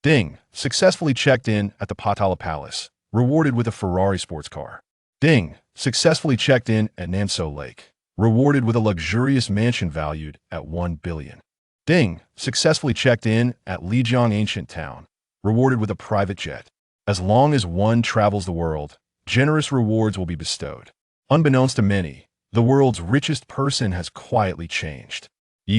Ding, successfully checked in at the Potala Palace, rewarded with a Ferrari sports car. Ding, successfully checked in at Namtso Lake, rewarded with a luxurious mansion valued at 1 billion. Ding, successfully checked in at Lijiang Ancient Town, rewarded with a private jet. As long as one travels the world, generous rewards will be bestowed. Unbeknownst to many, the world's richest person has quietly changed.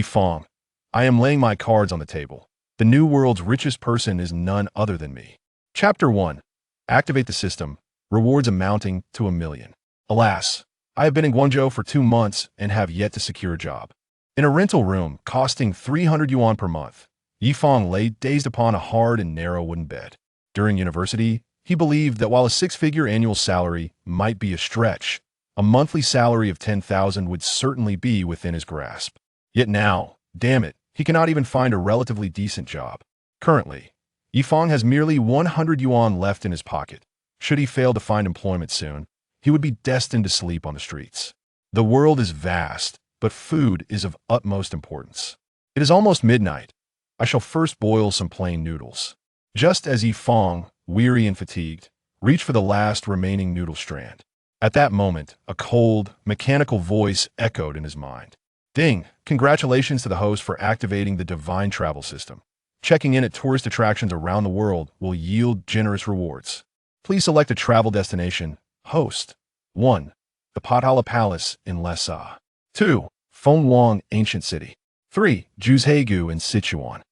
Fang, I am laying my cards on the table. The new world's richest person is none other than me. Chapter 1. Activate the system. Rewards amounting to 1 million. Alas, I have been in Guangzhou for 2 months and have yet to secure a job. In a rental room costing 300 yuan per month, Fang lay dazed upon a hard and narrow wooden bed. During university, he believed that while a 6-figure annual salary might be a stretch, a monthly salary of 10,000 would certainly be within his grasp. Yet now, damn it, he cannot even find a relatively decent job. Currently, Fang has merely 100 yuan left in his pocket. Should he fail to find employment soon, he would be destined to sleep on the streets. The world is vast, but food is of utmost importance. It is almost midnight. I shall first boil some plain noodles. Just as Fang, weary and fatigued, reached for the last remaining noodle strand. At that moment, a cold, mechanical voice echoed in his mind. Ding! Congratulations to the host for activating the divine travel system. Checking in at tourist attractions around the world will yield generous rewards. Please select a travel destination. Host. 1. The Potala Palace in Lhasa. 2. Fenghuang Ancient City. 3. Juzhegu in Sichuan.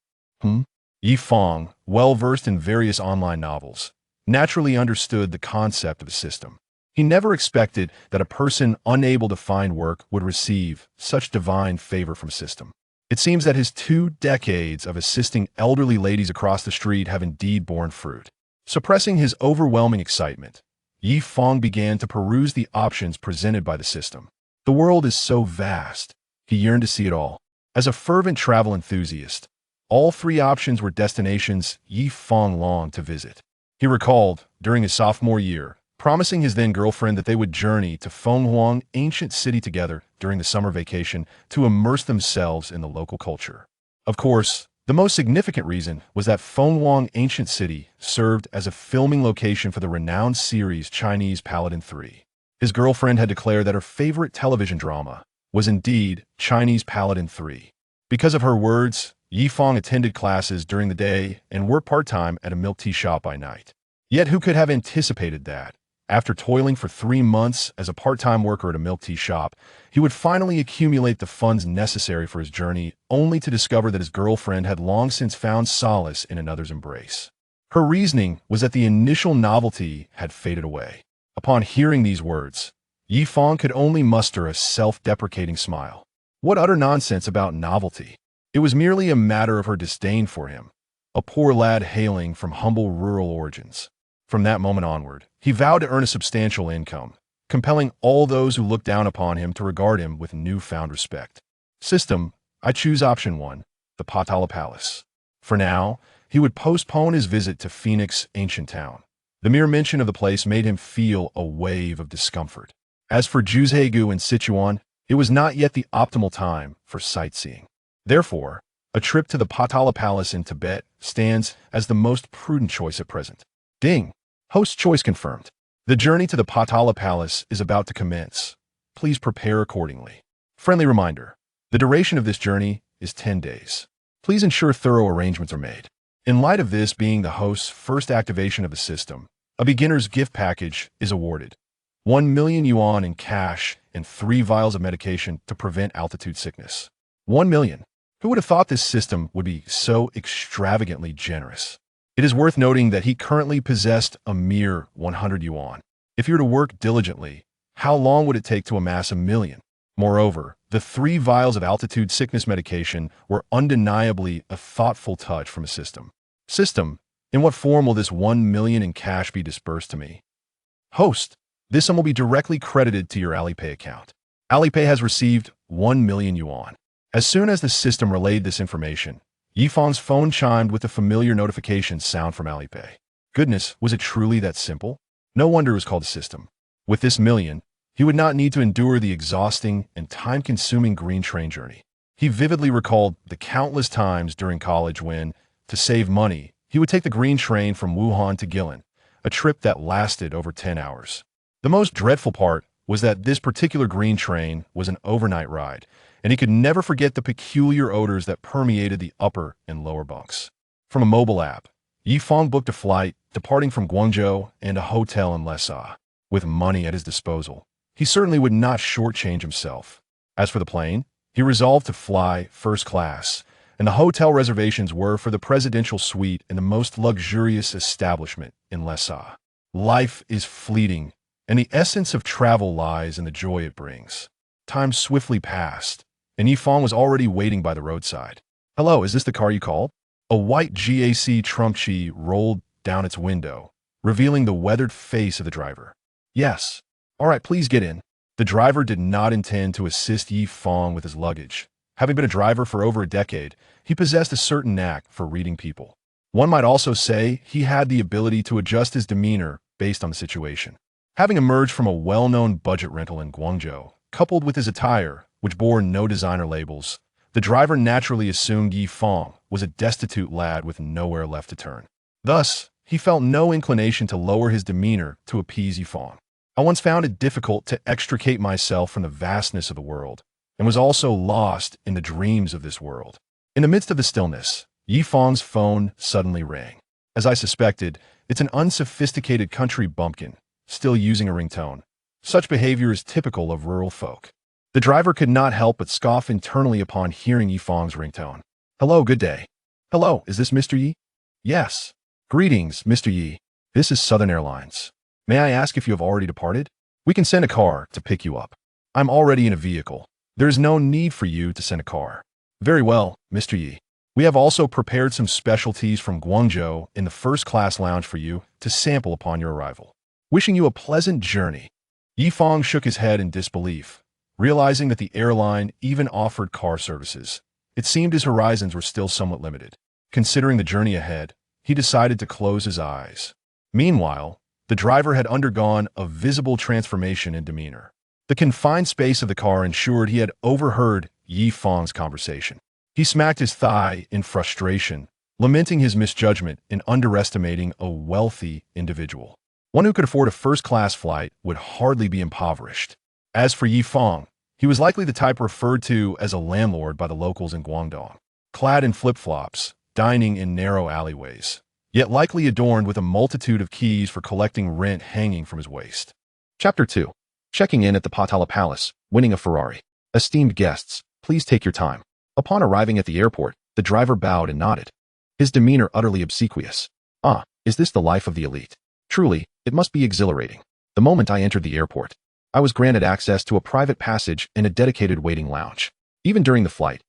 Fang, well-versed in various online novels, naturally understood the concept of the system. He never expected that a person unable to find work would receive such divine favor from system. It seems that his 2 decades of assisting elderly ladies across the street have indeed borne fruit. Suppressing his overwhelming excitement, Fang began to peruse the options presented by the system. The world is so vast, he yearned to see it all. As a fervent travel enthusiast, all 3 options were destinations Fang longed to visit. He recalled, during his sophomore year, promising his then-girlfriend that they would journey to Fenghuang Ancient City together during the summer vacation to immerse themselves in the local culture. Of course, the most significant reason was that Fenghuang Ancient City served as a filming location for the renowned series Chinese Paladin 3. His girlfriend had declared that her favorite television drama was indeed Chinese Paladin 3. Because of her words, Fang attended classes during the day and worked part-time at a milk tea shop by night. Yet who could have anticipated that, after toiling for 3 months as a part-time worker at a milk tea shop, he would finally accumulate the funds necessary for his journey, only to discover that his girlfriend had long since found solace in another's embrace. Her reasoning was that the initial novelty had faded away. Upon hearing these words, Fang could only muster a self-deprecating smile. What utter nonsense about novelty! It was merely a matter of her disdain for him, a poor lad hailing from humble rural origins. From that moment onward, he vowed to earn a substantial income, compelling all those who looked down upon him to regard him with newfound respect. System, I choose option 1, the Potala Palace. For now, he would postpone his visit to Phoenix Ancient Town. The mere mention of the place made him feel a wave of discomfort. As for Juzhegu and Sichuan, it was not yet the optimal time for sightseeing. Therefore, a trip to the Potala Palace in Tibet stands as the most prudent choice at present. Ding! Host choice confirmed. The journey to the Potala Palace is about to commence. Please prepare accordingly. Friendly reminder, the duration of this journey is 10 days. Please ensure thorough arrangements are made. In light of this being the host's first activation of the system, a beginner's gift package is awarded. 1 million yuan in cash and 3 vials of medication to prevent altitude sickness. 1 million. Who would have thought this system would be so extravagantly generous? It is worth noting that he currently possessed a mere 100 yuan. If he were to work diligently, how long would it take to amass 1 million? Moreover, the 3 vials of altitude sickness medication were undeniably a thoughtful touch from a system. System, in what form will this 1 million in cash be disbursed to me? Host, this sum will be directly credited to your Alipay account. Alipay has received 1 million yuan. As soon as the system relayed this information, Fang's phone chimed with the familiar notification sound from Alipay. Goodness, was it truly that simple? No wonder it was called a system. With this million, he would not need to endure the exhausting and time-consuming green train journey. He vividly recalled the countless times during college when, to save money, He would take the green train from Wuhan to Guilin, a trip that lasted over 10 hours. The most dreadful part was that this particular green train was an overnight ride, and he could never forget the peculiar odors that permeated the upper and lower bunks. From a mobile app, Yifang booked a flight departing from Guangzhou and a hotel in Lhasa. With money at his disposal, he certainly would not shortchange himself. As for the plane, he resolved to fly first class, and the hotel reservations were for the presidential suite in the most luxurious establishment in Lhasa. Life is fleeting, and the essence of travel lies in the joy it brings. Time swiftly passed, and Yifang was already waiting by the roadside. "Hello, is this the car you called?" A white GAC Trumpchi rolled down its window, revealing the weathered face of the driver. "Yes. All right, please get in." The driver did not intend to assist Yifang with his luggage. Having been a driver for over a decade, he possessed a certain knack for reading people. One might also say he had the ability to adjust his demeanor based on the situation. Having emerged from a well-known budget rental in Guangzhou, coupled with his attire, which bore no designer labels, the driver naturally assumed Yifang was a destitute lad with nowhere left to turn. Thus, he felt no inclination to lower his demeanor to appease Yifang. "I once found it difficult to extricate myself from the vastness of the world, and was also lost in the dreams of this world." In the midst of the stillness, Yifang's phone suddenly rang. As I suspected, it's an unsophisticated country bumpkin, still using a ringtone. Such behavior is typical of rural folk. The driver could not help but scoff internally upon hearing Yifang's ringtone. "Hello, good day." "Hello, is this Mr. Yi?" "Yes." "Greetings, Mr. Yi. This is Southern Airlines. May I ask if you have already departed? We can send a car to pick you up." "I'm already in a vehicle. There is no need for you to send a car." "Very well, Mr. Yi. We have also prepared some specialties from Guangzhou in the first-class lounge for you to sample upon your arrival. Wishing you a pleasant journey." Yifang shook his head in disbelief, realizing that the airline even offered car services. It seemed his horizons were still somewhat limited. Considering the journey ahead, he decided to close his eyes. Meanwhile, the driver had undergone a visible transformation in demeanor. The confined space of the car ensured he had overheard Yifang's conversation. He smacked his thigh in frustration, lamenting his misjudgment in underestimating a wealthy individual. One who could afford a first-class flight would hardly be impoverished. As for Yifang, he was likely the type referred to as a landlord by the locals in Guangdong, clad in flip-flops, dining in narrow alleyways, yet likely adorned with a multitude of keys for collecting rent hanging from his waist. Chapter 2. Checking in at the Potala Palace, winning a Ferrari. Esteemed guests, please take your time. Upon arriving at the airport, the driver bowed and nodded, his demeanor utterly obsequious. "Ah, is this the life of the elite? Truly, it must be exhilarating." The moment I entered the airport, I was granted access to a private passage and a dedicated waiting lounge. Even during the flight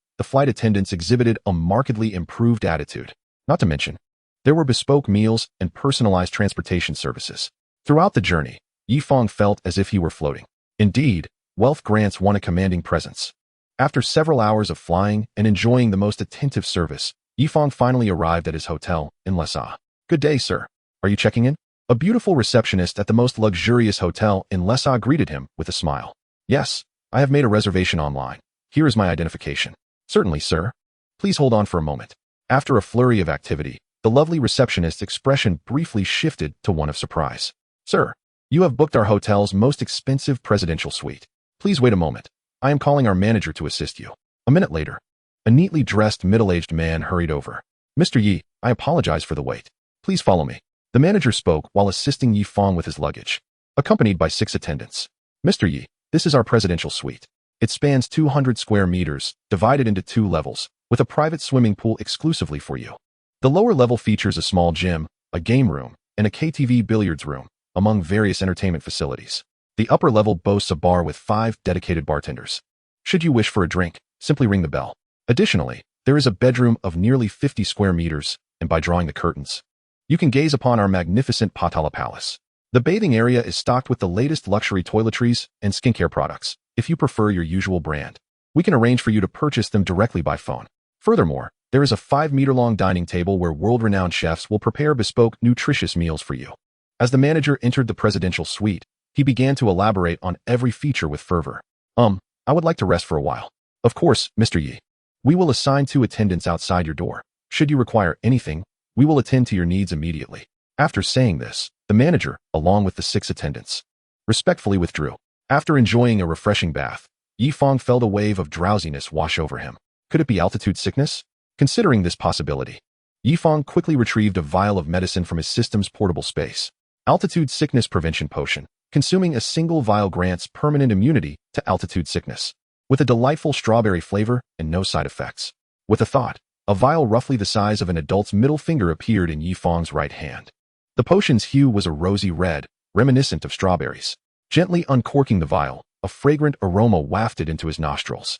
attendants exhibited a markedly improved attitude. Not to mention, there were bespoke meals and personalized transportation services. Throughout the journey, Yifang felt as if he were floating. Indeed, wealth grants one a commanding presence. After several hours of flying and enjoying the most attentive service, Yifang finally arrived at his hotel in Lhasa. "Good day, sir. Are you checking in?" A beautiful receptionist at the most luxurious hotel in Lhasa greeted him with a smile. "Yes, I have made a reservation online. Here is my identification." "Certainly, sir. Please hold on for a moment." After a flurry of activity, the lovely receptionist's expression briefly shifted to one of surprise. "Sir, you have booked our hotel's most expensive presidential suite. Please wait a moment. I am calling our manager to assist you." A minute later, a neatly dressed middle-aged man hurried over. "Mr. Yi, I apologize for the wait. Please follow me." The manager spoke while assisting Yifang with his luggage, accompanied by 6 attendants. "Mr. Yi, this is our presidential suite. It spans 200 square meters, divided into 2 levels, with a private swimming pool exclusively for you. The lower level features a small gym, a game room, and a KTV billiards room, among various entertainment facilities. The upper level boasts a bar with 5 dedicated bartenders. Should you wish for a drink, simply ring the bell. Additionally, there is a bedroom of nearly 50 square meters, and by drawing the curtains, you can gaze upon our magnificent Potala Palace. The bathing area is stocked with the latest luxury toiletries and skincare products. If you prefer your usual brand, we can arrange for you to purchase them directly by phone. Furthermore, there is a 5-meter-long dining table where world-renowned chefs will prepare bespoke, nutritious meals for you." As the manager entered the presidential suite, he began to elaborate on every feature with fervor. I would like to rest for a while." "Of course, Mr. Yi. We will assign 2 attendants outside your door. Should you require anything, We will attend to your needs immediately." After saying this, the manager, along with the 6 attendants, respectfully withdrew. After enjoying a refreshing bath, Yifang felt a wave of drowsiness wash over him. Could it be altitude sickness? Considering this possibility, Yifang quickly retrieved a vial of medicine from his system's portable space. Altitude sickness prevention potion. Consuming a single vial grants permanent immunity to altitude sickness, with a delightful strawberry flavor and no side effects. With a thought, a vial roughly the size of an adult's middle finger appeared in Yifang's right hand. The potion's hue was a rosy red, reminiscent of strawberries. Gently uncorking the vial, a fragrant aroma wafted into his nostrils.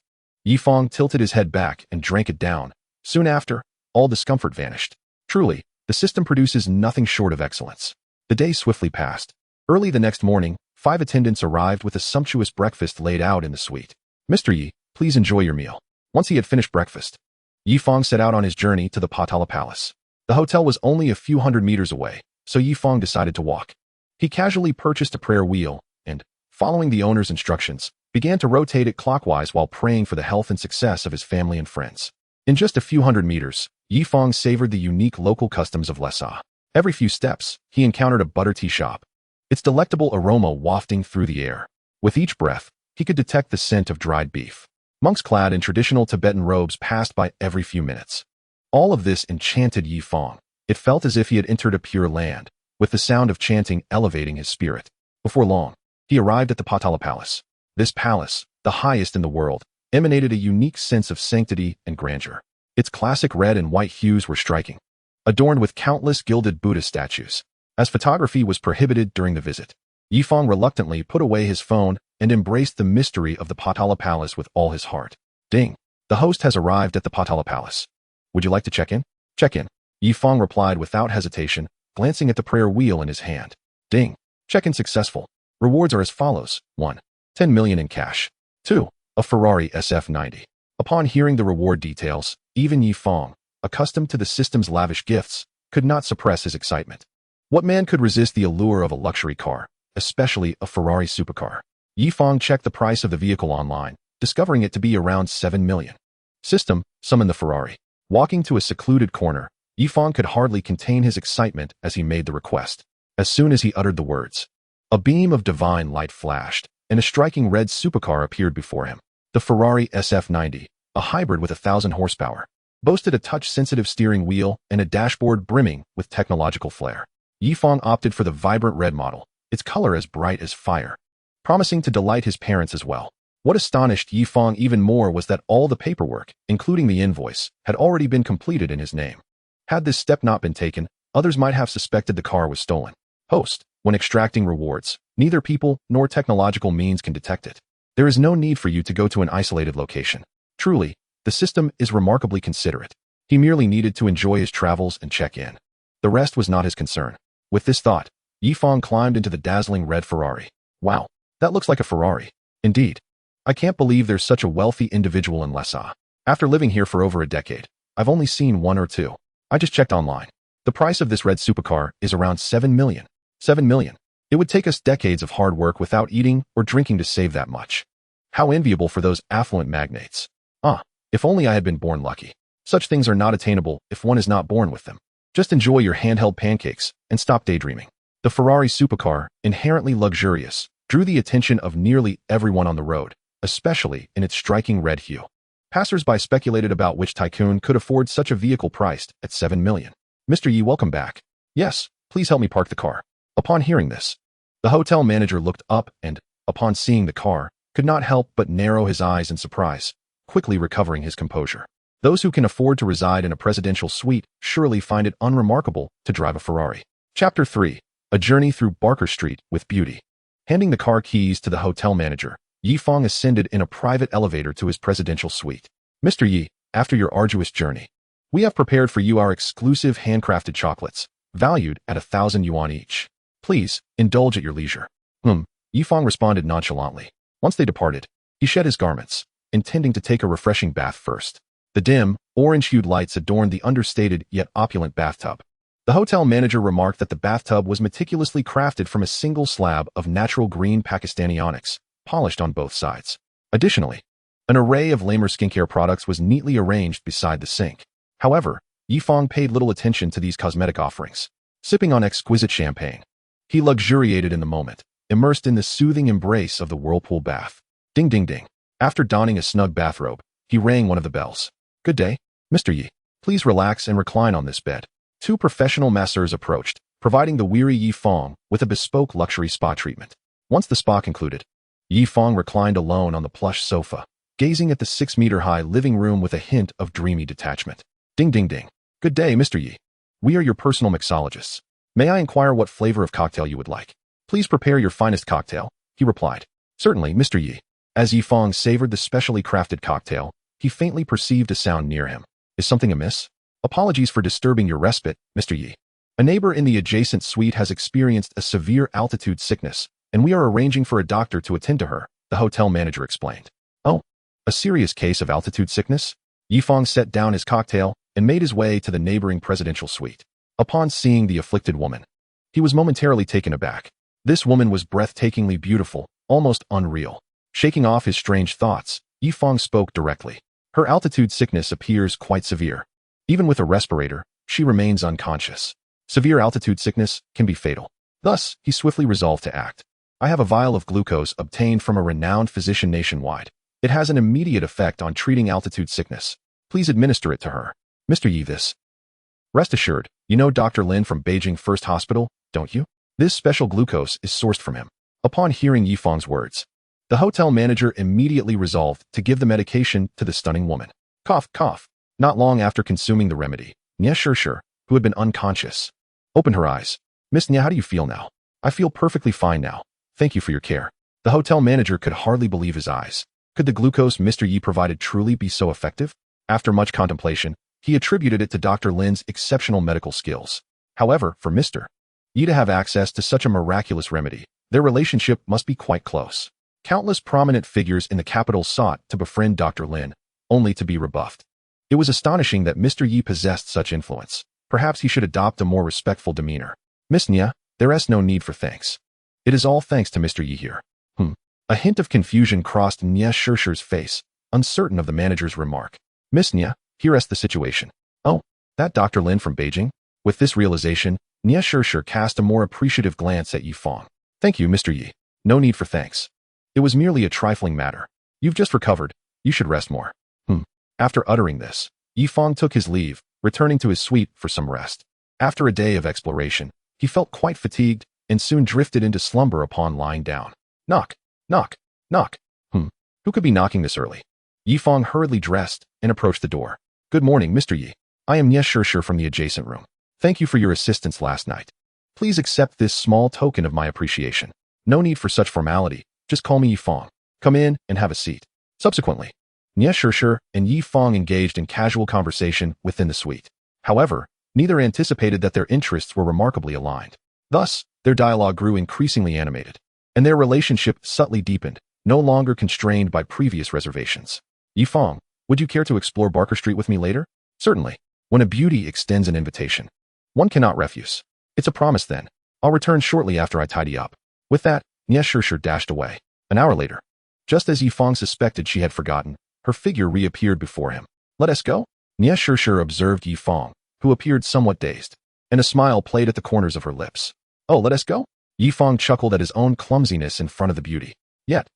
Yifang tilted his head back and drank it down. Soon after, all discomfort vanished. Truly, the system produces nothing short of excellence. The day swiftly passed. Early the next morning, 5 attendants arrived with a sumptuous breakfast laid out in the suite. "Mr. Yi, please enjoy your meal." Once he had finished breakfast, Yifang set out on his journey to the Potala Palace. The hotel was only a few hundred meters away, so Yifang decided to walk. He casually purchased a prayer wheel and, following the owner's instructions, began to rotate it clockwise while praying for the health and success of his family and friends. In just a few hundred meters, Yifang savored the unique local customs of Lhasa. Every few steps, he encountered a butter tea shop, its delectable aroma wafting through the air. With each breath, he could detect the scent of dried beef. Monks clad in traditional Tibetan robes passed by every few minutes. All of this enchanted Yifang. It felt as if he had entered a pure land, with the sound of chanting elevating his spirit. Before long, he arrived at the Potala Palace. This palace, the highest in the world, emanated a unique sense of sanctity and grandeur. Its classic red and white hues were striking, adorned with countless gilded Buddha statues. As photography was prohibited during the visit, Yifang reluctantly put away his phone and embraced the mystery of the Potala Palace with all his heart. Ding! The host has arrived at the Potala Palace. "Would you like to check in?" "Check in," Yifang replied without hesitation, glancing at the prayer wheel in his hand. Ding! Check-in successful. Rewards are as follows. 1. 10 million in cash. 2. A Ferrari SF90. Upon hearing the reward details, even Yifang, accustomed to the system's lavish gifts, could not suppress his excitement. What man could resist the allure of a luxury car, especially a Ferrari supercar? Yifang checked the price of the vehicle online, discovering it to be around 7 million. System, summon the Ferrari. Walking to a secluded corner, Yifang could hardly contain his excitement as he made the request. As soon as he uttered the words, a beam of divine light flashed, and a striking red supercar appeared before him. The Ferrari SF90, a hybrid with 1,000 horsepower, boasted a touch-sensitive steering wheel and a dashboard brimming with technological flair. Yifang opted for the vibrant red model, its color as bright as fire, promising to delight his parents as well. What astonished Yifang even more was that all the paperwork, including the invoice, had already been completed in his name. Had this step not been taken, others might have suspected the car was stolen. Host, when extracting rewards, neither people nor technological means can detect it. There is no need for you to go to an isolated location. Truly, the system is remarkably considerate. He merely needed to enjoy his travels and check in. The rest was not his concern. With this thought, Yifang climbed into the dazzling red Ferrari. Wow, that looks like a Ferrari. Indeed. I can't believe there's such a wealthy individual in Lhasa. After living here for over a decade, I've only seen 1 or 2. I just checked online. The price of this red supercar is around 7 million. 7 million. It would take us decades of hard work without eating or drinking to save that much. How enviable for those affluent magnates. If only I had been born lucky. Such things are not attainable if one is not born with them. Just enjoy your handheld pancakes and stop daydreaming. The Ferrari supercar, inherently luxurious, drew the attention of nearly everyone on the road, especially in its striking red hue. Passers-by speculated about which tycoon could afford such a vehicle priced at 7 million. "Mr. Yi, welcome back." "Yes, please help me park the car." Upon hearing this, the hotel manager looked up and, upon seeing the car, could not help but narrow his eyes in surprise, quickly recovering his composure. Those who can afford to reside in a presidential suite surely find it unremarkable to drive a Ferrari. Chapter 3. A Journey Through Barker Street with Beauty. Handing the car keys to the hotel manager, Yifang ascended in a private elevator to his presidential suite. "Mr. Yi, after your arduous journey, we have prepared for you our exclusive handcrafted chocolates, valued at 1,000 yuan each. Please, indulge at your leisure." Yifang responded nonchalantly. Once they departed, he shed his garments, intending to take a refreshing bath first. The dim, orange-hued lights adorned the understated yet opulent bathtub. The hotel manager remarked that the bathtub was meticulously crafted from a single slab of natural green Pakistani onyx, polished on both sides. Additionally, an array of Lamer skincare products was neatly arranged beside the sink. However, Yi Fang paid little attention to these cosmetic offerings. Sipping on exquisite champagne, he luxuriated in the moment, immersed in the soothing embrace of the whirlpool bath. Ding ding ding. After donning a snug bathrobe, he rang one of the bells. Good day, Mr. Yi. Please relax and recline on this bed. Two professional masseurs approached, providing the weary Yi Fang with a bespoke luxury spa treatment. Once the spa concluded, Yi Fang reclined alone on the plush sofa, gazing at the 6-meter-high living room with a hint of dreamy detachment. Ding ding ding. Good day, Mr. Yi. We are your personal mixologists. May I inquire what flavor of cocktail you would like? Please prepare your finest cocktail, he replied. Certainly, Mr. Yi. As Yi Fang savored the specially crafted cocktail, he faintly perceived a sound near him. Is something amiss? Apologies for disturbing your respite, Mr. Yi. A neighbor in the adjacent suite has experienced a severe altitude sickness, and we are arranging for a doctor to attend to her, the hotel manager explained. Oh, a serious case of altitude sickness? Yi Fang set down his cocktail and made his way to the neighboring presidential suite. Upon seeing the afflicted woman, he was momentarily taken aback. This woman was breathtakingly beautiful, almost unreal. Shaking off his strange thoughts, Yi Fang spoke directly. Her altitude sickness appears quite severe. Even with a respirator, she remains unconscious. Severe altitude sickness can be fatal. Thus, he swiftly resolved to act. I have a vial of glucose obtained from a renowned physician nationwide. It has an immediate effect on treating altitude sickness. Please administer it to her. Mr. Yi, this. Rest assured, you know Dr. Lin from Beijing First Hospital, don't you? This special glucose is sourced from him. Upon hearing Yi Fang's words, the hotel manager immediately resolved to give the medication to the stunning woman. Cough, cough. Not long after consuming the remedy, Nia Shirshir, who had been unconscious, opened her eyes. Miss Nia, how do you feel now? I feel perfectly fine now. Thank you for your care. The hotel manager could hardly believe his eyes. Could the glucose Mr. Yi provided truly be so effective? After much contemplation, he attributed it to Dr. Lin's exceptional medical skills. However, for Mr. Yi to have access to such a miraculous remedy, their relationship must be quite close. Countless prominent figures in the capital sought to befriend Dr. Lin, only to be rebuffed. It was astonishing that Mr. Yi possessed such influence. Perhaps he should adopt a more respectful demeanor. Miss Nia, there is no need for thanks. It is all thanks to Mr. Yi here. A hint of confusion crossed Nia Shirshir's face, uncertain of the manager's remark. Miss Nia, here is the situation. Oh, that Dr. Lin from Beijing? With this realization, Nia Shirshir cast a more appreciative glance at Yi Fang. Thank you, Mr. Yi. No need for thanks. It was merely a trifling matter. You've just recovered. You should rest more. After uttering this, Yi Fang took his leave, returning to his suite for some rest. After a day of exploration, he felt quite fatigued and soon drifted into slumber upon lying down. Knock, knock, knock. Who could be knocking this early? Yi Fang hurriedly dressed and approached the door. Good morning, Mr. Yi. I am Nia Shirshir from the adjacent room. Thank you for your assistance last night. Please accept this small token of my appreciation. No need for such formality. Just call me Yi Fang. Come in and have a seat. Subsequently, Nia Shirshir and Yi Fang engaged in casual conversation within the suite. However, neither anticipated that their interests were remarkably aligned. Thus, their dialogue grew increasingly animated, and their relationship subtly deepened, no longer constrained by previous reservations. Yi Fang, would you care to explore Barker Street with me later? Certainly. When a beauty extends an invitation, one cannot refuse. It's a promise then. I'll return shortly after I tidy up. With that, Nia Shirshir dashed away. An hour later, just as Yi Fang suspected she had forgotten, her figure reappeared before him. Let us go? Nia Shirshir observed Yi Fang, who appeared somewhat dazed, and a smile played at the corners of her lips. Oh, let us go? Yi Fang chuckled at his own clumsiness in front of the beauty. Yet,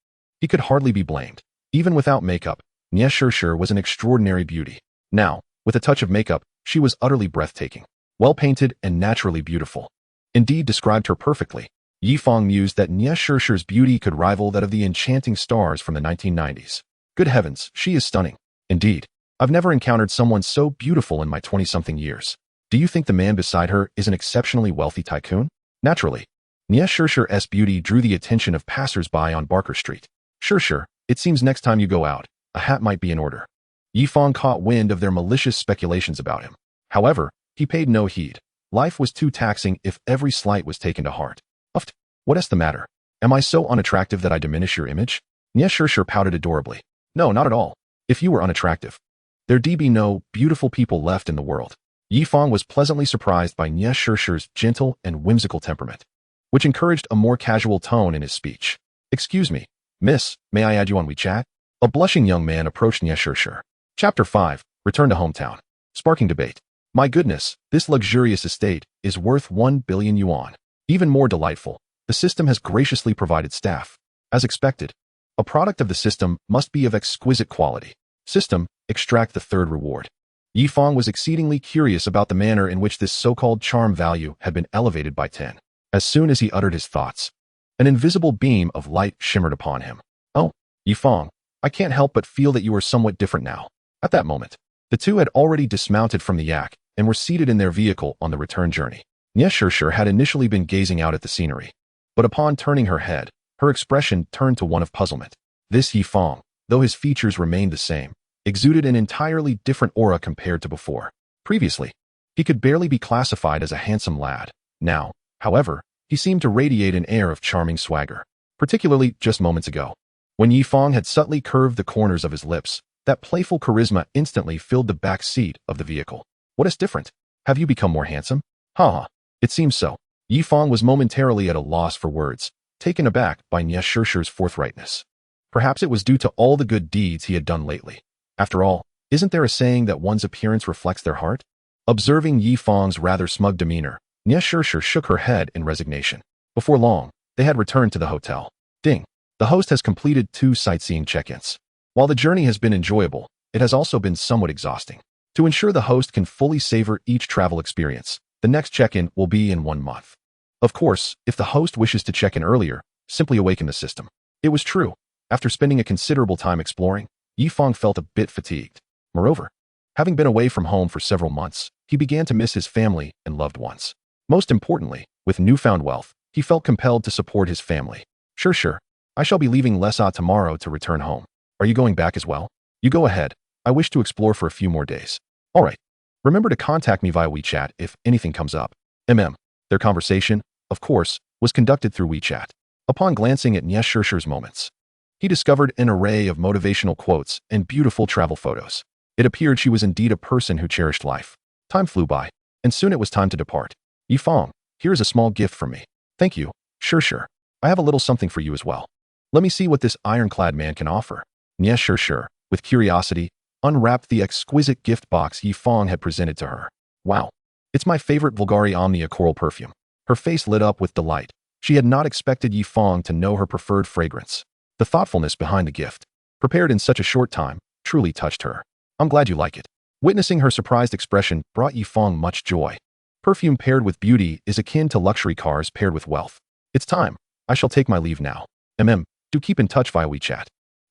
he could hardly be blamed. Even without makeup, Nia Shirshir was an extraordinary beauty. Now, with a touch of makeup, she was utterly breathtaking, well-painted and naturally beautiful. Indeed, described her perfectly. Yi Fang mused that Nia Shirshir's beauty could rival that of the enchanting stars from the 1990s. Good heavens, she is stunning. Indeed, I've never encountered someone so beautiful in my 20-something years. Do you think the man beside her is an exceptionally wealthy tycoon? Naturally. Nia Shirshir's beauty drew the attention of passers-by on Barker Street. Shirshir, it seems next time you go out, a hat might be in order. Yi Fang caught wind of their malicious speculations about him. However, he paid no heed. Life was too taxing if every slight was taken to heart. Uft, what is the matter? Am I so unattractive that I diminish your image? Nia Shirshir pouted adorably. No, not at all. If you were unattractive, there'd be no beautiful people left in the world. Yi Fang was pleasantly surprised by Nia Shirshir's gentle and whimsical temperament, which encouraged a more casual tone in his speech. Excuse me, miss, may I add you on WeChat? A blushing young man approached Nia Shirshir. Chapter 5, Return to Hometown. Sparking debate. My goodness, this luxurious estate is worth 1 billion yuan. Even more delightful, the system has graciously provided staff. As expected, a product of the system must be of exquisite quality. System, extract the third reward. Fang was exceedingly curious about the manner in which this so-called charm value had been elevated by 10. As soon as he uttered his thoughts, an invisible beam of light shimmered upon him. Oh, Fang, I can't help but feel that you are somewhat different now. At that moment, the two had already dismounted from the yak and were seated in their vehicle on the return journey. Shir had initially been gazing out at the scenery, but upon turning her head, her expression turned to one of puzzlement. This Fang, though his features remained the same, exuded an entirely different aura compared to before. Previously, he could barely be classified as a handsome lad. Now, however, he seemed to radiate an air of charming swagger, particularly just moments ago. When Fang had subtly curved the corners of his lips, that playful charisma instantly filled the back seat of the vehicle. What is different? Have you become more handsome? Ha! It seems so. Fang was momentarily at a loss for words, taken aback by Shir's forthrightness. Perhaps it was due to all the good deeds he had done lately. After all, isn't there a saying that one's appearance reflects their heart? Observing Fang's rather smug demeanor, Shir shook her head in resignation. Before long, they had returned to the hotel. Ding! The host has completed 2 sightseeing check-ins. While the journey has been enjoyable, it has also been somewhat exhausting. To ensure the host can fully savor each travel experience, the next check-in will be in 1 month. Of course, if the host wishes to check in earlier, simply awaken the system. It was true. After spending a considerable time exploring, Fang felt a bit fatigued. Moreover, having been away from home for several months, he began to miss his family and loved ones. Most importantly, with newfound wealth, he felt compelled to support his family. Sure. I shall be leaving Lesa tomorrow to return home. Are you going back as well? You go ahead. I wish to explore for a few more days. All right. Remember to contact me via WeChat if anything comes up. Their conversation, of course, was conducted through WeChat. Upon glancing at Shir's moments, he discovered an array of motivational quotes and beautiful travel photos. It appeared she was indeed a person who cherished life. Time flew by, and soon it was time to depart. Fang, here is a small gift from me. Thank you. Sure. I have a little something for you as well. Let me see what this ironclad man can offer. Sure, with curiosity, unwrapped the exquisite gift box Fang had presented to her. Wow. It's my favorite Vulgari Omnia coral perfume. Her face lit up with delight. She had not expected Fang to know her preferred fragrance. The thoughtfulness behind the gift, prepared in such a short time, truly touched her. I'm glad you like it. Witnessing her surprised expression brought Fang much joy. Perfume paired with beauty is akin to luxury cars paired with wealth. It's time. I shall take my leave now. Do keep in touch via WeChat.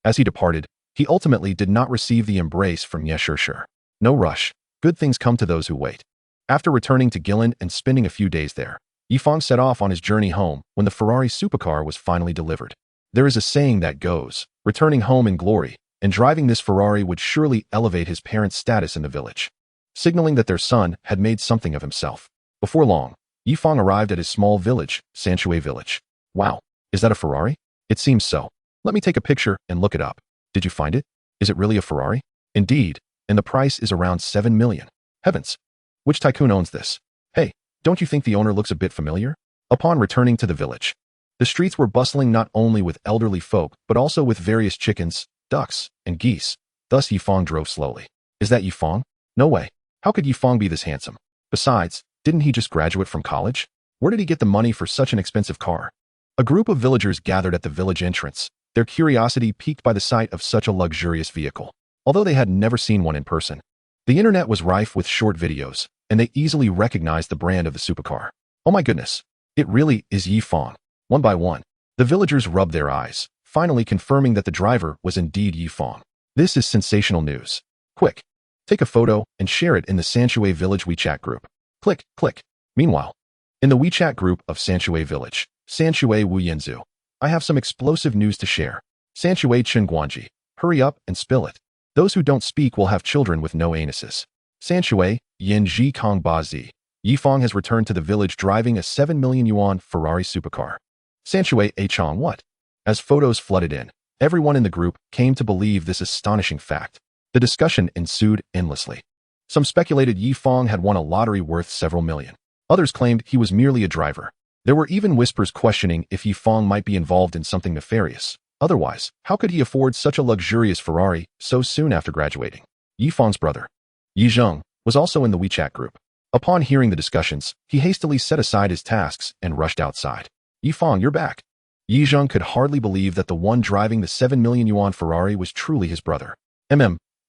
As he departed, he ultimately did not receive the embrace from Shir. No rush. Good things come to those who wait. After returning to Guilin and spending a few days there, Fang set off on his journey home when the Ferrari supercar was finally delivered. There is a saying that goes, returning home in glory, and driving this Ferrari would surely elevate his parents' status in the village, signaling that their son had made something of himself. Before long, Fang arrived at his small village, Sanshui village. Wow, is that a Ferrari? It seems so. Let me take a picture and look it up. Did you find it? Is it really a Ferrari? Indeed, and the price is around 7 million. Heavens! Which tycoon owns this? Hey, don't you think the owner looks a bit familiar? Upon returning to the village, the streets were bustling not only with elderly folk, but also with various chickens, ducks, and geese. Thus Fang drove slowly. Is that Fang? No way. How could Fang be this handsome? Besides, didn't he just graduate from college? Where did he get the money for such an expensive car? A group of villagers gathered at the village entrance, their curiosity piqued by the sight of such a luxurious vehicle. Although they had never seen one in person, the internet was rife with short videos, and they easily recognized the brand of the supercar. Oh my goodness, it really is Fang. One by one, the villagers rubbed their eyes, finally confirming that the driver was indeed Fang. This is sensational news. Quick, take a photo and share it in the Sanshui Village WeChat group. Click. Meanwhile, in the WeChat group of Sanshui Village, Sanshui Wuyanzu, I have some explosive news to share. Sanshui Chenguanji, hurry up and spill it. Those who don't speak will have children with no anuses. Sanshui Yinji Kongbazi. Fang has returned to the village driving a 7 million yuan Ferrari supercar. Sanshui Chong what? As photos flooded in, everyone in the group came to believe this astonishing fact. The discussion ensued endlessly. Some speculated Fang had won a lottery worth several million. Others claimed he was merely a driver. There were even whispers questioning if Fang might be involved in something nefarious. Otherwise, how could he afford such a luxurious Ferrari so soon after graduating? Fang's brother, Yizheng, was also in the WeChat group. Upon hearing the discussions, he hastily set aside his tasks and rushed outside. Fang, you're back. Lijiang could hardly believe that the one driving the 7 million yuan Ferrari was truly his brother.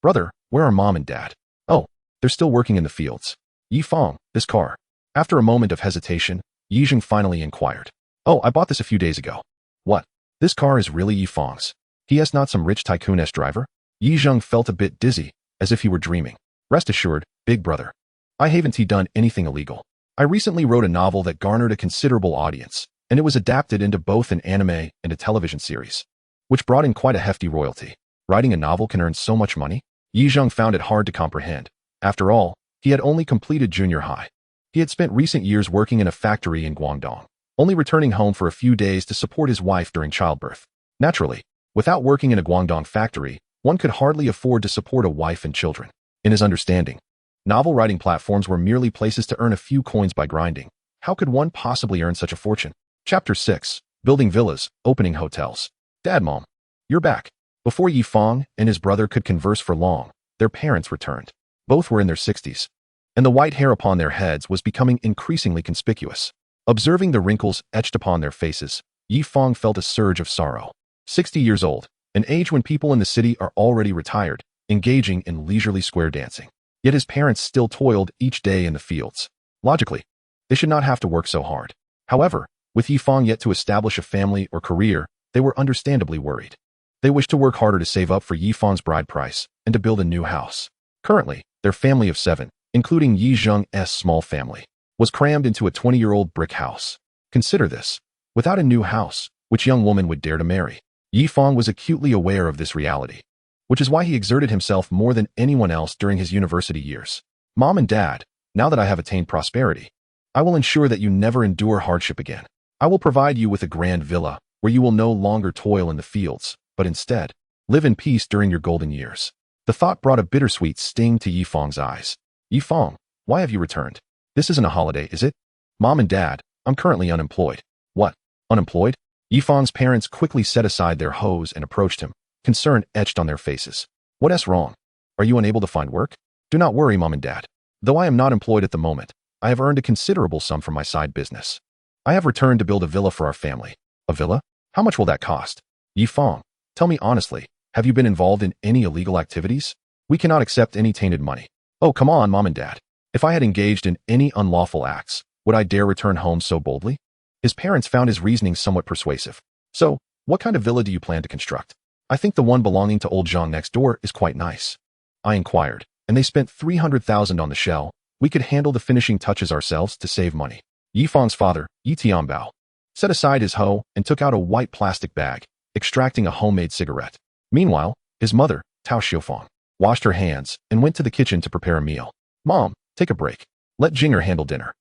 Brother, where are mom and dad? Oh, they're still working in the fields. Fang, this car. After a moment of hesitation, Lijiang finally inquired. Oh, I bought this a few days ago. What? This car is really Fang's. He is not some rich tycoon-esque driver? Lijiang felt a bit dizzy, as if he were dreaming. Rest assured, big brother. I haven't done anything illegal. I recently wrote a novel that garnered a considerable audience, and it was adapted into both an anime and a television series, which brought in quite a hefty royalty. Writing a novel can earn so much money? Lijiang found it hard to comprehend. After all, he had only completed junior high. He had spent recent years working in a factory in Guangdong, only returning home for a few days to support his wife during childbirth. Naturally, without working in a Guangdong factory, one could hardly afford to support a wife and children. In his understanding, novel writing platforms were merely places to earn a few coins by grinding. How could one possibly earn such a fortune? Chapter 6. Building villas, opening hotels. Dad, Mom, you're back. Before Fang and his brother could converse for long, their parents returned. Both were in their 60s, and the white hair upon their heads was becoming increasingly conspicuous. Observing the wrinkles etched upon their faces, Fang felt a surge of sorrow. 60 years old, an age when people in the city are already retired, engaging in leisurely square dancing. Yet his parents still toiled each day in the fields. Logically, they should not have to work so hard. However, with Fang yet to establish a family or career, they were understandably worried. They wished to work harder to save up for Fang's bride price and to build a new house. Currently, their family of 7, including Lijiang's small family, was crammed into a 20-year-old brick house. Consider this. Without a new house, which young woman would dare to marry? Fang was acutely aware of this reality, which is why he exerted himself more than anyone else during his university years. Mom and Dad, now that I have attained prosperity, I will ensure that you never endure hardship again. I will provide you with a grand villa where you will no longer toil in the fields, but instead, live in peace during your golden years. The thought brought a bittersweet sting to Fang's eyes. Fang, why have you returned? This isn't a holiday, is it? Mom and Dad, I'm currently unemployed. What? Unemployed? Fang's parents quickly set aside their hoes and approached him, concern etched on their faces. What's wrong? Are you unable to find work? Do not worry, Mom and Dad. Though I am not employed at the moment, I have earned a considerable sum from my side business. I have returned to build a villa for our family. A villa? How much will that cost? Fang, tell me honestly, have you been involved in any illegal activities? We cannot accept any tainted money. Oh, come on, Mom and Dad. If I had engaged in any unlawful acts, would I dare return home so boldly? His parents found his reasoning somewhat persuasive. So, what kind of villa do you plan to construct? I think the one belonging to old Zhang next door is quite nice. I inquired, and they spent 300,000 on the shell. We could handle the finishing touches ourselves to save money. Fang's father, Tianbao, set aside his hoe and took out a white plastic bag, extracting a homemade cigarette. Meanwhile, his mother, Tao Xiufang, washed her hands and went to the kitchen to prepare a meal. Mom, take a break. Let Jinger handle dinner.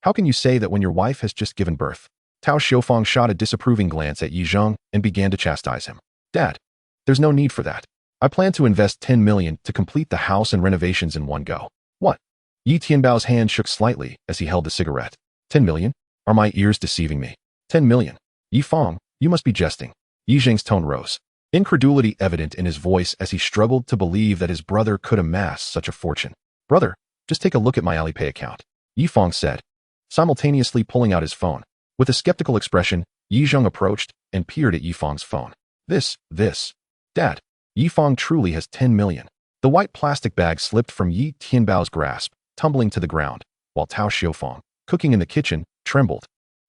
How can you say that when your wife has just given birth? Tao Xiufang shot a disapproving glance at Lijiang and began to chastise him. Dad, there's no need for that. I plan to invest 10 million to complete the house and renovations in one go. What? Tianbao's hand shook slightly as he held the cigarette. 10 million? Are my ears deceiving me? 10 million? Fang, you must be jesting. Lijiang's tone rose, incredulity evident in his voice as he struggled to believe that his brother could amass such a fortune. Brother, just take a look at my Alipay account, Fang said, simultaneously pulling out his phone. With a skeptical expression, Lijiang approached and peered at Fang's phone. This. Dad, Fang truly has 10 million. The white plastic bag slipped from Tianbao's grasp, tumbling to the ground, while Tao Xiufang, cooking in the kitchen, trembled,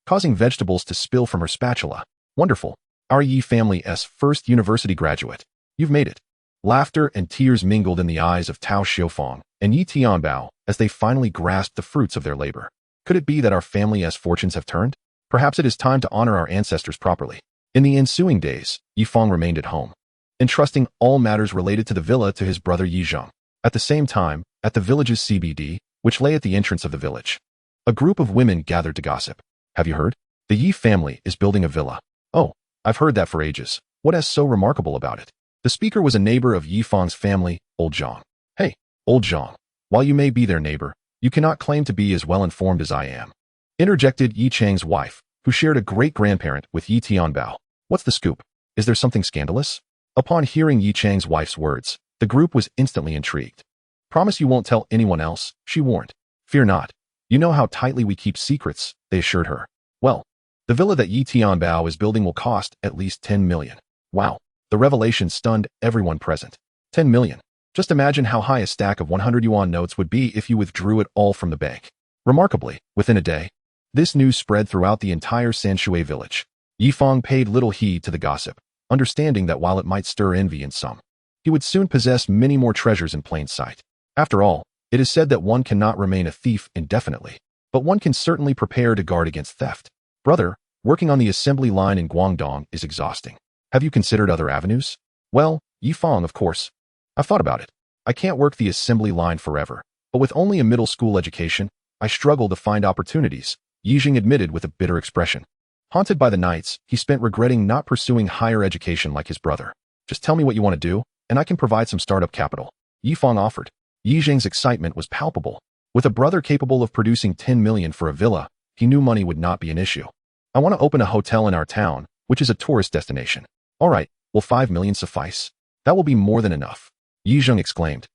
causing vegetables to spill from her spatula. Wonderful. Our family's first university graduate. You've made it. Laughter and tears mingled in the eyes of Tao Xiufang and Tianbao as they finally grasped the fruits of their labor. Could it be that our family's fortunes have turned? Perhaps it is time to honor our ancestors properly. In the ensuing days, Fang remained at home, entrusting all matters related to the villa to his brother Lijiang. At the same time, at the village's CBD, which lay at the entrance of the village, a group of women gathered to gossip. Have you heard? The Yi family is building a villa. Oh, I've heard that for ages. What is so remarkable about it? The speaker was a neighbor of Fang's family, Old Zhang. Hey, Old Zhang, while you may be their neighbor, you cannot claim to be as well-informed as I am. Interjected Yi Chang's wife, who shared a great-grandparent with Yi Tianbao. What's the scoop? Is there something scandalous? Upon hearing Yi Chang's wife's words, the group was instantly intrigued. Promise you won't tell anyone else, she warned. Fear not. You know how tightly we keep secrets, they assured her. Well, the villa that Yi Tianbao is building will cost at least 10 million. Wow. The revelation stunned everyone present. 10 million. Just imagine how high a stack of 100 yuan notes would be if you withdrew it all from the bank. Remarkably, within a day, this news spread throughout the entire Sanshui village. Yi Fang paid little heed to the gossip, understanding that while it might stir envy in some, he would soon possess many more treasures in plain sight. After all, it is said that one cannot remain a thief indefinitely, but one can certainly prepare to guard against theft. Brother, working on the assembly line in Guangdong is exhausting. Have you considered other avenues? Well, Yi Fang, of course. I've thought about it. I can't work the assembly line forever, but with only a middle school education, I struggle to find opportunities, Yijing admitted with a bitter expression. Haunted by the nights, he spent regretting not pursuing higher education like his brother. Just tell me what you want to do, and I can provide some startup capital. Yi Fang offered. Yijing's excitement was palpable. With a brother capable of producing 10 million for a villa, he knew money would not be an issue. I want to open a hotel in our town, which is a tourist destination. All right, will 5 million suffice? That will be more than enough. Yijing exclaimed.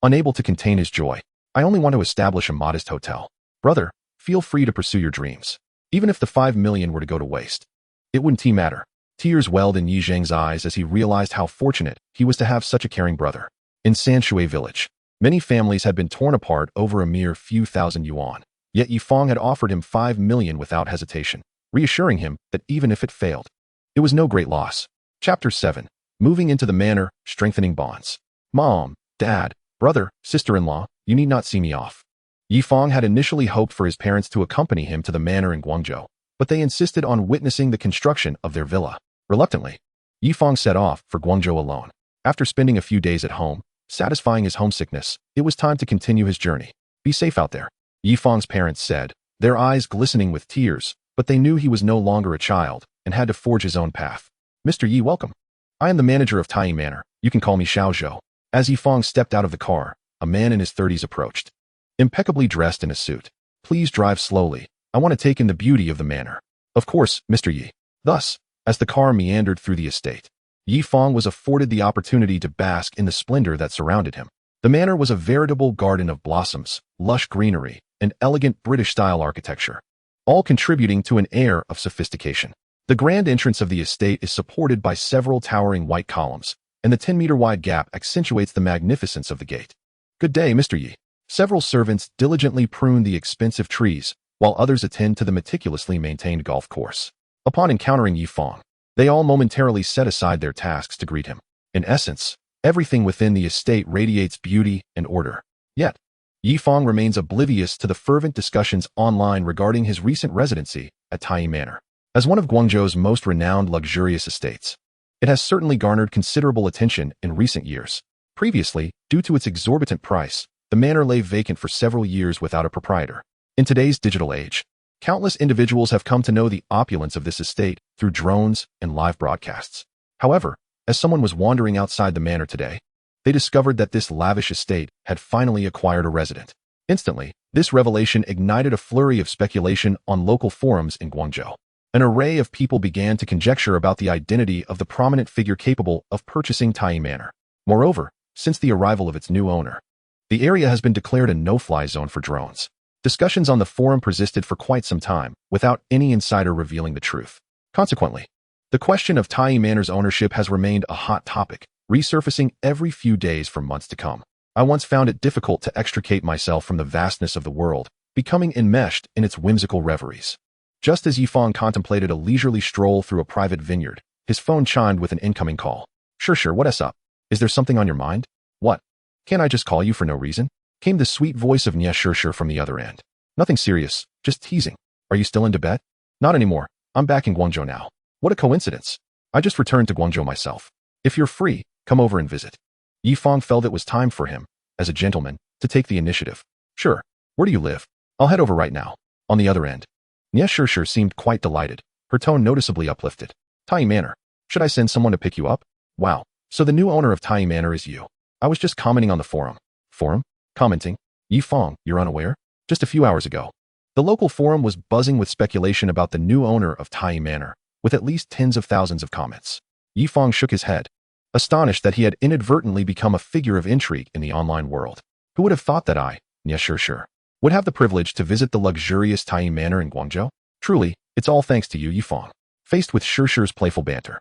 Unable to contain his joy. I only want to establish a modest hotel. Brother, feel free to pursue your dreams. Even if the 5 million were to go to waste, it wouldn't matter. Tears welled in Yijing's eyes as he realized how fortunate he was to have such a caring brother. In Sanshui village, many families had been torn apart over a mere few thousand yuan. Yet Yi Fang had offered him 5 million without hesitation, reassuring him that even if it failed, it was no great loss. Chapter 7. Moving into the manor, strengthening bonds. Mom, Dad, brother, sister-in-law, you need not see me off. Yi Fang had initially hoped for his parents to accompany him to the manor in Guangzhou, but they insisted on witnessing the construction of their villa. Reluctantly, Yi Fang set off for Guangzhou alone. After spending a few days at home, satisfying his homesickness, it was time to continue his journey. Be safe out there, Yi Fang's parents said, their eyes glistening with tears, but they knew he was no longer a child and had to forge his own path. Mr. Yi, welcome. I am the manager of Tai Manor. You can call me Xiao Zhou. As Yi Fang stepped out of the car, a man in his 30s approached. Impeccably dressed in a suit. Please drive slowly. I want to take in the beauty of the manor. Of course, Mr. Yi. Thus, as the car meandered through the estate, Yi Fang was afforded the opportunity to bask in the splendor that surrounded him. The manor was a veritable garden of blossoms, lush greenery, and elegant British-style architecture, all contributing to an air of sophistication. The grand entrance of the estate is supported by several towering white columns, and the 10-meter-wide gap accentuates the magnificence of the gate. Good day, Mr. Yi. Several servants diligently prune the expensive trees, while others attend to the meticulously maintained golf course. Upon encountering Yi Fang, they all momentarily set aside their tasks to greet him. In essence, everything within the estate radiates beauty and order. Yet, Yi Fang remains oblivious to the fervent discussions online regarding his recent residency at Tai Manor. As one of Guangzhou's most renowned luxurious estates, it has certainly garnered considerable attention in recent years. Previously, due to its exorbitant price, the manor lay vacant for several years without a proprietor. In today's digital age, countless individuals have come to know the opulence of this estate through drones and live broadcasts. However, as someone was wandering outside the manor today, they discovered that this lavish estate had finally acquired a resident. Instantly, this revelation ignited a flurry of speculation on local forums in Guangzhou. An array of people began to conjecture about the identity of the prominent figure capable of purchasing Tai Manor. Moreover, since the arrival of its new owner, the area has been declared a no-fly zone for drones. Discussions on the forum persisted for quite some time, without any insider revealing the truth. Consequently, the question of Tai Manor's ownership has remained a hot topic, resurfacing every few days for months to come. I once found it difficult to extricate myself from the vastness of the world, becoming enmeshed in its whimsical reveries. Just as Yi Fang contemplated a leisurely stroll through a private vineyard, his phone chimed with an incoming call. Sure, what's up? Is there something on your mind? What? Can't I just call you for no reason? Came the sweet voice of Nya Sure from the other end. Nothing serious, just teasing. Are you still in Tibet? Not anymore. I'm back in Guangzhou now. What a coincidence. I just returned to Guangzhou myself. If you're free, come over and visit. Yi Fang felt it was time for him, as a gentleman, to take the initiative. Sure. Where do you live? I'll head over right now. On the other end. Nya Sure seemed quite delighted, her tone noticeably uplifted. Tai Manor. Should I send someone to pick you up? Wow. So the new owner of Tai Manor is you. I was just commenting on the forum. Forum? Commenting? Yi Fang, you're unaware? Just a few hours ago, the local forum was buzzing with speculation about the new owner of Tai Manor, with at least tens of thousands of comments. Yi Fang shook his head, astonished that he had inadvertently become a figure of intrigue in the online world. Who would have thought that I, sure, would have the privilege to visit the luxurious Taiyi Manor in Guangzhou? Truly, it's all thanks to you, Yifang. Faced with Shu's playful banter,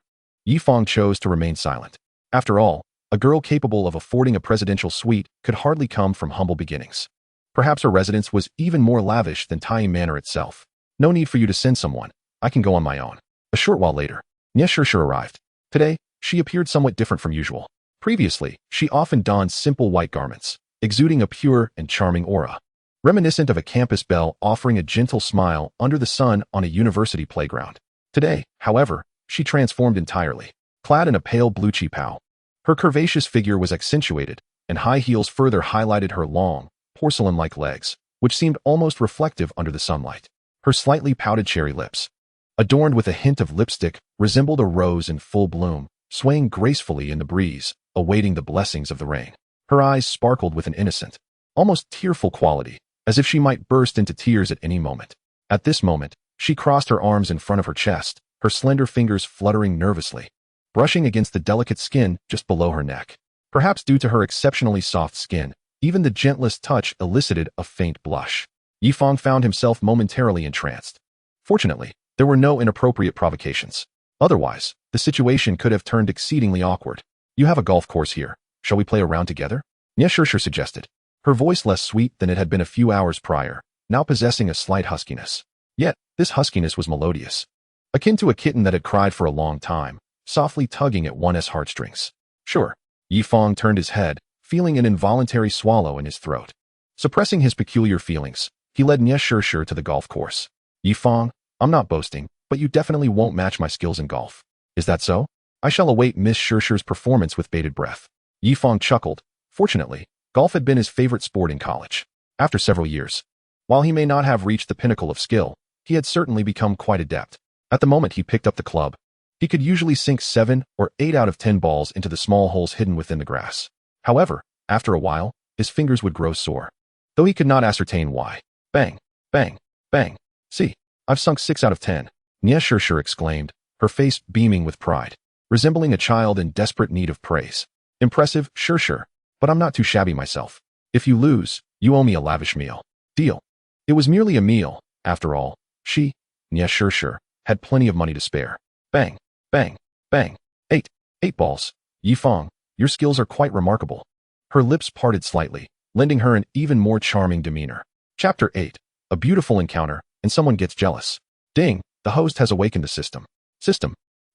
Yifang chose to remain silent. After all, a girl capable of affording a presidential suite could hardly come from humble beginnings. Perhaps her residence was even more lavish than Taiyi Manor itself. No need for you to send someone. I can go on my own. A short while later, Shu arrived. Today, she appeared somewhat different from usual. Previously, she often donned simple white garments, exuding a pure and charming aura, reminiscent of a campus belle offering a gentle smile under the sun on a university playground. Today, however, she transformed entirely, clad in a pale blue qipao. Her curvaceous figure was accentuated, and high heels further highlighted her long, porcelain-like legs, which seemed almost reflective under the sunlight. Her slightly pouted cherry lips, adorned with a hint of lipstick, resembled a rose in full bloom, swaying gracefully in the breeze, awaiting the blessings of the rain. Her eyes sparkled with an innocent, almost tearful quality, as if she might burst into tears at any moment. At this moment, she crossed her arms in front of her chest, her slender fingers fluttering nervously, brushing against the delicate skin just below her neck. Perhaps due to her exceptionally soft skin, even the gentlest touch elicited a faint blush. Yifang found himself momentarily entranced. Fortunately, there were no inappropriate provocations. Otherwise, the situation could have turned exceedingly awkward. You have a golf course here. Shall we play a round together? Shu suggested, her voice less sweet than it had been a few hours prior, now possessing a slight huskiness. Yet, this huskiness was melodious, akin to a kitten that had cried for a long time, softly tugging at one's heartstrings. Sure. Yifang turned his head, feeling an involuntary swallow in his throat. Suppressing his peculiar feelings, he led Shu to the golf course. Yifang, I'm not boasting, but you definitely won't match my skills in golf. Is that so? I shall await Miss Shu's performance with bated breath. Yifang chuckled. Fortunately, golf had been his favorite sport in college. After several years, while he may not have reached the pinnacle of skill, he had certainly become quite adept. At the moment he picked up the club, he could usually sink 7 or 8 out of 10 balls into the small holes hidden within the grass. However, after a while, his fingers would grow sore, though he could not ascertain why. Bang, bang, bang. See, I've sunk 6 out of 10, Shu exclaimed, her face beaming with pride, resembling a child in desperate need of praise. Impressive, sure, but I'm not too shabby myself. If you lose, you owe me a lavish meal. Deal. It was merely a meal, after all. She, Shu, had plenty of money to spare. Bang, bang, bang. 8 balls. Yifang, your skills are quite remarkable. Her lips parted slightly, lending her an even more charming demeanor. Chapter 8. A beautiful encounter, and someone gets jealous. Ding, the host has awakened the system.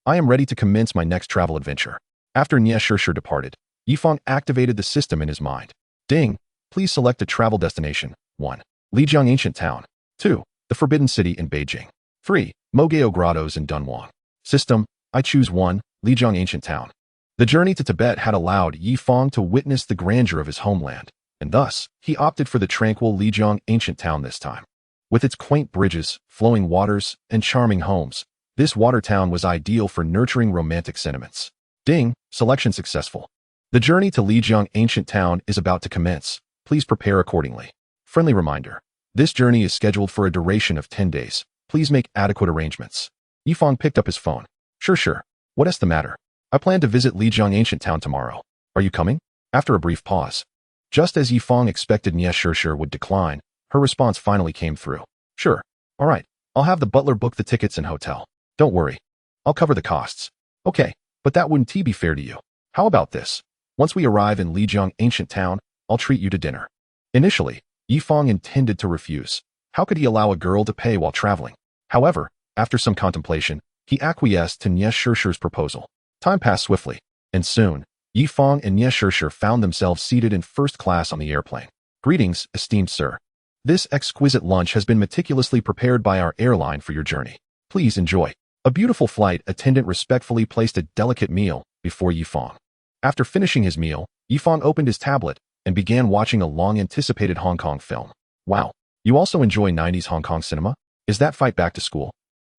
I am ready to commence my next travel adventure. After Shu departed, Yifang activated the system in his mind. Ding, please select a travel destination. 1. Lijiang Ancient Town. 2. The Forbidden City in Beijing. 3. Mogao Grottos in Dunhuang. System, I choose 1. Lijiang Ancient Town. The journey to Tibet had allowed Yifang to witness the grandeur of his homeland, and thus, he opted for the tranquil Lijiang Ancient Town this time. With its quaint bridges, flowing waters, and charming homes, this water town was ideal for nurturing romantic sentiments. Ding, selection successful. The journey to Lijiang Ancient Town is about to commence. Please prepare accordingly. Friendly reminder. This journey is scheduled for a duration of 10 days. Please make adequate arrangements. Yifang picked up his phone. Sure. What is the matter? I plan to visit Lijiang Ancient Town tomorrow. Are you coming? After a brief pause. Just as Yifang expected Shu would decline, her response finally came through. Sure. All right. I'll have the butler book the tickets and hotel. Don't worry. I'll cover the costs. Okay, but that wouldn't be fair to you. How about this? Once we arrive in Lijiang Ancient Town, I'll treat you to dinner. Initially, Yifang intended to refuse. How could he allow a girl to pay while traveling? However, after some contemplation, he acquiesced to Shu's proposal. Time passed swiftly, and soon, Yifang and Shu found themselves seated in first class on the airplane. Greetings, esteemed sir. This exquisite lunch has been meticulously prepared by our airline for your journey. Please enjoy. A beautiful flight attendant respectfully placed a delicate meal before Yifang. After finishing his meal, Yifang opened his tablet and began watching a long-anticipated Hong Kong film. Wow, you also enjoy 90s Hong Kong cinema? Is that Fight Back to School?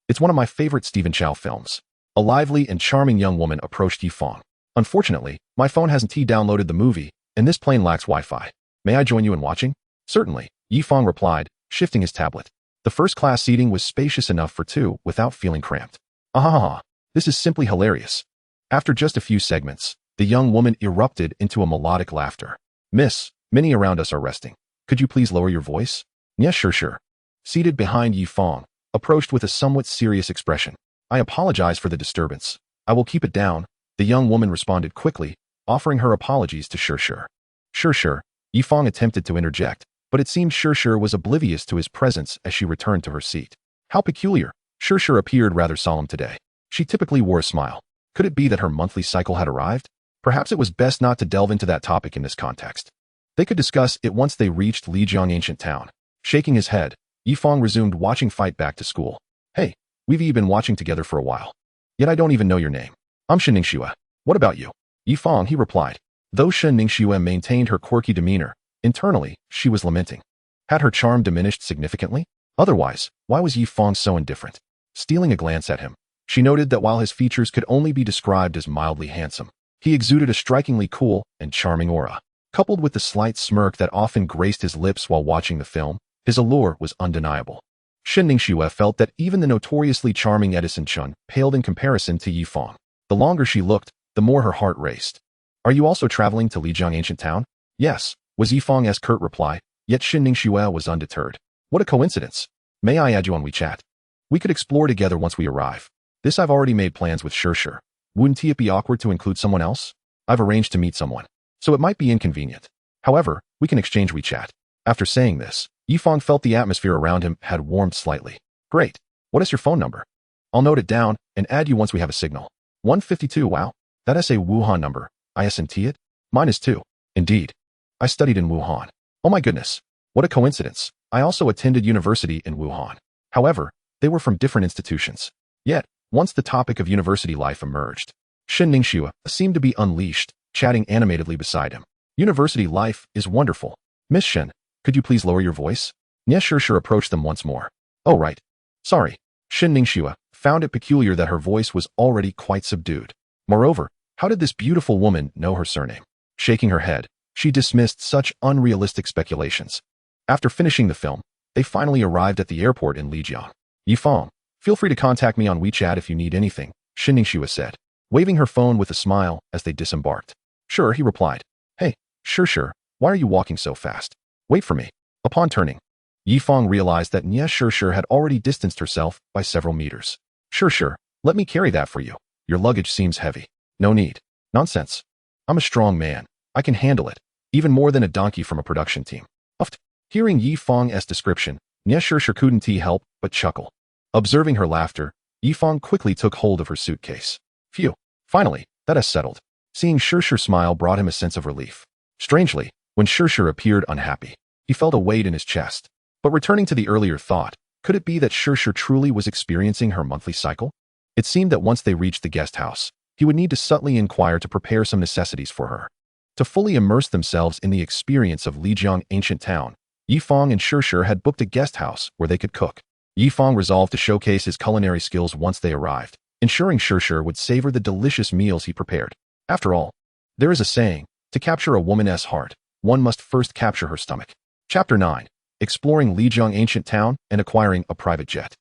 It's one of my favorite Stephen Chow films. A lively and charming young woman approached Yifang. Unfortunately, my phone hasn't downloaded the movie, and this plane lacks Wi-Fi. May I join you in watching? Certainly, Yifang replied, shifting his tablet. The first-class seating was spacious enough for two without feeling cramped. This is simply hilarious. After just a few segments, the young woman erupted into a melodic laughter. Miss, Many around us are resting. Could you please lower your voice? Yes, sure. Seated behind Yi Fang, approached with a somewhat serious expression. I apologize for the disturbance. I will keep it down, the young woman responded quickly, offering her apologies to Sure. Sure. Yi Fang attempted to interject, but it seemed Sure was oblivious to his presence as she returned to her seat. How peculiar. Sure appeared rather solemn today. She typically wore a smile. Could it be that her monthly cycle had arrived? Perhaps it was best not to delve into that topic in this context. They could discuss it once they reached Lijiang Ancient Town. Shaking his head, Yi Fang resumed watching Fight Back to School. Hey, we've been watching together for a while. Yet I don't even know your name. I'm Shen Ningxue. What about you? Yi Fang, he replied. Though Shen Ningxue maintained her quirky demeanor, internally, she was lamenting. Had her charm diminished significantly? Otherwise, why was Yi Fang so indifferent? Stealing a glance at him, she noted that while his features could only be described as mildly handsome, he exuded a strikingly cool and charming aura. Coupled with the slight smirk that often graced his lips while watching the film, his allure was undeniable. Shen Ningxue felt that even the notoriously charming Edison Chun paled in comparison to Yi Fang. The longer she looked, the more her heart raced. Are you also traveling to Lijiang Ancient Town? Yes, was Yi Fang's curt reply, yet Shen Ningxue was undeterred. What a coincidence. May I add you on WeChat? We could explore together once we arrive. This I've already made plans with Sure. Wouldn't it be awkward to include someone else? I've arranged to meet someone, so it might be inconvenient. However, we can exchange WeChat. After saying this, Yi Fang felt the atmosphere around him had warmed slightly. Great. What is your phone number? I'll note it down and add you once we have a signal. 152, wow. That's a Wuhan number. ISNT it? Mine is too. Indeed. I studied in Wuhan. Oh my goodness. What a coincidence. I also attended university in Wuhan. However, they were from different institutions. Yet, once the topic of university life emerged, Shen Ningxue seemed to be unleashed, chatting animatedly beside him. University life is wonderful. Miss Shen, could you please lower your voice? Yes, Sure approached them once more. Oh right. Sorry. Shen Ningxue found it peculiar that her voice was already quite subdued. Moreover, how did this beautiful woman know her surname? Shaking her head, she dismissed such unrealistic speculations. After finishing the film, they finally arrived at the airport in Lijiang. Yi Fang, feel free to contact me on WeChat if you need anything, Shen Ningxue said, waving her phone with a smile as they disembarked. Sure, he replied. Hey, Sure, why are you walking so fast? Wait for me. Upon turning, Yi Fang realized that Sure had already distanced herself by several meters. Sure, let me carry that for you. Your luggage seems heavy. No need. Nonsense. I'm a strong man. I can handle it, even more than a donkey from a production team. Uffed. Hearing Yi Fang's description, Sure couldn't help but chuckle. Observing her laughter, Yi Fang quickly took hold of her suitcase. Phew. Finally, that is settled. Seeing Sure smile brought him a sense of relief. Strangely, when Sure appeared unhappy, he felt a weight in his chest. But returning to the earlier thought, could it be that Sure truly was experiencing her monthly cycle? It seemed that once they reached the guest house, he would need to subtly inquire to prepare some necessities for her. To fully immerse themselves in the experience of Lijiang Ancient Town, Yi Fang and Sure had booked a guest house where they could cook. Yi Fang resolved to showcase his culinary skills once they arrived, ensuring Sure would savor the delicious meals he prepared. After all, there is a saying, to capture a woman's heart, one must first capture her stomach. Chapter 9. Exploring Lijiang Ancient Town and acquiring a private jet.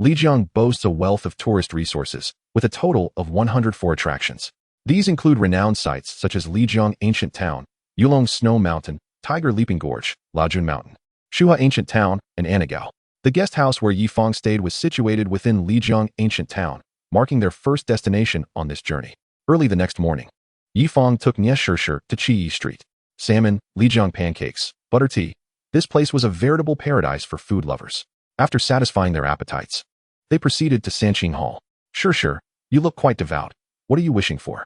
Lijiang boasts a wealth of tourist resources, with a total of 104 attractions. These include renowned sites such as Lijiang Ancient Town, Yulong Snow Mountain, Tiger Leaping Gorge, Lajun Mountain, Shuha Ancient Town, and Anagao. The guest house where Yi Fang stayed was situated within Lijiang Ancient Town, marking their first destination on this journey. Early the next morning, Yi Fang took Sure to Chiyi Street. Salmon, Lijiang pancakes, butter tea. This place was a veritable paradise for food lovers. After satisfying their appetites, they proceeded to Sanqing Hall. Sure, you look quite devout. What are you wishing for?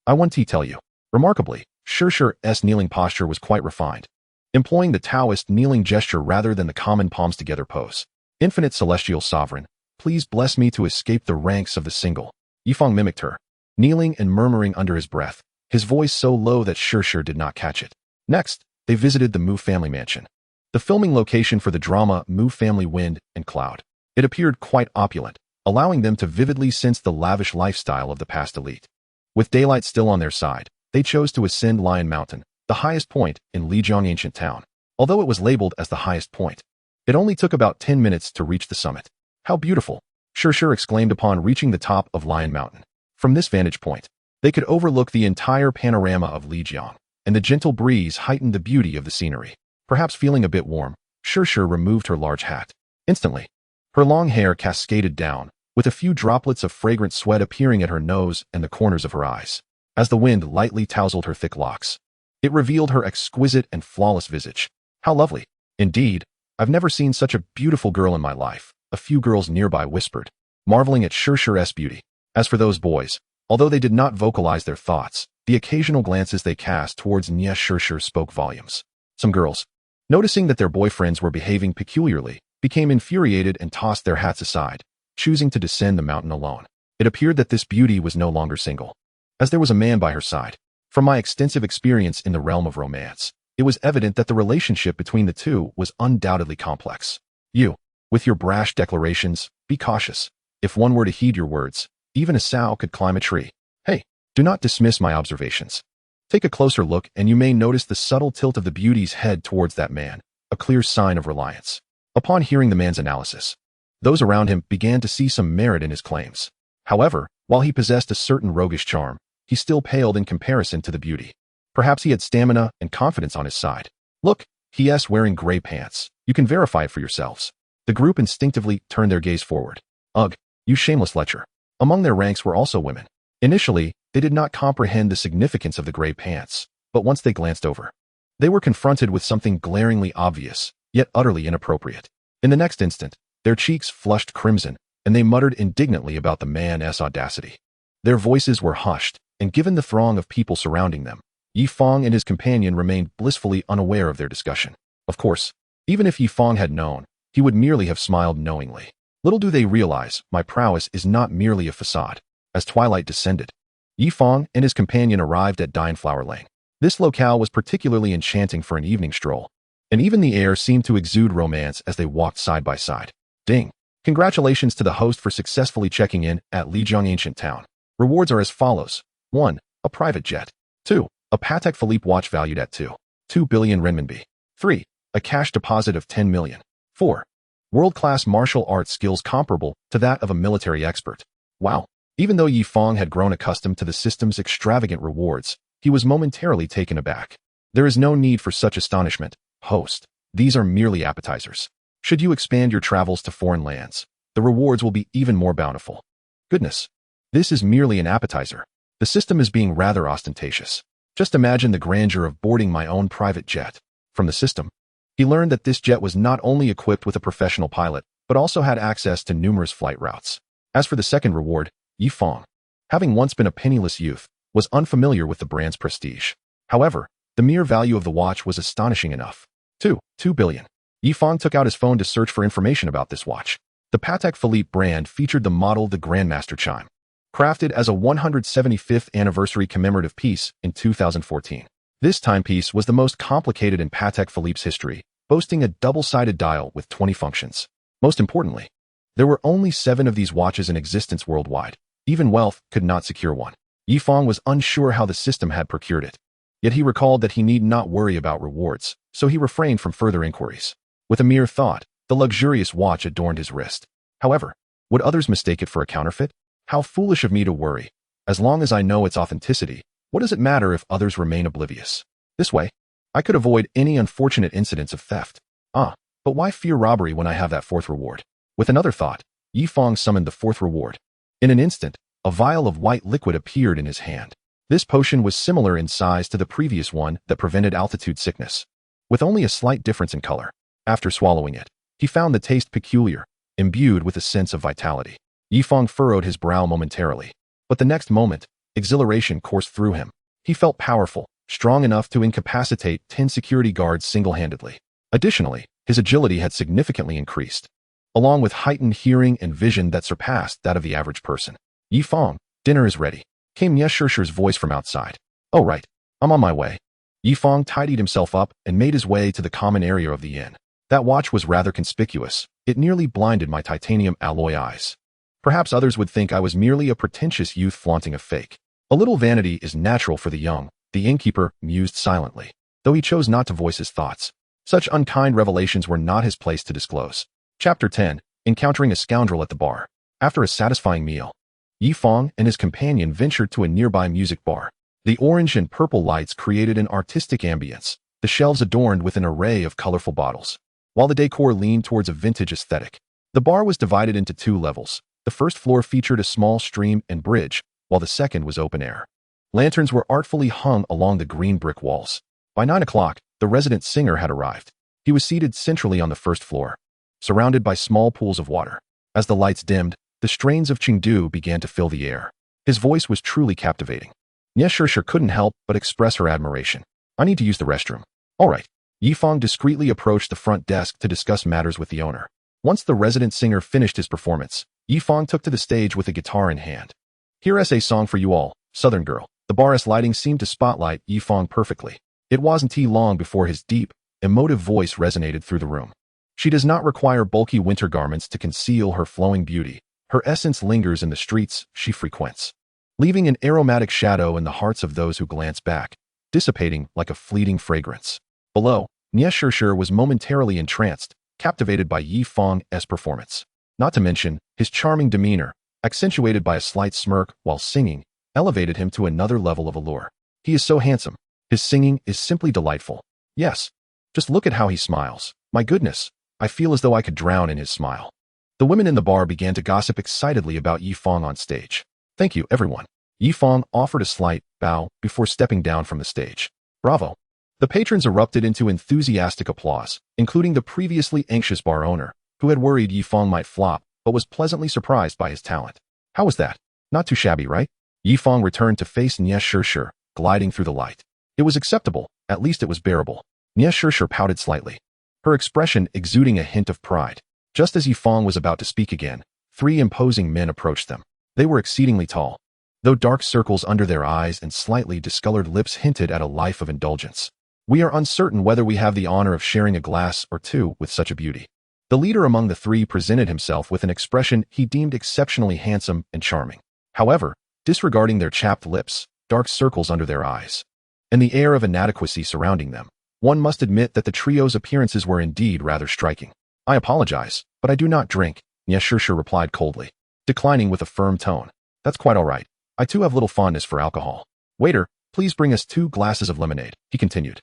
I want to tell you. Remarkably, Sure's kneeling posture was quite refined, employing the Taoist kneeling gesture rather than the common palms together pose. Infinite celestial sovereign, please bless me to escape the ranks of the single. Yi Fang mimicked her, kneeling and murmuring under his breath, his voice so low that Sure did not catch it. Next, they visited the Mu family mansion, the filming location for the drama Mu Family Wind and Cloud. It appeared quite opulent, allowing them to vividly sense the lavish lifestyle of the past elite. With daylight still on their side, they chose to ascend Lion Mountain, the highest point in Lijiang Ancient Town. Although it was labeled as the highest point, it only took about 10 minutes to reach the summit. How beautiful! Sure exclaimed upon reaching the top of Lion Mountain. From this vantage point, they could overlook the entire panorama of Lijiang. and the gentle breeze heightened the beauty of the scenery. Perhaps feeling a bit warm, Shirshir removed her large hat. Instantly, her long hair cascaded down, with a few droplets of fragrant sweat appearing at her nose and the corners of her eyes. As the wind lightly tousled her thick locks, it revealed her exquisite and flawless visage. How lovely. Indeed, I've never seen such a beautiful girl in my life, a few girls nearby whispered, marveling at Shirshir's beauty. As for those boys, although they did not vocalize their thoughts, the occasional glances they cast towards Nya Shirshir spoke volumes. Some girls, noticing that their boyfriends were behaving peculiarly, became infuriated and tossed their hats aside, choosing to descend the mountain alone. It appeared that this beauty was no longer single, as there was a man by her side. From my extensive experience in the realm of romance, it was evident that the relationship between the two was undoubtedly complex. You, with your brash declarations, be cautious. If one were to heed your words, even a sow could climb a tree. Hey, do not dismiss my observations. Take a closer look and you may notice the subtle tilt of the beauty's head towards that man, a clear sign of reliance. Upon hearing the man's analysis, those around him began to see some merit in his claims. However, while he possessed a certain roguish charm, he still paled in comparison to the beauty. Perhaps he had stamina and confidence on his side. Look, he*s wearing gray pants. You can verify it for yourselves. The group instinctively turned their gaze forward. Ugh, you shameless lecher. Among their ranks were also women. Initially, they did not comprehend the significance of the gray pants, but once they glanced over, they were confronted with something glaringly obvious, yet utterly inappropriate. In the next instant, their cheeks flushed crimson, and they muttered indignantly about the man's audacity. Their voices were hushed, and given the throng of people surrounding them, Yi Fang and his companion remained blissfully unaware of their discussion. Of course, even if Yi Fang had known, he would merely have smiled knowingly. Little do they realize, my prowess is not merely a facade. As twilight descended, Yi Fang and his companion arrived at Dineflower Lane. This locale was particularly enchanting for an evening stroll, and even the air seemed to exude romance as they walked side by side. Ding! Congratulations to the host for successfully checking in at Lijiang Ancient Town. Rewards are as follows. 1. A private jet. 2. A Patek Philippe watch valued at 2 billion renminbi. 3. A cash deposit of 10 million. 4. World-class martial arts skills comparable to that of a military expert. Wow! Even though Yi Fang had grown accustomed to the system's extravagant rewards, he was momentarily taken aback. There is no need for such astonishment, host. These are merely appetizers. Should you expand your travels to foreign lands, the rewards will be even more bountiful. Goodness! This is merely an appetizer. The system is being rather ostentatious. Just imagine the grandeur of boarding my own private jet. From the system, he learned that this jet was not only equipped with a professional pilot, but also had access to numerous flight routes. As for the second reward, Yi Fang, having once been a penniless youth, was unfamiliar with the brand's prestige. However, the mere value of the watch was astonishing enough. 2 billion. Yi Fang took out his phone to search for information about this watch. The Patek Philippe brand featured the model the Grandmaster Chime, crafted as a 175th anniversary commemorative piece in 2014. This timepiece was the most complicated in Patek Philippe's history, boasting a double-sided dial with 20 functions. Most importantly, there were only 7 of these watches in existence worldwide. Even wealth could not secure one. Yi Fang was unsure how the system had procured it. Yet he recalled that he need not worry about rewards, so he refrained from further inquiries. With a mere thought, the luxurious watch adorned his wrist. However, would others mistake it for a counterfeit? How foolish of me to worry. As long as I know its authenticity, what does it matter if others remain oblivious? This way, I could avoid any unfortunate incidents of theft. But why fear robbery when I have that fourth reward? With another thought, Yi Fang summoned the fourth reward. In an instant, a vial of white liquid appeared in his hand. This potion was similar in size to the previous one that prevented altitude sickness, with only a slight difference in color. After swallowing it, he found the taste peculiar, imbued with a sense of vitality. Yi Fang furrowed his brow momentarily, but the next moment, exhilaration coursed through him. He felt powerful, strong enough to incapacitate 10 security guards single-handedly. Additionally, his agility had significantly increased, along with heightened hearing and vision that surpassed that of the average person. Yi Fang, dinner is ready, came Nya Shirshir's voice from outside. Oh right, I'm on my way. Yi Fang tidied himself up and made his way to the common area of the inn. That watch was rather conspicuous. It nearly blinded my titanium alloy eyes. Perhaps others would think I was merely a pretentious youth flaunting a fake. A little vanity is natural for the young, the innkeeper mused silently, though he chose not to voice his thoughts. Such unkind revelations were not his place to disclose. Chapter 10. Encountering a scoundrel at the bar. After a satisfying meal, Yi Fang and his companion ventured to a nearby music bar. The orange and purple lights created an artistic ambience, the shelves adorned with an array of colorful bottles, while the decor leaned towards a vintage aesthetic. The bar was divided into two levels. The first floor featured a small stream and bridge, while the second was open air. Lanterns were artfully hung along the green brick walls. By 9 o'clock, the resident singer had arrived. He was seated centrally on the first floor, surrounded by small pools of water. As the lights dimmed, the strains of Chengdu began to fill the air. His voice was truly captivating. Nieshishir couldn't help but express her admiration. I need to use the restroom. All right. Yifang discreetly approached the front desk to discuss matters with the owner. Once the resident singer finished his performance, Yifang took to the stage with a guitar in hand. Here's a song for you all, Southern Girl. The bar's lighting seemed to spotlight Yifang perfectly. It wasn't long before his deep, emotive voice resonated through the room. She does not require bulky winter garments to conceal her flowing beauty. Her essence lingers in the streets she frequents, leaving an aromatic shadow in the hearts of those who glance back, dissipating like a fleeting fragrance. Below, Nieshishir was momentarily entranced, captivated by Yifang's performance. Not to mention, his charming demeanor, accentuated by a slight smirk while singing, elevated him to another level of allure. He is so handsome. His singing is simply delightful. Yes. Just look at how he smiles. My goodness, I feel as though I could drown in his smile. The women in the bar began to gossip excitedly about Yifang on stage. Thank you, everyone. Yifang offered a slight bow before stepping down from the stage. Bravo. The patrons erupted into enthusiastic applause, including the previously anxious bar owner, who had worried Yifang might flop, but was pleasantly surprised by his talent. How was that? Not too shabby, right? Yifang returned to face Nieshishir, gliding through the light. It was acceptable, at least it was bearable. Nieshishir pouted slightly, her expression exuding a hint of pride. Just as Yifang was about to speak again, 3 imposing men approached them. They were exceedingly tall, though dark circles under their eyes and slightly discolored lips hinted at a life of indulgence. We are uncertain whether we have the honor of sharing a glass or two with such a beauty. The leader among the 3 presented himself with an expression he deemed exceptionally handsome and charming. However, disregarding their chapped lips, dark circles under their eyes, and the air of inadequacy surrounding them, one must admit that the trio's appearances were indeed rather striking. I apologize, but I do not drink, Nieshishir replied coldly, declining with a firm tone. That's quite all right. I too have little fondness for alcohol. Waiter, please bring us 2 glasses of lemonade, he continued.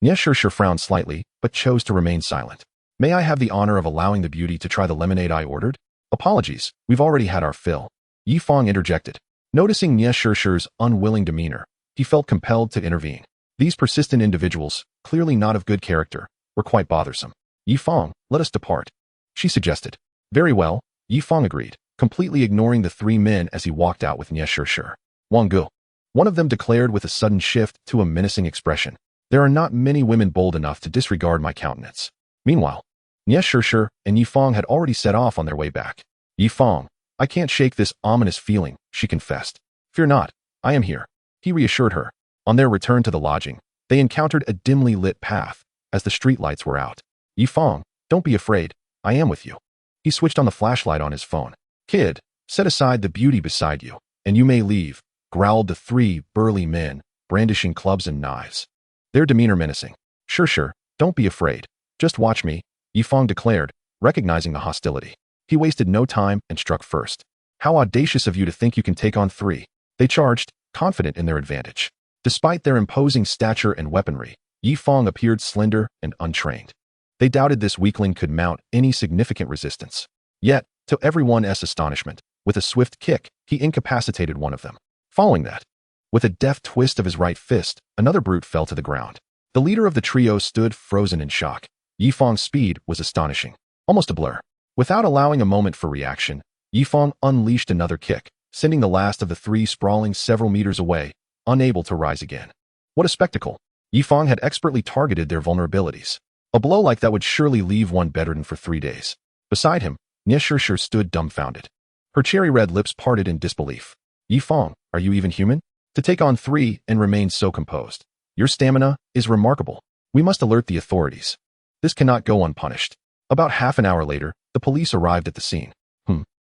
Nieshishir frowned slightly, but chose to remain silent. May I have the honor of allowing the beauty to try the lemonade I ordered? Apologies, we've already had our fill. Yifang interjected. Noticing Nieshishir's unwilling demeanor, he felt compelled to intervene. These persistent individuals, clearly not of good character, were quite bothersome. Yifang, let us depart, she suggested. Very well, Yifang agreed, completely ignoring the 3 men as he walked out with Nieshishir. Wanggu, one of them declared with a sudden shift to a menacing expression. There are not many women bold enough to disregard my countenance. Meanwhile, Nieshishir and Yifang had already set off on their way back. Yifang, I can't shake this ominous feeling, she confessed. Fear not, I am here, he reassured her. On their return to the lodging, they encountered a dimly lit path, as the streetlights were out. Yifang, don't be afraid, I am with you. He switched on the flashlight on his phone. Kid, set aside the beauty beside you, and you may leave, growled the 3 burly men, brandishing clubs and knives, their demeanor menacing. Sure, don't be afraid. Just watch me, Yifang declared, recognizing the hostility. He wasted no time and struck first. How audacious of you to think you can take on 3. They charged, confident in their advantage. Despite their imposing stature and weaponry, Yifang appeared slender and untrained. They doubted this weakling could mount any significant resistance. Yet, to everyone's astonishment, with a swift kick, he incapacitated one of them. Following that, with a deft twist of his right fist, another brute fell to the ground. The leader of the trio stood frozen in shock. Yifang's speed was astonishing, almost a blur. Without allowing a moment for reaction, Yifang unleashed another kick, sending the last of the 3 sprawling several meters away, unable to rise again. What a spectacle! Yifang had expertly targeted their vulnerabilities. A blow like that would surely leave one bedridden for 3 days. Beside him, Nieshishir stood dumbfounded. Her cherry-red lips parted in disbelief. Yifang, are you even human? To take on 3 and remain so composed. Your stamina is remarkable. We must alert the authorities. This cannot go unpunished. About half an hour later, the police arrived at the scene.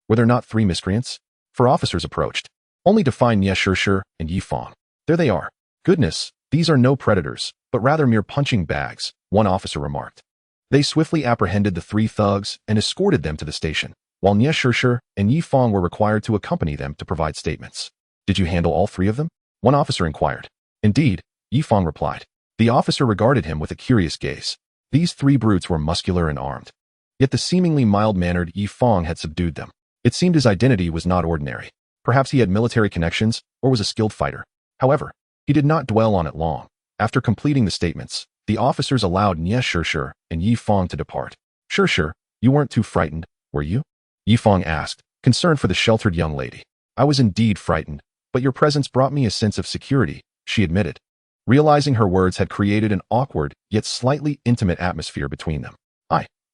Were there not 3 miscreants? 4 officers approached, only to find Nieshishir and Yifang. There they are. Goodness, these are no predators, but rather mere punching bags, one officer remarked. They swiftly apprehended the 3 thugs and escorted them to the station, while Nieshishir and Yifang were required to accompany them to provide statements. Did you handle all 3 of them? One officer inquired. Indeed, Yi Fang replied. The officer regarded him with a curious gaze. These three brutes were muscular and armed. Yet the seemingly mild-mannered Yi Fang had subdued them. It seemed his identity was not ordinary. Perhaps he had military connections or was a skilled fighter. However, he did not dwell on it long. After completing the statements, the officers allowed Nie Shishir and Yi Fang to depart. Shishir, you weren't too frightened, were you? Yi Fang asked, concerned for the sheltered young lady. I was indeed frightened, but your presence brought me a sense of security, she admitted. Realizing her words had created an awkward, yet slightly intimate atmosphere between them.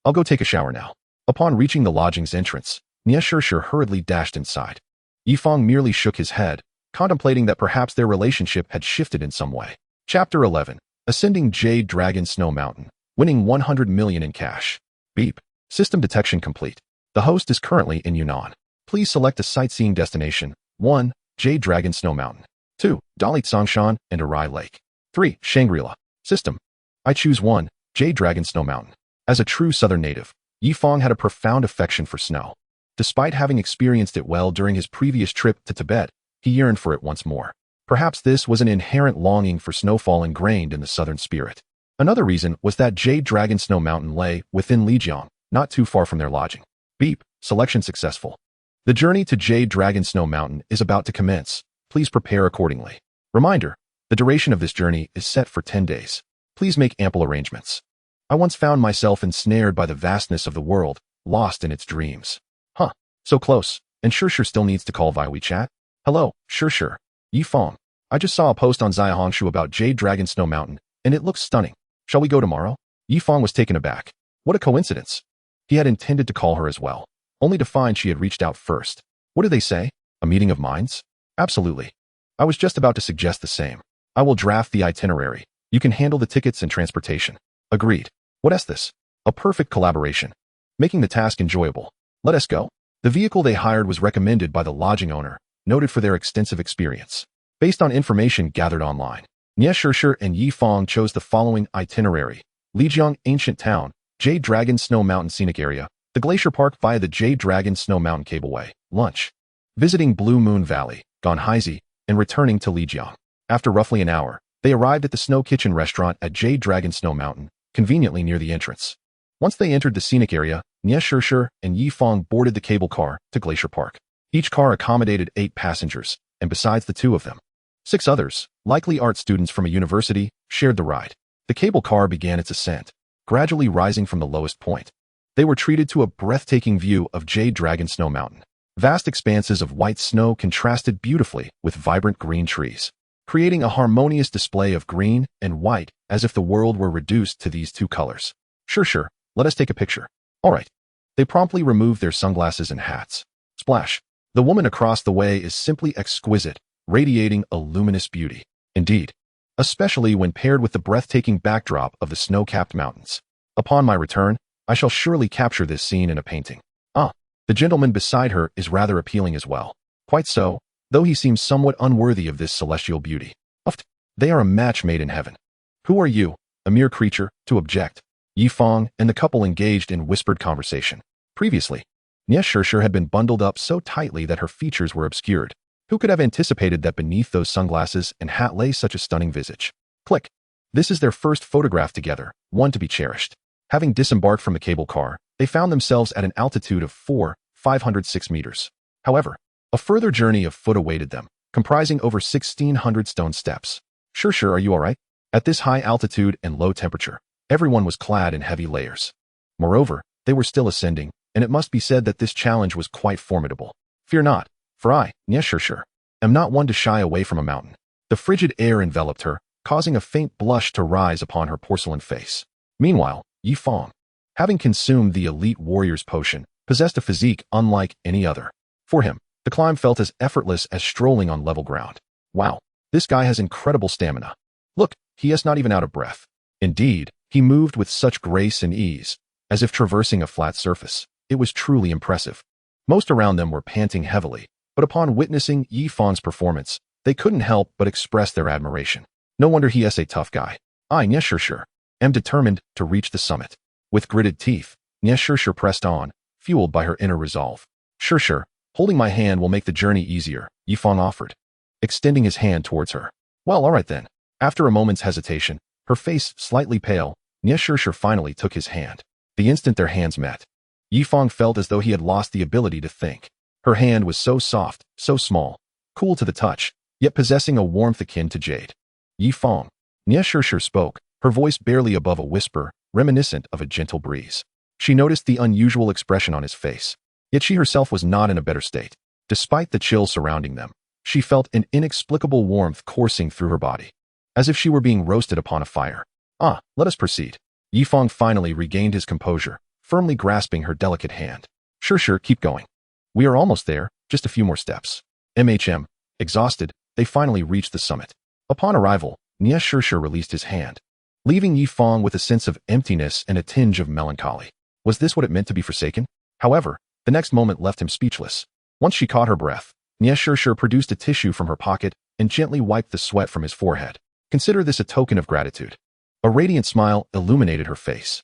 I'll go take a shower now. Upon reaching the lodging's entrance, Nie Shishir hurriedly dashed inside. Yi Fang merely shook his head, contemplating that perhaps their relationship had shifted in some way. Chapter 11. Ascending Jade Dragon Snow Mountain, winning 100 million in cash. Beep. System detection complete. The host is currently in Yunnan. Please select a sightseeing destination. 1. Jade Dragon Snow Mountain. 2. Dalitsongshan and Arai Lake. 3. Shangri-La. System. I choose 1. Jade Dragon Snow Mountain. As a true southern native, Yi Fang had a profound affection for snow. Despite having experienced it well during his previous trip to Tibet, he yearned for it once more. Perhaps this was an inherent longing for snowfall ingrained in the southern spirit. Another reason was that Jade Dragon Snow Mountain lay within Lijiang, not too far from their lodging. Beep. Selection successful. The journey to Jade Dragon Snow Mountain is about to commence. Please prepare accordingly. Reminder, the duration of this journey is set for 10 days. Please make ample arrangements. I once found myself ensnared by the vastness of the world, lost in its dreams. So close, and Shishir still needs to call via WeChat? Hello, Shishir. Yi Fang. I just saw a post on Xiaohongshu about Jade Dragon Snow Mountain, and it looks stunning. Shall we go tomorrow? Yi Fang was taken aback. What a coincidence. He had intended to call her as well, only to find she had reached out first. What do they say? A meeting of minds? Absolutely. I was just about to suggest the same. I will draft the itinerary. You can handle the tickets and transportation. Agreed. What is this? A perfect collaboration. Making the task enjoyable. Let us go. The vehicle they hired was recommended by the lodging owner, noted for their extensive experience. Based on information gathered online, Nie Shishir and Yi Fang chose the following itinerary. Lijiang Ancient Town, Jade Dragon Snow Mountain Scenic Area, the Glacier Park via the Jade Dragon Snow Mountain Cableway, lunch. Visiting Blue Moon Valley, Ganhaizi, and returning to Lijiang. After roughly an hour, they arrived at the Snow Kitchen restaurant at Jade Dragon Snow Mountain, conveniently near the entrance. Once they entered the scenic area, Nie Shishir and Yi Fang boarded the cable car to Glacier Park. Each car accommodated 8 passengers, and besides the 2 of them, 6 others, likely art students from a university, shared the ride. The cable car began its ascent, gradually rising from the lowest point. They were treated to a breathtaking view of Jade Dragon Snow Mountain. Vast expanses of white snow contrasted beautifully with vibrant green trees, creating a harmonious display of green and white as if the world were reduced to these 2 colors. Sure, let us take a picture. All right. They promptly removed their sunglasses and hats. Splash. The woman across the way is simply exquisite, radiating a luminous beauty. Indeed, especially when paired with the breathtaking backdrop of the snow-capped mountains. Upon my return, I shall surely capture this scene in a painting. The gentleman beside her is rather appealing as well. Quite so, though he seems somewhat unworthy of this celestial beauty. They are a match made in heaven. Who are you, a mere creature, to object? Yi Fang and the couple engaged in whispered conversation. Previously, Nie Shishir had been bundled up so tightly that her features were obscured. Who could have anticipated that beneath those sunglasses and hat lay such a stunning visage? Click. This is their first photograph together, one to be cherished. Having disembarked from the cable car, they found themselves at an altitude of 506 meters. However, a further journey of foot awaited them, comprising over 1,600 stone steps. Sure, are you all right? At this high altitude and low temperature, everyone was clad in heavy layers. Moreover, they were still ascending, and it must be said that this challenge was quite formidable. Fear not, for I, Nie Shishir, am not one to shy away from a mountain. The frigid air enveloped her, causing a faint blush to rise upon her porcelain face. Meanwhile, Yi Fang, having consumed the elite warrior's potion, possessed a physique unlike any other. For him, the climb felt as effortless as strolling on level ground. Wow, this guy has incredible stamina. Look, he is not even out of breath. Indeed, he moved with such grace and ease, as if traversing a flat surface. It was truly impressive. Most around them were panting heavily, but upon witnessing Yi Fang's performance, they couldn't help but express their admiration. No wonder he is a tough guy. I, Nie Shishir, am determined to reach the summit. With gritted teeth, Nie Shishir pressed on, fueled by her inner resolve. Sure, holding my hand will make the journey easier, Yi Fang offered, extending his hand towards her. Well, all right then. After a moment's hesitation, her face slightly pale, Nie Shishir finally took his hand. The instant their hands met, Yi Fang felt as though he had lost the ability to think. Her hand was so soft, so small, cool to the touch, yet possessing a warmth akin to jade. Yi Fang. Nie Shishir spoke, her voice barely above a whisper, reminiscent of a gentle breeze. She noticed the unusual expression on his face, yet she herself was not in a better state. Despite the chill surrounding them, she felt an inexplicable warmth coursing through her body, as if she were being roasted upon a fire. Let us proceed. Yi Fang finally regained his composure, firmly grasping her delicate hand. Sure, keep going. We are almost there, just a few more steps. Exhausted, they finally reached the summit. Upon arrival, Nie Shishir released his hand, leaving Yi Fang with a sense of emptiness and a tinge of melancholy. Was this what it meant to be forsaken? However, the next moment left him speechless. Once she caught her breath, Nie Shishir produced a tissue from her pocket and gently wiped the sweat from his forehead. Consider this a token of gratitude. A radiant smile illuminated her face.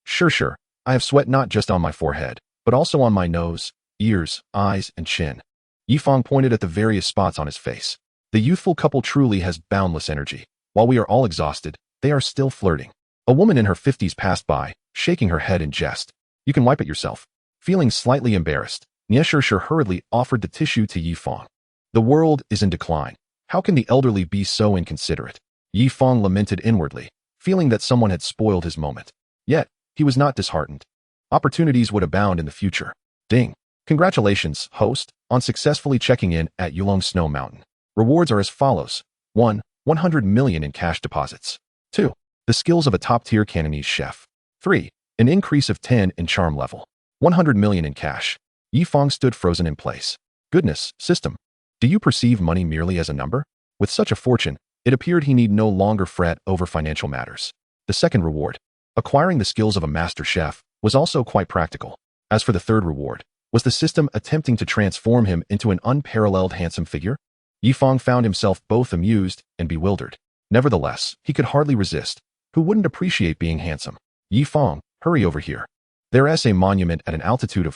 Sure, I have sweat not just on my forehead, but also on my nose, ears, eyes, and chin. Yi Fang pointed at the various spots on his face. The youthful couple truly has boundless energy. While we are all exhausted, they are still flirting. A woman in her 50s passed by, shaking her head in jest. You can wipe it yourself. Feeling slightly embarrassed, Nie Shishir hurriedly offered the tissue to Yi Fang. The world is in decline. How can the elderly be so inconsiderate? Yi Fang lamented inwardly, feeling that someone had spoiled his moment. Yet, he was not disheartened. Opportunities would abound in the future. Ding. Congratulations, host, on successfully checking in at Yulong Snow Mountain. Rewards are as follows. 1. 100 million in cash deposits. 2. The skills of a top-tier Cantonese chef. 3. An increase of 10 in charm level. 100 million in cash. Yi Fang stood frozen in place. Goodness, system. Do you perceive money merely as a number? With such a fortune, it appeared he need no longer fret over financial matters. The second reward, acquiring the skills of a master chef, was also quite practical. As for the third reward, was the system attempting to transform him into an unparalleled handsome figure? Yi Fang found himself both amused and bewildered. Nevertheless, he could hardly resist. Who wouldn't appreciate being handsome? Yi Fang, hurry over here. There is a monument at an altitude of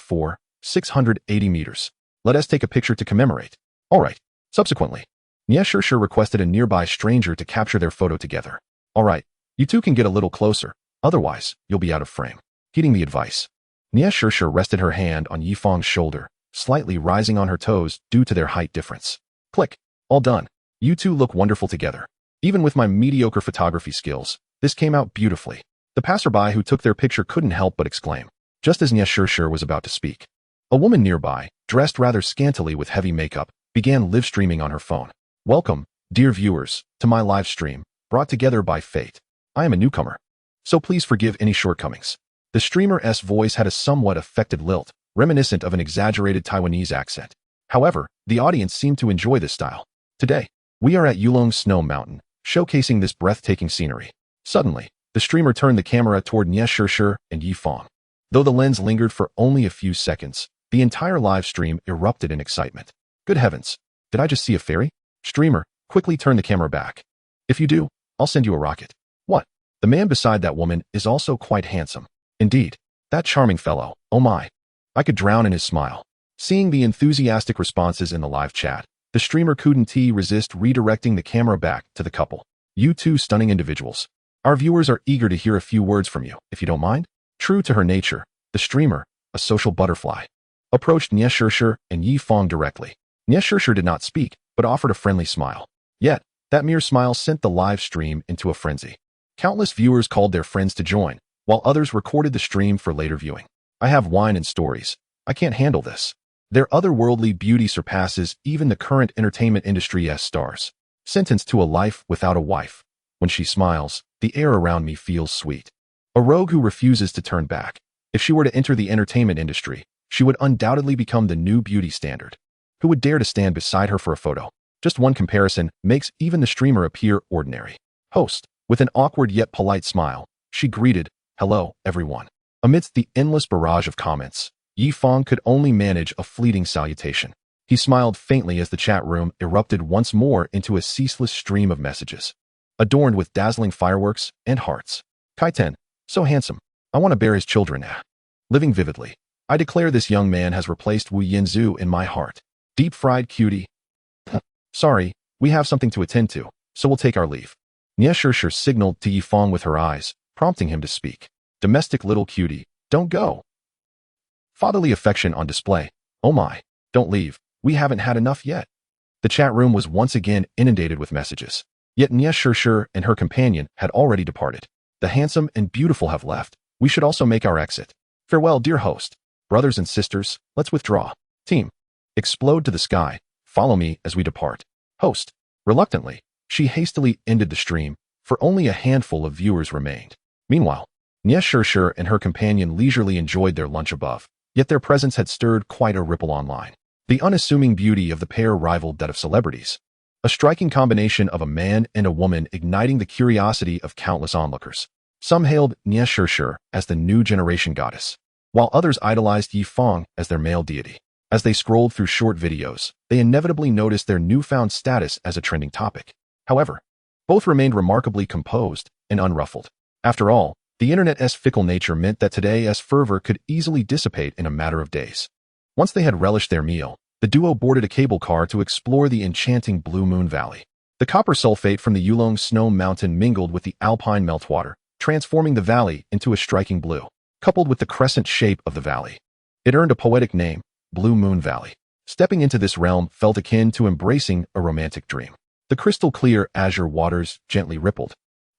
680 meters. Let us take a picture to commemorate. All right. Subsequently, Nie Shishir requested a nearby stranger to capture their photo together. All right, you two can get a little closer, otherwise you'll be out of frame. Heeding the advice, Nie Shishir rested her hand on Yi Fang's shoulder, slightly rising on her toes due to their height difference. Click. All done. You two look wonderful together. Even with my mediocre photography skills, this came out beautifully. The passerby who took their picture couldn't help but exclaim, just as Nie Shishir was about to speak. A woman nearby, dressed rather scantily with heavy makeup, began live streaming on her phone. Welcome, dear viewers, to my live stream, brought together by fate. I am a newcomer, so please forgive any shortcomings. The streamer's voice had a somewhat affected lilt, reminiscent of an exaggerated Taiwanese accent. However, the audience seemed to enjoy this style. Today, we are at Yulong Snow Mountain, showcasing this breathtaking scenery. Suddenly, the streamer turned the camera toward Nie Shishir and Yi Fang. Though the lens lingered for only a few seconds, the entire live stream erupted in excitement. Good heavens, did I just see a fairy? Streamer, quickly turn the camera back. If you do, I'll send you a rocket. What? The man beside that woman is also quite handsome. Indeed, that charming fellow, oh my. I could drown in his smile. Seeing the enthusiastic responses in the live chat, the streamer couldn't resist redirecting the camera back to the couple. You two stunning individuals. Our viewers are eager to hear a few words from you, if you don't mind. True to her nature, the streamer, a social butterfly, approached Nie Shishir and Yi Fang directly. Nie Shishir did not speak, but offered a friendly smile. Yet, that mere smile sent the live stream into a frenzy. Countless viewers called their friends to join, while others recorded the stream for later viewing. I have wine and stories. I can't handle this. Their otherworldly beauty surpasses even the current entertainment industry's stars. Sentenced to a life without a wife. When she smiles, the air around me feels sweet. A rogue who refuses to turn back. If she were to enter the entertainment industry, she would undoubtedly become the new beauty standard. Who would dare to stand beside her for a photo? Just one comparison makes even the streamer appear ordinary. Host, with an awkward yet polite smile, she greeted, "Hello, everyone." Amidst the endless barrage of comments, Yi Fang could only manage a fleeting salutation. He smiled faintly as the chat room erupted once more into a ceaseless stream of messages, adorned with dazzling fireworks and hearts. Kaiten, so handsome. I want to bear his children. Living vividly. I declare this young man has replaced Wu Yinzu in my heart. Deep-fried cutie. Sorry, we have something to attend to, so we'll take our leave. Nie Shishir signaled to Yi Fang with her eyes, prompting him to speak. Domestic little cutie, don't go. Fatherly affection on display. Oh my, don't leave, we haven't had enough yet. The chat room was once again inundated with messages. Yet Nie Shishir and her companion had already departed. The handsome and beautiful have left. We should also make our exit. Farewell, dear host. Brothers and sisters, let's withdraw. Team. Explode to the sky. Follow me as we depart. Host. Reluctantly, she hastily ended the stream, for only a handful of viewers remained. Meanwhile, Nie Shishir and her companion leisurely enjoyed their lunch above, yet their presence had stirred quite a ripple online. The unassuming beauty of the pair rivaled that of celebrities. A striking combination of a man and a woman igniting the curiosity of countless onlookers. Some hailed Nie Shishir as the new generation goddess, while others idolized Yi Fang as their male deity. As they scrolled through short videos, they inevitably noticed their newfound status as a trending topic. However, both remained remarkably composed and unruffled. After all, the internet's fickle nature meant that today's fervor could easily dissipate in a matter of days. Once they had relished their meal, the duo boarded a cable car to explore the enchanting Blue Moon Valley. The copper sulfate from the Yulong Snow Mountain mingled with the alpine meltwater, transforming the valley into a striking blue. Coupled with the crescent shape of the valley, it earned a poetic name, Blue Moon Valley. Stepping into this realm felt akin to embracing a romantic dream. The crystal-clear azure waters gently rippled,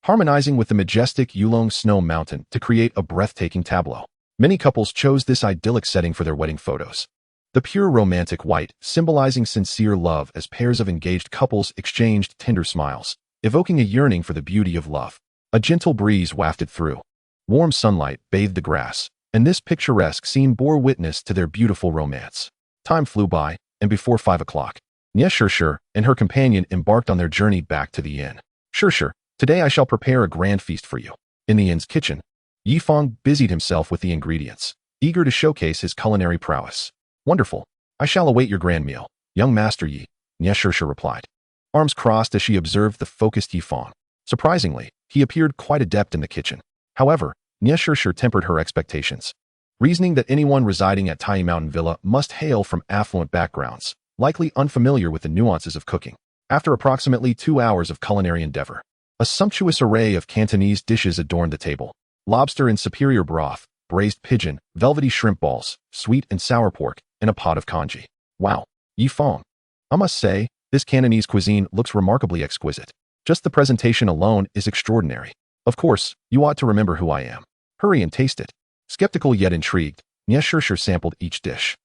harmonizing with the majestic Yulong Snow Mountain to create a breathtaking tableau. Many couples chose this idyllic setting for their wedding photos. The pure romantic white, symbolizing sincere love as pairs of engaged couples exchanged tender smiles, evoking a yearning for the beauty of love. A gentle breeze wafted through. Warm sunlight bathed the grass, and this picturesque scene bore witness to their beautiful romance. Time flew by, and before 5 o'clock, Nie Shishir and her companion embarked on their journey back to the inn. Shishir, today I shall prepare a grand feast for you. In the inn's kitchen, Yi Fang busied himself with the ingredients, eager to showcase his culinary prowess. Wonderful. I shall await your grand meal, young Master Yi, Nie Shishir replied, arms crossed as she observed the focused Yi Fang. Surprisingly, he appeared quite adept in the kitchen. However, Nie Shishir tempered her expectations, reasoning that anyone residing at Tai Mountain Villa must hail from affluent backgrounds, likely unfamiliar with the nuances of cooking. After approximately 2 hours of culinary endeavor, a sumptuous array of Cantonese dishes adorned the table. Lobster in superior broth, braised pigeon, velvety shrimp balls, sweet and sour pork, and a pot of congee. Wow, Yi Fang. I must say, this Cantonese cuisine looks remarkably exquisite. Just the presentation alone is extraordinary. Of course, you ought to remember who I am. Hurry and taste it. Skeptical yet intrigued, Nie Shishir sampled each dish.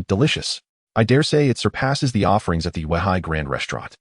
Delicious. I dare say it surpasses the offerings at the Yuehai Grand Restaurant.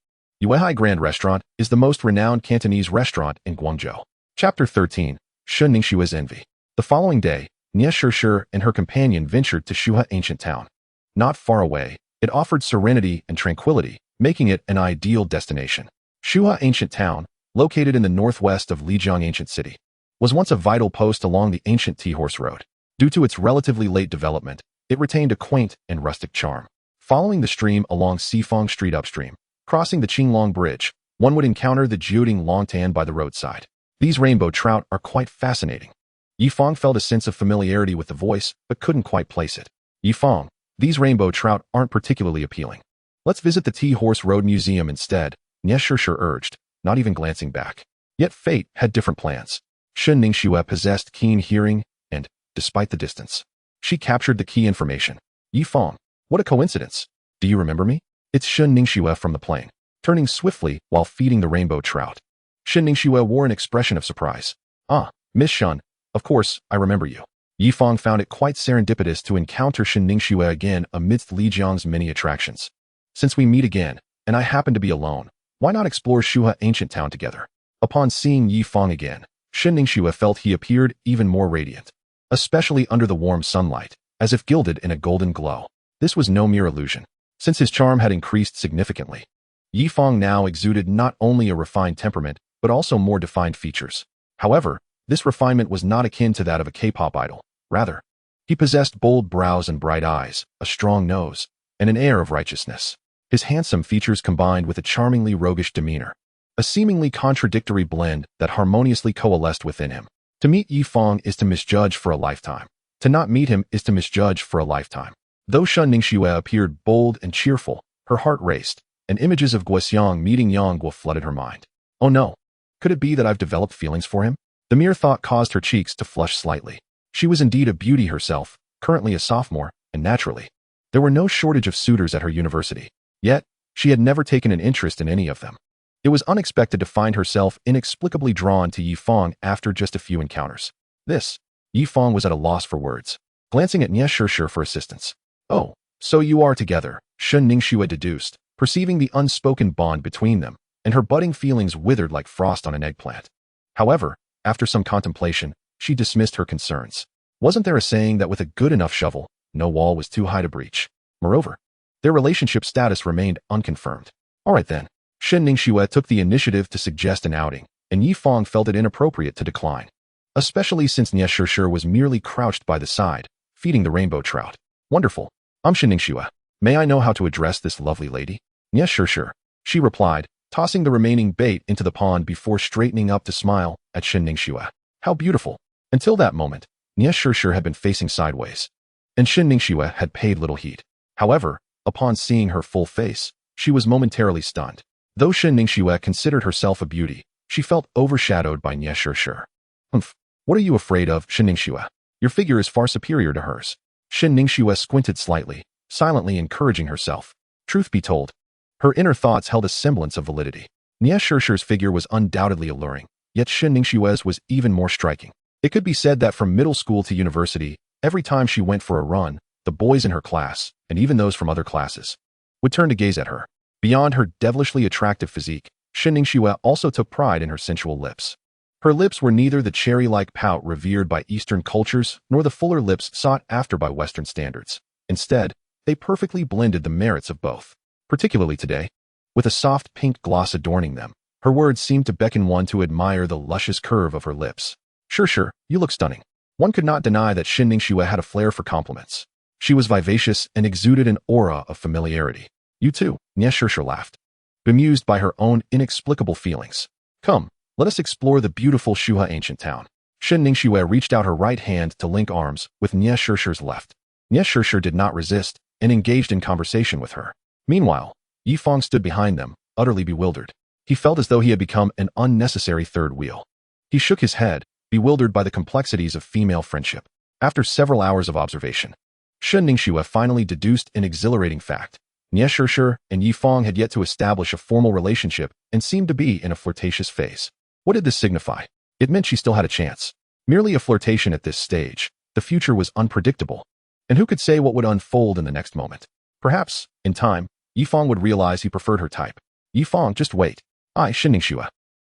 Yuehai Grand Restaurant is the most renowned Cantonese restaurant in Guangzhou. Chapter 13. Shun Ningxue's Envy. The following day, Nie Shishir and her companion ventured to Shuha Ancient Town. Not far away, it offered serenity and tranquility, making it an ideal destination. Shuha Ancient Town, located in the northwest of Lijiang Ancient City, was once a vital post along the ancient Tea-Horse Road. Due to its relatively late development, it retained a quaint and rustic charm. Following the stream along Sifang Street upstream, crossing the Qinglong Bridge, one would encounter the Jiuding Longtan by the roadside. These rainbow trout are quite fascinating. Yi Fang felt a sense of familiarity with the voice, but couldn't quite place it. Yi Fang, these rainbow trout aren't particularly appealing. Let's visit the Tea-Horse Road Museum instead, Nie Shishir urged, not even glancing back. Yet fate had different plans. Shun Ningxue possessed keen hearing, and, despite the distance, she captured the key information. Yi Fang, what a coincidence. Do you remember me? It's Shun Ningxue from the plain, turning swiftly while feeding the rainbow trout. Shun Ningxue wore an expression of surprise. Ah, Miss Shun, of course, I remember you. Yi Fang found it quite serendipitous to encounter Shun Ningxue again amidst Lijiang's many attractions. Since we meet again, and I happen to be alone, why not explore Shuha Ancient Town together? Upon seeing Yi Fang again, Shun Ningxue felt he appeared even more radiant, especially under the warm sunlight, as if gilded in a golden glow. This was no mere illusion, since his charm had increased significantly. Yi Fang now exuded not only a refined temperament, but also more defined features. However, this refinement was not akin to that of a K-pop idol. Rather, he possessed bold brows and bright eyes, a strong nose, and an air of righteousness. His handsome features combined with a charmingly roguish demeanor, a seemingly contradictory blend that harmoniously coalesced within him. To meet Yi Fang is to misjudge for a lifetime. To not meet him is to misjudge for a lifetime. Though Shun Ningxue appeared bold and cheerful, her heart raced, and images of Guoxiang meeting Yang Guo flooded her mind. Oh no! Could it be that I've developed feelings for him? The mere thought caused her cheeks to flush slightly. She was indeed a beauty herself, currently a sophomore, and naturally, there were no shortage of suitors at her university. Yet, she had never taken an interest in any of them. It was unexpected to find herself inexplicably drawn to Yi Fang after just a few encounters. Yi Fang was at a loss for words, glancing at Nie Shishir for assistance. Oh, so you are together, Shen Ningxue deduced, perceiving the unspoken bond between them, and her budding feelings withered like frost on an eggplant. However, after some contemplation, she dismissed her concerns. Wasn't there a saying that with a good enough shovel, no wall was too high to breach? Moreover, their relationship status remained unconfirmed. All right then. Shen Ningxue took the initiative to suggest an outing, and Yi Fang felt it inappropriate to decline, especially since Nie Shishir was merely crouched by the side, feeding the rainbow trout. Wonderful. I'm Shen Ningxue. May I know how to address this lovely lady? Nie Shishir, she replied, tossing the remaining bait into the pond before straightening up to smile at Shen Ningxue. How beautiful. Until that moment, Nie Shishir had been facing sideways, and Shen Ningxue had paid little heed. However, upon seeing her full face, she was momentarily stunned. Though Shen Ningxue considered herself a beauty, she felt overshadowed by Nie Shishir. What are you afraid of, Shen Ningxue? Your figure is far superior to hers. Shen Ningxue squinted slightly, silently encouraging herself. Truth be told, her inner thoughts held a semblance of validity. Nie Shishir's figure was undoubtedly alluring, yet Shen Ningxue's was even more striking. It could be said that from middle school to university, every time she went for a run, the boys in her class, and even those from other classes, would turn to gaze at her. Beyond her devilishly attractive physique, Shen Ningxue also took pride in her sensual lips. Her lips were neither the cherry-like pout revered by Eastern cultures nor the fuller lips sought after by Western standards. Instead, they perfectly blended the merits of both. Particularly today, with a soft pink gloss adorning them, her words seemed to beckon one to admire the luscious curve of her lips. Sure, you look stunning. One could not deny that Shen Ningxue had a flair for compliments. She was vivacious and exuded an aura of familiarity. You too, Nie Shishir laughed, bemused by her own inexplicable feelings. Come, let us explore the beautiful Shuha ancient town. Shen Ningxue reached out her right hand to link arms with Nie Shishir's left. Nie Shishir did not resist and engaged in conversation with her. Meanwhile, Yi Fang stood behind them, utterly bewildered. He felt as though he had become an unnecessary third wheel. He shook his head, bewildered by the complexities of female friendship. After several hours of observation, Shen Ningxue finally deduced an exhilarating fact. Nie Shishir and Yi Fang had yet to establish a formal relationship and seemed to be in a flirtatious phase. What did this signify? It meant she still had a chance. Merely a flirtation at this stage, the future was unpredictable. And who could say what would unfold in the next moment? Perhaps, in time, Yi Fang would realize he preferred her type. Yi Fang, just wait. I, Shen Ningxue,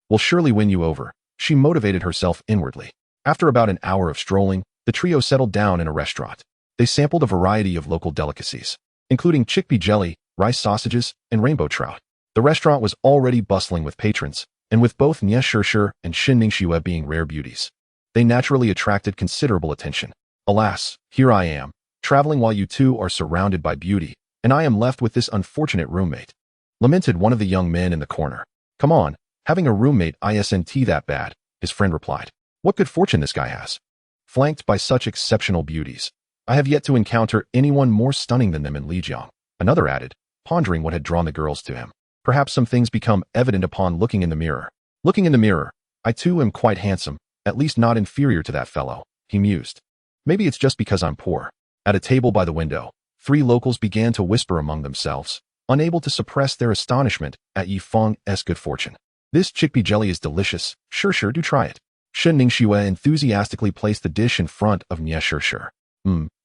will surely win you over. She motivated herself inwardly. After about an hour of strolling, the trio settled down in a restaurant. They sampled a variety of local delicacies, including chickpea jelly, rice sausages, and rainbow trout. The restaurant was already bustling with patrons, and with both Nie Shishir and Shen Ningxue being rare beauties, they naturally attracted considerable attention. Alas, here I am, traveling while you two are surrounded by beauty, and I am left with this unfortunate roommate, lamented one of the young men in the corner. Come on, having a roommate isn't that bad, his friend replied. What good fortune this guy has. Flanked by such exceptional beauties, I have yet to encounter anyone more stunning than them in Lijiang, another added, pondering what had drawn the girls to him. Perhaps some things become evident upon looking in the mirror. Looking in the mirror, I too am quite handsome, at least not inferior to that fellow, he mused. Maybe it's just because I'm poor. At a table by the window, three locals began to whisper among themselves, unable to suppress their astonishment at Yi Fang's good fortune. This chickpea jelly is delicious. Sure, do try it. Shen Ningxue enthusiastically placed the dish in front of Nie Shishir.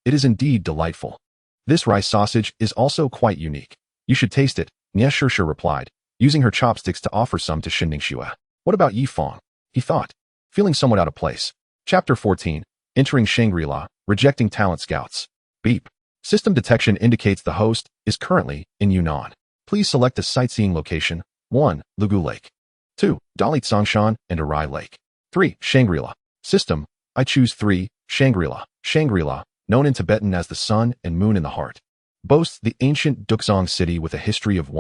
It is indeed delightful. This rice sausage is also quite unique. You should taste it, Nie Shishir replied, using her chopsticks to offer some to Shen Ningxue. What about Yi Fang? He thought, feeling somewhat out of place. Chapter 14, Entering Shangri-La, Rejecting Talent Scouts. Beep. System detection indicates the host is currently in Yunnan. Please select a sightseeing location. 1. Lugu Lake. 2. Dali Tsongshan and Arai Lake. 3. Shangri-La. System, I choose 3. Shangri-La. Shangri-La, known in Tibetan as the sun and moon in the heart, boasts the ancient Duxong city with a history of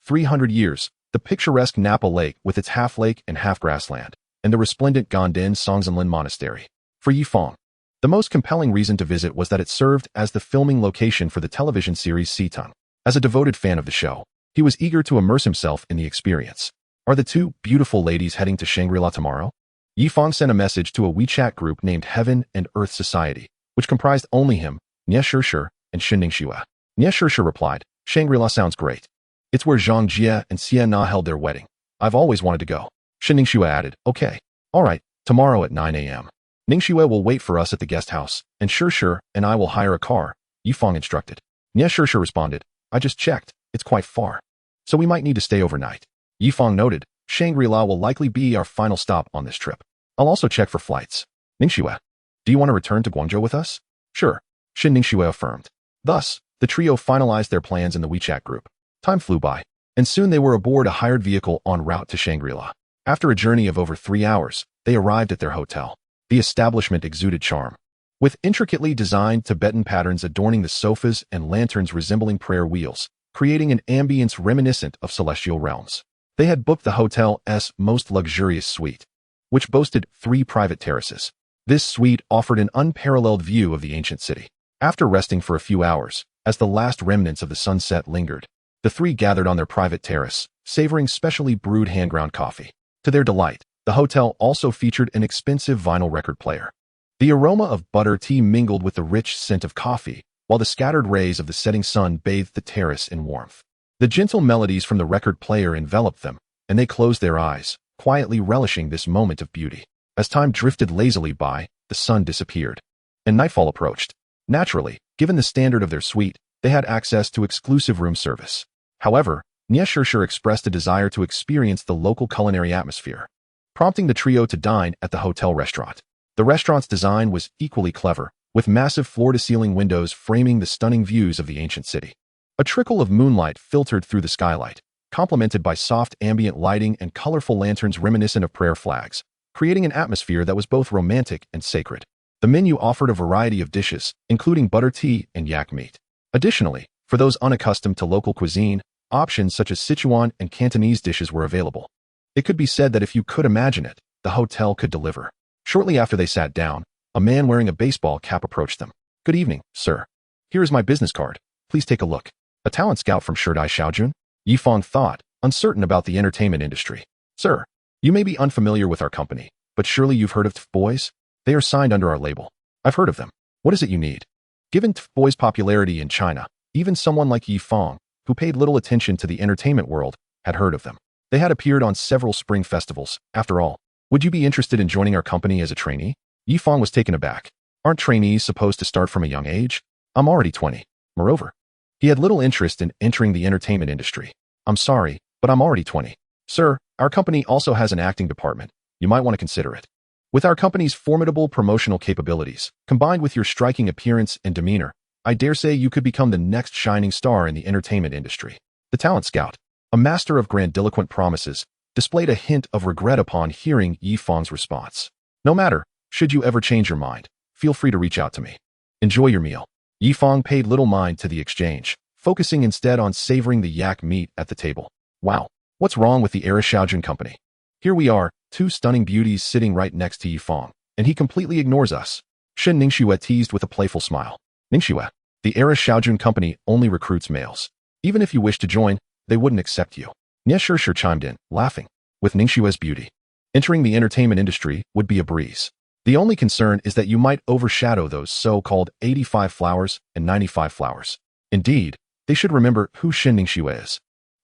300 years, the picturesque Napa Lake with its half-lake and half-grassland, and the resplendent Ganden Songzhenlin Monastery. For Yi Fang, the most compelling reason to visit was that it served as the filming location for the television series Situng. As a devoted fan of the show, he was eager to immerse himself in the experience. Are the two beautiful ladies heading to Shangri-La tomorrow? Yifang sent a message to a WeChat group named Heaven and Earth Society, which comprised only him, Nie Shishir, and Shinning Xue. Nie Shishir replied, Shangri-La sounds great. It's where Zhang Jie and Xia Na held their wedding. I've always wanted to go. Shinning Xue added, okay. All right, tomorrow at 9 a.m. Ning Xue will wait for us at the guest house, and Shishir and I will hire a car, Yifang instructed. Nie Shishir responded, I just checked, it's quite far. So we might need to stay overnight. Yifang noted, Shangri-La will likely be our final stop on this trip. I'll also check for flights. Ning Xue, do you want to return to Guangzhou with us? Sure, Shin Ning Xue affirmed. Thus, the trio finalized their plans in the WeChat group. Time flew by, and soon they were aboard a hired vehicle en route to Shangri-La. After a journey of over 3 hours, they arrived at their hotel. The establishment exuded charm, with intricately designed Tibetan patterns adorning the sofas and lanterns resembling prayer wheels, creating an ambience reminiscent of celestial realms. They had booked the hotel's most luxurious suite, which boasted 3 private terraces. This suite offered an unparalleled view of the ancient city. After resting for a few hours, as the last remnants of the sunset lingered, the 3 gathered on their private terrace, savoring specially brewed hand-ground coffee. To their delight, the hotel also featured an expensive vinyl record player. The aroma of butter tea mingled with the rich scent of coffee, while the scattered rays of the setting sun bathed the terrace in warmth. The gentle melodies from the record player enveloped them, and they closed their eyes, quietly relishing this moment of beauty. As time drifted lazily by, the sun disappeared, and nightfall approached. Naturally, given the standard of their suite, they had access to exclusive room service. However, Nie Shishir expressed a desire to experience the local culinary atmosphere, prompting the trio to dine at the hotel restaurant. The restaurant's design was equally clever, with massive floor-to-ceiling windows framing the stunning views of the ancient city. A trickle of moonlight filtered through the skylight, complemented by soft ambient lighting and colorful lanterns reminiscent of prayer flags, creating an atmosphere that was both romantic and sacred. The menu offered a variety of dishes, including butter tea and yak meat. Additionally, for those unaccustomed to local cuisine, options such as Sichuan and Cantonese dishes were available. It could be said that if you could imagine it, the hotel could deliver. Shortly after they sat down, a man wearing a baseball cap approached them. Good evening, sir. Here is my business card. Please take a look. A talent scout from Sherdai Shaojun? Yifang thought, uncertain about the entertainment industry. Sir, you may be unfamiliar with our company, but surely you've heard of TF Boys? They are signed under our label. I've heard of them. What is it you need? Given TF Boys' popularity in China, even someone like Yifang, who paid little attention to the entertainment world, had heard of them. They had appeared on several spring festivals. After all, would you be interested in joining our company as a trainee? Yifang was taken aback. Aren't trainees supposed to start from a young age? I'm already 20. Moreover, he had little interest in entering the entertainment industry. I'm sorry, but I'm already 20. Sir, our company also has an acting department. You might want to consider it. With our company's formidable promotional capabilities, combined with your striking appearance and demeanor, I dare say you could become the next shining star in the entertainment industry. The talent scout, a master of grandiloquent promises, displayed a hint of regret upon hearing Yifang's response. No matter, should you ever change your mind, feel free to reach out to me. Enjoy your meal. Yifang paid little mind to the exchange, focusing instead on savoring the yak meat at the table. Wow, what's wrong with the Era Shaojun company? Here we are, 2 stunning beauties sitting right next to Yifang, and he completely ignores us. Shin Ningxue teased with a playful smile. Ningxue, the Era Shaojun company only recruits males. Even if you wish to join, they wouldn't accept you. Nie Shishir chimed in, laughing. With Ningxue's beauty, entering the entertainment industry would be a breeze. The only concern is that you might overshadow those so-called 85 flowers and 95 flowers. Indeed, they should remember who Shin Ningxue is.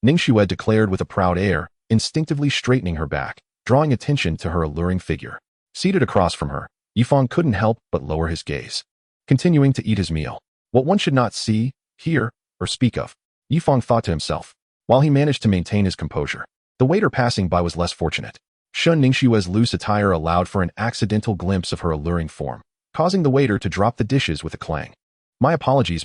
Ningxue declared with a proud air, instinctively straightening her back, drawing attention to her alluring figure. Seated across from her, Yifang couldn't help but lower his gaze, continuing to eat his meal. What one should not see, hear, or speak of, Yifang thought to himself, while he managed to maintain his composure. The waiter passing by was less fortunate. Shun Ningxue's loose attire allowed for an accidental glimpse of her alluring form, causing the waiter to drop the dishes with a clang. My apologies,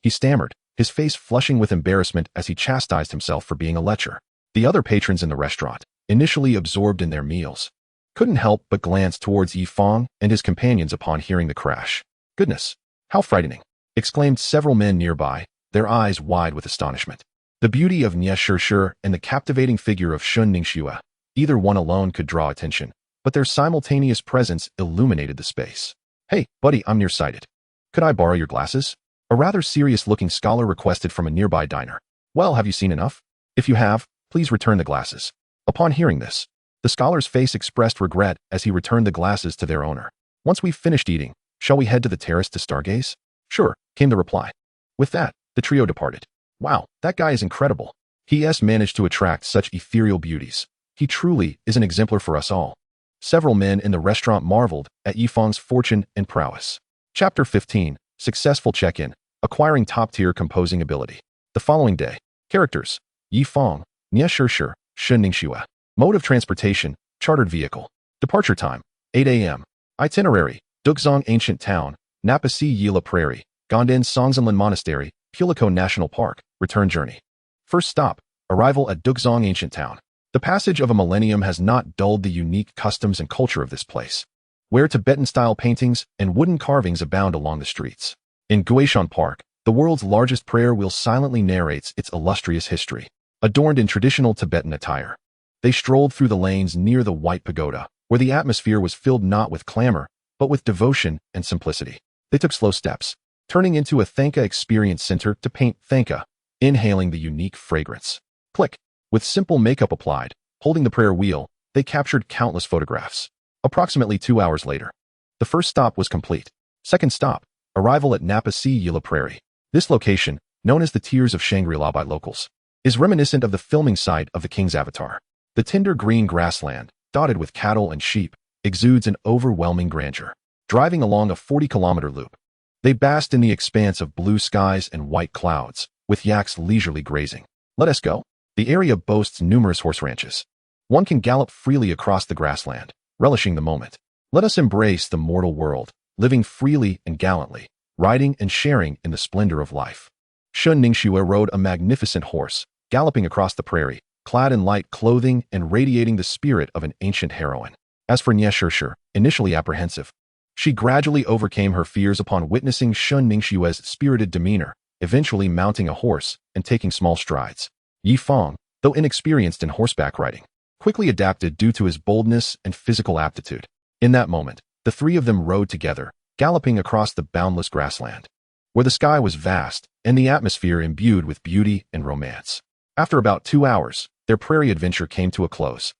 he stammered, his face flushing with embarrassment as he chastised himself for being a lecher. The other patrons in the restaurant, initially absorbed in their meals, couldn't help but glance towards Yifang and his companions upon hearing the crash. Goodness, how frightening, exclaimed several men nearby, their eyes wide with astonishment. The beauty of Nie Shishir and the captivating figure of Shun Ningxue, either one alone could draw attention, but their simultaneous presence illuminated the space. Hey, buddy, I'm nearsighted. Could I borrow your glasses? A rather serious-looking scholar requested from a nearby diner. Well, have you seen enough? If you have, Please return the glasses. Upon hearing this, the scholar's face expressed regret as he returned the glasses to their owner. Once we've finished eating, shall we head to the terrace to stargaze? Sure, came the reply. With that, the trio departed. Wow, that guy is incredible. He has managed to attract such ethereal beauties. He truly is an exemplar for us all. Several men in the restaurant marveled at Yi Fang's fortune and prowess. Chapter 15. Successful Check-in. Acquiring top-tier composing ability. The following day. Characters. Yi Fang, Nie Shishir, Shen Ningxue. Mode of transportation, chartered vehicle. Departure time, 8 a.m. Itinerary, Dugzong Ancient Town, Napasi Yila Prairie, Gondan Songzhenlin Monastery, Pulico National Park. Return journey. First stop, arrival at Dugzong Ancient Town. The passage of a millennium has not dulled the unique customs and culture of this place, where Tibetan-style paintings and wooden carvings abound along the streets. In Guishan Park, the world's largest prayer wheel silently narrates its illustrious history. Adorned in traditional Tibetan attire, they strolled through the lanes near the White Pagoda, where the atmosphere was filled not with clamor, but with devotion and simplicity. They took slow steps, turning into a Thanka Experience Center to paint Thanka, inhaling the unique fragrance. Click. With simple makeup applied, holding the prayer wheel, they captured countless photographs. Approximately 2 hours later, the first stop was complete. Second stop, arrival at Napasi Yila Prairie. This location, known as the Tears of Shangri-La by locals, is reminiscent of the filming site of the King's Avatar. The tender green grassland, dotted with cattle and sheep, exudes an overwhelming grandeur. Driving along a 40-kilometer loop, they basked in the expanse of blue skies and white clouds, with yaks leisurely grazing. Let us go. The area boasts numerous horse ranches. One can gallop freely across the grassland, relishing the moment. Let us embrace the mortal world, living freely and gallantly, riding and sharing in the splendor of life. Shen Ningxue rode a magnificent horse, galloping across the prairie, clad in light clothing and radiating the spirit of an ancient heroine. As for Nie Shishir, initially apprehensive, she gradually overcame her fears upon witnessing Shen Ningxue's spirited demeanor, eventually mounting a horse and taking small strides. Yi Fang, though inexperienced in horseback riding, quickly adapted due to his boldness and physical aptitude. In that moment, the three of them rode together, galloping across the boundless grassland, where the sky was vast and the atmosphere imbued with beauty and romance. After about 2 hours, their prairie adventure came to a close.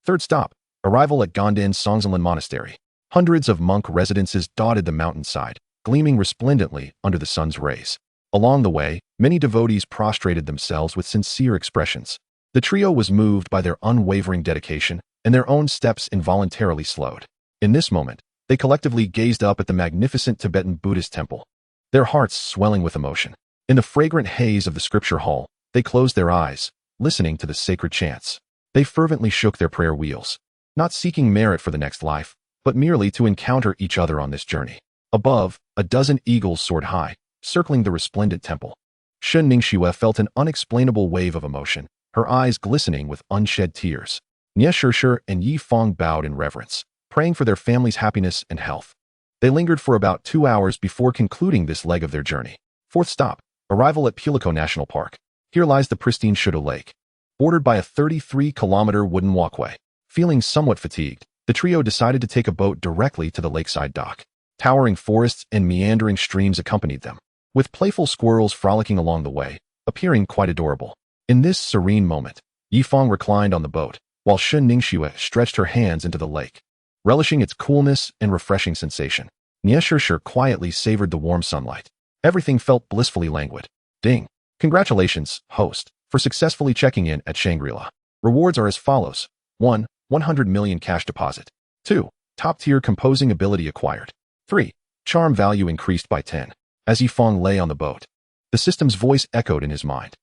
Third stop, arrival at Gondan Songzhenlin Monastery. Hundreds of monk residences dotted the mountainside, gleaming resplendently under the sun's rays. Along the way, many devotees prostrated themselves with sincere expressions. The trio was moved by their unwavering dedication, and their own steps involuntarily slowed. In this moment, they collectively gazed up at the magnificent Tibetan Buddhist temple, their hearts swelling with emotion. In the fragrant haze of the scripture hall, they closed their eyes, listening to the sacred chants. They fervently shook their prayer wheels, not seeking merit for the next life, but merely to encounter each other on this journey. Above, a dozen eagles soared high, circling the resplendent temple. Shen Ningxue felt an unexplainable wave of emotion, her eyes glistening with unshed tears. Nie Shishir and Yi Fang bowed in reverence, praying for their family's happiness and health. They lingered for about 2 hours before concluding this leg of their journey. Fourth stop, arrival at Pulico National Park. Here lies the pristine Shudo Lake, bordered by a 33-kilometer wooden walkway. Feeling somewhat fatigued, the trio decided to take a boat directly to the lakeside dock. Towering forests and meandering streams accompanied them, with playful squirrels frolicking along the way, appearing quite adorable. In this serene moment, Yi Fang reclined on the boat, while Shen Ningxue stretched her hands into the lake, relishing its coolness and refreshing sensation. Nie Shishir quietly savored the warm sunlight. Everything felt blissfully languid. Ding! Congratulations, host, for successfully checking in at Shangri-La. Rewards are as follows. 1. 100 million cash deposit. 2. Top-tier composing ability acquired. 3. Charm value increased by 10. As Yi Fang lay on the boat, the system's voice echoed in his mind.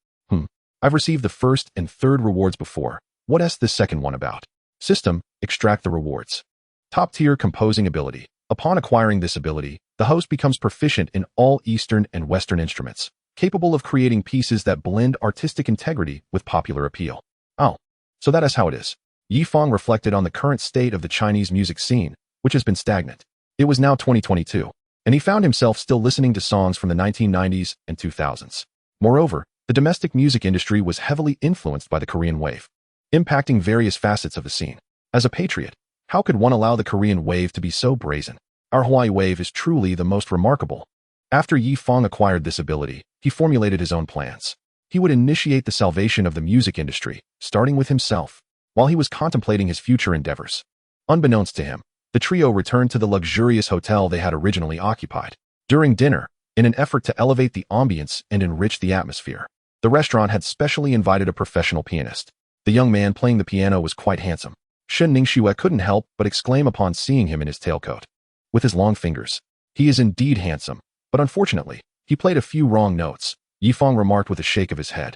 I've received the first and third rewards before. What's the second one about? System, extract the rewards. Top-tier composing ability. Upon acquiring this ability, the host becomes proficient in all Eastern and Western instruments, capable of creating pieces that blend artistic integrity with popular appeal. Oh, so that is how it is. Yi Fang reflected on the current state of the Chinese music scene, which has been stagnant. It was now 2022, and he found himself still listening to songs from the 1990s and 2000s. Moreover, the domestic music industry was heavily influenced by the Korean wave, impacting various facets of the scene. As a patriot, how could one allow the Korean wave to be so brazen? Our Hawaii wave is truly the most remarkable. After Yi Fang acquired this ability, he formulated his own plans. He would initiate the salvation of the music industry, starting with himself, while he was contemplating his future endeavors. Unbeknownst to him, the trio returned to the luxurious hotel they had originally occupied. During dinner, in an effort to elevate the ambience and enrich the atmosphere, the restaurant had specially invited a professional pianist. The young man playing the piano was quite handsome. Shen Ningxue couldn't help but exclaim upon seeing him in his tailcoat. With his long fingers, he is indeed handsome, but unfortunately, he played a few wrong notes. Yifang remarked with a shake of his head.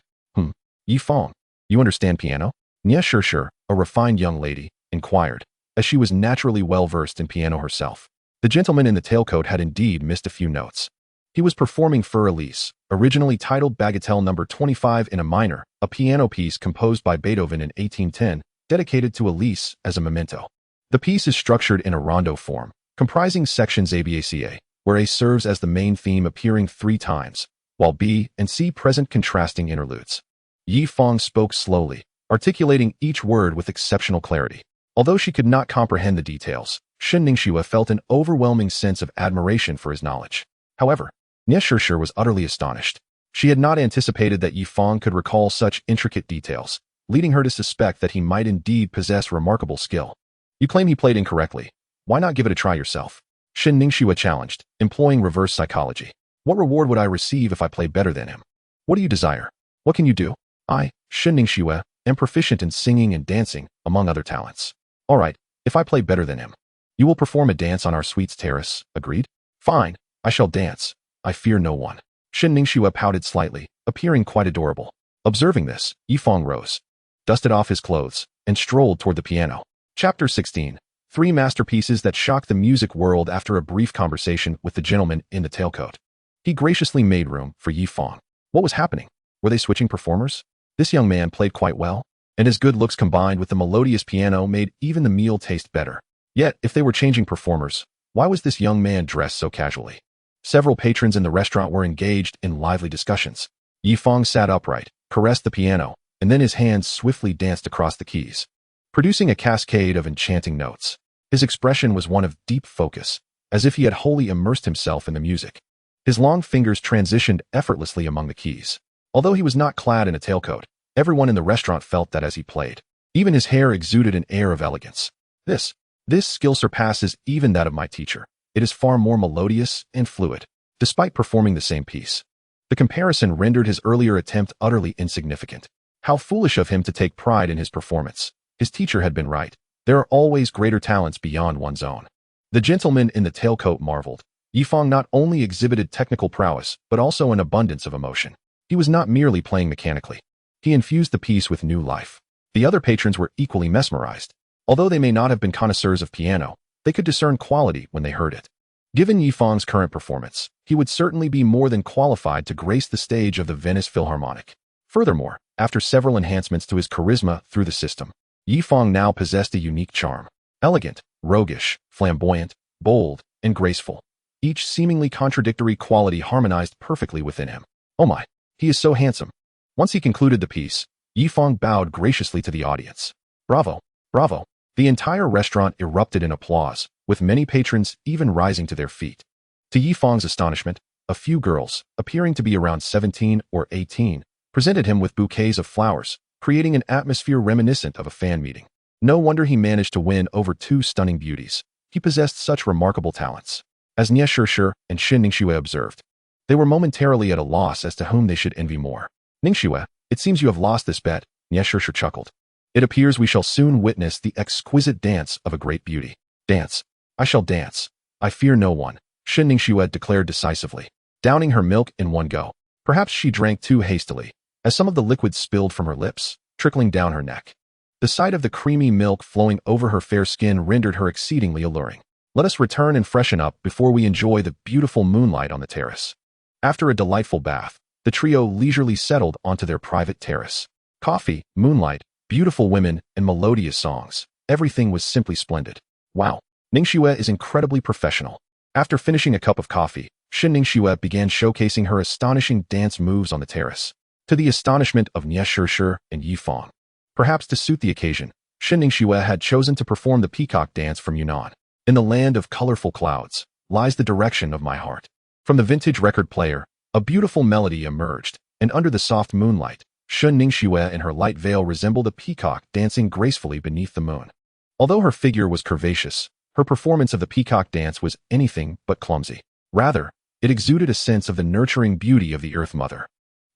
Yifang, you understand piano? Nie Sure, a refined young lady, inquired, as she was naturally well-versed in piano herself. The gentleman in the tailcoat had indeed missed a few notes. He was performing Ferrari, originally titled Bagatelle No. 25 in a minor, a piano piece composed by Beethoven in 1810, dedicated to Elise as a memento. The piece is structured in a rondo form, comprising sections ABACA, where A serves as the main theme appearing 3 times, while B and C present contrasting interludes. Yifang spoke slowly, articulating each word with exceptional clarity. Although she could not comprehend the details, Shen Ningxue felt an overwhelming sense of admiration for his knowledge. However, Nie Sure was utterly astonished. She had not anticipated that Yifang could recall such intricate details, leading her to suspect that he might indeed possess remarkable skill. You claim he played incorrectly. Why not give it a try yourself? Shen Ningxue challenged, employing reverse psychology. What reward would I receive if I play better than him? What do you desire? What can you do? I, Shen Ningxue, am proficient in singing and dancing, among other talents. All right, if I play better than him, you will perform a dance on our suite's terrace, agreed? Fine, I shall dance. I fear no one. Shen Ningxue pouted slightly, appearing quite adorable. Observing this, Yifang rose, dusted off his clothes, and strolled toward the piano. Chapter 16. 3 masterpieces that shocked the music world. After a brief conversation with the gentleman in the tailcoat, he graciously made room for Yifang. What was happening? Were they switching performers? This young man played quite well, and his good looks combined with the melodious piano made even the meal taste better. Yet, if they were changing performers, why was this young man dressed so casually? Several patrons in the restaurant were engaged in lively discussions. Yifang sat upright, caressed the piano, and then his hands swiftly danced across the keys, producing a cascade of enchanting notes. His expression was one of deep focus, as if he had wholly immersed himself in the music. His long fingers transitioned effortlessly among the keys. Although he was not clad in a tailcoat, everyone in the restaurant felt that as he played. Even his hair exuded an air of elegance. This skill surpasses even that of my teacher. It is far more melodious and fluid, despite performing the same piece. The comparison rendered his earlier attempt utterly insignificant. How foolish of him to take pride in his performance. His teacher had been right. There are always greater talents beyond one's own. The gentleman in the tailcoat marveled. Yifang not only exhibited technical prowess, but also an abundance of emotion. He was not merely playing mechanically. He infused the piece with new life. The other patrons were equally mesmerized. Although they may not have been connoisseurs of piano, they could discern quality when they heard it. Given Yifang's current performance, he would certainly be more than qualified to grace the stage of the Venice Philharmonic. Furthermore, after several enhancements to his charisma through the system, Yifang now possessed a unique charm. Elegant, roguish, flamboyant, bold, and graceful. Each seemingly contradictory quality harmonized perfectly within him. Oh my, he is so handsome. Once he concluded the piece, Yifang bowed graciously to the audience. Bravo, bravo. The entire restaurant erupted in applause, with many patrons even rising to their feet. To Yifang's astonishment, a few girls, appearing to be around 17 or 18, presented him with bouquets of flowers, creating an atmosphere reminiscent of a fan meeting. No wonder he managed to win over 2 stunning beauties. He possessed such remarkable talents. As Nie Sure and Shen Ningxue observed, they were momentarily at a loss as to whom they should envy more. Ningxue, it seems you have lost this bet, Nie Sure chuckled. It appears we shall soon witness the exquisite dance of a great beauty. Dance. I shall dance. I fear no one, Shen Ningxue declared decisively, downing her milk in one go. Perhaps she drank too hastily, as some of the liquid spilled from her lips, trickling down her neck. The sight of the creamy milk flowing over her fair skin rendered her exceedingly alluring. Let us return and freshen up before we enjoy the beautiful moonlight on the terrace. After a delightful bath, the trio leisurely settled onto their private terrace. Coffee, moonlight, beautiful women, and melodious songs. Everything was simply splendid. Wow, Ningxue is incredibly professional. After finishing a cup of coffee, Shen Ningxue began showcasing her astonishing dance moves on the terrace, to the astonishment of Nie Sure and Yifang. Perhaps to suit the occasion, Shen Ningxue had chosen to perform the peacock dance from Yunnan. In the land of colorful clouds lies the direction of my heart. From the vintage record player, a beautiful melody emerged, and under the soft moonlight, Shun Ningxue in her light veil resembled a peacock dancing gracefully beneath the moon. Although her figure was curvaceous, her performance of the peacock dance was anything but clumsy. Rather, it exuded a sense of the nurturing beauty of the Earth Mother.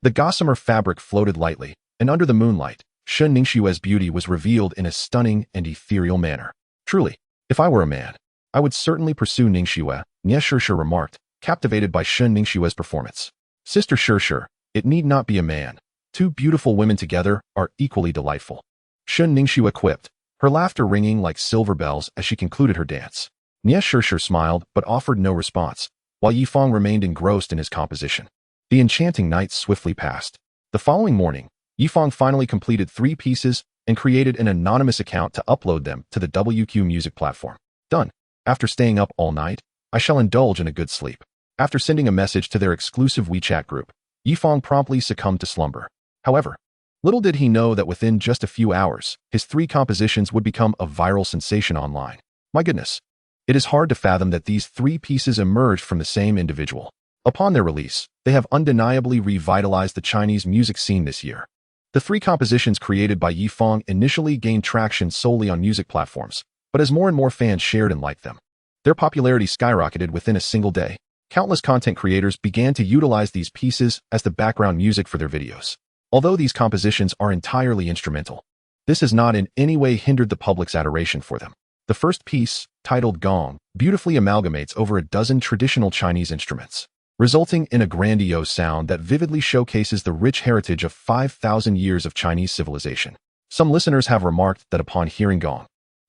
The gossamer fabric floated lightly, and under the moonlight, Shun Ningxue's beauty was revealed in a stunning and ethereal manner. Truly, if I were a man, I would certainly pursue Ningxue, Nie Shishir remarked, captivated by Shun Ningxue's performance. Sister Shishir, it need not be a man. Two beautiful women together are equally delightful. Shun Ningxue quipped, her laughter ringing like silver bells as she concluded her dance. Nie Shishir smiled but offered no response, while Yifang remained engrossed in his composition. The enchanting night swiftly passed. The following morning, Yifang finally completed 3 pieces and created an anonymous account to upload them to the WQ Music platform. Done. After staying up all night, I shall indulge in a good sleep. After sending a message to their exclusive WeChat group, Yifang promptly succumbed to slumber. However, little did he know that within just a few hours, his 3 compositions would become a viral sensation online. My goodness. It is hard to fathom that these 3 pieces emerged from the same individual. Upon their release, they have undeniably revitalized the Chinese music scene this year. The 3 compositions created by Yifang initially gained traction solely on music platforms, but as more and more fans shared and liked them, their popularity skyrocketed within a single day. Countless content creators began to utilize these pieces as the background music for their videos. Although these compositions are entirely instrumental, this has not in any way hindered the public's adoration for them. The first piece, titled Gong, beautifully amalgamates over a dozen traditional Chinese instruments, resulting in a grandiose sound that vividly showcases the rich heritage of 5,000 years of Chinese civilization. Some listeners have remarked that upon hearing Gong,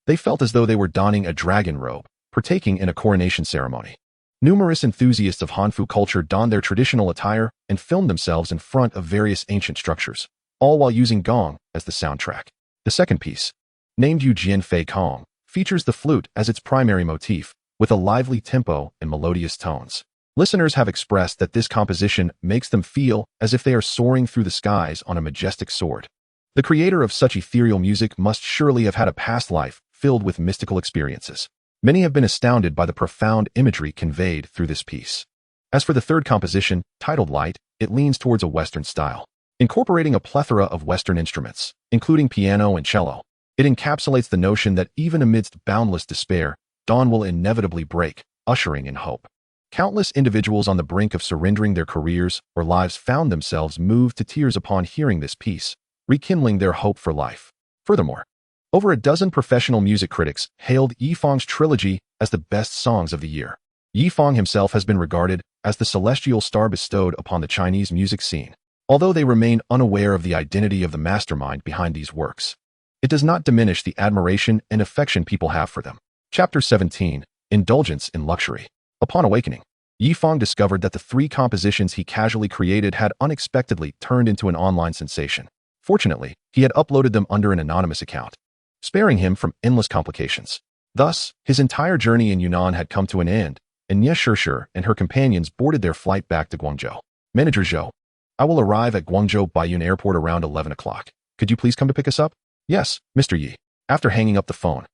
they felt as though they were donning a dragon robe, partaking in a coronation ceremony. Numerous enthusiasts of Hanfu culture donned their traditional attire and filmed themselves in front of various ancient structures, all while using Gong as the soundtrack. The second piece, named Yu Jian Fei Kong, features the flute as its primary motif, with a lively tempo and melodious tones. Listeners have expressed that this composition makes them feel as if they are soaring through the skies on a majestic sword. The creator of such ethereal music must surely have had a past life filled with mystical experiences. Many have been astounded by the profound imagery conveyed through this piece. As for the third composition, titled Light, it leans towards a Western style, incorporating a plethora of Western instruments, including piano and cello. It encapsulates the notion that even amidst boundless despair, dawn will inevitably break, ushering in hope. Countless individuals on the brink of surrendering their careers or lives found themselves moved to tears upon hearing this piece, rekindling their hope for life. Furthermore, over a dozen professional music critics hailed Yifang's trilogy as the best songs of the year. Yifang himself has been regarded as the celestial star bestowed upon the Chinese music scene, although they remain unaware of the identity of the mastermind behind these works. It does not diminish the admiration and affection people have for them. Chapter 17, Indulgence in Luxury. Upon awakening, Yifang discovered that the 3 compositions he casually created had unexpectedly turned into an online sensation. Fortunately, he had uploaded them under an anonymous account, sparing him from endless complications. Thus, his entire journey in Yunnan had come to an end, and Nie Shishir and her companions boarded their flight back to Guangzhou. Manager Zhou, I will arrive at Guangzhou Baiyun Airport around 11 o'clock. Could you please come to pick us up? Yes, Mr. Yi. After hanging up the phone,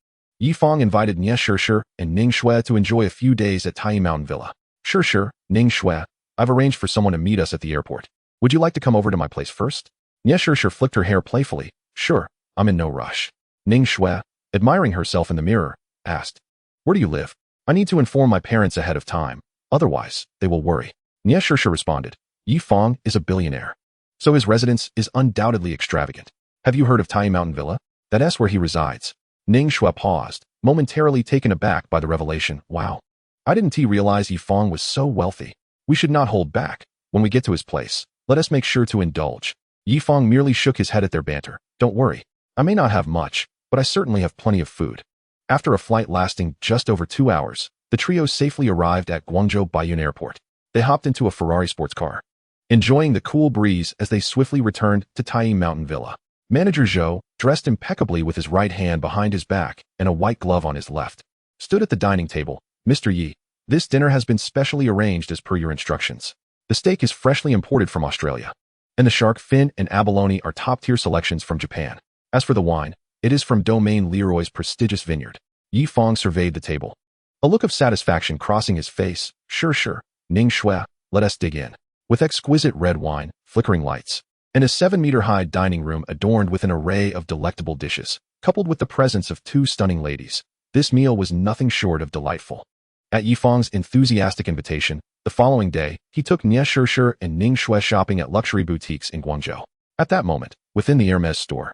Yifang invited Nie Shishir and Ning Shui to enjoy a few days at Tai Mountain Villa. Shishir, Ning Shui, I've arranged for someone to meet us at the airport. Would you like to come over to my place first? Nie Shishir flicked her hair playfully. Sure, I'm in no rush. Ning Shui, admiring herself in the mirror, asked, Where do you live? I need to inform my parents ahead of time, otherwise they will worry. Nie Shishir responded, Yifang is a billionaire, so his residence is undoubtedly extravagant. Have you heard of Tai Mountain Villa? That's where he resides. Ning Shui paused, momentarily taken aback by the revelation. Wow. I didn't realize Yifang was so wealthy. We should not hold back. When we get to his place, let us make sure to indulge. Yifang merely shook his head at their banter. Don't worry. I may not have much, but I certainly have plenty of food. After a flight lasting just over 2 hours, the trio safely arrived at Guangzhou Baiyun Airport. They hopped into a Ferrari sports car, enjoying the cool breeze as they swiftly returned to Tai Mountain Villa. Manager Zhou, dressed impeccably with his right hand behind his back and a white glove on his left, stood at the dining table. Mr. Yi, this dinner has been specially arranged as per your instructions. The steak is freshly imported from Australia, and the shark fin and abalone are top-tier selections from Japan. As for the wine, it is from Domaine Leroy's prestigious vineyard. Yifang surveyed the table, a look of satisfaction crossing his face. Sure, Ning Shui, let us dig in. with exquisite red wine, flickering lights, and a 7-meter-high dining room adorned with an array of delectable dishes. Coupled with the presence of 2 stunning ladies, this meal was nothing short of delightful. At Yifang's enthusiastic invitation, the following day, he took Nie Shishir and Ning Shui shopping at luxury boutiques in Guangzhou. At that moment, within the Hermes store,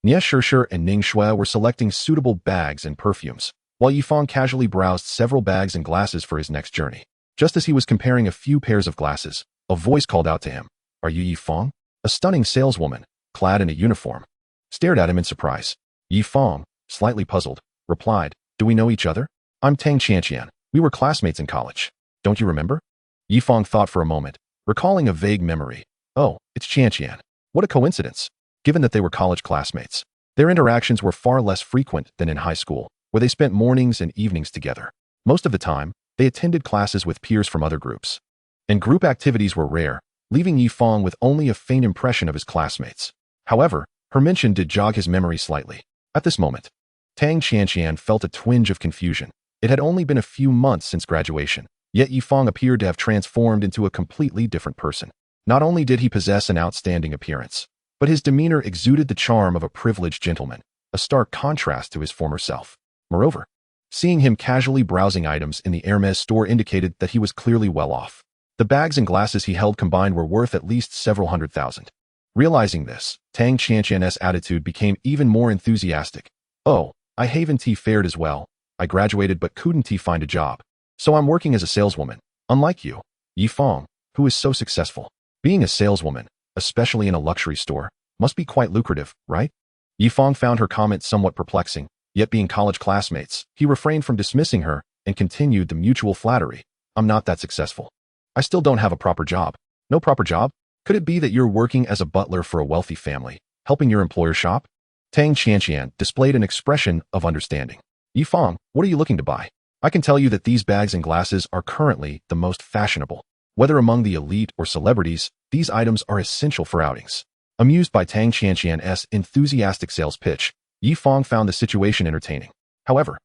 Nie Shishir and Ning Shui were selecting suitable bags and perfumes, while Yifang casually browsed several bags and glasses for his next journey. Just as he was comparing a few pairs of glasses, a voice called out to him. "Are you Yifang?" A stunning saleswoman, clad in a uniform, stared at him in surprise. Yifang, slightly puzzled, replied, "Do we know each other? I'm Tang Qianqian. We were classmates in college. Don't you remember?" Yifang thought for a moment, recalling a vague memory. Oh, it's Qianqian. What a coincidence. Given that they were college classmates, their interactions were far less frequent than in high school, where they spent mornings and evenings together. Most of the time, they attended classes with peers from other groups, and group activities were rare, leaving Yifang with only a faint impression of his classmates. However, her mention did jog his memory slightly. At this moment, Tang Qianqian felt a twinge of confusion. It had only been a few months since graduation, yet Yifang appeared to have transformed into a completely different person. Not only did he possess an outstanding appearance, but his demeanor exuded the charm of a privileged gentleman, a stark contrast to his former self. Moreover, seeing him casually browsing items in the Hermes store indicated that he was clearly well off. The bags and glasses he held combined were worth at least several $100,000. Realizing this, Tang Qianqian's attitude became even more enthusiastic. "Oh, I haven't fared as well. I graduated but couldn't find a job. So I'm working as a saleswoman, unlike you, Yifang, who is so successful. Being a saleswoman, especially in a luxury store, must be quite lucrative, right?" Yifang found her comment somewhat perplexing, yet being college classmates, he refrained from dismissing her and continued the mutual flattery. "I'm not that successful. I still don't have a proper job." "No proper job? Could it be that you're working as a butler for a wealthy family, helping your employer shop?" Tang Qianqian displayed an expression of understanding. "Yifang, what are you looking to buy? I can tell you that these bags and glasses are currently the most fashionable. Whether among the elite or celebrities, these items are essential for outings." Amused by Tang Qianqian's enthusiastic sales pitch, Yifang found the situation entertaining. However,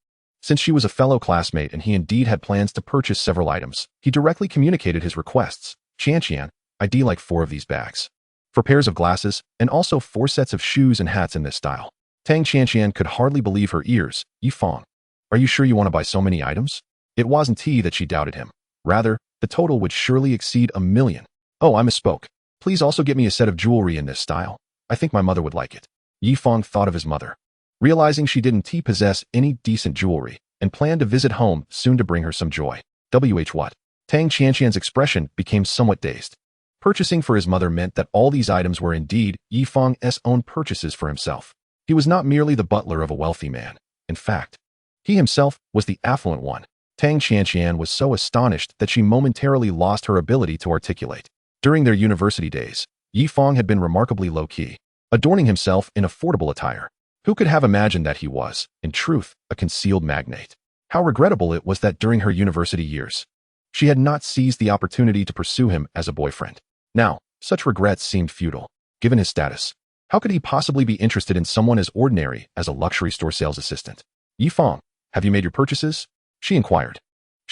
since she was a fellow classmate and he indeed had plans to purchase several items, he directly communicated his requests. "Qianqian, I'd like 4 of these bags, 4 pairs of glasses, and also 4 sets of shoes and hats in this style." Tang Qianqian could hardly believe her ears. "Yifang, are you sure you want to buy so many items?" It wasn't that she doubted him. Rather, the total would surely exceed $1 million. "Oh, I misspoke. Please also get me a set of jewelry in this style. I think my mother would like it." Yifang thought of his mother, realizing she didn't possess any decent jewelry, and planned to visit home soon to bring her some joy. What? Tang Qianqian's expression became somewhat dazed. Purchasing for his mother meant that all these items were indeed Yifang's own purchases for himself. He was not merely the butler of a wealthy man. In fact, he himself was the affluent one. Tang Qianqian was so astonished that she momentarily lost her ability to articulate. During their university days, Yifang had been remarkably low-key, adorning himself in affordable attire. Who could have imagined that he was, in truth, a concealed magnate? How regrettable it was that during her university years, she had not seized the opportunity to pursue him as a boyfriend. Now, such regrets seemed futile. Given his status, how could he possibly be interested in someone as ordinary as a luxury store sales assistant? "Yifang, have you made your purchases?" she inquired.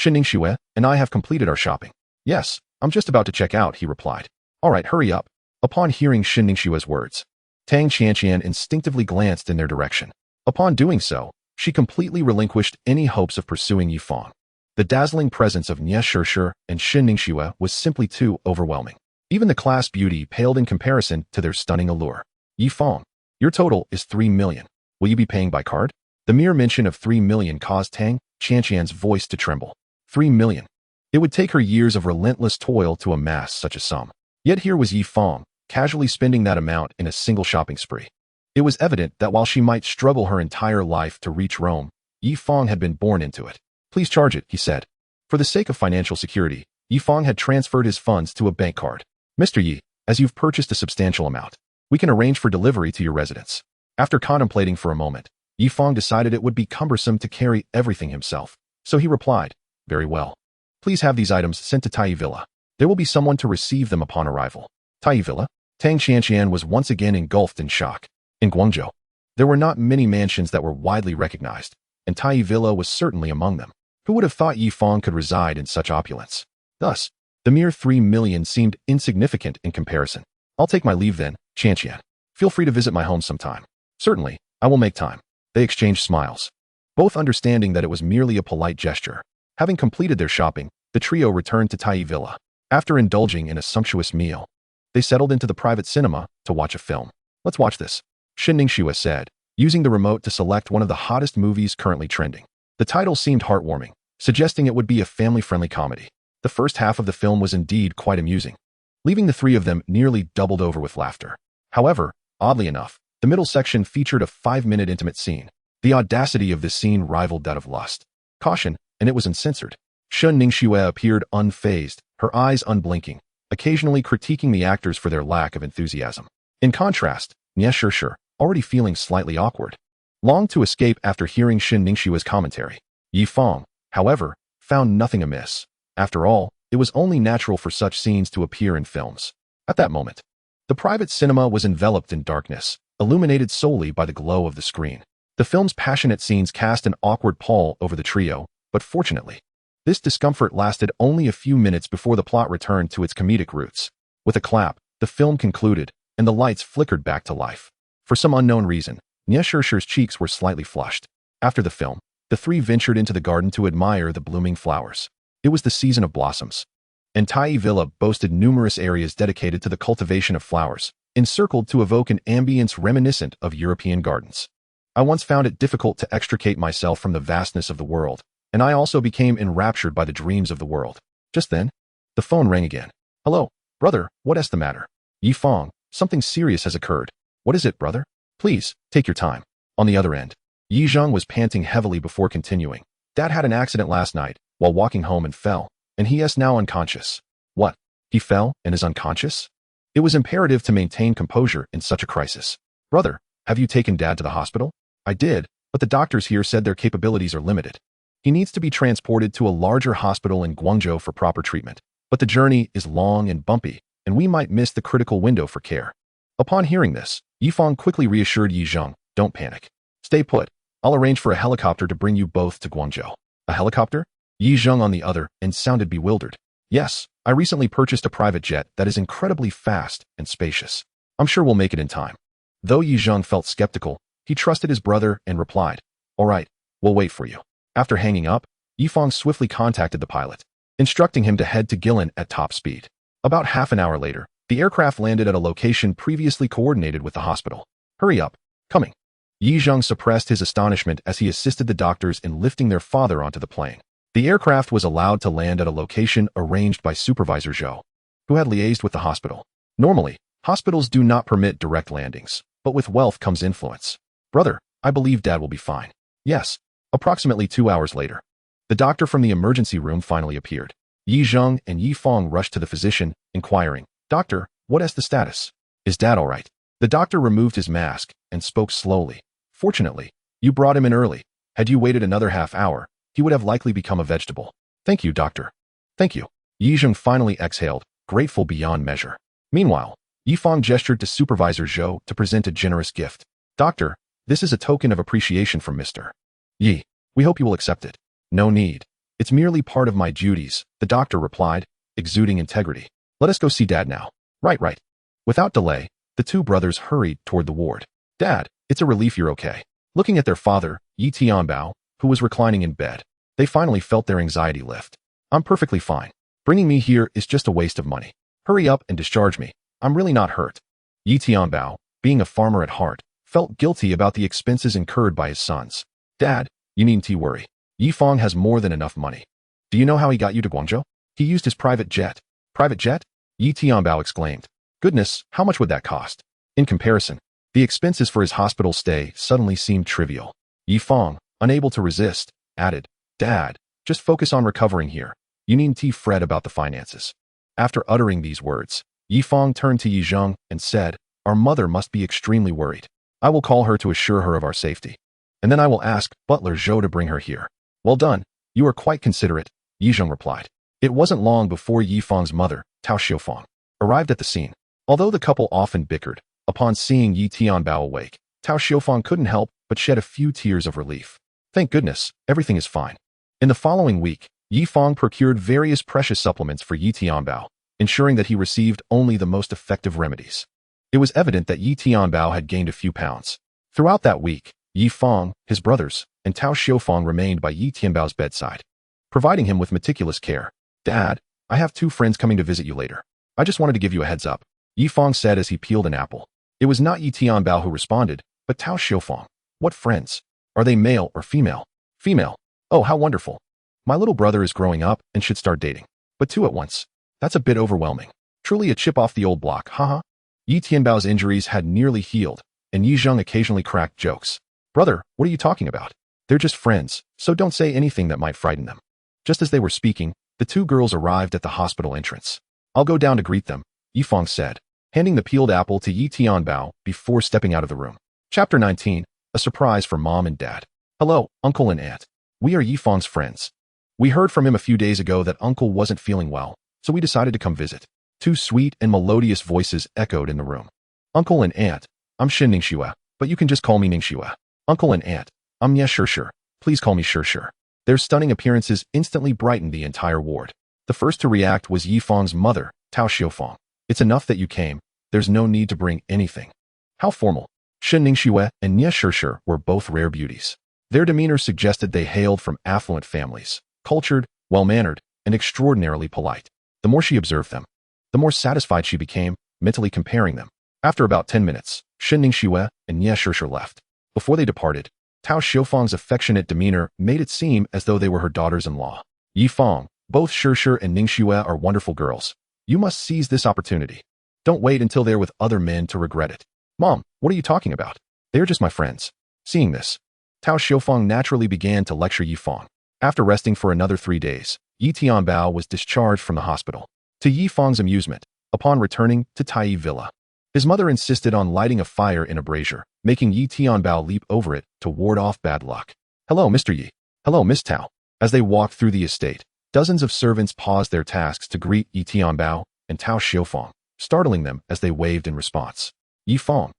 "Ning Shui and I have completed our shopping." "Yes, I'm just about to check out," he replied. "All right, hurry up." Upon hearing Ning Shui's words, Tang Qianqian instinctively glanced in their direction. Upon doing so, she completely relinquished any hopes of pursuing Yifang. The dazzling presence of Nie Shishir and Ning Shui was simply too overwhelming. Even the class beauty paled in comparison to their stunning allure. "Yifang, your total is 3 million. Will you be paying by card?" The mere mention of 3 million caused Tang Qianqian's voice to tremble. 3 million. It would take her years of relentless toil to amass such a sum. Yet here was Yifang, casually spending that amount in a single shopping spree. It was evident that while she might struggle her entire life to reach Rome, Yifang had been born into it. "Please charge it," he said. For the sake of financial security, Yifang had transferred his funds to a bank card. "Mr. Yi, as you've purchased a substantial amount, we can arrange for delivery to your residence." After contemplating for a moment, Yifang decided it would be cumbersome to carry everything himself, so he replied, "Very well. Please have these items sent to Tai Villa. There will be someone to receive them upon arrival." Tai Villa? Tang Qianqian was once again engulfed in shock. In Guangzhou, there were not many mansions that were widely recognized, and Tai Villa was certainly among them. Who would have thought Yifang could reside in such opulence? Thus, The mere 3 million seemed insignificant in comparison. I'll take my leave then, Chantian. Feel free to visit my home sometime. Certainly, I will make time. They exchanged smiles, both understanding that it was merely a polite gesture. Having completed their shopping, the trio returned to Tai Villa. After indulging in a sumptuous meal, they settled into the private cinema to watch a film. Let's watch this, Shin Ningxue said, using the remote to select one of the hottest movies currently trending. The title seemed heartwarming, suggesting it would be a family-friendly comedy. The first half of the film was indeed quite amusing, leaving the three of them nearly doubled over with laughter. However, oddly enough, the middle section featured a 5-minute intimate scene. The audacity of this scene rivaled that of Lust. Caution, and it was uncensored. Shin Ningxue appeared unfazed, her eyes unblinking, occasionally critiquing the actors for their lack of enthusiasm. In contrast, Nie Shishir, already feeling slightly awkward, longed to escape after hearing Shin Ningxue's commentary. Yi Fang, however, found nothing amiss. After all, it was only natural for such scenes to appear in films. At that moment, the private cinema was enveloped in darkness, illuminated solely by the glow of the screen. The film's passionate scenes cast an awkward pall over the trio, but fortunately, this discomfort lasted only a few minutes before the plot returned to its comedic roots. With a clap, the film concluded, and the lights flickered back to life. For some unknown reason, Nie Shishir's cheeks were slightly flushed. After the film, the three ventured into the garden to admire the blooming flowers. It was the season of blossoms, and Tai Villa boasted numerous areas dedicated to the cultivation of flowers, encircled to evoke an ambience reminiscent of European gardens. I once found it difficult to extricate myself from the vastness of the world, and I also became enraptured by the dreams of the world. Just then, the phone rang again. Hello, brother, what is the matter? Yi Fang, something serious has occurred. What is it, brother? Please, take your time. On the other end, Yi Zheng was panting heavily before continuing. Dad had an accident last night while walking home and fell, and he is now unconscious. What? He fell and is unconscious? It was imperative to maintain composure in such a crisis. Brother, have you taken Dad to the hospital? I did, but the doctors here said their capabilities are limited. He needs to be transported to a larger hospital in Guangzhou for proper treatment. But the journey is long and bumpy, and we might miss the critical window for care. Upon hearing this, Yi Fang quickly reassured Yi Zheng, don't panic. Stay put. I'll arrange for a helicopter to bring you both to Guangzhou. A helicopter? Yi Zheng on the other end sounded bewildered. Yes, I recently purchased a private jet that is incredibly fast and spacious. I'm sure we'll make it in time. Though Yi Zheng felt skeptical, he trusted his brother and replied, all right, we'll wait for you. After hanging up, Yi Fang swiftly contacted the pilot, instructing him to head to Guilin at top speed. About half an hour later, the aircraft landed at a location previously coordinated with the hospital. Hurry up, coming. Yi Zheng suppressed his astonishment as he assisted the doctors in lifting their father onto the plane. The aircraft was allowed to land at a location arranged by Supervisor Zhou, who had liaised with the hospital. Normally, hospitals do not permit direct landings, but with wealth comes influence. Brother, I believe Dad will be fine. Yes. Approximately 2 hours later, the doctor from the emergency room finally appeared. Yi Zheng and Yi Fang rushed to the physician, inquiring, Doctor, what is the status? Is Dad all right? The doctor removed his mask and spoke slowly. Fortunately, you brought him in early. Had you waited another half hour, he would have likely become a vegetable. Thank you, doctor. Thank you. Yi Zheng finally exhaled, grateful beyond measure. Meanwhile, Yi Fang gestured to Supervisor Zhou to present a generous gift. Doctor, this is a token of appreciation from Mr. Yi. We hope you will accept it. No need. It's merely part of my duties, the doctor replied, exuding integrity. Let us go see Dad now. Right. Without delay, the two brothers hurried toward the ward. Dad, it's a relief you're okay. Looking at their father, Yi Tianbao, who was reclining in bed, they finally felt their anxiety lift. I'm perfectly fine. Bringing me here is just a waste of money. Hurry up and discharge me. I'm really not hurt. Yi Tianbao, being a farmer at heart, felt guilty about the expenses incurred by his sons. Dad, you needn't worry. Yi Fang has more than enough money. Do you know how he got you to Guangzhou? He used his private jet. Private jet? Yi Tianbao exclaimed. Goodness, how much would that cost? In comparison, the expenses for his hospital stay suddenly seemed trivial. Yi Fang, unable to resist, added, Dad, just focus on recovering here. You needn't fret about the finances. After uttering these words, Yi Fang turned to Yi Zheng and said, Our mother must be extremely worried. I will call her to assure her of our safety. And then I will ask Butler Zhou to bring her here. Well done. You are quite considerate, Yi Zheng replied. It wasn't long before Yi Fang's mother, Tao Xiufang, arrived at the scene. Although the couple often bickered, upon seeing Yi Tianbao awake, Tao Xiufang couldn't help but shed a few tears of relief. Thank goodness, everything is fine. In the following week, Yi Fang procured various precious supplements for Yi Tianbao, ensuring that he received only the most effective remedies. It was evident that Yi Tianbao had gained a few pounds. Throughout that week, Yi Fang, his brothers, and Tao Xiufang remained by Yi Tianbao's bedside, providing him with meticulous care. "Dad, I have 2 friends coming to visit you later. I just wanted to give you a heads up," Yi Fang said as he peeled an apple. It was not Yi Tianbao who responded, but Tao Xiufang. "What friends? Are they male or female?" "Female. Oh, how wonderful. My little brother is growing up and should start dating. But 2 at once. That's a bit overwhelming. Truly a chip off the old block, haha." Yi Tianbao's injuries had nearly healed, and Yi Zheng occasionally cracked jokes. "Brother, what are you talking about? They're just friends, so don't say anything that might frighten them." Just as they were speaking, the 2 girls arrived at the hospital entrance. "I'll go down to greet them," Yi Fang said, handing the peeled apple to Yi Tianbao before stepping out of the room. Chapter 19, a surprise for Mom and Dad. "Hello, Uncle and Aunt. We are Yi Fang's friends. We heard from him a few days ago that Uncle wasn't feeling well, so we decided to come visit." 2 sweet and melodious voices echoed in the room. "Uncle and Aunt, I'm Xin Ningxue, but you can just call me Ningxue." "Uncle and Aunt, I'm Ye Shishir. Please call me Shishir." Their stunning appearances instantly brightened the entire ward. The first to react was Yi Fang's mother, Tao Xiufang. "It's enough that you came. There's no need to bring anything." How formal. Xin Ningxue and Ye Shishir were both rare beauties. Their demeanor suggested they hailed from affluent families, cultured, well-mannered, and extraordinarily polite. The more she observed them, the more satisfied she became, mentally comparing them. After about 10 minutes, Xin Ningxue and Ye Shishir left. Before they departed, Tao Xiufang's affectionate demeanor made it seem as though they were her daughters-in-law. "Yi Fang, both Shishir and Ningxue are wonderful girls. You must seize this opportunity. Don't wait until they're with other men to regret it." "Mom, what are you talking about? They're just my friends." Seeing this, Tao Xiufang naturally began to lecture Yi Fang. After resting for another 3 days, Yi Tianbao was discharged from the hospital. To Yi Fang's amusement, upon returning to Tai Villa, his mother insisted on lighting a fire in a brazier, making Yi Tianbao leap over it to ward off bad luck. "Hello, Mr. Yi. Hello, Miss Tao." As they walked through the estate, dozens of servants paused their tasks to greet Yi Tianbao and Tao Xiufang, startling them as they waved in response. "Yi Fang,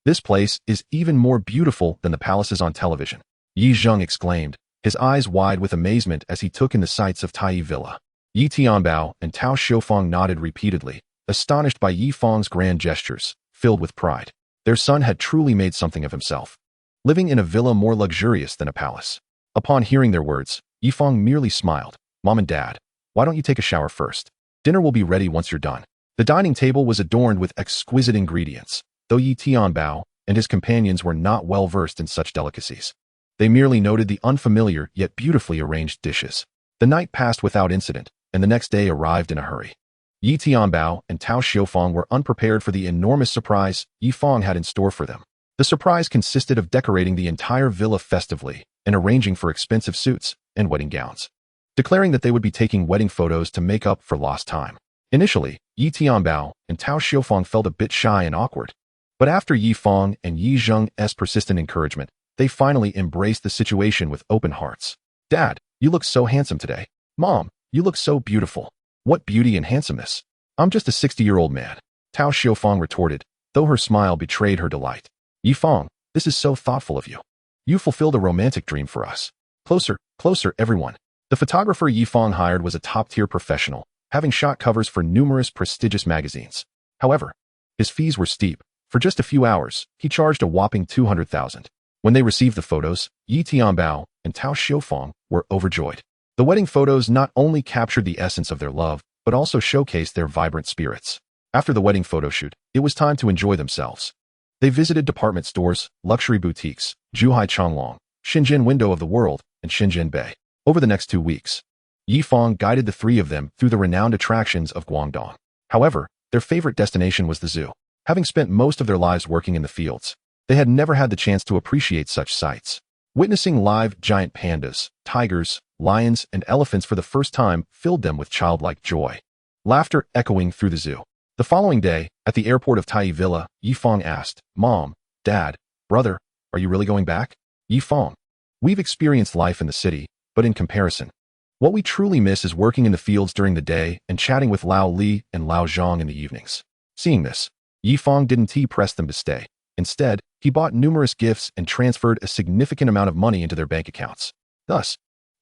this place is even more beautiful than the palaces on television," Yi Zheng exclaimed, his eyes wide with amazement as he took in the sights of Tai Villa. Yi Tianbao and Tao Xiufang nodded repeatedly, astonished by Yi Fang's grand gestures, filled with pride. Their son had truly made something of himself, living in a villa more luxurious than a palace. Upon hearing their words, Yi Fang merely smiled. "Mom and Dad, why don't you take a shower first? Dinner will be ready once you're done." The dining table was adorned with exquisite ingredients, though Yi Tianbao and his companions were not well versed in such delicacies. They merely noted the unfamiliar yet beautifully arranged dishes. The night passed without incident, and the next day arrived in a hurry. Yi Tianbao and Tao Xiufang were unprepared for the enormous surprise Yi Fang had in store for them. The surprise consisted of decorating the entire villa festively and arranging for expensive suits and wedding gowns, declaring that they would be taking wedding photos to make up for lost time. Initially, Yi Tianbao and Tao Xiufang felt a bit shy and awkward, but after Yi Fang and Yi Zheng's persistent encouragement, they finally embraced the situation with open hearts. "Dad, you look so handsome today. Mom, you look so beautiful. What beauty and handsomeness. I'm just a 60-year-old man," Tao Xiufang retorted, though her smile betrayed her delight. "Yi Fang, this is so thoughtful of you. You fulfilled a romantic dream for us. Closer, closer, everyone." The photographer Yi Fang hired was a top-tier professional, having shot covers for numerous prestigious magazines. However, his fees were steep. For just a few hours, he charged a whopping 200,000. When they received the photos, Yi Tianbao and Tao Xiufang were overjoyed. The wedding photos not only captured the essence of their love, but also showcased their vibrant spirits. After the wedding photo shoot, it was time to enjoy themselves. They visited department stores, luxury boutiques, Zhuhai Changlong, Shenzhen Window of the World, and Shenzhen Bay. Over the next 2 weeks, Yi Fang guided the 3 of them through the renowned attractions of Guangdong. However, their favorite destination was the zoo. Having spent most of their lives working in the fields, they had never had the chance to appreciate such sights. Witnessing live giant pandas, tigers, lions, and elephants for the first time filled them with childlike joy. Laughter echoing through the zoo. The following day, at the airport of Tai Villa, Yi Fang asked, "Mom, Dad, brother, are you really going back?" "Yi Fang, we've experienced life in the city, but in comparison, what we truly miss is working in the fields during the day and chatting with Lao Li and Lao Zhang in the evenings." Seeing this, Yi Fang didn't press them to stay. Instead, he bought numerous gifts and transferred a significant amount of money into their bank accounts. Thus,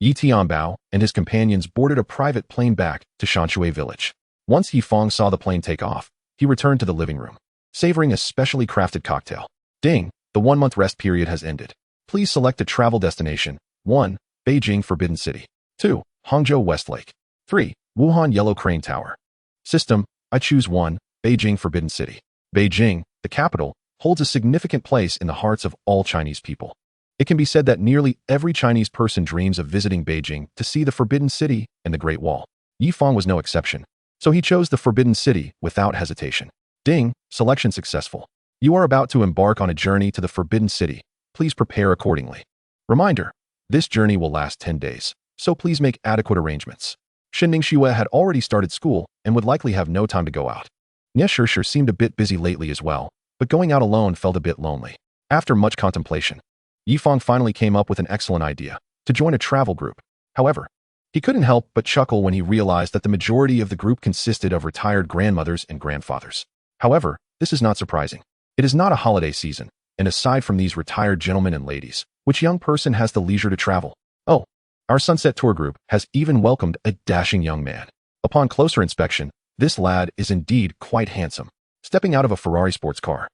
Yi Tianbao and his companions boarded a private plane back to Shanshui village. Once Yi Fang saw the plane take off, he returned to the living room, savoring a specially crafted cocktail. Ding, the 1-month rest period has ended. Please select a travel destination. 1. Beijing Forbidden City. 2. Hangzhou Westlake. 3. Wuhan Yellow Crane Tower. System, I choose 1. Beijing Forbidden City. Beijing, the capital, holds a significant place in the hearts of all Chinese people. It can be said that nearly every Chinese person dreams of visiting Beijing to see the Forbidden City and the Great Wall. Yi Fang was no exception, so he chose the Forbidden City without hesitation. Ding, selection successful. You are about to embark on a journey to the Forbidden City. Please prepare accordingly. Reminder, this journey will last 10 days, so please make adequate arrangements. Xinning Xue had already started school and would likely have no time to go out. Nie Shishir seemed a bit busy lately as well, but going out alone felt a bit lonely. After much contemplation, Yi Fang finally came up with an excellent idea, to join a travel group. However, he couldn't help but chuckle when he realized that the majority of the group consisted of retired grandmothers and grandfathers. However, this is not surprising. It is not a holiday season, and aside from these retired gentlemen and ladies, which young person has the leisure to travel? Oh, our Sunset Tour group has even welcomed a dashing young man. Upon closer inspection, this lad is indeed quite handsome, stepping out of a Ferrari sports car.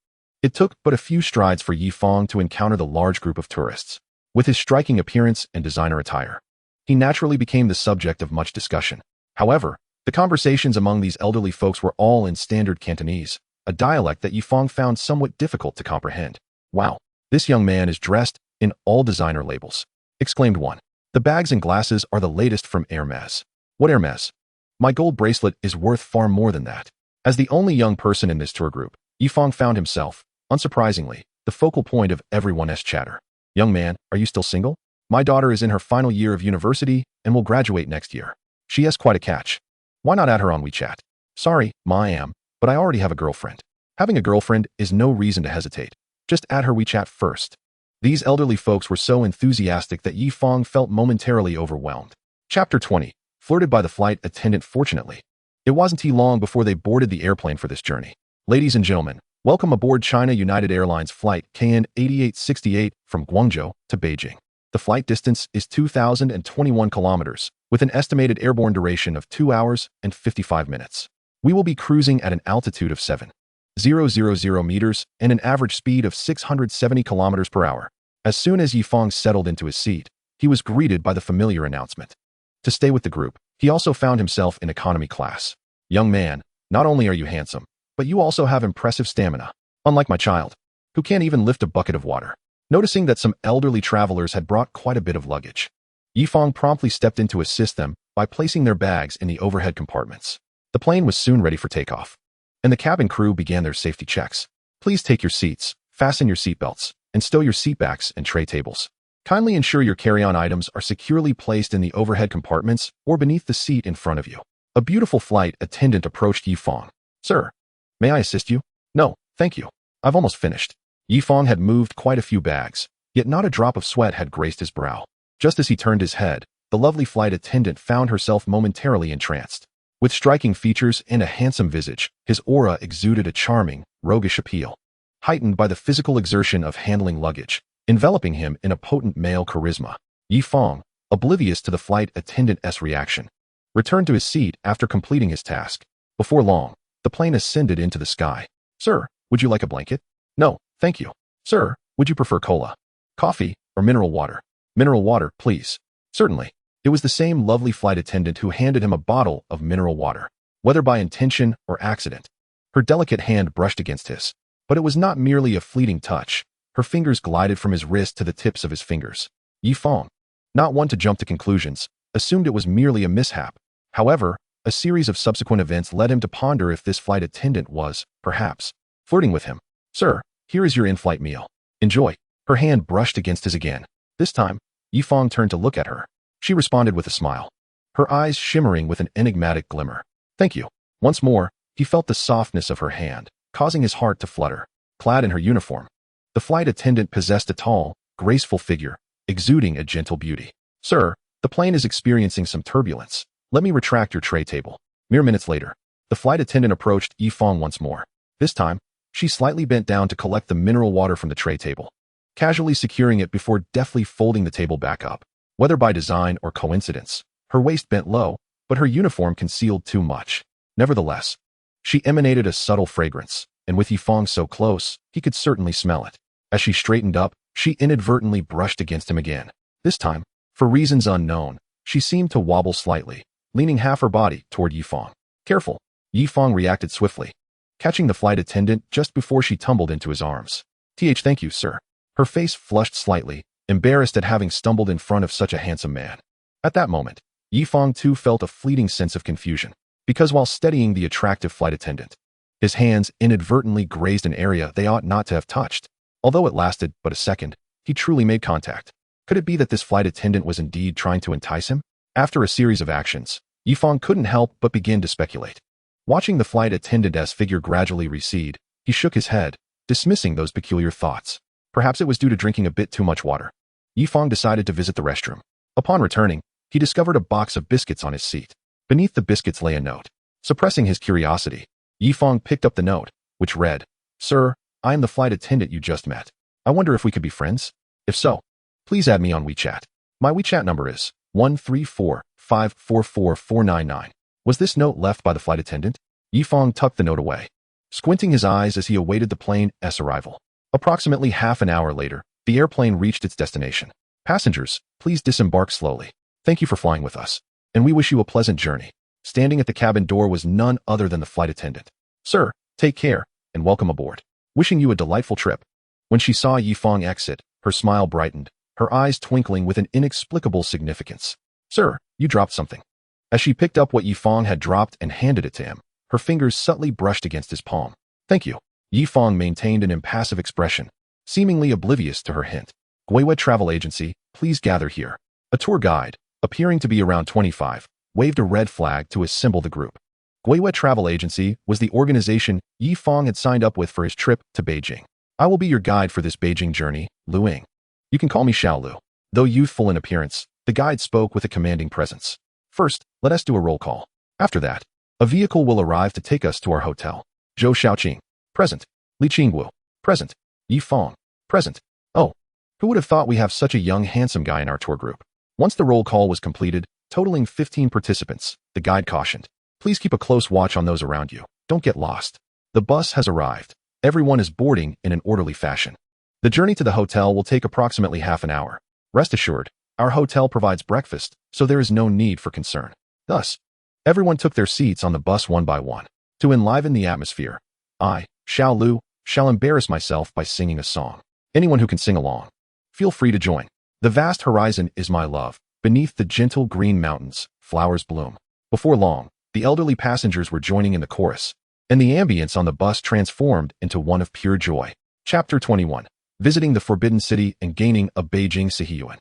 It took but a few strides for Yi Fang to encounter the large group of tourists. With his striking appearance and designer attire, he naturally became the subject of much discussion. However, the conversations among these elderly folks were all in standard Cantonese, a dialect that Yi Fang found somewhat difficult to comprehend. Wow, this young man is dressed in all designer labels, exclaimed one. The bags and glasses are the latest from Hermes. What Hermes? My gold bracelet is worth far more than that. As the only young person in this tour group, Yi Fang found himself, unsurprisingly, the focal point of everyone's chatter. Young man, are you still single? My daughter is in her final year of university and will graduate next year. She has quite a catch. Why not add her on WeChat? Sorry, Ma, I am, but I already have a girlfriend. Having a girlfriend is no reason to hesitate. Just add her WeChat first. These elderly folks were so enthusiastic that Yi Fang felt momentarily overwhelmed. Chapter 20. Flirted by the flight attendant. Fortunately, it wasn't long before they boarded the airplane for this journey. Ladies and gentlemen, welcome aboard China United Airlines Flight KN 8868 from Guangzhou to Beijing. The flight distance is 2,021 kilometers, with an estimated airborne duration of 2 hours and 55 minutes. We will be cruising at an altitude of 7,000 meters and an average speed of 670 kilometers per hour. As soon as Yi Fang settled into his seat, he was greeted by the familiar announcement. To stay with the group, he also found himself in economy class. Young man, not only are you handsome, but you also have impressive stamina, unlike my child, who can't even lift a bucket of water. Noticing that some elderly travelers had brought quite a bit of luggage, Yi Fang promptly stepped in to assist them by placing their bags in the overhead compartments. The plane was soon ready for takeoff, and the cabin crew began their safety checks. Please take your seats, fasten your seatbelts, and stow your seatbacks and tray tables. Kindly ensure your carry-on items are securely placed in the overhead compartments or beneath the seat in front of you. A beautiful flight attendant approached Yi Fang. Sir, may I assist you? No, thank you. I've almost finished. Yi Fang had moved quite a few bags, yet not a drop of sweat had graced his brow. Just as he turned his head, the lovely flight attendant found herself momentarily entranced. With striking features and a handsome visage, his aura exuded a charming, roguish appeal, heightened by the physical exertion of handling luggage, enveloping him in a potent male charisma. Yi Fang, oblivious to the flight attendant's reaction, returned to his seat after completing his task. Before long, the plane ascended into the sky. Sir, would you like a blanket? No, thank you. Sir, would you prefer cola, coffee, or mineral water? Mineral water, please. Certainly. It was the same lovely flight attendant who handed him a bottle of mineral water. Whether by intention or accident, her delicate hand brushed against his. But it was not merely a fleeting touch. Her fingers glided from his wrist to the tips of his fingers. Yi Fang, not one to jump to conclusions, assumed it was merely a mishap. However, a series of subsequent events led him to ponder if this flight attendant was, perhaps, flirting with him. Sir, here is your in-flight meal. Enjoy. Her hand brushed against his again. This time, Yi Fang turned to look at her. She responded with a smile, her eyes shimmering with an enigmatic glimmer. Thank you. Once more, he felt the softness of her hand, causing his heart to flutter. Clad in her uniform, the flight attendant possessed a tall, graceful figure, exuding a gentle beauty. Sir, the plane is experiencing some turbulence. Let me retract your tray table. Mere minutes later, the flight attendant approached Yi Fang once more. This time, she slightly bent down to collect the mineral water from the tray table, casually securing it before deftly folding the table back up. Whether by design or coincidence, her waist bent low, but her uniform concealed too much. Nevertheless, she emanated a subtle fragrance, and with Yifang so close, he could certainly smell it. As she straightened up, she inadvertently brushed against him again. This time, for reasons unknown, she seemed to wobble slightly, leaning half her body toward Yifang. Careful! Yifang reacted swiftly, catching the flight attendant just before she tumbled into his arms. Thank you, sir. Her face flushed slightly, embarrassed at having stumbled in front of such a handsome man. At that moment, Yifang too felt a fleeting sense of confusion, because while steadying the attractive flight attendant, his hands inadvertently grazed an area they ought not to have touched. Although it lasted but a second, he truly made contact. Could it be that this flight attendant was indeed trying to entice him? After a series of actions, Yifang couldn't help but begin to speculate. Watching the flight attendant's figure gradually recede, he shook his head, dismissing those peculiar thoughts. Perhaps it was due to drinking a bit too much water. Yifang decided to visit the restroom. Upon returning, he discovered a box of biscuits on his seat. Beneath the biscuits lay a note. Suppressing his curiosity, Yifang picked up the note, which read, "Sir, I am the flight attendant you just met. I wonder if we could be friends? If so, please add me on WeChat. My WeChat number is 134544499. Was this note left by the flight attendant? Yifang tucked the note away, squinting his eyes as he awaited the plane's arrival. Approximately half an hour later, the airplane reached its destination. Passengers, please disembark slowly. Thank you for flying with us, and we wish you a pleasant journey. Standing at the cabin door was none other than the flight attendant. Sir, take care, and welcome aboard. Wishing you a delightful trip. When she saw Yifang exit, her smile brightened, her eyes twinkling with an inexplicable significance. Sir, you dropped something. As she picked up what Yifang had dropped and handed it to him, her fingers subtly brushed against his palm. Thank you. Yifang maintained an impassive expression, seemingly oblivious to her hint. Guiwei Travel Agency, please gather here. A tour guide, appearing to be around 25, waved a red flag to assemble the group. Guiwei Travel Agency was the organization Yifang had signed up with for his trip to Beijing. I will be your guide for this Beijing journey, Lu Ying. You can call me Xiao Lu. Though youthful in appearance, the guide spoke with a commanding presence. First, let us do a roll call. After that, a vehicle will arrive to take us to our hotel. Zhou Xiaoqing, present. Li Qingwu, present. Yifang, present. Oh, who would have thought we have such a young, handsome guy in our tour group? Once the roll call was completed, totaling 15 participants, the guide cautioned. Please keep a close watch on those around you. Don't get lost. The bus has arrived. Everyone is boarding in an orderly fashion. The journey to the hotel will take approximately half an hour. Rest assured, our hotel provides breakfast, so there is no need for concern. Thus, everyone took their seats on the bus one by one. To enliven the atmosphere, I, Xiao Lu, shall embarrass myself by singing a song. Anyone who can sing along, feel free to join. The vast horizon is my love. Beneath the gentle green mountains, flowers bloom. Before long, the elderly passengers were joining in the chorus, and the ambience on the bus transformed into one of pure joy. Chapter 21. Visiting the Forbidden City and Gaining a Beijing Sihiyuan.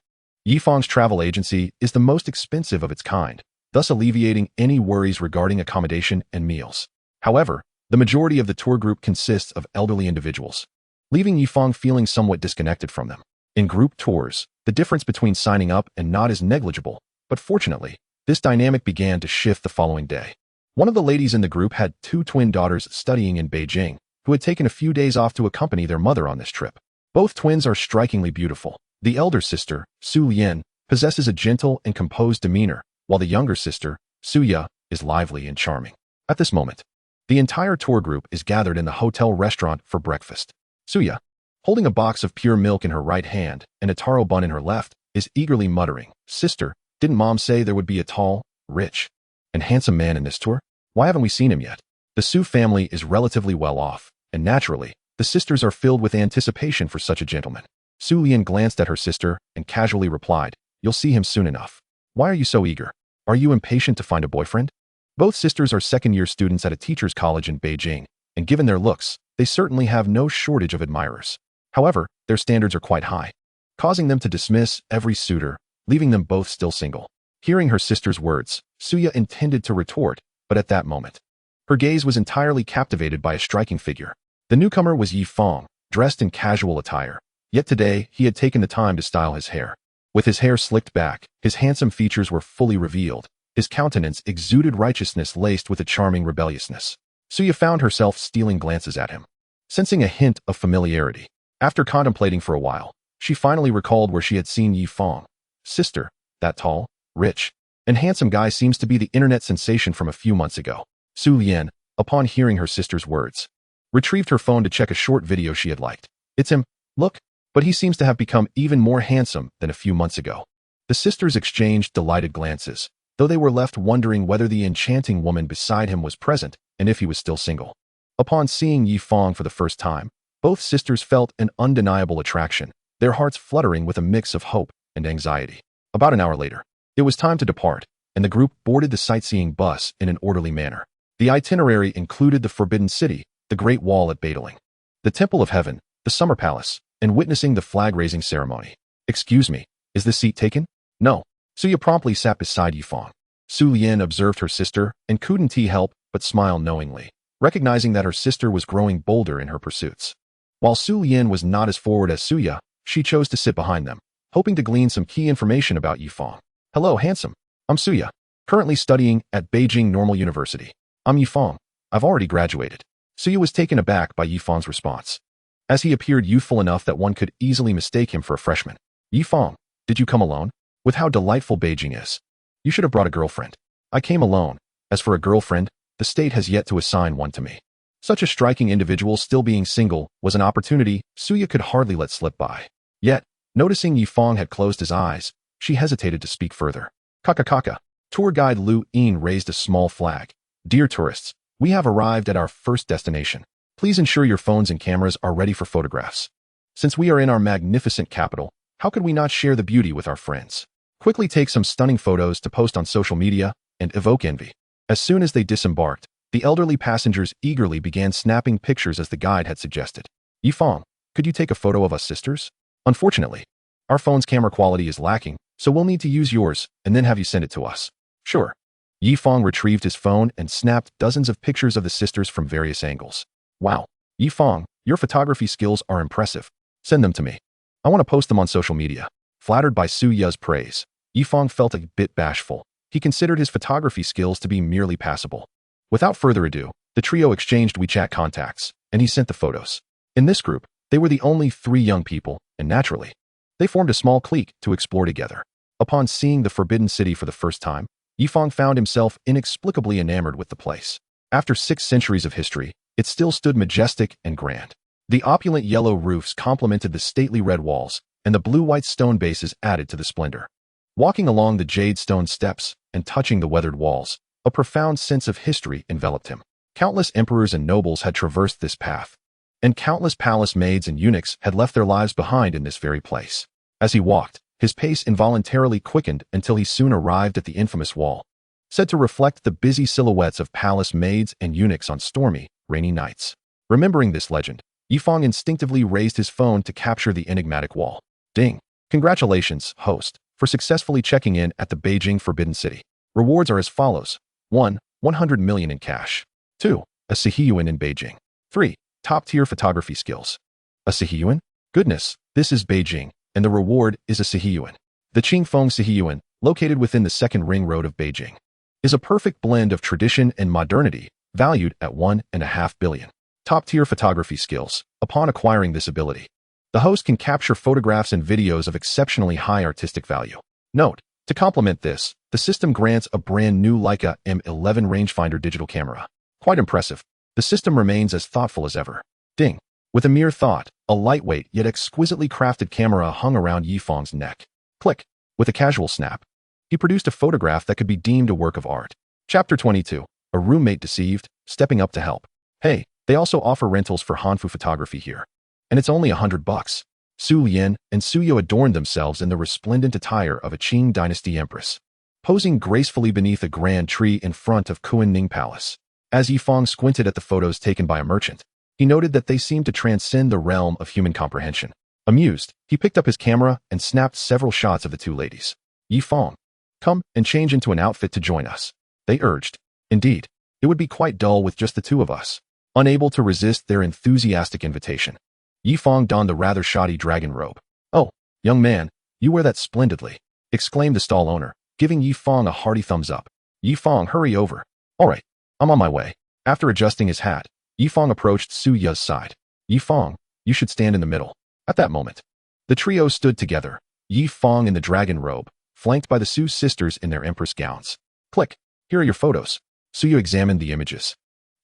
Yifang's travel agency is the most expensive of its kind, thus alleviating any worries regarding accommodation and meals. However, the majority of the tour group consists of elderly individuals, leaving Yifang feeling somewhat disconnected from them. In group tours, the difference between signing up and not is negligible, but fortunately, this dynamic began to shift the following day. One of the ladies in the group had two twin daughters studying in Beijing, who had taken a few days off to accompany their mother on this trip. Both twins are strikingly beautiful. The elder sister, Su Lian, possesses a gentle and composed demeanor, while the younger sister, Su Ya, is lively and charming. At this moment, the entire tour group is gathered in the hotel restaurant for breakfast. Su Ya, holding a box of pure milk in her right hand and a taro bun in her left, is eagerly muttering, "Sister, didn't Mom say there would be a tall, rich, and handsome man in this tour? Why haven't we seen him yet?" The Su family is relatively well off, and naturally, the sisters are filled with anticipation for such a gentleman. Su Lian glanced at her sister and casually replied, "You'll see him soon enough. Why are you so eager? Are you impatient to find a boyfriend?" Both sisters are second-year students at a teacher's college in Beijing, and given their looks, they certainly have no shortage of admirers. However, their standards are quite high, causing them to dismiss every suitor, leaving them both still single. Hearing her sister's words, Suya intended to retort, but at that moment, her gaze was entirely captivated by a striking figure. The newcomer was Yifang, dressed in casual attire, yet today he had taken the time to style his hair. With his hair slicked back, his handsome features were fully revealed. His countenance exuded righteousness laced with a charming rebelliousness. Suya found herself stealing glances at him, sensing a hint of familiarity. After contemplating for a while, she finally recalled where she had seen Yifang. "Sister, That tall, rich, and handsome guy seems to be the internet sensation from a few months ago. Su Lian, upon hearing her sister's words, retrieved her phone to check a short video she had liked. It's him. Look, but he seems to have become even more handsome than a few months ago. The sisters exchanged delighted glances, though they were left wondering whether the enchanting woman beside him was present and if he was still single. Upon seeing Yi Fang for the first time, both sisters felt an undeniable attraction, their hearts fluttering with a mix of hope and anxiety. About an hour later, it was time to depart, and the group boarded the sightseeing bus in an orderly manner. The itinerary included the Forbidden City, the Great Wall at Badaling, the Temple of Heaven, the Summer Palace, and witnessing the flag-raising ceremony. Excuse me, is this seat taken? No. Suya promptly sat beside Yi Fang. Su Lian observed her sister and couldn't help but smile knowingly, recognizing that her sister was growing bolder in her pursuits. While Su Lian was not as forward as Suya, she chose to sit behind them, hoping to glean some key information about Yi Fang. Hello, handsome. I'm Suya, currently studying at Beijing Normal University. I'm Yi Fang. I've already graduated. Suya was taken aback by Yi Fang's response, as he appeared youthful enough that one could easily mistake him for a freshman. Yi Fang, did you come alone? With how delightful Beijing is, you should have brought a girlfriend. I came alone. As for a girlfriend, the state has yet to assign one to me. Such a striking individual still being single was an opportunity Suya could hardly let slip by. Yet, noticing Yi Fang had closed his eyes, she hesitated to speak further. Kaka. Tour guide Lu Yin raised a small flag. Dear tourists, we have arrived at our first destination. Please ensure your phones and cameras are ready for photographs. Since we are in our magnificent capital, how could we not share the beauty with our friends? Quickly take some stunning photos to post on social media and evoke envy. As soon as they disembarked, the elderly passengers eagerly began snapping pictures as the guide had suggested. Yi Fang, could you take a photo of us sisters? Unfortunately, our phone's camera quality is lacking, so we'll need to use yours and then have you send it to us. Sure. Yi Fang retrieved his phone and snapped dozens of pictures of the sisters from various angles. Wow. Yi Fang, your photography skills are impressive. Send them to me. I want to post them on social media. Flattered by Su Ya's praise, Yi Fang felt a bit bashful. He considered his photography skills to be merely passable. Without further ado, the trio exchanged WeChat contacts, and he sent the photos. In this group, they were the only 3 young people, and naturally, they formed a small clique to explore together. Upon seeing the Forbidden City for the first time, Yi Fang found himself inexplicably enamored with the place. After 6 centuries of history, it still stood majestic and grand. The opulent yellow roofs complemented the stately red walls, and the blue-white stone bases added to the splendor. Walking along the jade stone steps and touching the weathered walls, a profound sense of history enveloped him. Countless emperors and nobles had traversed this path, and countless palace maids and eunuchs had left their lives behind in this very place. As he walked, his pace involuntarily quickened until he soon arrived at the infamous wall, said to reflect the busy silhouettes of palace maids and eunuchs on stormy, rainy nights. Remembering this legend, Yi Fang instinctively raised his phone to capture the enigmatic wall. Ding! Congratulations, host, for successfully checking in at the Beijing Forbidden City. Rewards are as follows. 1. 100 million in cash. 2. A Sihiyuan in Beijing. 3. Top-tier photography skills. A Sihiyuan? Goodness, this is Beijing, and the reward is a Sihiyuan. The Qingfeng Sihiyuan, located within the second ring road of Beijing, is a perfect blend of tradition and modernity, valued at 1.5 billion. Top-tier photography skills. Upon acquiring this ability, the host can capture photographs and videos of exceptionally high artistic value. Note, to complement this, the system grants a brand new Leica M11 rangefinder digital camera. Quite impressive. The system remains as thoughtful as ever. Ding. With a mere thought, a lightweight yet exquisitely crafted camera hung around Yi Fang's neck. Click. With a casual snap, he produced a photograph that could be deemed a work of art. Chapter 22. A roommate deceived, stepping up to help. Hey, they also offer rentals for Hanfu photography here. And it's only $100. Su Lian and Suyo adorned themselves in the resplendent attire of a Qing dynasty empress, posing gracefully beneath a grand tree in front of Kuan-Ning Palace. As Yi Fang squinted at the photos taken by a merchant, he noted that they seemed to transcend the realm of human comprehension. Amused, he picked up his camera and snapped several shots of the 2 ladies. Yi Fang, come and change into an outfit to join us, they urged. Indeed, it would be quite dull with just the 2 of us. Unable to resist their enthusiastic invitation, Yi Fang donned the rather shoddy dragon robe. Oh, young man, you wear that splendidly, exclaimed the stall owner, giving Yi Fang a hearty thumbs up. Yi Fang, hurry over. All right, I'm on my way. After adjusting his hat, Yi Fang approached Su Ya's side. Yi Fang, you should stand in the middle. At that moment, the trio stood together, Yi Fang in the dragon robe, flanked by the Su sisters in their empress gowns. Click. Here are your photos. Suya examined the images,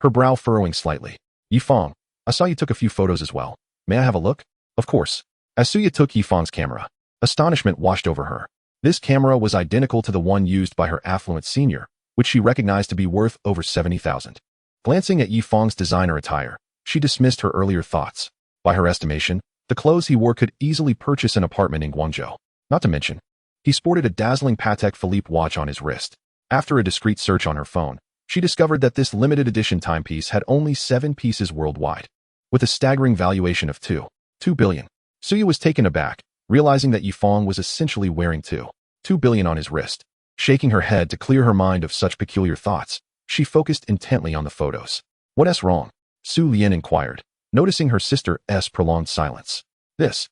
her brow furrowing slightly. Yifang, I saw you took a few photos as well. May I have a look? Of course. As Suya took Yifang's camera, astonishment washed over her. This camera was identical to the one used by her affluent senior, which she recognized to be worth over 70,000. Glancing at Yifang's designer attire, she dismissed her earlier thoughts. By her estimation, the clothes he wore could easily purchase an apartment in Guangzhou. Not to mention, he sported a dazzling Patek Philippe watch on his wrist. After a discreet search on her phone, she discovered that this limited edition timepiece had only 7 pieces worldwide, with a staggering valuation of 2 billion. Suya was taken aback, realizing that Yifang was essentially wearing 2 billion on his wrist. Shaking her head to clear her mind of such peculiar thoughts, she focused intently on the photos. What's wrong? Su Lian inquired, noticing her sister's prolonged silence. This.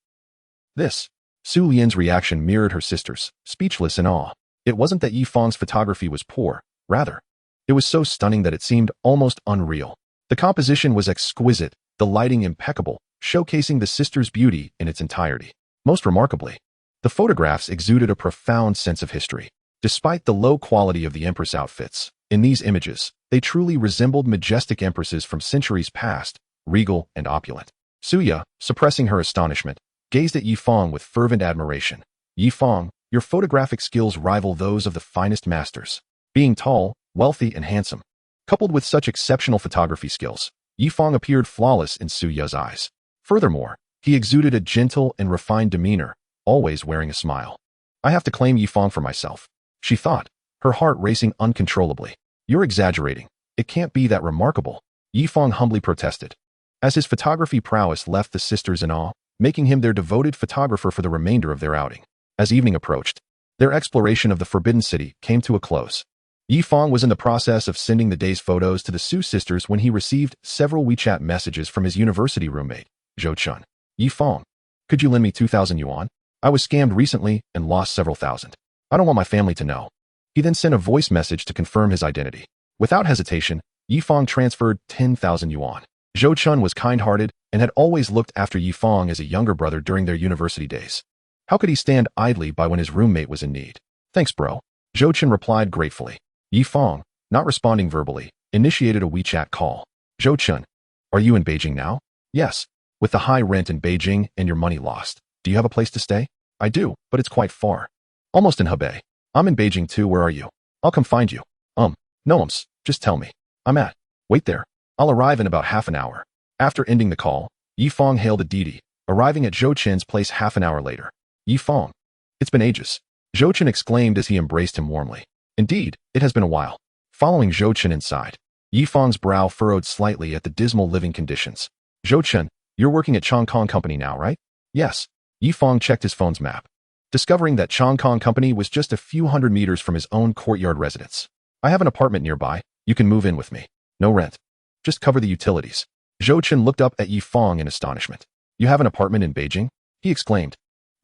Su Lian's reaction mirrored her sister's, speechless in awe. It wasn't that Yifang's photography was poor, rather, it was so stunning that it seemed almost unreal. The composition was exquisite, the lighting impeccable, showcasing the sisters' beauty in its entirety. Most remarkably, the photographs exuded a profound sense of history. Despite the low quality of the empress outfits, in these images, they truly resembled majestic empresses from centuries past, regal and opulent. Suya, suppressing her astonishment, gazed at Yifang with fervent admiration. Yifang, your photographic skills rival those of the finest masters. Being tall, wealthy, and handsome, coupled with such exceptional photography skills, Yifang appeared flawless in Suya's eyes. Furthermore, he exuded a gentle and refined demeanor, always wearing a smile. I have to claim Yifang for myself, she thought, her heart racing uncontrollably. You're exaggerating. It can't be that remarkable, Yifang humbly protested. As his photography prowess left the sisters in awe, making him their devoted photographer for the remainder of their outing. As evening approached, their exploration of the Forbidden City came to a close. Yifang was in the process of sending the day's photos to the Su sisters when he received several WeChat messages from his university roommate, Zhou Chun. Yifang, could you lend me 2,000 yuan? I was scammed recently and lost several thousand. I don't want my family to know. He then sent a voice message to confirm his identity. Without hesitation, Yifang transferred 10,000 yuan. Zhou Chun was kind-hearted and had always looked after Yifang as a younger brother during their university days. How could he stand idly by when his roommate was in need? Thanks, bro. Zhou Chun replied gratefully. Yifang, not responding verbally, initiated a WeChat call. Zhou Chun, are you in Beijing now? Yes. With the high rent in Beijing and your money lost, do you have a place to stay? I do, but it's quite far. Almost in Hebei. I'm in Beijing too, where are you? I'll come find you. No, just tell me. I'm at. Wait there. I'll arrive in about half an hour. After ending the call, Yifang hailed a Didi, arriving at Zhou Chen's place half an hour later. Yifang. It's been ages. Zhou Chen exclaimed as he embraced him warmly. Indeed, it has been a while. Following Zhou Chen inside, Yifang's brow furrowed slightly at the dismal living conditions. Zhou Chen, you're working at Chong Kong Company now, right? Yes. Yifang checked his phone's map, discovering that Chong Kong Company was just a few hundred meters from his own courtyard residence. I have an apartment nearby. You can move in with me. No rent. Just cover the utilities. Zhou Chen looked up at Yifang in astonishment. You have an apartment in Beijing? He exclaimed.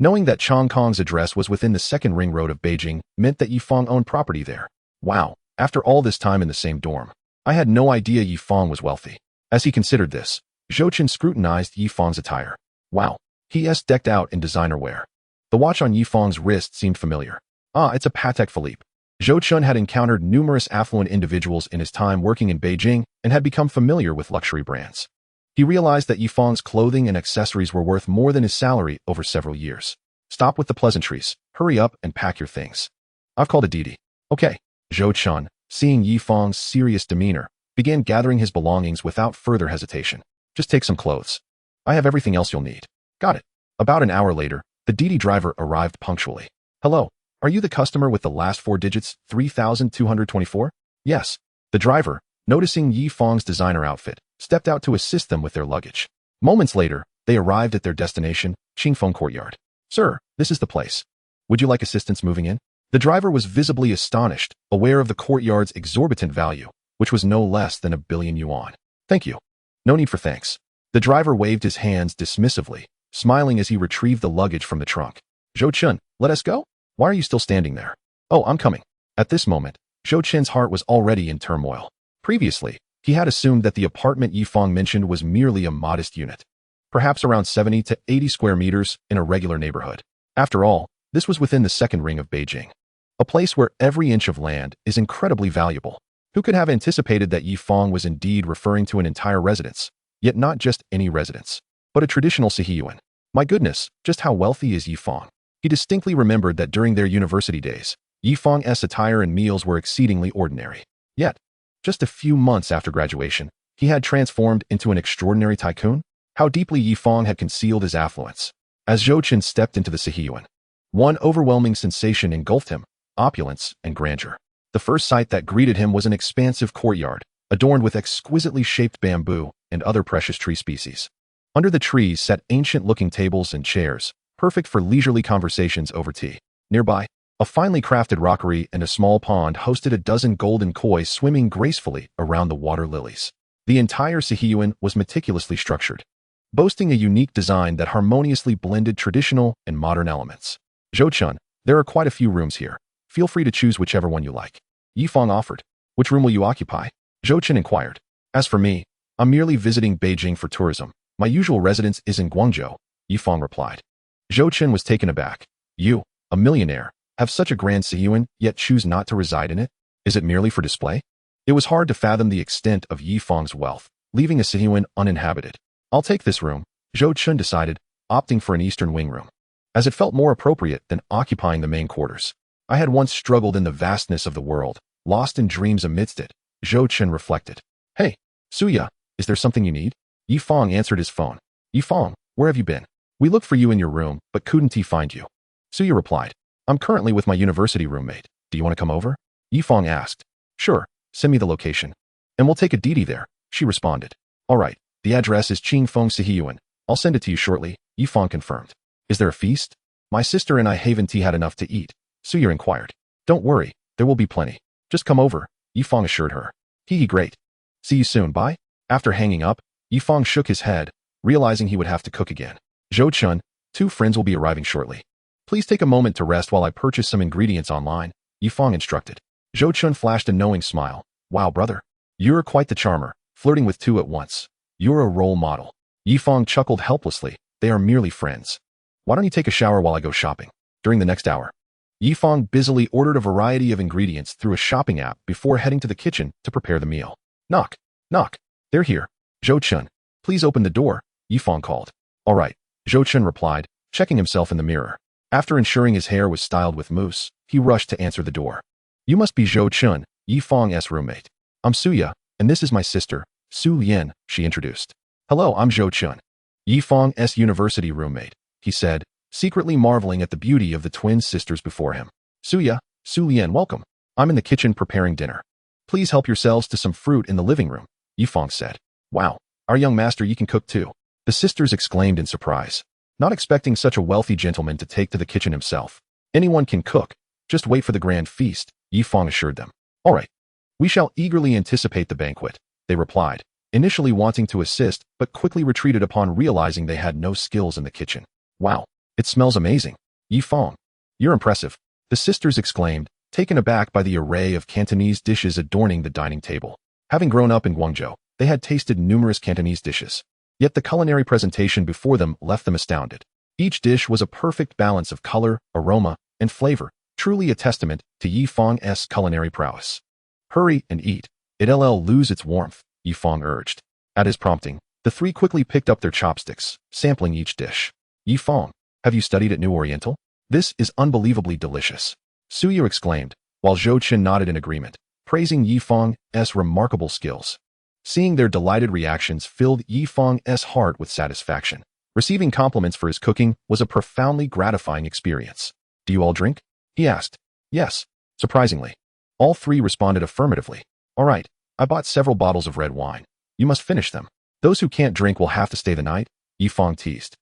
Knowing that Chong Kong's address was within the second ring road of Beijing meant that Yifang owned property there. Wow, after all this time in the same dorm, I had no idea Yifang was wealthy. As he considered this, Zhou Chen scrutinized Yifang's attire. Wow, he's decked out in designer wear. The watch on Yifang's wrist seemed familiar. Ah, it's a Patek Philippe. Zhou Chen had encountered numerous affluent individuals in his time working in Beijing and had become familiar with luxury brands. He realized that Yifang's clothing and accessories were worth more than his salary over several years. Stop with the pleasantries. Hurry up and pack your things. I've called a Didi. Okay. Zhou Chen, seeing Yifang's serious demeanor, began gathering his belongings without further hesitation. Just take some clothes. I have everything else you'll need. Got it. About an hour later, the Didi driver arrived punctually. Hello. Are you the customer with the last 4 digits, 3,224? Yes. The driver, noticing Yifang's designer outfit, stepped out to assist them with their luggage. Moments later, they arrived at their destination, Qingfeng Courtyard. Sir, this is the place. Would you like assistance moving in? The driver was visibly astonished, aware of the courtyard's exorbitant value, which was no less than 1 billion yuan. Thank you. No need for thanks. The driver waved his hands dismissively, smiling as he retrieved the luggage from the trunk. Zhou Chen, let us go? Why are you still standing there? Oh, I'm coming. At this moment, Zhou Chen's heart was already in turmoil. Previously, he had assumed that the apartment Yifang mentioned was merely a modest unit, perhaps around 70 to 80 square meters in a regular neighborhood. After all, This was within the second ring of Beijing, a place where every inch of land is incredibly valuable. Who could have anticipated that Yi Fang was indeed referring to an entire residence, yet not just any residence, but a traditional Sihiyuan? My goodness, just how wealthy is Yi Fang? He distinctly remembered that during their university days, Yi Fang's attire and meals were exceedingly ordinary. Yet, just a few months after graduation, he had transformed into an extraordinary tycoon. How deeply Yi Fang had concealed his affluence. As Zhou Chen stepped into the Sihiyuan, one overwhelming sensation engulfed him: opulence and grandeur. The first sight that greeted him was an expansive courtyard, adorned with exquisitely shaped bamboo and other precious tree species. Under the trees sat ancient-looking tables and chairs, perfect for leisurely conversations over tea. Nearby, a finely crafted rockery and a small pond hosted a dozen golden koi swimming gracefully around the water lilies. The entire Sihiyuan was meticulously structured, boasting a unique design that harmoniously blended traditional and modern elements. Zhou Chen, there are quite a few rooms here. Feel free to choose whichever one you like. Yi Fang offered. Which room will you occupy? Zhou Chen inquired. As for me, I'm merely visiting Beijing for tourism. My usual residence is in Guangzhou, Yi Fang replied. Zhou Chen was taken aback. You, a millionaire, have such a grand Sihiyuan, yet choose not to reside in it? Is it merely for display? It was hard to fathom the extent of Yi Fang's wealth, leaving a Sihiyuan uninhabited. I'll take this room, Zhou Chen decided, opting for an eastern wing room, as it felt more appropriate than occupying the main quarters. I had once struggled in the vastness of the world, lost in dreams amidst it, Zhou Chen reflected. Hey, Suya, is there something you need? Yi Fang answered his phone. Yi Fang, where have you been? We looked for you in your room, but couldn't find you. Suya replied. I'm currently with my university roommate. Do you want to come over? Yi Fang asked. Sure, send me the location. And we'll take a Didi there, she responded. All right, the address is Qingfeng Sihiyuan. I'll send it to you shortly, Yi Fang confirmed. Is there a feast? My sister and I haven't had enough to eat, Suya inquired. Don't worry, there will be plenty. Just come over, Yi Fang assured her. Hee great. See you soon, bye. After hanging up, Yi Fang shook his head, realizing he would have to cook again. Zhou Chen, 2 friends will be arriving shortly. Please take a moment to rest while I purchase some ingredients online, Yi Fang instructed. Zhou Chen flashed a knowing smile. Wow, brother. You're quite the charmer, flirting with 2 at once. You're a role model. Yi Fang chuckled helplessly. They are merely friends. Why don't you take a shower while I go shopping? During the next hour, Yi Fang busily ordered a variety of ingredients through a shopping app before heading to the kitchen to prepare the meal. Knock, knock. They're here. Zhou Chen, please open the door, Yi Fang called. All right, Zhou Chen replied, checking himself in the mirror. After ensuring his hair was styled with mousse, he rushed to answer the door. You must be Zhou Chen, Yi Fang's roommate. I'm Suya, and this is my sister, Su Lian, she introduced. Hello, I'm Zhou Chen, Yi Fang's university roommate, he said, secretly marveling at the beauty of the twin sisters before him. Suya, Su Lian, welcome. I'm in the kitchen preparing dinner. Please help yourselves to some fruit in the living room, Yi Fang said. Wow, our young master Yi can cook too, the sisters exclaimed in surprise, not expecting such a wealthy gentleman to take to the kitchen himself. Anyone can cook, just wait for the grand feast, Yi Fang assured them. All right, we shall eagerly anticipate the banquet, they replied, initially wanting to assist but quickly retreated upon realizing they had no skills in the kitchen. Wow, it smells amazing. Yi Fang, you're impressive, the sisters exclaimed, taken aback by the array of Cantonese dishes adorning the dining table. Having grown up in Guangzhou, they had tasted numerous Cantonese dishes. Yet the culinary presentation before them left them astounded. Each dish was a perfect balance of color, aroma, and flavor, truly a testament to Yi Fang's culinary prowess. Hurry and eat. It'll lose its warmth, Yi Fang urged. At his prompting, the 3 quickly picked up their chopsticks, sampling each dish. Yi Fang, have you studied at New Oriental? This is unbelievably delicious, Suya exclaimed, while Zhou Chen nodded in agreement, praising Yi Fang's remarkable skills. Seeing their delighted reactions filled Yi Fang's heart with satisfaction. Receiving compliments for his cooking was a profoundly gratifying experience. Do you all drink? He asked. Yes, surprisingly. All 3 responded affirmatively. All right, I bought several bottles of red wine. You must finish them. Those who can't drink will have to stay the night, Yi Fang teased.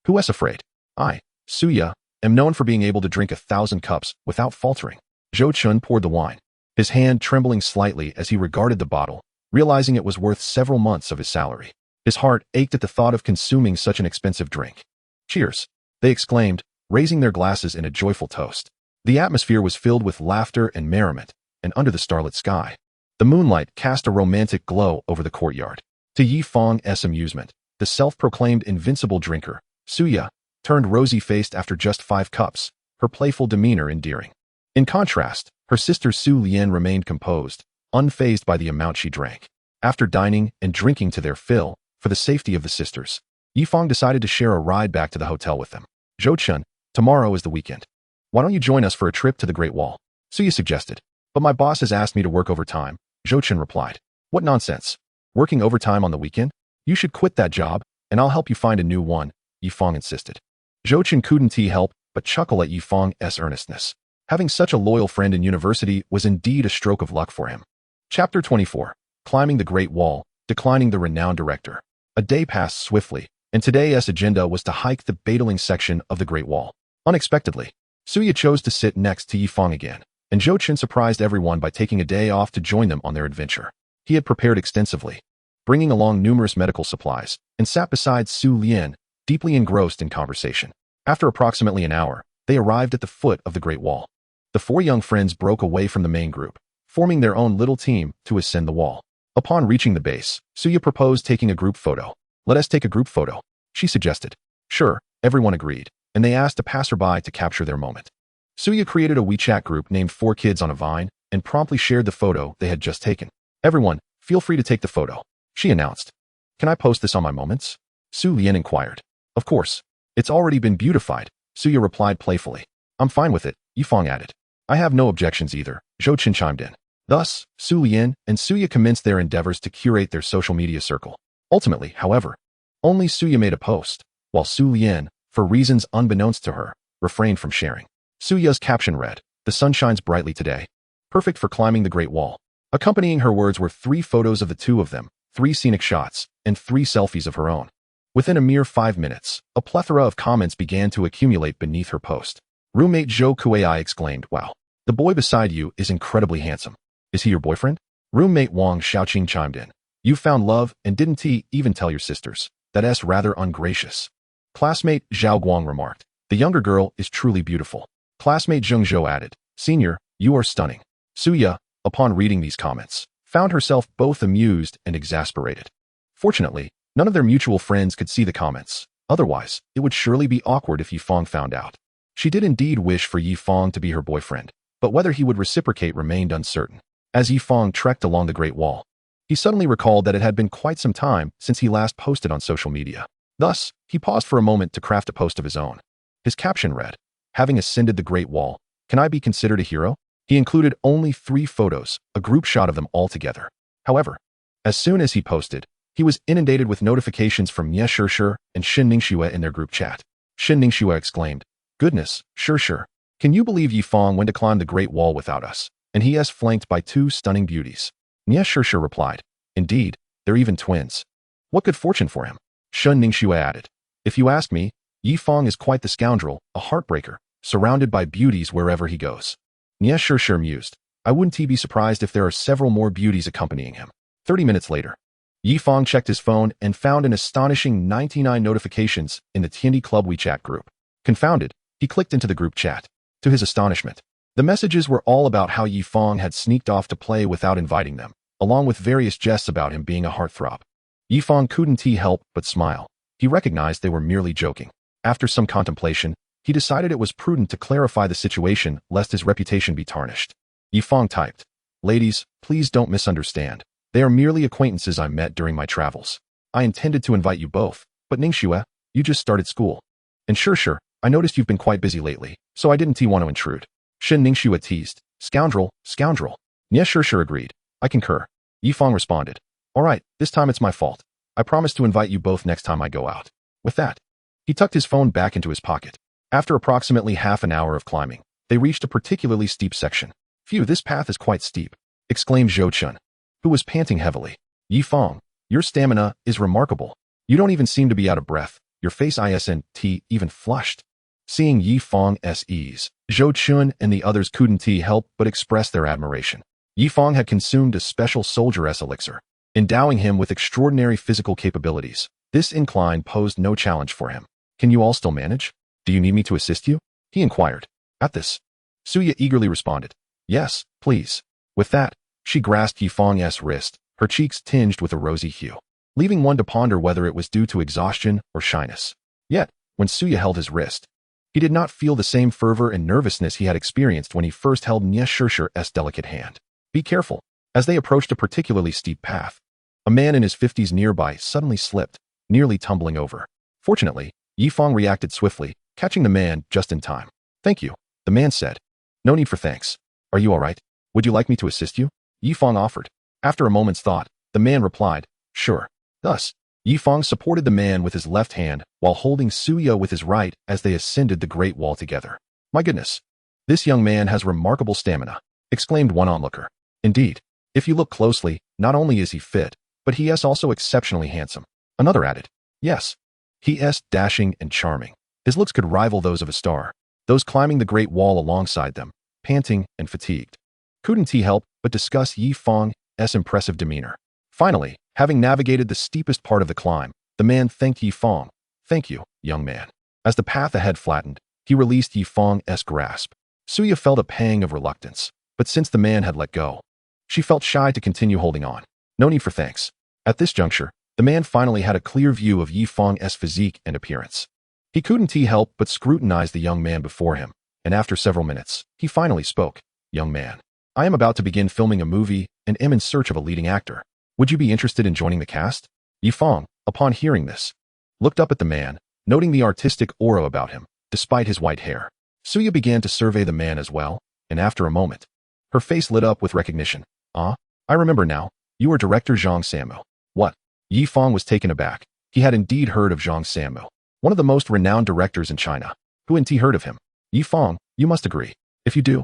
Who is afraid? I, Suya, am known for being able to drink 1,000 cups without faltering. Zhou Chen poured the wine, his hand trembling slightly as he regarded the bottle, realizing it was worth several months of his salary. His heart ached at the thought of consuming such an expensive drink. Cheers, they exclaimed, raising their glasses in a joyful toast. The atmosphere was filled with laughter and merriment, and under the starlit sky, the moonlight cast a romantic glow over the courtyard. To Yi Fang's amusement, the self-proclaimed invincible drinker, Suya, turned rosy-faced after just 5 cups, her playful demeanor endearing. In contrast, her sister Su Lian remained composed, unfazed by the amount she drank. After dining and drinking to their fill, for the safety of the sisters, Yifang decided to share a ride back to the hotel with them. "Zhou-chun, tomorrow is the weekend. Why don't you join us for a trip to the Great Wall?" Suya suggested. "But my boss has asked me to work overtime," Zhou-chun replied. "What nonsense. Working overtime on the weekend? You should quit that job, and I'll help you find a new one," Yifang insisted. Zhou-chun couldn't help but chuckle at Yifang's earnestness. Having such a loyal friend in university was indeed a stroke of luck for him. Chapter 24. Climbing the Great Wall, Declining the Renowned Director. A day passed swiftly, and today's agenda was to hike the battling section of the Great Wall. Unexpectedly, Suya chose to sit next to Yifang again, and Zhou-chun surprised everyone by taking a day off to join them on their adventure. He had prepared extensively, bringing along numerous medical supplies, and sat beside Su Lian, deeply engrossed in conversation. After approximately an hour, they arrived at the foot of the Great Wall. The four young friends broke away from the main group, forming their own little team to ascend the wall. Upon reaching the base, Suya proposed taking a group photo. "Let us take a group photo," she suggested. Sure, everyone agreed, and they asked a passerby to capture their moment. Suya created a WeChat group named 4 Kids on a Vine and promptly shared the photo they had just taken. "Everyone, feel free to take the photo," she announced. "Can I post this on my moments?" Su Lian inquired. "Of course. It's already been beautified," Suya replied playfully. "I'm fine with it," Yifang added. "I have no objections either," Zhou-chun chimed in. Thus, Su Lian and Suya commenced their endeavors to curate their social media circle. Ultimately, however, only Suya made a post, while Su Lian, for reasons unbeknownst to her, refrained from sharing. Suya's caption read, "The sun shines brightly today. Perfect for climbing the Great Wall." Accompanying her words were 3 photos of the two of them, 3 scenic shots, and 3 selfies of her own. Within a mere 5 minutes, a plethora of comments began to accumulate beneath her post. Roommate Zhou Kuei exclaimed, "Wow, the boy beside you is incredibly handsome. Is he your boyfriend?" Roommate Wang Xiaoqing chimed in. "You found love and didn't even tell your sisters. That's rather ungracious." Classmate Zhao Guang remarked, "The younger girl is truly beautiful." Classmate Zheng Zhou added, "Senior, you are stunning." Suya, upon reading these comments, found herself both amused and exasperated. Fortunately, none of their mutual friends could see the comments. Otherwise, it would surely be awkward if Yifang found out. She did indeed wish for Yifang to be her boyfriend, but whether he would reciprocate remained uncertain. As Yifang trekked along the Great Wall, he suddenly recalled that it had been quite some time since he last posted on social media. Thus, he paused for a moment to craft a post of his own. His caption read, "Having ascended the Great Wall, can I be considered a hero?" He included only 3 photos, a group shot of them all together. However, as soon as he posted, he was inundated with notifications from Ye Shishir and Shin Ningxue in their group chat. Shin Ningxue exclaimed, "Goodness, Shishir, can you believe Yifang went to climb the Great Wall without us? And he is flanked by 2 stunning beauties." Ye Shishir replied, "Indeed, they're even twins. What good fortune for him." Shin Ningxue added, "If you ask me, Yifang is quite the scoundrel, a heartbreaker, surrounded by beauties wherever he goes." Ye Shishir mused, "I wouldn't be surprised if there are several more beauties accompanying him." 30 minutes later, Yifang checked his phone and found an astonishing 99 notifications in the Tiandi Club WeChat group. Confounded, he clicked into the group chat. To his astonishment, the messages were all about how Yifang had sneaked off to play without inviting them, along with various jests about him being a heartthrob. Yifang couldn't help but smile. He recognized they were merely joking. After some contemplation, he decided it was prudent to clarify the situation lest his reputation be tarnished. Yifang typed, "Ladies, please don't misunderstand. They are merely acquaintances I met during my travels. I intended to invite you both, but Ningxue, you just started school. And sure, I noticed you've been quite busy lately, so I didn't want to intrude." Shin Ningxue teased, "Scoundrel, scoundrel." Ye Shishir agreed. "I concur." Yifang responded, "All right, this time it's my fault. I promise to invite you both next time I go out." With that, he tucked his phone back into his pocket. After approximately half an hour of climbing, they reached a particularly steep section. "Phew, this path is quite steep," exclaimed Zhou-chun, who was panting heavily. "Yifang, your stamina is remarkable. You don't even seem to be out of breath. Your face isn't even flushed." Seeing Yifang's ease, Zhou-chun and the others couldn't help but express their admiration. Yifang had consumed a special soldier's elixir, endowing him with extraordinary physical capabilities. This incline posed no challenge for him. "Can you all still manage? Do you need me to assist you?" he inquired. At this, Suya eagerly responded, "Yes, please." With that, she grasped Yifang's wrist, her cheeks tinged with a rosy hue, leaving one to ponder whether it was due to exhaustion or shyness. Yet, when Suya held his wrist, He did not feel the same fervor and nervousness he had experienced when he first held Nie Shirshir's delicate hand. Be careful. As they approached a particularly steep path, a man in his 50s nearby suddenly slipped, nearly tumbling over. Fortunately, Yifang reacted swiftly, catching the man just in time. Thank you, the man said. No need for thanks. Are you all right? Would you like me to assist you? Yifang offered. After a moment's thought, the man replied, sure. Thus, Yifang supported the man with his left hand while holding Suya with his right as they ascended the Great Wall together. My goodness, this young man has remarkable stamina, exclaimed one onlooker. Indeed, if you look closely, not only is he fit, but he is also exceptionally handsome. Another added, yes, he is dashing and charming. His looks could rival those of a star. Those climbing the Great Wall alongside them, panting and fatigued, couldn't he help but discuss Yifang's impressive demeanor. Finally, having navigated the steepest part of the climb, the man thanked Yifang. Thank you, young man. As the path ahead flattened, he released Yifang's grasp. Suya felt a pang of reluctance, but since the man had let go, she felt shy to continue holding on. No need for thanks. At this juncture, the man finally had a clear view of Yifang's physique and appearance. He couldn't help but scrutinize the young man before him, and after several minutes, he finally spoke. Young man, I am about to begin filming a movie and am in search of a leading actor. Would you be interested in joining the cast? Yifang, upon hearing this, looked up at the man, noting the artistic aura about him, despite his white hair. Suya began to survey the man as well, and after a moment, her face lit up with recognition. Ah, I remember now. You are director Zhang Sanmu. What? Yifang was taken aback. He had indeed heard of Zhang Sanmu, one of the most renowned directors in China. Who hadn't heard of him? Yifang, you must agree. If you do,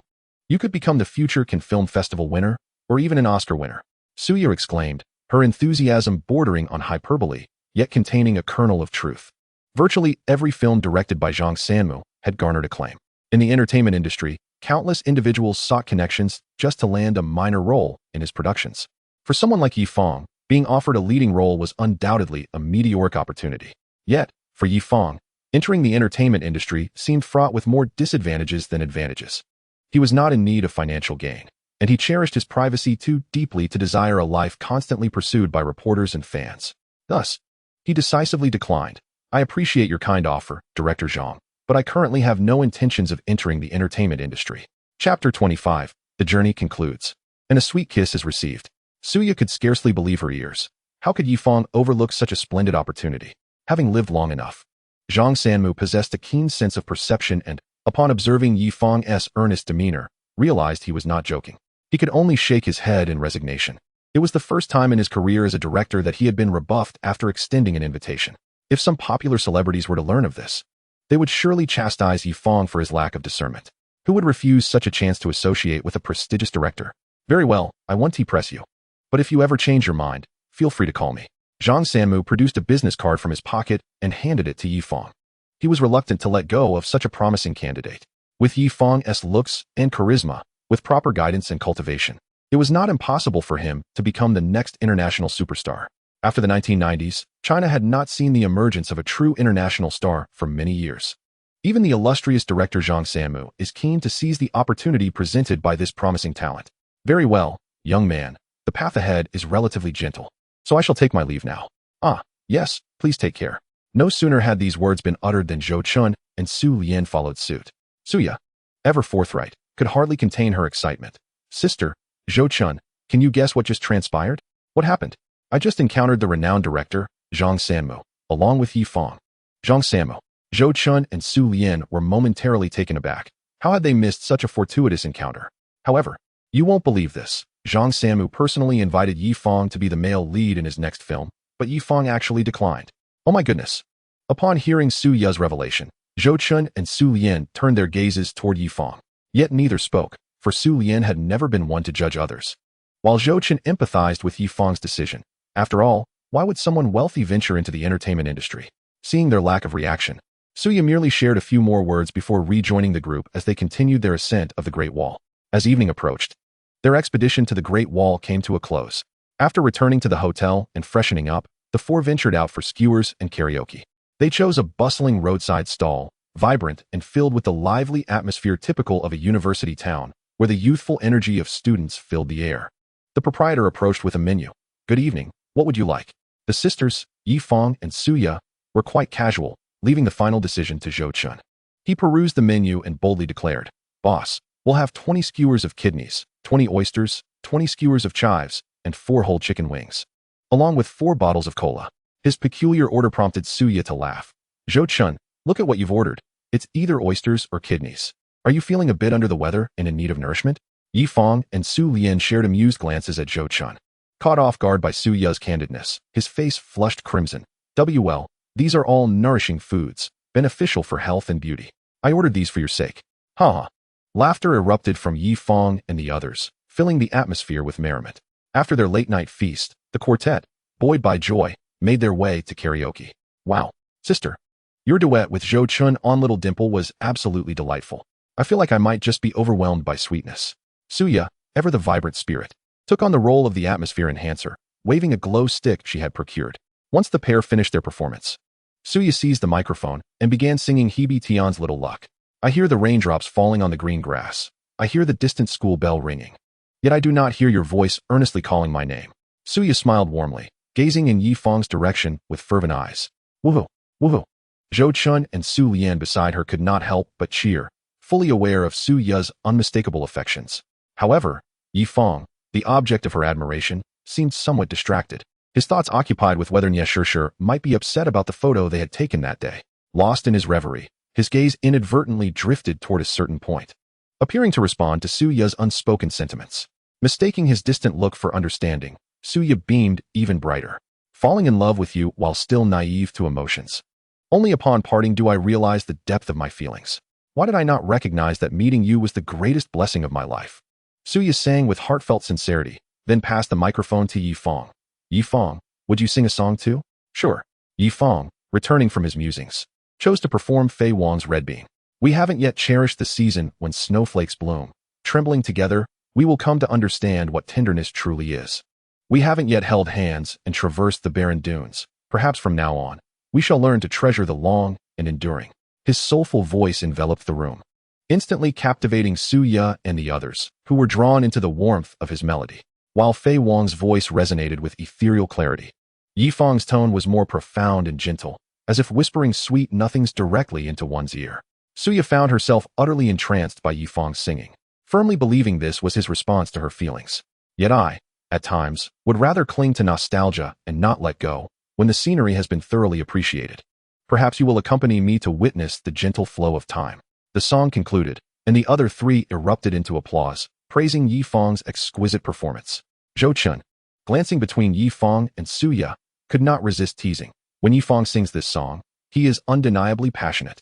you could become the future Cannes Film Festival winner, or even an Oscar winner. Suya exclaimed, her enthusiasm bordering on hyperbole, yet containing a kernel of truth. Virtually every film directed by Zhang Sanmu had garnered acclaim. In the entertainment industry, countless individuals sought connections just to land a minor role in his productions. For someone like Yifang, being offered a leading role was undoubtedly a meteoric opportunity. Yet, for Yifang, entering the entertainment industry seemed fraught with more disadvantages than advantages. He was not in need of financial gain, and he cherished his privacy too deeply to desire a life constantly pursued by reporters and fans. Thus, he decisively declined. I appreciate your kind offer, Director Zhang, but I currently have no intentions of entering the entertainment industry. Chapter 25. The journey concludes, and a sweet kiss is received. Suya could scarcely believe her ears. How could Yifang overlook such a splendid opportunity? Having lived long enough, Zhang Sanmu possessed a keen sense of perception and, upon observing Yifang's earnest demeanor, realized he was not joking. He could only shake his head in resignation. It was the first time in his career as a director that he had been rebuffed after extending an invitation. If some popular celebrities were to learn of this, they would surely chastise Yifang for his lack of discernment. Who would refuse such a chance to associate with a prestigious director? Very well, I won't press you. But if you ever change your mind, feel free to call me. Zhang Sanmu produced a business card from his pocket and handed it to Yifang. He was reluctant to let go of such a promising candidate. With Yifang's looks and charisma, with proper guidance and cultivation, it was not impossible for him to become the next international superstar. After the 1990s, China had not seen the emergence of a true international star for many years. Even the illustrious director Zhang Sanmu is keen to seize the opportunity presented by this promising talent. Very well, young man, the path ahead is relatively gentle, so I shall take my leave now. Ah, yes, please take care. No sooner had these words been uttered than Zhou Chun and Su Lian followed suit. Suya, ever forthright, could hardly contain her excitement. Sister, Zhou Chun, can you guess what just transpired? What happened? I just encountered the renowned director, Zhang Sanmu, along with Yifang. Zhang Sanmu, Zhou Chun and Su Lian were momentarily taken aback. How had they missed such a fortuitous encounter? However, you won't believe this. Zhang Sanmu personally invited Yifang to be the male lead in his next film, but Yifang actually declined. Oh my goodness. Upon hearing Su Ya's revelation, Zhou Chun and Su Lian turned their gazes toward Yifang. Yet neither spoke, for Su Lian had never been one to judge others. While Zhou Chun empathized with Yifang's decision, after all, why would someone wealthy venture into the entertainment industry? Seeing their lack of reaction, Suya merely shared a few more words before rejoining the group as they continued their ascent of the Great Wall. As evening approached, their expedition to the Great Wall came to a close. After returning to the hotel and freshening up, the four ventured out for skewers and karaoke. They chose a bustling roadside stall, vibrant and filled with the lively atmosphere typical of a university town, where the youthful energy of students filled the air. The proprietor approached with a menu. Good evening, what would you like? The sisters, Yifang and Suya, were quite casual, leaving the final decision to Zhou Chun. He perused the menu and boldly declared, "Boss, we'll have 20 skewers of kidneys, 20 oysters, 20 skewers of chives, and 4 whole chicken wings, along with 4 bottles of cola." His peculiar order prompted Suya to laugh. "Zhou-chun, look at what you've ordered. It's either oysters or kidneys. Are you feeling a bit under the weather and in need of nourishment?" Yi Fang and Su Lian shared amused glances at Zhou-chun. Caught off guard by Su Ya's candidness, his face flushed crimson. "Well, these are all nourishing foods, beneficial for health and beauty. I ordered these for your sake." Ha ha. Laughter erupted from Yi Fang and the others, filling the atmosphere with merriment. After their late-night feast, the quartet, buoyed by joy, made their way to karaoke. "Wow, sister, your duet with Zhou-chun on Little Dimple was absolutely delightful. I feel like I might just be overwhelmed by sweetness." Suya, ever the vibrant spirit, took on the role of the atmosphere enhancer, waving a glow stick she had procured. Once the pair finished their performance, Suya seized the microphone and began singing Hebe Tian's Little Luck. "I hear the raindrops falling on the green grass. I hear the distant school bell ringing. Yet I do not hear your voice earnestly calling my name." Suya smiled warmly, gazing in Yi Fang's direction with fervent eyes. "Woohoo, woohoo." Zhou-chun and Su Lian beside her could not help but cheer, fully aware of Su Ya's unmistakable affections. However, Yi Fang, the object of her admiration, seemed somewhat distracted, his thoughts occupied with whether Nie Shishir might be upset about the photo they had taken that day. Lost in his reverie, his gaze inadvertently drifted toward a certain point, appearing to respond to Su Ya's unspoken sentiments. Mistaking his distant look for understanding, Suya beamed even brighter. "Falling in love with you while still naive to emotions. Only upon parting do I realize the depth of my feelings. Why did I not recognize that meeting you was the greatest blessing of my life?" Suya sang with heartfelt sincerity, then passed the microphone to Yi Fang. "Yi Fang, would you sing a song too?" "Sure." Yi Fang, returning from his musings, chose to perform Fei Wang's Red Bean. "We haven't yet cherished the season when snowflakes bloom. Trembling together, we will come to understand what tenderness truly is. We haven't yet held hands and traversed the barren dunes. Perhaps from now on, we shall learn to treasure the long and enduring." His soulful voice enveloped the room, instantly captivating Suya and the others, who were drawn into the warmth of his melody. While Fei Wang's voice resonated with ethereal clarity, Yi Fang's tone was more profound and gentle, as if whispering sweet nothings directly into one's ear. Suya found herself utterly entranced by Yi Fang's singing, firmly believing this was his response to her feelings. Yet I, at times, would rather cling to nostalgia and not let go when the scenery has been thoroughly appreciated. Perhaps you will accompany me to witness the gentle flow of time." The song concluded, and the other 3 erupted into applause, praising Yi Fang's exquisite performance. Zhou-chun, glancing between Yi Fang and Suya, could not resist teasing. "When Yi Fang sings this song, he is undeniably passionate.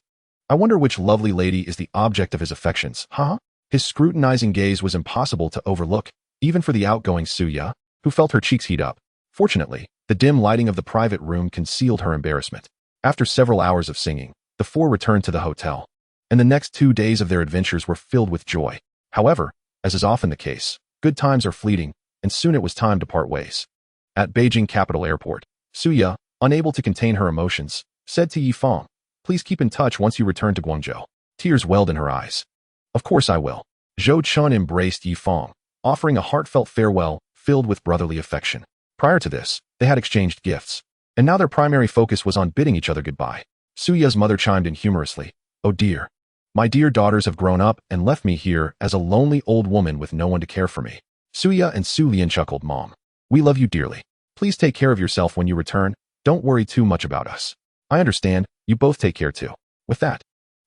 I wonder which lovely lady is the object of his affections, huh?" His scrutinizing gaze was impossible to overlook, even for the outgoing Suya, who felt her cheeks heat up. Fortunately, the dim lighting of the private room concealed her embarrassment. After several hours of singing, the 4 returned to the hotel, and the next 2 days of their adventures were filled with joy. However, as is often the case, good times are fleeting, and soon it was time to part ways. At Beijing Capital Airport, Suya, unable to contain her emotions, said to Yi Fang, "Please keep in touch once you return to Guangzhou." Tears welled in her eyes. "Of course I will." Zhou-chun embraced Yi Fang, offering a heartfelt farewell filled with brotherly affection. Prior to this, they had exchanged gifts, and now their primary focus was on bidding each other goodbye. Suya's mother chimed in humorously, "Oh dear. My dear daughters have grown up and left me here as a lonely old woman with no one to care for me." Suya and Su Lian chuckled, "Mom, we love you dearly. Please take care of yourself when you return. Don't worry too much about us." "I understand. You both take care too." With that,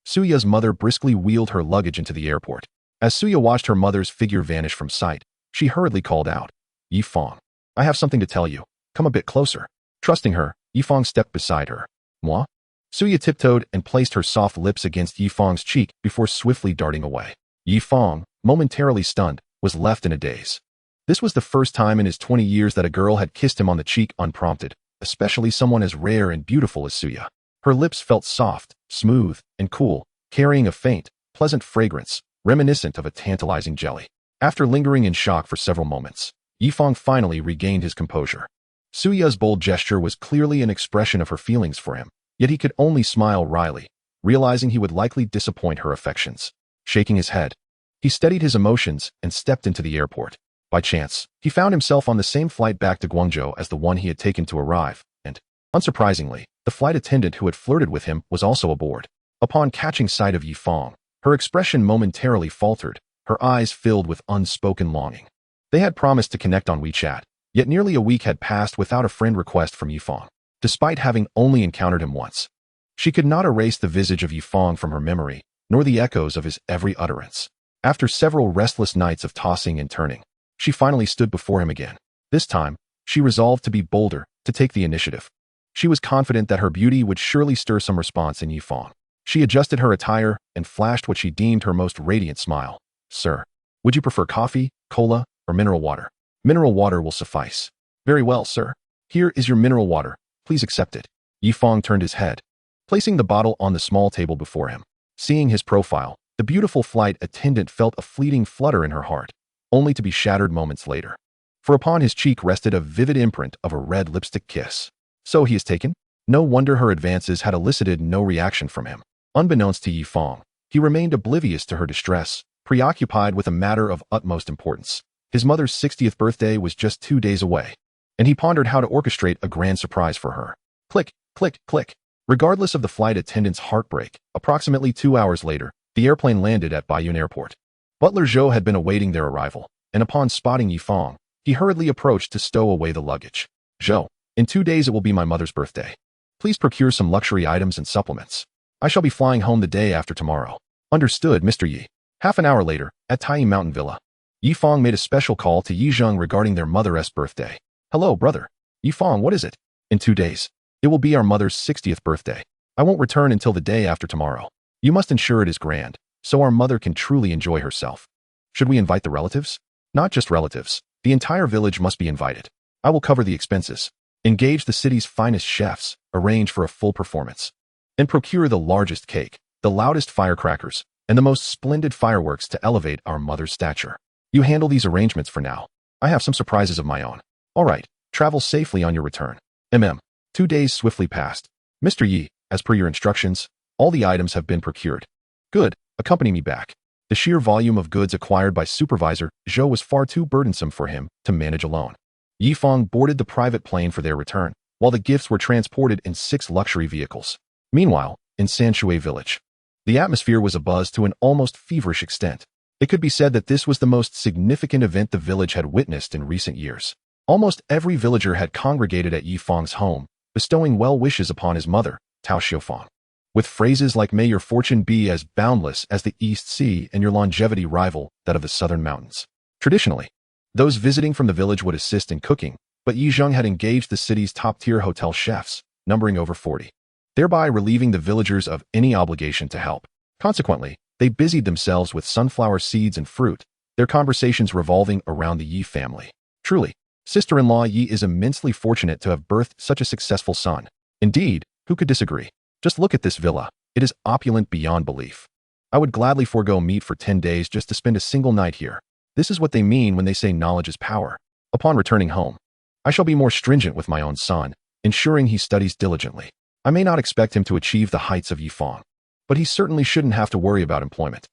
Suya's mother briskly wheeled her luggage into the airport. As Suya watched her mother's figure vanish from sight, she hurriedly called out, "Yi Fang, I have something to tell you. Come a bit closer." Trusting her, Yi Fang stepped beside her. "Moi?" Suya tiptoed and placed her soft lips against Yi Fang's cheek before swiftly darting away. Yi Fang, momentarily stunned, was left in a daze. This was the first time in his 20 years that a girl had kissed him on the cheek unprompted, especially someone as rare and beautiful as Suya. Her lips felt soft, smooth, and cool, carrying a faint, pleasant fragrance, reminiscent of a tantalizing jelly. After lingering in shock for several moments, Yi Fang finally regained his composure. Suya's bold gesture was clearly an expression of her feelings for him, yet he could only smile wryly, realizing he would likely disappoint her affections. Shaking his head, he steadied his emotions and stepped into the airport. By chance, he found himself on the same flight back to Guangzhou as the one he had taken to arrive, and, unsurprisingly, the flight attendant who had flirted with him was also aboard. Upon catching sight of Yi Fang, her expression momentarily faltered, her eyes filled with unspoken longing. They had promised to connect on WeChat, yet nearly a week had passed without a friend request from Yi Fang, despite having only encountered him once. She could not erase the visage of Yi Fang from her memory, nor the echoes of his every utterance. After several restless nights of tossing and turning, she finally stood before him again. This time, she resolved to be bolder, to take the initiative. She was confident that her beauty would surely stir some response in Yi Fang. She adjusted her attire and flashed what she deemed her most radiant smile. "Sir, would you prefer coffee, cola, or mineral water?" "Mineral water will suffice." "Very well, sir. Here is your mineral water. Please accept it." Yi Fang turned his head, placing the bottle on the small table before him. Seeing his profile, the beautiful flight attendant felt a fleeting flutter in her heart, only to be shattered moments later. For upon his cheek rested a vivid imprint of a red lipstick kiss. So he is taken? No wonder her advances had elicited no reaction from him. Unbeknownst to Yi Fang, he remained oblivious to her distress, preoccupied with a matter of utmost importance. His mother's 60th birthday was just 2 days away, and he pondered how to orchestrate a grand surprise for her. Click, click, click. Regardless of the flight attendant's heartbreak, approximately 2 hours later, the airplane landed at Bayonne Airport. Butler Zhou had been awaiting their arrival, and upon spotting Yi Fang, he hurriedly approached to stow away the luggage. "Zhou, in 2 days it will be my mother's birthday. Please procure some luxury items and supplements. I shall be flying home the day after tomorrow." "Understood, Mr. Yi." Half an hour later, at Tai Mountain Villa, Yi Fang made a special call to Yi Zheng regarding their mother's birthday. "Hello, brother. Yi Fang, what is it?" "In 2 days. It will be our mother's 60th birthday. I won't return until the day after tomorrow. You must ensure it is grand, so our mother can truly enjoy herself." "Should we invite the relatives?" "Not just relatives. The entire village must be invited. I will cover the expenses. Engage the city's finest chefs, arrange for a full performance, and procure the largest cake, the loudest firecrackers, and the most splendid fireworks to elevate our mother's stature. You handle these arrangements for now. I have some surprises of my own." "All right. Travel safely on your return." 2 days swiftly passed. "Mr. Yi, as per your instructions, all the items have been procured." "Good. Accompany me back." The sheer volume of goods acquired by Supervisor Zhou was far too burdensome for him to manage alone. Yi Fang boarded the private plane for their return, while the gifts were transported in 6 luxury vehicles. Meanwhile, in Sanshui village, the atmosphere was abuzz to an almost feverish extent. It could be said that this was the most significant event the village had witnessed in recent years. Almost every villager had congregated at Yi Fang's home, bestowing well wishes upon his mother, Tao Xiufang. With phrases like "May your fortune be as boundless as the East Sea and your longevity rival that of the southern mountains." Traditionally, those visiting from the village would assist in cooking, but Yi Zheng had engaged the city's top-tier hotel chefs, numbering over 40, thereby relieving the villagers of any obligation to help. Consequently, they busied themselves with sunflower seeds and fruit, their conversations revolving around the Yi family. Truly, sister-in-law Yi is immensely fortunate to have birthed such a successful son. Indeed, who could disagree? Just look at this villa. It is opulent beyond belief. I would gladly forego meat for 10 days just to spend a single night here. This is what they mean when they say knowledge is power. Upon returning home, I shall be more stringent with my own son, ensuring he studies diligently. I may not expect him to achieve the heights of Yi Fang, but he certainly shouldn't have to worry about employment.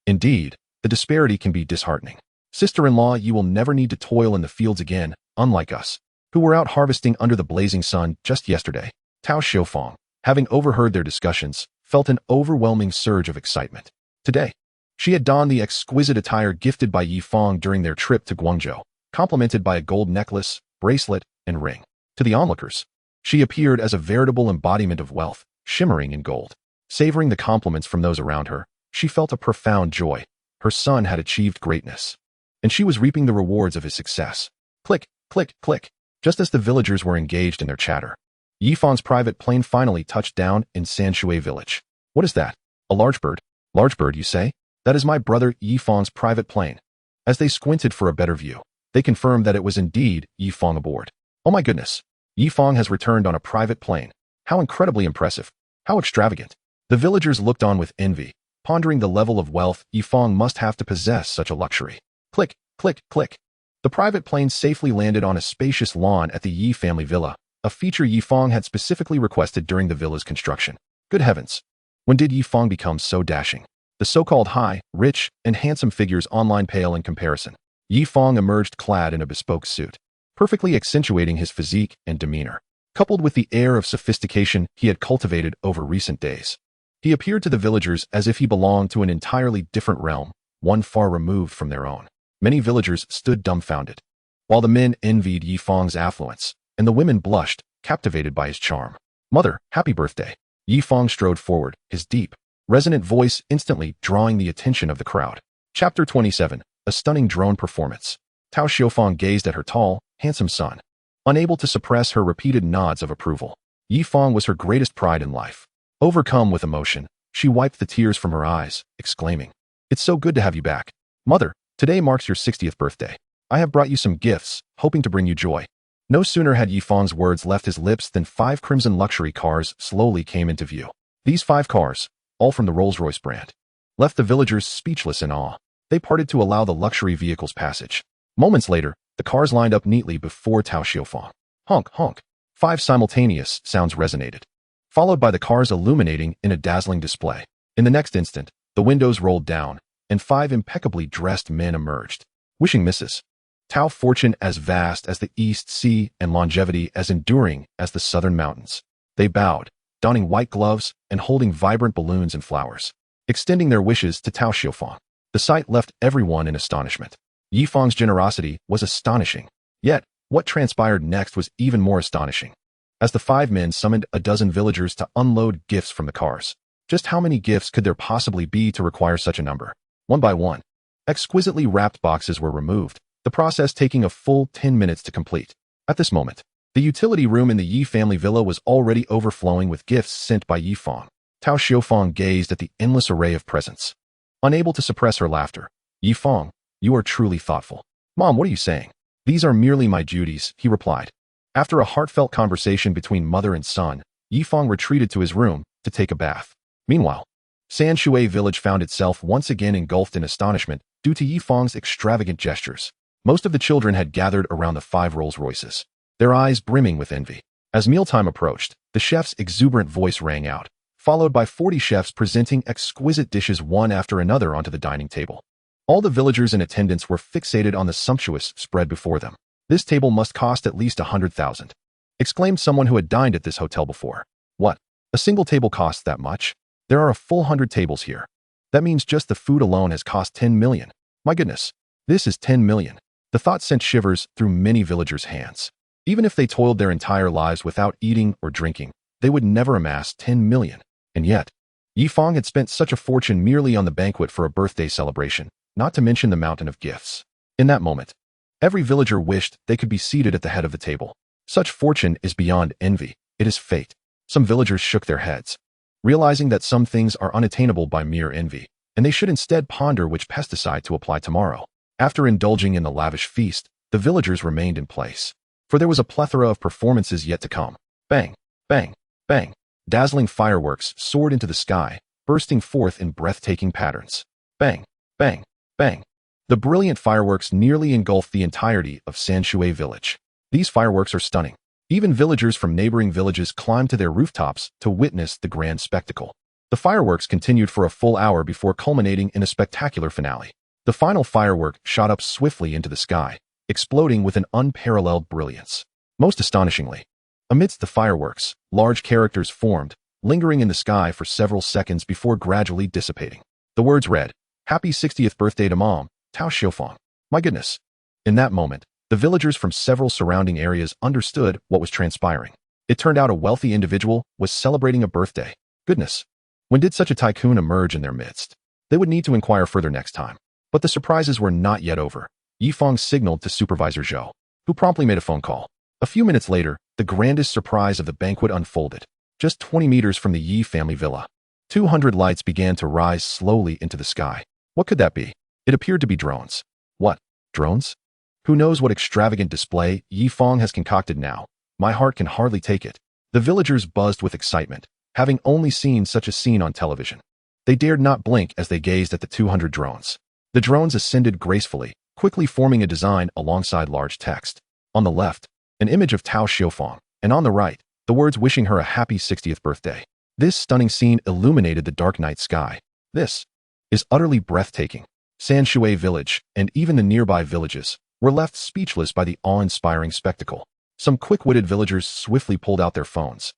Indeed, the disparity can be disheartening. Sister-in-law, you will never need to toil in the fields again, unlike us, who were out harvesting under the blazing sun just yesterday." Tao Xiufang, having overheard their discussions, felt an overwhelming surge of excitement. Today, she had donned the exquisite attire gifted by Yi Fang during their trip to Guangzhou, complemented by a gold necklace, bracelet, and ring. To the onlookers, she appeared as a veritable embodiment of wealth, shimmering in gold. Savoring the compliments from those around her, she felt a profound joy. Her son had achieved greatness, and she was reaping the rewards of his success. Click, click, click. Just as the villagers were engaged in their chatter, Yi Fang's private plane finally touched down in Sanshui village. "What is that? A large bird?" "Large bird, you say? That is my brother Yi Fang's private plane." As they squinted for a better view, they confirmed that it was indeed Yi Fang aboard. "Oh my goodness! Yi Fang has returned on a private plane. How incredibly impressive! How extravagant!" The villagers looked on with envy, pondering the level of wealth Yi Fang must have to possess such a luxury. Click, click, click. The private plane safely landed on a spacious lawn at the Yi family villa, a feature Yi Fang had specifically requested during the villa's construction. Good heavens! When did Yi Fang become so dashing? The so-called high, rich, and handsome figures online pale in comparison. Yi Fang emerged clad in a bespoke suit, perfectly accentuating his physique and demeanor, coupled with the air of sophistication he had cultivated over recent days. He appeared to the villagers as if he belonged to an entirely different realm, one far removed from their own. Many villagers stood dumbfounded, while the men envied Yi Fang's affluence, and the women blushed, captivated by his charm. "Mother, happy birthday." Yi Fang strode forward, his deep, resonant voice instantly drawing the attention of the crowd. Chapter 27, a stunning drone performance. Tao Xiaofang gazed at her tall, handsome son, unable to suppress her repeated nods of approval. Yi Fang was her greatest pride in life. Overcome with emotion, she wiped the tears from her eyes, exclaiming, "It's so good to have you back. Mother, today marks your 60th birthday. I have brought you some gifts, hoping to bring you joy." No sooner had Yi Fang's words left his lips than 5 crimson luxury cars slowly came into view. These 5 cars, all from the Rolls-Royce brand, left the villagers speechless in awe. They parted to allow the luxury vehicle's passage. Moments later, the cars lined up neatly before Tao Xiaofang. Honk, honk. 5 simultaneous sounds resonated, followed by the cars illuminating in a dazzling display. In the next instant, the windows rolled down, and 5 impeccably dressed men emerged. Wishing Mrs. Tao fortune as vast as the East Sea and longevity as enduring as the southern mountains. They bowed, donning white gloves and holding vibrant balloons and flowers, extending their wishes to Tao Xiaofang. The sight left everyone in astonishment. Yi Fang's generosity was astonishing. Yet, what transpired next was even more astonishing. As the 5 men summoned a dozen villagers to unload gifts from the cars. Just how many gifts could there possibly be to require such a number? One by one, exquisitely wrapped boxes were removed, the process taking a full 10 minutes to complete. At this moment, the utility room in the Yi family villa was already overflowing with gifts sent by Yi Fang. Tao Xiaofang gazed at the endless array of presents, unable to suppress her laughter. "Yi Fang, you are truly thoughtful." "Mom, what are you saying?" "These are merely my duties," he replied. After a heartfelt conversation between mother and son, Yi Fang retreated to his room to take a bath. Meanwhile, Sanshui village found itself once again engulfed in astonishment due to Yi Fang's extravagant gestures. Most of the children had gathered around the 5 Rolls-Royces, their eyes brimming with envy. As mealtime approached, the chef's exuberant voice rang out, followed by 40 chefs presenting exquisite dishes one after another onto the dining table. All the villagers in attendance were fixated on the sumptuous spread before them. "This table must cost at least 100,000, exclaimed someone who had dined at this hotel before. "What? A single table costs that much? There are a full 100 tables here. That means just the food alone has cost 10 million. My goodness, this is 10 million. The thought sent shivers through many villagers' hands. Even if they toiled their entire lives without eating or drinking, they would never amass 10 million. And yet, Yi Fang had spent such a fortune merely on the banquet for a birthday celebration, not to mention the mountain of gifts. In that moment, every villager wished they could be seated at the head of the table. Such fortune is beyond envy. It is fate. Some villagers shook their heads, realizing that some things are unattainable by mere envy, and they should instead ponder which pesticide to apply tomorrow. After indulging in the lavish feast, the villagers remained in place, for there was a plethora of performances yet to come. Bang, bang, bang. Dazzling fireworks soared into the sky, bursting forth in breathtaking patterns. Bang, bang, bang. The brilliant fireworks nearly engulfed the entirety of Sanshui village. These fireworks are stunning. Even villagers from neighboring villages climbed to their rooftops to witness the grand spectacle. The fireworks continued for a full hour before culminating in a spectacular finale. The final firework shot up swiftly into the sky, exploding with an unparalleled brilliance. Most astonishingly, amidst the fireworks, large characters formed, lingering in the sky for several seconds before gradually dissipating. The words read, "Happy 60th birthday to Mom, Tao Xiaofang." My goodness. In that moment, the villagers from several surrounding areas understood what was transpiring. It turned out a wealthy individual was celebrating a birthday. Goodness. When did such a tycoon emerge in their midst? They would need to inquire further next time. But the surprises were not yet over. Yi Fang signaled to Supervisor Zhou, who promptly made a phone call. A few minutes later, the grandest surprise of the banquet unfolded. Just 20 meters from the Yi family villa, 200 lights began to rise slowly into the sky. What could that be? It appeared to be drones. What? Drones? Who knows what extravagant display Yi Fang has concocted now? My heart can hardly take it. The villagers buzzed with excitement, having only seen such a scene on television. They dared not blink as they gazed at the 200 drones. The drones ascended gracefully, quickly forming a design alongside large text. On the left, an image of Tao Xiaofang, and on the right, the words wishing her a happy 60th birthday. This stunning scene illuminated the dark night sky. This is utterly breathtaking. Sanshui village, and even the nearby villages, were left speechless by the awe-inspiring spectacle. Some quick-witted villagers swiftly pulled out their phones,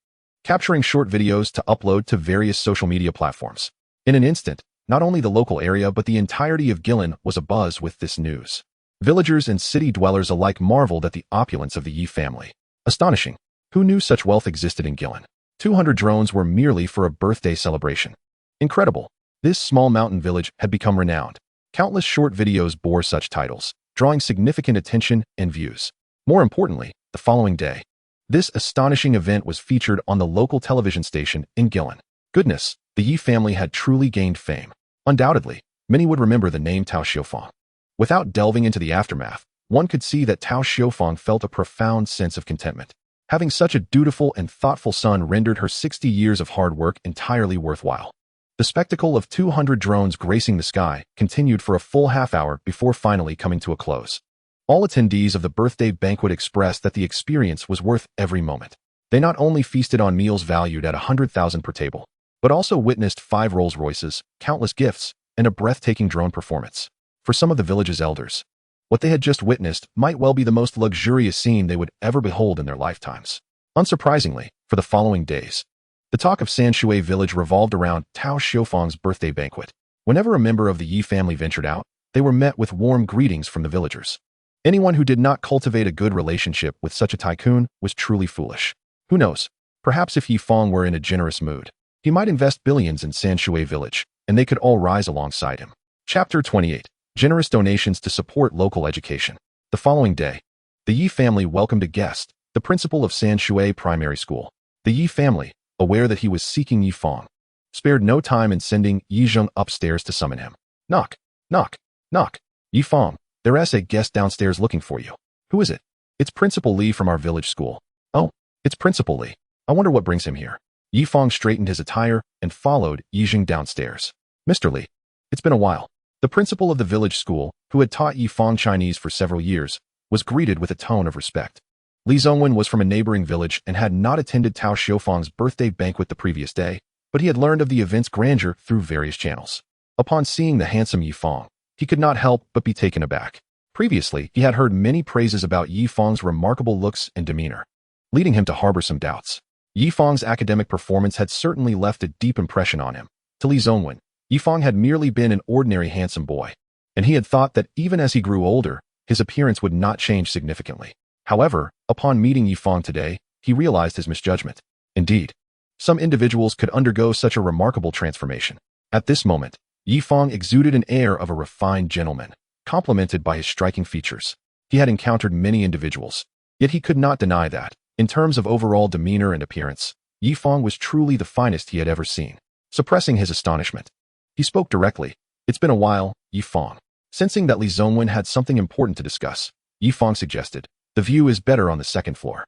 capturing short videos to upload to various social media platforms. In an instant, not only the local area but the entirety of Gillen was abuzz with this news. Villagers and city dwellers alike marveled at the opulence of the Yi family. Astonishing. Who knew such wealth existed in Gillen? 200 drones were merely for a birthday celebration. Incredible. This small mountain village had become renowned. Countless short videos bore such titles, drawing significant attention and views. More importantly, the following day, this astonishing event was featured on the local television station in Gillen. Goodness, the Yi family had truly gained fame. Undoubtedly, many would remember the name Tao Xiufang. Without delving into the aftermath, one could see that Tao Xiufang felt a profound sense of contentment. Having such a dutiful and thoughtful son rendered her 60 years of hard work entirely worthwhile. The spectacle of 200 drones gracing the sky continued for a full half-hour before finally coming to a close. All attendees of the birthday banquet expressed that the experience was worth every moment. They not only feasted on meals valued at 100,000 per table, but also witnessed 5 Rolls-Royces, countless gifts, and a breathtaking drone performance. For some of the village's elders, what they had just witnessed might well be the most luxurious scene they would ever behold in their lifetimes. Unsurprisingly, for the following days, the talk of Sanshui village revolved around Tao Xiufang's birthday banquet. Whenever a member of the Yi family ventured out, they were met with warm greetings from the villagers. Anyone who did not cultivate a good relationship with such a tycoon was truly foolish. Who knows? Perhaps if Yi Fang were in a generous mood, he might invest billions in Sanshui village, and they could all rise alongside him. Chapter 28. Generous donations to support local education. The following day, the Yi family welcomed a guest, the principal of Sanshui Primary School. The Yi family, aware that he was seeking Yi Fang, spared no time in sending Yizheng upstairs to summon him. Knock, knock, knock. Yi Fang, there's a guest downstairs looking for you. Who is it? It's Principal Li from our village school. Oh, it's Principal Li. I wonder what brings him here. Yi Fang straightened his attire and followed Yizheng downstairs. Mr. Li, it's been a while. The principal of the village school, who had taught Yi Fang Chinese for several years, was greeted with a tone of respect. Li Zongwen was from a neighboring village and had not attended Tao Xiufang's birthday banquet the previous day, but he had learned of the event's grandeur through various channels. Upon seeing the handsome Yi Fang, he could not help but be taken aback. Previously, he had heard many praises about Yi Fang's remarkable looks and demeanor, leading him to harbor some doubts. Yi Fang's academic performance had certainly left a deep impression on him. To Li Zongwen, Yi Fang had merely been an ordinary handsome boy, and he had thought that even as he grew older, his appearance would not change significantly. However, upon meeting Yi Fang today, he realized his misjudgment. Indeed, some individuals could undergo such a remarkable transformation. At this moment, Yi Fang exuded an air of a refined gentleman, complemented by his striking features. He had encountered many individuals, yet he could not deny that, in terms of overall demeanor and appearance, Yi Fang was truly the finest he had ever seen. Suppressing his astonishment, he spoke directly. It's been a while, Yi Fang. Sensing that Li Zongwen had something important to discuss, Yi Fang suggested, the view is better on the second floor.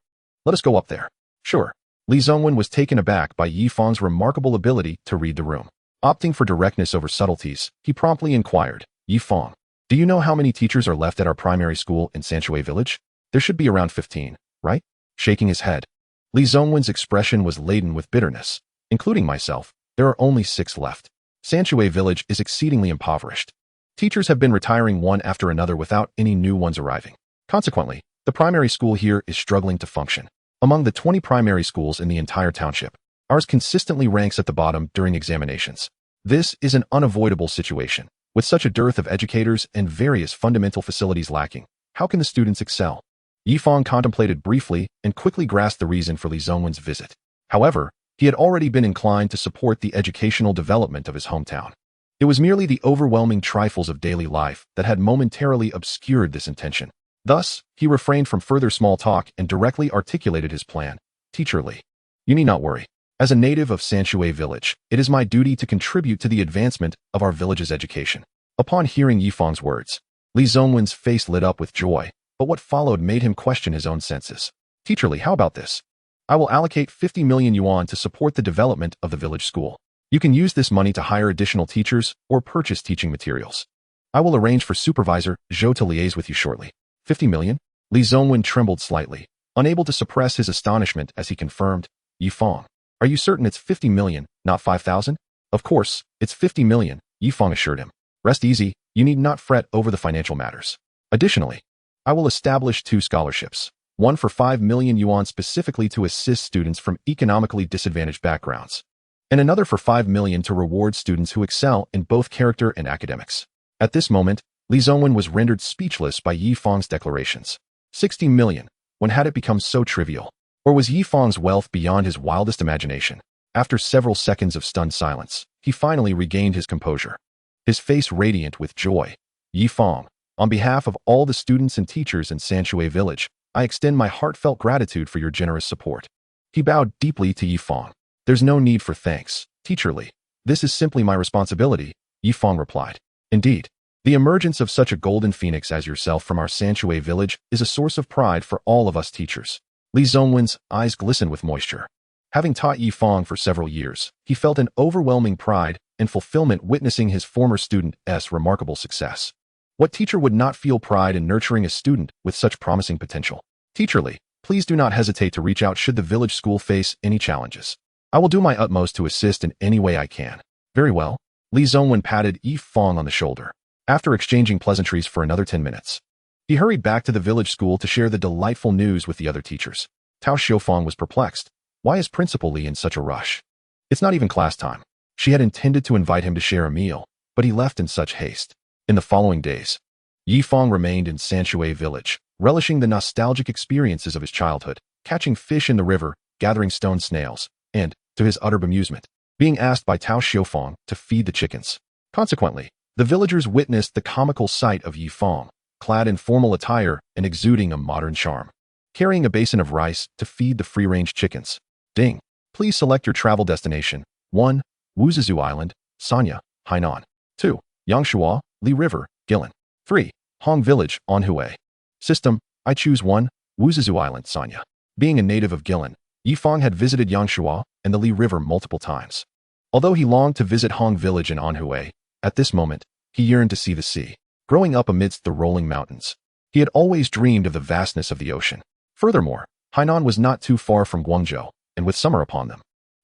Let us go up there. Sure. Li Zongwen was taken aback by Yi Fang's remarkable ability to read the room. Opting for directness over subtleties, he promptly inquired, Yi Fang, do you know how many teachers are left at our primary school in Sanshui village? There should be around 15, right? Shaking his head, Li Zongwen's expression was laden with bitterness. Including myself, there are only 6 left. Sanshui village is exceedingly impoverished. Teachers have been retiring one after another without any new ones arriving. Consequently, the primary school here is struggling to function. Among the 20 primary schools in the entire township, ours consistently ranks at the bottom during examinations. This is an unavoidable situation. With such a dearth of educators and various fundamental facilities lacking, how can the students excel? Yi Fang contemplated briefly and quickly grasped the reason for Li Zongwen's visit. However, he had already been inclined to support the educational development of his hometown. It was merely the overwhelming trifles of daily life that had momentarily obscured this intention. Thus, he refrained from further small talk and directly articulated his plan. Teacher Li, you need not worry. As a native of Sanshui village, it is my duty to contribute to the advancement of our village's education. Upon hearing Yi Fang's words, Li Zongwen's face lit up with joy, but what followed made him question his own senses. Teacher Li, how about this? I will allocate 50 million yuan to support the development of the village school. You can use this money to hire additional teachers or purchase teaching materials. I will arrange for Supervisor Zhou to liaise with you shortly. 50 million? Li Zongwen trembled slightly, unable to suppress his astonishment as he confirmed, Yi Fang, are you certain it's 50 million, not 5,000? Of course, it's 50 million, Yi Fang assured him. Rest easy, you need not fret over the financial matters. Additionally, I will establish 2 scholarships. one for 5 million yuan specifically to assist students from economically disadvantaged backgrounds, and another for 5 million to reward students who excel in both character and academics. At this moment, Li Zongwen was rendered speechless by Yi Fang's declarations. 60 million, when had it become so trivial? Or was Yi Fang's wealth beyond his wildest imagination? After several seconds of stunned silence, he finally regained his composure, his face radiant with joy. Yi Fang, on behalf of all the students and teachers in Sanshui Village, I extend my heartfelt gratitude for your generous support. He bowed deeply to Yi Fang. There's no need for thanks, Teacher Li. This is simply my responsibility, Yi Fang replied. Indeed, the emergence of such a golden phoenix as yourself from our Sanshui Village is a source of pride for all of us teachers. Li Zongwen's eyes glistened with moisture. Having taught Yi Fang for several years, he felt an overwhelming pride and fulfillment witnessing his former student's remarkable success. What teacher would not feel pride in nurturing a student with such promising potential? Teacher Li, please do not hesitate to reach out should the village school face any challenges. I will do my utmost to assist in any way I can. Very well. Li Zongwen patted Yi Fang on the shoulder. After exchanging pleasantries for another 10 minutes, he hurried back to the village school to share the delightful news with the other teachers. Tao Xiufang was perplexed. Why is Principal Li in such a rush? It's not even class time. She had intended to invite him to share a meal, but he left in such haste. In the following days, Yi Fang remained in Sanshui Village, relishing the nostalgic experiences of his childhood, catching fish in the river, gathering stone snails, and, to his utter bemusement, being asked by Tao Xiufang to feed the chickens. Consequently, the villagers witnessed the comical sight of Yi Fang, clad in formal attire and exuding a modern charm, carrying a basin of rice to feed the free-range chickens. Ding. Please select your travel destination. 1. Wuzizu Island, Sanya, Hainan. 2. Yangshuo, Li River, Guilin. 3. Hong Village, Anhui. System, I choose 1. Wuzizu Island, Sanya. Being a native of Guilin, Yi Fang had visited Yangshuo and the Li River multiple times. Although he longed to visit Hong Village in Anhui, at this moment, he yearned to see the sea. Growing up amidst the rolling mountains, he had always dreamed of the vastness of the ocean. Furthermore, Hainan was not too far from Guangzhou, and with summer upon them,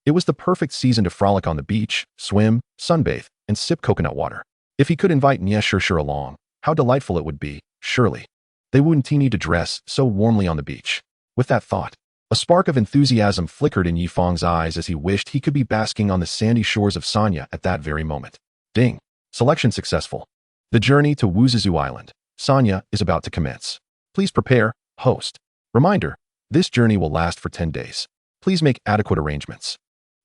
it was the perfect season to frolic on the beach, swim, sunbathe, and sip coconut water. If he could invite Nie Shishir along, how delightful it would be, surely. They wouldn't need to dress so warmly on the beach. With that thought, a spark of enthusiasm flickered in Yi Fang's eyes as he wished he could be basking on the sandy shores of Sanya at that very moment. Ding. Selection successful. The journey to Wuzizu Island, Sanya, is about to commence. Please prepare, host. Reminder, this journey will last for 10 days. Please make adequate arrangements.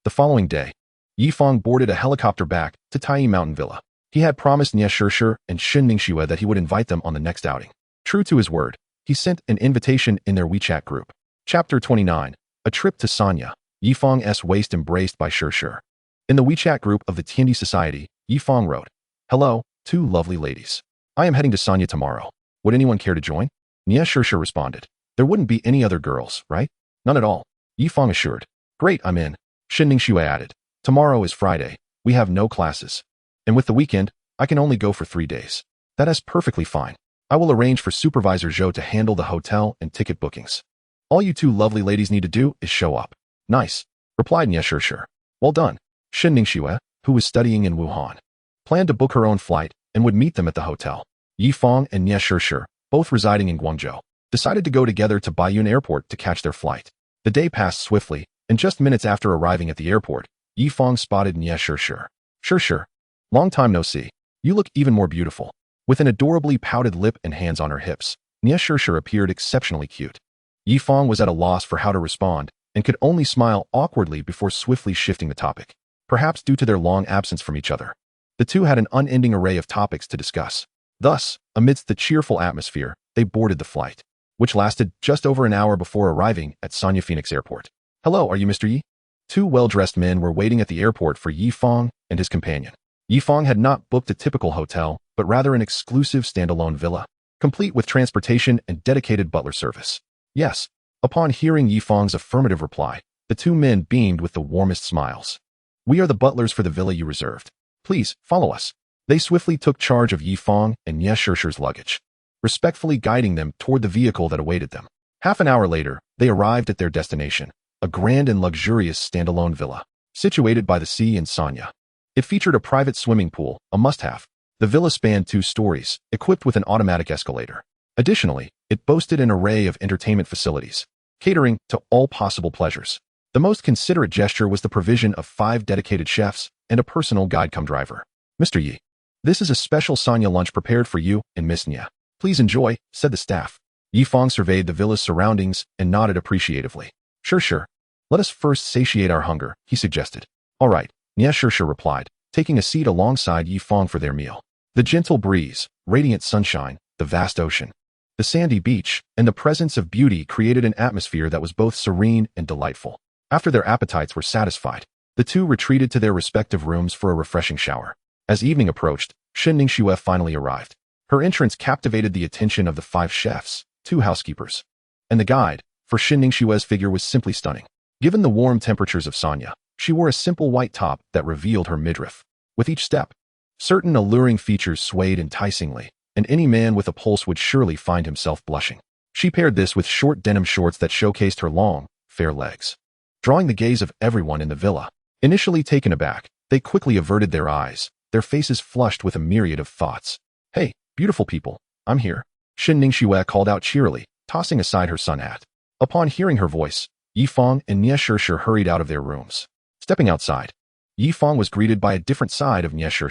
The following day, Yi Fang boarded a helicopter back to Tai Mountain Villa. He had promised Nie Shishir and Shin Ningxue that he would invite them on the next outing. True to his word, he sent an invitation in their WeChat group. Chapter 29. A trip to Sanya. Yi Fang's waist embraced by Shishir. In the WeChat group of the Tiandi Society, Yi Fang wrote, Hello, 2 lovely ladies. I am heading to Sanya tomorrow. Would anyone care to join? Nie Shishir responded. There wouldn't be any other girls, right? None at all. Yi Fang assured. Great, I'm in. Shin Ningxue added. Tomorrow is Friday. We have no classes. And with the weekend, I can only go for 3 days. That is perfectly fine. I will arrange for Supervisor Zhou to handle the hotel and ticket bookings. All you 2 lovely ladies need to do is show up. Nice, replied Nie Shishir. Well done. Shin Ningxue, who was studying in Wuhan, planned to book her own flight and would meet them at the hotel. Yi Fang and Nie Shishir, both residing in Guangzhou, decided to go together to Baiyun Airport to catch their flight. The day passed swiftly, and just minutes after arriving at the airport, Yi Fang spotted Nie Shishir. Shishir, long time no see. You look even more beautiful. With an adorably pouted lip and hands on her hips, Nie Shishir appeared exceptionally cute. Yi Fang was at a loss for how to respond, and could only smile awkwardly before swiftly shifting the topic. Perhaps due to their long absence from each other, the two had an unending array of topics to discuss. Thus, amidst the cheerful atmosphere, they boarded the flight, which lasted just over an hour before arriving at Sanya Phoenix Airport. Hello, are you Mr. Yi? 2 well-dressed men were waiting at the airport for Yi Fang and his companion. Yi Fang had not booked a typical hotel, but rather an exclusive standalone villa, complete with transportation and dedicated butler service. Yes. Upon hearing Yi Fang's affirmative reply, the 2 men beamed with the warmest smiles. We are the butlers for the villa you reserved. Please, follow us. They swiftly took charge of Yi Fang and Nie Shishir's luggage, respectfully guiding them toward the vehicle that awaited them. Half an hour later, they arrived at their destination, a grand and luxurious standalone villa, situated by the sea in Sanya. It featured a private swimming pool, a must-have. The villa spanned 2 stories, equipped with an automatic escalator. Additionally, It boasted an array of entertainment facilities, catering to all possible pleasures. The most considerate gesture was the provision of 5 dedicated chefs and a personal guide-cum-driver. Mr. Yi, this is a special Sanya lunch prepared for you and Miss Nya. Please enjoy, said the staff. Yi Fang surveyed the villa's surroundings and nodded appreciatively. Sure. Let us first satiate our hunger, he suggested. All right, Nya sure replied, taking a seat alongside Yi Fang for their meal. The gentle breeze, radiant sunshine, the vast ocean, the sandy beach, and the presence of beauty created an atmosphere that was both serene and delightful. After their appetites were satisfied, the two retreated to their respective rooms for a refreshing shower. As evening approached, Shinning Xue finally arrived. Her entrance captivated the attention of the 5 chefs, 2 housekeepers, and the guide, for Shinning Xue's figure was simply stunning. Given the warm temperatures of Sanya, she wore a simple white top that revealed her midriff. With each step, certain alluring features swayed enticingly, and any man with a pulse would surely find himself blushing. She paired this with short denim shorts that showcased her long, fair legs, drawing the gaze of everyone in the villa. Initially taken aback, they quickly averted their eyes, their faces flushed with a myriad of thoughts. Hey, beautiful people, I'm here, Shinning Xue called out cheerily, tossing aside her sun hat. Upon hearing her voice, Yi Fang and Nye Shih hurried out of their rooms. Stepping outside, Yi Fang was greeted by a different side of Nye Shih.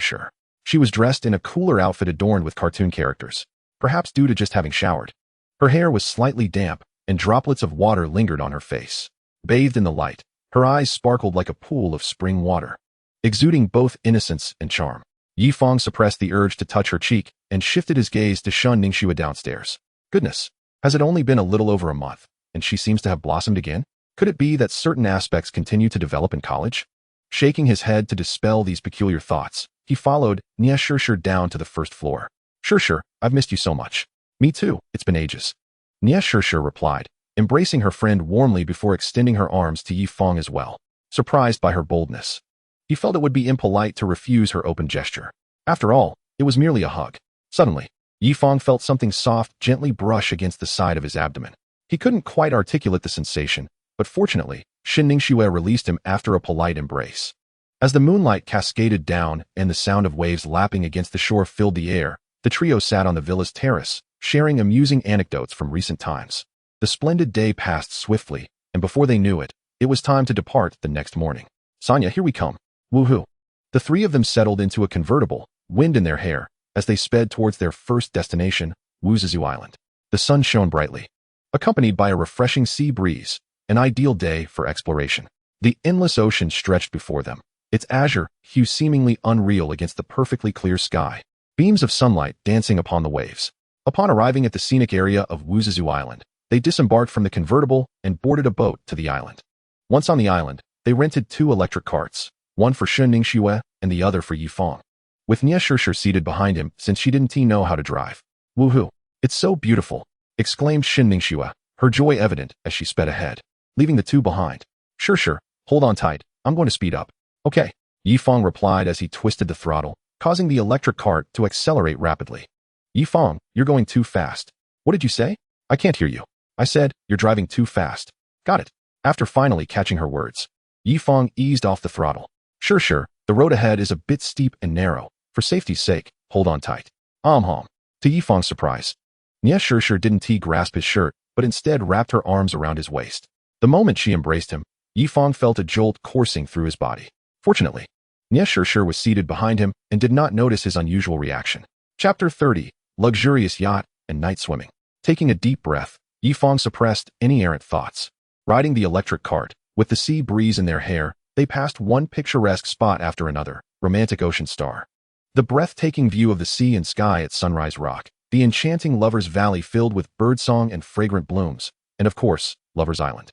She was dressed in a cooler outfit adorned with cartoon characters, perhaps due to just having showered. Her hair was slightly damp, and droplets of water lingered on her face. Bathed in the light, her eyes sparkled like a pool of spring water, exuding both innocence and charm. Yi Fang suppressed the urge to touch her cheek and shifted his gaze to shun Ning Xue downstairs. Goodness, has it only been a little over a month, and she seems to have blossomed again? Could it be that certain aspects continue to develop in college? Shaking his head to dispel these peculiar thoughts, he followed Nye Shih down to the first floor. Sure, I've missed you so much. Me too, it's been ages. Nye Shih replied, embracing her friend warmly before extending her arms to Yi Fang as well. Surprised by her boldness, he felt it would be impolite to refuse her open gesture. After all, it was merely a hug. Suddenly, Yi Fang felt something soft gently brush against the side of his abdomen. He couldn't quite articulate the sensation, but fortunately, Shinning Xue released him after a polite embrace. As the moonlight cascaded down and the sound of waves lapping against the shore filled the air, the trio sat on the villa's terrace, sharing amusing anecdotes from recent times. The splendid day passed swiftly, and before they knew it, it was time to depart the next morning. Sanya, here we come. Woohoo. The 3 of them settled into a convertible, wind in their hair, as they sped towards their first destination, Wuzizu Island. The sun shone brightly, accompanied by a refreshing sea breeze, an ideal day for exploration. The endless ocean stretched before them, its azure hue seemingly unreal against the perfectly clear sky, beams of sunlight dancing upon the waves. Upon arriving at the scenic area of Wuzizu Island, they disembarked from the convertible and boarded a boat to the island. Once on the island, they rented 2 electric carts, one for Shinning Xue and the other for Yi Fang, with Nye Shih seated behind him since she didn't know how to drive. Woohoo! It's so beautiful, exclaimed Shinning Xue, her joy evident as she sped ahead, leaving the 2 behind. Sure, hold on tight, I'm going to speed up. Okay, Yi Fang replied as he twisted the throttle, causing the electric cart to accelerate rapidly. Yi Fang, you're going too fast. What did you say? I can't hear you. I said, you're driving too fast. Got it. After finally catching her words, Yi Fang eased off the throttle. Sure, the road ahead is a bit steep and narrow. For safety's sake, hold on tight. To Yi Fang's surprise, Nye Shih didn't grasp his shirt, but instead wrapped her arms around his waist. The moment she embraced him, Yi Fang felt a jolt coursing through his body. Fortunately, Nye Shih was seated behind him and did not notice his unusual reaction. Chapter 30, Luxurious Yacht and Night Swimming. Taking a deep breath, Yi Fang suppressed any errant thoughts. Riding the electric cart, with the sea breeze in their hair, they passed one picturesque spot after another, romantic ocean star. The breathtaking view of the sea and sky at Sunrise Rock, the enchanting Lover's Valley filled with birdsong and fragrant blooms, and of course, Lover's Island.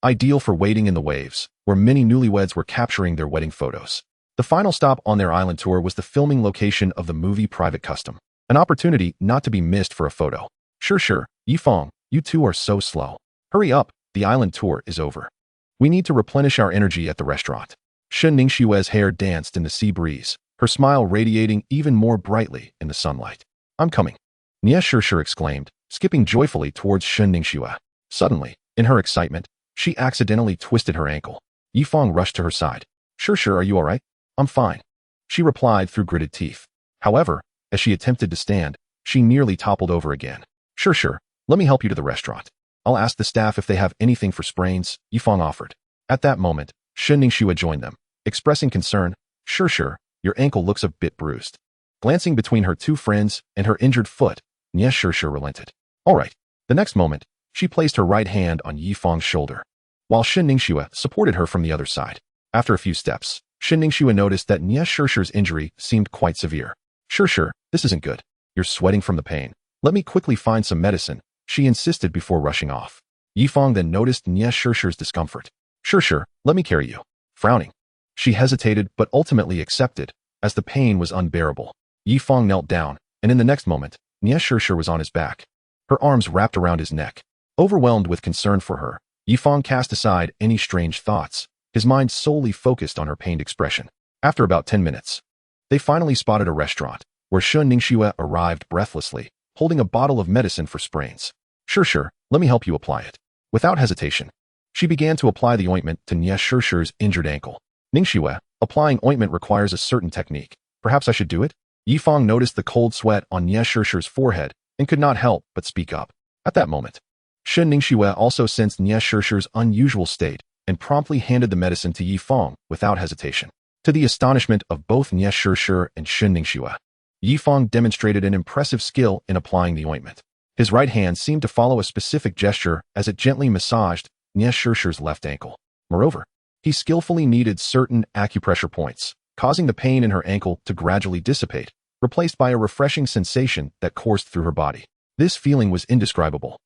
Ideal for wading in the waves, where many newlyweds were capturing their wedding photos. The final stop on their island tour was the filming location of the movie Private Custom, an opportunity not to be missed for a photo. Sure, Yi Fang, you 2 are so slow. Hurry up, the island tour is over. We need to replenish our energy at the restaurant. Shinning Xue's hair danced in the sea breeze, her smile radiating even more brightly in the sunlight. I'm coming, Nye Shih exclaimed, skipping joyfully towards Shinning Xue. Suddenly, in her excitement, she accidentally twisted her ankle. Yi Fang rushed to her side. Sure, are you all right? I'm fine, she replied through gritted teeth. However, as she attempted to stand, she nearly toppled over again. Sure, Let me help you to the restaurant. I'll ask the staff if they have anything for sprains, Yifang offered. At that moment, Shen Ningxue joined them, expressing concern. Sure, your ankle looks a bit bruised. Glancing between her two friends and her injured foot, Sure relented. All right. The next moment, she placed her right hand on Yifang's shoulder, while Shen Ningxue supported her from the other side. After a few steps, Shen Ningxue noticed that Shure's injury seemed quite severe. Sure, this isn't good. You're sweating from the pain. Let me quickly find some medicine, she insisted before rushing off. Yifang then noticed Shure's discomfort. Sure, let me carry you. Frowning, she hesitated but ultimately accepted, as the pain was unbearable. Yifang knelt down, and in the next moment, Shure was on his back, her arms wrapped around his neck. Overwhelmed with concern for her, Yifang cast aside any strange thoughts, his mind solely focused on her pained expression. After about 10 minutes, they finally spotted a restaurant, where Shen Ningxue arrived breathlessly, holding a bottle of medicine for sprains. Sure, let me help you apply it. Without hesitation, she began to apply the ointment to Shure's injured ankle. Ningxue, applying ointment requires a certain technique. Perhaps I should do it? Yifang noticed the cold sweat on Shure's forehead and could not help but speak up. At that moment, Shen Ningxue also sensed Shure's unusual state and promptly handed the medicine to Yifang without hesitation. To the astonishment of both Shure and Shen Ningxue, Yifang demonstrated an impressive skill in applying the ointment. His right hand seemed to follow a specific gesture as it gently massaged Shure's left ankle. Moreover, he skillfully kneaded certain acupressure points, causing the pain in her ankle to gradually dissipate, replaced by a refreshing sensation that coursed through her body. This feeling was indescribable.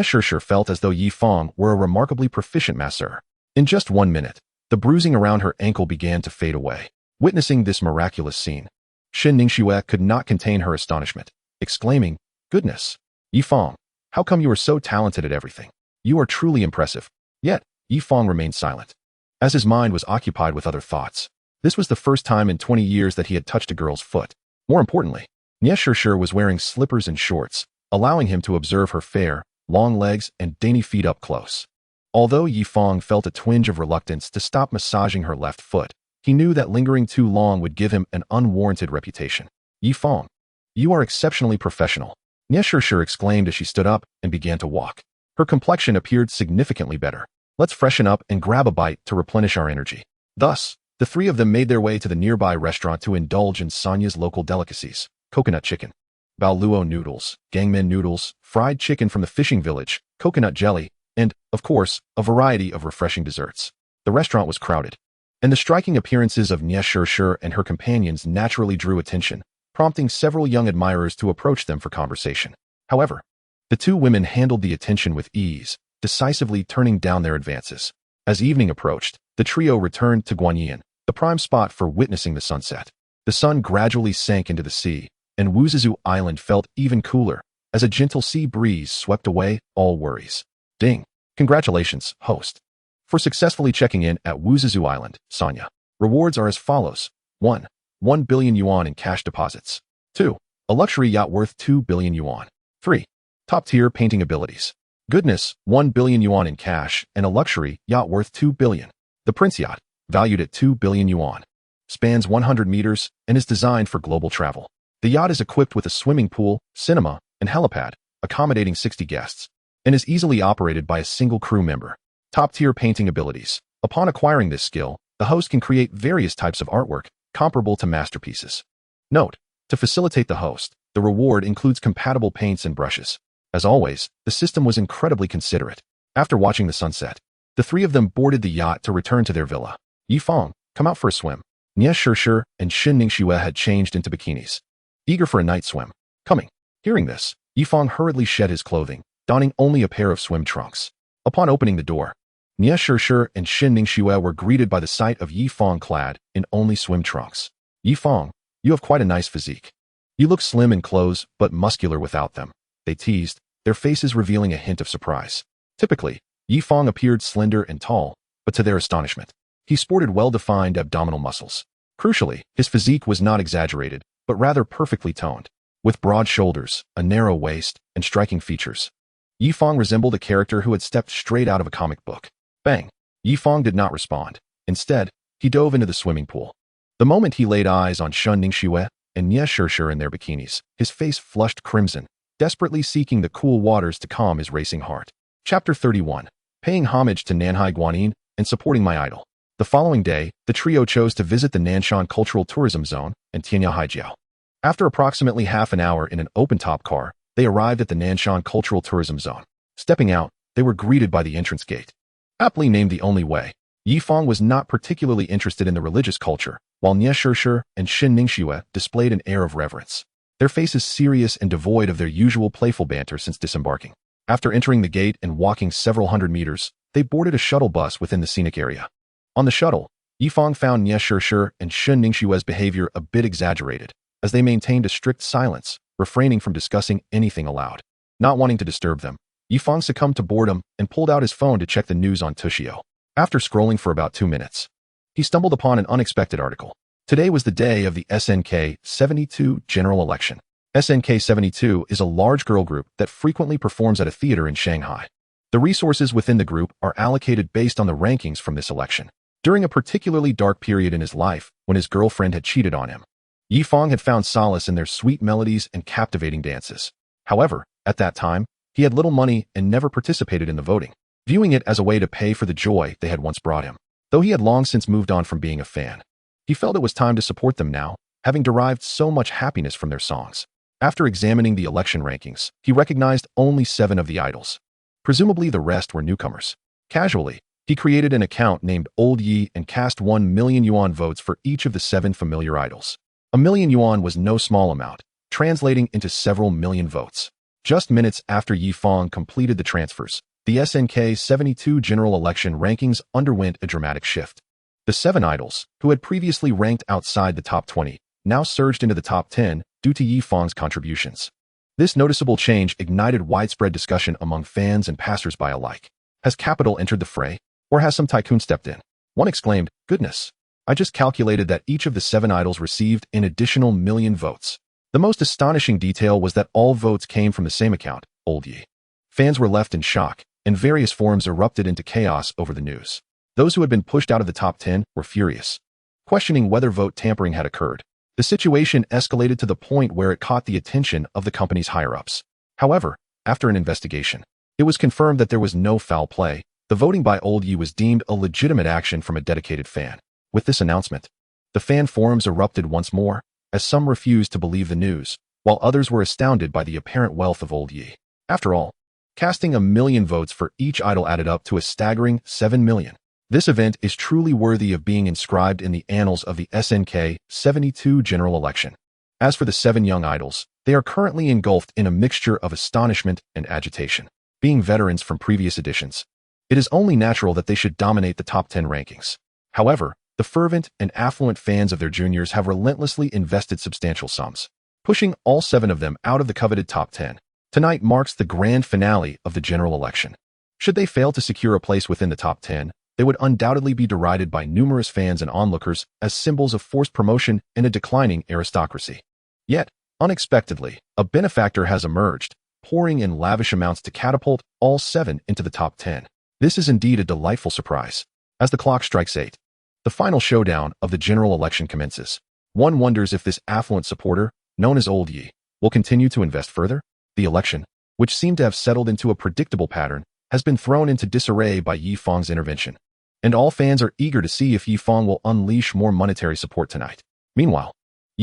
Shure felt as though Yifang were a remarkably proficient masseur. In just 1 minute, the bruising around her ankle began to fade away. Witnessing this miraculous scene, Shen Ningxue could not contain her astonishment, exclaiming, "Goodness! Yifang, how come you are so talented at everything? You are truly impressive." Yet, Yifang remained silent, as his mind was occupied with other thoughts. This was the first time in 20 years that he had touched a girl's foot. More importantly, Shure was wearing slippers and shorts, allowing him to observe her fair, long legs and dainty feet up close. Although Yifang felt a twinge of reluctance to stop massaging her left foot, he knew that lingering too long would give him an unwarranted reputation. "Yifang, you are exceptionally professional," Shure exclaimed as she stood up and began to walk. Her complexion appeared significantly better. "Let's freshen up and grab a bite to replenish our energy." Thus, the three of them made their way to the nearby restaurant to indulge in Sonya's local delicacies: coconut chicken, baoluo noodles, gangmen noodles, fried chicken from the fishing village, coconut jelly, and, of course, a variety of refreshing desserts. The restaurant was crowded, and the striking appearances of Shure and her companions naturally drew attention, prompting several young admirers to approach them for conversation. However, the two women handled the attention with ease, decisively turning down their advances. As evening approached, the trio returned to Guanyin, the prime spot for witnessing the sunset. The sun gradually sank into the sea, and Wuzizu Island felt even cooler as a gentle sea breeze swept away all worries. Ding! Congratulations, host, for successfully checking in at Wuzizu Island, Sonya. Rewards are as follows: 1. 1 billion yuan in cash deposits. 2. A luxury yacht worth 2 billion yuan. 3. Top-tier painting abilities. Goodness, 1 billion yuan in cash and a luxury yacht worth 2 billion. The Prince Yacht, valued at 2 billion yuan, spans 100 meters and is designed for global travel. The yacht is equipped with a swimming pool, cinema, and helipad, accommodating 60 guests, and is easily operated by a single crew member. Top-tier painting abilities. Upon acquiring this skill, the host can create various types of artwork comparable to masterpieces. Note: to facilitate the host, the reward includes compatible paints and brushes. As always, the system was incredibly considerate. After watching the sunset, the three of them boarded the yacht to return to their villa. "Yifang, come out for a swim." Shure and Shen Ningxue had changed into bikinis, eager for a night swim. Coming. Hearing this, Yifang hurriedly shed his clothing, donning only a pair of swim trunks. Upon opening the door, Shure and Shen Ningxue were greeted by the sight of Yifang clad in only swim trunks. "Yifang, you have quite a nice physique. You look slim in clothes but muscular without them," they teased, their faces revealing a hint of surprise. Typically, Yifang appeared slender and tall, but to their astonishment, he sported well-defined abdominal muscles. Crucially, his physique was not exaggerated, but rather perfectly toned, with broad shoulders, a narrow waist, and striking features. Yifang resembled a character who had stepped straight out of a comic book. Bang! Yifang did not respond. Instead, he dove into the swimming pool. The moment he laid eyes on Shen Ningxue and Shure in their bikinis, his face flushed crimson, desperately seeking the cool waters to calm his racing heart. Chapter 31. Paying homage to Nanhai Guanyin and supporting my idol. The following day, the trio chose to visit the Nanshan Cultural Tourism Zone in Tianyahaijiao. After approximately half an hour in an open-top car, they arrived at the Nanshan Cultural Tourism Zone. Stepping out, they were greeted by the entrance gate. Aptly named the only way, Fang was not particularly interested in the religious culture, while Nie Shishir and Xin Ningxue displayed an air of reverence. Their faces serious and devoid of their usual playful banter since disembarking. After entering the gate and walking several hundred meters, they boarded a shuttle bus within the scenic area. On the shuttle, Fang found Nie Shishir and Xin Ningxue's behavior a bit exaggerated, as they maintained a strict silence, refraining from discussing anything aloud. Not wanting to disturb them, Fang succumbed to boredom and pulled out his phone to check the news on Tushio. After scrolling for about 2 minutes, he stumbled upon an unexpected article. Today was the day of the SNK 72 general election. SNK 72 is a large girl group that frequently performs at a theater in Shanghai. The resources within the group are allocated based on the rankings from this election. During a particularly dark period in his life, when his girlfriend had cheated on him, Fang had found solace in their sweet melodies and captivating dances. However, at that time, he had little money and never participated in the voting, viewing it as a way to pay for the joy they had once brought him. Though he had long since moved on from being a fan, he felt it was time to support them now, having derived so much happiness from their songs. After examining the election rankings, he recognized only 7 of the idols. Presumably the rest were newcomers. Casually, he created an account named Old Yi and cast 1 million yuan votes for each of the 7 familiar idols. A million yuan was no small amount, translating into several million votes. Just minutes after Fang completed the transfers, the SNK 72 general election rankings underwent a dramatic shift. The 7 idols, who had previously ranked outside the top 20, now surged into the top 10 due to Fang's contributions. This noticeable change ignited widespread discussion among fans and passers-by alike. Has capital entered the fray? Or has some tycoon stepped in? One exclaimed, "Goodness! I just calculated that each of the 7 idols received an additional million votes." The most astonishing detail was that all votes came from the same account, Old Yi. Fans were left in shock, and various forums erupted into chaos over the news. Those who had been pushed out of the top 10 were furious, questioning whether vote tampering had occurred. The situation escalated to the point where it caught the attention of the company's higher-ups. However, after an investigation, it was confirmed that there was no foul play. The voting by Old Yi was deemed a legitimate action from a dedicated fan. With this announcement, the fan forums erupted once more, as some refused to believe the news, while others were astounded by the apparent wealth of Old Yi. After all, casting 1 million votes for each idol added up to a staggering 7 million. This event is truly worthy of being inscribed in the annals of the SNK 72 general election. As for the 7 young idols, they are currently engulfed in a mixture of astonishment and agitation. Being veterans from previous editions, it is only natural that they should dominate the top 10 rankings. However, the fervent and affluent fans of their juniors have relentlessly invested substantial sums, pushing all 7 of them out of the coveted top 10. Tonight marks the grand finale of the general election. Should they fail to secure a place within the top 10, they would undoubtedly be derided by numerous fans and onlookers as symbols of forced promotion and a declining aristocracy. Yet, unexpectedly, a benefactor has emerged, pouring in lavish amounts to catapult all 7 into the top 10. This is indeed a delightful surprise. As the clock strikes 8, the final showdown of the general election commences. One wonders if this affluent supporter, known as Old Yi, will continue to invest further. The election, which seemed to have settled into a predictable pattern, has been thrown into disarray by Fang's intervention. And all fans are eager to see if Fang will unleash more monetary support tonight. Meanwhile,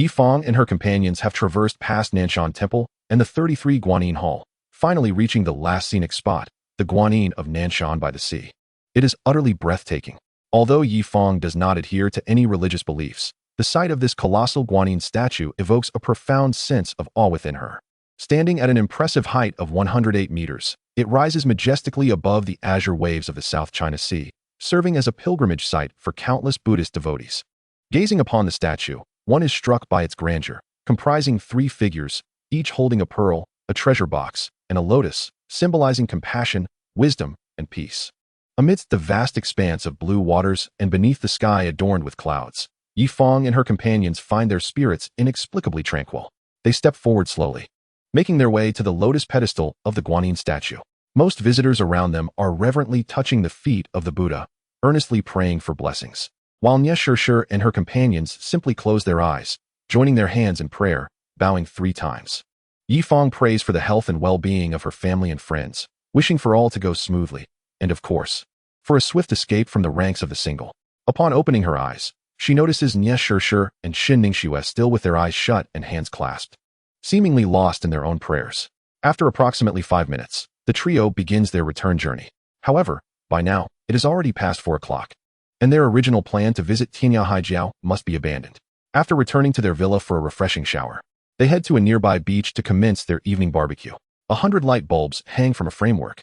Fang and her companions have traversed past Nanshan Temple and the 33 Guanyin Hall, finally reaching the last scenic spot, the Guanyin of Nanshan by the sea. It is utterly breathtaking. Although Fang does not adhere to any religious beliefs, the sight of this colossal Guanyin statue evokes a profound sense of awe within her. Standing at an impressive height of 108 meters, it rises majestically above the azure waves of the South China Sea, serving as a pilgrimage site for countless Buddhist devotees. Gazing upon the statue, one is struck by its grandeur, comprising 3 figures, each holding a pearl, a treasure box, and a lotus, symbolizing compassion, wisdom, and peace. Amidst the vast expanse of blue waters and beneath the sky adorned with clouds, Fang and her companions find their spirits inexplicably tranquil. They step forward slowly, making their way to the lotus pedestal of the Guanyin statue. Most visitors around them are reverently touching the feet of the Buddha, earnestly praying for blessings, while Nie Shishir and her companions simply close their eyes, joining their hands in prayer, bowing 3 times. Yifang prays for the health and well-being of her family and friends, wishing for all to go smoothly, and of course, for a swift escape from the ranks of the single. Upon opening her eyes, she notices Nie Shishir and Shin Ningxue still with their eyes shut and hands clasped, seemingly lost in their own prayers. After approximately 5 minutes, the trio begins their return journey. However, by now, it is already past 4 o'clock, and their original plan to visit Tianya Haijiao must be abandoned. After returning to their villa for a refreshing shower, they head to a nearby beach to commence their evening barbecue. 100 light bulbs hang from a framework,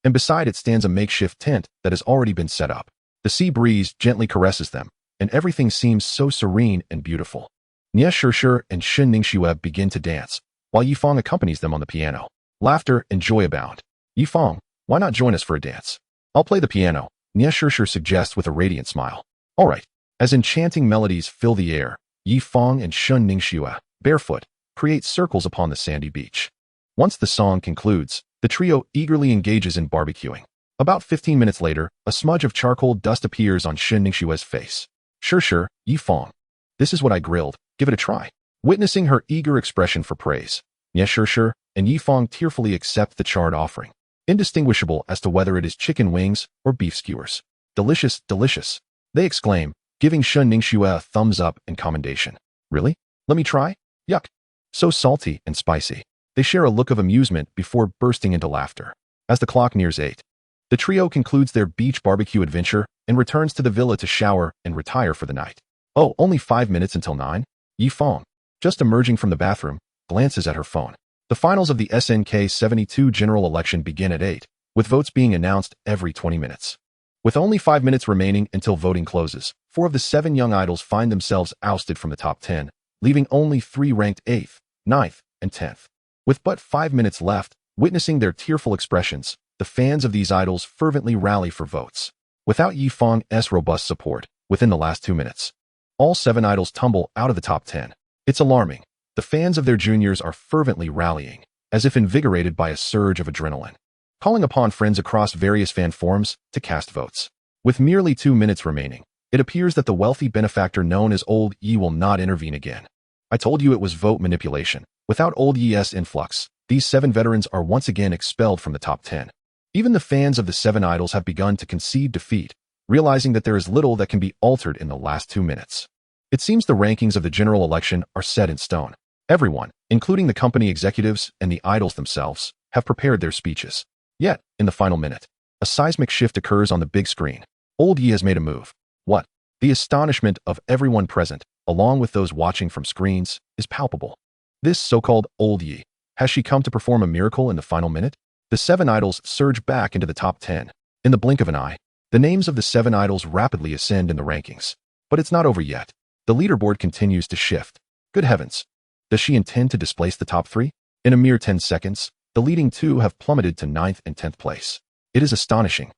and beside it stands a makeshift tent that has already been set up. The sea breeze gently caresses them, and everything seems so serene and beautiful. Nie Shishir and Shin Ningxue begin to dance, while Yifang accompanies them on the piano. Laughter and joy abound. Yifang, why not join us for a dance? I'll play the piano, Nie Shishir suggests with a radiant smile. All right. As enchanting melodies fill the air, Yifang and Shin Ningxue, barefoot, create circles upon the sandy beach. Once the song concludes, the trio eagerly engages in barbecuing. About 15 minutes later, a smudge of charcoal dust appears on Shin Ningxue's face. Shishir, Yifang. This is what I grilled. Give it a try. Witnessing her eager expression for praise, Nie Shishir and Yifang tearfully accept the charred offering, indistinguishable as to whether it is chicken wings or beef skewers. Delicious, delicious, they exclaim, giving Shin Ningxue a thumbs up in commendation. Really? Let me try? Yuck. So salty and spicy. They share a look of amusement before bursting into laughter. As the clock nears 8, the trio concludes their beach barbecue adventure and returns to the villa to shower and retire for the night. Oh, only 5 minutes until 9? Yifang, just emerging from the bathroom, glances at her phone. The finals of the SNK 72 general election begin at 8, with votes being announced every 20 minutes. With only 5 minutes remaining until voting closes, 4 of the 7 young idols find themselves ousted from the top 10, leaving only 3 ranked 8th, 9th, and 10th. With but 5 minutes left, witnessing their tearful expressions, the fans of these idols fervently rally for votes. Without Yifang's robust support, within the last 2 minutes, all 7 idols tumble out of the top 10. It's alarming. The fans of their juniors are fervently rallying, as if invigorated by a surge of adrenaline, calling upon friends across various fan forums to cast votes. With merely 2 minutes remaining, it appears that the wealthy benefactor known as Old Yi will not intervene again. I told you it was vote manipulation. Without Old Yi's influx, these 7 veterans are once again expelled from the top 10. Even the fans of the 7 idols have begun to concede defeat, realizing that there is little that can be altered in the last 2 minutes. It seems the rankings of the general election are set in stone. Everyone, including the company executives and the idols themselves, have prepared their speeches. Yet, in the final minute, a seismic shift occurs on the big screen. Old Yi has made a move. What? The astonishment of everyone present, along with those watching from screens, is palpable. This so-called Old Yi, has she come to perform a miracle in the final minute? The 7 idols surge back into the top 10. In the blink of an eye, the names of the 7 idols rapidly ascend in the rankings. But it's not over yet. The leaderboard continues to shift. Good heavens. Does she intend to displace the top 3? In a mere 10 seconds, the leading 2 have plummeted to 9th and 10th place. It is astonishing.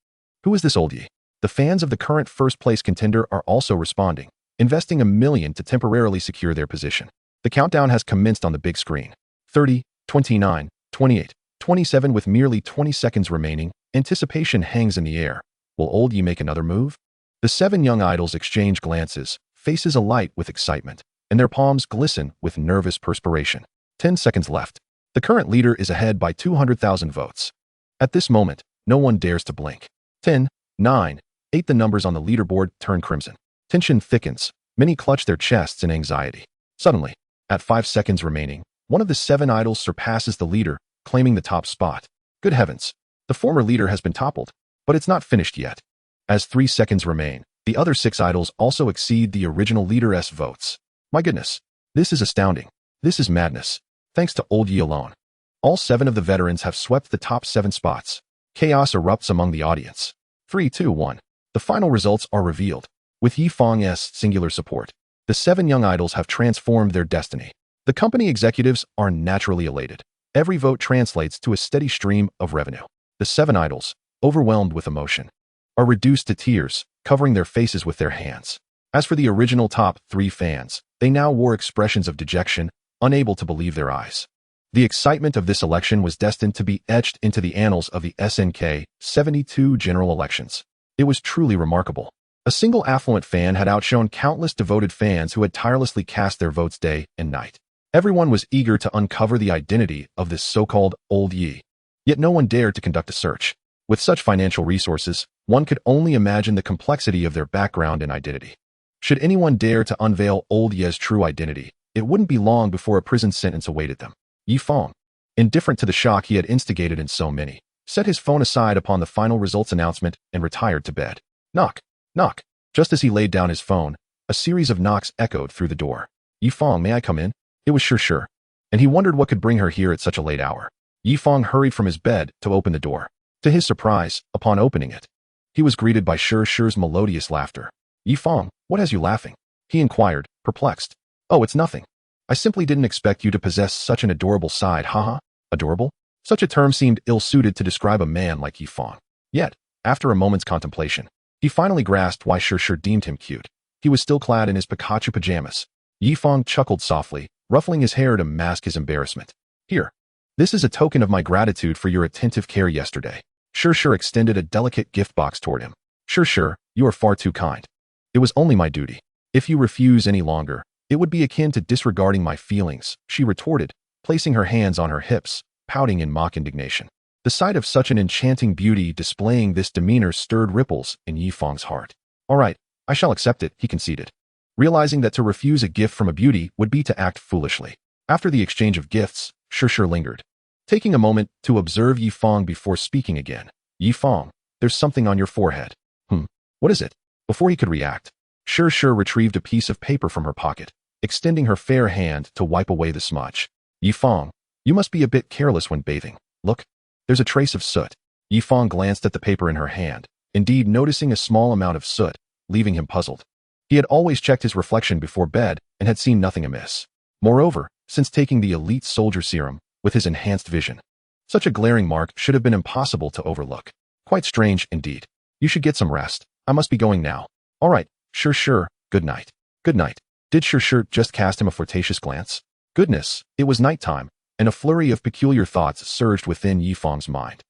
Who is this Old Yi? The fans of the current first-place contender are also responding, investing $1 million to temporarily secure their position. The countdown has commenced on the big screen. 30, 29, 28, 27. With merely 20 seconds remaining, anticipation hangs in the air. Will Old Yi make another move? The 7 young idols exchange glances, faces alight with excitement, and their palms glisten with nervous perspiration. 10 seconds left. The current leader is ahead by 200,000 votes. At this moment, no one dares to blink. 10, 9, 8. The numbers on the leaderboard turn crimson. Tension thickens. Many clutch their chests in anxiety. Suddenly, at 5 seconds remaining, one of the 7 idols surpasses the leader, claiming the top spot. Good heavens. The former leader has been toppled, but it's not finished yet. As 3 seconds remain, the other 6 idols also exceed the original leader's votes. My goodness. This is astounding. This is madness. Thanks to Old Yi alone. All 7 of the veterans have swept the top 7 spots. Chaos erupts among the audience. 3, 2, 1. The final results are revealed. With Yifang's singular support, the 7 young idols have transformed their destiny. The company executives are naturally elated. Every vote translates to a steady stream of revenue. The 7 idols, overwhelmed with emotion, are reduced to tears, covering their faces with their hands. As for the original top 3 fans, they now wore expressions of dejection, unable to believe their eyes. The excitement of this election was destined to be etched into the annals of the SNK 72 general elections. It was truly remarkable. A single affluent fan had outshone countless devoted fans who had tirelessly cast their votes day and night. Everyone was eager to uncover the identity of this so-called old Yi. Yet no one dared to conduct a search. With such financial resources, one could only imagine the complexity of their background and identity. Should anyone dare to unveil old Ye's true identity, it wouldn't be long before a prison sentence awaited them. Yi Fang, indifferent to the shock he had instigated in so many, set his phone aside upon the final results announcement and retired to bed. Knock, knock. Just as he laid down his phone, a series of knocks echoed through the door. Yi Fang, may I come in? It was Sure. And he wondered what could bring her here at such a late hour. Yi Fang hurried from his bed to open the door. To his surprise, upon opening it, he was greeted by Sure's melodious laughter. Yi Fang, what has you laughing? He inquired, perplexed. Oh, it's nothing. I simply didn't expect you to possess such an adorable side, haha. Adorable? Such a term seemed ill-suited to describe a man like Yi Fang. Yet, after a moment's contemplation, he finally grasped why Sure deemed him cute. He was still clad in his Pikachu pajamas. Yi Fang chuckled softly, ruffling his hair to mask his embarrassment. Here. This is a token of my gratitude for your attentive care yesterday. Sure extended a delicate gift box toward him. Sure, you are far too kind. It was only my duty. If you refuse any longer, it would be akin to disregarding my feelings, she retorted, placing her hands on her hips, pouting in mock indignation. The sight of such an enchanting beauty displaying this demeanor stirred ripples in Yi Fang's heart. All right, I shall accept it, he conceded, realizing that to refuse a gift from a beauty would be to act foolishly. After the exchange of gifts, Sure lingered, taking a moment to observe Yi Fang before speaking again. Yi Fang, there's something on your forehead. What is it? Before he could react, Sure retrieved a piece of paper from her pocket, extending her fair hand to wipe away the smudge. Yi Fang, you must be a bit careless when bathing. Look, there's a trace of soot. Yi Fang glanced at the paper in her hand, indeed noticing a small amount of soot, leaving him puzzled. He had always checked his reflection before bed and had seen nothing amiss. Moreover, since taking the elite soldier serum, with his enhanced vision, such a glaring mark should have been impossible to overlook. Quite strange, indeed. You should get some rest. I must be going now. All right, Sure, good night. Good night. Did Sure just cast him a flirtatious glance? Goodness, it was nighttime, and a flurry of peculiar thoughts surged within Yi Fang's mind.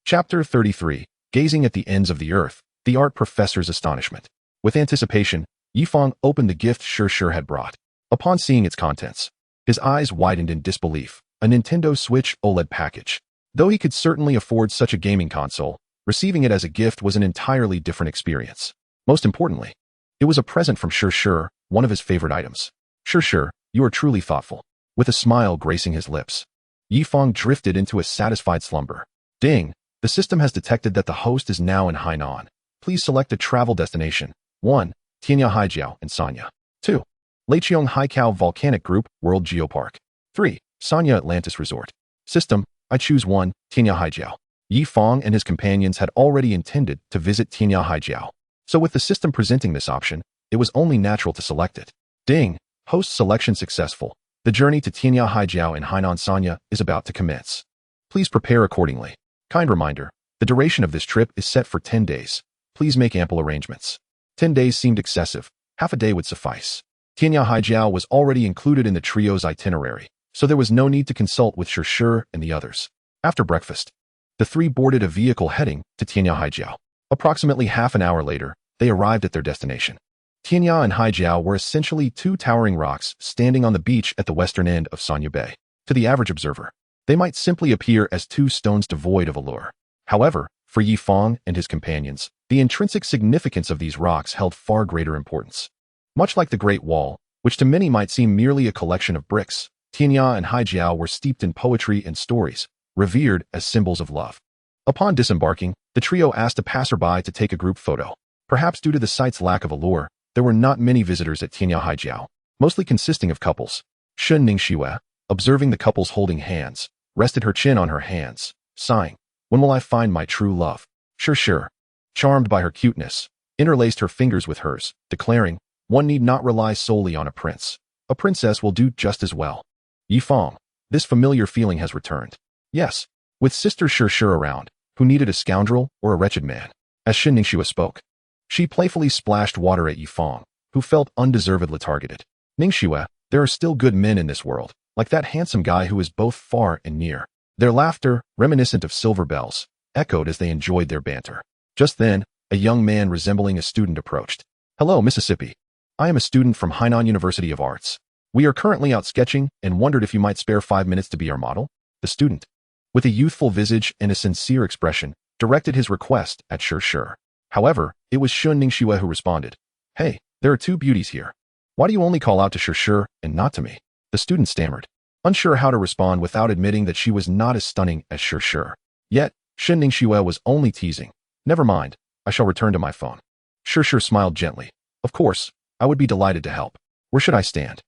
Chapter 33. Gazing at the ends of the earth, the art professor's astonishment. With anticipation, Yi Fang opened the gift Sure had brought. Upon seeing its contents, his eyes widened in disbelief. A Nintendo Switch OLED package. Though he could certainly afford such a gaming console, receiving it as a gift was an entirely different experience. Most importantly, it was a present from Sure, one of his favorite items. Sure, you are truly thoughtful. With a smile gracing his lips, Yi Fang drifted into a satisfied slumber. Ding! The system has detected that the host is now in Hainan. Please select a travel destination. 1. Tianya Haijiao and Sanya. 2. Lijiang Haikao Volcanic Group, World Geopark. 3. Sanya Atlantis Resort. System, I choose 1, Tianya Haijiao. Yi Fang and his companions had already intended to visit Tianya Haijiao. So with the system presenting this option, it was only natural to select it. Ding! Host selection successful. The journey to Tianya Haijiao in Hainan Sanya is about to commence. Please prepare accordingly. Kind reminder, the duration of this trip is set for 10 days. Please make ample arrangements. 10 days seemed excessive. Half a day would suffice. Tianya Haijiao was already included in the trio's itinerary, so there was no need to consult with Sure and the others. After breakfast, the three boarded a vehicle heading to Tianya Haijiao. Approximately half an hour later, they arrived at their destination. Tianya and Haijiao were essentially two towering rocks standing on the beach at the western end of Sanya Bay. To the average observer, they might simply appear as two stones devoid of allure. However, for Yi Fang and his companions, the intrinsic significance of these rocks held far greater importance. Much like the Great Wall, which to many might seem merely a collection of bricks, Tianya and Haijiao were steeped in poetry and stories, revered as symbols of love. Upon disembarking, the trio asked a passerby to take a group photo. Perhaps due to the site's lack of allure, there were not many visitors at Tianya Haijiao, mostly consisting of couples. Shun Ningxue, observing the couples holding hands, rested her chin on her hands, sighing, when will I find my true love? Sure, charmed by her cuteness, interlaced her fingers with hers, declaring, one need not rely solely on a prince. A princess will do just as well. Yi Fang, this familiar feeling has returned. Yes, with sister Sure around, who needed a scoundrel or a wretched man. As Shin Ningxue spoke, she playfully splashed water at Yi Fang, who felt undeservedly targeted. Ningxue, there are still good men in this world, like that handsome guy who is both far and near. Their laughter, reminiscent of silver bells, echoed as they enjoyed their banter. Just then, a young man resembling a student approached. Hello, Mississippi. I am a student from Hainan University of Arts. We are currently out sketching and wondered if you might spare 5 minutes to be our model. The student, with a youthful visage and a sincere expression, directed his request at Sure. However, it was Shun Ningxue who responded, "Hey, there are two beauties here. Why do you only call out to Sure and not to me?" The student stammered, unsure how to respond without admitting that she was not as stunning as Sure. Yet, Shun Ningxue was only teasing. "Never mind, I shall return to my phone." Sure smiled gently. "Of course, I would be delighted to help. Where should I stand?"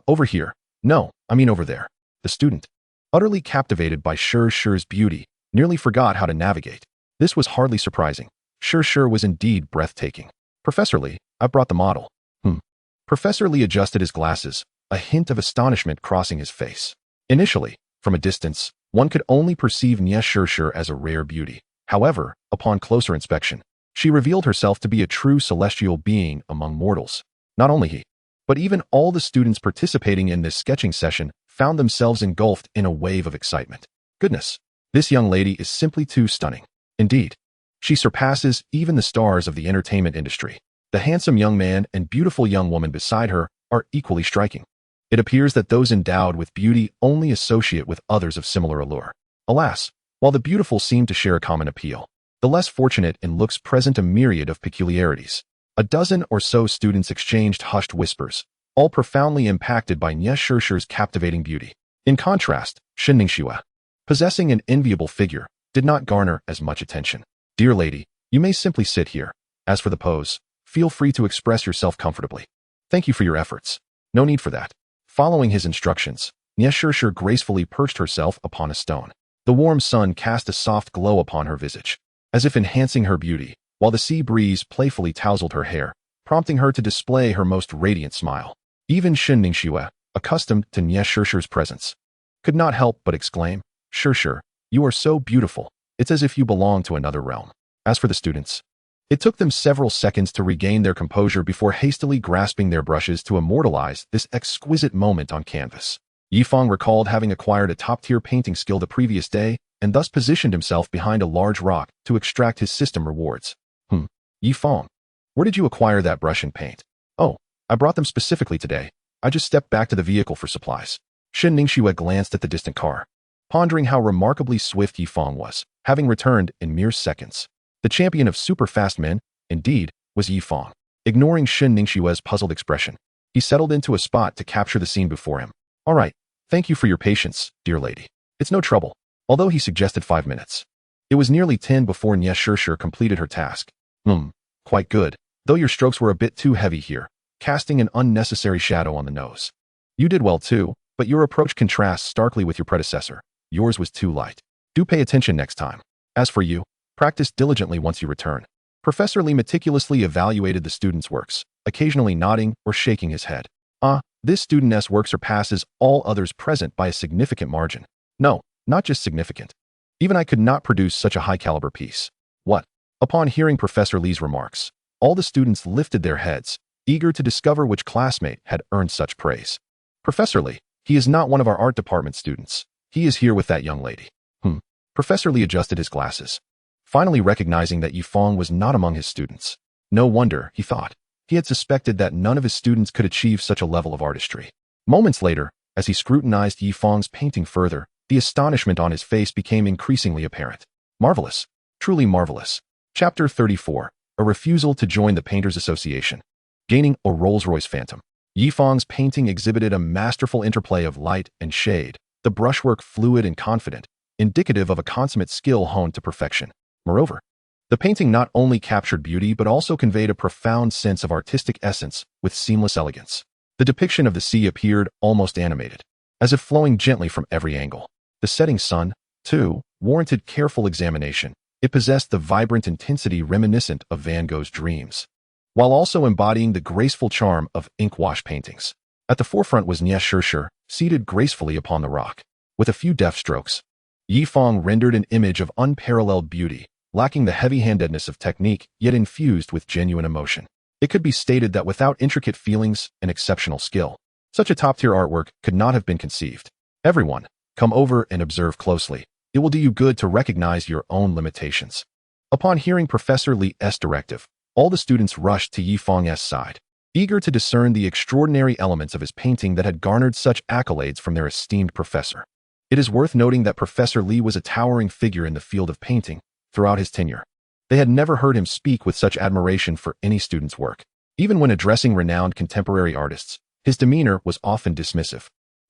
Over here." "No, I mean over there." The student, utterly captivated by Sure's beauty, nearly forgot how to navigate. This was hardly surprising. Sure was indeed breathtaking. "Professor Li, I brought the model." Professor Li adjusted his glasses, a hint of astonishment crossing his face. Initially, from a distance, one could only perceive Sure as a rare beauty. However, upon closer inspection, she revealed herself to be a true celestial being among mortals. Not only he, but even all the students participating in this sketching session found themselves engulfed in a wave of excitement. Goodness, this young lady is simply too stunning. Indeed, she surpasses even the stars of the entertainment industry. The handsome young man and beautiful young woman beside her are equally striking. It appears that those endowed with beauty only associate with others of similar allure. Alas, while the beautiful seem to share a common appeal, the less fortunate in looks present a myriad of peculiarities. A dozen or so students exchanged hushed whispers, all profoundly impacted by Sure's captivating beauty. In contrast, Shun Ningxue, possessing an enviable figure, did not garner as much attention. "Dear lady, you may simply sit here. As for the pose, feel free to express yourself comfortably. Thank you for your efforts. No need for that." Following his instructions, Sure gracefully perched herself upon a stone. The warm sun cast a soft glow upon her visage, as if enhancing her beauty, while the sea breeze playfully tousled her hair, prompting her to display her most radiant smile. Even Shun Ningxue, accustomed to Sure's presence, could not help but exclaim, "Sure, you are so beautiful. It's as if you belong to another realm." As for the students, it took them several seconds to regain their composure before hastily grasping their brushes to immortalize this exquisite moment on canvas. Fang recalled having acquired a top-tier painting skill the previous day and thus positioned himself behind a large rock to extract his system rewards. Fang, where did you acquire that brush and paint?" "Oh, I brought them specifically today. I just stepped back to the vehicle for supplies." Shun Ningxue glanced at the distant car, pondering how remarkably swift Fang was, having returned in mere seconds. The champion of super-fast men, indeed, was Fang. Ignoring Shun Ningxue's puzzled expression, he settled into a spot to capture the scene before him. "All right, thank you for your patience, dear lady. It's no trouble," although he suggested 5 minutes. It was nearly 10 before Sure completed her task. Quite good, though your strokes were a bit too heavy here, casting an unnecessary shadow on the nose. You did well too, but your approach contrasts starkly with your predecessor. Yours was too light. Do pay attention next time. As for you, practice diligently once you return." Professor Li meticulously evaluated the student's works, occasionally nodding or shaking his head. This student's work surpasses all others present by a significant margin. No, not just significant. Even I could not produce such a high-caliber piece." "What?" Upon hearing Professor Li's remarks, all the students lifted their heads, eager to discover which classmate had earned such praise. "Professor Li, he is not one of our art department students. He is here with that young lady." Professor Li adjusted his glasses, finally recognizing that Fang was not among his students. No wonder, he thought. He had suspected that none of his students could achieve such a level of artistry. Moments later, as he scrutinized Fang's painting further, the astonishment on his face became increasingly apparent. Marvelous. Truly marvelous. Chapter 34. A refusal to join the Painters Association. Gaining a Rolls-Royce Phantom. Fang's painting exhibited a masterful interplay of light and shade, the brushwork fluid and confident, indicative of a consummate skill honed to perfection. Moreover, the painting not only captured beauty but also conveyed a profound sense of artistic essence with seamless elegance. The depiction of the sea appeared almost animated, as if flowing gently from every angle. The setting sun, too, warranted careful examination. It possessed the vibrant intensity reminiscent of Van Gogh's dreams, while also embodying the graceful charm of ink-wash paintings. At the forefront was Sure, seated gracefully upon the rock. With a few deft strokes, Fang rendered an image of unparalleled beauty, lacking the heavy-handedness of technique, yet infused with genuine emotion. It could be stated that without intricate feelings and exceptional skill, such a top-tier artwork could not have been conceived. Everyone, come over and observe closely. It will do you good to recognize your own limitations. Upon hearing Professor Li's directive, all the students rushed to Fang's side. eager to discern the extraordinary elements of his painting that had garnered such accolades from their esteemed professor. It is worth noting that Professor Li was a towering figure in the field of painting throughout his tenure. They had never heard him speak with such admiration for any student's work. Even when addressing renowned contemporary artists, his demeanor was often dismissive.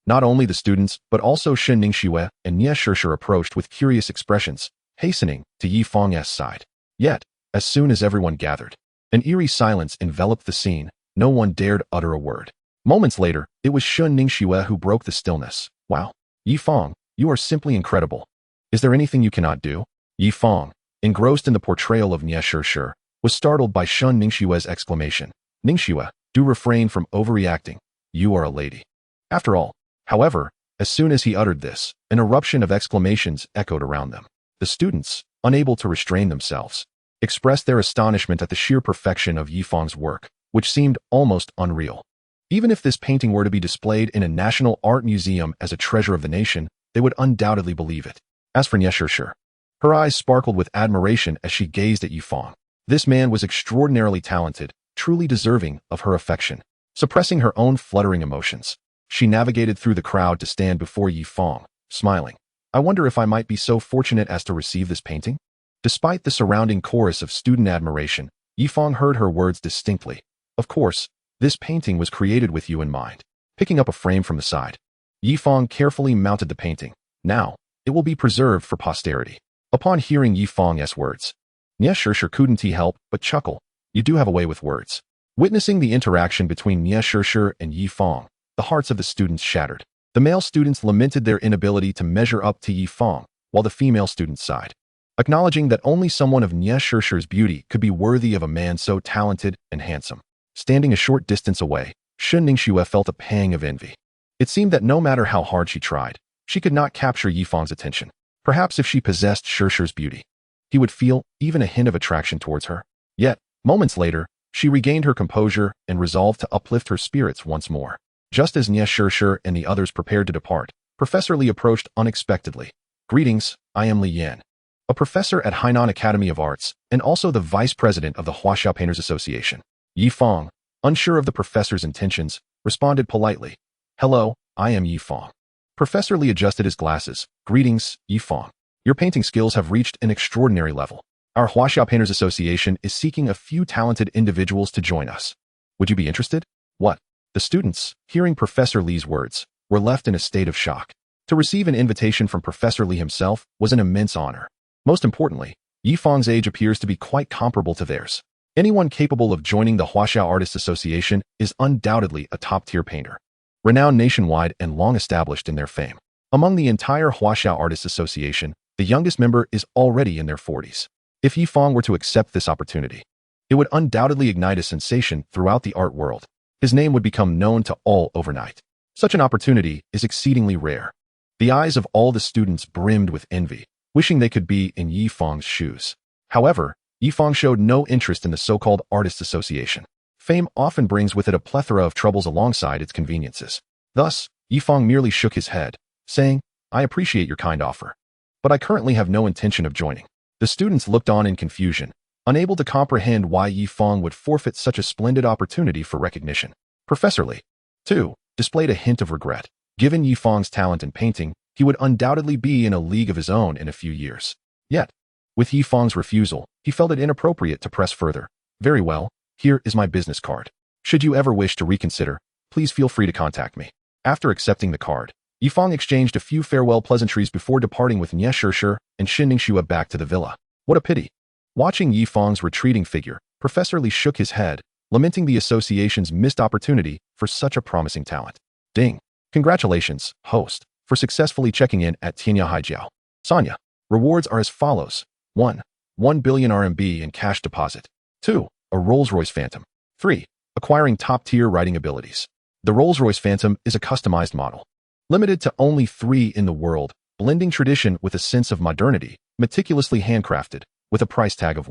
Not only the students, but also Shen Ningxue and Nie Shishir approached with curious expressions, hastening to Yi Fang's side. Yet, as soon as everyone gathered, an eerie silence enveloped the scene. No one dared utter a word. Moments later, it was Shen Ningxue who broke the stillness. Wow, Yi Fang, you are simply incredible. Is there anything you cannot do? Yi Fang, engrossed in the portrayal of Nie Shishir, was startled by Shen Ningxue's exclamation. Ningxue, do refrain from overreacting. You are a lady. After all, however, as soon as he uttered this, an eruption of exclamations echoed around them. The students, unable to restrain themselves, expressed their astonishment at the sheer perfection of Yi Fang's work, which seemed almost unreal. Even if this painting were to be displayed in a national art museum as a treasure of the nation, they would undoubtedly believe it. As for Nie Shishir, her eyes sparkled with admiration as she gazed at Yi Fang. This man was extraordinarily talented, truly deserving of her affection. Suppressing her own fluttering emotions, she navigated through the crowd to stand before Yi Fang, smiling. I wonder if I might be so fortunate as to receive this painting? Despite the surrounding chorus of student admiration, Yi Fang heard her words distinctly. Of course, this painting was created with you in mind. Picking up a frame from the side, Yi Fang carefully mounted the painting. Now, it will be preserved for posterity. Upon hearing Yi Fang's words, Nie Shishir couldn't help but chuckle. You do have a way with words. Witnessing the interaction between Nie Shishir and Yi Fang, the hearts of the students shattered. The male students lamented their inability to measure up to Yi Fang, while the female students sighed, acknowledging that only someone of Nie Shishir's beauty could be worthy of a man so talented and handsome. Standing a short distance away, Shen Ningxue felt a pang of envy. It seemed that no matter how hard she tried, she could not capture Yi Fang's attention. Perhaps if she possessed Shishir's beauty, he would feel even a hint of attraction towards her. Yet, moments later, she regained her composure and resolved to uplift her spirits once more. Just as Nie Shishir and the others prepared to depart, Professor Li approached unexpectedly. Greetings, I am Li Yan, a professor at Hainan Academy of Arts and also the vice president of the Huaxiao Painters Association. Yi Fang, unsure of the professor's intentions, responded politely. Hello, I am Yi Fang. Professor Li adjusted his glasses. Greetings, Yi Fang. Your painting skills have reached an extraordinary level. Our Huaxiao Painters Association is seeking a few talented individuals to join us. Would you be interested? What? The students, hearing Professor Li's words, were left in a state of shock. To receive an invitation from Professor Li himself was an immense honor. Most importantly, Yi Fang's age appears to be quite comparable to theirs. Anyone capable of joining the Huaxiao Artists Association is undoubtedly a top-tier painter, renowned nationwide and long established in their fame. Among the entire Huaxiao Artists Association, the youngest member is already in their 40s. If Yi Fang were to accept this opportunity, it would undoubtedly ignite a sensation throughout the art world. His name would become known to all overnight. Such an opportunity is exceedingly rare. The eyes of all the students brimmed with envy, wishing they could be in Yi Fang's shoes. However, Yi Fang showed no interest in the so-called Artists Association. Fame often brings with it a plethora of troubles alongside its conveniences. Thus, Yi Fang merely shook his head, saying, I appreciate your kind offer, but I currently have no intention of joining. The students looked on in confusion, unable to comprehend why Yi Fang would forfeit such a splendid opportunity for recognition. Professor Li, too, displayed a hint of regret. Given Yi Fang's talent in painting, he would undoubtedly be in a league of his own in a few years. Yet, with Yi Fang's refusal, he felt it inappropriate to press further. Very well, here is my business card. Should you ever wish to reconsider, please feel free to contact me. After accepting the card, Yi Fang exchanged a few farewell pleasantries before departing with Nie Shishir and Shen Ningxue back to the villa. What a pity. Watching Yi Fang's retreating figure, Professor Li shook his head, lamenting the association's missed opportunity for such a promising talent. Ding. Congratulations, host, for successfully checking in at Tianya Haijiao. Sanya. Rewards are as follows. 1 billion RMB in cash deposit. 2. A Rolls-Royce Phantom. 3. Acquiring top-tier writing abilities. The Rolls-Royce Phantom is a customized model, limited to only 3 in the world, blending tradition with a sense of modernity, meticulously handcrafted, with a price tag of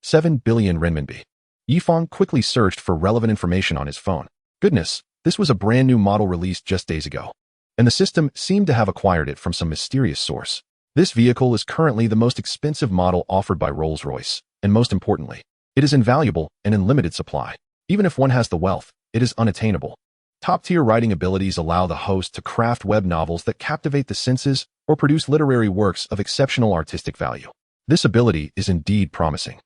7 billion renminbi. Yi Fang quickly searched for relevant information on his phone. Goodness, this was a brand new model released just days ago, and the system seemed to have acquired it from some mysterious source. This vehicle is currently the most expensive model offered by Rolls-Royce, and most importantly, it is invaluable and in limited supply. Even if one has the wealth, it is unattainable. Top-tier writing abilities allow the host to craft web novels that captivate the senses or produce literary works of exceptional artistic value. This ability is indeed promising.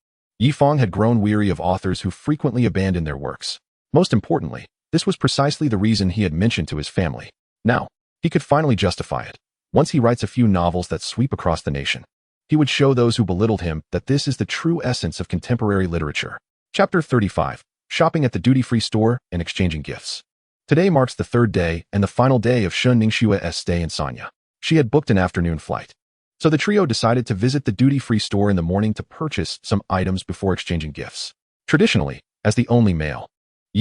Fang had grown weary of authors who frequently abandoned their works. Most importantly, this was precisely the reason he had mentioned to his family. Now, he could finally justify it. Once he writes a few novels that sweep across the nation, he would show those who belittled him that this is the true essence of contemporary literature. Chapter 35. Shopping at the duty-free store and exchanging gifts. Today marks the third day and the final day of Shun Ningxua's stay in Sanya. She had booked an afternoon flight. So the trio decided to visit the duty-free store in the morning to purchase some items before exchanging gifts. Traditionally, as the only male,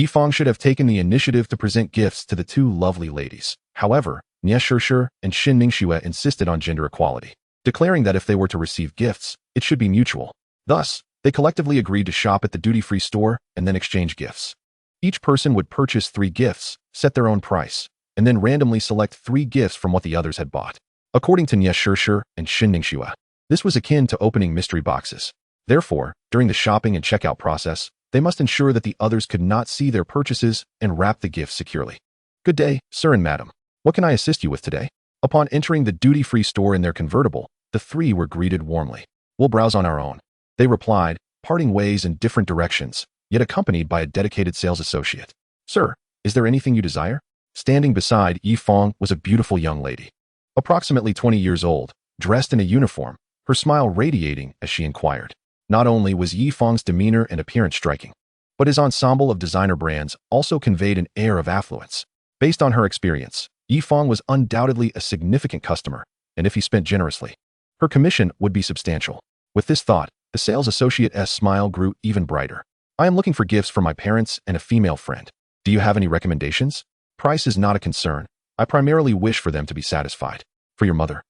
Fang should have taken the initiative to present gifts to the two lovely ladies. However, Nie Shishir and Shin Ningxua insisted on gender equality, declaring that if they were to receive gifts, it should be mutual. Thus, they collectively agreed to shop at the duty-free store and then exchange gifts. Each person would purchase 3 gifts, set their own price, and then randomly select 3 gifts from what the others had bought. According to Nie Shishir and Shin Ningxua, this was akin to opening mystery boxes. Therefore, during the shopping and checkout process, they must ensure that the others could not see their purchases and wrap the gifts securely. Good day, sir and madam. What can I assist you with today? Upon entering the duty-free store in their convertible, the 3 were greeted warmly. We'll browse on our own, they replied, parting ways in different directions, yet accompanied by a dedicated sales associate. Sir, is there anything you desire? Standing beside Fang was a beautiful young lady, approximately 20 years old, dressed in a uniform, her smile radiating as she inquired. Not only was Fang's demeanor and appearance striking, but his ensemble of designer brands also conveyed an air of affluence. Based on her experience, Fang was undoubtedly a significant customer, and if he spent generously, her commission would be substantial. With this thought, the sales associate's smile grew even brighter. I am looking for gifts for my parents and a female friend. Do you have any recommendations? Price is not a concern. I primarily wish for them to be satisfied. For your mother,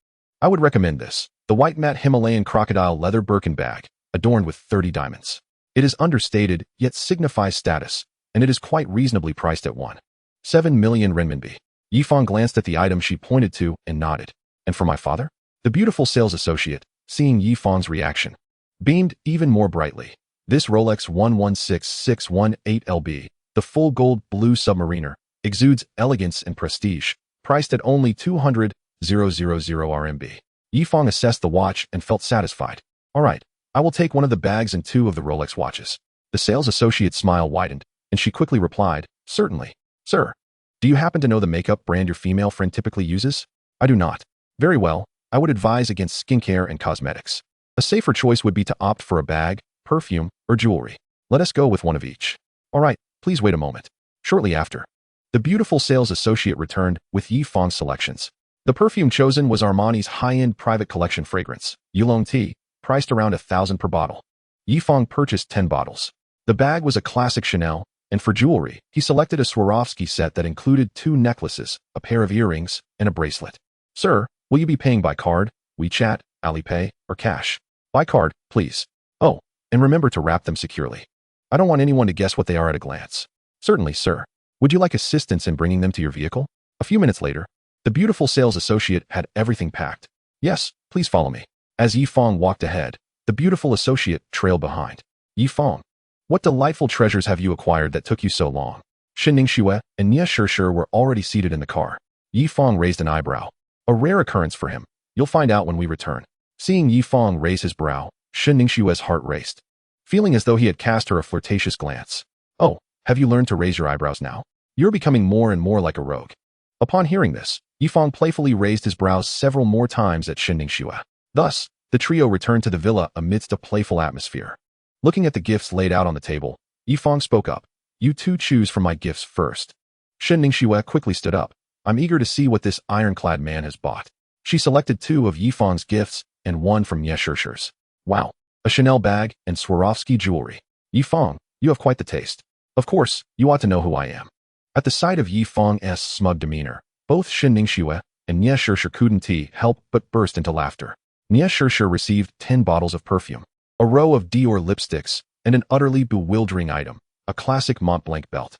I would recommend this: the white matte Himalayan crocodile leather Birkin bag, adorned with 30 diamonds. It is understated, yet signifies status, and it is quite reasonably priced at 1.7 million renminbi. Fang glanced at the item she pointed to and nodded. And for my father? The beautiful sales associate, seeing Fang's reaction, beamed even more brightly. This Rolex 116618 LB, the full gold blue submariner, exudes elegance and prestige, priced at only 200,000 RMB. Fang assessed the watch and felt satisfied. All right, I will take one of the bags and 2 of the Rolex watches. The sales associate's smile widened, and she quickly replied, certainly. Sir, do you happen to know the makeup brand your female friend typically uses? I do not. Very well, I would advise against skincare and cosmetics. A safer choice would be to opt for a bag, perfume, or jewelry. Let us go with one of each. All right, please wait a moment. Shortly after, the beautiful sales associate returned with Fang's selections. The perfume chosen was Armani's high-end private collection fragrance, Yulong Tea, priced around 1,000 per bottle. Fang purchased 10 bottles. The bag was a classic Chanel, and for jewelry, he selected a Swarovski set that included 2 necklaces, a pair of earrings, and a bracelet. Sir, will you be paying by card, WeChat, Alipay, or cash? By card, please. Oh, and remember to wrap them securely. I don't want anyone to guess what they are at a glance. Certainly, sir. Would you like assistance in bringing them to your vehicle? A few minutes later, the beautiful sales associate had everything packed. Yes, please follow me. As Fang walked ahead, the beautiful associate trailed behind. Fang, what delightful treasures have you acquired that took you so long? Shin Ningxua and Nie Shishir were already seated in the car. Fang raised an eyebrow. A rare occurrence for him. You'll find out when we return. Seeing Fang raise his brow, Shin Ningxua's heart raced, feeling as though he had cast her a flirtatious glance. Oh, have you learned to raise your eyebrows now? You're becoming more and more like a rogue. Upon hearing this, Fang playfully raised his brows several more times at Shin Ningxua. Thus, the trio returned to the villa amidst a playful atmosphere. Looking at the gifts laid out on the table, Fang spoke up. You 2 choose from my gifts first. Shin Ningxua quickly stood up. I'm eager to see what this ironclad man has bought. She selected 2 of Fang's gifts and 1 from Nie Shishir's. Wow, a Chanel bag and Swarovski jewelry. Fang, you have quite the taste. Of course, you ought to know who I am. At the sight of Fang's smug demeanor, both Shin Ningxua and Nie Shishir couldn't help but burst into laughter. Nie Shishir received 10 bottles of perfume, a row of Dior lipsticks, and an utterly bewildering item, a classic Mont Blanc belt.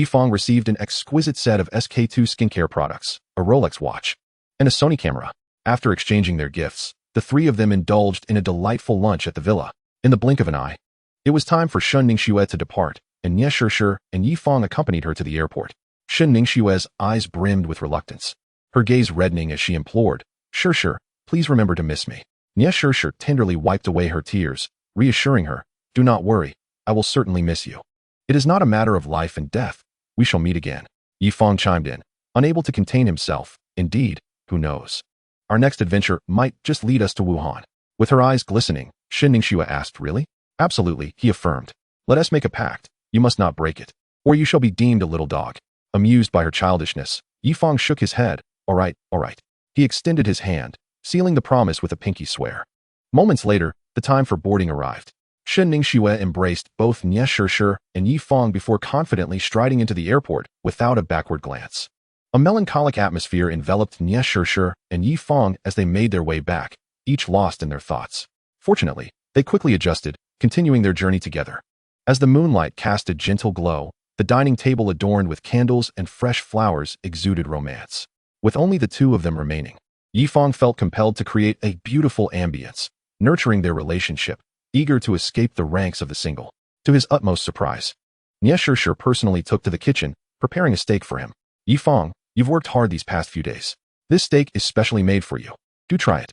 Fang received an exquisite set of SK2 skincare products, a Rolex watch, and a Sony camera. After exchanging their gifts, the 3 of them indulged in a delightful lunch at the villa. In the blink of an eye, it was time for Shun Ningxua to depart, and Nie Shishir and Yi Fang accompanied her to the airport. Shen Ningxue's eyes brimmed with reluctance, her gaze reddening as she implored, Shishir, please remember to miss me. Nie Shishir tenderly wiped away her tears, reassuring her, do not worry, I will certainly miss you. It is not a matter of life and death. We shall meet again. Yi Fang chimed in, unable to contain himself. Indeed, who knows? Our next adventure might just lead us to Wuhan. With her eyes glistening, Shen Ningxue asked, really? Absolutely, he affirmed. Let us make a pact. You must not break it, or you shall be deemed a little dog. Amused by her childishness, Yi Fang shook his head. All right, all right. He extended his hand, sealing the promise with a pinky swear. Moments later, the time for boarding arrived. Shen Ningxue embraced both Nie Shishir and Yi Fang before confidently striding into the airport without a backward glance. A melancholic atmosphere enveloped Nie Shishir and Yi Fang as they made their way back, each lost in their thoughts. Fortunately, they quickly adjusted, continuing their journey together. As the moonlight cast a gentle glow, the dining table adorned with candles and fresh flowers exuded romance. With only the two of them remaining, Yi Fang felt compelled to create a beautiful ambience, nurturing their relationship, eager to escape the ranks of the single. To his utmost surprise, Nie Shishir personally took to the kitchen, preparing a steak for him. Yi Fang, you've worked hard these past few days. This steak is specially made for you. Do try it.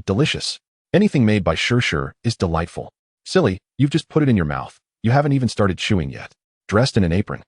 Delicious. Anything made by Shishir is delightful. Silly, you've just put it in your mouth. You haven't even started chewing yet. Dressed in an apron,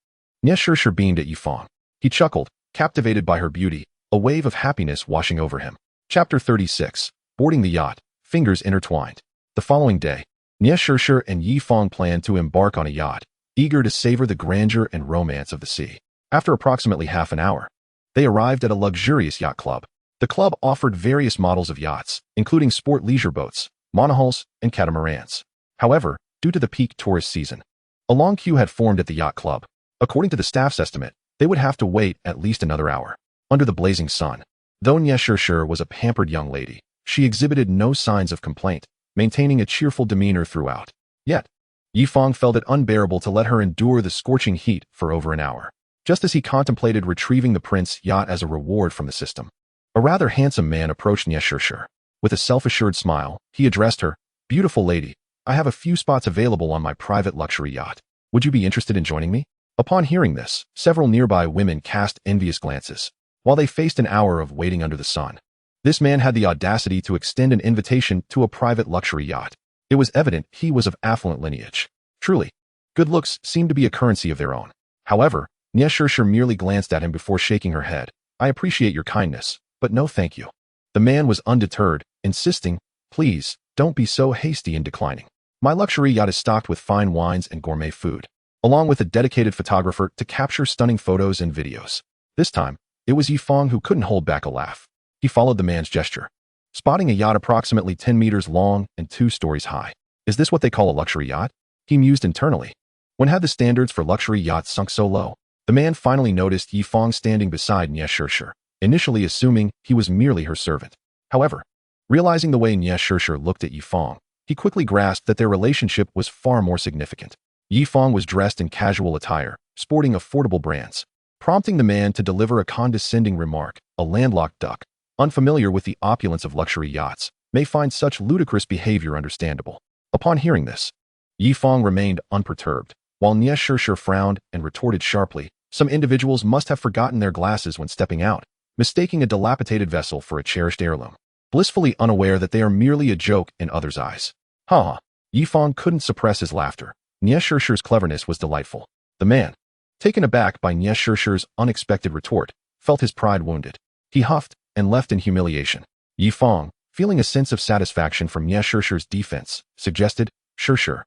Nie Shishir beamed at Yi Fang. He chuckled, captivated by her beauty, a wave of happiness washing over him. Chapter 36. Boarding the yacht, fingers intertwined. The following day, Nie Shishir and Yi Fang planned to embark on a yacht, eager to savor the grandeur and romance of the sea. After approximately half an hour, they arrived at a luxurious yacht club. The club offered various models of yachts, including sport leisure boats, monohulls, and catamarans. However, due to the peak tourist season, a long queue had formed at the yacht club. According to the staff's estimate, they would have to wait at least another hour. Under the blazing sun, though Nie Shishir was a pampered young lady, she exhibited no signs of complaint, maintaining a cheerful demeanor throughout. Yet, Yi Fang felt it unbearable to let her endure the scorching heat for over an hour, just as he contemplated retrieving the prince yacht as a reward from the system. A rather handsome man approached Nie Shishir. With a self-assured smile, he addressed her, beautiful lady, I have a few spots available on my private luxury yacht. Would you be interested in joining me? Upon hearing this, several nearby women cast envious glances, while they faced an hour of waiting under the sun. This man had the audacity to extend an invitation to a private luxury yacht. It was evident he was of affluent lineage. Truly, good looks seemed to be a currency of their own. However, Nie Shishir merely glanced at him before shaking her head. I appreciate your kindness, but no thank you. The man was undeterred, insisting, please, don't be so hasty in declining. My luxury yacht is stocked with fine wines and gourmet food, along with a dedicated photographer to capture stunning photos and videos. This time, it was Yi Fang who couldn't hold back a laugh. He followed the man's gesture, spotting a yacht approximately 10 meters long and 2 stories high. Is this what they call a luxury yacht? He mused internally. When had the standards for luxury yachts sunk so low? The man finally noticed Yi Fang standing beside Nie Shishir, initially assuming he was merely her servant. However, realizing the way Nie Shishir looked at Yi Fang, he quickly grasped that their relationship was far more significant. Yi Fang was dressed in casual attire, sporting affordable brands, prompting the man to deliver a condescending remark. A landlocked duck, unfamiliar with the opulence of luxury yachts, may find such ludicrous behavior understandable. Upon hearing this, Yi Fang remained unperturbed, while Nie Shishir frowned and retorted sharply, some individuals must have forgotten their glasses when stepping out, mistaking a dilapidated vessel for a cherished heirloom, blissfully unaware that they are merely a joke in others' eyes. Ha! Yi Fang couldn't suppress his laughter. Nie Shishir's cleverness was delightful. The man, taken aback by Nie Shishir's unexpected retort, felt his pride wounded. He huffed and left in humiliation. Yi Fang, feeling a sense of satisfaction from Nie Shishir's defense, suggested, Shishir,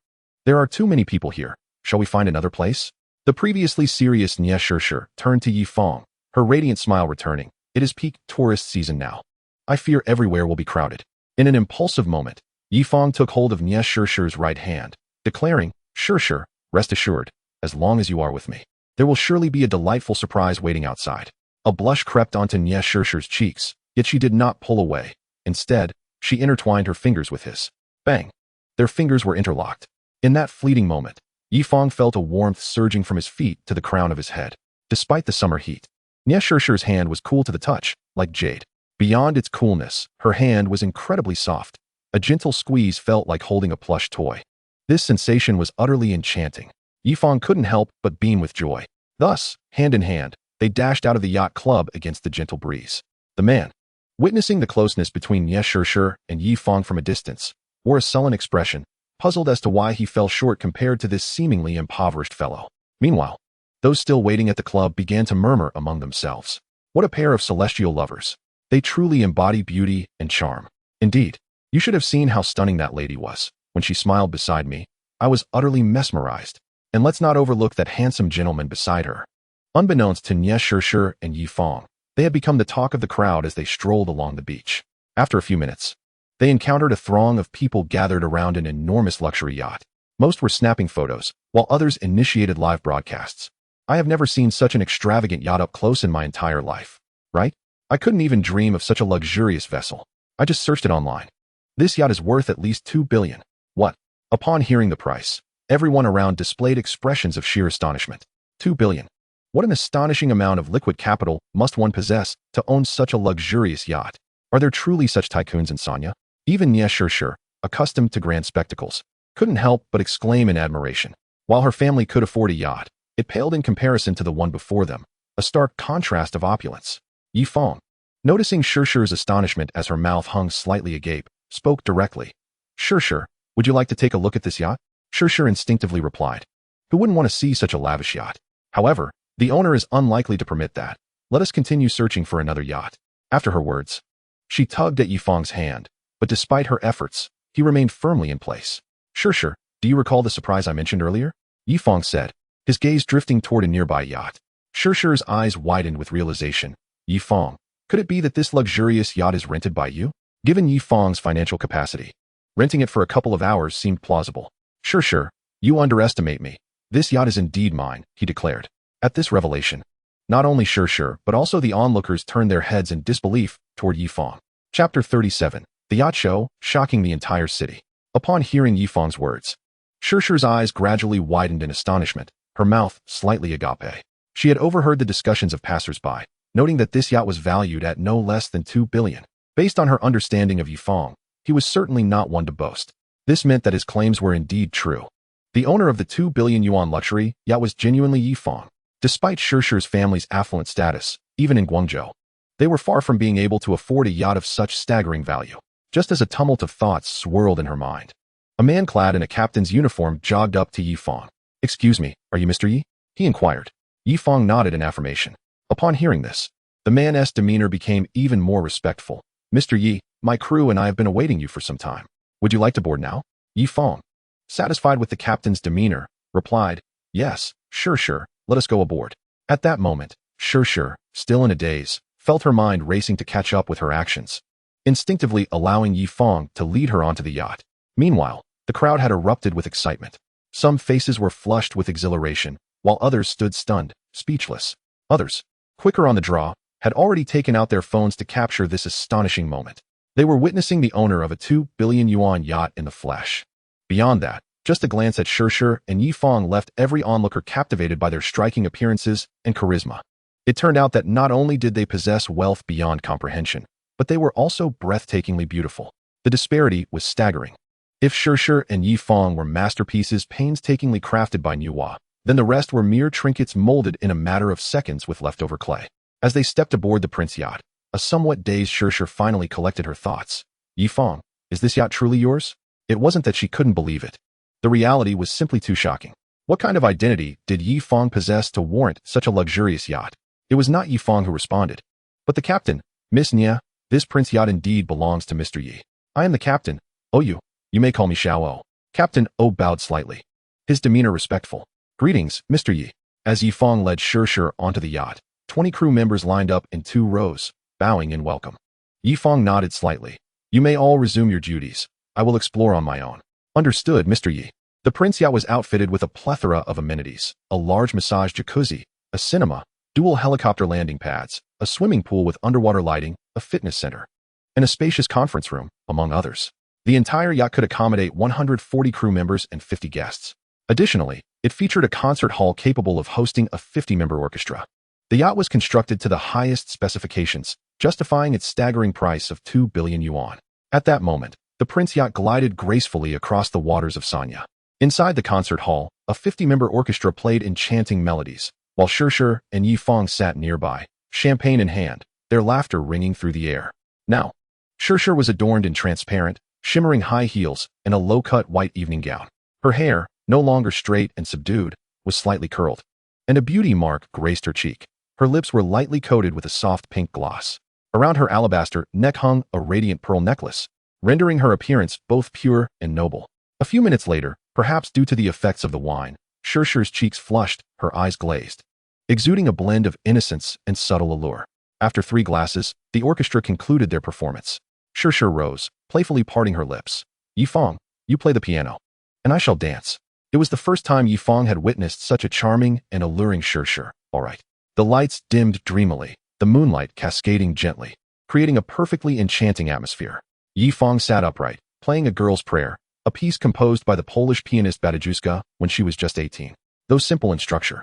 there are too many people here. Shall we find another place? The previously serious Nie Shishir turned to Yi Fang, her radiant smile returning. It is peak tourist season now. I fear everywhere will be crowded. In an impulsive moment, Yi Fang took hold of Nie Shishir's right hand, declaring, Shishir, rest assured, as long as you are with me, there will surely be a delightful surprise waiting outside. A blush crept onto Nie Shishir's cheeks, yet she did not pull away. Instead, she intertwined her fingers with his. Bang! Their fingers were interlocked. In that fleeting moment, Yi Fang felt a warmth surging from his feet to the crown of his head. Despite the summer heat, Nie Shishir's hand was cool to the touch, like jade. Beyond its coolness, her hand was incredibly soft. A gentle squeeze felt like holding a plush toy. This sensation was utterly enchanting. Yifang couldn't help but beam with joy. Thus, hand in hand, they dashed out of the yacht club against the gentle breeze. The man, witnessing the closeness between Ye Shishir and Yifang from a distance, wore a sullen expression, puzzled as to why he fell short compared to this seemingly impoverished fellow. Meanwhile, those still waiting at the club began to murmur among themselves. What a pair of celestial lovers. They truly embody beauty and charm. Indeed, you should have seen how stunning that lady was. When she smiled beside me, I was utterly mesmerized. And let's not overlook that handsome gentleman beside her. Unbeknownst to Ye Shishir and Yifang, they had become the talk of the crowd as they strolled along the beach. After a few minutes, they encountered a throng of people gathered around an enormous luxury yacht. Most were snapping photos, while others initiated live broadcasts. I have never seen such an extravagant yacht up close in my entire life. Right? I couldn't even dream of such a luxurious vessel. I just searched it online. This yacht is worth at least 2 billion. What? Upon hearing the price, everyone around displayed expressions of sheer astonishment. 2 billion. What an astonishing amount of liquid capital must one possess to own such a luxurious yacht. Are there truly such tycoons in Sanya? Even Ye Shishir, accustomed to grand spectacles, couldn't help but exclaim in admiration. While her family could afford a yacht, it paled in comparison to the one before them, a stark contrast of opulence. Yifang, noticing Shishir's astonishment as her mouth hung slightly agape, spoke directly. Shishir, would you like to take a look at this yacht? Shishir instinctively replied. Who wouldn't want to see such a lavish yacht? However, the owner is unlikely to permit that. Let us continue searching for another yacht. After her words, she tugged at Yifang's hand, but despite her efforts, he remained firmly in place. Shishir, do you recall the surprise I mentioned earlier? Yifang said, his gaze drifting toward a nearby yacht. Shishir's eyes widened with realization. Yifang, could it be that this luxurious yacht is rented by you? Given Yifang's financial capacity, renting it for a couple of hours seemed plausible. Shishir, you underestimate me. This yacht is indeed mine, he declared. At this revelation, not only Shishir but also the onlookers turned their heads in disbelief toward Yifang. Chapter 37. The Yacht Show, shocking the entire city. Upon hearing Yifang's words, Shishir's eyes gradually widened in astonishment, her mouth slightly agape. She had overheard the discussions of passers-by, noting that this yacht was valued at no less than 2 billion. Based on her understanding of Yifang, he was certainly not one to boast. This meant that his claims were indeed true. The owner of the 2 billion yuan luxury yacht was genuinely Yifang. Despite Shishir's family's affluent status, even in Guangzhou, they were far from being able to afford a yacht of such staggering value. Just as a tumult of thoughts swirled in her mind, a man clad in a captain's uniform jogged up to Yifang. Excuse me, are you Mr. Yi? He inquired. Yifang nodded in affirmation. Upon hearing this, the man's demeanor became even more respectful. Mr. Yi, my crew and I have been awaiting you for some time. Would you like to board now? Yifang, satisfied with the captain's demeanor, replied, yes, sure, let us go aboard. At that moment, Shishir, still in a daze, felt her mind racing to catch up with her actions, instinctively allowing Yifang to lead her onto the yacht. Meanwhile, the crowd had erupted with excitement. Some faces were flushed with exhilaration, while others stood stunned, speechless. Others, quicker on the draw, had already taken out their phones to capture this astonishing moment. They were witnessing the owner of a 2 billion yuan yacht in the flesh. Beyond that, just a glance at Shishir and Yifang left every onlooker captivated by their striking appearances and charisma. It turned out that not only did they possess wealth beyond comprehension, but they were also breathtakingly beautiful. The disparity was staggering. If Shishir and Yifang were masterpieces painstakingly crafted by Nuwa, then the rest were mere trinkets molded in a matter of seconds with leftover clay. As they stepped aboard the Prince yacht, a somewhat dazed Shishir finally collected her thoughts. Yifang, is this yacht truly yours? It wasn't that she couldn't believe it. The reality was simply too shocking. What kind of identity did Yifang possess to warrant such a luxurious yacht? It was not Yifang who responded, but the captain. Miss Nia, this Prince yacht indeed belongs to Mr. Yi. I am the captain. Oh, you may call me Xiao O. Captain O bowed slightly, his demeanor respectful. Greetings, Mr. Yi. As Yifang led Shishir onto the yacht, 20 crew members lined up in 2 rows, bowing in welcome. Yifang nodded slightly. You may all resume your duties. I will explore on my own. Understood, Mr. Yi. The Prince yacht was outfitted with a plethora of amenities, a large massage jacuzzi, a cinema, dual helicopter landing pads, a swimming pool with underwater lighting, a fitness center, and a spacious conference room, among others. The entire yacht could accommodate 140 crew members and 50 guests. Additionally, it featured a concert hall capable of hosting a 50-member orchestra. The yacht was constructed to the highest specifications, justifying its staggering price of 2 billion yuan. At that moment, the Prince yacht glided gracefully across the waters of Sanya. Inside the concert hall, A 50-member orchestra played enchanting melodies, while Shirshir and Yi Fang sat nearby, champagne in hand, their laughter ringing through the air. Now, Shirshir was adorned in transparent, shimmering high heels and a low-cut white evening gown. Her hair, no longer straight and subdued, was slightly curled, and a beauty mark graced her cheek. Her lips were lightly coated with a soft pink gloss. Around her alabaster neck hung a radiant pearl necklace, rendering her appearance both pure and noble. A few minutes later, perhaps due to the effects of the wine, Shirshir's cheeks flushed, her eyes glazed, exuding a blend of innocence and subtle allure. After 3 glasses, the orchestra concluded their performance. Shirshir rose, playfully parting her lips. Yi Fang, you play the piano, and I shall dance. It was the first time Yi Fang had witnessed such a charming and alluring Shirshir. All right. The lights dimmed dreamily, the moonlight cascading gently, creating a perfectly enchanting atmosphere. Yi Fang sat upright, playing A Girl's Prayer, a piece composed by the Polish pianist Badajuska when she was just 18. Though simple in structure,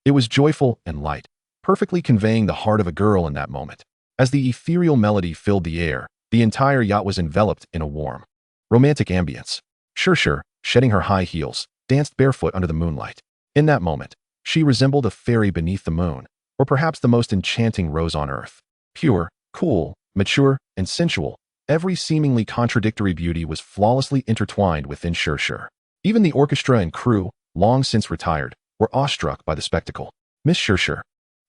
it was joyful and light, perfectly conveying the heart of a girl in that moment. As the ethereal melody filled the air, the entire yacht was enveloped in a warm, romantic ambience. Shirshir, shedding her high heels, danced barefoot under the moonlight. In that moment, she resembled a fairy beneath the moon, or perhaps the most enchanting rose on earth. Pure, cool, mature, and sensual, every seemingly contradictory beauty was flawlessly intertwined within Shirshir. Even the orchestra and crew, long since retired, were awestruck by the spectacle. Miss Shirshir,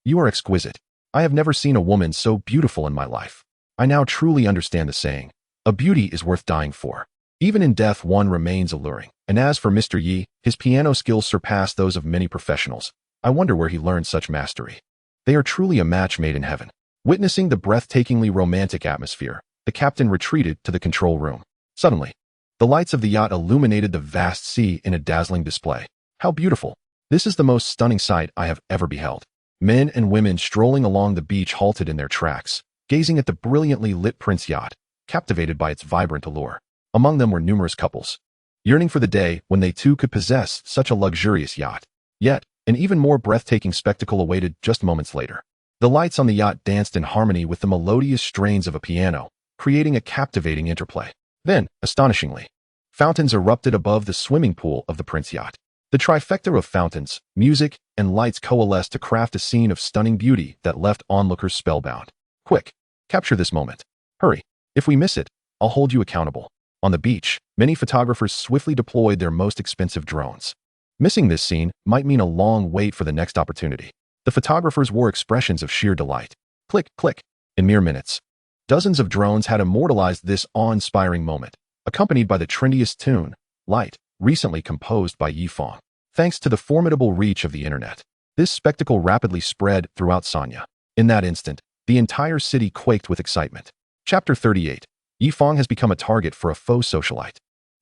you are exquisite. I have never seen a woman so beautiful in my life. I now truly understand the saying, a beauty is worth dying for. Even in death one remains alluring. And as for Mr. Yi, his piano skills surpass those of many professionals. I wonder where he learned such mastery. They are truly a match made in heaven. Witnessing the breathtakingly romantic atmosphere, the captain retreated to the control room. Suddenly, the lights of the yacht illuminated the vast sea in a dazzling display. How beautiful! This is the most stunning sight I have ever beheld. Men and women strolling along the beach halted in their tracks, gazing at the brilliantly lit Prince yacht, captivated by its vibrant allure. Among them were numerous couples, yearning for the day when they too could possess such a luxurious yacht. Yet, an even more breathtaking spectacle awaited just moments later. The lights on the yacht danced in harmony with the melodious strains of a piano, creating a captivating interplay. Then, astonishingly, fountains erupted above the swimming pool of the Prince yacht. The trifecta of fountains, music, and lights coalesced to craft a scene of stunning beauty that left onlookers spellbound. Quick, capture this moment. Hurry. If we miss it, I'll hold you accountable. On the beach, many photographers swiftly deployed their most expensive drones. Missing this scene might mean a long wait for the next opportunity. The photographers wore expressions of sheer delight. Click, click. In mere minutes, dozens of drones had immortalized this awe-inspiring moment, accompanied by the trendiest tune, Light, recently composed by Yi Fang. Thanks to the formidable reach of the internet, this spectacle rapidly spread throughout Sanya. In that instant, the entire city quaked with excitement. Chapter 38. Yi Fang has become a target for a faux socialite.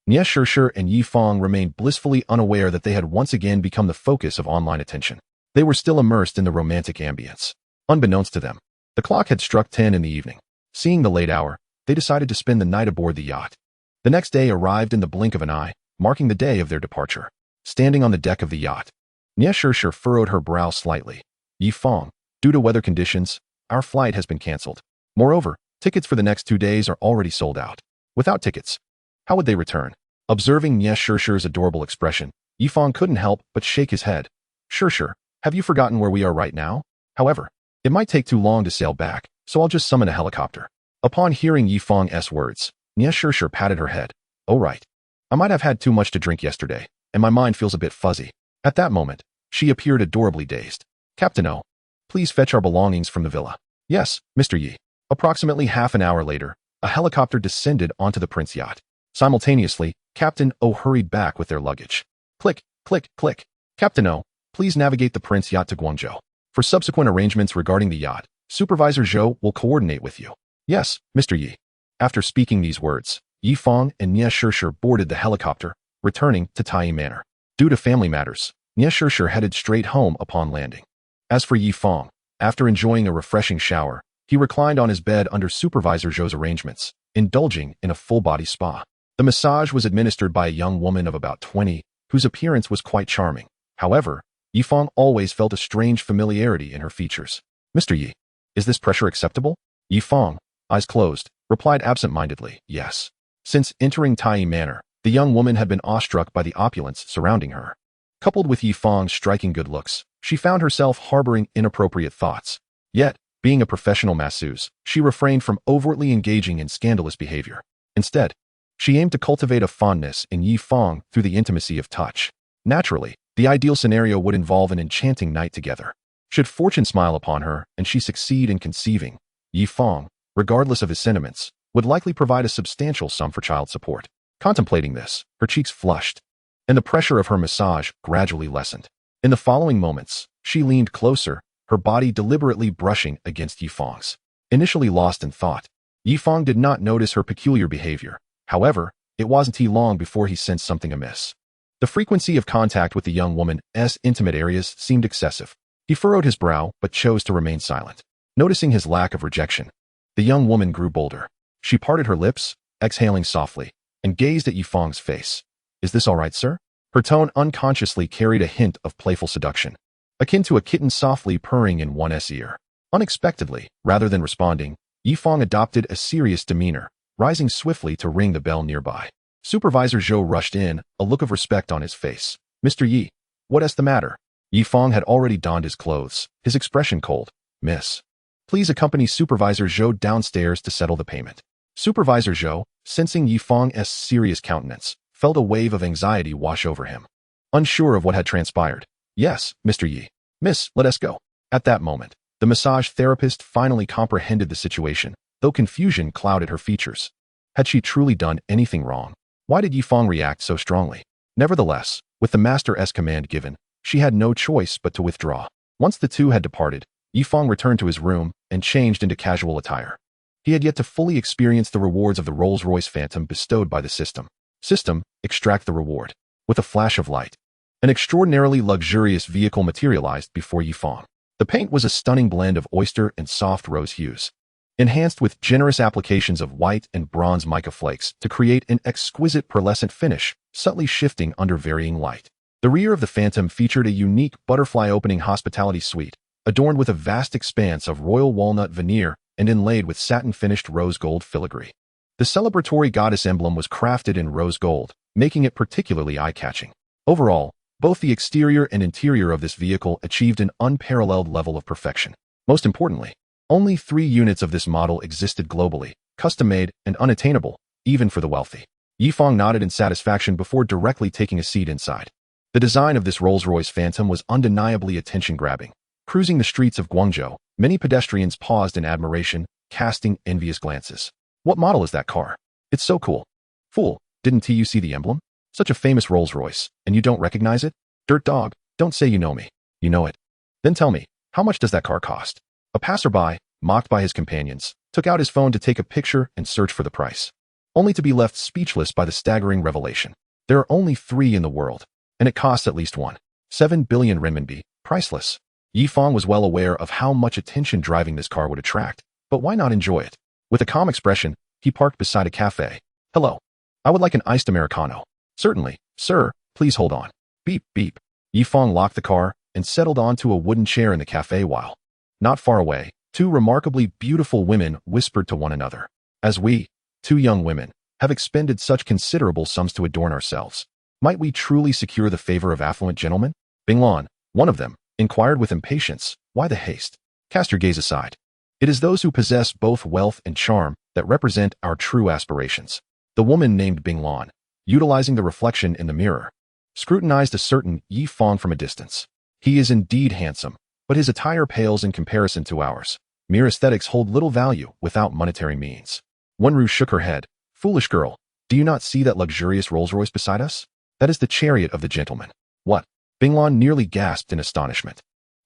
Nie Shirshir and Yi Fang remained blissfully unaware that they had once again become the focus of online attention. They were still immersed in the romantic ambience. Unbeknownst to them, the clock had struck 10 in the evening. Seeing the late hour, they decided to spend the night aboard the yacht. The next day arrived in the blink of an eye, marking the day of their departure. Standing on the deck of the yacht, Nie Shirshir furrowed her brow slightly. Yi Fang, due to weather conditions, our flight has been cancelled. Moreover, tickets for the next 2 days are already sold out. Without tickets, how would they return? Observing Nie Shirshir's adorable expression, Yi Fang couldn't help but shake his head. Shirshir, have you forgotten where we are right now? However, it might take too long to sail back, so I'll just summon a helicopter. Upon hearing Yi Fang's words, Nie Shirshir patted her head. Oh right. I might have had too much to drink yesterday, and my mind feels a bit fuzzy. At that moment, she appeared adorably dazed. Captain O, please fetch our belongings from the villa. Yes, Mr. Yi. Approximately half an hour later, a helicopter descended onto the Prince yacht. Simultaneously, Captain O hurried back with their luggage. Click, click, click. Captain O, please navigate the Prince yacht to Guangzhou. For subsequent arrangements regarding the yacht, Supervisor Zhou will coordinate with you. Yes, Mr. Yi. After speaking these words, Yi Fang and Nie Shirshir boarded the helicopter, returning to Tai Manor. Due to family matters, Nie Shirshir headed straight home upon landing. As for Yi Fang, after enjoying a refreshing shower, he reclined on his bed under Supervisor Zhou's arrangements, indulging in a full-body spa. The massage was administered by a young woman of about 20, whose appearance was quite charming. However, Yi Fang always felt a strange familiarity in her features. Mr. Yi, is this pressure acceptable? Yi Fang, eyes closed, replied absent-mindedly, yes. Since entering Tai Manor, the young woman had been awestruck by the opulence surrounding her. Coupled with Yi Fang's striking good looks, she found herself harboring inappropriate thoughts. Yet, being a professional masseuse, she refrained from overtly engaging in scandalous behavior. Instead, she aimed to cultivate a fondness in Yi Fang through the intimacy of touch. Naturally, the ideal scenario would involve an enchanting night together. Should fortune smile upon her and she succeed in conceiving, Yi Fang, regardless of his sentiments, would likely provide a substantial sum for child support. Contemplating this, her cheeks flushed, and the pressure of her massage gradually lessened. In the following moments, she leaned closer, her body deliberately brushing against Yi Fang's. Initially lost in thought, Yi Fang did not notice her peculiar behavior. However, it wasn't long before he sensed something amiss. The frequency of contact with the young woman's intimate areas seemed excessive. He furrowed his brow but chose to remain silent. Noticing his lack of rejection, the young woman grew bolder. She parted her lips, exhaling softly, and gazed at Yi Fang's face. "Is this all right, sir?" Her tone unconsciously carried a hint of playful seduction, akin to a kitten softly purring in one's ear. Unexpectedly, rather than responding, Yi Fang adopted a serious demeanor, rising swiftly to ring the bell nearby. Supervisor Zhou rushed in, a look of respect on his face. "Mr. Yi, what's the matter?" Yi Fang had already donned his clothes, his expression cold. "Miss, please accompany Supervisor Zhou downstairs to settle the payment." Supervisor Zhou, sensing Yi Fang's serious countenance, felt a wave of anxiety wash over him. Unsure of what had transpired. "Yes, Mr. Yi. Miss, let us go." At that moment, the massage therapist finally comprehended the situation, though confusion clouded her features. Had she truly done anything wrong? Why did Yi Fang react so strongly? Nevertheless, with the master's command given, she had no choice but to withdraw. Once the two had departed, Yi Fang returned to his room and changed into casual attire. He had yet to fully experience the rewards of the Rolls-Royce Phantom bestowed by the system. System, extract the reward. With a flash of light, an extraordinarily luxurious vehicle materialized before Yi Fang. The paint was a stunning blend of oyster and soft rose hues, enhanced with generous applications of white and bronze mica flakes to create an exquisite pearlescent finish, subtly shifting under varying light. The rear of the Phantom featured a unique butterfly opening hospitality suite, adorned with a vast expanse of royal walnut veneer and inlaid with satin-finished rose gold filigree. The celebratory goddess emblem was crafted in rose gold, making it particularly eye-catching. Overall, both the exterior and interior of this vehicle achieved an unparalleled level of perfection. Most importantly, only 3 units of this model existed globally, custom-made and unattainable, even for the wealthy. Yi Fang nodded in satisfaction before directly taking a seat inside. The design of this Rolls-Royce Phantom was undeniably attention-grabbing. Cruising the streets of Guangzhou, many pedestrians paused in admiration, casting envious glances. "What model is that car? It's so cool." "Fool, didn't you see the emblem? Such a famous Rolls-Royce, and you don't recognize it? Dirt dog, don't say you know me. You know it. Then tell me, how much does that car cost?" A passerby, mocked by his companions, took out his phone to take a picture and search for the price, only to be left speechless by the staggering revelation. There are only 3 in the world, and it costs at least 1.7 billion renminbi, priceless. Yi Fang was well aware of how much attention driving this car would attract, but why not enjoy it? With a calm expression, he parked beside a cafe. "Hello. I would like an iced Americano." "Certainly, sir, please hold on." Beep, beep. Yi Fang locked the car and settled onto a wooden chair in the cafe while, not far away, 2 remarkably beautiful women whispered to one another. "As we, 2 young women, have expended such considerable sums to adorn ourselves, might we truly secure the favor of affluent gentlemen?" Binglan, one of them, inquired with impatience. "Why the haste? Cast your gaze aside. It is those who possess both wealth and charm that represent our true aspirations." The woman named Binglan, utilizing the reflection in the mirror, scrutinized a certain Yi Fang from a distance. "He is indeed handsome, but his attire pales in comparison to ours. Mere aesthetics hold little value without monetary means." Wenru shook her head. "Foolish girl, do you not see that luxurious Rolls-Royce beside us? That is the chariot of the gentleman." "What?" Binglan nearly gasped in astonishment.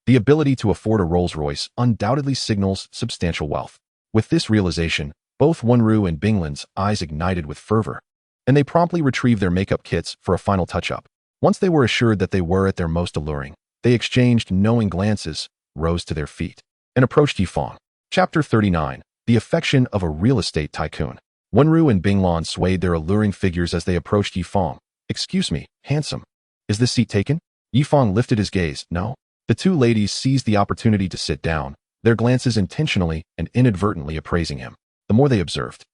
The ability to afford a Rolls-Royce undoubtedly signals substantial wealth. With this realization, both Wenru and Binglan's eyes ignited with fervor, and they promptly retrieved their makeup kits for a final touch-up. Once they were assured that they were at their most alluring, they exchanged knowing glances, rose to their feet, and approached Yi Fang. Chapter 39. The Affection of a Real Estate Tycoon. Wenru and Binglan swayed their alluring figures as they approached Yi Fang. "Excuse me, handsome. Is this seat taken?" Yi Fang lifted his gaze. "No." The 2 ladies seized the opportunity to sit down, their glances intentionally and inadvertently appraising him. The more they observed,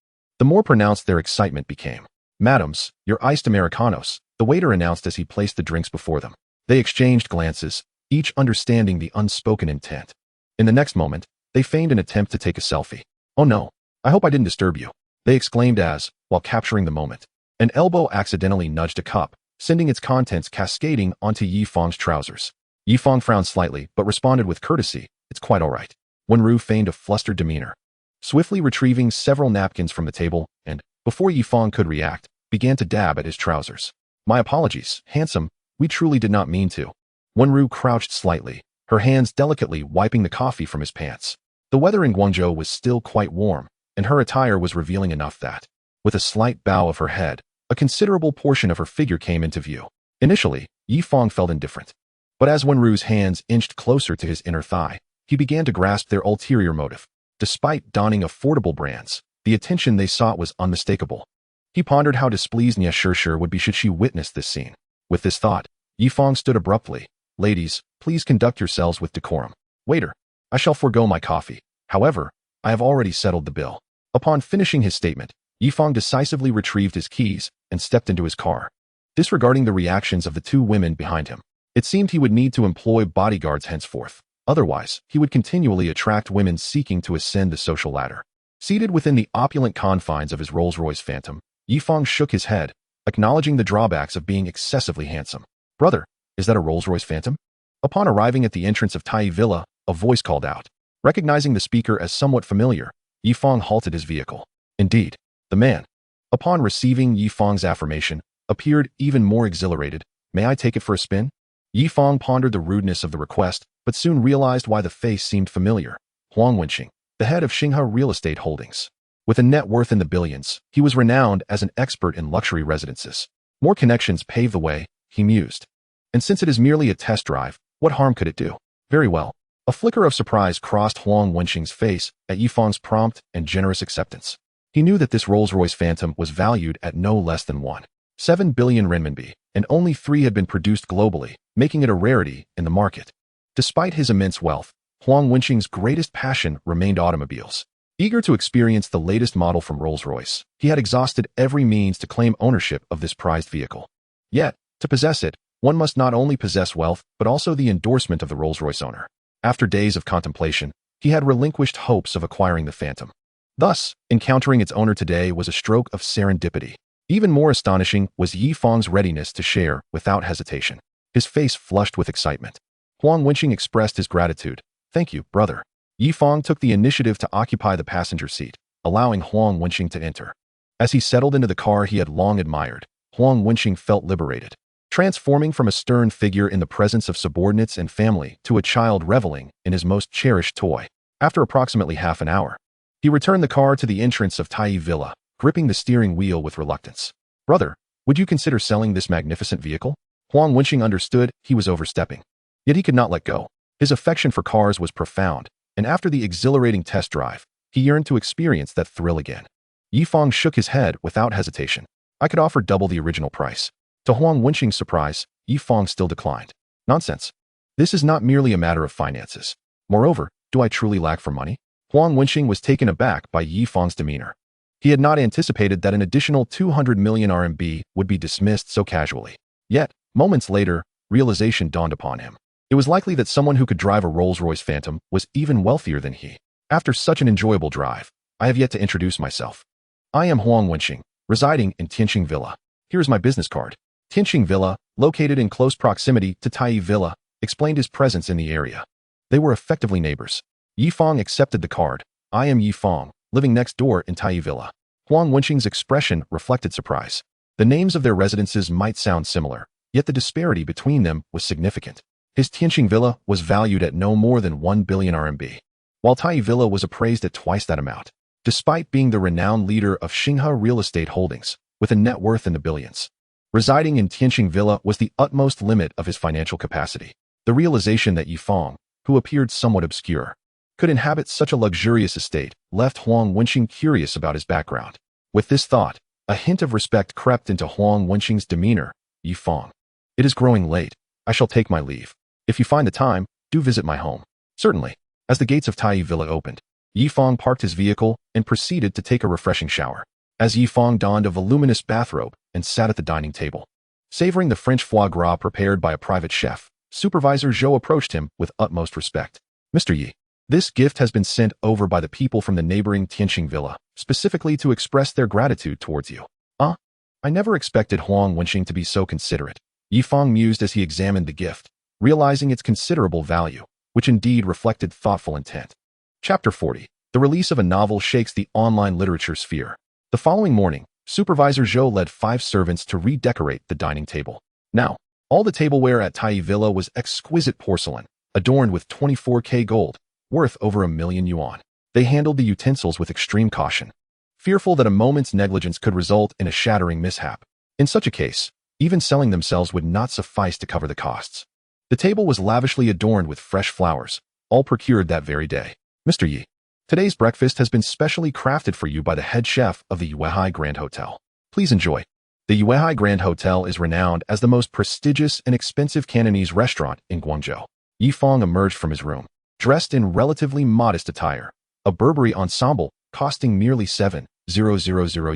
the more pronounced their excitement became. "Madams, your iced Americanos," the waiter announced as he placed the drinks before them. They exchanged glances, each understanding the unspoken intent. In the next moment, they feigned an attempt to take a selfie. "Oh no, I hope I didn't disturb you," they exclaimed as, while capturing the moment, an elbow accidentally nudged a cup, sending its contents cascading onto Yi Fang's trousers. Yi Fang frowned slightly but responded with courtesy, "It's quite all right." Wenru feigned a flustered demeanor, swiftly retrieving several napkins from the table and, before Yi Fang could react, began to dab at his trousers. "My apologies, handsome, we truly did not mean to." Wenru crouched slightly, her hands delicately wiping the coffee from his pants. The weather in Guangzhou was still quite warm, and her attire was revealing enough that, with a slight bow of her head, a considerable portion of her figure came into view. Initially, Yi Fang felt indifferent. But as Wenru's hands inched closer to his inner thigh, he began to grasp their ulterior motive. Despite donning affordable brands, the attention they sought was unmistakable. He pondered how displeased Nya Shishir would be should she witness this scene. With this thought, Yi Fang stood abruptly. "Ladies, please conduct yourselves with decorum. Waiter, I shall forego my coffee. However, I have already settled the bill." Upon finishing his statement, Yi Fang decisively retrieved his keys and stepped into his car. Disregarding the reactions of the two women behind him, it seemed he would need to employ bodyguards henceforth. Otherwise, he would continually attract women seeking to ascend the social ladder. Seated within the opulent confines of his Rolls-Royce Phantom, Yi Fang shook his head, acknowledging the drawbacks of being excessively handsome. "Brother, is that a Rolls-Royce Phantom?" Upon arriving at the entrance of Tai Villa, a voice called out. Recognizing the speaker as somewhat familiar, Yi Fang halted his vehicle. Indeed, the man, upon receiving Yi Fang's affirmation, appeared even more exhilarated. "May I take it for a spin?" Yi Fang pondered the rudeness of the request, but soon realized why the face seemed familiar. Huang Wenqing, the head of Xinghe Real Estate Holdings. With a net worth in the billions, he was renowned as an expert in luxury residences. More connections pave the way, he mused. And since it is merely a test drive, what harm could it do? Very well. A flicker of surprise crossed Huang Wenqing's face at Yi Fang's prompt and generous acceptance. He knew that this Rolls-Royce Phantom was valued at no less than 1.7 billion renminbi, and only 3 had been produced globally, making it a rarity in the market. Despite his immense wealth, Huang Wenqing's greatest passion remained automobiles. Eager to experience the latest model from Rolls-Royce, he had exhausted every means to claim ownership of this prized vehicle. Yet, to possess it, one must not only possess wealth, but also the endorsement of the Rolls-Royce owner. After days of contemplation, he had relinquished hopes of acquiring the Phantom. Thus, encountering its owner today was a stroke of serendipity. Even more astonishing was Yi Fang's readiness to share without hesitation. His face flushed with excitement. Huang Wenqing expressed his gratitude. "Thank you, brother." Yi Fang took the initiative to occupy the passenger seat, allowing Huang Wenqing to enter. As he settled into the car he had long admired, Huang Wenqing felt liberated. Transforming from a stern figure in the presence of subordinates and family to a child reveling in his most cherished toy. After approximately half an hour, he returned the car to the entrance of Tai Villa, gripping the steering wheel with reluctance. "Brother, would you consider selling this magnificent vehicle?" Huang Wenqing understood he was overstepping. Yet he could not let go. His affection for cars was profound, and after the exhilarating test drive, he yearned to experience that thrill again. Yi Fang shook his head without hesitation. "I could offer double the original price." To Huang Wenqing's surprise, Yi Fang still declined. "Nonsense. This is not merely a matter of finances. Moreover, do I truly lack for money?" Huang Wenqing was taken aback by Yi Fang's demeanor. He had not anticipated that an additional 200 million RMB would be dismissed so casually. Yet, moments later, realization dawned upon him. It was likely that someone who could drive a Rolls-Royce Phantom was even wealthier than he. "After such an enjoyable drive, I have yet to introduce myself. I am Huang Wenqing, residing in Tianqing Villa. Here is my business card." Tianqing Villa, located in close proximity to Tai Villa, explained his presence in the area. They were effectively neighbors. Yi Fang accepted the card. "I am Yi Fang, living next door in Tai Villa." Huang Wenqing's expression reflected surprise. The names of their residences might sound similar, yet the disparity between them was significant. His Tianqing Villa was valued at no more than 1 billion RMB, while Tai Villa was appraised at twice that amount. Despite being the renowned leader of Xinghe Real Estate Holdings, with a net worth in the billions, residing in Tianqing Villa was the utmost limit of his financial capacity. The realization that Yi Fang, who appeared somewhat obscure, could inhabit such a luxurious estate left Huang Wenqing curious about his background. With this thought, a hint of respect crept into Huang Wenqing's demeanor. "Yi Fang, it is growing late. I shall take my leave. If you find the time, do visit my home." "Certainly." As the gates of Tai Villa opened, Yi Fang parked his vehicle and proceeded to take a refreshing shower. As Yi Fang donned a voluminous bathrobe and sat at the dining table, Savoring the French foie gras prepared by a private chef, Supervisor Zhou approached him with utmost respect. Mr. Yi, this gift has been sent over by the people from the neighboring Tianqing Villa, specifically to express their gratitude towards you. I never expected Huang Wenxing to be so considerate. Yi Fang mused as he examined the gift, realizing its considerable value, which indeed reflected thoughtful intent. Chapter 40. The release of a novel shakes the online literature sphere. The following morning, Supervisor Zhou led 5 servants to redecorate the dining table. Now, all the tableware at Tai Villa was exquisite porcelain, adorned with 24K gold, worth over 1,000,000 yuan. They handled the utensils with extreme caution, fearful that a moment's negligence could result in a shattering mishap. In such a case, even selling themselves would not suffice to cover the costs. The table was lavishly adorned with fresh flowers, all procured that very day. Mr. Yi, today's breakfast has been specially crafted for you by the head chef of the Yuehai Grand Hotel. Please enjoy. The Yuehai Grand Hotel is renowned as the most prestigious and expensive Cantonese restaurant in Guangzhou. Yi Fang emerged from his room, dressed in relatively modest attire, a Burberry ensemble costing merely 7,000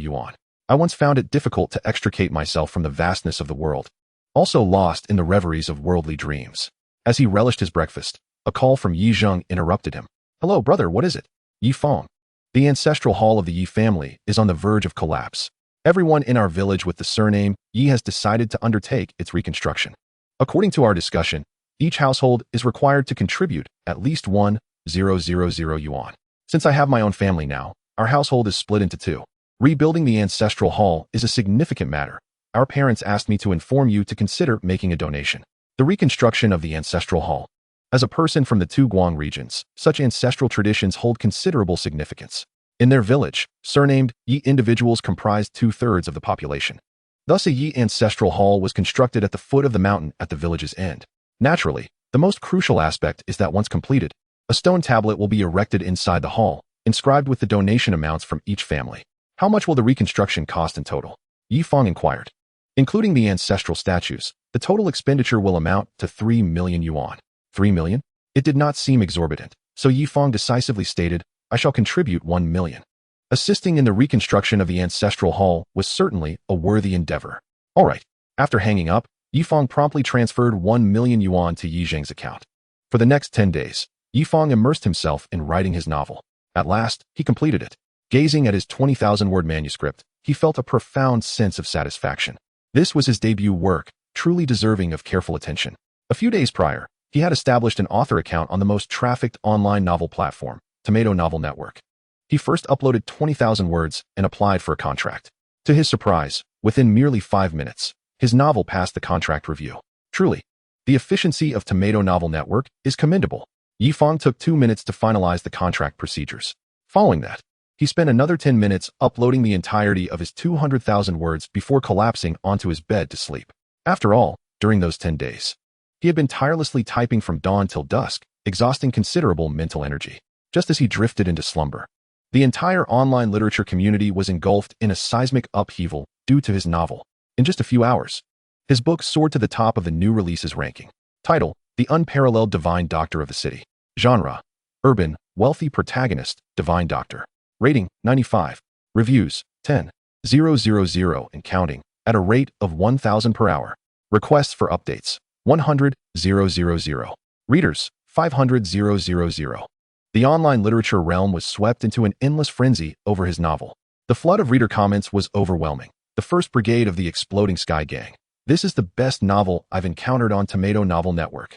yuan. I once found it difficult to extricate myself from the vastness of the world, also lost in the reveries of worldly dreams. As he relished his breakfast, a call from Yi Zheng interrupted him. Hello, brother, what is it? Yi Fang. The ancestral hall of the Yi family is on the verge of collapse. Everyone in our village with the surname Yi has decided to undertake its reconstruction. According to our discussion, each household is required to contribute at least 1,000 yuan. Since I have my own family now, our household is split into 2. Rebuilding the ancestral hall is a significant matter. Our parents asked me to inform you to consider making a donation. The reconstruction of the ancestral hall. As a person from the 2 Guang regions, such ancestral traditions hold considerable significance. In their village, surnamed Yi individuals comprised 2/3 of the population. Thus a Yi ancestral hall was constructed at the foot of the mountain at the village's end. Naturally, the most crucial aspect is that once completed, a stone tablet will be erected inside the hall, inscribed with the donation amounts from each family. How much will the reconstruction cost in total? Yi Fang inquired. Including the ancestral statues, the total expenditure will amount to 3,000,000 yuan. 3,000,000? It did not seem exorbitant, so Yi Fang decisively stated, I shall contribute 1,000,000. Assisting in the reconstruction of the ancestral hall was certainly a worthy endeavor. All right. After hanging up, Yi Fang promptly transferred 1,000,000 yuan to Yi Zheng's account. For the next 10 days, Yi Fang immersed himself in writing his novel. At last, he completed it. Gazing at his 20,000-word manuscript, he felt a profound sense of satisfaction. This was his debut work, truly deserving of careful attention. A few days prior, he had established an author account on the most trafficked online novel platform, Tomato Novel Network. He first uploaded 20,000 words and applied for a contract. To his surprise, within merely 5 minutes, his novel passed the contract review. Truly, the efficiency of Tomato Novel Network is commendable. Yi Fang took 2 minutes to finalize the contract procedures. Following that, he spent another 10 minutes uploading the entirety of his 200,000 words before collapsing onto his bed to sleep. After all, during those 10 days, he had been tirelessly typing from dawn till dusk, exhausting considerable mental energy. Just as he drifted into slumber, the entire online literature community was engulfed in a seismic upheaval due to his novel. In just a few hours, his book soared to the top of the new releases ranking. Title: The Unparalleled Divine Doctor of the City. Genre: Urban, wealthy protagonist, divine doctor. Rating: 95. Reviews: 10,000 and counting, at a rate of 1,000 per hour. Requests for updates: 100,000. Readers: 500,000. The online literature realm was swept into an endless frenzy over his novel. The flood of reader comments was overwhelming. The first brigade of the Exploding Sky Gang. This is the best novel I've encountered on Tomato Novel Network.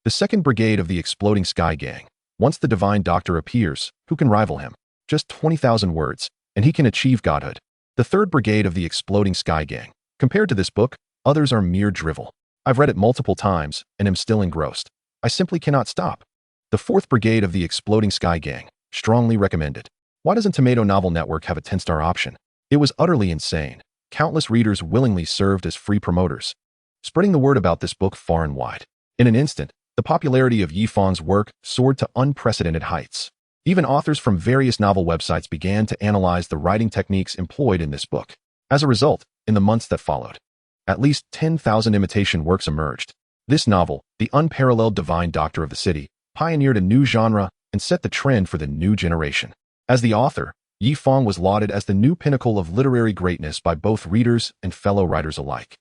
The second brigade of the Exploding Sky Gang. Once the divine doctor appears, who can rival him? Just 20,000 words, and he can achieve godhood. The third brigade of the Exploding Sky Gang. Compared to this book, others are mere drivel. I've read it multiple times and am still engrossed. I simply cannot stop. The fourth brigade of the Exploding Sky Gang. Strongly recommended. Why doesn't Tomato Novel Network have a 10-star option? It was utterly insane. Countless readers willingly served as free promoters, spreading the word about this book far and wide. In an instant, the popularity of Yi Fang's work soared to unprecedented heights. Even authors from various novel websites began to analyze the writing techniques employed in this book. As a result, in the months that followed, at least 10,000 imitation works emerged. This novel, The Unparalleled Divine Doctor of the City, pioneered a new genre and set the trend for the new generation. As the author, Yi Fang was lauded as the new pinnacle of literary greatness by both readers and fellow writers alike.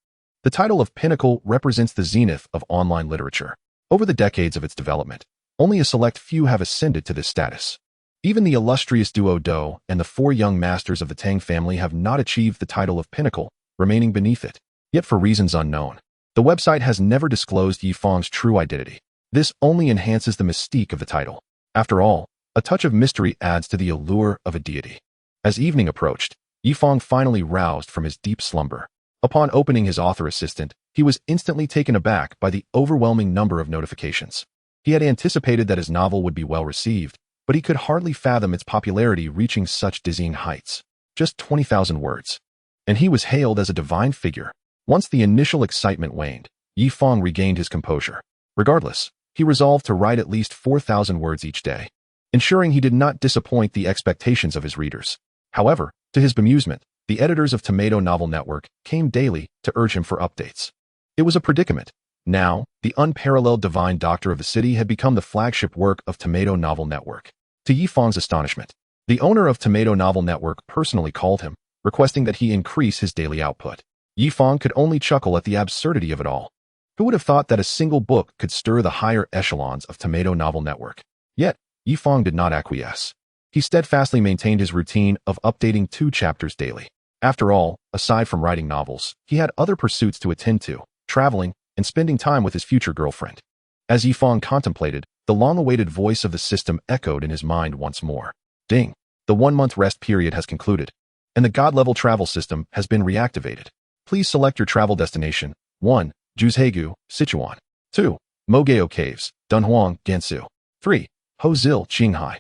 The title of Pinnacle represents the zenith of online literature. Over the decades of its development, only a select few have ascended to this status. Even the illustrious duo Do and the four young masters of the Tang family have not achieved the title of Pinnacle, remaining beneath it. Yet for reasons unknown, the website has never disclosed Yi Fang's true identity. This only enhances the mystique of the title. After all, a touch of mystery adds to the allure of a deity. As evening approached, Yi Fang finally roused from his deep slumber. Upon opening his author assistant, he was instantly taken aback by the overwhelming number of notifications. He had anticipated that his novel would be well received, but he could hardly fathom its popularity reaching such dizzying heights. Just 20,000 words. And he was hailed as a divine figure. Once the initial excitement waned, Yi Fang regained his composure. Regardless, he resolved to write at least 4,000 words each day, ensuring he did not disappoint the expectations of his readers. However, to his bemusement, the editors of Tomato Novel Network came daily to urge him for updates. It was a predicament. Now, the unparalleled divine doctor of the city had become the flagship work of Tomato Novel Network. To Yi Fang's astonishment, the owner of Tomato Novel Network personally called him, requesting that he increase his daily output. Yi Fang could only chuckle at the absurdity of it all. Who would have thought that a single book could stir the higher echelons of Tomato Novel Network? Yet, Yi Fang did not acquiesce. He steadfastly maintained his routine of updating 2 chapters daily. After all, aside from writing novels, he had other pursuits to attend to, traveling, and spending time with his future girlfriend. As Yi Fang contemplated, the long-awaited voice of the system echoed in his mind once more. Ding! The 1-month rest period has concluded, and the God-level travel system has been reactivated. Please select your travel destination. 1. Juzhegu, Sichuan. 2. Mogao Caves, Dunhuang, Gansu. 3. Hozil, Qinghai.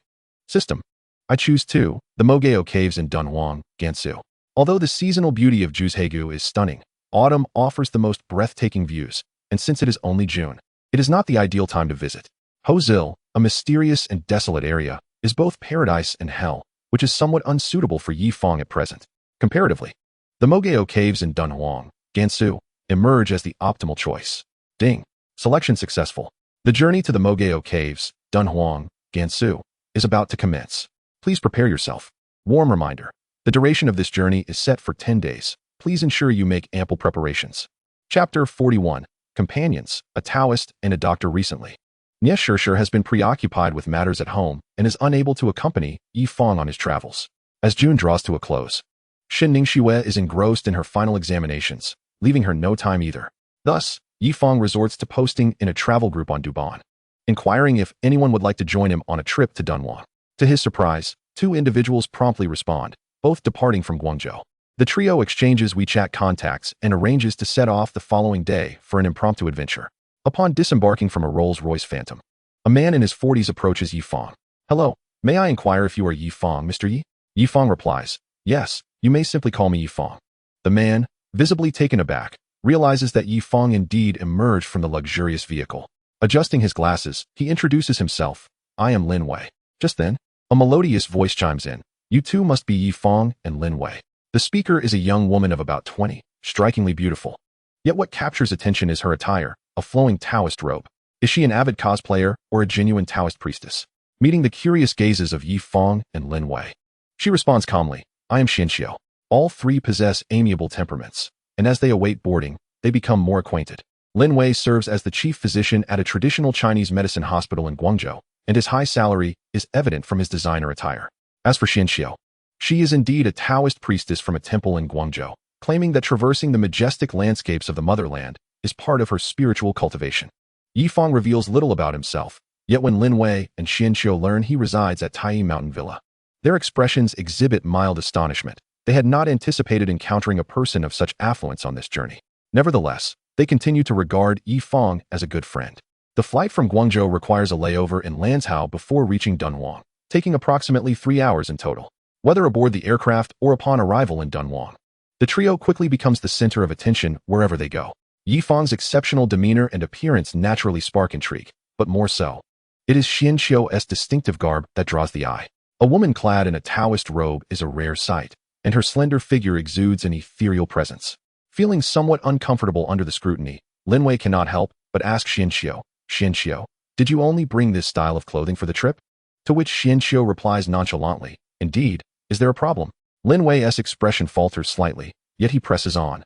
System. I choose 2. The Mogao Caves in Dunhuang, Gansu. Although the seasonal beauty of Juzhegu is stunning, autumn offers the most breathtaking views, and since it is only June, it is not the ideal time to visit. Hozil, a mysterious and desolate area, is both paradise and hell, which is somewhat unsuitable for Yi Fang at present. Comparatively, the Mogao Caves in Dunhuang, Gansu, emerge as the optimal choice. Ding! Selection successful. The journey to the Mogao Caves, Dunhuang, Gansu, is about to commence. Please prepare yourself. Warm reminder. The duration of this journey is set for 10 days. Please ensure you make ample preparations. Chapter 41. Companions, a Taoist and a doctor recently. Nie Shishir has been preoccupied with matters at home and is unable to accompany Yi Fang on his travels. As June draws to a close, Xinning Xue is engrossed in her final examinations, leaving her no time either. Thus, Yi Fang resorts to posting in a travel group on Douban, inquiring if anyone would like to join him on a trip to Dunhuang. To his surprise, 2 individuals promptly respond, both departing from Guangzhou. The trio exchanges WeChat contacts and arranges to set off the following day for an impromptu adventure. Upon disembarking from a Rolls-Royce Phantom, a man in his 40s approaches Yi Fang. Hello, may I inquire if you are Yi Fang, Mr. Yi? Yi Fang replies, yes, you may simply call me Yi Fang. The man, visibly taken aback, realizes that Yi Fang indeed emerged from the luxurious vehicle. Adjusting his glasses, he introduces himself. I am Lin Wei. Just then, a melodious voice chimes in. You two must be Yi Fang and Lin Wei. The speaker is a young woman of about 20, strikingly beautiful. Yet what captures attention is her attire, a flowing Taoist robe. Is she an avid cosplayer or a genuine Taoist priestess? Meeting the curious gazes of Yi Fang and Lin Wei, she responds calmly, I am Xianxiu. All 3 possess amiable temperaments, and as they await boarding, they become more acquainted. Lin Wei serves as the chief physician at a traditional Chinese medicine hospital in Guangzhou, and his high salary is evident from his designer attire. As for Xianxiu, she is indeed a Taoist priestess from a temple in Guangzhou, claiming that traversing the majestic landscapes of the motherland is part of her spiritual cultivation. Yi Fang reveals little about himself, yet when Lin Wei and Xianxiu learn he resides at Tai Mountain Villa, their expressions exhibit mild astonishment. They had not anticipated encountering a person of such affluence on this journey. Nevertheless, they continue to regard Yi Fang as a good friend. The flight from Guangzhou requires a layover in Lanzhou before reaching Dunhuang, taking approximately 3 hours in total. Whether aboard the aircraft or upon arrival in Dunhuang, the trio quickly becomes the center of attention wherever they go. Yi Fang's exceptional demeanor and appearance naturally spark intrigue, but more so, it is Xianxiu's distinctive garb that draws the eye. A woman clad in a Taoist robe is a rare sight, and her slender figure exudes an ethereal presence. Feeling somewhat uncomfortable under the scrutiny, Lin Wei cannot help but ask Xianxiu, did you only bring this style of clothing for the trip? To which Xianxiu replies nonchalantly, indeed, is there a problem? Lin Wei's expression falters slightly, yet he presses on.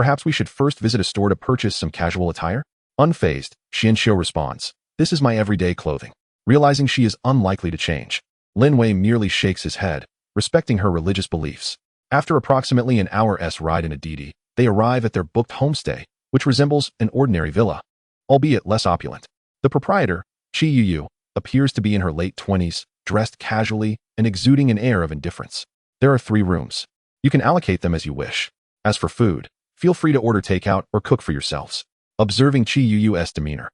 Perhaps we should first visit a store to purchase some casual attire? Unfazed, Xianxiu responds, "This is my everyday clothing." Realizing she is unlikely to change, Lin Wei merely shakes his head, respecting her religious beliefs. After approximately an hour's ride in a Didi, they arrive at their booked homestay, which resembles an ordinary villa, albeit less opulent. The proprietor, Chi Yu, appears to be in her late 20s, dressed casually and exuding an air of indifference. There are 3 rooms. You can allocate them as you wish. As for food, feel free to order takeout or cook for yourselves. Observing Chi Yu's demeanor,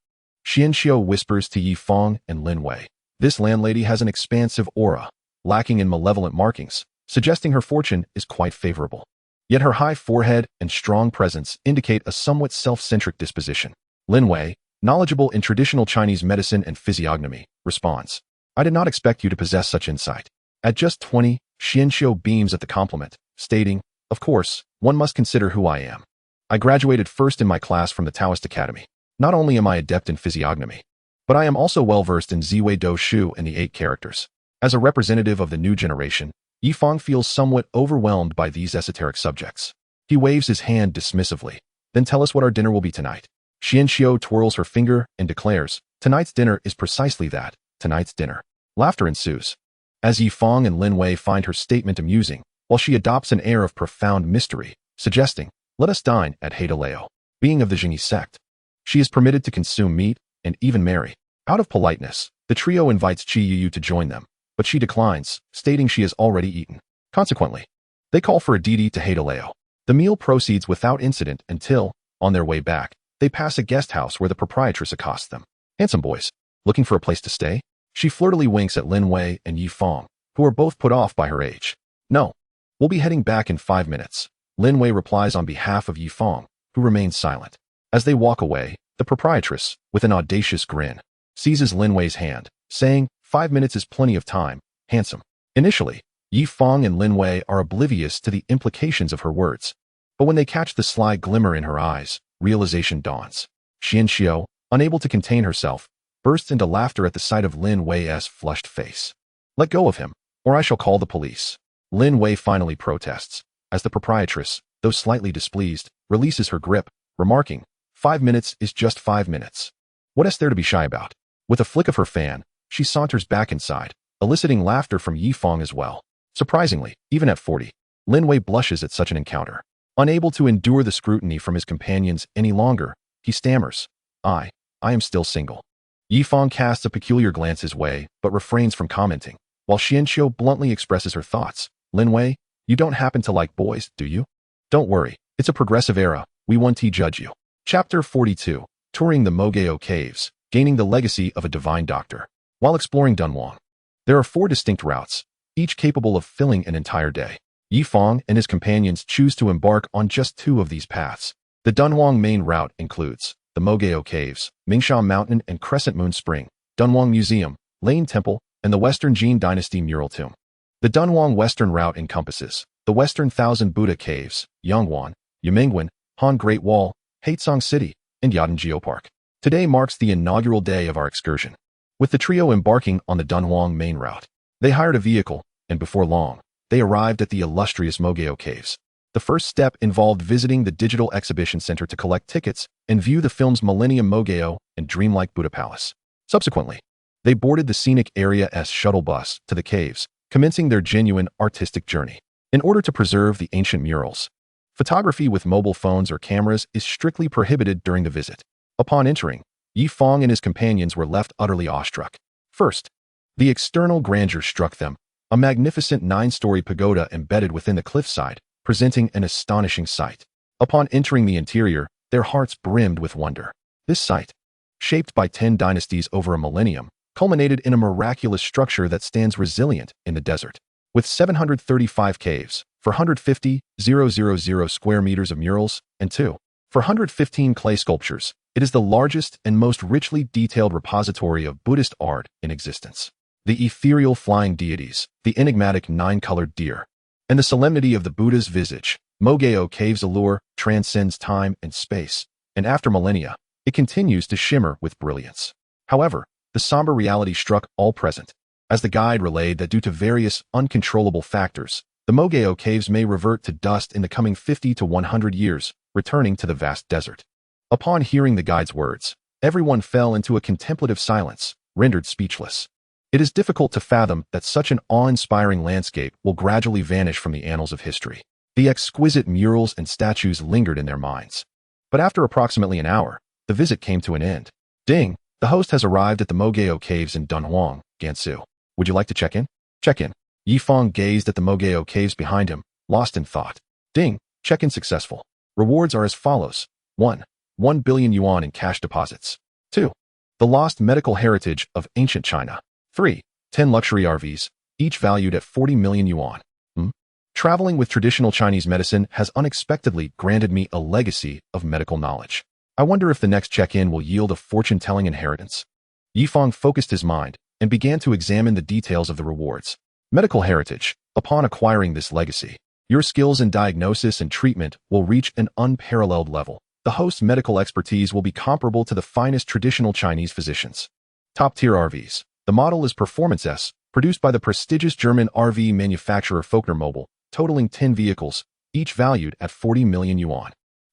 Xianxiu whispers to Yi Fang and Lin Wei. This landlady has an expansive aura, lacking in malevolent markings, suggesting her fortune is quite favorable. Yet her high forehead and strong presence indicate a somewhat self-centric disposition. Lin Wei, knowledgeable in traditional Chinese medicine and physiognomy, responds, "I did not expect you to possess such insight." At just 20, Xianxiu beams at the compliment, stating, "Of course, one must consider who I am. I graduated first in my class from the Taoist Academy. Not only am I adept in physiognomy, but I am also well-versed in Ziwei Do Shu and the 8 characters." As a representative of the new generation, Yi Fang feels somewhat overwhelmed by these esoteric subjects. He waves his hand dismissively. "Then tell us what our dinner will be tonight." Xianxiu twirls her finger and declares, "Tonight's dinner is precisely that, tonight's dinner." Laughter ensues, as Yi Fang and Lin Wei find her statement amusing, while she adopts an air of profound mystery, suggesting, "Let us dine at Haidaleo." Being of the Jingyi sect, she is permitted to consume meat and even marry. Out of politeness, the trio invites Chi Yu to join them, but she declines, stating she has already eaten. Consequently, they call for a Didi to Haidaleo. The meal proceeds without incident until, on their way back, they pass a guest house where the proprietress accosts them. "Handsome boys, looking for a place to stay?" She flirtily winks at Lin Wei and Yi Fang, who are both put off by her age. "No, we'll be heading back in 5 minutes." Lin Wei replies on behalf of Yi Fang, who remains silent. As they walk away, the proprietress, with an audacious grin, seizes Lin Wei's hand, saying, "5 minutes is plenty of time, handsome." Initially, Yi Fang and Lin Wei are oblivious to the implications of her words, but when they catch the sly glimmer in her eyes, realization dawns. Xianxiu, unable to contain herself, bursts into laughter at the sight of Lin Wei's flushed face. "Let go of him, or I shall call the police." Lin Wei finally protests, as the proprietress, though slightly displeased, releases her grip, remarking, "5 minutes is just 5 minutes. What is there to be shy about?" With a flick of her fan, she saunters back inside, eliciting laughter from Yi Fang as well. Surprisingly, even at 40, Lin Wei blushes at such an encounter. Unable to endure the scrutiny from his companions any longer, he stammers, I am still single." Yi Fang casts a peculiar glance his way, but refrains from commenting, while Xianxiu bluntly expresses her thoughts. "Lin Wei, you don't happen to like boys, do you? Don't worry, it's a progressive era, we won't judge you." Chapter 42, Touring the Mogao Caves, Gaining the Legacy of a Divine Doctor. While exploring Dunhuang, there are 4 distinct routes, each capable of filling an entire day. Yi Fang and his companions choose to embark on just 2 of these paths. The Dunhuang main route includes the Mogao Caves, Mingsha Mountain and Crescent Moon Spring, Dunhuang Museum, Lane Temple, and the Western Jin Dynasty Mural Tomb. The Dunhuang Western route encompasses the Western Thousand Buddha Caves, Yongwan, Yumengwen, Han Great Wall, Haitsong City, and Yadan Geopark. Today marks the inaugural day of our excursion. With the trio embarking on the Dunhuang main route, they hired a vehicle, and before long, they arrived at the illustrious Mogao Caves. The first step involved visiting the Digital Exhibition Center to collect tickets and view the film's Millennium Mogao and Dreamlike Buddha Palace. Subsequently, they boarded the Scenic Area S shuttle bus to the caves, commencing their genuine artistic journey. In order to preserve the ancient murals, photography with mobile phones or cameras is strictly prohibited during the visit. Upon entering, Yi Fang and his companions were left utterly awestruck. First, the external grandeur struck them, a magnificent 9-story pagoda embedded within the cliffside, presenting an astonishing sight. Upon entering the interior, their hearts brimmed with wonder. This site, shaped by 10 dynasties over a millennium, culminated in a miraculous structure that stands resilient in the desert. With 735 caves, 450,000 square meters of murals, and 415 clay sculptures, it is the largest and most richly detailed repository of Buddhist art in existence. The ethereal flying deities, the enigmatic 9-colored deer, and the solemnity of the Buddha's visage, Mogao Caves' allure transcends time and space, and after millennia, it continues to shimmer with brilliance. However, the somber reality struck all present, as the guide relayed that due to various uncontrollable factors, the Mogao Caves may revert to dust in the coming 50 to 100 years, returning to the vast desert. Upon hearing the guide's words, everyone fell into a contemplative silence, rendered speechless. It is difficult to fathom that such an awe-inspiring landscape will gradually vanish from the annals of history. The exquisite murals and statues lingered in their minds. But after approximately an hour, the visit came to an end. Ding! The host has arrived at the Mogao Caves in Dunhuang, Gansu. Would you like to check in? Check in. Yifang gazed at the Mogao Caves behind him, lost in thought. Ding! Check-in successful. Rewards are as follows. 1. 1 billion yuan in cash deposits. 2. The lost medical heritage of ancient China. 3. 10 luxury RVs, each valued at 40 million yuan. Traveling with traditional Chinese medicine has unexpectedly granted me a legacy of medical knowledge. I wonder if the next check-in will yield a fortune-telling inheritance. Yifang focused his mind and began to examine the details of the rewards. Medical heritage. Upon acquiring this legacy, your skills in diagnosis and treatment will reach an unparalleled level. The host's medical expertise will be comparable to the finest traditional Chinese physicians. Top-tier RVs. The model is Performance S, produced by the prestigious German RV manufacturer Supreme Mogul, totaling 10 vehicles, each valued at 40 million yuan.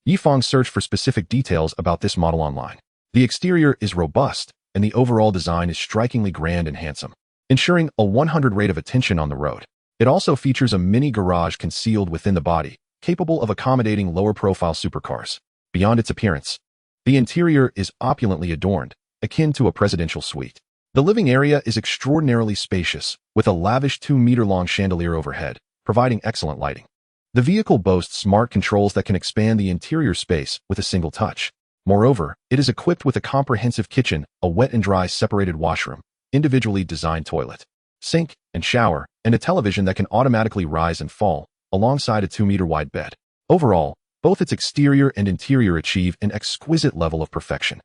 Yifang searched for specific details about this model online. The exterior is robust, and the overall design is strikingly grand and handsome, ensuring a 100 rate of attention on the road. It also features a mini garage concealed within the body, capable of accommodating lower-profile supercars. Beyond its appearance, the interior is opulently adorned, akin to a presidential suite. The living area is extraordinarily spacious, with a lavish 2-meter-long chandelier overhead, providing excellent lighting. The vehicle boasts smart controls that can expand the interior space with a single touch. Moreover, it is equipped with a comprehensive kitchen, a wet and dry separated washroom, individually designed toilet, sink, and shower, and a television that can automatically rise and fall, alongside a 2-meter-wide bed. Overall, both its exterior and interior achieve an exquisite level of perfection.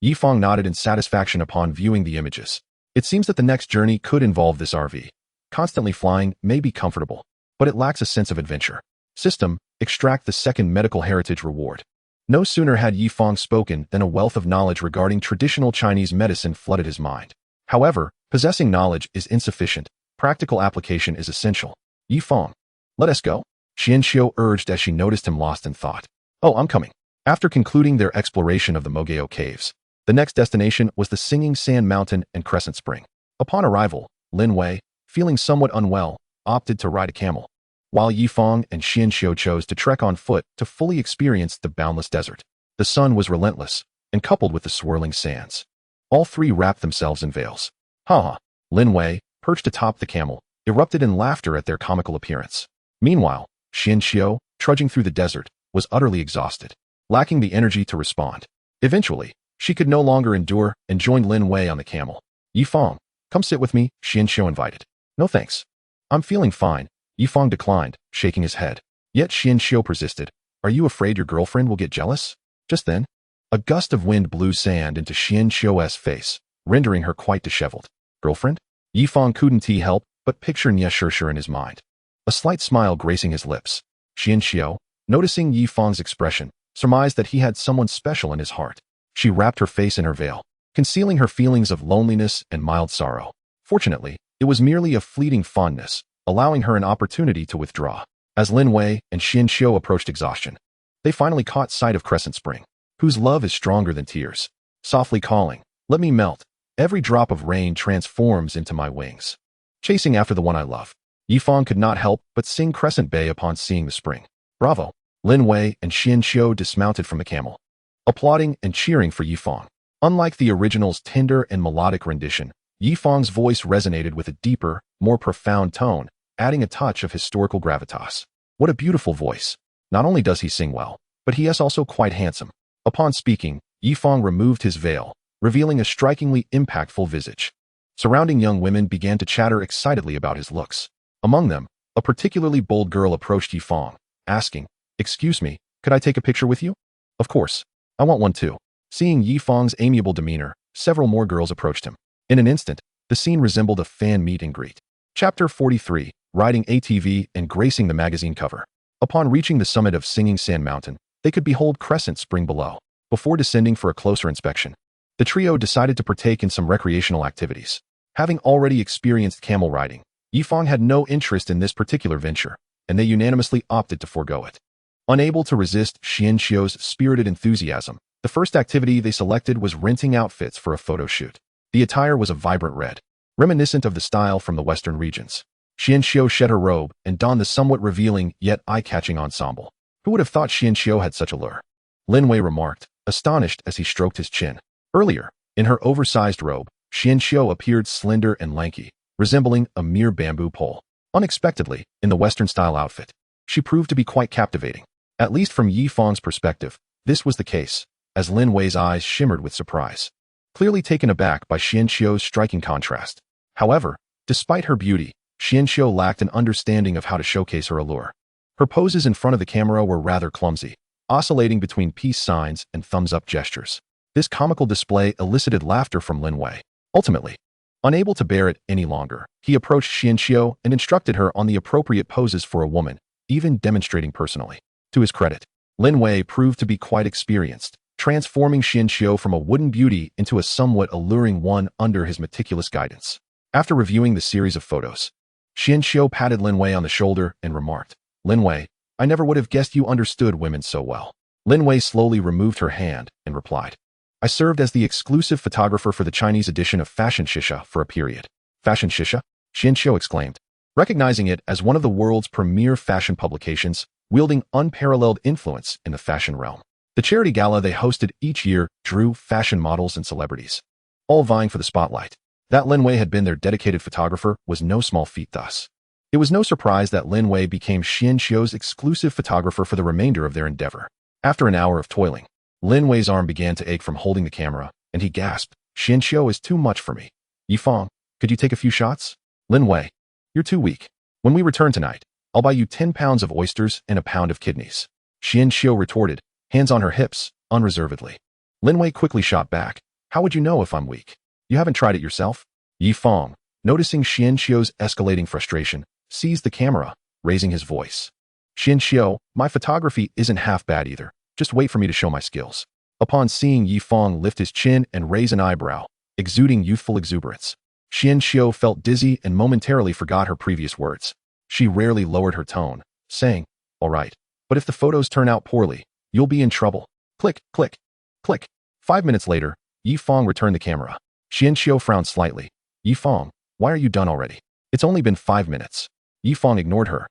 Yifang nodded in satisfaction upon viewing the images. It seems that the next journey could involve this RV. Constantly flying may be comfortable, but it lacks a sense of adventure. System, extract the second medical heritage reward. No sooner had Yifang spoken than a wealth of knowledge regarding traditional Chinese medicine flooded his mind. However, possessing knowledge is insufficient. Practical application is essential. Yifang, let us go, Xianxiu urged as she noticed him lost in thought. Oh, I'm coming. After concluding their exploration of the Mogao Caves, the next destination was the Singing Sand Mountain and Crescent Spring. Upon arrival, Lin Wei, feeling somewhat unwell, opted to ride a camel, while Yifang and Xianxiu chose to trek on foot to fully experience the boundless desert. The sun was relentless, and coupled with the swirling sands, all three wrapped themselves in veils. Ha! Lin Wei, perched atop the camel, erupted in laughter at their comical appearance. Meanwhile, Xianxiu, trudging through the desert, was utterly exhausted, lacking the energy to respond. Eventually, she could no longer endure and joined Lin Wei on the camel. Yifang, come sit with me, Xianxiu invited. No thanks. I'm feeling fine, Yifang declined, shaking his head. Yet Xianxiu persisted. Are you afraid your girlfriend will get jealous? Just then, a gust of wind blew sand into Xianxiu's face, rendering her quite disheveled. Girlfriend? Yifang couldn't help but picture Nie Shishir in his mind, a slight smile gracing his lips. Xianxiu, noticing Yifang's expression, surmised that he had someone special in his heart. She wrapped her face in her veil, concealing her feelings of loneliness and mild sorrow. Fortunately, it was merely a fleeting fondness, allowing her an opportunity to withdraw. As Lin Wei and Xianxiu approached exhaustion, they finally caught sight of Crescent Spring, whose love is stronger than tears. Softly calling, let me melt. Every drop of rain transforms into my wings, chasing after the one I love. Yifang could not help but sing Crescent Bay upon seeing the spring. Bravo! Lin Wei and Xianxiu dismounted from the camel, applauding and cheering for Yifang. Unlike the original's tender and melodic rendition, Yifang's voice resonated with a deeper, more profound tone, adding a touch of historical gravitas. What a beautiful voice! Not only does he sing well, but he is also quite handsome. Upon speaking, Yifang removed his veil, revealing a strikingly impactful visage. Surrounding young women began to chatter excitedly about his looks. Among them, a particularly bold girl approached Yifang, asking, "Excuse me, could I take a picture with you?" "Of course. I want one too." Seeing Yifang's amiable demeanor, several more girls approached him. In an instant, the scene resembled a fan meet and greet. Chapter 43, Riding ATV and Gracing the Magazine Cover. Upon reaching the summit of Singing Sand Mountain, they could behold Crescent Spring below. Before descending for a closer inspection, the trio decided to partake in some recreational activities. Having already experienced camel riding, Yifang had no interest in this particular venture, and they unanimously opted to forego it. Unable to resist Xianxiu's spirited enthusiasm, the first activity they selected was renting outfits for a photo shoot. The attire was a vibrant red, reminiscent of the style from the western regions. Xianxiu shed her robe and donned the somewhat revealing yet eye-catching ensemble. Who would have thought Xianxiu had such allure? Lin Wei remarked, astonished as he stroked his chin. Earlier, in her oversized robe, Xianxiu appeared slender and lanky, resembling a mere bamboo pole. Unexpectedly, in the Western-style outfit, she proved to be quite captivating. At least from Yi Fang's perspective, this was the case, as Lin Wei's eyes shimmered with surprise, clearly taken aback by Xianxiu's striking contrast. However, despite her beauty, Xianxiu lacked an understanding of how to showcase her allure. Her poses in front of the camera were rather clumsy, oscillating between peace signs and thumbs-up gestures. This comical display elicited laughter from Lin Wei. Ultimately, unable to bear it any longer, he approached Xianxiu and instructed her on the appropriate poses for a woman, even demonstrating personally. To his credit, Lin Wei proved to be quite experienced, transforming Xianxiu from a wooden beauty into a somewhat alluring one under his meticulous guidance. After reviewing the series of photos, Xianxiu patted Lin Wei on the shoulder and remarked, Lin Wei, I never would have guessed you understood women so well. Lin Wei slowly removed her hand and replied, I served as the exclusive photographer for the Chinese edition of Fashion Shisha for a period. Fashion Shisha? Xianxiu exclaimed, recognizing it as one of the world's premier fashion publications, wielding unparalleled influence in the fashion realm. The charity gala they hosted each year drew fashion models and celebrities, all vying for the spotlight. That Lin Wei had been their dedicated photographer was no small feat thus. It was no surprise that Lin Wei became Xianxiu's exclusive photographer for the remainder of their endeavor. After an hour of toiling, Lin Wei's arm began to ache from holding the camera, and he gasped, Xianxiu is too much for me. Yi Fang, could you take a few shots? Lin Wei, you're too weak. When we return tonight, I'll buy you 10 pounds of oysters and a pound of kidneys. Xianxiu retorted, hands on her hips, unreservedly. Lin Wei quickly shot back, how would you know if I'm weak? You haven't tried it yourself? Yi Fang, noticing Xianxiu's escalating frustration, seized the camera, raising his voice. Xianxiu, my photography isn't half bad either. Just wait for me to show my skills. Upon seeing Yi Fang lift his chin and raise an eyebrow, exuding youthful exuberance, Xianxiu felt dizzy and momentarily forgot her previous words. She rarely lowered her tone, saying, all right, but if the photos turn out poorly, you'll be in trouble. Click, click, click. 5 minutes later, Yi Fang returned the camera. Xianxiu frowned slightly. Yi Fang, why are you done already? It's only been 5 minutes. Yi Fang ignored her,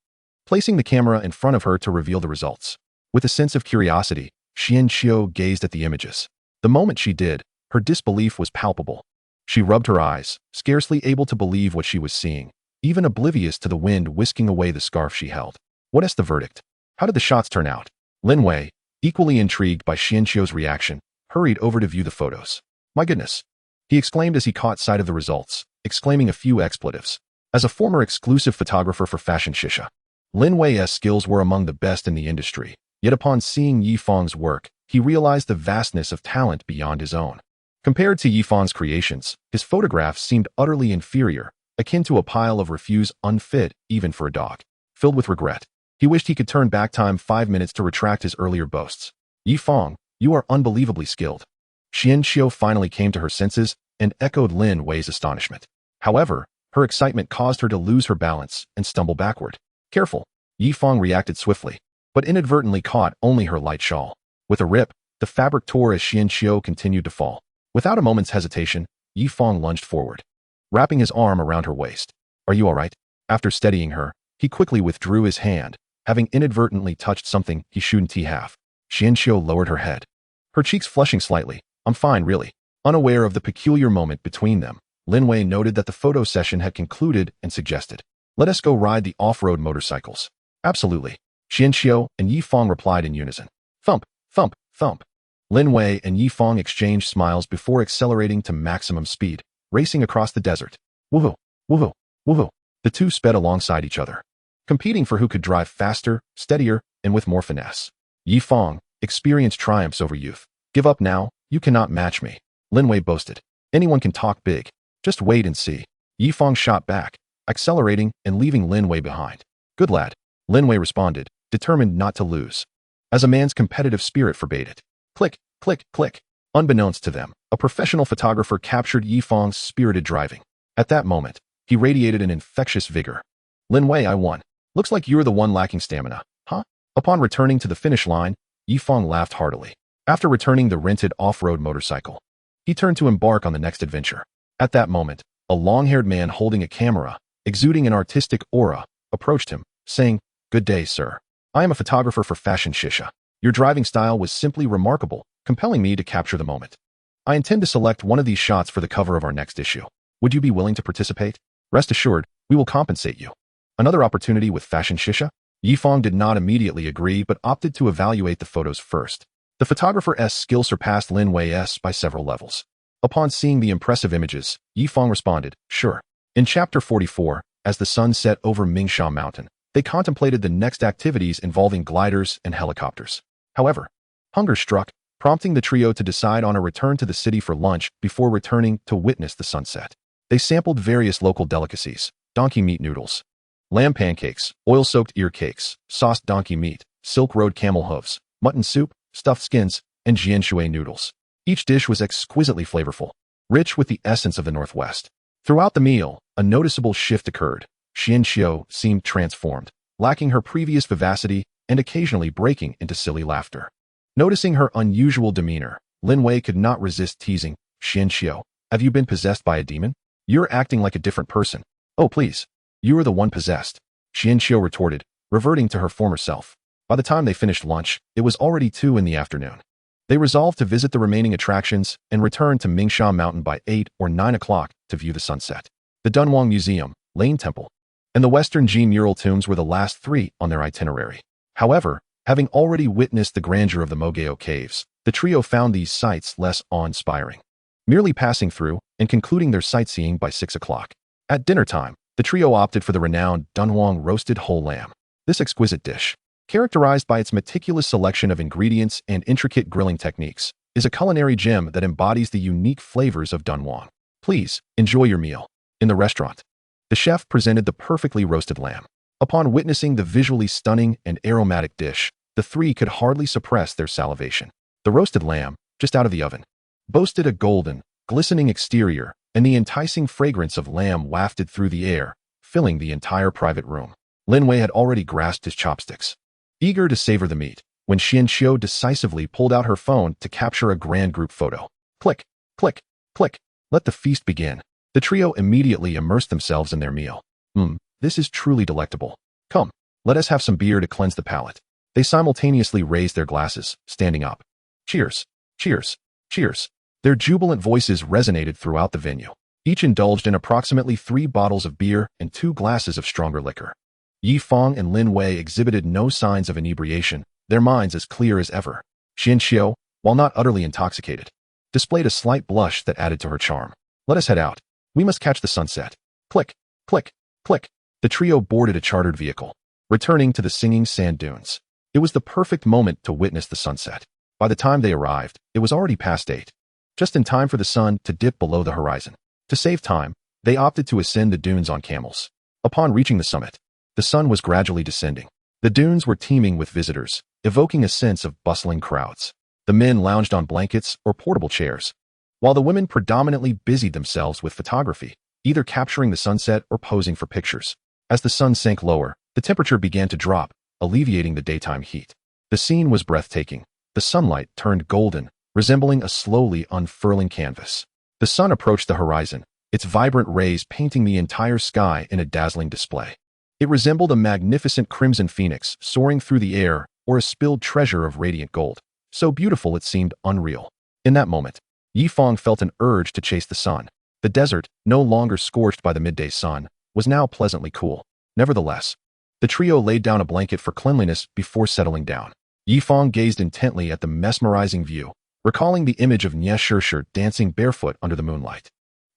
placing the camera in front of her to reveal the results. With a sense of curiosity, Xianxiu gazed at the images. The moment she did, her disbelief was palpable. She rubbed her eyes, scarcely able to believe what she was seeing, even oblivious to the wind whisking away the scarf she held. What is the verdict? How did the shots turn out? Lin Wei, equally intrigued by Xianxiu's reaction, hurried over to view the photos. My goodness, he exclaimed as he caught sight of the results, exclaiming a few expletives. As a former exclusive photographer for Fashion Shisha, Lin Wei's skills were among the best in the industry. Yet upon seeing Yi Fang's work, he realized the vastness of talent beyond his own. Compared to Yi Fang's creations, his photographs seemed utterly inferior, akin to a pile of refuse unfit even for a dog. Filled with regret, he wished he could turn back time 5 minutes to retract his earlier boasts. Yi Fang, you are unbelievably skilled. Xianxiu finally came to her senses and echoed Lin Wei's astonishment. However, her excitement caused her to lose her balance and stumble backward. Careful, Yi Fang reacted swiftly, but inadvertently caught only her light shawl. With a rip, the fabric tore as Xianxiu continued to fall. Without a moment's hesitation, Yi Fang lunged forward, wrapping his arm around her waist. Are you all right? After steadying her, he quickly withdrew his hand, having inadvertently touched something he shouldn't have. Xianxiu lowered her head, her cheeks flushing slightly. I'm fine, really. Unaware of the peculiar moment between them, Lin Wei noted that the photo session had concluded and suggested, let us go ride the off-road motorcycles. Absolutely. Xianxiu and Yi Fang replied in unison. Thump, thump, thump. Lin Wei and Yi Fang exchanged smiles before accelerating to maximum speed, racing across the desert. Woohoo, woohoo, woohoo. The two sped alongside each other, competing for who could drive faster, steadier, and with more finesse. Yi Fang experienced triumphs over youth. Give up now, you cannot match me. Lin Wei boasted. Anyone can talk big. Just wait and see. Yi Fang shot back, accelerating and leaving Lin Wei behind. Good lad, Lin Wei responded, determined not to lose, as a man's competitive spirit forbade it. Click, click, click. Unbeknownst to them, a professional photographer captured Yi Fang's spirited driving. At that moment, he radiated an infectious vigor. Lin Wei, I won. Looks like you're the one lacking stamina, huh? Upon returning to the finish line, Yi Fang laughed heartily. After returning the rented off-road motorcycle, he turned to embark on the next adventure. At that moment, a long-haired man holding a camera, exuding an artistic aura, approached him, saying, "Good day, sir. I am a photographer for Fashion Shisha. Your driving style was simply remarkable, compelling me to capture the moment. I intend to select one of these shots for the cover of our next issue. Would you be willing to participate? Rest assured, we will compensate you." Another opportunity with Fashion Shisha? Yi Fang did not immediately agree but opted to evaluate the photos first. The photographer's skill surpassed Lin Wei's by several levels. Upon seeing the impressive images, Yi Fang responded, "Sure." In Chapter 44, as the sun set over Mingsha Mountain, they contemplated the next activities involving gliders and helicopters. However, hunger struck, prompting the trio to decide on a return to the city for lunch before returning to witness the sunset. They sampled various local delicacies: donkey meat noodles, lamb pancakes, oil-soaked ear cakes, sauced donkey meat, Silk Road camel hooves, mutton soup, stuffed skins, and jianshui noodles. Each dish was exquisitely flavorful, rich with the essence of the Northwest. Throughout the meal, a noticeable shift occurred. Xianxiu seemed transformed, lacking her previous vivacity and occasionally breaking into silly laughter. Noticing her unusual demeanor, Lin Wei could not resist teasing, "Xianxiu, have you been possessed by a demon? You're acting like a different person." "Oh, please. You are the one possessed," Xianxiu retorted, reverting to her former self. By the time they finished lunch, it was already 2 in the afternoon. They resolved to visit the remaining attractions and return to Mingsha Mountain by 8 or 9 o'clock to view the sunset. The Dunhuang Museum, Lane Temple, and the Western Ji mural tombs were the last 3 on their itinerary. However, having already witnessed the grandeur of the Mogao Caves, the trio found these sights less awe-inspiring. Merely passing through and concluding their sightseeing by 6 o'clock. At dinner time, the trio opted for the renowned Dunhuang roasted whole lamb. This exquisite dish, characterized by its meticulous selection of ingredients and intricate grilling techniques, is a culinary gem that embodies the unique flavors of Dunhuang. Please, enjoy your meal. In the restaurant, the chef presented the perfectly roasted lamb. Upon witnessing the visually stunning and aromatic dish, the 3 could hardly suppress their salivation. The roasted lamb, just out of the oven, boasted a golden, glistening exterior, and the enticing fragrance of lamb wafted through the air, filling the entire private room. Lin Wei had already grasped his chopsticks, eager to savor the meat, when Xianxiu decisively pulled out her phone to capture a grand group photo. Click, click, click. Let the feast begin. The trio immediately immersed themselves in their meal. This is truly delectable. Come, let us have some beer to cleanse the palate. They simultaneously raised their glasses, standing up. Cheers, cheers, cheers. Their jubilant voices resonated throughout the venue. Each indulged in approximately 3 bottles of beer and 2 glasses of stronger liquor. Yi Fang and Lin Wei exhibited no signs of inebriation, their minds as clear as ever. Xianxiu, while not utterly intoxicated, displayed a slight blush that added to her charm. Let us head out. We must catch the sunset. Click, click, click. The trio boarded a chartered vehicle, returning to the singing sand dunes. It was the perfect moment to witness the sunset. By the time they arrived, it was already past 8, just in time for the sun to dip below the horizon. To save time, they opted to ascend the dunes on camels. Upon reaching the summit, the sun was gradually descending. The dunes were teeming with visitors, evoking a sense of bustling crowds. The men lounged on blankets or portable chairs, while the women predominantly busied themselves with photography, either capturing the sunset or posing for pictures. As the sun sank lower, the temperature began to drop, alleviating the daytime heat. The scene was breathtaking. The sunlight turned golden, resembling a slowly unfurling canvas. The sun approached the horizon, its vibrant rays painting the entire sky in a dazzling display. It resembled a magnificent crimson phoenix soaring through the air or a spilled treasure of radiant gold, so beautiful it seemed unreal. In that moment, Yi Fang felt an urge to chase the sun. The desert, no longer scorched by the midday sun, was now pleasantly cool. Nevertheless, the trio laid down a blanket for cleanliness before settling down. Yi Fang gazed intently at the mesmerizing view, recalling the image of Nie Shishir dancing barefoot under the moonlight.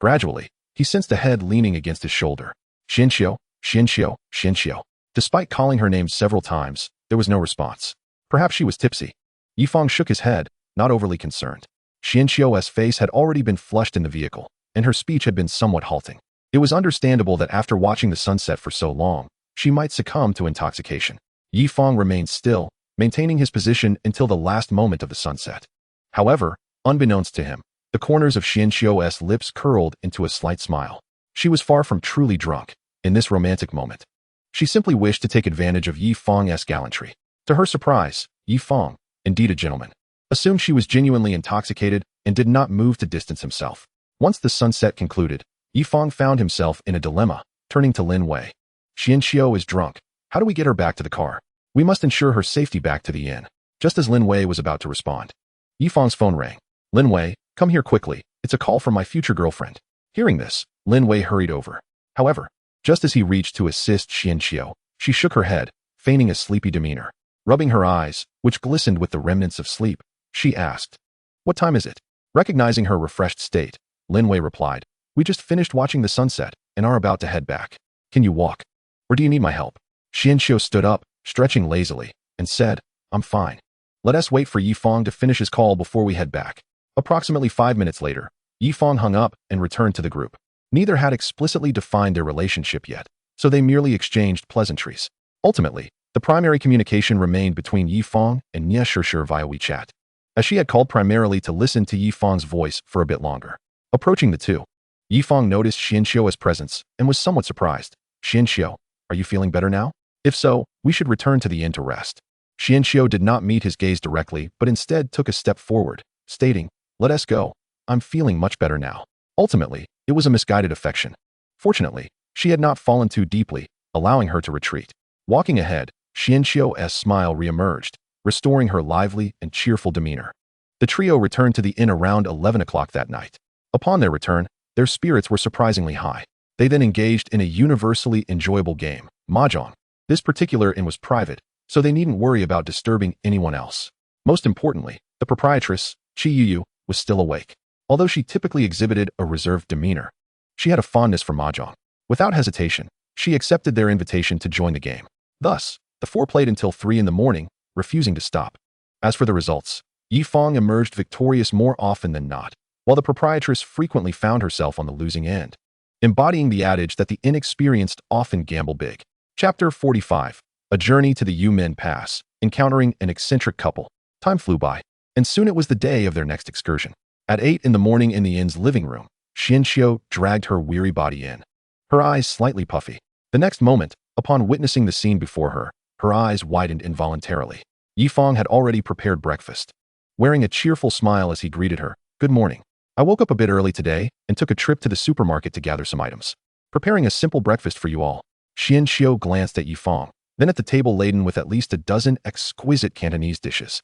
Gradually, he sensed a head leaning against his shoulder. Xianxiu, Xianxiu, Xianxiu. Despite calling her name several times, there was no response. Perhaps she was tipsy. Yi Fang shook his head, not overly concerned. Xianxiu's face had already been flushed in the vehicle, and her speech had been somewhat halting. It was understandable that after watching the sunset for so long, she might succumb to intoxication. Yi Fang remained still, maintaining his position until the last moment of the sunset. However, unbeknownst to him, the corners of Xianxiu's lips curled into a slight smile. She was far from truly drunk in this romantic moment. She simply wished to take advantage of Yi Fang's gallantry. To her surprise, Yi Fang, indeed a gentleman, assumed she was genuinely intoxicated and did not move to distance himself. Once the sunset concluded, Yi Fang found himself in a dilemma, turning to Lin Wei. Xianxiu is drunk. How do we get her back to the car? We must ensure her safety back to the inn. Just as Lin Wei was about to respond, Yi Fang's phone rang. Lin Wei, come here quickly. It's a call from my future girlfriend. Hearing this, Lin Wei hurried over. However, just as he reached to assist Xianxiu, she shook her head, feigning a sleepy demeanor. Rubbing her eyes, which glistened with the remnants of sleep, she asked, "What time is it?" Recognizing her refreshed state, Lin Wei replied, "We just finished watching the sunset and are about to head back. Can you walk? Or do you need my help?" Xianxiu stood up, stretching lazily, and said, "I'm fine. Let us wait for Yi Fang to finish his call before we head back." Approximately 5 minutes later, Yi Fang hung up and returned to the group. Neither had explicitly defined their relationship yet, so they merely exchanged pleasantries. Ultimately, the primary communication remained between Yi Fang and Nie Shishir via WeChat, as she had called primarily to listen to Yi Fang's voice for a bit longer. Approaching the two, Yi Fang noticed Xianxiu's presence and was somewhat surprised. "Xianxiu, are you feeling better now? If so, we should return to the inn to rest." Xianxiu did not meet his gaze directly, but instead took a step forward, stating, "Let us go. I'm feeling much better now." Ultimately, it was a misguided affection. Fortunately, she had not fallen too deeply, allowing her to retreat. Walking ahead, Xianxiu's smile reemerged, restoring her lively and cheerful demeanor. The trio returned to the inn around 11 o'clock that night. Upon their return, their spirits were surprisingly high. They then engaged in a universally enjoyable game, mahjong. This particular inn was private, so they needn't worry about disturbing anyone else. Most importantly, the proprietress, Qi Yuyu, was still awake. Although she typically exhibited a reserved demeanor, she had a fondness for mahjong. Without hesitation, she accepted their invitation to join the game. Thus, the four played until 3 in the morning, refusing to stop. As for the results, Yi Fang emerged victorious more often than not, while the proprietress frequently found herself on the losing end, embodying the adage that the inexperienced often gamble big. Chapter 45. A Journey to the Yumen Pass, encountering an eccentric couple. Time flew by, and soon it was the day of their next excursion. At 8 in the morning in the inn's living room, Xianxiu dragged her weary body in, her eyes slightly puffy. The next moment, upon witnessing the scene before her, her eyes widened involuntarily. Yi Fang had already prepared breakfast. Wearing a cheerful smile as he greeted her, "Good morning. I woke up a bit early today and took a trip to the supermarket to gather some items. Preparing a simple breakfast for you all." Xianxiu glanced at Yi Fang, then at the table laden with at least a dozen exquisite Cantonese dishes,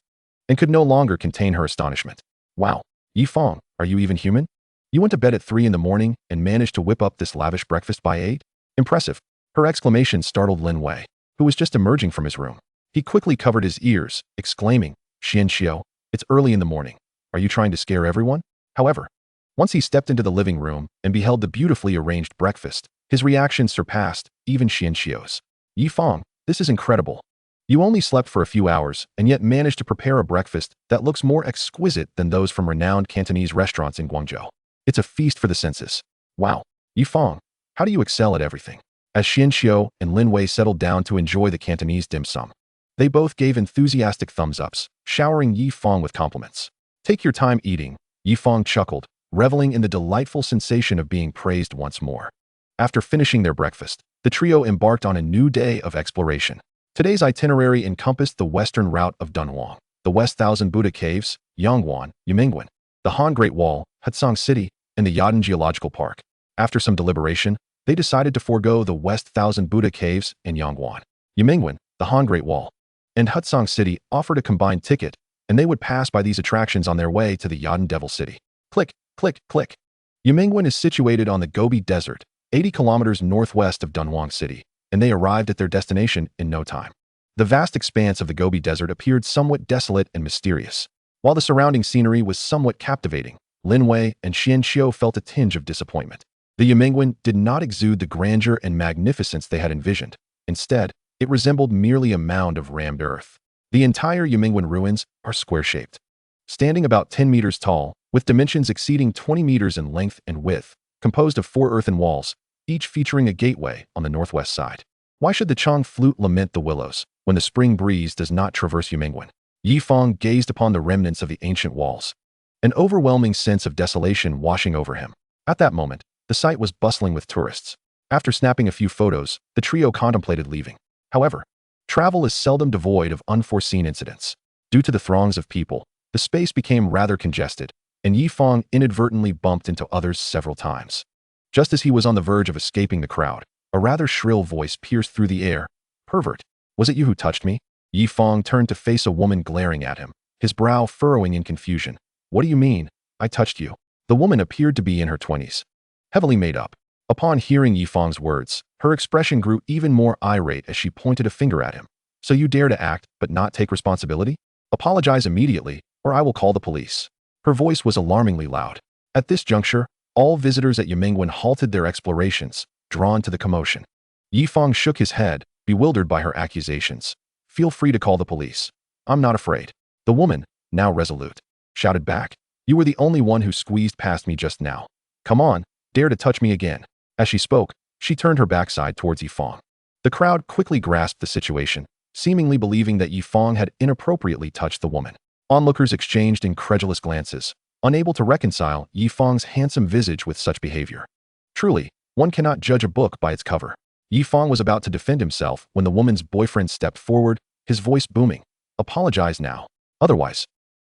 and could no longer contain her astonishment. "Wow, Yi Fang, are you even human? You went to bed at 3 in the morning and managed to whip up this lavish breakfast by 8? Impressive." Her exclamation startled Lin Wei, who was just emerging from his room. He quickly covered his ears, exclaiming, "Xianxiu, it's early in the morning. Are you trying to scare everyone?" However, once he stepped into the living room and beheld the beautifully arranged breakfast, his reaction surpassed even Xianxiu's. "Yi Fang, this is incredible. You only slept for a few hours and yet managed to prepare a breakfast that looks more exquisite than those from renowned Cantonese restaurants in Guangzhou. It's a feast for the senses. Wow, Yi Fang, how do you excel at everything?" As Xianxiu and Lin Wei settled down to enjoy the Cantonese dim sum, they both gave enthusiastic thumbs-ups, showering Yi Fang with compliments. "Take your time eating," Yi Fang chuckled, reveling in the delightful sensation of being praised once more. After finishing their breakfast, the trio embarked on a new day of exploration. Today's itinerary encompassed the western route of Dunhuang, the West Thousand Buddha Caves, Yangguan, Yumingguan, the Han Great Wall, Hutsong City, and the Yadan Geological Park. After some deliberation, they decided to forego the West Thousand Buddha Caves and Yangguan. Yumingguan, the Han Great Wall, and Hutsong City offered a combined ticket, and they would pass by these attractions on their way to the Yadan Devil City. Click, click, click. Yumingguan is situated on the Gobi Desert, 80 kilometers northwest of Dunhuang City, and they arrived at their destination in no time. The vast expanse of the Gobi Desert appeared somewhat desolate and mysterious. While the surrounding scenery was somewhat captivating, Lin Wei and Xianxiu felt a tinge of disappointment. The Yumingguan did not exude the grandeur and magnificence they had envisioned. Instead, it resembled merely a mound of rammed earth. The entire Yumingguan ruins are square-shaped, standing about 10 meters tall, with dimensions exceeding 20 meters in length and width, composed of 4 earthen walls, each featuring a gateway on the northwest side. Why should the Chang flute lament the willows when the spring breeze does not traverse Yumingguan? Yi Fang gazed upon the remnants of the ancient walls, an overwhelming sense of desolation washing over him. At that moment, the site was bustling with tourists. After snapping a few photos, the trio contemplated leaving. However, Travel is seldom devoid of unforeseen incidents. Due to the throngs of people, the space became rather congested, and Yi Fang inadvertently bumped into others several times. Just as he was on the verge of escaping the crowd, a rather shrill voice pierced through the air. "Pervert, was it you who touched me?" Yi Fang turned to face a woman glaring at him, his brow furrowing in confusion. "What do you mean, I touched you?" The woman appeared to be in her 20s, heavily made up. Upon hearing Yi Fang's words, her expression grew even more irate as she pointed a finger at him. "So you dare to act but not take responsibility? Apologize immediately, or I will call the police." Her voice was alarmingly loud. At this juncture, all visitors at Yimingwen halted their explorations, drawn to the commotion. Yi Fang shook his head, bewildered by her accusations. "Feel free to call the police. I'm not afraid." The woman, now resolute, shouted back. "You were the only one who squeezed past me just now. Come on, dare to touch me again." As she spoke, she turned her backside towards Yi Fang. The crowd quickly grasped the situation, seemingly believing that Yi Fang had inappropriately touched the woman. Onlookers exchanged incredulous glances, unable to reconcile Yi Fang's handsome visage with such behavior. Truly, one cannot judge a book by its cover. Yi Fang was about to defend himself when the woman's boyfriend stepped forward, his voice booming. "Apologize now. Otherwise,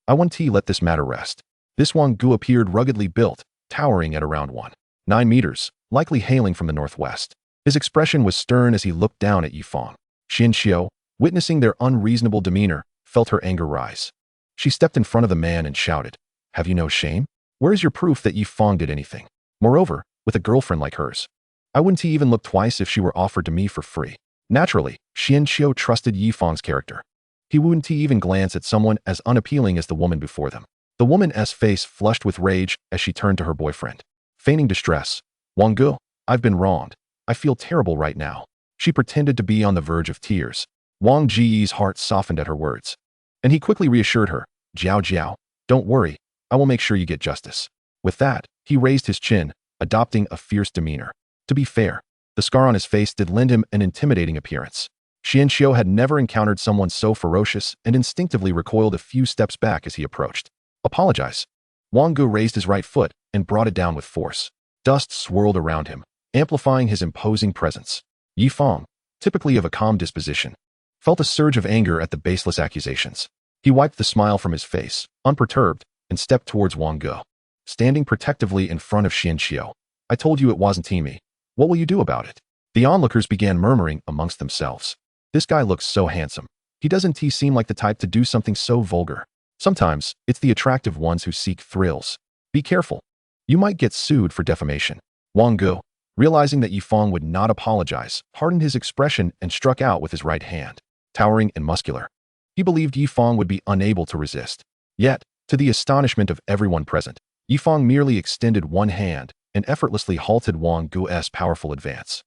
I won't let this matter rest." This Wang Gu appeared ruggedly built, towering at around 1.9 meters, likely hailing from the northwest. His expression was stern as he looked down at Yi Fang. Xian Xiao, witnessing their unreasonable demeanor, felt her anger rise. She stepped in front of the man and shouted, "Have you no shame? Where is your proof that Yi Fang did anything? Moreover, with a girlfriend like hers, I wouldn't even look twice if she were offered to me for free." Naturally, Xian Xiao trusted Yi Fang's character. He wouldn't even glance at someone as unappealing as the woman before them. The woman's face flushed with rage as she turned to her boyfriend. Feigning distress, "Wang Gu, I've been wronged. I feel terrible right now." She pretended to be on the verge of tears. Wang Ji's heart softened at her words, and he quickly reassured her, "Jiao Jiao, don't worry, I will make sure you get justice." With that, he raised his chin, adopting a fierce demeanor. To be fair, the scar on his face did lend him an intimidating appearance. Xian Xiao had never encountered someone so ferocious and instinctively recoiled a few steps back as he approached. "Apologize." Wang Gu raised his right foot and brought it down with force. Dust swirled around him, amplifying his imposing presence. Yi Fang, typically of a calm disposition, felt a surge of anger at the baseless accusations. He wiped the smile from his face, unperturbed, and stepped towards Wang Gu. Standing protectively in front of Xian Xiao, "I told you it wasn't me. What will you do about it?" The onlookers began murmuring amongst themselves. "This guy looks so handsome. He doesn't seem like the type to do something so vulgar." Sometimes, it's the attractive ones who seek thrills. Be careful. You might get sued for defamation. Wang Gu, realizing that Yi Fang would not apologize, hardened his expression and struck out with his right hand, towering and muscular. He believed Yi Fang would be unable to resist. Yet, to the astonishment of everyone present, Yi Fang merely extended one hand and effortlessly halted Wang Gu's powerful advance.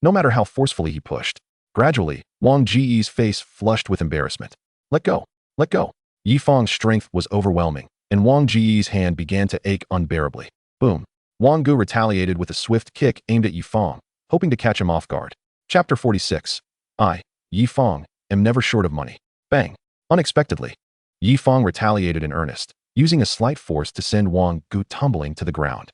No matter how forcefully he pushed, gradually, Wang Ji's face flushed with embarrassment. "Let go, let go." Yi Fang's strength was overwhelming, and Wang Ji's hand began to ache unbearably. Boom. Wang Gu retaliated with a swift kick aimed at Yi Fang, hoping to catch him off guard. Chapter 46. I, Yi Fang, am never short of money. Bang. Unexpectedly, Yi Fang retaliated in earnest, using a slight force to send Wang Gu tumbling to the ground.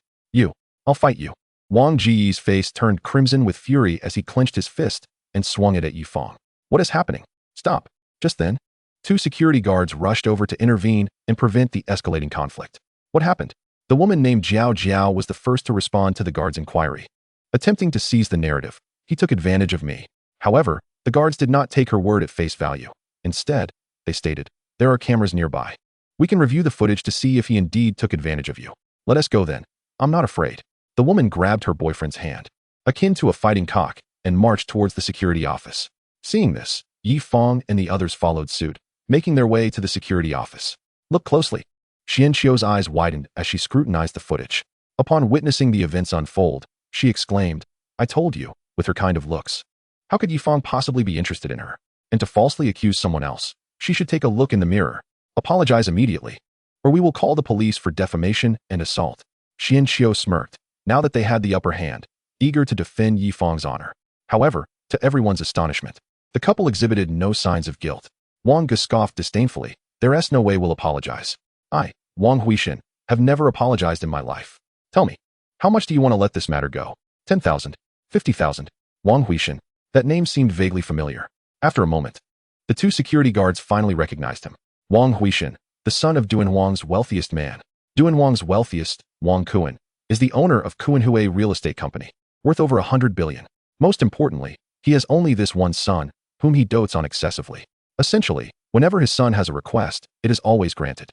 I'll fight you." Wang Ji's face turned crimson with fury as he clenched his fist and swung it at Yi Fang. "What is happening? Stop." Just then, two security guards rushed over to intervene and prevent the escalating conflict. "What happened?" The woman named Jiao Jiao was the first to respond to the guards' inquiry. Attempting to seize the narrative, he took advantage of me. However, the guards did not take her word at face value. Instead, they stated, "There are cameras nearby. We can review the footage to see if he indeed took advantage of you. Let us go then. I'm not afraid." The woman grabbed her boyfriend's hand, akin to a fighting cock, and marched towards the security office. Seeing this, Yi Fang and the others followed suit, making their way to the security office. "Look closely." Xian Xiao's eyes widened as she scrutinized the footage. Upon witnessing the events unfold, she exclaimed, "I told you," with her kind of looks. How could Yi Fang possibly be interested in her? And to falsely accuse someone else, she should take a look in the mirror, apologize immediately, or we will call the police for defamation and assault. Xian Xiao smirked, now that they had the upper hand, eager to defend Yi Fang's honor. However, to everyone's astonishment, the couple exhibited no signs of guilt. Wang Gu scoffed disdainfully, "There's no way we'll apologize. I, Wang Huixin, have never apologized in my life. Tell me, how much do you want to let this matter go? 10,000? 50,000? Wang Huixin." That name seemed vaguely familiar. After a moment, The two security guards finally recognized him. Wang Huishan, the son of Duan Wang's wealthiest man. Duan Wang's wealthiest, Wang Kuan, is the owner of Kuanhui Real Estate Company, worth over 100 billion. Most importantly, he has only this one son, whom he dotes on excessively. Essentially, whenever his son has a request, it is always granted.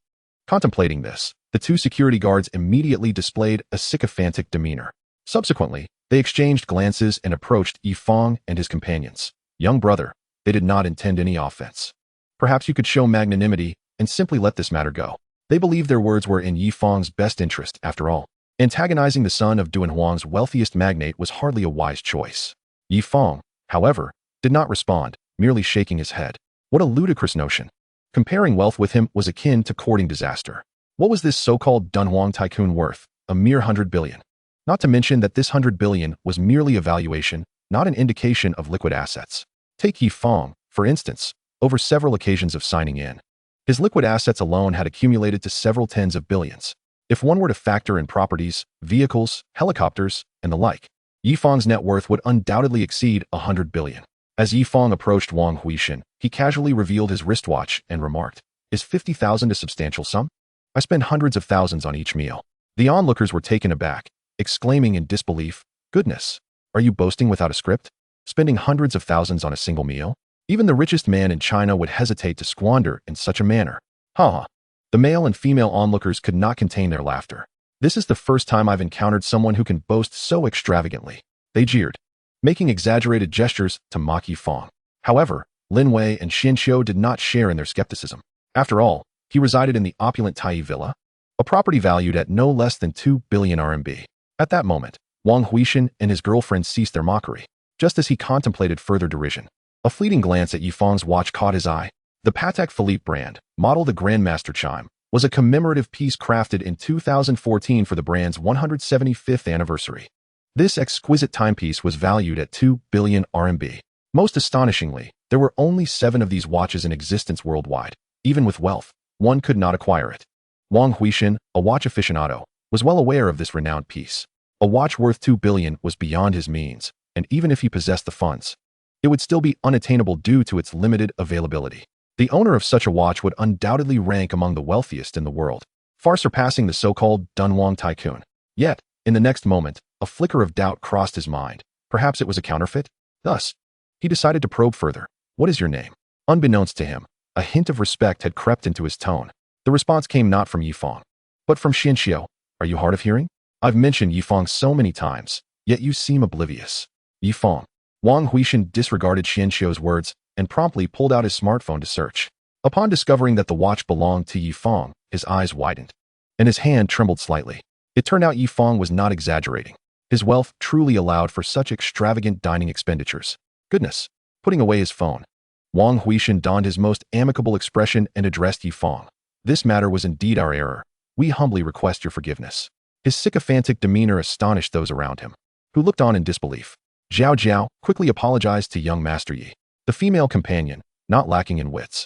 Contemplating this, the two security guards immediately displayed a sycophantic demeanor. Subsequently, they exchanged glances and approached Yi Fang and his companions. Young brother, they did not intend any offense. Perhaps you could show magnanimity and simply let this matter go. They believed their words were in Yi Fang's best interest, after all. Antagonizing the son of Duan Huang's wealthiest magnate was hardly a wise choice. Yi Fang, however, did not respond, merely shaking his head. What a ludicrous notion. Comparing wealth with him was akin to courting disaster. What was this so-called Dunhuang tycoon worth? A mere 100 billion. Not to mention that this 100 billion was merely a valuation, not an indication of liquid assets. Take Yi Fang, for instance, over several occasions of signing in. His liquid assets alone had accumulated to several tens of billions. If one were to factor in properties, vehicles, helicopters, and the like, Yi Fang's net worth would undoubtedly exceed 100 billion. As Yi Fang approached Wang Huishan, he casually revealed his wristwatch and remarked, "Is 50,000 a substantial sum? I spend hundreds of thousands on each meal." The onlookers were taken aback, exclaiming in disbelief, "Goodness, are you boasting without a script? Spending hundreds of thousands on a single meal? Even the richest man in China would hesitate to squander in such a manner." Ha! The male and female onlookers could not contain their laughter. "This is the first time I've encountered someone who can boast so extravagantly," they jeered, making exaggerated gestures to mock Yi Fang. However, Lin Wei and Xian Qiu did not share in their skepticism. After all, he resided in the opulent Tai Villa, a property valued at no less than 2 billion RMB. At that moment, Wang Huishan and his girlfriend ceased their mockery. Just as he contemplated further derision, a fleeting glance at Yi Fang's watch caught his eye. The Patek Philippe brand, model the Grandmaster Chime, was a commemorative piece crafted in 2014 for the brand's 175th anniversary. This exquisite timepiece was valued at 2 billion RMB. Most astonishingly, there were only 7 of these watches in existence worldwide. Even with wealth, one could not acquire it. Wang Huishan, a watch aficionado, was well aware of this renowned piece. A watch worth 2 billion was beyond his means, and even if he possessed the funds, it would still be unattainable due to its limited availability. The owner of such a watch would undoubtedly rank among the wealthiest in the world, far surpassing the so-called Dunhuang tycoon. Yet, in the next moment, a flicker of doubt crossed his mind. Perhaps it was a counterfeit? Thus, he decided to probe further. "What is your name?" Unbeknownst to him, a hint of respect had crept into his tone. The response came not from Yi Fang, but from Xian Qiu. "Are you hard of hearing? I've mentioned Yi Fang so many times, yet you seem oblivious." Yi Fang. Wang Huishan disregarded Xian Qiu's words and promptly pulled out his smartphone to search. Upon discovering that the watch belonged to Yi Fang, his eyes widened, and his hand trembled slightly. It turned out Yi Fang was not exaggerating. His wealth truly allowed for such extravagant dining expenditures. Goodness! Putting away his phone, Wang Huishan donned his most amicable expression and addressed Yi Fang. "This matter was indeed our error. We humbly request your forgiveness." His sycophantic demeanor astonished those around him, who looked on in disbelief. Zhao Jiao quickly apologized to young Master Yi. The female companion, not lacking in wits,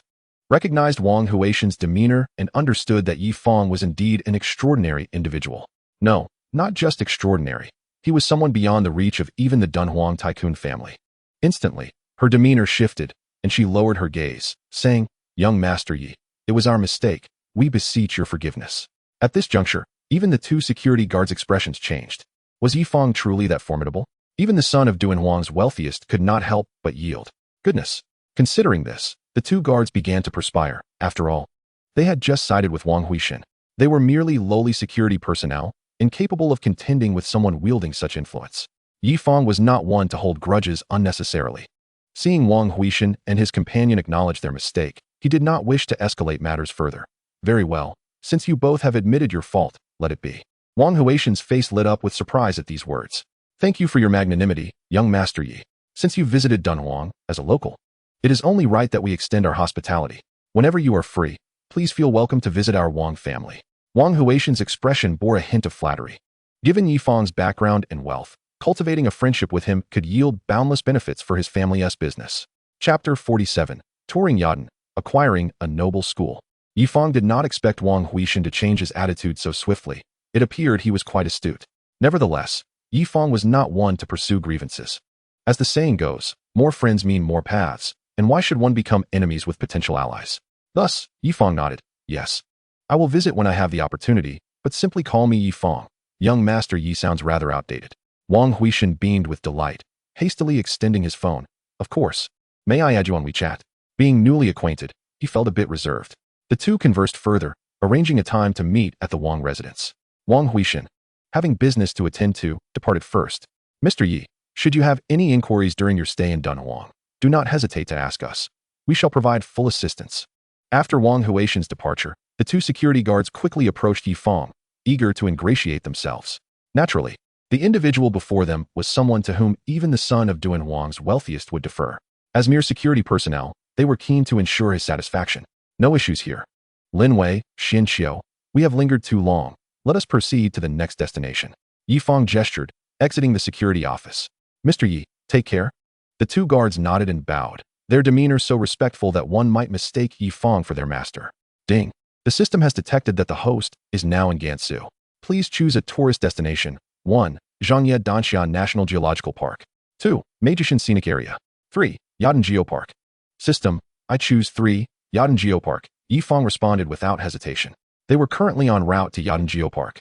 recognized Wang Huishan's demeanor and understood that Yi Fang was indeed an extraordinary individual. No, not just extraordinary. He was someone beyond the reach of even the Dunhuang tycoon family. Instantly, her demeanor shifted, and she lowered her gaze, saying, "Young Master Yi, it was our mistake. We beseech your forgiveness." At this juncture, even the two security guards' expressions changed. Was Yi Fang truly that formidable? Even the son of Duan Huang's wealthiest could not help but yield. Goodness! Considering this, the two guards began to perspire. After all, they had just sided with Wang Huishan. They were merely lowly security personnel, incapable of contending with someone wielding such influence. Yi Fang was not one to hold grudges unnecessarily. Seeing Wang Huishan and his companion acknowledge their mistake, he did not wish to escalate matters further. "Very well, since you both have admitted your fault, let it be." Wang Huishan's face lit up with surprise at these words. "Thank you for your magnanimity, young Master Yi. Since you visited Dunhuang as a local, it is only right that we extend our hospitality. Whenever you are free, please feel welcome to visit our Wang family." Wang Huishan's expression bore a hint of flattery. Given Yi Fang's background and wealth, cultivating a friendship with him could yield boundless benefits for his family's business. Chapter 47. Touring Yachting, Acquiring a Noble School. Yi Fang did not expect Wang Huishan to change his attitude so swiftly. It appeared he was quite astute. Nevertheless, Yi Fang was not one to pursue grievances. As the saying goes, more friends mean more paths, And why should one become enemies with potential allies? Thus, Yifang nodded. Yes. I will visit when I have the opportunity, but simply call me Yifang. Young Master Yi sounds rather outdated. Wang Huishan beamed with delight, hastily extending his phone. Of course. May I add you on WeChat? Being newly acquainted, he felt a bit reserved. The two conversed further, arranging a time to meet at the Wang residence. Wang Huishan, having business to attend to, departed first. Mr. Yi, should you have any inquiries during your stay in Dunhuang, do not hesitate to ask us. We shall provide full assistance. After Wang Huishan's departure, the two security guards quickly approached Yifang, eager to ingratiate themselves. Naturally, the individual before them was someone to whom even the son of Dunhuang's wealthiest would defer. As mere security personnel, they were keen to ensure his satisfaction. No issues here. Lin Wei, Xin Xiu, we have lingered too long. Let us proceed to the next destination. Yifang gestured, exiting the security office. Mr. Yi, take care. The two guards nodded and bowed, their demeanor so respectful that one might mistake Yifang for their master. Ding. The system has detected that the host is now in Gansu. Please choose a tourist destination. 1. Zhangye Danshan National Geological Park. 2. Meijishan Scenic Area. 3. Yadan Geopark. System, I choose 3. Yadan Geopark. Yifang responded without hesitation. They were currently en route to Yadan Geopark,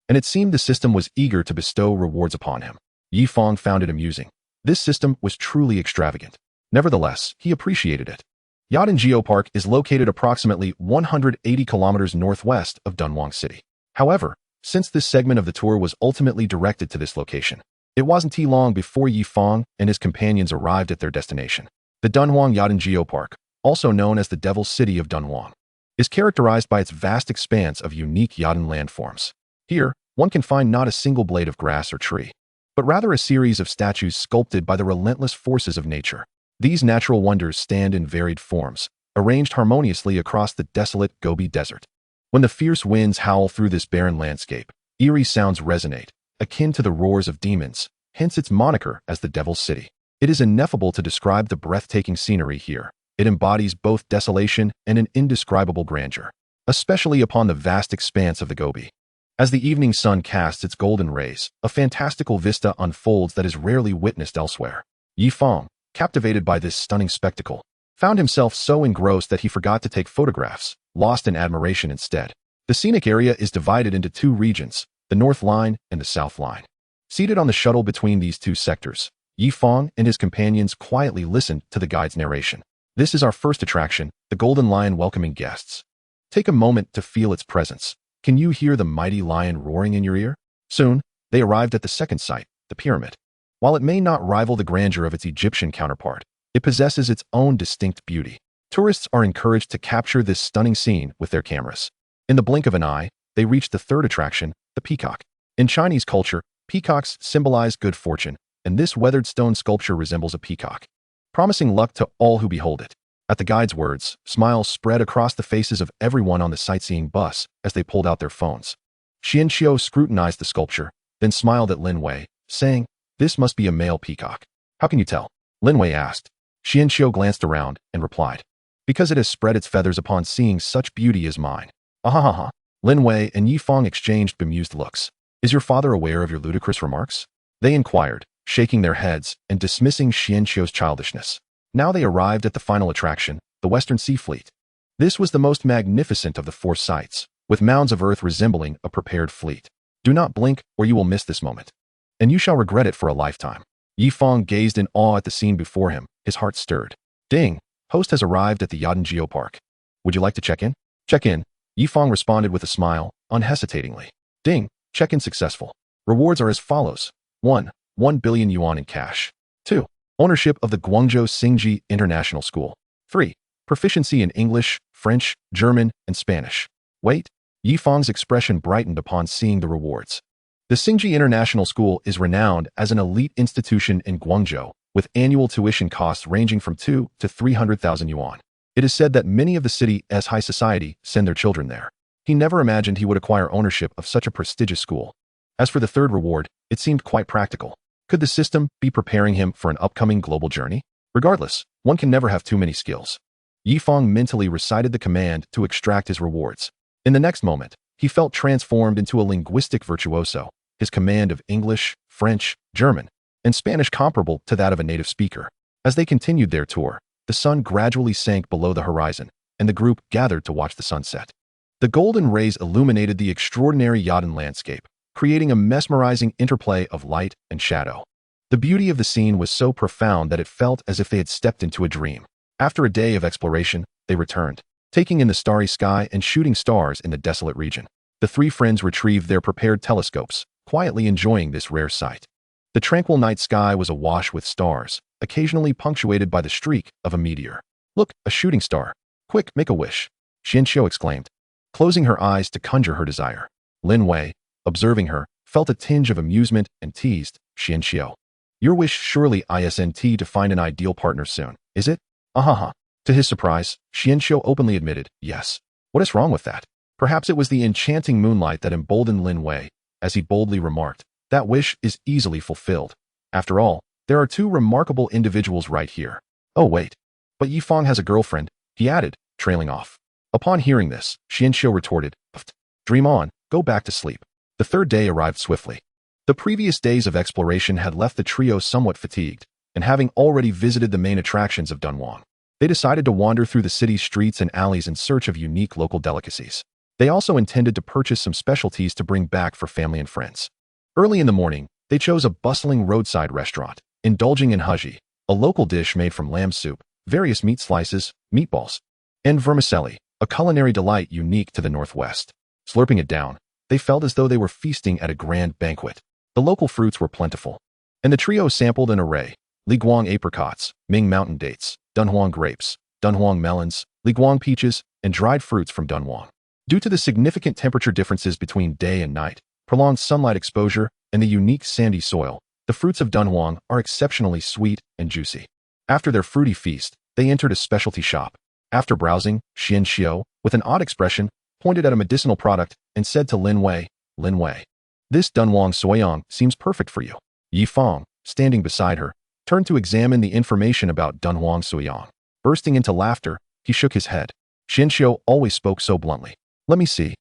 and it seemed the system was eager to bestow rewards upon him. Yifang found it amusing. This system was truly extravagant. Nevertheless, he appreciated it. Yadan Geopark is located approximately 180 kilometers northwest of Dunhuang City. However, since this segment of the tour was ultimately directed to this location, it wasn't too long before Yifang and his companions arrived at their destination. The Dunhuang Yadan Geopark, also known as the Devil's City of Dunhuang, is characterized by its vast expanse of unique Yadan landforms. Here, one can find not a single blade of grass or tree, but rather a series of statues sculpted by the relentless forces of nature. These natural wonders stand in varied forms, arranged harmoniously across the desolate Gobi Desert. When the fierce winds howl through this barren landscape, eerie sounds resonate, akin to the roars of demons, hence its moniker as the Devil's City. It is ineffable to describe the breathtaking scenery here. It embodies both desolation and an indescribable grandeur, especially upon the vast expanse of the Gobi. As the evening sun casts its golden rays, a fantastical vista unfolds that is rarely witnessed elsewhere. Yifang, captivated by this stunning spectacle, found himself so engrossed that he forgot to take photographs, lost in admiration instead. The scenic area is divided into two regions, the North Line and the South Line. Seated on the shuttle between these two sectors, Yifang and his companions quietly listened to the guide's narration. This is our first attraction, the Golden Lion welcoming guests. Take a moment to feel its presence. Can you hear the mighty lion roaring in your ear? Soon, they arrived at the second site, the pyramid. While it may not rival the grandeur of its Egyptian counterpart, it possesses its own distinct beauty. Tourists are encouraged to capture this stunning scene with their cameras. In the blink of an eye, they reach the third attraction, the peacock. In Chinese culture, peacocks symbolize good fortune, and this weathered stone sculpture resembles a peacock, promising luck to all who behold it. At the guide's words, smiles spread across the faces of everyone on the sightseeing bus as they pulled out their phones. Xin Xiu scrutinized the sculpture, then smiled at Lin Wei, saying, "This must be a male peacock." "How can you tell?" Lin Wei asked. Xin Xiu glanced around and replied, "Because it has spread its feathers upon seeing such beauty as mine." "Ahahaha." Lin Wei and Yifang exchanged bemused looks. "Is your father aware of your ludicrous remarks?" they inquired, shaking their heads and dismissing Xin Xiu's childishness. Now they arrived at the final attraction, the Western Sea Fleet. This was the most magnificent of the four sights, with mounds of earth resembling a prepared fleet. Do not blink or you will miss this moment, and you shall regret it for a lifetime. Yifang gazed in awe at the scene before him, his heart stirred. "Ding! Host has arrived at the Yadan Geopark. Would you like to check in?" "Check in," Yifang responded with a smile, unhesitatingly. "Ding! Check-in successful. Rewards are as follows. 1. 1 billion yuan in cash. 2. Ownership of the Guangzhou Xingji International School. 3. Proficiency in English, French, German, and Spanish." "Wait." Yifang's expression brightened upon seeing the rewards. The Xingji International School is renowned as an elite institution in Guangzhou, with annual tuition costs ranging from 2 to 300,000 yuan. It is said that many of the city's high society send their children there. He never imagined he would acquire ownership of such a prestigious school. As for the third reward, it seemed quite practical. Could the system be preparing him for an upcoming global journey? Regardless, one can never have too many skills. Yifang mentally recited the command to extract his rewards. In the next moment, he felt transformed into a linguistic virtuoso, his command of English, French, German, and Spanish comparable to that of a native speaker. As they continued their tour, the sun gradually sank below the horizon, and the group gathered to watch the sunset. The golden rays illuminated the extraordinary Yadin landscape, creating a mesmerizing interplay of light and shadow. The beauty of the scene was so profound that it felt as if they had stepped into a dream. After a day of exploration, they returned, taking in the starry sky and shooting stars in the desolate region. The three friends retrieved their prepared telescopes, quietly enjoying this rare sight. The tranquil night sky was awash with stars, occasionally punctuated by the streak of a meteor. "Look, a shooting star. Quick, make a wish," Xianxiu exclaimed, closing her eyes to conjure her desire. Lin Wei, observing her, felt a tinge of amusement and teased, "Xianxiu, your wish surely isn't to find an ideal partner soon, is it?" "Ahaha." To his surprise, Xianxiu openly admitted, "Yes. What is wrong with that?" Perhaps it was the enchanting moonlight that emboldened Lin Wei, as he boldly remarked, "That wish is easily fulfilled. After all, there are two remarkable individuals right here." "Oh wait, but Yi Fang has a girlfriend," he added, trailing off. Upon hearing this, Xianxiu retorted, "Pfft, dream on, go back to sleep." The third day arrived swiftly. The previous days of exploration had left the trio somewhat fatigued, and having already visited the main attractions of Dunhuang, they decided to wander through the city's streets and alleys in search of unique local delicacies. They also intended to purchase some specialties to bring back for family and friends. Early in the morning, they chose a bustling roadside restaurant, indulging in haji, a local dish made from lamb soup, various meat slices, meatballs, and vermicelli, a culinary delight unique to the Northwest. Slurping it down, they felt as though they were feasting at a grand banquet. The local fruits were plentiful, and the trio sampled an array: Liguang apricots, Ming mountain dates, Dunhuang grapes, Dunhuang melons, Liguang peaches, and dried fruits from Dunhuang. Due to the significant temperature differences between day and night, prolonged sunlight exposure, and the unique sandy soil, the fruits of Dunhuang are exceptionally sweet and juicy. After their fruity feast, they entered a specialty shop. After browsing, Xianxiu, with an odd expression, pointed at a medicinal product and said to Lin Wei, "Lin Wei, this Dunhuang soyang seems perfect for you." Yi Fang, standing beside her, turned to examine the information about Dunhuang soyang. Bursting into laughter, he shook his head. Xianxiu always spoke so bluntly. Let me see.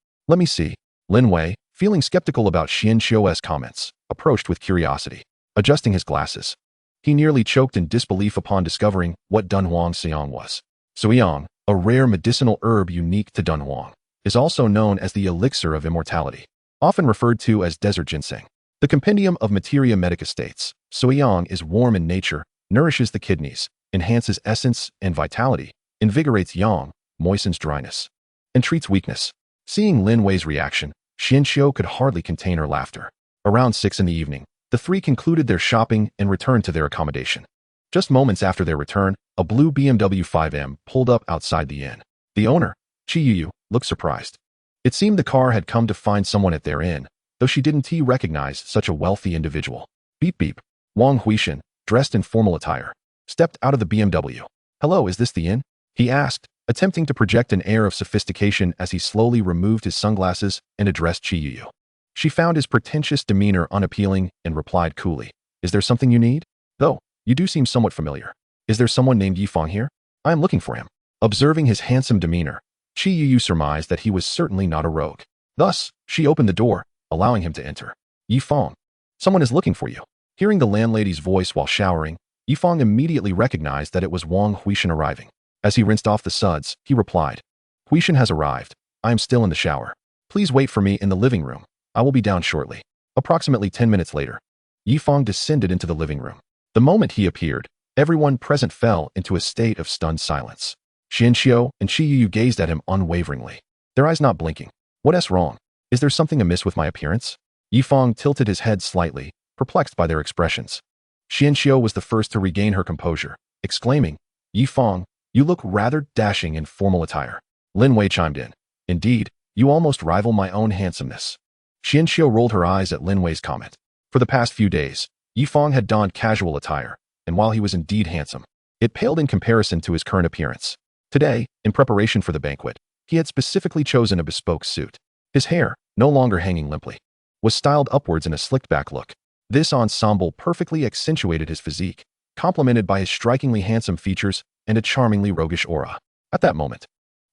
Lin Wei, feeling skeptical about Xianxiu's comments, approached with curiosity. Adjusting his glasses, he nearly choked in disbelief upon discovering what Dunhuang soyang was. Soyang, a rare medicinal herb unique to Dunhuang, is also known as the elixir of immortality, often referred to as desert ginseng. The Compendium of Materia Medica states, soyang is warm in nature, nourishes the kidneys, enhances essence and vitality, invigorates yang, moistens dryness, and treats weakness. Seeing Lin Wei's reaction, Xianxiu could hardly contain her laughter. Around 6 in the evening, the three concluded their shopping and returned to their accommodation. Just moments after their return, a blue BMW 5M pulled up outside the inn. The owner, Chi Yuyu, looked surprised. It seemed the car had come to find someone at their inn, though she didn't recognize such a wealthy individual. Beep beep. Wang Huishan, dressed in formal attire, stepped out of the BMW. "Hello, is this the inn?" he asked, attempting to project an air of sophistication as he slowly removed his sunglasses and addressed Chi Yuyu. She found his pretentious demeanor unappealing and replied coolly, "Is there something you need? Though, you do seem somewhat familiar. Is there someone named Yi Fang here? I am looking for him." Observing his handsome demeanor, Chi Yuyu surmised that he was certainly not a rogue. Thus, she opened the door, allowing him to enter. "Yi Fang, someone is looking for you." Hearing the landlady's voice while showering, Yi Fang immediately recognized that it was Wang Huishan arriving. As he rinsed off the suds, he replied, "Huishan has arrived. I am still in the shower. Please wait for me in the living room. I will be down shortly." Approximately 10 minutes later, Yi Fang descended into the living room. The moment he appeared, everyone present fell into a state of stunned silence. Xianxiu and Chi Yuyu gazed at him unwaveringly, their eyes not blinking. "What's wrong? Is there something amiss with my appearance?" Yi Fang tilted his head slightly, perplexed by their expressions. Xianxiu was the first to regain her composure, exclaiming, "Yi Fang, you look rather dashing in formal attire." Lin Wei chimed in, "Indeed, you almost rival my own handsomeness." Xianxiu rolled her eyes at Lin Wei's comment. For the past few days, Yi Fang had donned casual attire, and while he was indeed handsome, it paled in comparison to his current appearance. Today, in preparation for the banquet, he had specifically chosen a bespoke suit. His hair, no longer hanging limply, was styled upwards in a slicked-back look. This ensemble perfectly accentuated his physique, complemented by his strikingly handsome features and a charmingly roguish aura. At that moment,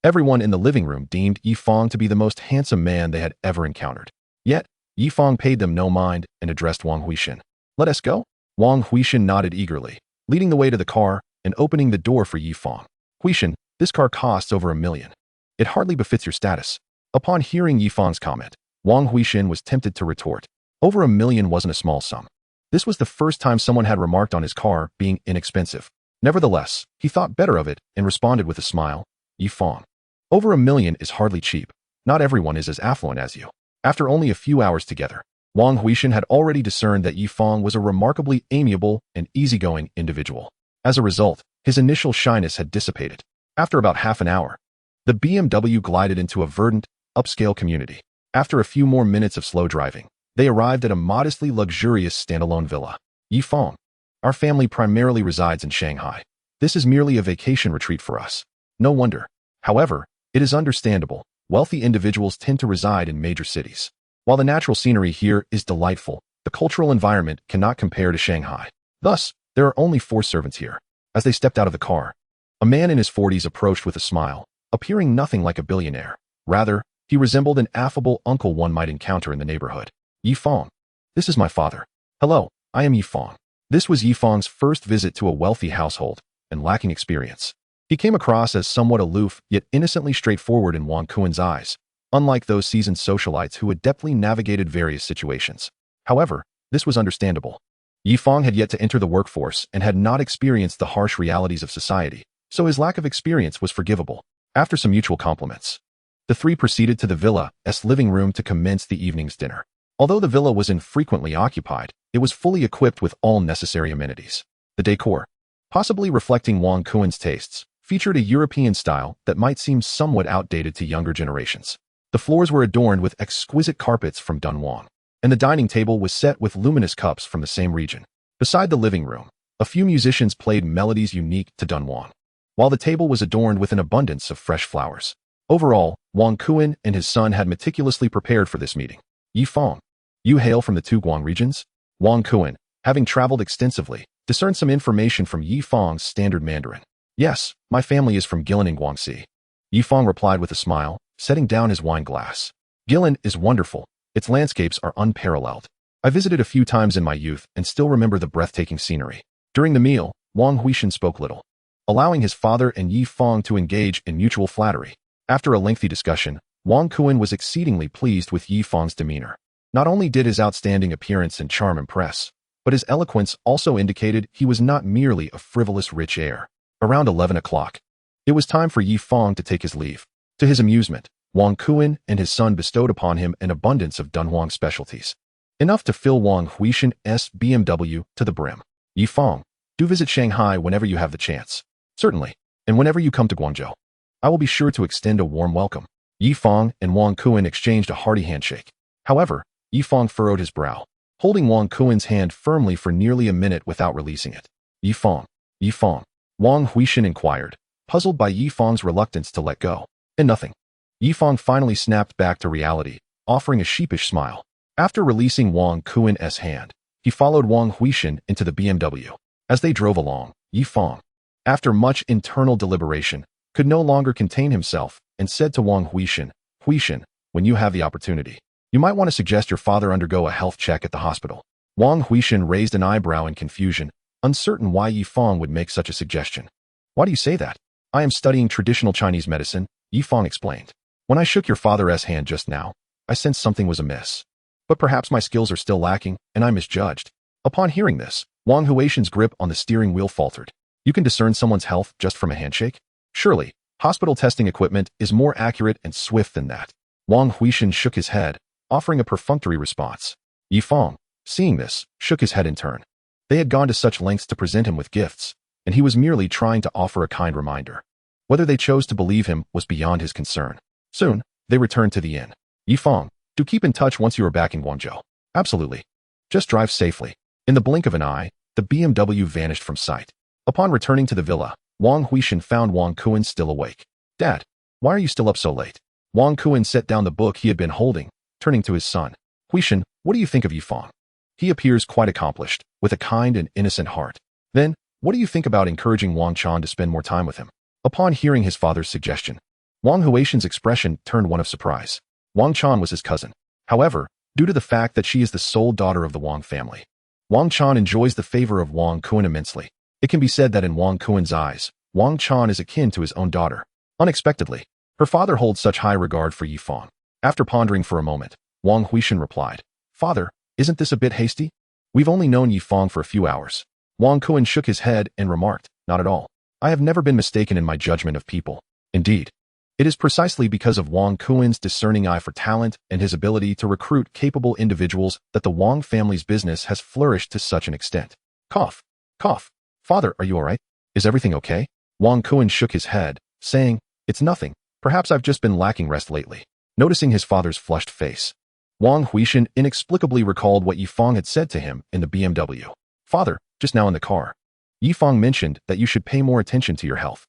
everyone in the living room deemed Yi Fang to be the most handsome man they had ever encountered. Yet, Yi Fang paid them no mind and addressed Wang Huishan. "Let us go?" Wang Huishan nodded eagerly, leading the way to the car, and opening the door for Yi Fang. Huishan, this car costs over $1 million. It hardly befits your status. Upon hearing Yi Fang's comment, Wang Huishan was tempted to retort. Over $1 million wasn't a small sum. This was the first time someone had remarked on his car being inexpensive. Nevertheless, he thought better of it and responded with a smile. Yi Fang. Over $1 million is hardly cheap. Not everyone is as affluent as you. After only a few hours together, Wang Huishan had already discerned that Yi Fang was a remarkably amiable and easygoing individual. As a result, his initial shyness had dissipated. After about half an hour, the BMW glided into a verdant, upscale community. After a few more minutes of slow driving, they arrived at a modestly luxurious standalone villa. Yi Fang. Our family primarily resides in Shanghai. This is merely a vacation retreat for us. No wonder. However, it is understandable. Wealthy individuals tend to reside in major cities. While the natural scenery here is delightful, the cultural environment cannot compare to Shanghai. Thus, there are only 4 servants here. As they stepped out of the car, a man in his 40s approached with a smile, appearing nothing like a billionaire. Rather, he resembled an affable uncle one might encounter in the neighborhood. Yi Fang. This is my father. Hello, I am Yi Fang. This was Yi Fang's first visit to a wealthy household, and lacking experience. He came across as somewhat aloof, yet innocently straightforward in Wang Kuen's eyes, unlike those seasoned socialites who adeptly navigated various situations. However, this was understandable. Yi Fang had yet to enter the workforce and had not experienced the harsh realities of society, so his lack of experience was forgivable. After some mutual compliments, the 3 proceeded to the villa's living room to commence the evening's dinner. Although the villa was infrequently occupied, it was fully equipped with all necessary amenities. The decor, possibly reflecting Wang Kuen's tastes, featured a European style that might seem somewhat outdated to younger generations. The floors were adorned with exquisite carpets from Dunhuang, and the dining table was set with luminous cups from the same region. Beside the living room, a few musicians played melodies unique to Dunhuang, while the table was adorned with an abundance of fresh flowers. Overall, Wang Kuen and his son had meticulously prepared for this meeting. Yi Fang. You hail from the Tuguang regions? Wang Kuen, having traveled extensively, discerned some information from Yi Fang's standard Mandarin. Yes, my family is from Guilin in Guangxi. Yi Fang replied with a smile, setting down his wine glass. Guilin is wonderful. Its landscapes are unparalleled. I visited a few times in my youth and still remember the breathtaking scenery. During the meal, Wang Huishan spoke little, allowing his father and Yi Fang to engage in mutual flattery. After a lengthy discussion, Wang Kuen was exceedingly pleased with Yi Fang's demeanor. Not only did his outstanding appearance and charm impress, but his eloquence also indicated he was not merely a frivolous rich heir. Around 11 o'clock, it was time for Yi Fang to take his leave. To his amusement, Wang Kuen and his son bestowed upon him an abundance of Dunhuang specialties, enough to fill Wang Huishan's BMW to the brim. Yi Fang, do visit Shanghai whenever you have the chance. Certainly, and whenever you come to Guangzhou, I will be sure to extend a warm welcome. Yi Fang and Wang Kuen exchanged a hearty handshake. However, Yi Fang furrowed his brow, holding Wang Kuen's hand firmly for nearly a minute without releasing it. Yi Fang. Yi Fang. Wang Huishan inquired, puzzled by Yi Fang's reluctance to let go. And nothing. Yi Fang finally snapped back to reality, offering a sheepish smile. After releasing Wang Kuen's hand, he followed Wang Huishan into the BMW. As they drove along, Yi Fang, after much internal deliberation, could no longer contain himself and said to Wang Huishan, Huishan, when you have the opportunity, you might want to suggest your father undergo a health check at the hospital. Wang Huishan raised an eyebrow in confusion, uncertain why Yi Fang would make such a suggestion. Why do you say that? I am studying traditional Chinese medicine, Yi Fang explained. When I shook your father's hand just now, I sensed something was amiss. But perhaps my skills are still lacking, and I misjudged. Upon hearing this, Wang Huishan's grip on the steering wheel faltered. You can discern someone's health just from a handshake? Surely, hospital testing equipment is more accurate and swift than that. Wang Huishan shook his head, offering a perfunctory response. Yi Fang, seeing this, shook his head in turn. They had gone to such lengths to present him with gifts, and he was merely trying to offer a kind reminder. Whether they chose to believe him was beyond his concern. Soon, they returned to the inn. Yi Fang, do keep in touch once you are back in Guangzhou. Absolutely. Just drive safely. In the blink of an eye, the BMW vanished from sight. Upon returning to the villa, Wang Huishan found Wang Kuen still awake. Dad, why are you still up so late? Wang Kuen set down the book he had been holding, turning to his son. Huishan, what do you think of Yi Fang? He appears quite accomplished, with a kind and innocent heart. Then, what do you think about encouraging Wang Chan to spend more time with him? Upon hearing his father's suggestion, Wang Huishan's expression turned one of surprise. Wang Chan was his cousin. However, due to the fact that she is the sole daughter of the Wang family, Wang Chan enjoys the favor of Wang Kuen immensely. It can be said that in Wang Kuen's eyes, Wang Chan is akin to his own daughter. Unexpectedly, her father holds such high regard for Yi Fang. After pondering for a moment, Wang Huishan replied, "Father, isn't this a bit hasty? We've only known Yi Fang for a few hours." Wang Kuen shook his head and remarked, "Not at all. I have never been mistaken in my judgment of people. Indeed, it is precisely because of Wang Kuen's discerning eye for talent and his ability to recruit capable individuals that the Wang family's business has flourished to such an extent." Cough. Cough. "Father, are you all right? Is everything okay?" Wang Kuen shook his head, saying, "It's nothing. Perhaps I've just been lacking rest lately." Noticing his father's flushed face, Wang Huishan inexplicably recalled what Yi Fang had said to him in the BMW. "Father, just now in the car, Yi Fang mentioned that you should pay more attention to your health."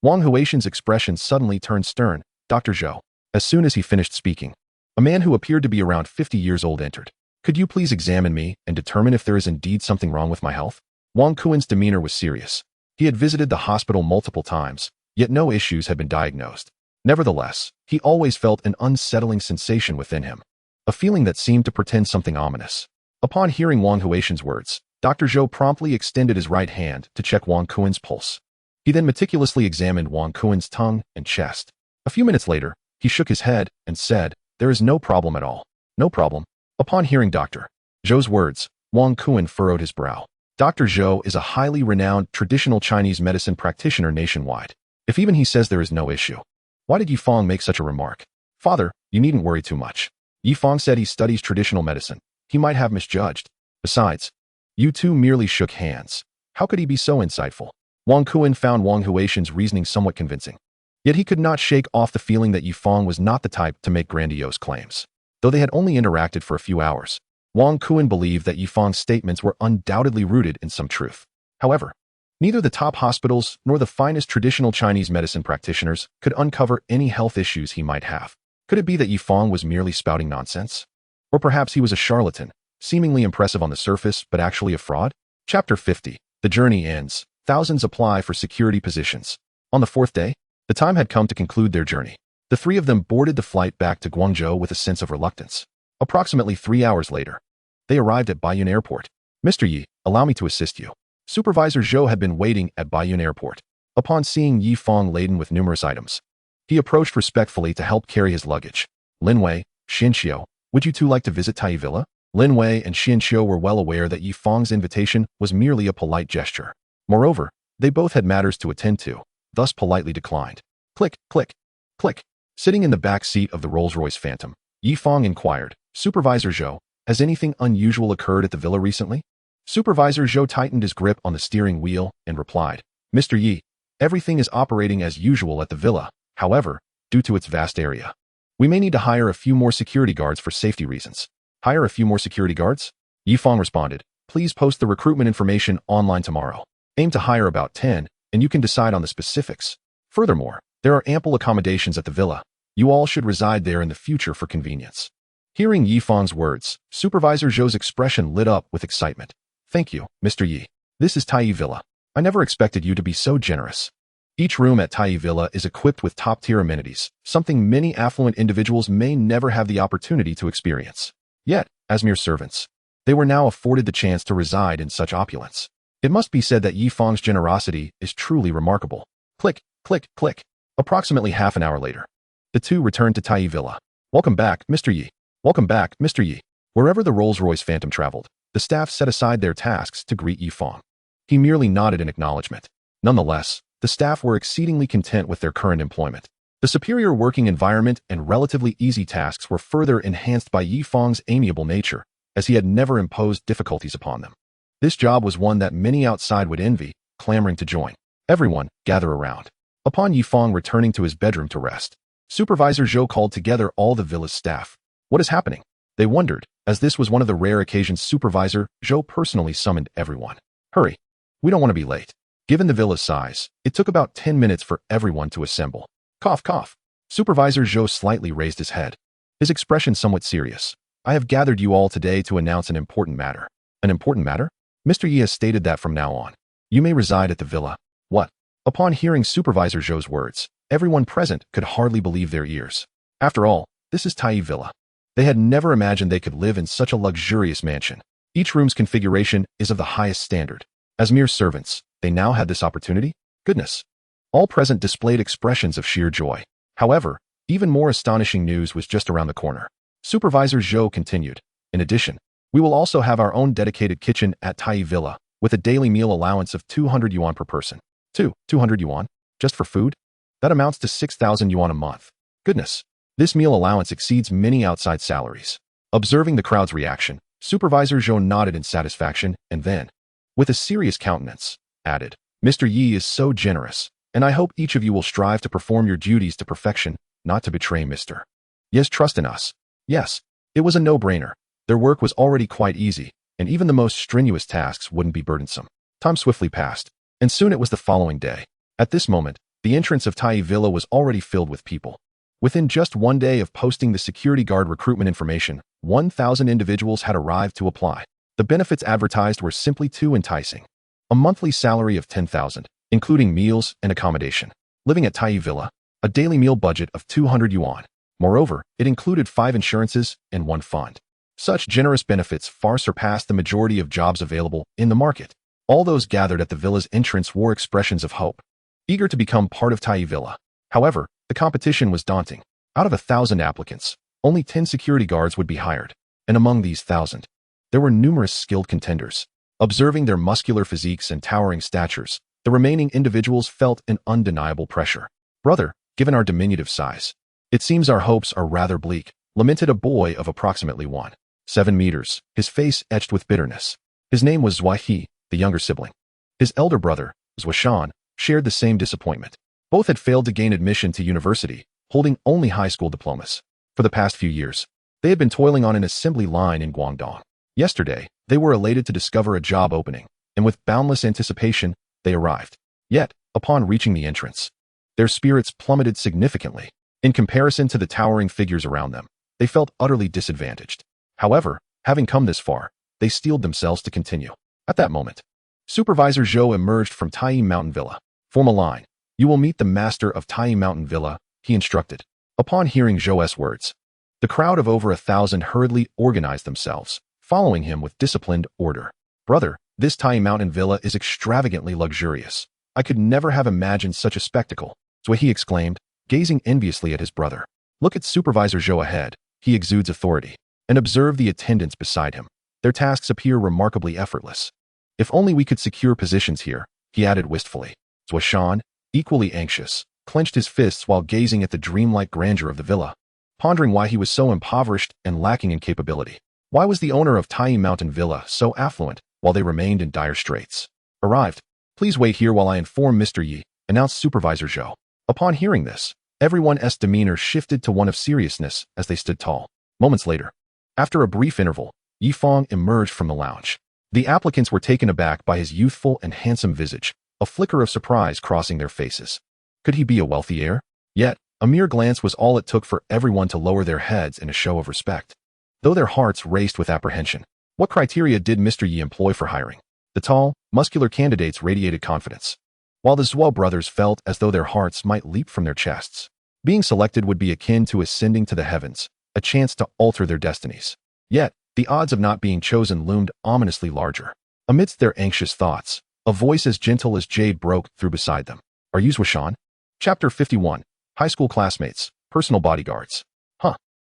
Wang Huishan's expression suddenly turned stern. "Dr. Zhou." As soon as he finished speaking, a man who appeared to be around 50 years old entered. "Could you please examine me and determine if there is indeed something wrong with my health?" Wang Kuen's demeanor was serious. He had visited the hospital multiple times, yet no issues had been diagnosed. Nevertheless, he always felt an unsettling sensation within him, a feeling that seemed to portend something ominous. Upon hearing Wang Huishan's words, Dr. Zhou promptly extended his right hand to check Wang Kuen's pulse. He then meticulously examined Wang Kuen's tongue and chest. A few minutes later, he shook his head and said, "There is no problem at all." "No problem?" Upon hearing Dr. Zhou's words, Wang Kuen furrowed his brow. Dr. Zhou is a highly renowned traditional Chinese medicine practitioner nationwide. If even he says there is no issue, why did Yi Fang make such a remark? "Father, you needn't worry too much. Yi Fang said he studies traditional medicine. He might have misjudged. Besides, you two merely shook hands. How could he be so insightful?" Wang Kuen found Wang Huishan's reasoning somewhat convincing. Yet he could not shake off the feeling that Yi Fang was not the type to make grandiose claims. Though they had only interacted for a few hours, Wang Kuen believed that Yi Fang's statements were undoubtedly rooted in some truth. However, neither the top hospitals nor the finest traditional Chinese medicine practitioners could uncover any health issues he might have. Could it be that Yi Fang was merely spouting nonsense? Or perhaps he was a charlatan, seemingly impressive on the surface but actually a fraud? Chapter 50. The journey ends. Thousands apply for security positions. On the fourth day, the time had come to conclude their journey. The three of them boarded the flight back to Guangzhou with a sense of reluctance. Approximately 3 hours later, they arrived at Baiyun Airport. "Mr. Yi, allow me to assist you." Supervisor Zhou had been waiting at Baiyun Airport. Upon seeing Yi Fang laden with numerous items, he approached respectfully to help carry his luggage. "Lin Wei, Xianqiu, would you two like to visit Tai Villa?" Lin Wei and Xianqiu were well aware that Yi Fang's invitation was merely a polite gesture. Moreover, they both had matters to attend to, thus politely declined. Click, click, click. Sitting in the back seat of the Rolls-Royce Phantom, Yi Fang inquired, "Supervisor Zhou, has anything unusual occurred at the villa recently?" Supervisor Zhou tightened his grip on the steering wheel and replied, "Mr. Yi, everything is operating as usual at the villa. However, due to its vast area, we may need to hire a few more security guards for safety reasons." "Hire a few more security guards?" Yi Fang responded, "Please post the recruitment information online tomorrow. Aim to hire about 10, and you can decide on the specifics. Furthermore, there are ample accommodations at the villa. You all should reside there in the future for convenience." Hearing Yi Fang's words, Supervisor Zhou's expression lit up with excitement. "Thank you, Mr. Yi. This is Tai Villa. I never expected you to be so generous." Each room at Tai Villa is equipped with top-tier amenities, something many affluent individuals may never have the opportunity to experience. Yet, as mere servants, they were now afforded the chance to reside in such opulence. It must be said that Yi Fang's generosity is truly remarkable. Click, click, click. Approximately half an hour later, the two returned to Tai Villa. "Welcome back, Mr. Yi. Welcome back, Mr. Yi." Wherever the Rolls-Royce Phantom traveled, the staff set aside their tasks to greet Yi Fang. He merely nodded in acknowledgement. Nonetheless, the staff were exceedingly content with their current employment. The superior working environment and relatively easy tasks were further enhanced by Yi Fang's amiable nature, as he had never imposed difficulties upon them. This job was one that many outside would envy, clamoring to join. "Everyone, gather around." Upon Yi Fang returning to his bedroom to rest, Supervisor Zhou called together all the villa's staff. "What is happening?" They wondered, as this was one of the rare occasions Supervisor Zhou personally summoned everyone. "Hurry. We don't want to be late." Given the villa's size, it took about 10 minutes for everyone to assemble. Cough, cough. Supervisor Zhou slightly raised his head, his expression somewhat serious. "I have gathered you all today to announce an important matter." "An important matter?" "Mr. Yi has stated that from now on, you may reside at the villa." "What?" Upon hearing Supervisor Zhou's words, everyone present could hardly believe their ears. After all, this is Tai Villa. They had never imagined they could live in such a luxurious mansion. Each room's configuration is of the highest standard. As mere servants, they now had this opportunity? Goodness. All present displayed expressions of sheer joy. However, even more astonishing news was just around the corner. Supervisor Zhou continued. In addition, we will also have our own dedicated kitchen at Tai Villa, with a daily meal allowance of 200 yuan per person. 200 yuan? Just for food? That amounts to 6,000 yuan a month. Goodness. This meal allowance exceeds many outside salaries. Observing the crowd's reaction, Supervisor Zhou nodded in satisfaction and then, with a serious countenance, added, Mr. Yi is so generous, and I hope each of you will strive to perform your duties to perfection, not to betray Mr. Yes, trust in us. Yes, it was a no-brainer. Their work was already quite easy, and even the most strenuous tasks wouldn't be burdensome. Time swiftly passed, and soon it was the following day. At this moment, the entrance of Tai Villa was already filled with people. Within just one day of posting the security guard recruitment information, 1,000 individuals had arrived to apply. The benefits advertised were simply too enticing. A monthly salary of 10,000, including meals and accommodation. Living at Tai Villa, a daily meal budget of 200 yuan. Moreover, it included 5 insurances and 1 fund. Such generous benefits far surpassed the majority of jobs available in the market. All those gathered at the villa's entrance wore expressions of hope, eager to become part of Tai Villa. However, the competition was daunting. Out of 1,000 applicants, only 10 security guards would be hired, and among these 1,000, there were numerous skilled contenders. Observing their muscular physiques and towering statures, the remaining individuals felt an undeniable pressure. Brother, given our diminutive size, it seems our hopes are rather bleak, lamented a boy of approximately 1.7 meters, his face etched with bitterness. His name was Zhuai, the younger sibling. His elder brother, Zhuashan, shared the same disappointment. Both had failed to gain admission to university, holding only high school diplomas. For the past few years, they had been toiling on an assembly line in Guangdong. Yesterday, they were elated to discover a job opening, and with boundless anticipation, they arrived. Yet, upon reaching the entrance, their spirits plummeted significantly. In comparison to the towering figures around them, they felt utterly disadvantaged. However, having come this far, they steeled themselves to continue. At that moment, Supervisor Zhou emerged from Tai Mountain Villa. Form a line. You will meet the master of Tai Mountain Villa, he instructed. Upon hearing Zhou's words, the crowd of over 1,000 hurriedly organized themselves, following him with disciplined order. Brother, this Tai Mountain Villa is extravagantly luxurious. I could never have imagined such a spectacle, Zhuai exclaimed, gazing enviously at his brother. Look at Supervisor Zhou ahead. He exudes authority. And observe the attendants beside him. Their tasks appear remarkably effortless. If only we could secure positions here, he added wistfully. Zhuashan, equally anxious, clenched his fists while gazing at the dreamlike grandeur of the villa, pondering why he was so impoverished and lacking in capability. Why was the owner of Tai Mountain Villa so affluent while they remained in dire straits? Arrived. Please wait here while I inform Mr. Yi, announced Supervisor Zhou. Upon hearing this, everyone's demeanor shifted to one of seriousness as they stood tall. Moments later, after a brief interval, Yi Fang emerged from the lounge. The applicants were taken aback by his youthful and handsome visage, a flicker of surprise crossing their faces. Could he be a wealthy heir? Yet, a mere glance was all it took for everyone to lower their heads in a show of respect. Though their hearts raced with apprehension, what criteria did Mr. Yi employ for hiring? The tall, muscular candidates radiated confidence, while the Zhuo brothers felt as though their hearts might leap from their chests. Being selected would be akin to ascending to the heavens, a chance to alter their destinies. Yet, the odds of not being chosen loomed ominously larger. Amidst their anxious thoughts, a voice as gentle as jade broke through beside them. Are you Zhuashan? Chapter 51. High school classmates, personal bodyguards.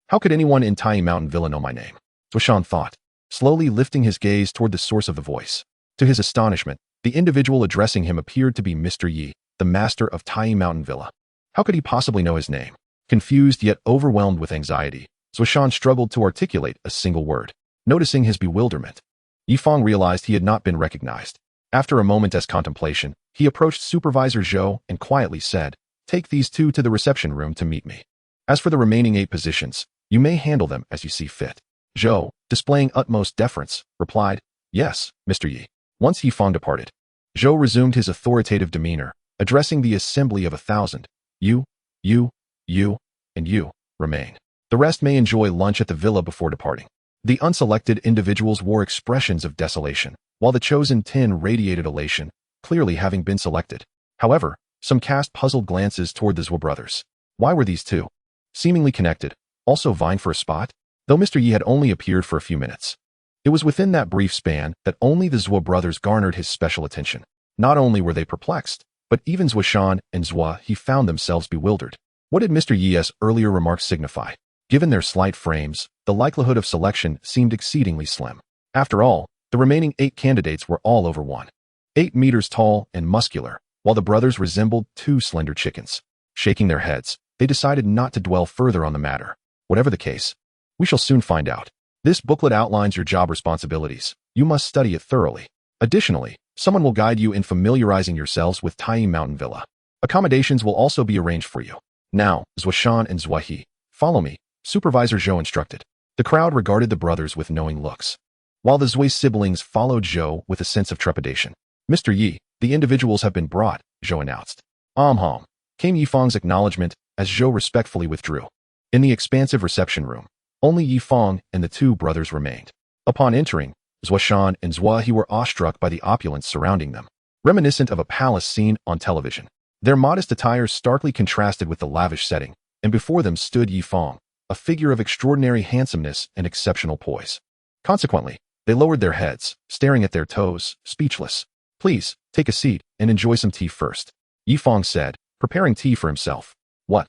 How could anyone in Tai Mountain Villa know my name? Zhuashan thought, slowly lifting his gaze toward the source of the voice. To his astonishment, the individual addressing him appeared to be Mr. Yi, the master of Tai Mountain Villa. How could he possibly know his name? Confused yet overwhelmed with anxiety, Zhuashan struggled to articulate a single word. Noticing his bewilderment, Yi Fang realized he had not been recognized. After a moment's contemplation, he approached Supervisor Zhou and quietly said, Take these 2 to the reception room to meet me. As for the remaining 8 positions, you may handle them as you see fit. Zhou, displaying utmost deference, replied, Yes, Mr. Yi. Once Yi Fang departed, Zhou resumed his authoritative demeanor, addressing the assembly of 1,000. You, and you, remain. The rest may enjoy lunch at the villa before departing. The unselected individuals wore expressions of desolation, while the chosen 10 radiated elation, clearly having been selected. However, some cast puzzled glances toward the Zhuo brothers. Why were these 2, seemingly connected, also vying for a spot? Though Mr. Yi had only appeared for a few minutes, It was within that brief span that only the Zhuo brothers garnered his special attention. Not only were they perplexed, but even Zhuoshan and Zhua He found themselves bewildered. What did Mr. Yi's earlier remarks signify? Given their slight frames, the likelihood of selection seemed exceedingly slim. After all, the remaining 8 candidates were all over 1.8 meters tall and muscular, while the brothers resembled 2 slender chickens. Shaking their heads, they decided not to dwell further on the matter. Whatever the case, we shall soon find out. This booklet outlines your job responsibilities. You must study it thoroughly. Additionally, someone will guide you in familiarizing yourselves with Tai Mountain Villa. Accommodations will also be arranged for you. Now, Zhuoshan and Zhua He, follow me, Supervisor Zhou instructed. The crowd regarded the brothers with knowing looks, while the Zhui siblings followed Zhou with a sense of trepidation. Mr. Yi, the individuals have been brought, Zhou announced. Hum, came Yifang's acknowledgement as Zhou respectfully withdrew. In the expansive reception room, only Yifang and the 2 brothers remained. Upon entering, Zhuoshan and Zhua He were awestruck by the opulence surrounding them, reminiscent of a palace seen on television. Their modest attire starkly contrasted with the lavish setting, and before them stood Yifang, a figure of extraordinary handsomeness and exceptional poise. Consequently, they lowered their heads, staring at their toes, speechless. Please, take a seat and enjoy some tea first, Yifang said, preparing tea for himself. What?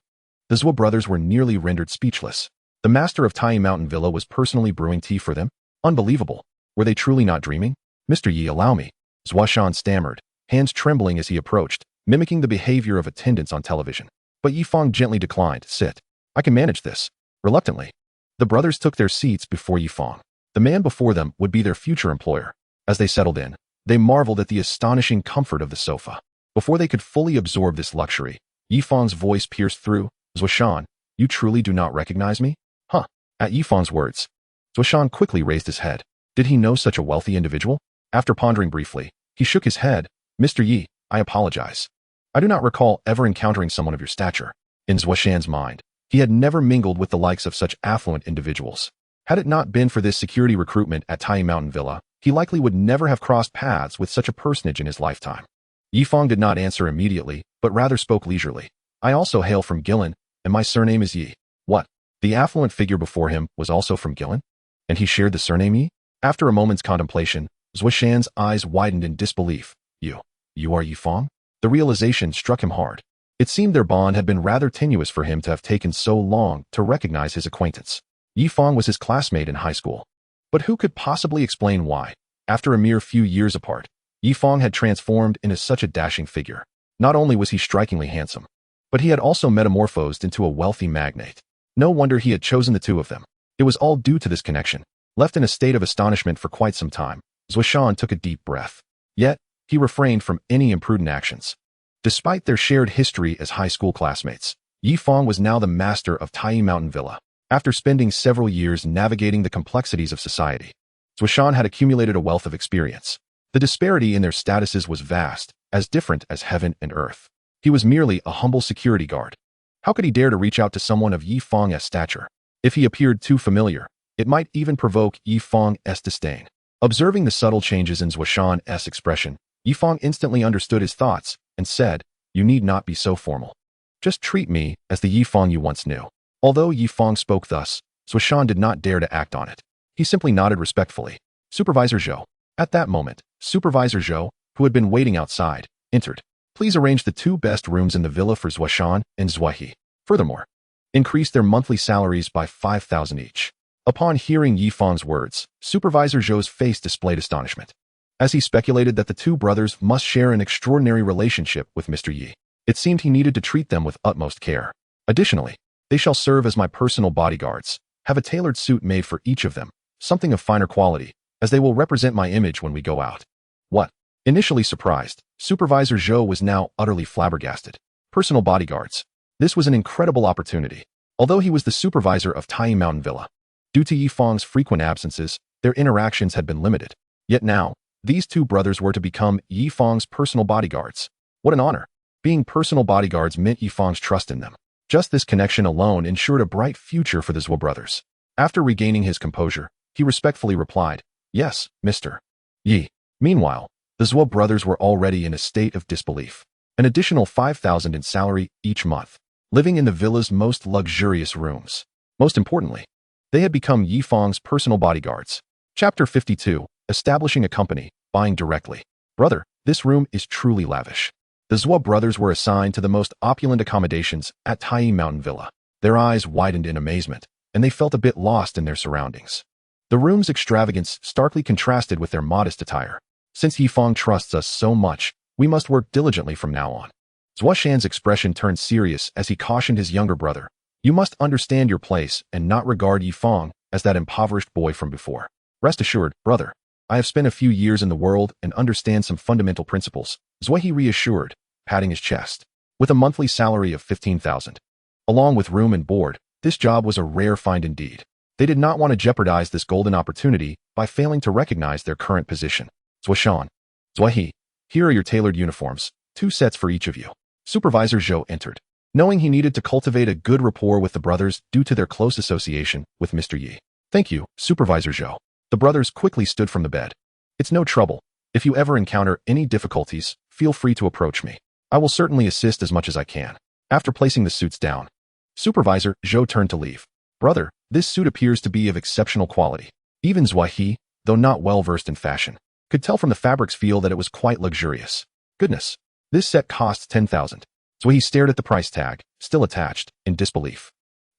The Zhuo brothers were nearly rendered speechless. The master of Tai Mountain Villa was personally brewing tea for them? Unbelievable. Were they truly not dreaming? Mr. Yi, allow me. Zhuoshan stammered, hands trembling as he approached, mimicking the behavior of attendants on television. But Yifang gently declined. Sit. I can manage this. Reluctantly, the brothers took their seats before Yifang. The man before them would be their future employer. As they settled in, they marveled at the astonishing comfort of the sofa. Before they could fully absorb this luxury, Yifang's voice pierced through. Zhuoshan, you truly do not recognize me? Huh. At Yifang's words, Zhuoshan quickly raised his head. Did he know such a wealthy individual? After pondering briefly, he shook his head. Mr. Yi, I apologize. I do not recall ever encountering someone of your stature. In Zhuoshan's mind, he had never mingled with the likes of such affluent individuals. Had it not been for this security recruitment at Tai Mountain Villa, he likely would never have crossed paths with such a personage in his lifetime. Yifang did not answer immediately, but rather spoke leisurely. I also hail from Guilin, and my surname is Yi. What? The affluent figure before him was also from Guilin? And he shared the surname Yi? After a moment's contemplation, Zhuoshan's eyes widened in disbelief. You are Yifang? The realization struck him hard. It seemed their bond had been rather tenuous for him to have taken so long to recognize his acquaintance. Yifang was his classmate in high school. But who could possibly explain why, after a mere few years apart, Yifang had transformed into such a dashing figure? Not only was he strikingly handsome, but he had also metamorphosed into a wealthy magnate. No wonder he had chosen the 2 of them. It was all due to this connection. Left in a state of astonishment for quite some time, Zhuoshan took a deep breath. Yet, he refrained from any imprudent actions. Despite their shared history as high school classmates, Yifang was now the master of Tai Mountain Villa. After spending several years navigating the complexities of society, Zhuoshan had accumulated a wealth of experience. The disparity in their statuses was vast, as different as heaven and earth. He was merely a humble security guard. How could he dare to reach out to someone of Yifang's stature? If he appeared too familiar, it might even provoke Yifang's disdain. Observing the subtle changes in Zhuoshan's expression, Yifang instantly understood his thoughts and said, You need not be so formal. Just treat me as the Yifang you once knew. Although Yifang spoke thus, Zhuoshan did not dare to act on it. He simply nodded respectfully. Supervisor Zhou. At that moment, Supervisor Zhou, who had been waiting outside, entered. Please arrange the 2 best rooms in the villa for Zhuoshan and Zhua He. Furthermore, increase their monthly salaries by 5,000 each. Upon hearing Yifang's words, Supervisor Zhou's face displayed astonishment, as he speculated that the 2 brothers must share an extraordinary relationship with Mr. Yi. It seemed he needed to treat them with utmost care. Additionally, they shall serve as my personal bodyguards. Have a tailored suit made for each of them, something of finer quality, as they will represent my image when we go out. What? Initially surprised, Supervisor Zhou was now utterly flabbergasted. Personal bodyguards. This was an incredible opportunity. Although he was the supervisor of Tai Mountain Villa, due to Yifang's frequent absences, their interactions had been limited. Yet now, these 2 brothers were to become Yifang's personal bodyguards. What an honor. Being personal bodyguards meant Yifang's trust in them. Just this connection alone ensured a bright future for the Zhuo brothers. After regaining his composure, he respectfully replied, Yes, Mr. Yi. Meanwhile, the Zhuo brothers were already in a state of disbelief. An additional 5,000 in salary each month, living in the villa's most luxurious rooms. Most importantly, they had become Yifang's personal bodyguards. Chapter 52. Establishing a company, buying directly. Brother, this room is truly lavish. The Zhua brothers were assigned to the most opulent accommodations at Tai Mountain Villa. Their eyes widened in amazement, and they felt a bit lost in their surroundings. The room's extravagance starkly contrasted with their modest attire. Since Fang trusts us so much, we must work diligently from now on. Zhua Shan's expression turned serious as he cautioned his younger brother. You must understand your place and not regard Fang as that impoverished boy from before. Rest assured, brother, I have spent a few years in the world and understand some fundamental principles, Zhuai reassured, patting his chest. With a monthly salary of 15,000. Along with room and board, this job was a rare find indeed. They did not want to jeopardize this golden opportunity by failing to recognize their current position. Zhuai, here are your tailored uniforms, 2 sets for each of you. Supervisor Zhou entered. Knowing he needed to cultivate a good rapport with the brothers due to their close association with Mr. Yi. Thank you, Supervisor Zhou. The brothers quickly stood from the bed. It's no trouble. If you ever encounter any difficulties, feel free to approach me. I will certainly assist as much as I can. After placing the suits down, Supervisor Zhou turned to leave. Brother, this suit appears to be of exceptional quality. Even Zhuai, though not well versed in fashion, could tell from the fabric's feel that it was quite luxurious. Goodness, this set costs 10,000. Zhuai stared at the price tag, still attached, in disbelief.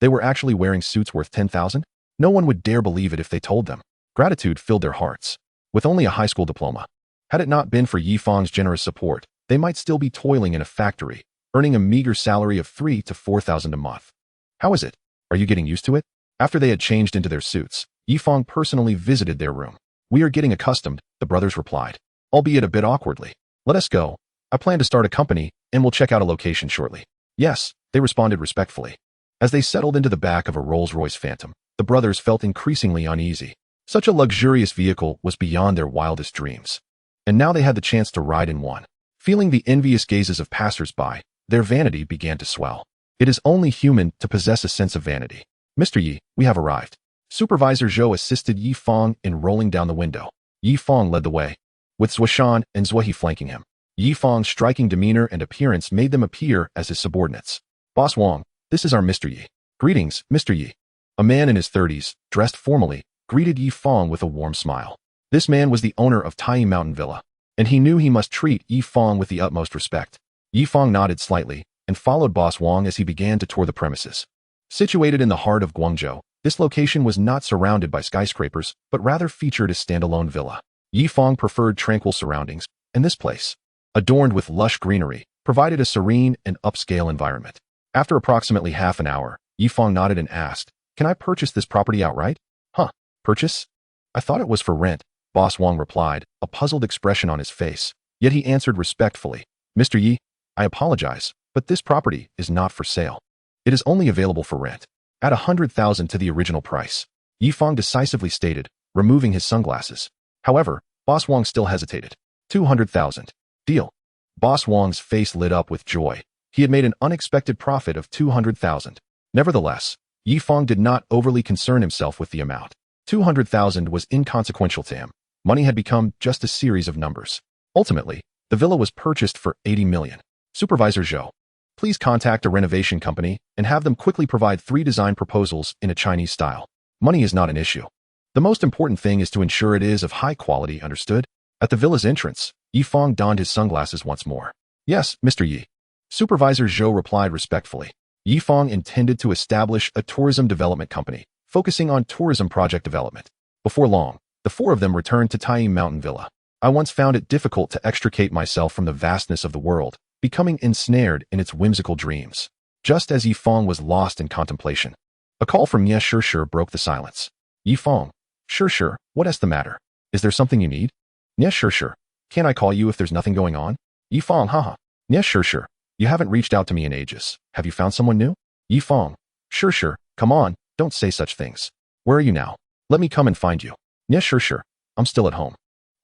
They were actually wearing suits worth 10,000? No one would dare believe it if they told them. Gratitude filled their hearts. With only a high school diploma, had it not been for Fang's generous support, they might still be toiling in a factory, earning a meager salary of 3,000 to 4,000 a month. How is it? Are you getting used to it? After they had changed into their suits, Fang personally visited their room. We are getting accustomed, the brothers replied, albeit a bit awkwardly. Let us go. I plan to start a company, and we'll check out a location shortly. Yes, they responded respectfully. As they settled into the back of a Rolls-Royce Phantom, the brothers felt increasingly uneasy. Such a luxurious vehicle was beyond their wildest dreams. And now they had the chance to ride in one. Feeling the envious gazes of passers-by, their vanity began to swell. It is only human to possess a sense of vanity. Mr. Yi, we have arrived. Supervisor Zhou assisted Fang in rolling down the window. Fang led the way, with Zhuai and Zhuai flanking him. Fang's striking demeanor and appearance made them appear as his subordinates. Boss Wang, this is our Mr. Yi. Greetings, Mr. Yi. A man in his 30s, dressed formally, greeted Fang with a warm smile. This man was the owner of Tai Mountain Villa, and he knew he must treat Fang with the utmost respect. Fang nodded slightly and followed Boss Wang as he began to tour the premises. Situated in the heart of Guangzhou, this location was not surrounded by skyscrapers, but rather featured a standalone villa. Fang preferred tranquil surroundings, and this place, adorned with lush greenery, provided a serene and upscale environment. After approximately half an hour, Fang nodded and asked, "Can I purchase this property outright?" "Huh, purchase? I thought it was for rent," Boss Wang replied, a puzzled expression on his face. Yet he answered respectfully, "Mr. Yi, I apologize, but this property is not for sale. It is only available for rent. At 100,000 to the original price," Fang decisively stated, removing his sunglasses. However, Boss Wang still hesitated. 200,000. Deal. Boss Wang's face lit up with joy. He had made an unexpected profit of 200,000. Nevertheless, Fang did not overly concern himself with the amount. 200,000 was inconsequential to him. Money had become just a series of numbers. Ultimately, the villa was purchased for 80 million. Supervisor Zhou, please contact a renovation company and have them quickly provide 3 design proposals in a Chinese style. Money is not an issue. The most important thing is to ensure it is of high quality, understood? At the villa's entrance, Fang donned his sunglasses once more. Yes, Mr. Yi. Supervisor Zhou replied respectfully. Fang intended to establish a tourism development company, focusing on tourism project development. Before long, the 4 of them returned to Tai Mountain Villa. I once found it difficult to extricate myself from the vastness of the world, becoming ensnared in its whimsical dreams. Just as Fang was lost in contemplation, a call from Nye Shishir broke the silence. Fang, Shishir, what is the matter? Is there something you need? Nye Shishir, can I call you if there's nothing going on? Fang, haha. Nye Shishir, you haven't reached out to me in ages. Have you found someone new? Fang, Shishir, come on, don't say such things. Where are you now? Let me come and find you. Nye Shishir, I'm still at home.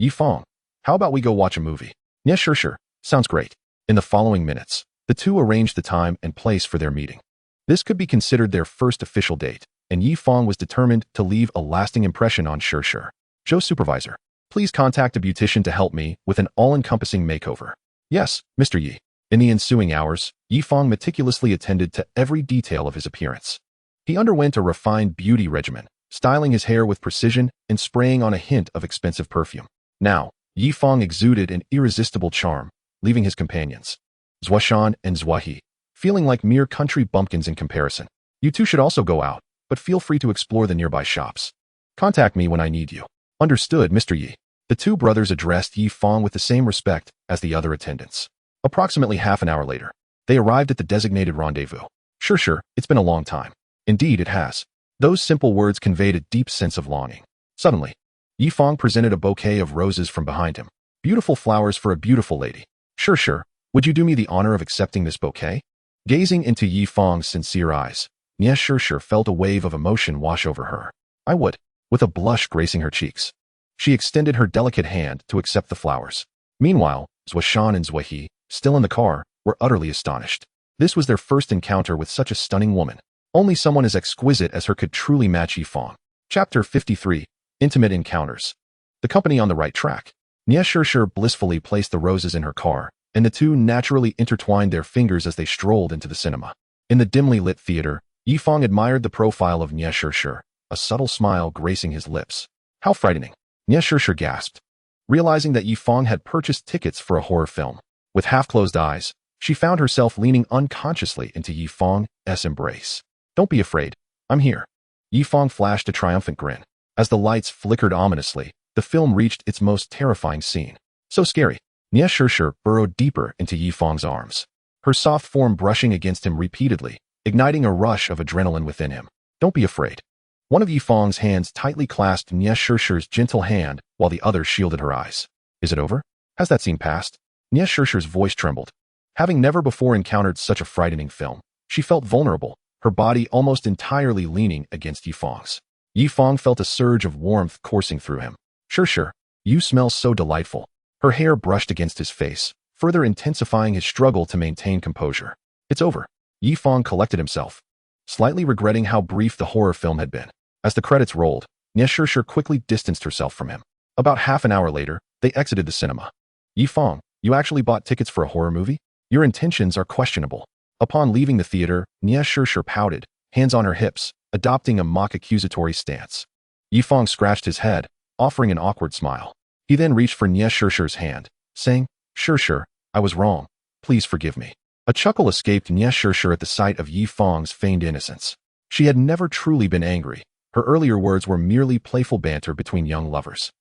Fang, how about we go watch a movie? Nye Shishir, sounds great. In the following minutes, the two arranged the time and place for their meeting. This could be considered their first official date, and Fang was determined to leave a lasting impression on Shishir. Zhou Supervisor, please contact a beautician to help me with an all-encompassing makeover. Yes, Mr. Yi. In the ensuing hours, Fang meticulously attended to every detail of his appearance. He underwent a refined beauty regimen, styling his hair with precision and spraying on a hint of expensive perfume. Now, Yi Fang exuded an irresistible charm, leaving his companions, Zhuashan and Zhuahe, feeling like mere country bumpkins in comparison. You two should also go out, but feel free to explore the nearby shops. Contact me when I need you. Understood, Mr. Yi. The two brothers addressed Yi Fang with the same respect as the other attendants. Approximately half an hour later, they arrived at the designated rendezvous. Sure, it's been a long time. Indeed, it has. Those simple words conveyed a deep sense of longing. Suddenly, Yi Fang presented a bouquet of roses from behind him. Beautiful flowers for a beautiful lady. Sure. Would you do me the honor of accepting this bouquet? Gazing into Yi Fang's sincere eyes, Nie Sure felt a wave of emotion wash over her. I would, with a blush gracing her cheeks. She extended her delicate hand to accept the flowers. Meanwhile, Zhuashan and Zhuahe, still in the car, were utterly astonished. This was their first encounter with such a stunning woman. Only someone as exquisite as her could truly match Yi Fang. Chapter 53. Intimate Encounters. The company on the right track. Nie Sure blissfully placed the roses in her car, and the two naturally intertwined their fingers as they strolled into the cinema. In the dimly lit theater, Yi Fang admired the profile of Nie Sure, a subtle smile gracing his lips. How frightening! Nie Sure gasped, realizing that Yi Fang had purchased tickets for a horror film. With half-closed eyes, she found herself leaning unconsciously into Yi Fang's embrace. Don't be afraid. I'm here. Yi Fang flashed a triumphant grin. As the lights flickered ominously, the film reached its most terrifying scene. So scary. Nie Sure burrowed deeper into Yi Fang's arms, her soft form brushing against him repeatedly, igniting a rush of adrenaline within him. Don't be afraid. One of Yi Fang's hands tightly clasped Nie Sure's gentle hand while the other shielded her eyes. Is it over? Has that scene passed? Nie Sure's voice trembled. Having never before encountered such a frightening film, she felt vulnerable, her body almost entirely leaning against Yi Fang's. Yi Fang felt a surge of warmth coursing through him. Sure, you smell so delightful. Her hair brushed against his face, further intensifying his struggle to maintain composure. It's over. Yi Fang collected himself, slightly regretting how brief the horror film had been. As the credits rolled, Nie Sure quickly distanced herself from him. About half an hour later, they exited the cinema. Yi Fang, you actually bought tickets for a horror movie? Your intentions are questionable. Upon leaving the theater, Nie Sure pouted, hands on her hips, adopting a mock accusatory stance. Yi Fang scratched his head, offering an awkward smile. He then reached for Nie Sure's hand, saying, Sure, I was wrong. Please forgive me. A chuckle escaped Nie Sure at the sight of Yi Fang's feigned innocence. She had never truly been angry. Her earlier words were merely playful banter between young lovers.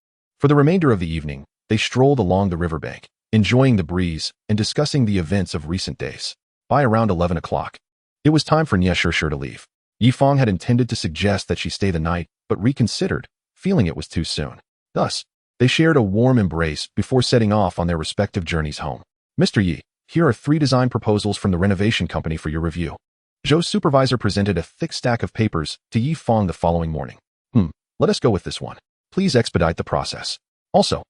For the remainder of the evening, they strolled along the riverbank, enjoying the breeze and discussing the events of recent days. By around 11 o'clock, it was time for Nie Sure to leave. Yi Fang had intended to suggest that she stay the night, but reconsidered, feeling it was too soon. Thus, they shared a warm embrace before setting off on their respective journeys home. Mr. Yi, here are 3 design proposals from the renovation company for your review. Zhou's supervisor presented a thick stack of papers to Yi Fang the following morning. Let us go with this one. Please expedite the process. Also,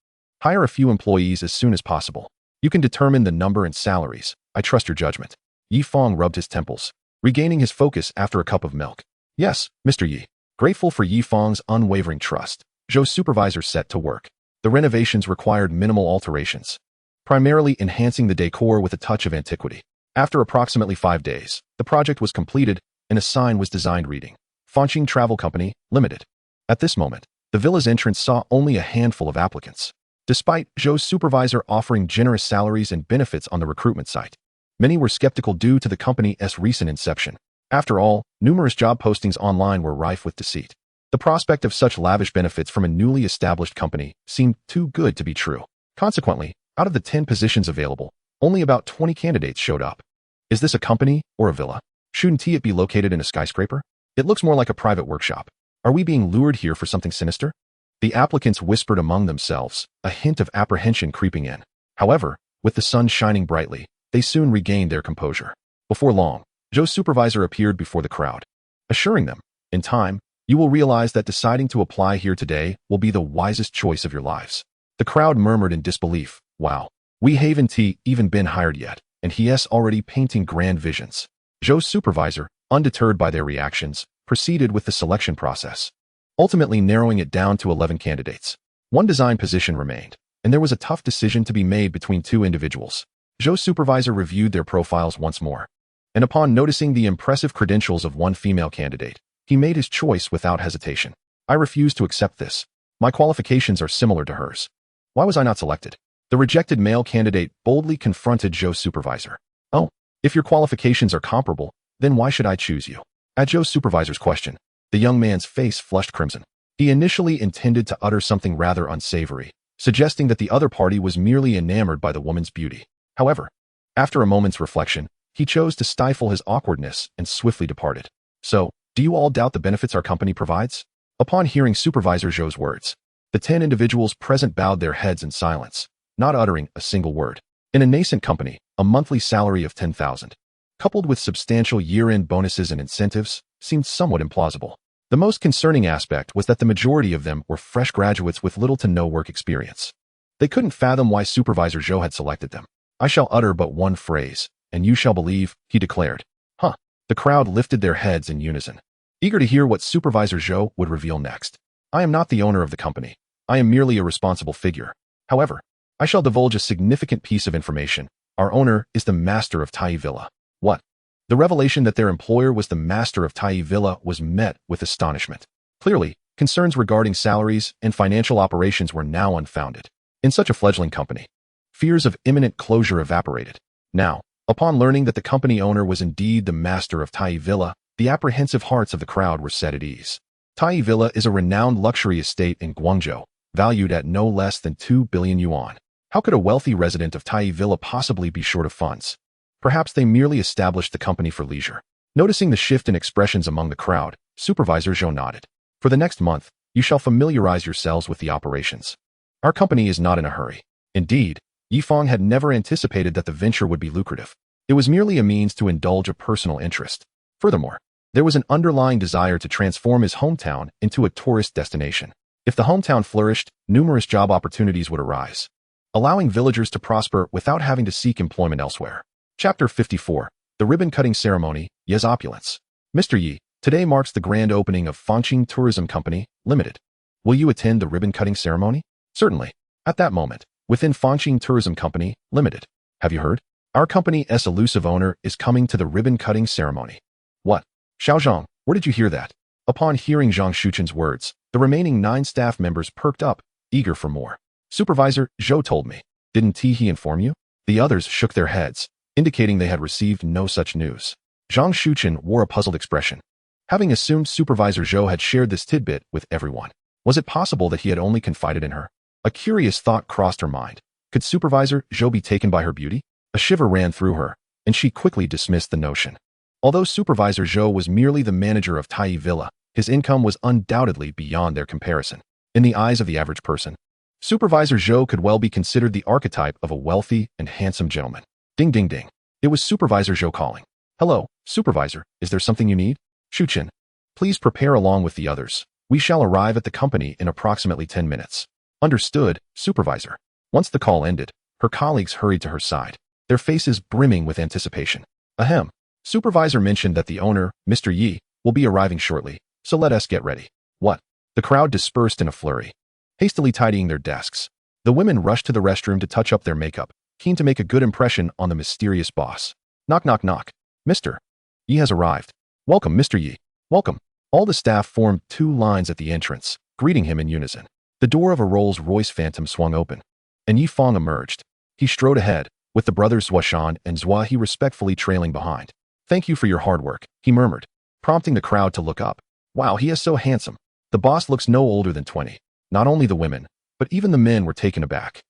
hire a few employees as soon as possible. You can determine the number and salaries. I trust your judgment. Yi Fang rubbed his temples, regaining his focus after a cup of milk. Yes, Mr. Yi. Grateful for Yi Fang's unwavering trust, Zhou's supervisor set to work. The renovations required minimal alterations, primarily enhancing the decor with a touch of antiquity. After approximately 5 days, the project was completed and a sign was designed reading, Fangqing Travel Company, Limited. At this moment, the villa's entrance saw only a handful of applicants. Despite Zhou's supervisor offering generous salaries and benefits on the recruitment site, many were skeptical due to the company's recent inception. After all, numerous job postings online were rife with deceit. The prospect of such lavish benefits from a newly established company seemed too good to be true. Consequently, out of the 10 positions available, only about 20 candidates showed up. Is this a company or a villa? Shouldn't it be located in a skyscraper? It looks more like a private workshop. Are we being lured here for something sinister? The applicants whispered among themselves, a hint of apprehension creeping in. However, with the sun shining brightly, they soon regained their composure. Before long, Zhou's supervisor appeared before the crowd, assuring them, in time, you will realize that deciding to apply here today will be the wisest choice of your lives. The crowd murmured in disbelief. Wow, we haven't even been hired yet, and he's already painting grand visions. Zhou's supervisor, undeterred by their reactions, proceeded with the selection process, ultimately narrowing it down to 11 candidates. One design position remained, and there was a tough decision to be made between 2 individuals. Zhou's supervisor reviewed their profiles once more, and upon noticing the impressive credentials of one female candidate, he made his choice without hesitation. I refuse to accept this. My qualifications are similar to hers. Why was I not selected? The rejected male candidate boldly confronted Zhou's supervisor. Oh, if your qualifications are comparable, then why should I choose you? At Zhou's supervisor's question, the young man's face flushed crimson. He initially intended to utter something rather unsavory, suggesting that the other party was merely enamored by the woman's beauty. However, after a moment's reflection, he chose to stifle his awkwardness and swiftly departed. So, do you all doubt the benefits our company provides? Upon hearing Supervisor Zhou's words, the 10 individuals present bowed their heads in silence, not uttering a single word. In a nascent company, a monthly salary of 10,000, coupled with substantial year-end bonuses and incentives, seemed somewhat implausible. The most concerning aspect was that the majority of them were fresh graduates with little to no work experience. They couldn't fathom why Supervisor Zhou had selected them. I shall utter but one phrase, and you shall believe, he declared. Huh. The crowd lifted their heads in unison, eager to hear what Supervisor Zhou would reveal next. I am not the owner of the company. I am merely a responsible figure. However, I shall divulge a significant piece of information. Our owner is the master of Tai Villa. What? The revelation that their employer was the master of Tai Villa was met with astonishment. Clearly, concerns regarding salaries and financial operations were now unfounded. In such a fledgling company, fears of imminent closure evaporated. Now, upon learning that the company owner was indeed the master of Tai Villa, the apprehensive hearts of the crowd were set at ease. Tai Villa is a renowned luxury estate in Guangzhou, valued at no less than 2 billion yuan. How could a wealthy resident of Tai Villa possibly be short of funds? Perhaps they merely established the company for leisure. Noticing the shift in expressions among the crowd, Supervisor Zhou nodded. For the next month, you shall familiarize yourselves with the operations. Our company is not in a hurry. Indeed, Fang had never anticipated that the venture would be lucrative. It was merely a means to indulge a personal interest. Furthermore, there was an underlying desire to transform his hometown into a tourist destination. If the hometown flourished, numerous job opportunities would arise, allowing villagers to prosper without having to seek employment elsewhere. Chapter 54. The Ribbon-Cutting Ceremony, Ye's Opulence. Mr. Yi, today marks the grand opening of Fangqing Tourism Company, Limited. Will you attend the ribbon-cutting ceremony? Certainly. At that moment, within Fangqing Tourism Company, Limited. Have you heard? Our company's elusive owner is coming to the ribbon-cutting ceremony. What? Xiao Zhang, where did you hear that? Upon hearing Zhang Shuchen's words, the remaining 9 staff members perked up, eager for more. Supervisor Zhou told me. Didn't he inform you? The others shook their heads, indicating they had received no such news. Zhang Shuchen wore a puzzled expression, having assumed Supervisor Zhou had shared this tidbit with everyone. Was it possible that he had only confided in her? A curious thought crossed her mind. Could Supervisor Zhou be taken by her beauty? A shiver ran through her, and she quickly dismissed the notion. Although Supervisor Zhou was merely the manager of Tai Villa, his income was undoubtedly beyond their comparison. In the eyes of the average person, Supervisor Zhou could well be considered the archetype of a wealthy and handsome gentleman. Ding ding ding. It was Supervisor Zhou calling. Hello, Supervisor, is there something you need? Shuchen, please prepare along with the others. We shall arrive at the company in approximately 10 minutes. Understood, Supervisor. Once the call ended, her colleagues hurried to her side, their faces brimming with anticipation. Ahem. Supervisor mentioned that the owner, Mr. Yi, will be arriving shortly, so let us get ready. What? The crowd dispersed in a flurry, hastily tidying their desks. The women rushed to the restroom to touch up their makeup, keen to make a good impression on the mysterious boss. Knock knock knock. Mr. Yi has arrived. Welcome, Mr. Yi. Welcome. All the staff formed 2 lines at the entrance, greeting him in unison. The door of a Rolls-Royce Phantom swung open, and Yi Fang emerged. He strode ahead, with the brothers Zuoshan and Zhua He respectfully trailing behind. Thank you for your hard work, he murmured, prompting the crowd to look up. Wow, he is so handsome. The boss looks no older than 20. Not only the women, but even the men were taken aback.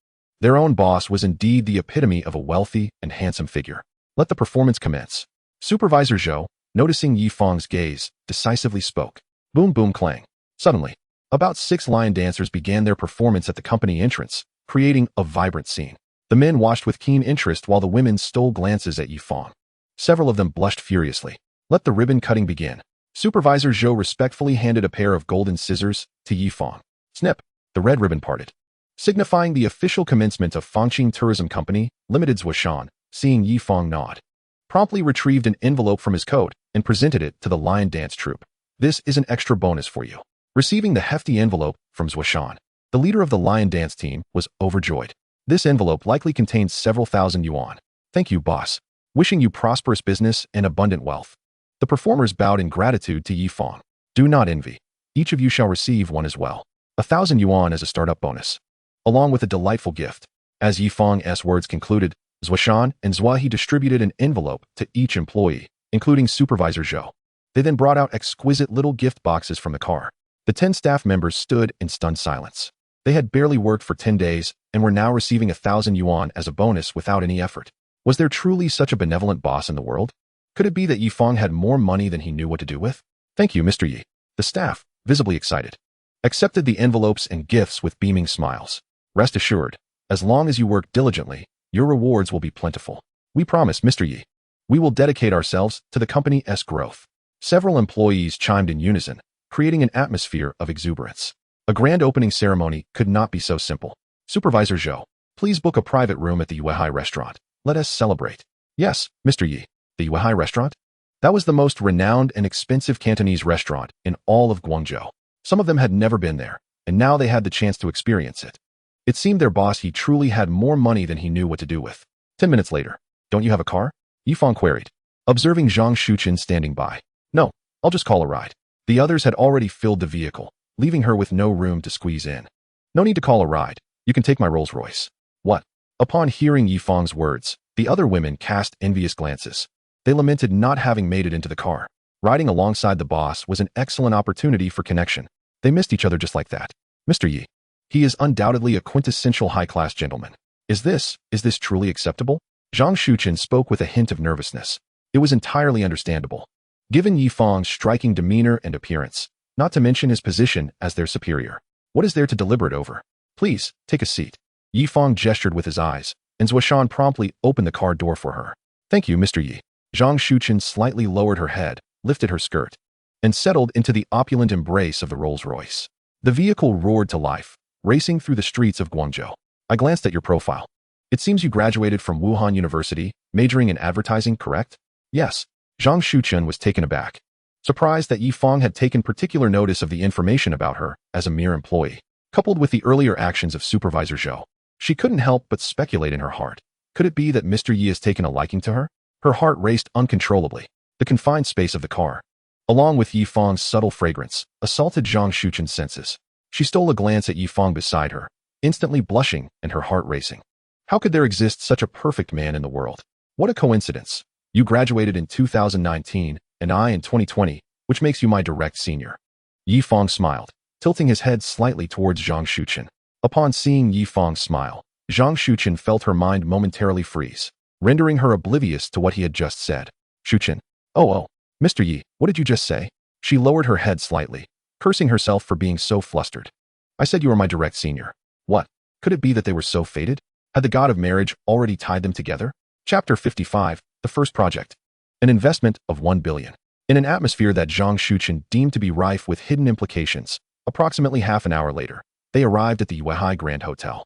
Their own boss was indeed the epitome of a wealthy and handsome figure. Let the performance commence. Supervisor Zhou, noticing Yi Fang's gaze, decisively spoke. Boom boom clang. Suddenly, about 6 lion dancers began their performance at the company entrance, creating a vibrant scene. The men watched with keen interest while the women stole glances at Yi Fang. Several of them blushed furiously. Let the ribbon cutting begin. Supervisor Zhou respectfully handed a pair of golden scissors to Yi Fang. Snip. The red ribbon parted, signifying the official commencement of Fangqing Tourism Company, Limited. Zuoshan, seeing Yi Fang nod, promptly retrieved an envelope from his coat and presented it to the lion dance troupe. This is an extra bonus for you. Receiving the hefty envelope from Zuoshan, the leader of the lion dance team was overjoyed. This envelope likely contains several thousand yuan. Thank you, boss. Wishing you prosperous business and abundant wealth. The performers bowed in gratitude to Yi Fang. Do not envy. Each of you shall receive one as well. 1,000 yuan as a startup bonus, along with a delightful gift. As Yifang's words concluded, Zuoshan and Zuahi distributed an envelope to each employee, including Supervisor Zhou. They then brought out exquisite little gift boxes from the car. The 10 staff members stood in stunned silence. They had barely worked for 10 days and were now receiving 1,000 yuan as a bonus without any effort. Was there truly such a benevolent boss in the world? Could it be that Yifang had more money than he knew what to do with? Thank you, Mr. Yi. The staff, visibly excited, accepted the envelopes and gifts with beaming smiles. Rest assured, as long as you work diligently, your rewards will be plentiful. We promise, Mr. Yi. We will dedicate ourselves to the company's growth. Several employees chimed in unison, creating an atmosphere of exuberance. A grand opening ceremony could not be so simple. Supervisor Zhou, please book a private room at the Yuehai restaurant. Let us celebrate. Yes, Mr. Yi. The Yuehai restaurant? That was the most renowned and expensive Cantonese restaurant in all of Guangzhou. Some of them had never been there, and now they had the chance to experience it. It seemed their boss he truly had more money than he knew what to do with. 10 minutes later. Don't you have a car? Yifang queried, observing Zhang Shuchen standing by. No, I'll just call a ride. The others had already filled the vehicle, leaving her with no room to squeeze in. No need to call a ride. You can take my Rolls Royce. What? Upon hearing Yifang's words, the other women cast envious glances. They lamented not having made it into the car. Riding alongside the boss was an excellent opportunity for connection. They missed each other just like that. Mr. Yi. He is undoubtedly a quintessential high-class gentleman. Is this truly acceptable? Zhang Shuchen spoke with a hint of nervousness. It was entirely understandable. Given Yifang's striking demeanor and appearance, not to mention his position as their superior, what is there to deliberate over? Please, take a seat. Yifang gestured with his eyes, and Zuoshan promptly opened the car door for her. Thank you, Mr. Yi. Zhang Shuchen slightly lowered her head, lifted her skirt, and settled into the opulent embrace of the Rolls-Royce. The vehicle roared to life, racing through the streets of Guangzhou. I glanced at your profile. It seems you graduated from Wuhan University, majoring in advertising, correct? Yes. Zhang Shuchen was taken aback, surprised that Yifang had taken particular notice of the information about her as a mere employee. Coupled with the earlier actions of Supervisor Zhou, she couldn't help but speculate in her heart. Could it be that Mr. Yi has taken a liking to her? Her heart raced uncontrollably. The confined space of the car, along with Yifang's subtle fragrance, assaulted Zhang Shuchen's senses. She stole a glance at Yifang beside her, instantly blushing and her heart racing. How could there exist such a perfect man in the world? What a coincidence. You graduated in 2019, and I in 2020, which makes you my direct senior. Yifang smiled, tilting his head slightly towards Zhang Shuchen. Upon seeing Yifang's smile, Zhang Shuchen felt her mind momentarily freeze, rendering her oblivious to what he had just said. Shuchen. Oh, Mr. Yi, what did you just say? She lowered her head slightly, cursing herself for being so flustered. I said you were my direct senior. What? Could it be that they were so fated? Had the god of marriage already tied them together? Chapter 55, The First Project. An investment of 1 billion. In an atmosphere that Zhang Shuchen deemed to be rife with hidden implications, approximately half an hour later, they arrived at the Yuehai Grand Hotel.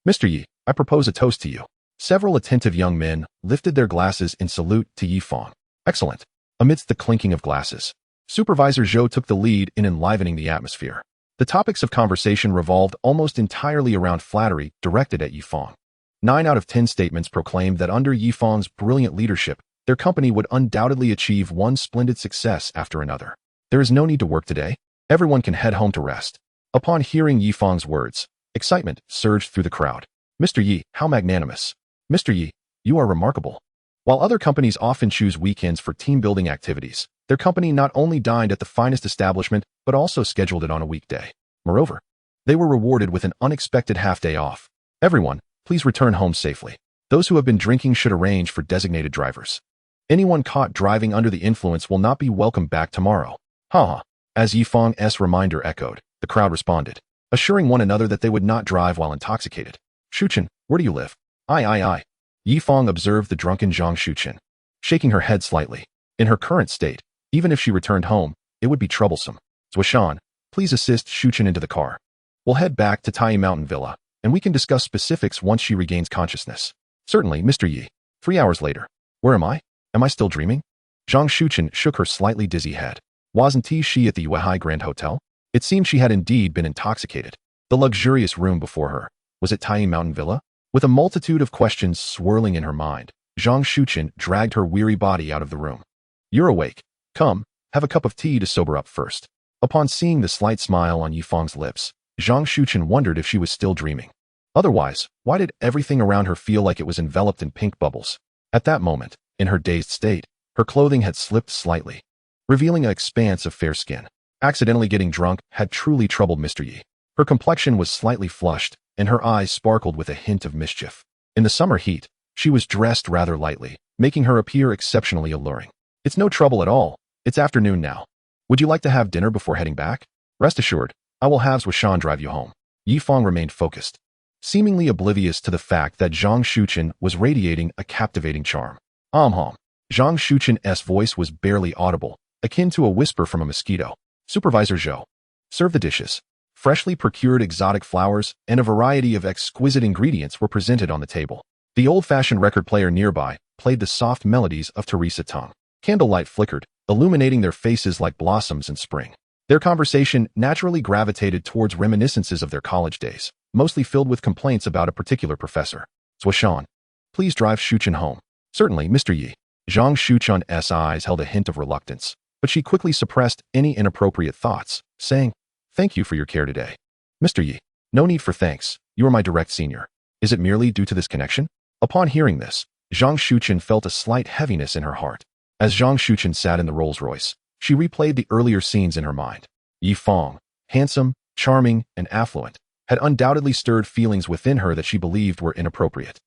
Mr. Yi, I propose a toast to you. Several attentive young men lifted their glasses in salute to Yifang. Excellent. Amidst the clinking of glasses, Supervisor Zhou took the lead in enlivening the atmosphere. The topics of conversation revolved almost entirely around flattery directed at Yifang. 9 out of 10 statements proclaimed that under Yifang's brilliant leadership, their company would undoubtedly achieve one splendid success after another. There is no need to work today. Everyone can head home to rest. Upon hearing Yifang's words, excitement surged through the crowd. Mr. Yi, how magnanimous. Mr. Yi, you are remarkable. While other companies often choose weekends for team-building activities, their company not only dined at the finest establishment, but also scheduled it on a weekday. Moreover, they were rewarded with an unexpected half-day off. Everyone, please return home safely. Those who have been drinking should arrange for designated drivers. Anyone caught driving under the influence will not be welcome back tomorrow. Ha. As Yifang's reminder echoed, the crowd responded, assuring one another that they would not drive while intoxicated. Shuchen, where do you live? I. Yifang observed the drunken Zhang Shuchen, shaking her head slightly. In her current state, even if she returned home, it would be troublesome. Zuoshan, please assist Shuchen into the car. We'll head back to Tai Mountain Villa, and we can discuss specifics once she regains consciousness. Certainly, Mr. Yi. 3 hours later. Where am I? Am I still dreaming? Zhang Shuchen shook her slightly dizzy head. Wasn't she at the Yuehai Grand Hotel? It seemed she had indeed been intoxicated. The luxurious room before her. Was it Tai Mountain Villa? With a multitude of questions swirling in her mind, Zhang Shuchen dragged her weary body out of the room. You're awake. Come, have a cup of tea to sober up first. Upon seeing the slight smile on Yifang's lips, Zhang Shuchen wondered if she was still dreaming. Otherwise, why did everything around her feel like it was enveloped in pink bubbles? At that moment, in her dazed state, her clothing had slipped slightly, revealing an expanse of fair skin. Accidentally getting drunk had truly troubled Mr. Yi. Her complexion was slightly flushed, and her eyes sparkled with a hint of mischief. In the summer heat, she was dressed rather lightly, making her appear exceptionally alluring. It's no trouble at all. It's afternoon now. Would you like to have dinner before heading back? Rest assured, I will have Zhuashan drive you home. Yifang remained focused, seemingly oblivious to the fact that Zhang Shuchen was radiating a captivating charm. Zhang Shuchen's voice was barely audible, akin to a whisper from a mosquito. Supervisor Zhou, serve the dishes. Freshly procured exotic flowers and a variety of exquisite ingredients were presented on the table. The old-fashioned record player nearby played the soft melodies of Teresa Tong. Candlelight flickered, illuminating their faces like blossoms in spring. Their conversation naturally gravitated towards reminiscences of their college days, mostly filled with complaints about a particular professor. Zhuashan, please drive Shuchen home. Certainly, Mr. Yi. Zhang Shuchen's eyes held a hint of reluctance, but she quickly suppressed any inappropriate thoughts, saying, Thank you for your care today. Mr. Yi, no need for thanks. You are my direct senior. Is it merely due to this connection? Upon hearing this, Zhang Shuchen felt a slight heaviness in her heart. As Zhang Shuchen sat in the Rolls-Royce, she replayed the earlier scenes in her mind. Yifang, handsome, charming, and affluent, had undoubtedly stirred feelings within her that she believed were inappropriate.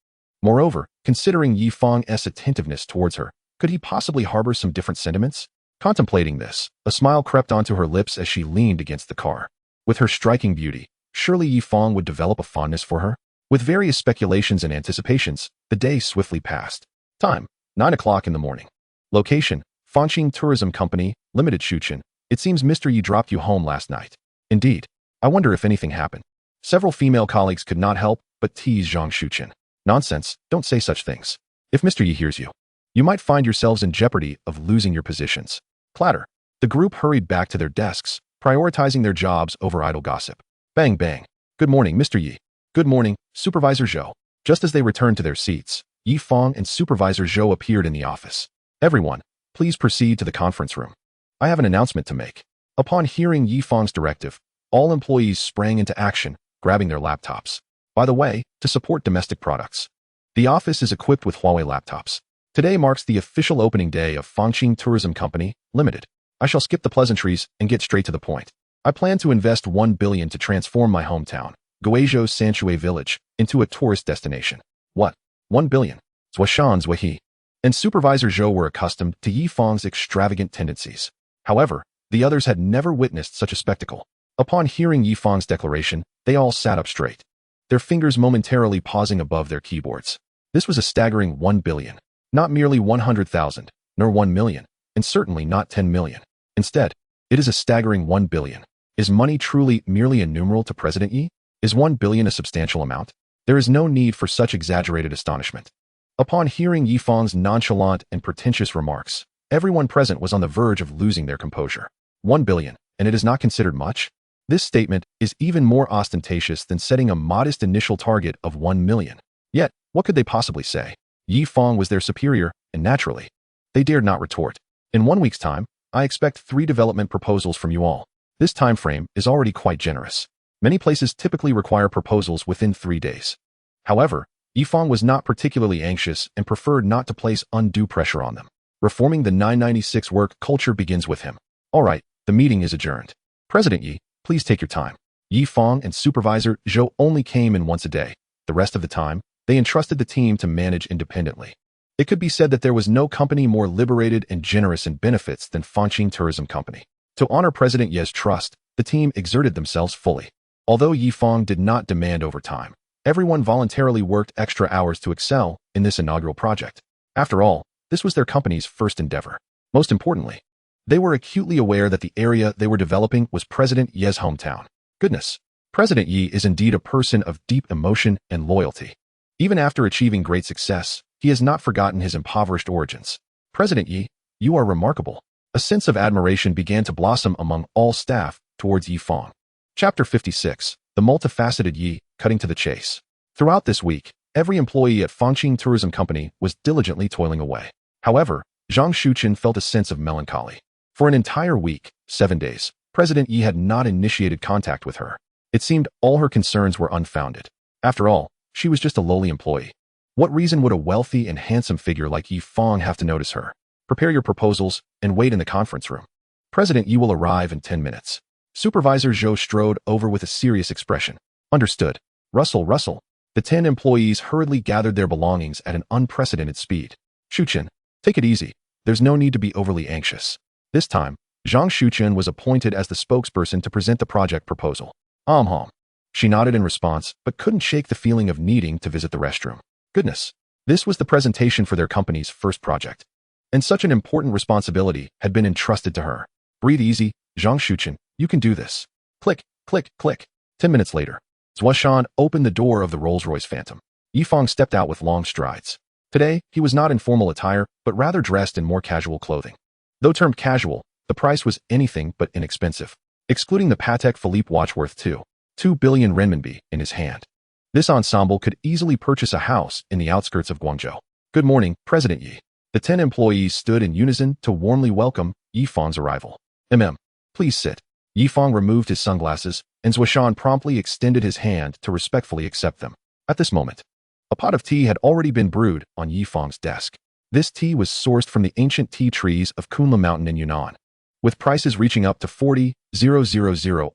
Moreover, considering Yifang's attentiveness towards her, could he possibly harbor some different sentiments? Contemplating this, a smile crept onto her lips as she leaned against the car. With her striking beauty, surely Yifang would develop a fondness for her? With various speculations and anticipations, the day swiftly passed. Time, 9 o'clock in the morning. Location, Fangqing Tourism Company, Limited Shuchen. It seems Mr. Yi dropped you home last night. Indeed. I wonder if anything happened. Several female colleagues could not help but tease Zhang Shuchen. Nonsense, don't say such things. If Mr. Yi hears you, you might find yourselves in jeopardy of losing your positions. Clatter. The group hurried back to their desks, prioritizing their jobs over idle gossip. Bang bang. Good morning, Mr. Yi. Good morning, Supervisor Zhou. Just as they returned to their seats, Yifang and Supervisor Zhou appeared in the office. Everyone, please proceed to the conference room. I have an announcement to make. Upon hearing Yifang's directive, all employees sprang into action, grabbing their laptops. By the way, to support domestic products, the office is equipped with Huawei laptops. Today marks the official opening day of Fangqing Tourism Company, Limited. I shall skip the pleasantries and get straight to the point. I plan to invest 1 billion to transform my hometown, Guizhou's Sanshui village, into a tourist destination. What? 1 billion? Zhuashan Zhuahe and Supervisor Zhou were accustomed to Yifang's extravagant tendencies. However, the others had never witnessed such a spectacle. Upon hearing Yifang's declaration, they all sat up straight, their fingers momentarily pausing above their keyboards. This was a staggering 1 billion. Not merely 100,000, nor 1 million, and certainly not 10 million. Instead, it is a staggering 1 billion. Is money truly merely a numeral to President Yi? Is 1 billion a substantial amount? There is no need for such exaggerated astonishment. Upon hearing Yifang's nonchalant and pretentious remarks, everyone present was on the verge of losing their composure. 1 billion, and it is not considered much? This statement is even more ostentatious than setting a modest initial target of 1 million. Yet, what could they possibly say? Yifang was their superior, and naturally, they dared not retort. In 1 week's time, I expect 3 development proposals from you all. This time frame is already quite generous. Many places typically require proposals within 3 days. However, Yifang was not particularly anxious and preferred not to place undue pressure on them. Reforming the 996 work culture begins with him. All right, the meeting is adjourned. President Yi, please take your time. Yifang and Supervisor Zhou only came in once a day. The rest of the time, they entrusted the team to manage independently. It could be said that there was no company more liberated and generous in benefits than Fangqing Tourism Company. To honor President Ye's trust, the team exerted themselves fully. Although Yifang did not demand overtime, everyone voluntarily worked extra hours to excel in this inaugural project. After all, this was their company's first endeavor. Most importantly, they were acutely aware that the area they were developing was President Ye's hometown. Goodness, President Yi is indeed a person of deep emotion and loyalty. Even after achieving great success, he has not forgotten his impoverished origins. President Yi, you are remarkable. A sense of admiration began to blossom among all staff towards Yifang. Chapter 56, The Multifaceted Yi, Cutting to the Chase. Throughout this week, every employee at Fangqing Tourism Company was diligently toiling away. However, Zhang Shuchen felt a sense of melancholy. For an entire week, 7 days, President Yi had not initiated contact with her. It seemed all her concerns were unfounded. After all, she was just a lowly employee. What reason would a wealthy and handsome figure like Yi Fang have to notice her? Prepare your proposals and wait in the conference room. President Yi will arrive in 10 minutes. Supervisor Zhou strode over with a serious expression. Understood. Rustle, rustle. The 10 employees hurriedly gathered their belongings at an unprecedented speed. Shuchen, take it easy. There's no need to be overly anxious. This time, Zhang Shuchen was appointed as the spokesperson to present the project proposal. She nodded in response, but couldn't shake the feeling of needing to visit the restroom. Goodness, this was the presentation for their company's first project. And such an important responsibility had been entrusted to her. Breathe easy, Zhang Shuchen, you can do this. Click, click, click. 10 minutes later, Zuoshan opened the door of the Rolls-Royce Phantom. Yi Fang stepped out with long strides. Today, he was not in formal attire, but rather dressed in more casual clothing. Though termed casual, the price was anything but inexpensive. Excluding the Patek Philippe watch worth 2 billion renminbi in his hand. This ensemble could easily purchase a house in the outskirts of Guangzhou. Good morning, President Yi. The 10 employees stood in unison to warmly welcome Yi Fang's arrival. Please sit. Yi Fang removed his sunglasses, and Zuoshan promptly extended his hand to respectfully accept them. At this moment, a pot of tea had already been brewed on Yi Fang's desk. This tea was sourced from the ancient tea trees of Kunlun Mountain in Yunnan, with prices reaching up to 40,000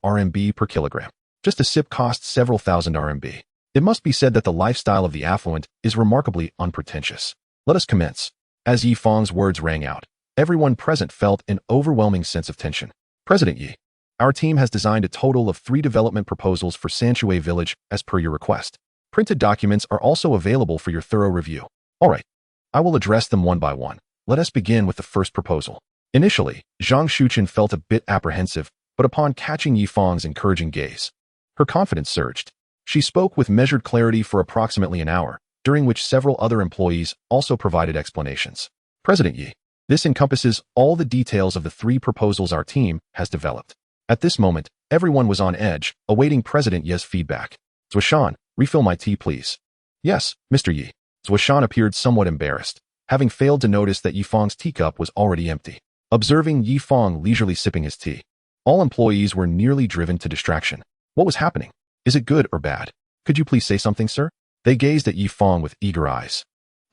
RMB per kilogram. Just a sip costs several thousand RMB. It must be said that the lifestyle of the affluent is remarkably unpretentious. Let us commence. As Yi Fang's words rang out, everyone present felt an overwhelming sense of tension. President Yi, our team has designed a total of 3 development proposals for Sanshui Village as per your request. Printed documents are also available for your thorough review. All right, I will address them one by one. Let us begin with the first proposal. Initially, Zhang Shuchen felt a bit apprehensive, but upon catching Yi Fang's encouraging gaze, her confidence surged. She spoke with measured clarity for approximately an hour, during which several other employees also provided explanations. President Yi, this encompasses all the details of the 3 proposals our team has developed. At this moment, everyone was on edge, awaiting President Yi's feedback. Zuoshan, refill my tea, please. Yes, Mr. Yi. Zuoshan appeared somewhat embarrassed, having failed to notice that Yi Fang's teacup was already empty. Observing Yi Fang leisurely sipping his tea, all employees were nearly driven to distraction. What was happening? Is it good or bad? Could you please say something, sir? They gazed at Yi Fang with eager eyes,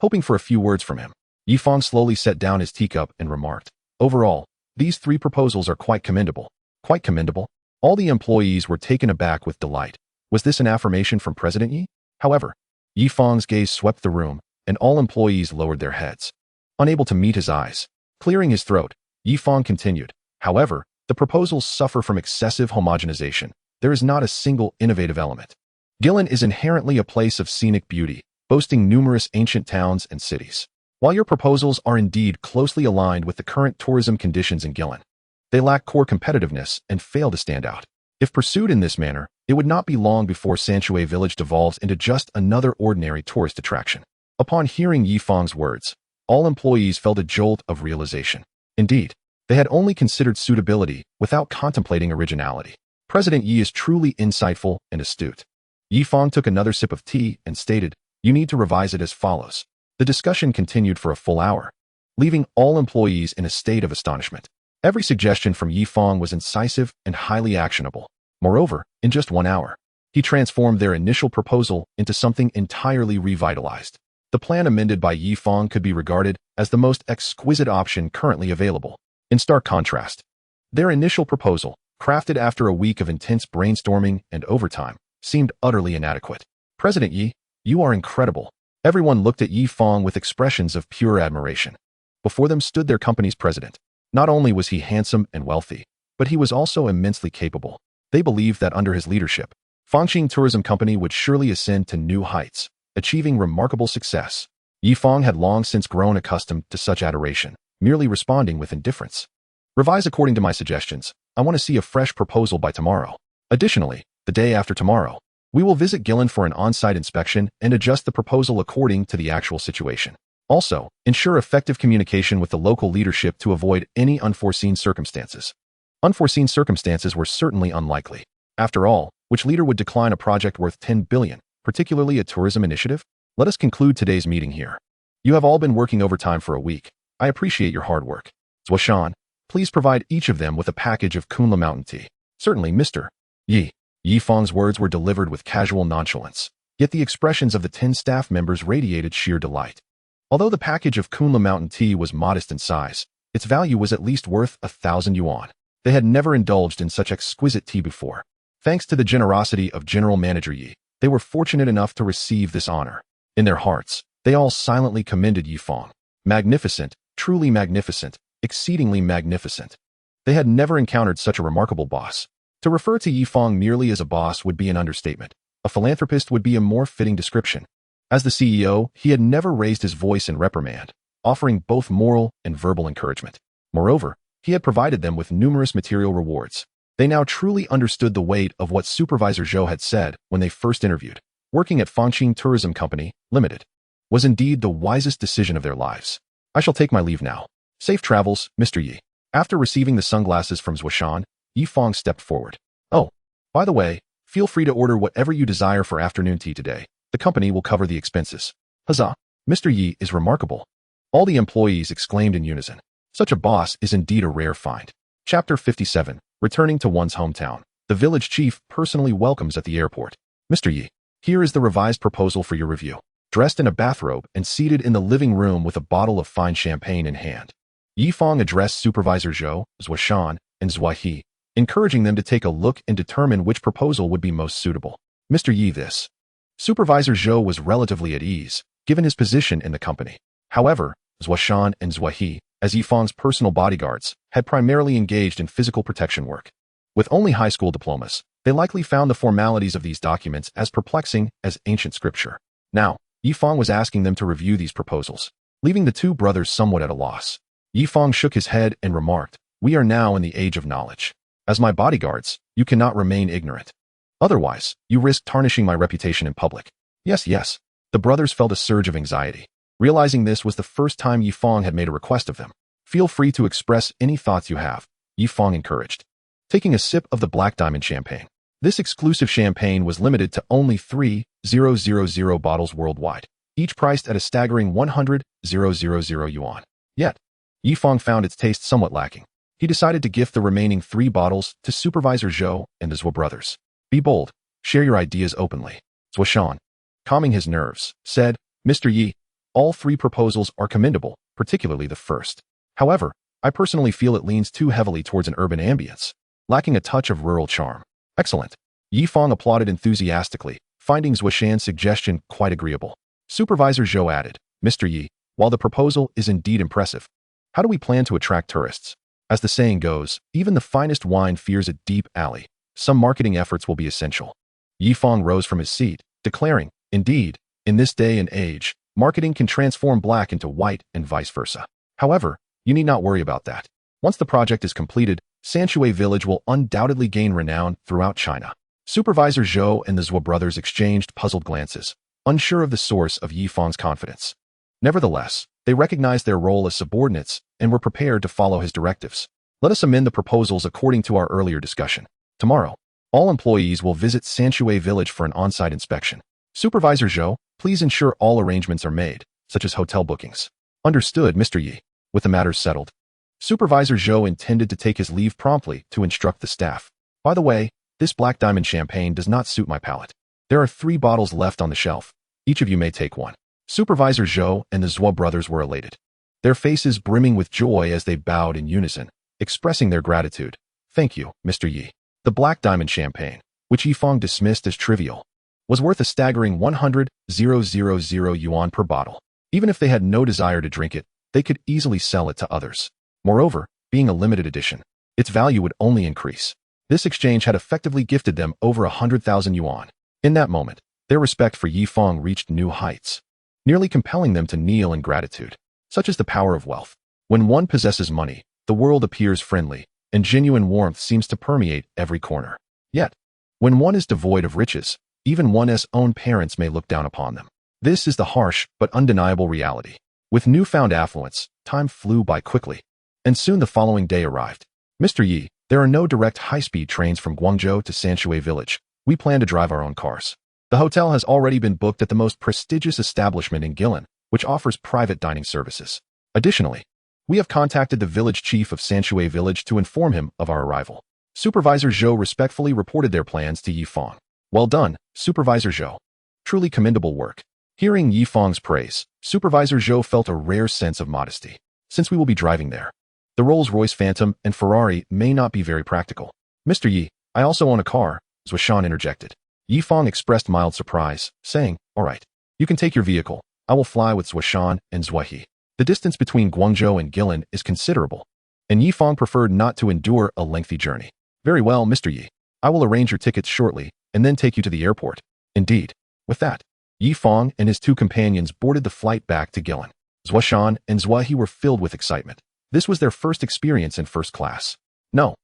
hoping for a few words from him. Yi Fang slowly set down his teacup and remarked, overall, these 3 proposals are quite commendable. Quite commendable? All the employees were taken aback with delight. Was this an affirmation from President Yi? However, Yi Fang's gaze swept the room, and all employees lowered their heads, unable to meet his eyes. Clearing his throat, Yi Fang continued, however, the proposals suffer from excessive homogenization. There is not a single innovative element. Guilin is inherently a place of scenic beauty, boasting numerous ancient towns and cities. While your proposals are indeed closely aligned with the current tourism conditions in Guilin, they lack core competitiveness and fail to stand out. If pursued in this manner, it would not be long before Sanshui Village devolves into just another ordinary tourist attraction. Upon hearing Yi Fang's words, all employees felt a jolt of realization. Indeed, they had only considered suitability without contemplating originality. President Yi is truly insightful and astute. Yi Fang took another sip of tea and stated, you need to revise it as follows. The discussion continued for a full hour, leaving all employees in a state of astonishment. Every suggestion from Yi Fang was incisive and highly actionable. Moreover, in just 1 hour, he transformed their initial proposal into something entirely revitalized. The plan amended by Yi Fang could be regarded as the most exquisite option currently available. In stark contrast, their initial proposal, crafted after a week of intense brainstorming and overtime, seemed utterly inadequate. President Yi, you are incredible. Everyone looked at Yi Fang with expressions of pure admiration. Before them stood their company's president. Not only was he handsome and wealthy, but he was also immensely capable. They believed that under his leadership, Fangxing Tourism Company would surely ascend to new heights, achieving remarkable success. Yi Fang had long since grown accustomed to such adoration, merely responding with indifference. Revise according to my suggestions. I want to see a fresh proposal by tomorrow. Additionally, the day after tomorrow, we will visit Guilin for an on-site inspection and adjust the proposal according to the actual situation. Also, ensure effective communication with the local leadership to avoid any unforeseen circumstances. Unforeseen circumstances were certainly unlikely. After all, which leader would decline a project worth 10 billion, particularly a tourism initiative? Let us conclude today's meeting here. You have all been working overtime for a week. I appreciate your hard work. Zuoshan, Please provide each of them with a package of Kunla Mountain tea. Certainly, Mr. Yi. Yi Fang's words were delivered with casual nonchalance, yet the expressions of the 10 staff members radiated sheer delight. Although the package of Kunla Mountain tea was modest in size, its value was at least worth 1,000 yuan. They had never indulged in such exquisite tea before. Thanks to the generosity of General Manager Yi, they were fortunate enough to receive this honor. In their hearts, they all silently commended Yi Fang. Magnificent, truly magnificent, exceedingly magnificent. They had never encountered such a remarkable boss. To refer to Yi Fang merely as a boss would be an understatement. A philanthropist would be a more fitting description. As the CEO, he had never raised his voice in reprimand, offering both moral and verbal encouragement. Moreover, he had provided them with numerous material rewards. They now truly understood the weight of what Supervisor Zhou had said when they first interviewed. Working at Fangqing Tourism Company, Limited, was indeed the wisest decision of their lives. I shall take my leave now. Safe travels, Mr. Yi. After receiving the sunglasses from Zhuoshan, Yi Fang stepped forward. Oh, by the way, feel free to order whatever you desire for afternoon tea today. The company will cover the expenses. Huzzah! Mr. Yi is remarkable. All the employees exclaimed in unison. Such a boss is indeed a rare find. Chapter 57. Returning to one's hometown. The village chief personally welcomes at the airport. Mr. Yi, here is the revised proposal for your review. Dressed in a bathrobe and seated in the living room with a bottle of fine champagne in hand, Yi Fang addressed Supervisor Zhou, Zhuoshan, and Zhuahe, encouraging them to take a look and determine which proposal would be most suitable. Mr. Yi, this. Supervisor Zhou was relatively at ease, given his position in the company. However, Zhuoshan and Zhuahe, as Yi Fang's personal bodyguards, had primarily engaged in physical protection work. With only high school diplomas, they likely found the formalities of these documents as perplexing as ancient scripture. Now, Yi Fang was asking them to review these proposals, leaving the two brothers somewhat at a loss. Yi Fang shook his head and remarked, "We are now in the age of knowledge. As my bodyguards, you cannot remain ignorant. Otherwise, you risk tarnishing my reputation in public." Yes. The brothers felt a surge of anxiety. Realizing this was the first time Yi Fang had made a request of them. Feel free to express any thoughts you have, Yi Fang encouraged. Taking a sip of the Black Diamond champagne. This exclusive champagne was limited to only 3,000 bottles worldwide, each priced at a staggering 100,000 yuan. Yet, Yi Fang found its taste somewhat lacking. He decided to gift the remaining 3 bottles to Supervisor Zhou and the Zhuo brothers. Be bold, share your ideas openly. Zhuoshan, calming his nerves, said, Mr. Yi, all 3 proposals are commendable, particularly the first. However, I personally feel it leans too heavily towards an urban ambience, lacking a touch of rural charm. Excellent. Yi Fang applauded enthusiastically, finding Zhuoshan's suggestion quite agreeable. Supervisor Zhou added, Mr. Yi, while the proposal is indeed impressive, how do we plan to attract tourists? As the saying goes, even the finest wine fears a deep alley. Some marketing efforts will be essential. Yi Fang rose from his seat, declaring, indeed, in this day and age, marketing can transform black into white and vice versa. However, you need not worry about that. Once the project is completed, Sanshui Village will undoubtedly gain renown throughout China. Supervisor Zhou and the Zhuo brothers exchanged puzzled glances, unsure of the source of Yi Fang's confidence. Nevertheless, they recognized their role as subordinates and were prepared to follow his directives. Let us amend the proposals according to our earlier discussion. Tomorrow, all employees will visit Sanshui Village for an on-site inspection. Supervisor Zhou, please ensure all arrangements are made, such as hotel bookings. Understood, Mr. Yi. With the matters settled, Supervisor Zhou intended to take his leave promptly to instruct the staff. By the way, this Black Diamond champagne does not suit my palate. There are 3 bottles left on the shelf. Each of you may take one. Supervisor Zhou and the Zhuo brothers were elated, their faces brimming with joy as they bowed in unison, expressing their gratitude. Thank you, Mr. Yi. The Black Diamond champagne, which Yi Fang dismissed as trivial, was worth a staggering 100,000 yuan per bottle. Even if they had no desire to drink it, they could easily sell it to others. Moreover, being a limited edition, its value would only increase. This exchange had effectively gifted them over 100,000 yuan. In that moment, their respect for Yi Fang reached new heights, nearly compelling them to kneel in gratitude. Such is the power of wealth. When one possesses money, the world appears friendly, and genuine warmth seems to permeate every corner. Yet, when one is devoid of riches, even one's own parents may look down upon them. This is the harsh but undeniable reality. With newfound affluence, time flew by quickly, and soon the following day arrived. Mr. Yi, there are no direct high-speed trains from Guangzhou to Sanshui Village. We plan to drive our own cars. The hotel has already been booked at the most prestigious establishment in Guilin, which offers private dining services. Additionally, We have contacted the village chief of Sanshui village to inform him of our arrival. Supervisor Zhou respectfully reported their plans to Yi Fang. Well done, Supervisor Zhou. Truly commendable work. Hearing Yi Fang's praise, Supervisor Zhou felt a rare sense of modesty. Since we will be driving there, the Rolls-Royce Phantom and Ferrari may not be very practical. Mr. Yi, I also own a car, Zhuoshan interjected. Yi Fang expressed mild surprise, saying, all right, you can take your vehicle. I will fly with Zhuoshan and Zhuohe. The distance between Guangzhou and Guilin is considerable, and Yi Fang preferred not to endure a lengthy journey. Very well, Mr. Yi. I will arrange your tickets shortly and then take you to the airport. Indeed. With that, Yi Fang and his two companions boarded the flight back to Guilin. Zhuoshan and Zhuohe were filled with excitement. This was their first experience in first class. No,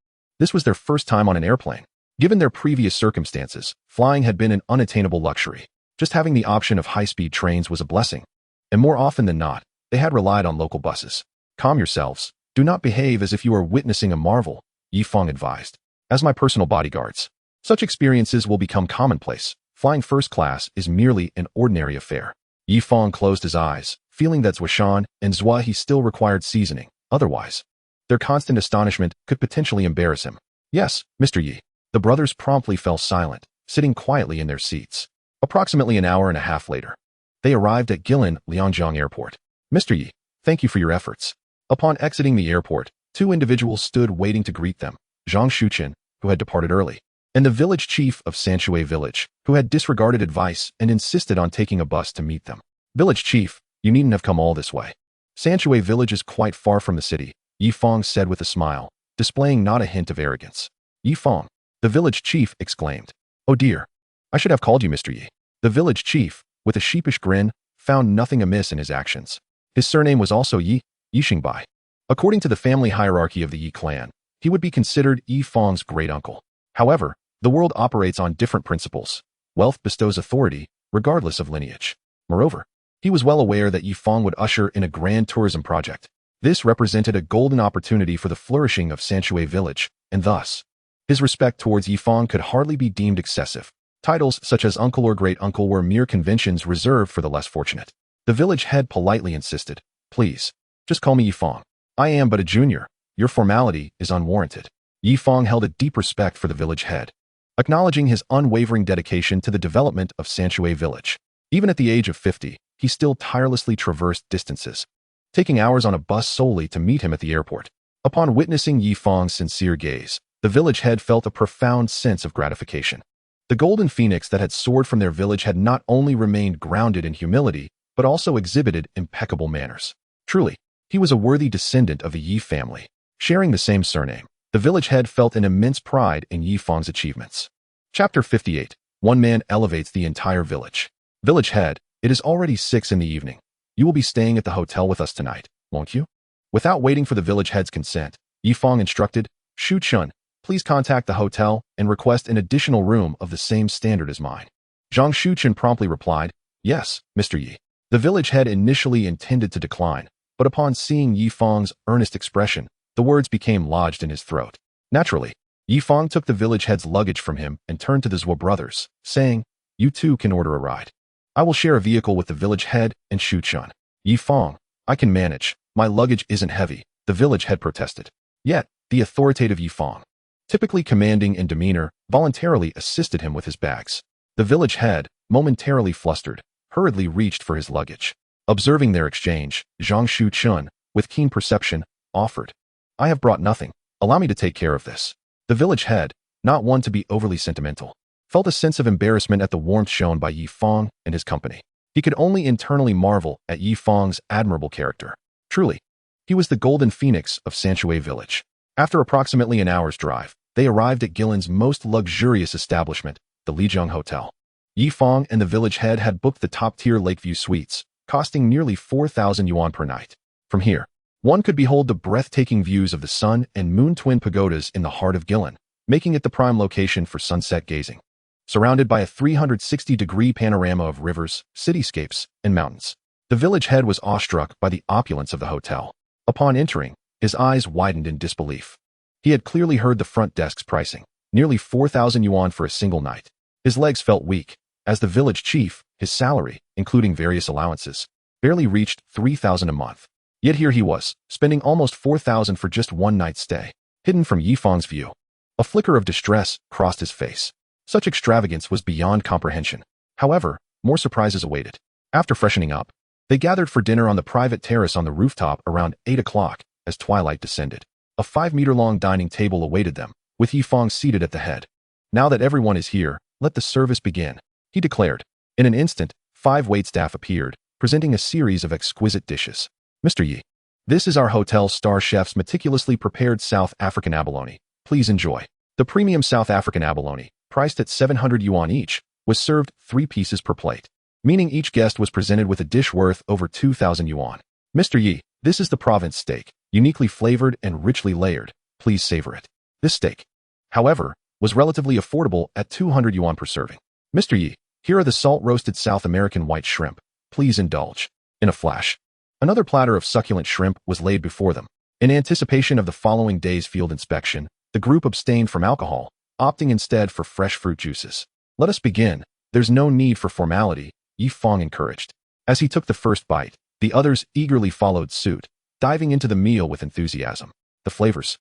this was their first time on an airplane. Given their previous circumstances, flying had been an unattainable luxury. Just having the option of high-speed trains was a blessing. And more often than not, they had relied on local buses. Calm yourselves. Do not behave as if you are witnessing a marvel, Yi Fang advised. As my personal bodyguards, such experiences will become commonplace. Flying first class is merely an ordinary affair. Yi Fang closed his eyes, feeling that Zhuoshan and Zhuohe still required seasoning. Otherwise, their constant astonishment could potentially embarrass him. Yes, Mr. Yi. The brothers promptly fell silent, sitting quietly in their seats. Approximately an hour and a half later, they arrived at Guilin Lijiang Airport. Mr. Yi, thank you for your efforts. Upon exiting the airport, two individuals stood waiting to greet them. Zhang Shuqian, who had departed early, and the village chief of Sanshui village, who had disregarded advice and insisted on taking a bus to meet them. Village chief, you needn't have come all this way. Sanshui village is quite far from the city, Yi Fang said with a smile, displaying not a hint of arrogance. Yi Fang, the village chief exclaimed. Oh dear. I should have called you Mr. Yi. The village chief, with a sheepish grin, found nothing amiss in his actions. His surname was also Yi, Yixingbai. According to the family hierarchy of the Yi clan, he would be considered Yi Fang's great-uncle. However, the world operates on different principles. Wealth bestows authority, regardless of lineage. Moreover, he was well aware that Yi Fang would usher in a grand tourism project. This represented a golden opportunity for the flourishing of Sanshui village, and thus, his respect towards Yi Fang could hardly be deemed excessive. Titles such as uncle or great-uncle were mere conventions reserved for the less fortunate. The village head politely insisted, please, just call me Yi Fang. I am but a junior. Your formality is unwarranted. Yi Fang held a deep respect for the village head, acknowledging his unwavering dedication to the development of Sanshui village. Even at the age of 50, he still tirelessly traversed distances, taking hours on a bus solely to meet him at the airport. Upon witnessing Yi Fang's sincere gaze, the village head felt a profound sense of gratification. The golden phoenix that had soared from their village had not only remained grounded in humility, but also exhibited impeccable manners. Truly, he was a worthy descendant of the Yi family. Sharing the same surname, the village head felt an immense pride in Yi Fang's achievements. Chapter 58. One man elevates the entire village. Village head, it is already 6 in the evening. You will be staying at the hotel with us tonight, won't you? Without waiting for the village head's consent, Yi Fang instructed, Shu Chun, please contact the hotel and request an additional room of the same standard as mine. Zhang Shuqian promptly replied, yes, Mr. Yi. The village head initially intended to decline, but upon seeing Yi Fang's earnest expression, the words became lodged in his throat. Naturally, Yi Fang took the village head's luggage from him and turned to the Zhuo brothers, saying, you too can order a ride. I will share a vehicle with the village head and Shu Chun. Yi Fang, I can manage. My luggage isn't heavy, the village head protested. Yet, the authoritative Yi Fang, typically commanding in demeanor, voluntarily assisted him with his bags. The village head, momentarily flustered, hurriedly reached for his luggage. Observing their exchange, Zhang Shuqian, with keen perception, offered, I have brought nothing. Allow me to take care of this. The village head, not one to be overly sentimental, felt a sense of embarrassment at the warmth shown by Yi Fang and his company. He could only internally marvel at Yi Fang's admirable character. Truly, he was the golden phoenix of Sanshui village. After approximately an hour's drive, they arrived at Guilin's most luxurious establishment, the Lijiang Hotel. Yi Fang and the village head had booked the top-tier Lakeview suites, costing nearly 4,000 yuan per night. From here, one could behold the breathtaking views of the sun and moon twin pagodas in the heart of Guilin, making it the prime location for sunset gazing. Surrounded by a 360-degree panorama of rivers, cityscapes, and mountains, the village head was awestruck by the opulence of the hotel. Upon entering, his eyes widened in disbelief. He had clearly heard the front desk's pricing, nearly 4,000 yuan for a single night. His legs felt weak. As the village chief, his salary, including various allowances, barely reached 3,000 a month. Yet here he was, spending almost 4,000 for just one night's stay, hidden from Yifang's view. A flicker of distress crossed his face. Such extravagance was beyond comprehension. However, more surprises awaited. After freshening up, they gathered for dinner on the private terrace on the rooftop around 8 o'clock as twilight descended. A 5-meter-long dining table awaited them, with Yifang seated at the head. Now that everyone is here, let the service begin, he declared. In an instant, 5 waitstaff appeared, presenting a series of exquisite dishes. Mr. Yi, this is our hotel star chef's meticulously prepared South African abalone. Please enjoy. The premium South African abalone, priced at 700 yuan each, was served 3 pieces per plate, meaning each guest was presented with a dish worth over 2,000 yuan. Mr. Yi, this is the province steak, uniquely flavored and richly layered. Please savor it. This steak, however, was relatively affordable at 200 yuan per serving. Mr. Yi, here are the salt-roasted South American white shrimp. Please indulge. In a flash, another platter of succulent shrimp was laid before them. In anticipation of the following day's field inspection, the group abstained from alcohol, opting instead for fresh fruit juices. Let us begin. There's no need for formality, Yifang encouraged. As he took the first bite, the others eagerly followed suit, diving into the meal with enthusiasm. The flavors,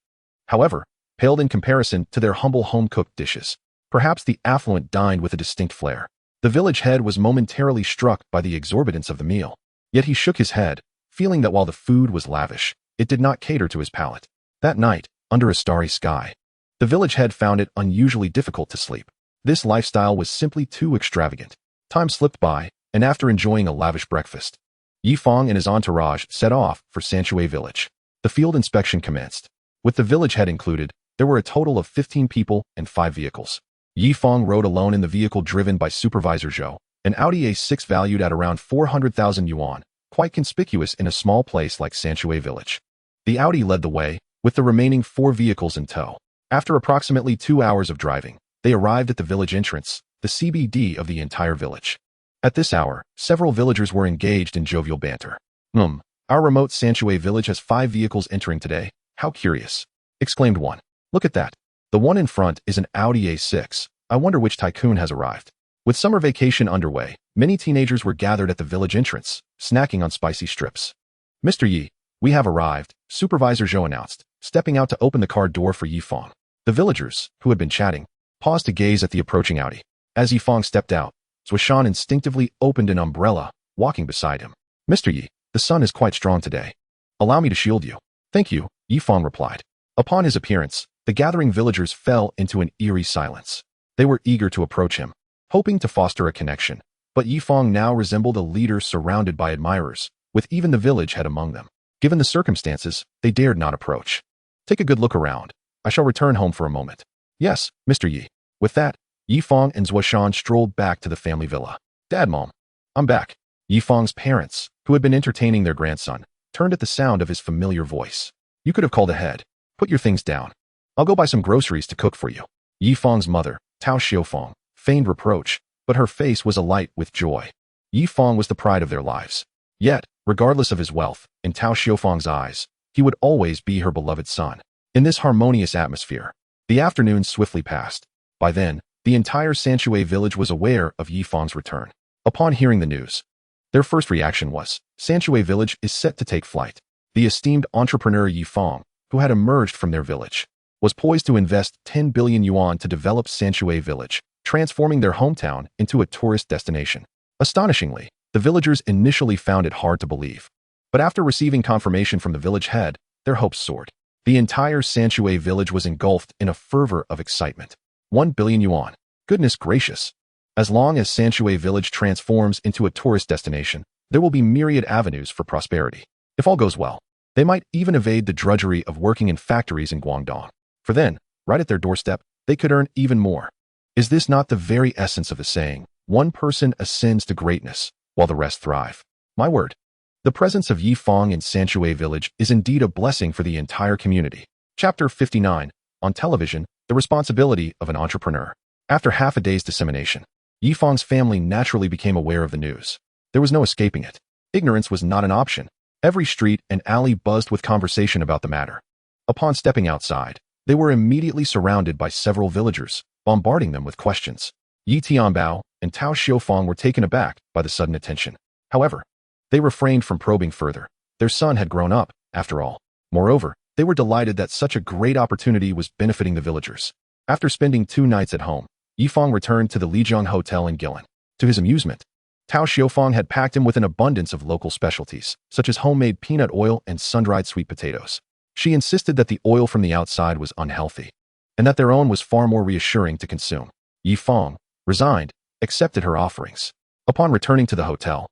however, paled in comparison to their humble home-cooked dishes. Perhaps the affluent dined with a distinct flair. The village head was momentarily struck by the exorbitance of the meal. Yet he shook his head, feeling that while the food was lavish, it did not cater to his palate. That night, under a starry sky, the village head found it unusually difficult to sleep. This lifestyle was simply too extravagant. Time slipped by, and after enjoying a lavish breakfast, Yifang and his entourage set off for Sanshui village. The field inspection commenced. With the village head included, there were a total of 15 people and 5 vehicles. Yifang rode alone in the vehicle driven by Supervisor Zhou, an Audi A6 valued at around 400,000 yuan, quite conspicuous in a small place like Sanshui village. The Audi led the way, with the remaining 4 vehicles in tow. After approximately 2 hours of driving, they arrived at the village entrance, the CBD of the entire village. At this hour, several villagers were engaged in jovial banter. Our remote Sanshui village has 5 vehicles entering today. How curious, exclaimed one. Look at that. The one in front is an Audi A6. I wonder which tycoon has arrived. With summer vacation underway, many teenagers were gathered at the village entrance, snacking on spicy strips. Mr. Yi, we have arrived, Supervisor Zhou announced, stepping out to open the car door for Yifang. The villagers, who had been chatting, paused to gaze at the approaching Audi. As Yifang stepped out, Zhuoshan instinctively opened an umbrella, walking beside him. Mr. Yi, the sun is quite strong today. Allow me to shield you. Thank you, Yifang replied. Upon his appearance, the gathering villagers fell into an eerie silence. They were eager to approach him, hoping to foster a connection, but Yifang now resembled a leader surrounded by admirers, with even the village head among them. Given the circumstances, they dared not approach. Take a good look around. I shall return home for a moment. Yes, Mr. Yi. With that, Yifang and Zhuoshan strolled back to the family villa. Dad, Mom, I'm back. Yifang's parents, who had been entertaining their grandson, turned at the sound of his familiar voice. You could have called ahead. Put your things down. I'll go buy some groceries to cook for you. Yifang's mother, Tao Xiaofeng, feigned reproach, but her face was alight with joy. Yifang was the pride of their lives. Yet, regardless of his wealth, in Tao Xiaofeng's eyes, he would always be her beloved son. In this harmonious atmosphere, the afternoon swiftly passed. By then, the entire Sanshui village was aware of Yifang's return. Upon hearing the news, their first reaction was, Sanshui village is set to take flight. The esteemed entrepreneur Yifang, who had emerged from their village, was poised to invest 10 billion yuan to develop Sanshui village, transforming their hometown into a tourist destination. Astonishingly, the villagers initially found it hard to believe. But after receiving confirmation from the village head, their hopes soared. The entire Sanshui village was engulfed in a fervor of excitement. 1 billion yuan. Goodness gracious. As long as Sanshui village transforms into a tourist destination, there will be myriad avenues for prosperity. If all goes well, they might even evade the drudgery of working in factories in Guangdong. For then, right at their doorstep, they could earn even more. Is this not the very essence of the saying, one person ascends to greatness, while the rest thrive? My word. The presence of Yifang in Sanshui village is indeed a blessing for the entire community. Chapter 59. On television, the responsibility of an entrepreneur. After half a day's dissemination, Yifang's family naturally became aware of the news. There was no escaping it. Ignorance was not an option. Every street and alley buzzed with conversation about the matter. Upon stepping outside, they were immediately surrounded by several villagers, bombarding them with questions. Yi Tianbao and Tao Xiaofeng were taken aback by the sudden attention. However, they refrained from probing further. Their son had grown up, after all. Moreover, they were delighted that such a great opportunity was benefiting the villagers. After spending 2 nights at home, Yifang returned to the Lijiang Hotel in Guilin. To his amusement, Tao Xiufang had packed him with an abundance of local specialties, such as homemade peanut oil and sun-dried sweet potatoes. She insisted that the oil from the outside was unhealthy, and that their own was far more reassuring to consume. Yifang, resigned, accepted her offerings. Upon returning to the hotel,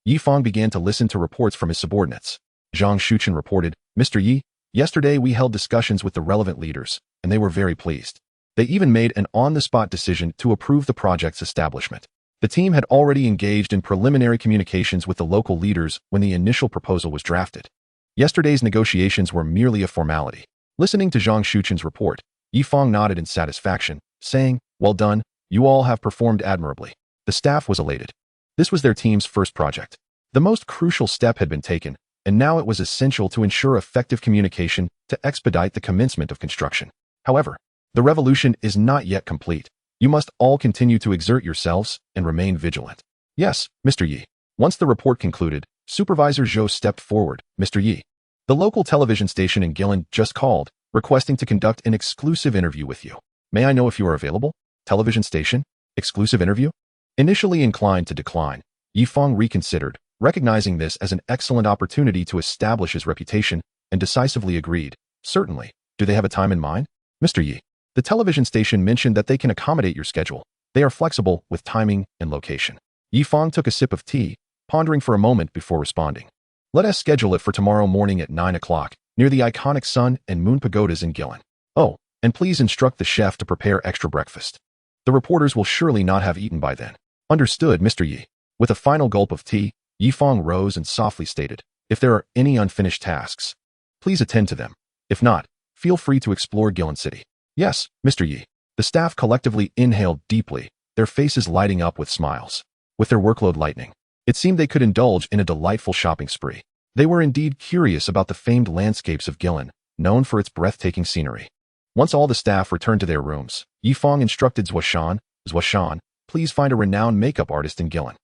Yifang began to listen to reports from his subordinates. Zhang Shuchen reported, "Mr. Yi, yesterday we held discussions with the relevant leaders, and they were very pleased. They even made an on-the-spot decision to approve the project's establishment. The team had already engaged in preliminary communications with the local leaders when the initial proposal was drafted. Yesterday's negotiations were merely a formality." Listening to Zhang Shuchen's report, Yifang nodded in satisfaction, saying, "Well done, you all have performed admirably." The staff was elated. This was their team's first project. The most crucial step had been taken, and now it was essential to ensure effective communication to expedite the commencement of construction. However, the revolution is not yet complete. You must all continue to exert yourselves and remain vigilant. Yes, Mr. Yi. Once the report concluded, Supervisor Zhou stepped forward. "Mr. Yi, the local television station in Guilin just called, requesting to conduct an exclusive interview with you. May I know if you are available?" Television station? Exclusive interview? Initially inclined to decline, Yifang reconsidered, recognizing this as an excellent opportunity to establish his reputation, and decisively agreed. "Certainly. Do they have a time in mind?" "Mr. Yi, the television station mentioned that they can accommodate your schedule. They are flexible with timing and location." Yifang took a sip of tea, pondering for a moment before responding. "Let us schedule it for tomorrow morning at 9 o'clock, near the iconic sun and moon pagodas in Guilin. Oh, and please instruct the chef to prepare extra breakfast. The reporters will surely not have eaten by then." "Understood, Mr. Yi." With a final gulp of tea, Yifang rose and softly stated, "If there are any unfinished tasks, please attend to them. If not, feel free to explore Guilin City." "Yes, Mr. Yi." The staff collectively inhaled deeply, their faces lighting up with smiles. With their workload lightening, it seemed they could indulge in a delightful shopping spree. They were indeed curious about the famed landscapes of Guilin, known for its breathtaking scenery. Once all the staff returned to their rooms, Yifang instructed Zhuoshan, "Please find a renowned makeup artist in Guilin.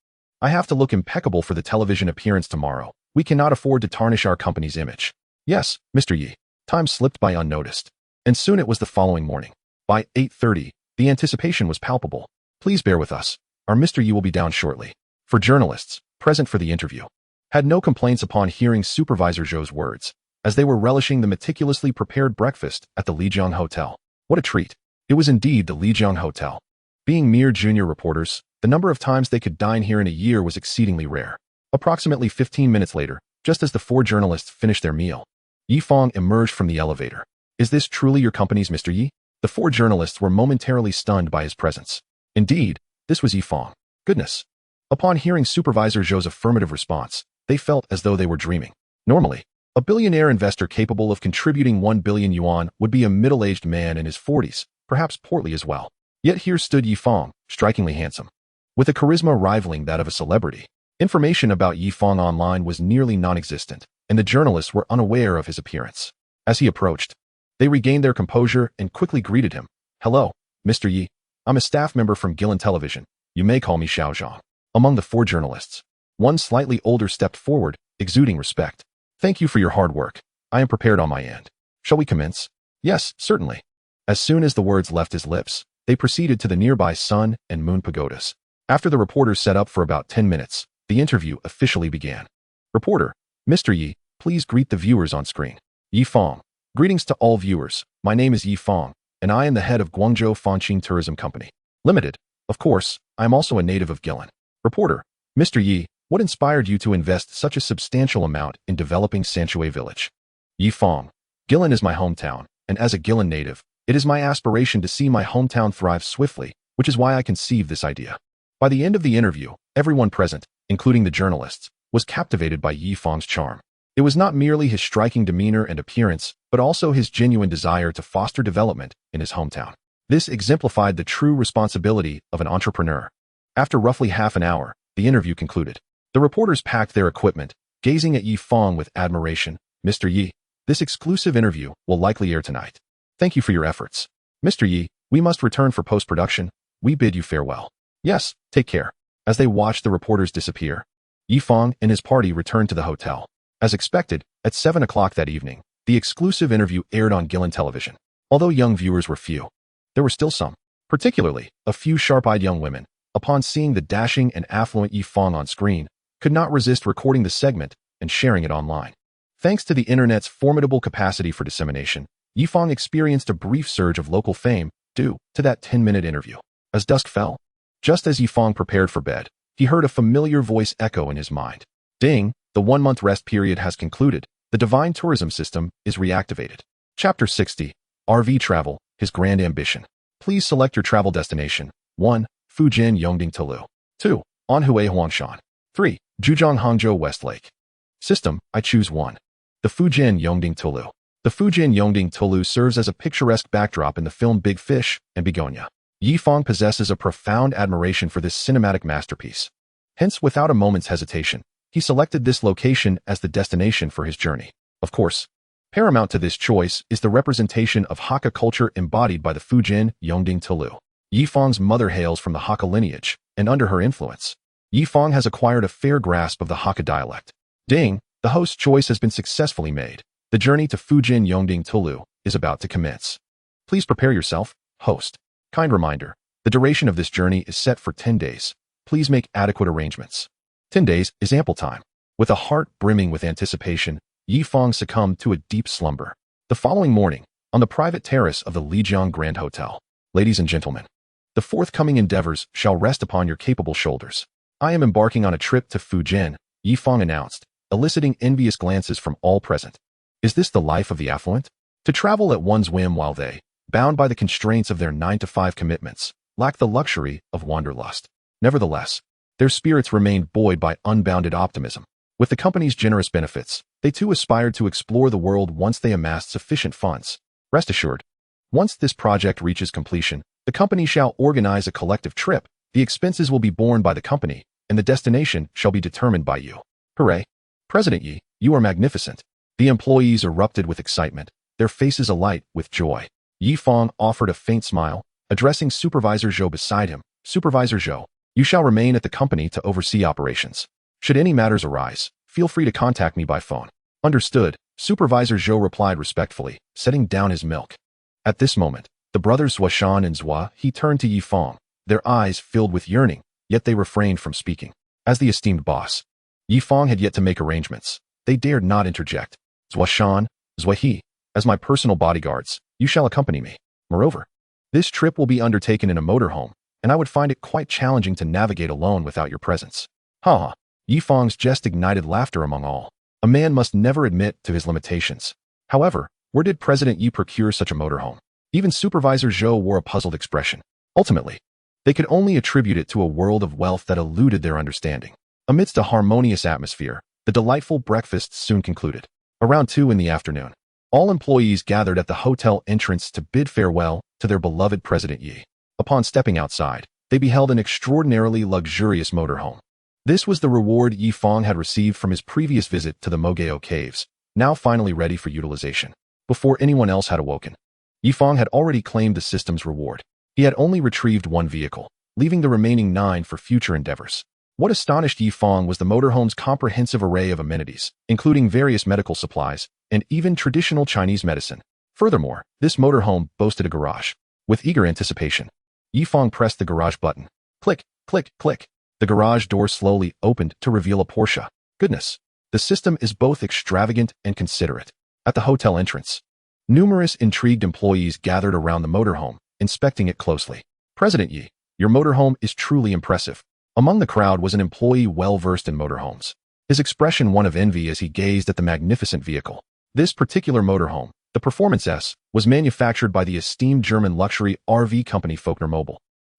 I have to look impeccable for the television appearance tomorrow. We cannot afford to tarnish our company's image." "Yes, Mr. Yi." Time slipped by unnoticed, and soon it was the following morning. By 8:30, the anticipation was palpable. "Please bear with us. Our Mr. Yi will be down shortly." For journalists, present for the interview, had no complaints upon hearing Supervisor Zhou's words, as they were relishing the meticulously prepared breakfast at the Lijiang Hotel. What a treat. It was indeed the Lijiang Hotel. Being mere junior reporters, the number of times they could dine here in a year was exceedingly rare. Approximately 15 minutes later, just as the 4 journalists finished their meal, Yifang emerged from the elevator. "Is this truly your company's Mr. Yi?" The 4 journalists were momentarily stunned by his presence. Indeed, this was Yifang. Goodness. Upon hearing Supervisor Zhou's affirmative response, they felt as though they were dreaming. Normally, a billionaire investor capable of contributing 1 billion yuan would be a middle-aged man in his 40s, perhaps portly as well. Yet here stood Yifang, strikingly handsome, with a charisma rivaling that of a celebrity. Information about Yifang online was nearly non-existent, and the journalists were unaware of his appearance. As he approached, they regained their composure and quickly greeted him. "Hello, Mr. Yi. I'm a staff member from Guilin Television. You may call me Xiao Zhang." Among the 4 journalists, one slightly older stepped forward, exuding respect. "Thank you for your hard work. I am prepared on my end. Shall we commence?" "Yes, certainly." As soon as the words left his lips, they proceeded to the nearby sun and moon pagodas. After the reporters set up for about 10 minutes, the interview officially began. Reporter, "Mr. Yi, please greet the viewers on screen." Yifang. "Greetings to all viewers. My name is Yifang, and I am the head of Guangzhou Fanqing Tourism Company Limited. Of course, I am also a native of Guilin." Reporter, "Mr. Yi, what inspired you to invest such a substantial amount in developing Sanshui Village?" Yifang. "Guilin is my hometown, and as a Guilin native, it is my aspiration to see my hometown thrive swiftly, which is why I conceived this idea." By the end of the interview, everyone present, including the journalists, was captivated by Yifang's charm. It was not merely his striking demeanor and appearance, but also his genuine desire to foster development in his hometown. This exemplified the true responsibility of an entrepreneur. After roughly half an hour, the interview concluded. The reporters packed their equipment, gazing at Yifang with admiration. "Mr. Yi, this exclusive interview will likely air tonight. Thank you for your efforts. Mr. Yi, we must return for post-production. We bid you farewell." "Yes, take care." As they watched the reporters disappear, Yifang and his party returned to the hotel. As expected, at 7 o'clock that evening, the exclusive interview aired on Gillen television. Although young viewers were few, there were still some, particularly a few sharp-eyed young women, upon seeing the dashing and affluent Yi Fang on screen, could not resist recording the segment and sharing it online. Thanks to the internet's formidable capacity for dissemination, Yi Fang experienced a brief surge of local fame due to that 10-minute interview. As dusk fell, just as Yi Fang prepared for bed, he heard a familiar voice echo in his mind. Ding, the 1-month rest period has concluded. The divine tourism system is reactivated. Chapter 60. RV Travel, His Grand Ambition. Please select your travel destination. 1. Fujian Yongding Tolu. 2. Anhui Huangshan. 3. Zhujiang Hangzhou Westlake. System, I choose 1. The Fujian Yongding Tolu. The Fujian Yongding Tolu serves as a picturesque backdrop in the film Big Fish and Begonia. Yi Fang possesses a profound admiration for this cinematic masterpiece. Hence, without a moment's hesitation, he selected this location as the destination for his journey. Of course, paramount to this choice is the representation of Hakka culture embodied by the Fujian Yongding Tolu. Yi Fang's mother hails from the Hakka lineage, and under her influence, Yi Fang has acquired a fair grasp of the Hakka dialect. Ding, the host's choice has been successfully made. The journey to Fujian Yongding Tolu is about to commence. Please prepare yourself, host. Kind reminder, the duration of this journey is set for 10 days. Please make adequate arrangements. 10 days is ample time. With a heart brimming with anticipation, Yi Fang succumbed to a deep slumber. The following morning, on the private terrace of the Lijiang Grand Hotel, ladies and gentlemen, the forthcoming endeavors shall rest upon your capable shoulders. I am embarking on a trip to Fujian, Yi Fang announced, eliciting envious glances from all present. Is this the life of the affluent? To travel at one's whim while they, bound by the constraints of their 9-to-5 commitments, lack the luxury of wanderlust. Nevertheless, their spirits remained buoyed by unbounded optimism. With the company's generous benefits, they too aspired to explore the world once they amassed sufficient funds. Rest assured, once this project reaches completion, the company shall organize a collective trip. The expenses will be borne by the company, and the destination shall be determined by you. Hooray! President Yi, you are magnificent. The employees erupted with excitement, their faces alight with joy. Yi Fang offered a faint smile, addressing Supervisor Zhou beside him. Supervisor Zhou, you shall remain at the company to oversee operations. Should any matters arise, feel free to contact me by phone. Understood, Supervisor Zhou replied respectfully, setting down his milk. At this moment, the brothers Zuoshan and Zhua He turned to Yi Fang, their eyes filled with yearning, yet they refrained from speaking. As the esteemed boss, Yi Fang had yet to make arrangements. They dared not interject. Zuoshan, Zhua He, as my personal bodyguards, you shall accompany me. Moreover, this trip will be undertaken in a motorhome, and I would find it quite challenging to navigate alone without your presence. Ha ha. Yi Fang's jest ignited laughter among all. A man must never admit to his limitations. However, where did President Yi procure such a motorhome? Even Supervisor Zhou wore a puzzled expression. Ultimately, they could only attribute it to a world of wealth that eluded their understanding. Amidst a harmonious atmosphere, the delightful breakfast soon concluded. Around 2 in the afternoon, all employees gathered at the hotel entrance to bid farewell to their beloved President Yi. Upon stepping outside, they beheld an extraordinarily luxurious motorhome. This was the reward Yi Fang had received from his previous visit to the Mogao Caves, now finally ready for utilization. Before anyone else had awoken, Yi Fang had already claimed the system's reward. He had only retrieved 1 vehicle, leaving the remaining 9 for future endeavors. What astonished Yi Fang was the motorhome's comprehensive array of amenities, including various medical supplies and even traditional Chinese medicine. Furthermore, this motorhome boasted a garage. With eager anticipation, Yi Fang pressed the garage button. Click, click, click. The garage door slowly opened to reveal a Porsche. Goodness, the system is both extravagant and considerate. At the hotel entrance, numerous intrigued employees gathered around the motorhome, inspecting it closely. President Yi, your motorhome is truly impressive. Among the crowd was an employee well-versed in motorhomes, his expression one of envy as he gazed at the magnificent vehicle. This particular motorhome, the Performance S, was manufactured by the esteemed German luxury RV company Faulkner Mobil,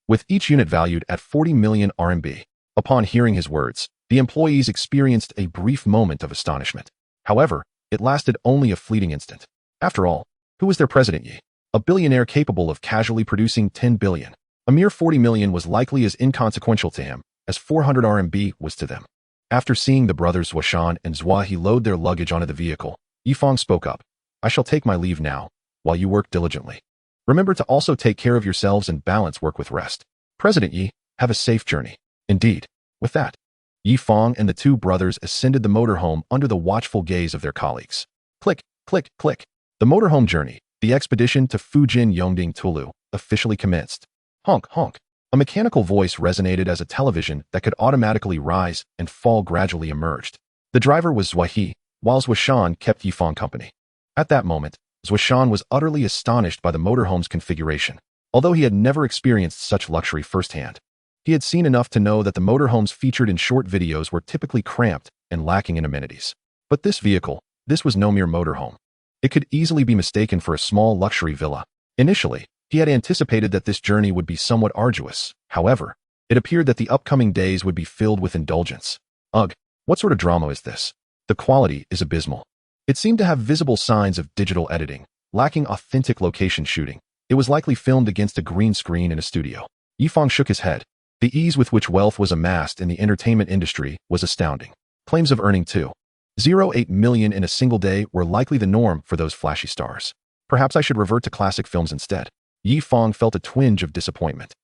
with each unit valued at 40 million RMB. Upon hearing his words, the employees experienced a brief moment of astonishment. However, it lasted only a fleeting instant. After all, who was their President Yi? A billionaire capable of casually producing 10 billion. A mere 40 million was likely as inconsequential to him as 400 RMB was to them. After seeing the brothers Zuoshan and Zhua He load their luggage onto the vehicle, Yi Fang spoke up. I shall take my leave now, while you work diligently. Remember to also take care of yourselves and balance work with rest. President Yi, have a safe journey. Indeed. With that, Yi Fang and the two brothers ascended the motorhome under the watchful gaze of their colleagues. Click, click, click. The motorhome journey, the expedition to Fujin Yongding Tulu, officially commenced. Honk, honk. A mechanical voice resonated as a television that could automatically rise and fall gradually emerged. The driver was Zhuahe, while Zhuashan kept Yi Fang company. At that moment, Zhuashan was utterly astonished by the motorhome's configuration. Although he had never experienced such luxury firsthand, he had seen enough to know that the motorhomes featured in short videos were typically cramped and lacking in amenities. But this vehicle, this was no mere motorhome. It could easily be mistaken for a small luxury villa. Initially, he had anticipated that this journey would be somewhat arduous. However, it appeared that the upcoming days would be filled with indulgence. Ugh, what sort of drama is this? The quality is abysmal. It seemed to have visible signs of digital editing, lacking authentic location shooting. It was likely filmed against a green screen in a studio. Yi Fang shook his head. The ease with which wealth was amassed in the entertainment industry was astounding. Claims of earning 2.08 million in a single day were likely the norm for those flashy stars. Perhaps I should revert to classic films instead. Yi Fang felt a twinge of disappointment.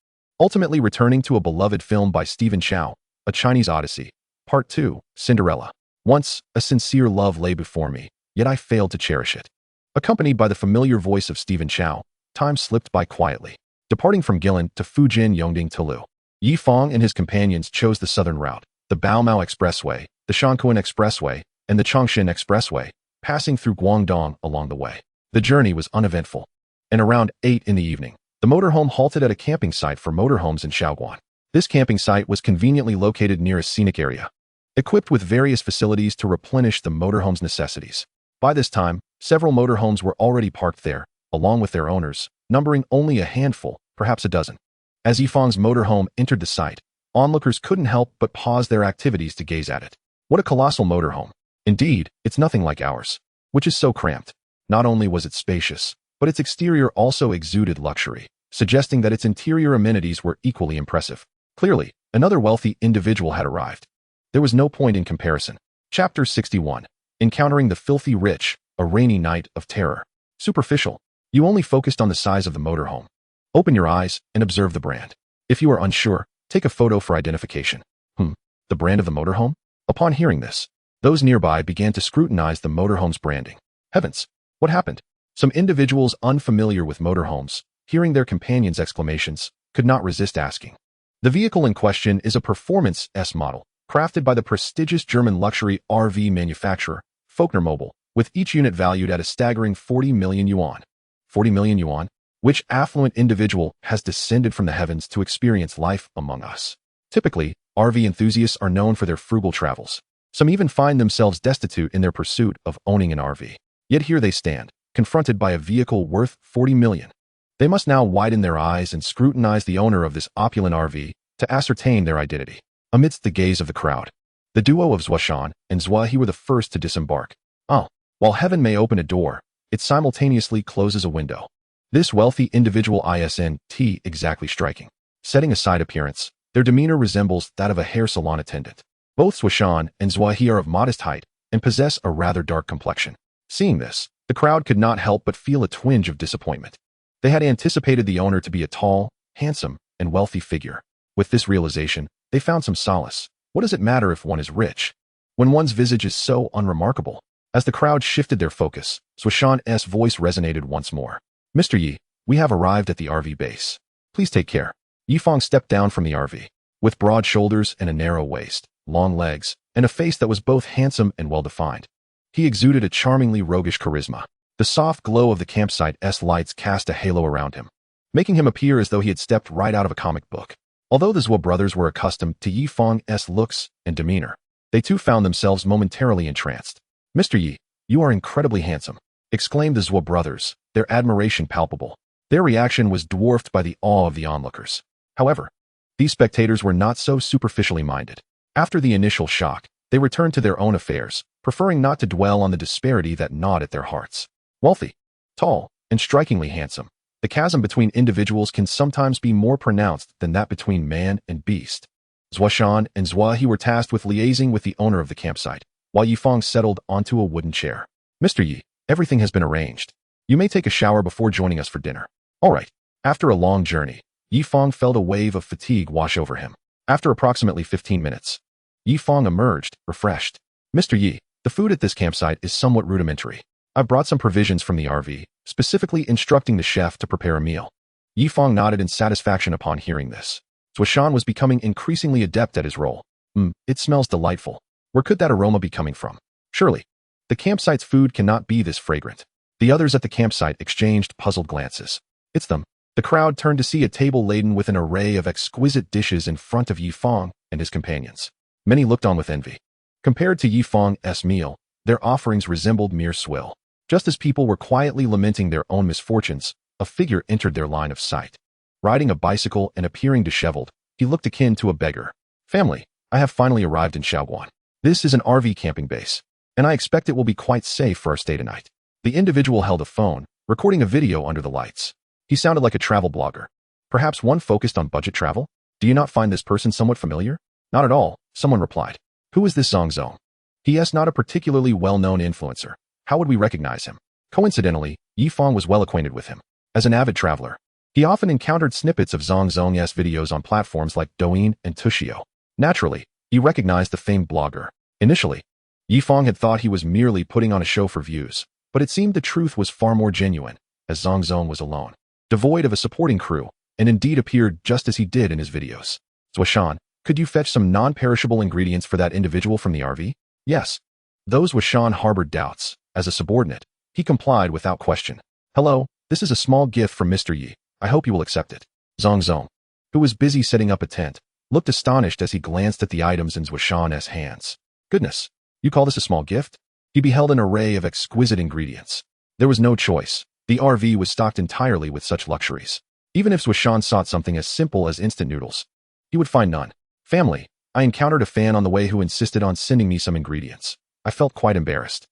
Ultimately returning to a beloved film by Stephen Chow, A Chinese Odyssey, Part 2, Cinderella. Once, a sincere love lay before me, yet I failed to cherish it. Accompanied by the familiar voice of Stephen Chow, time slipped by quietly. Departing from Guilin to Fujin Yongding Tulu, Yi Fang and his companions chose the southern route, the Baomao Expressway, the Shankuan Expressway, and the Chongshin Expressway, passing through Guangdong along the way. The journey was uneventful. And around 8 in the evening, the motorhome halted at a camping site for motorhomes in Shaoguan. This camping site was conveniently located near a scenic area, equipped with various facilities to replenish the motorhome's necessities. By this time, several motorhomes were already parked there, along with their owners, numbering only a handful, perhaps a dozen. As Yi Fang's motorhome entered the site, onlookers couldn't help but pause their activities to gaze at it. What a colossal motorhome. Indeed, it's nothing like ours, which is so cramped. Not only was it spacious, but its exterior also exuded luxury, suggesting that its interior amenities were equally impressive. Clearly, another wealthy individual had arrived. There was no point in comparison. Chapter 61. Encountering the Filthy Rich, a Rainy Night of Terror. Superficial. You only focused on the size of the motorhome. Open your eyes and observe the brand. If you are unsure, take a photo for identification. The brand of the motorhome? Upon hearing this, those nearby began to scrutinize the motorhome's branding. Heavens, what happened? Some individuals unfamiliar with motorhomes, hearing their companions' exclamations, could not resist asking. The vehicle in question is a Performance S model, crafted by the prestigious German luxury RV manufacturer, Faulkner Mobile, with each unit valued at a staggering 40 million yuan. 40 million yuan? Which affluent individual has descended from the heavens to experience life among us? Typically, RV enthusiasts are known for their frugal travels. Some even find themselves destitute in their pursuit of owning an RV. Yet here they stand, confronted by a vehicle worth 40 million. They must now widen their eyes and scrutinize the owner of this opulent RV to ascertain their identity. Amidst the gaze of the crowd, the duo of Zhuashan and Zhuahe were the first to disembark. While heaven may open a door, it simultaneously closes a window. This wealthy individual isn't exactly striking. Setting aside appearance, their demeanor resembles that of a hair salon attendant. Both Zhuashan and Zhuahe are of modest height and possess a rather dark complexion. Seeing this, the crowd could not help but feel a twinge of disappointment. They had anticipated the owner to be a tall, handsome, and wealthy figure. With this realization, they found some solace. What does it matter if one is rich, when one's visage is so unremarkable? As the crowd shifted their focus, Zhuashan's voice resonated once more. Mr. Yi, we have arrived at the RV base. Please take care. Yi Fang stepped down from the RV. With broad shoulders and a narrow waist, long legs, and a face that was both handsome and well-defined, he exuded a charmingly roguish charisma. The soft glow of the campsite's lights cast a halo around him, making him appear as though he had stepped right out of a comic book. Although the Zhuo brothers were accustomed to Yi Fang's looks and demeanor, they too found themselves momentarily entranced. Mr. Yi, you are incredibly handsome, exclaimed the Zhuo brothers, their admiration palpable. Their reaction was dwarfed by the awe of the onlookers. However, these spectators were not so superficially minded. After the initial shock, they returned to their own affairs, preferring not to dwell on the disparity that gnawed at their hearts. Wealthy, tall, and strikingly handsome, the chasm between individuals can sometimes be more pronounced than that between man and beast. Zhuashan and Zhuahe were tasked with liaising with the owner of the campsite, while Yi Fang settled onto a wooden chair. Mr. Yi, everything has been arranged. You may take a shower before joining us for dinner. All right. After a long journey, Yi Fang felt a wave of fatigue wash over him. After approximately 15 minutes, Yi Fang emerged, refreshed. Mr. Yi, the food at this campsite is somewhat rudimentary. I've brought some provisions from the RV, specifically instructing the chef to prepare a meal. Yi Fang nodded in satisfaction upon hearing this. Zhuoshan was becoming increasingly adept at his role. It smells delightful. Where could that aroma be coming from? Surely, the campsite's food cannot be this fragrant. The others at the campsite exchanged puzzled glances. It's them. The crowd turned to see a table laden with an array of exquisite dishes in front of Yi Fang and his companions. Many looked on with envy. Compared to Yi Fang's meal, their offerings resembled mere swill. Just as people were quietly lamenting their own misfortunes, a figure entered their line of sight. Riding a bicycle and appearing disheveled, he looked akin to a beggar. Family, I have finally arrived in Shaoguan. This is an RV camping base, and I expect it will be quite safe for our stay tonight. The individual held a phone, recording a video under the lights. He sounded like a travel blogger. Perhaps one focused on budget travel? Do you not find this person somewhat familiar? Not at all, someone replied. Who is this Zong Zong? He is not a particularly well-known influencer. How would we recognize him? Coincidentally, Yi Fang was well acquainted with him. As an avid traveler, he often encountered snippets of Zong Zong's videos on platforms like Douyin and Tushio. Naturally, he recognized the famed blogger. Initially, Yi Fang had thought he was merely putting on a show for views, but it seemed the truth was far more genuine, as Zong Zong was alone, devoid of a supporting crew, and indeed appeared just as he did in his videos. Zhuoshan, could you fetch some non-perishable ingredients for that individual from the RV? Yes. Though Zhuoshan harbored doubts, as a subordinate, he complied without question. Hello, this is a small gift from Mr. Yi. I hope you will accept it. Zong Zong, who was busy setting up a tent, looked astonished as he glanced at the items in Zhuoshan's hands. Goodness, you call this a small gift? He beheld an array of exquisite ingredients. There was no choice. The RV was stocked entirely with such luxuries. Even if Zhuoshan sought something as simple as instant noodles, he would find none. Family, I encountered a fan on the way who insisted on sending me some ingredients. I felt quite embarrassed.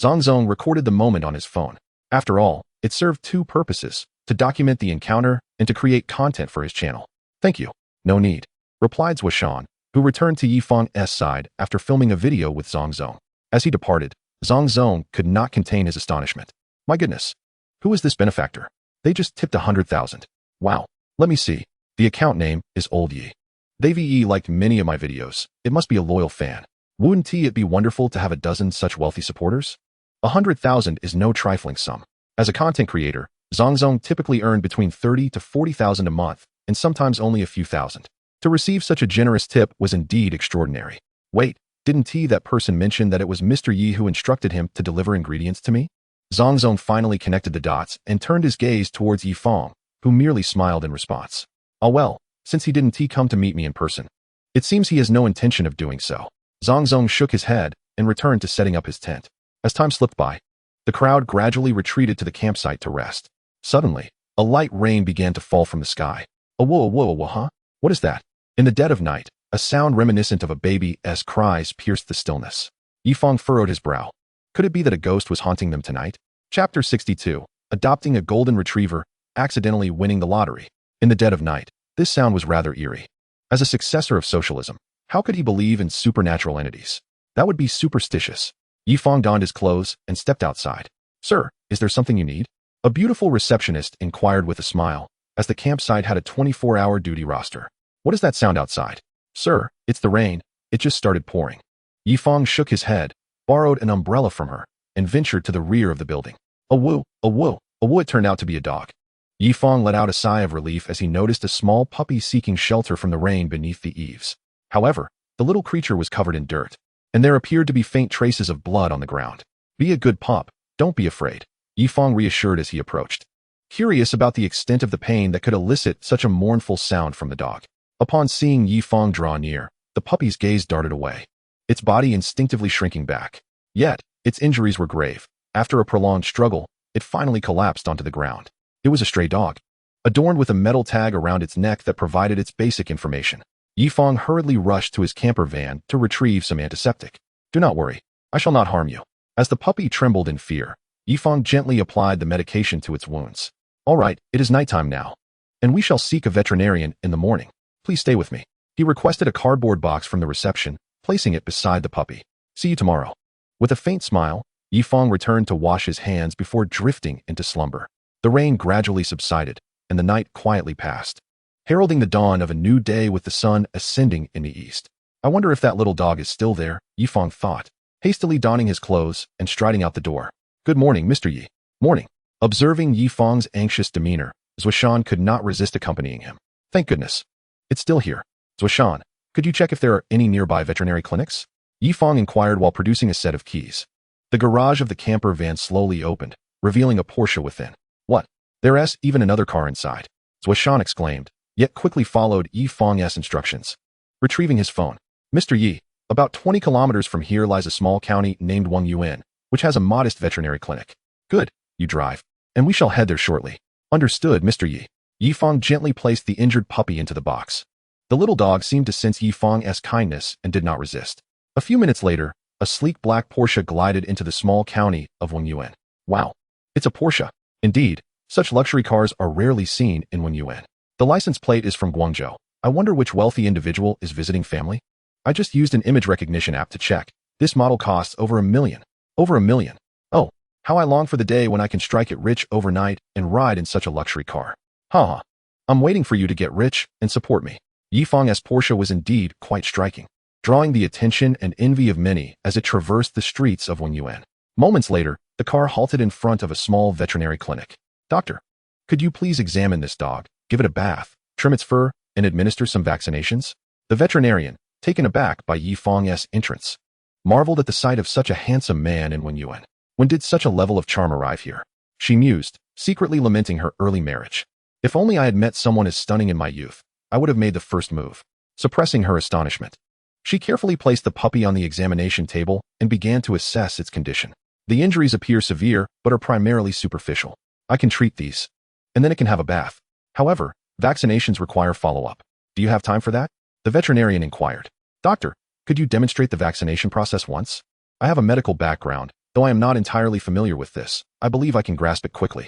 Zong Zong recorded the moment on his phone. After all, it served two purposes, to document the encounter and to create content for his channel. Thank you. No need, replied Zhuoshan, who returned to Yi Fang's side after filming a video with Zong Zong. As he departed, Zong Zong could not contain his astonishment. My goodness, who is this benefactor? They just tipped 100,000. Wow, let me see. The account name is Old Yi. They VE liked many of my videos. It must be a loyal fan. Wouldn't it be wonderful to have a dozen such wealthy supporters? 100,000 is no trifling sum. As a content creator, Zong Zong typically earned between 30 to 40,000 a month, and sometimes only a few thousand. To receive such a generous tip was indeed extraordinary. Wait, didn't that person mention that it was Mr. Yi who instructed him to deliver ingredients to me? Zong Zong finally connected the dots and turned his gaze towards Yi Fang, who merely smiled in response. Oh well, since he didn't come to meet me in person. It seems he has no intention of doing so. Zong Zong shook his head and returned to setting up his tent. As time slipped by, the crowd gradually retreated to the campsite to rest. Suddenly, a light rain began to fall from the sky. Whoa, huh? What is that? In the dead of night, a sound reminiscent of a baby's cries pierced the stillness. Yi Fang furrowed his brow. Could it be that a ghost was haunting them tonight? Chapter 62. Adopting a golden retriever, accidentally winning the lottery. In the dead of night, this sound was rather eerie. As a successor of socialism, how could he believe in supernatural entities? That would be superstitious. Yi Fang donned his clothes and stepped outside. Sir, is there something you need? A beautiful receptionist inquired with a smile, as the campsite had a 24-hour duty roster. What is that sound outside? Sir, it's the rain. It just started pouring. Yi Fang shook his head, borrowed an umbrella from her, and ventured to the rear of the building. A woo, it turned out to be a dog. Yi Fang let out a sigh of relief as he noticed a small puppy seeking shelter from the rain beneath the eaves. However, the little creature was covered in dirt, and there appeared to be faint traces of blood on the ground. Be a good pup, don't be afraid, Yi Fang reassured as he approached, curious about the extent of the pain that could elicit such a mournful sound from the dog. Upon seeing Yi Fang draw near, the puppy's gaze darted away, its body instinctively shrinking back. Yet, its injuries were grave. After a prolonged struggle, it finally collapsed onto the ground. It was a stray dog, adorned with a metal tag around its neck that provided its basic information. Yi Fang hurriedly rushed to his camper van to retrieve some antiseptic. Do not worry, I shall not harm you. As the puppy trembled in fear, Yi Fang gently applied the medication to its wounds. All right, it is nighttime now, and we shall seek a veterinarian in the morning. Please stay with me. He requested a cardboard box from the reception, placing it beside the puppy. See you tomorrow. With a faint smile, Yi Fang returned to wash his hands before drifting into slumber. The rain gradually subsided, and the night quietly passed, heralding the dawn of a new day with the sun ascending in the east. I wonder if that little dog is still there, Yifang thought, hastily donning his clothes and striding out the door. Good morning, Mr. Yi. Morning. Observing Yifang's anxious demeanor, Zhuoshan could not resist accompanying him. Thank goodness. It's still here. Zhuoshan, could you check if there are any nearby veterinary clinics? Yifang inquired while producing a set of keys. The garage of the camper van slowly opened, revealing a Porsche within. What? There's even another car inside. Zhuoshan exclaimed, yet quickly followed Yifang's instructions. Retrieving his phone. Mr. Yi, about 20 kilometers from here lies a small county named Wengyuan, which has a modest veterinary clinic. Good, you drive, and we shall head there shortly. Understood, Mr. Yi. Yifang gently placed the injured puppy into the box. The little dog seemed to sense Yifang's kindness and did not resist. A few minutes later, a sleek black Porsche glided into the small county of Wengyuan. Wow, it's a Porsche. Indeed, such luxury cars are rarely seen in Wengyuan. The license plate is from Guangzhou. I wonder which wealthy individual is visiting family? I just used an image recognition app to check. This model costs over $1 million. Over $1 million. Oh, how I long for the day when I can strike it rich overnight and ride in such a luxury car. Haha. I'm waiting for you to get rich and support me. Yifang's Porsche was indeed quite striking, drawing the attention and envy of many as it traversed the streets of Wengyuan. Moments later, the car halted in front of a small veterinary clinic. Doctor, could you please examine this dog, give it a bath, trim its fur, and administer some vaccinations? The veterinarian, taken aback by Yifang's entrance, marveled at the sight of such a handsome man in Wengyuan. When did such a level of charm arrive here? She mused, secretly lamenting her early marriage. If only I had met someone as stunning in my youth, I would have made the first move. Suppressing her astonishment, she carefully placed the puppy on the examination table and began to assess its condition. The injuries appear severe, but are primarily superficial. I can treat these, and then it can have a bath. However, vaccinations require follow-up. Do you have time for that? The veterinarian inquired. Doctor, could you demonstrate the vaccination process once? I have a medical background, though I am not entirely familiar with this. I believe I can grasp it quickly.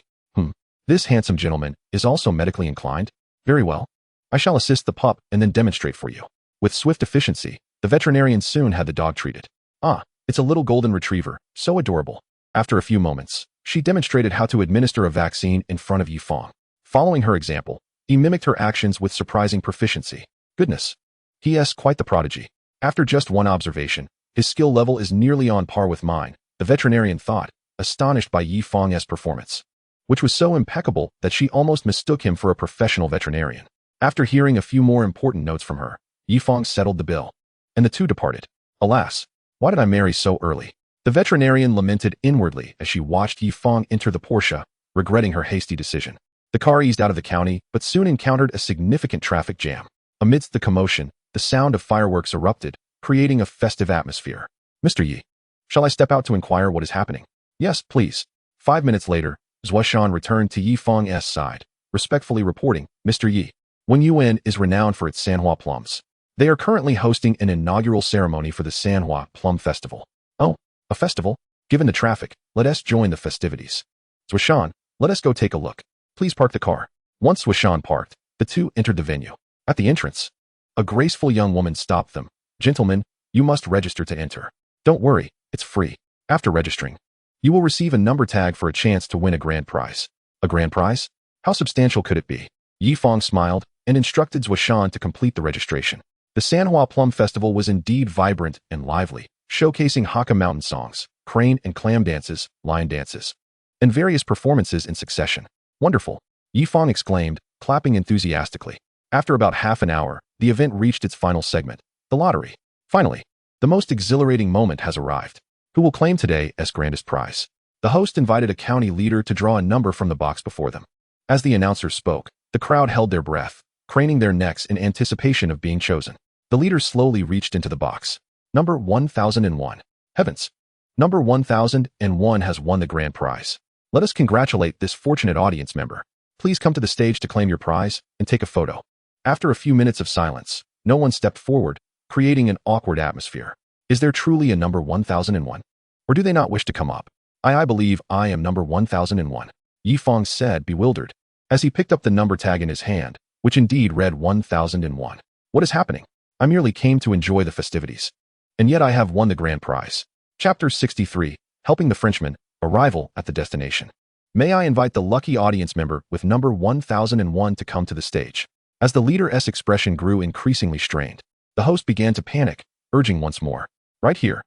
This handsome gentleman is also medically inclined? Very well. I shall assist the pup and then demonstrate for you. With swift efficiency, the veterinarian soon had the dog treated. Ah, it's a little golden retriever, so adorable. After a few moments, she demonstrated how to administer a vaccine in front of Yifang. Following her example, he mimicked her actions with surprising proficiency. Goodness. He is quite the prodigy. After just one observation, his skill level is nearly on par with mine, the veterinarian thought, astonished by Yifang's performance, which was so impeccable that she almost mistook him for a professional veterinarian. After hearing a few more important notes from her, Yifang settled the bill, and the two departed. Alas, why did I marry so early? The veterinarian lamented inwardly as she watched Yifang enter the Porsche, regretting her hasty decision. The car eased out of the county, but soon encountered a significant traffic jam. Amidst the commotion, the sound of fireworks erupted, creating a festive atmosphere. Mr. Yi, shall I step out to inquire what is happening? Yes, please. 5 minutes later, Zhuoshan returned to Yifang's side, respectfully reporting, Mr. Yi, Wengyuan is renowned for its Sanhua plums. They are currently hosting an inaugural ceremony for the Sanhua Plum Festival. Oh, a festival? Given the traffic, let us join the festivities. Zhuoshan, let us go take a look. Please park the car. Once Zhuoshan parked, the two entered the venue. At the entrance, a graceful young woman stopped them. Gentlemen, you must register to enter. Don't worry, it's free. After registering, you will receive a number tag for a chance to win a grand prize. A grand prize? How substantial could it be? Yifang smiled and instructed Zhuoshan to complete the registration. The Sanhua Plum Festival was indeed vibrant and lively, showcasing Hakka mountain songs, crane and clam dances, lion dances, and various performances in succession. Wonderful, Yifang exclaimed, clapping enthusiastically. After about half an hour, the event reached its final segment, the lottery. Finally, the most exhilarating moment has arrived. Who will claim today as grandest prize? The host invited a county leader to draw a number from the box before them. As the announcer spoke, the crowd held their breath, craning their necks in anticipation of being chosen. The leader slowly reached into the box. Number 1001. Heavens! Number 1001 has won the grand prize. Let us congratulate this fortunate audience member. Please come to the stage to claim your prize and take a photo. After a few minutes of silence, no one stepped forward, creating an awkward atmosphere. Is there truly a number 1001? Or do they not wish to come up? I believe I am number 1001, Yifang said, bewildered, as he picked up the number tag in his hand, which indeed read 1001. What is happening? I merely came to enjoy the festivities. And yet I have won the grand prize. Chapter 63, Helping the Frenchman, Arrival at the Destination. May I invite the lucky audience member with number 1001 to come to the stage? As the leader's expression grew increasingly strained, The host began to panic, urging once more. Right here.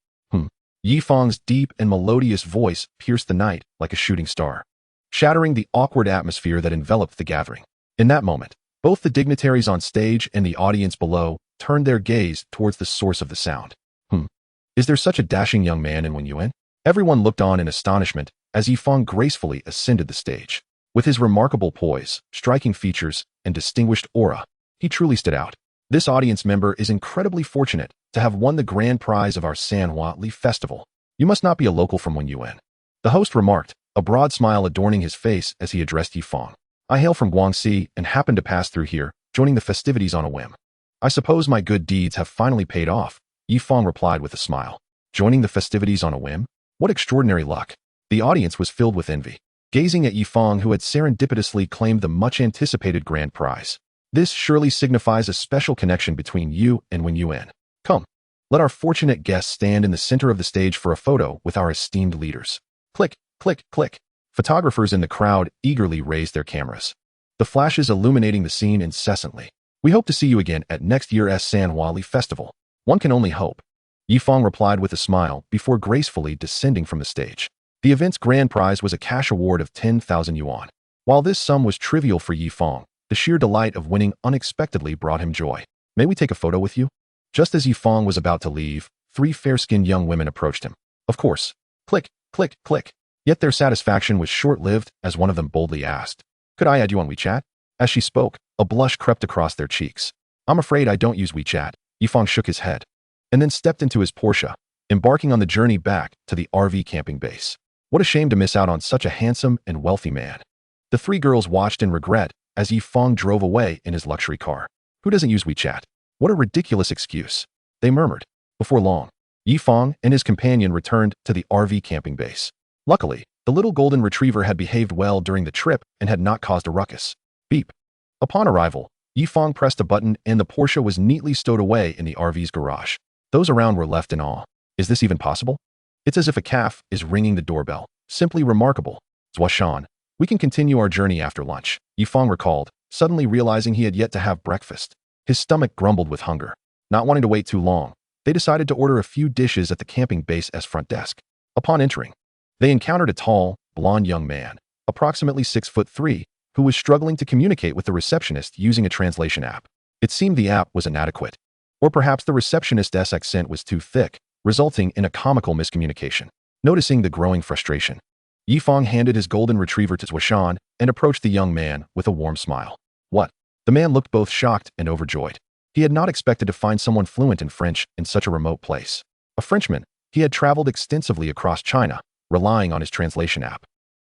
Yi Fang's deep and melodious voice pierced the night like a shooting star, shattering the awkward atmosphere that enveloped the gathering. In that moment, both the dignitaries on stage and the audience below turned their gaze towards the source of the sound. Is there such a dashing young man in Wenyuan? Everyone looked on in astonishment as Yi Fang gracefully ascended the stage. With his remarkable poise, striking features, and distinguished aura, he truly stood out. This audience member is incredibly fortunate to have won the grand prize of our Sanhua Li Festival. You must not be a local from Wenyuan. The host remarked, a broad smile adorning his face as he addressed Yi Fang. I hail from Guangxi and happened to pass through here, joining the festivities on a whim. I suppose my good deeds have finally paid off, Yi Fang replied with a smile. Joining the festivities on a whim? What extraordinary luck. The audience was filled with envy, gazing at Yi Fang, who had serendipitously claimed the much-anticipated grand prize. This surely signifies a special connection between you and Wenyuan. Come, let our fortunate guest stand in the center of the stage for a photo with our esteemed leaders. Click, click, click. Photographers in the crowd eagerly raised their cameras, the flashes illuminating the scene incessantly. We hope to see you again at next year's Sanhua Li Festival. One can only hope. Yi Fang replied with a smile before gracefully descending from the stage. The event's grand prize was a cash award of 10,000 yuan. While this sum was trivial for Yi Fang, the sheer delight of winning unexpectedly brought him joy. May we take a photo with you? Just as Yi Fang was about to leave, 3 fair-skinned young women approached him. Of course. Click, click, click. Yet their satisfaction was short-lived as one of them boldly asked, Could I add you on WeChat? As she spoke, a blush crept across their cheeks. I'm afraid I don't use WeChat. Yi Fang shook his head, and then stepped into his Porsche, embarking on the journey back to the RV camping base. What a shame to miss out on such a handsome and wealthy man. The 3 girls watched in regret as Yi Fang drove away in his luxury car. Who doesn't use WeChat? What a ridiculous excuse, they murmured. Before long, Yi Fang and his companion returned to the RV camping base. Luckily, the little golden retriever had behaved well during the trip and had not caused a ruckus. Beep. Upon arrival, Yi Fang pressed a button and the Porsche was neatly stowed away in the RV's garage. Those around were left in awe. Is this even possible? It's as if a calf is ringing the doorbell. Simply remarkable. Zuashan, we can continue our journey after lunch, Yi Fang recalled, suddenly realizing he had yet to have breakfast. His stomach grumbled with hunger. Not wanting to wait too long, they decided to order a few dishes at the camping base's front desk. Upon entering, they encountered a tall, blond young man, approximately 6'3", who was struggling to communicate with the receptionist using a translation app. It seemed the app was inadequate, or perhaps the receptionist's accent was too thick, resulting in a comical miscommunication. Noticing the growing frustration, Yi Fang handed his golden retriever to Zuashan and approached the young man with a warm smile. What? The man looked both shocked and overjoyed. He had not expected to find someone fluent in French in such a remote place. A Frenchman, he had traveled extensively across China, relying on his translation app,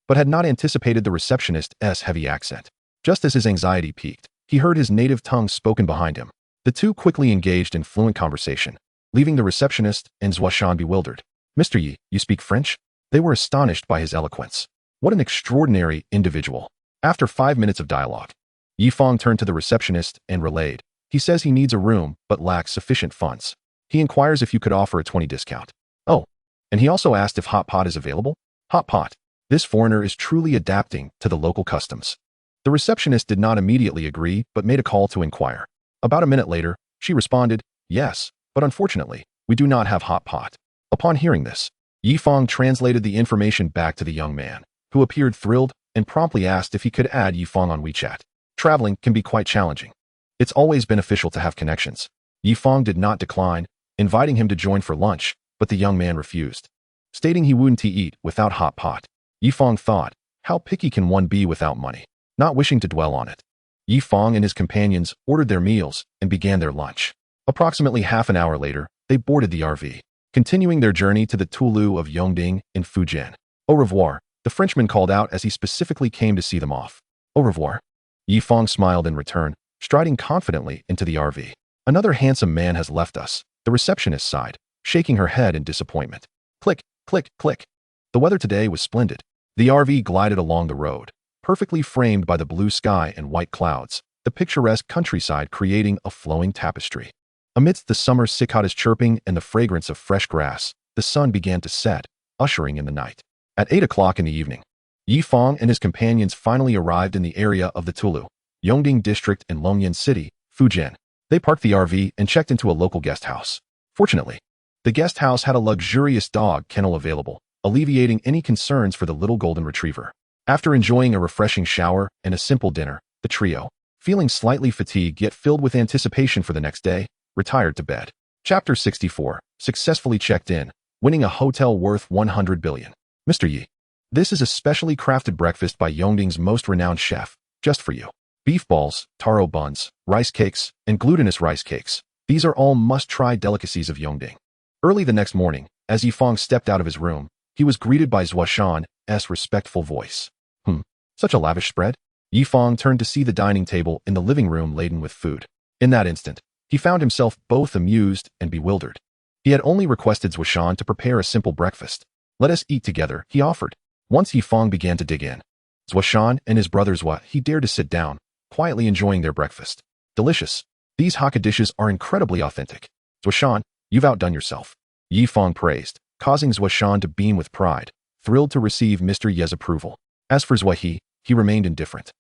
but had not anticipated the receptionist's heavy accent. Just as his anxiety peaked, he heard his native tongue spoken behind him. The two quickly engaged in fluent conversation, leaving the receptionist and Zuashan bewildered. Mr. Yi, you speak French? They were astonished by his eloquence. What an extraordinary individual. After 5 minutes of dialogue, Yi Fang turned to the receptionist and relayed. He says he needs a room but lacks sufficient funds. He inquires if you could offer a 20% discount. Oh, and he also asked if hot pot is available? Hot pot. This foreigner is truly adapting to the local customs. The receptionist did not immediately agree but made a call to inquire. About a minute later, she responded, yes, but unfortunately, we do not have hot pot. Upon hearing this, Yi Fang translated the information back to the young man, who appeared thrilled and promptly asked if he could add Yi Fang on WeChat. Traveling can be quite challenging. It's always beneficial to have connections. Yi Fang did not decline, inviting him to join for lunch, but the young man refused, stating he wouldn't eat without hot pot. Yi Fang thought, how picky can one be without money? Not wishing to dwell on it, Yi Fang and his companions ordered their meals and began their lunch. Approximately half an hour later, they boarded the RV, continuing their journey to the Tulu of Yongding in Fujian. Au revoir, the Frenchman called out as he specifically came to see them off. Au revoir. Yi Fang smiled in return, striding confidently into the RV. Another handsome man has left us, the receptionist sighed, shaking her head in disappointment. Click, click, click. The weather today was splendid. The RV glided along the road, perfectly framed by the blue sky and white clouds, the picturesque countryside creating a flowing tapestry. Amidst the summer cicadas chirping and the fragrance of fresh grass, the sun began to set, ushering in the night. At 8 o'clock in the evening, Yi Fang and his companions finally arrived in the area of the Tulu, Yongding district in Longyan City, Fujian. They parked the RV and checked into a local guest house. Fortunately, the guest house had a luxurious dog kennel available, alleviating any concerns for the little golden retriever. After enjoying a refreshing shower and a simple dinner, the trio, feeling slightly fatigued yet filled with anticipation for the next day, retired to bed. Chapter 64. Successfully checked in, winning a hotel worth 100 billion. Mr. Yi. This is a specially crafted breakfast by Yongding's most renowned chef, just for you. Beef balls, taro buns, rice cakes, and glutinous rice cakes. These are all must-try delicacies of Yongding. Early the next morning, as Yifang stepped out of his room, he was greeted by Zuoshan's respectful voice. Such a lavish spread? Yifang turned to see the dining table in the living room laden with food. In that instant, he found himself both amused and bewildered. He had only requested Zuoshan to prepare a simple breakfast. Let us eat together, he offered. Once Yifang began to dig in, Zuoshan and his brother he dared to sit down, quietly enjoying their breakfast. Delicious. These Hakka dishes are incredibly authentic. Zuoshan, you've outdone yourself. Yifang praised, causing Zuoshan to beam with pride, thrilled to receive Mr. Ye's approval. As for Zuohe, he remained indifferent,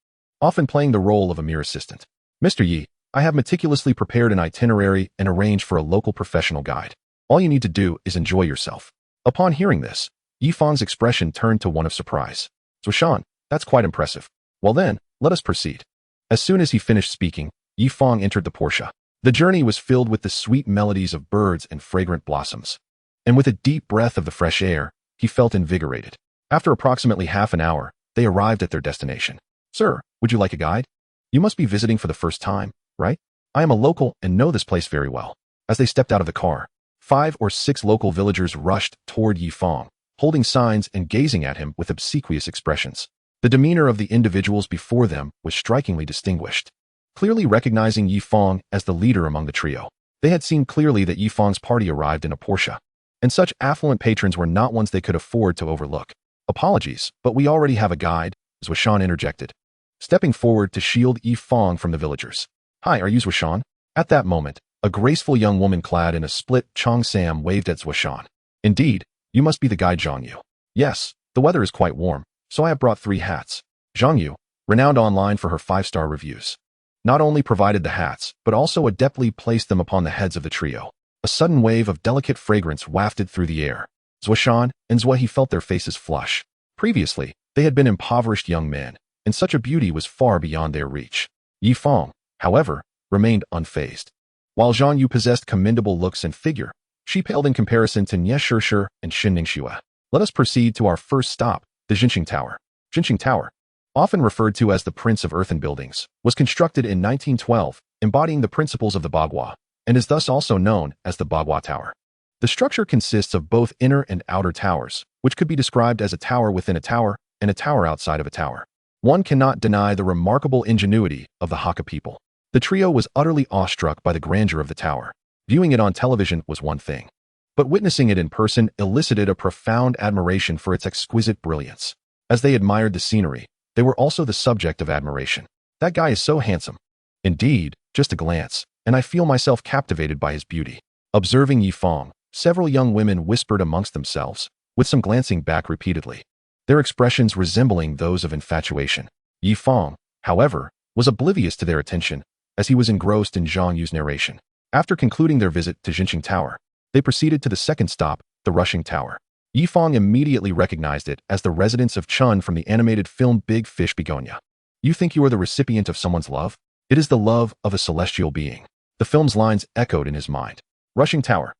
often playing the role of a mere assistant. Mr. Yi, I have meticulously prepared an itinerary and arranged for a local professional guide. All you need to do is enjoy yourself. Upon hearing this, Yifang's expression turned to one of surprise. Zuoshan, that's quite impressive. Well then, let us proceed. As soon as he finished speaking, Yifang entered the Porsche. The journey was filled with the sweet melodies of birds and fragrant blossoms. And with a deep breath of the fresh air, he felt invigorated. After approximately half an hour, they arrived at their destination. Sir, would you like a guide? You must be visiting for the first time, right? I am a local and know this place very well. As they stepped out of the car, 5 or 6 local villagers rushed toward Yifang, holding signs and gazing at him with obsequious expressions. The demeanor of the individuals before them was strikingly distinguished. Clearly recognizing Yifang as the leader among the trio, they had seen clearly that Yifang's party arrived in a Porsche, and such affluent patrons were not ones they could afford to overlook. Apologies, but we already have a guide, Zuoshan interjected, stepping forward to shield Yifang from the villagers. Hi, are you Zuoshan? At that moment, a graceful young woman clad in a split cheongsam waved at Zuoshan. Indeed, you must be the guide Zhang Yu. Yes, the weather is quite warm, so I have brought 3 hats. Zhang Yu, renowned online for her 5-star reviews, not only provided the hats, but also adeptly placed them upon the heads of the trio. A sudden wave of delicate fragrance wafted through the air. Zuoshan and Zuohe felt their faces flush. Previously, they had been impoverished young men, and such a beauty was far beyond their reach. Yifang, however, remained unfazed. While Zhang Yu possessed commendable looks and figure, she paled in comparison to Nie Shishir and Xin Ningxue. Let us proceed to our first stop, the Jinqing Tower. Jinqing Tower, often referred to as the Prince of Earthen Buildings, was constructed in 1912, embodying the principles of the Bagua, and is thus also known as the Bagua Tower. The structure consists of both inner and outer towers, which could be described as a tower within a tower and a tower outside of a tower. One cannot deny the remarkable ingenuity of the Hakka people. The trio was utterly awestruck by the grandeur of the tower. Viewing it on television was one thing, but witnessing it in person elicited a profound admiration for its exquisite brilliance. As they admired the scenery, they were also the subject of admiration. That guy is so handsome. Indeed, just a glance, and I feel myself captivated by his beauty. Observing Yifang, several young women whispered amongst themselves, with some glancing back repeatedly, their expressions resembling those of infatuation. Yifang, however, was oblivious to their attention, as he was engrossed in Zhang Yu's narration. After concluding their visit to Jinqing Tower, they proceeded to the second stop, the Rushing Tower. Yifang immediately recognized it as the residence of Chun from the animated film Big Fish Begonia. You think you are the recipient of someone's love? It is the love of a celestial being. The film's lines echoed in his mind. Rushing Tower,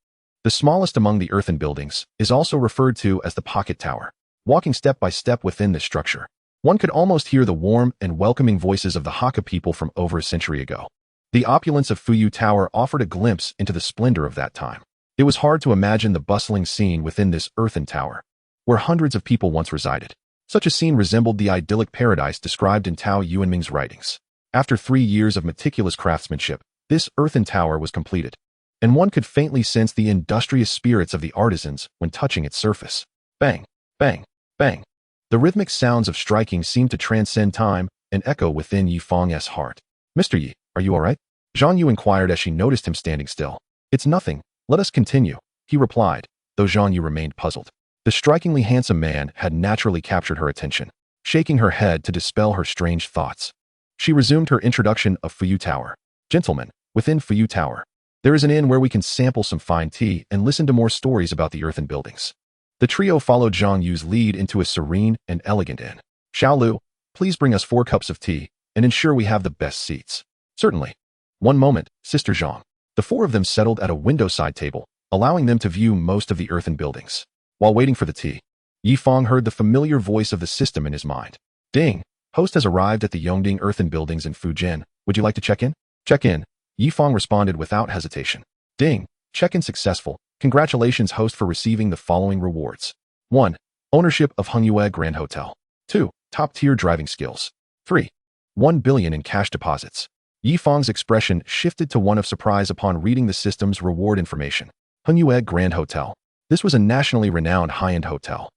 the smallest among the earthen buildings, is also referred to as the Pocket Tower. Walking step by step within this structure, one could almost hear the warm and welcoming voices of the Hakka people from over a century ago. The opulence of Fuyu Tower offered a glimpse into the splendor of that time. It was hard to imagine the bustling scene within this earthen tower, where hundreds of people once resided. Such a scene resembled the idyllic paradise described in Tao Yuanming's writings. After 3 years of meticulous craftsmanship, this earthen tower was completed, and one could faintly sense the industrious spirits of the artisans when touching its surface. Bang, bang, bang. The rhythmic sounds of striking seemed to transcend time and echo within Yifang's heart. Mr. Yi, are you all right? Zhang Yu inquired as she noticed him standing still. It's nothing. Let us continue, he replied, though Zhang Yu remained puzzled. The strikingly handsome man had naturally captured her attention. Shaking her head to dispel her strange thoughts, she resumed her introduction of Fuyu Tower. Gentlemen, within Fuyu Tower. There is an inn where we can sample some fine tea and listen to more stories about the earthen buildings. The trio followed Zhang Yu's lead into a serene and elegant inn. Xiaolu, please bring us 4 cups of tea and ensure we have the best seats. Certainly. One moment, Sister Zhang. The 4 of them settled at a window-side table, allowing them to view most of the earthen buildings. While waiting for the tea, Yi Fang heard the familiar voice of the system in his mind. Ding! Host has arrived at the Yongding earthen buildings in Fujian. Would you like to check in? Check in. Yi Fang responded without hesitation. Ding! Check-in successful. Congratulations, host, for receiving the following rewards. 1. Ownership of Hengyue Grand Hotel. 2. Top-tier driving skills. 3. 1 billion in cash deposits. Yi Fang's expression shifted to one of surprise upon reading the system's reward information. Hengyue Grand Hotel. This was a nationally renowned high-end hotel.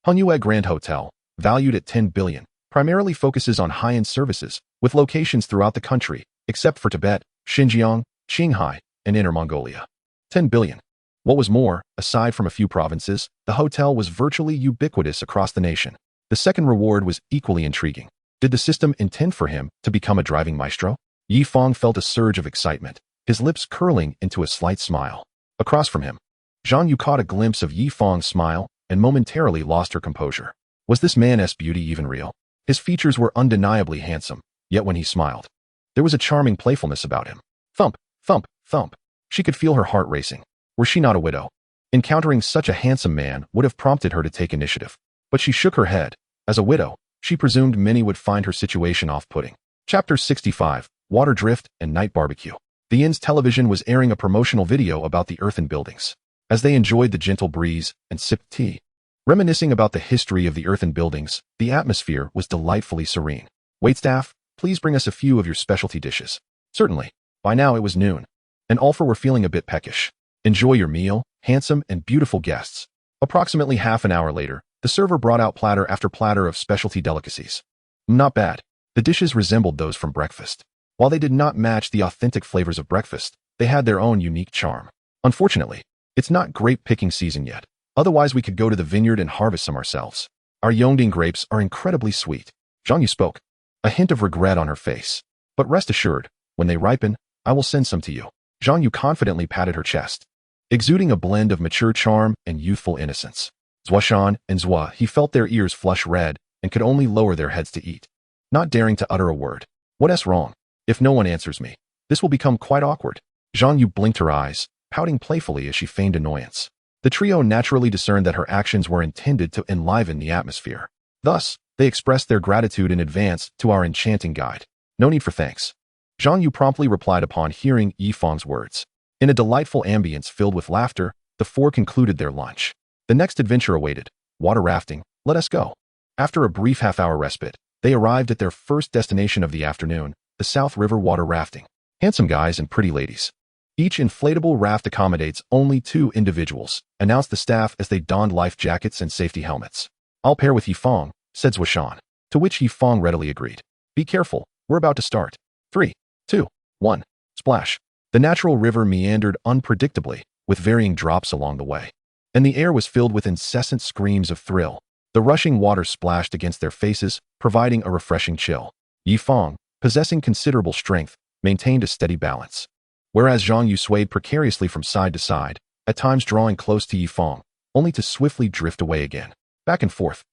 Hengyue Grand Hotel, valued at 10 billion, primarily focuses on high-end services, with locations throughout the country, except for Tibet, Xinjiang, Qinghai, and Inner Mongolia. 10 billion. What was more, aside from a few provinces, the hotel was virtually ubiquitous across the nation. The second reward was equally intriguing. Did the system intend for him to become a driving maestro? Yi Fang felt a surge of excitement, his lips curling into a slight smile. Across from him, Zhang Yu caught a glimpse of Yi Fang's smile and momentarily lost her composure. Was this man's beauty even real? His features were undeniably handsome, yet when he smiled, there was a charming playfulness about him. Thump, thump, thump. She could feel her heart racing. Were she not a widow? Encountering such a handsome man would have prompted her to take initiative. But she shook her head. As a widow, she presumed many would find her situation off-putting. Chapter 65, Water Drift and Night Barbecue. The inn's television was airing a promotional video about the earthen buildings. As they enjoyed the gentle breeze and sipped tea, reminiscing about the history of the earthen buildings, the atmosphere was delightfully serene. Waitstaff, please bring us a few of your specialty dishes. Certainly. By now it was noon, and all four were feeling a bit peckish. Enjoy your meal, handsome and beautiful guests. Approximately half an hour later, the server brought out platter after platter of specialty delicacies. Not bad. The dishes resembled those from breakfast. While they did not match the authentic flavors of breakfast, they had their own unique charm. Unfortunately, it's not grape picking season yet. Otherwise we could go to the vineyard and harvest some ourselves. Our Yongding grapes are incredibly sweet. Zhang Yu spoke, a hint of regret on her face. But rest assured, when they ripen, I will send some to you. Zhang Yu confidently patted her chest, exuding a blend of mature charm and youthful innocence. Zuashan and Zua, he felt their ears flush red and could only lower their heads to eat, not daring to utter a word. What's wrong? If no one answers me, this will become quite awkward. Zhang Yu blinked her eyes, pouting playfully as she feigned annoyance. The trio naturally discerned that her actions were intended to enliven the atmosphere. Thus, they expressed their gratitude in advance to our enchanting guide. No need for thanks. Zhang Yu promptly replied upon hearing Yi Fang's words. In a delightful ambience filled with laughter, the four concluded their lunch. The next adventure awaited, water rafting. Let us go. After a brief half-hour respite, they arrived at their first destination of the afternoon, the South River water rafting. Handsome guys and pretty ladies. Each inflatable raft accommodates only 2 individuals, announced the staff as they donned life jackets and safety helmets. I'll pair with Yi Fang, said Zuashan, to which Yi Fang readily agreed. Be careful, we're about to start. 3, 2, 1, splash. The natural river meandered unpredictably, with varying drops along the way, and the air was filled with incessant screams of thrill. The rushing water splashed against their faces, providing a refreshing chill. Yi Fang, possessing considerable strength, maintained a steady balance, whereas Zhang Yu swayed precariously from side to side, at times drawing close to Yi Fang, only to swiftly drift away again. Back and forth.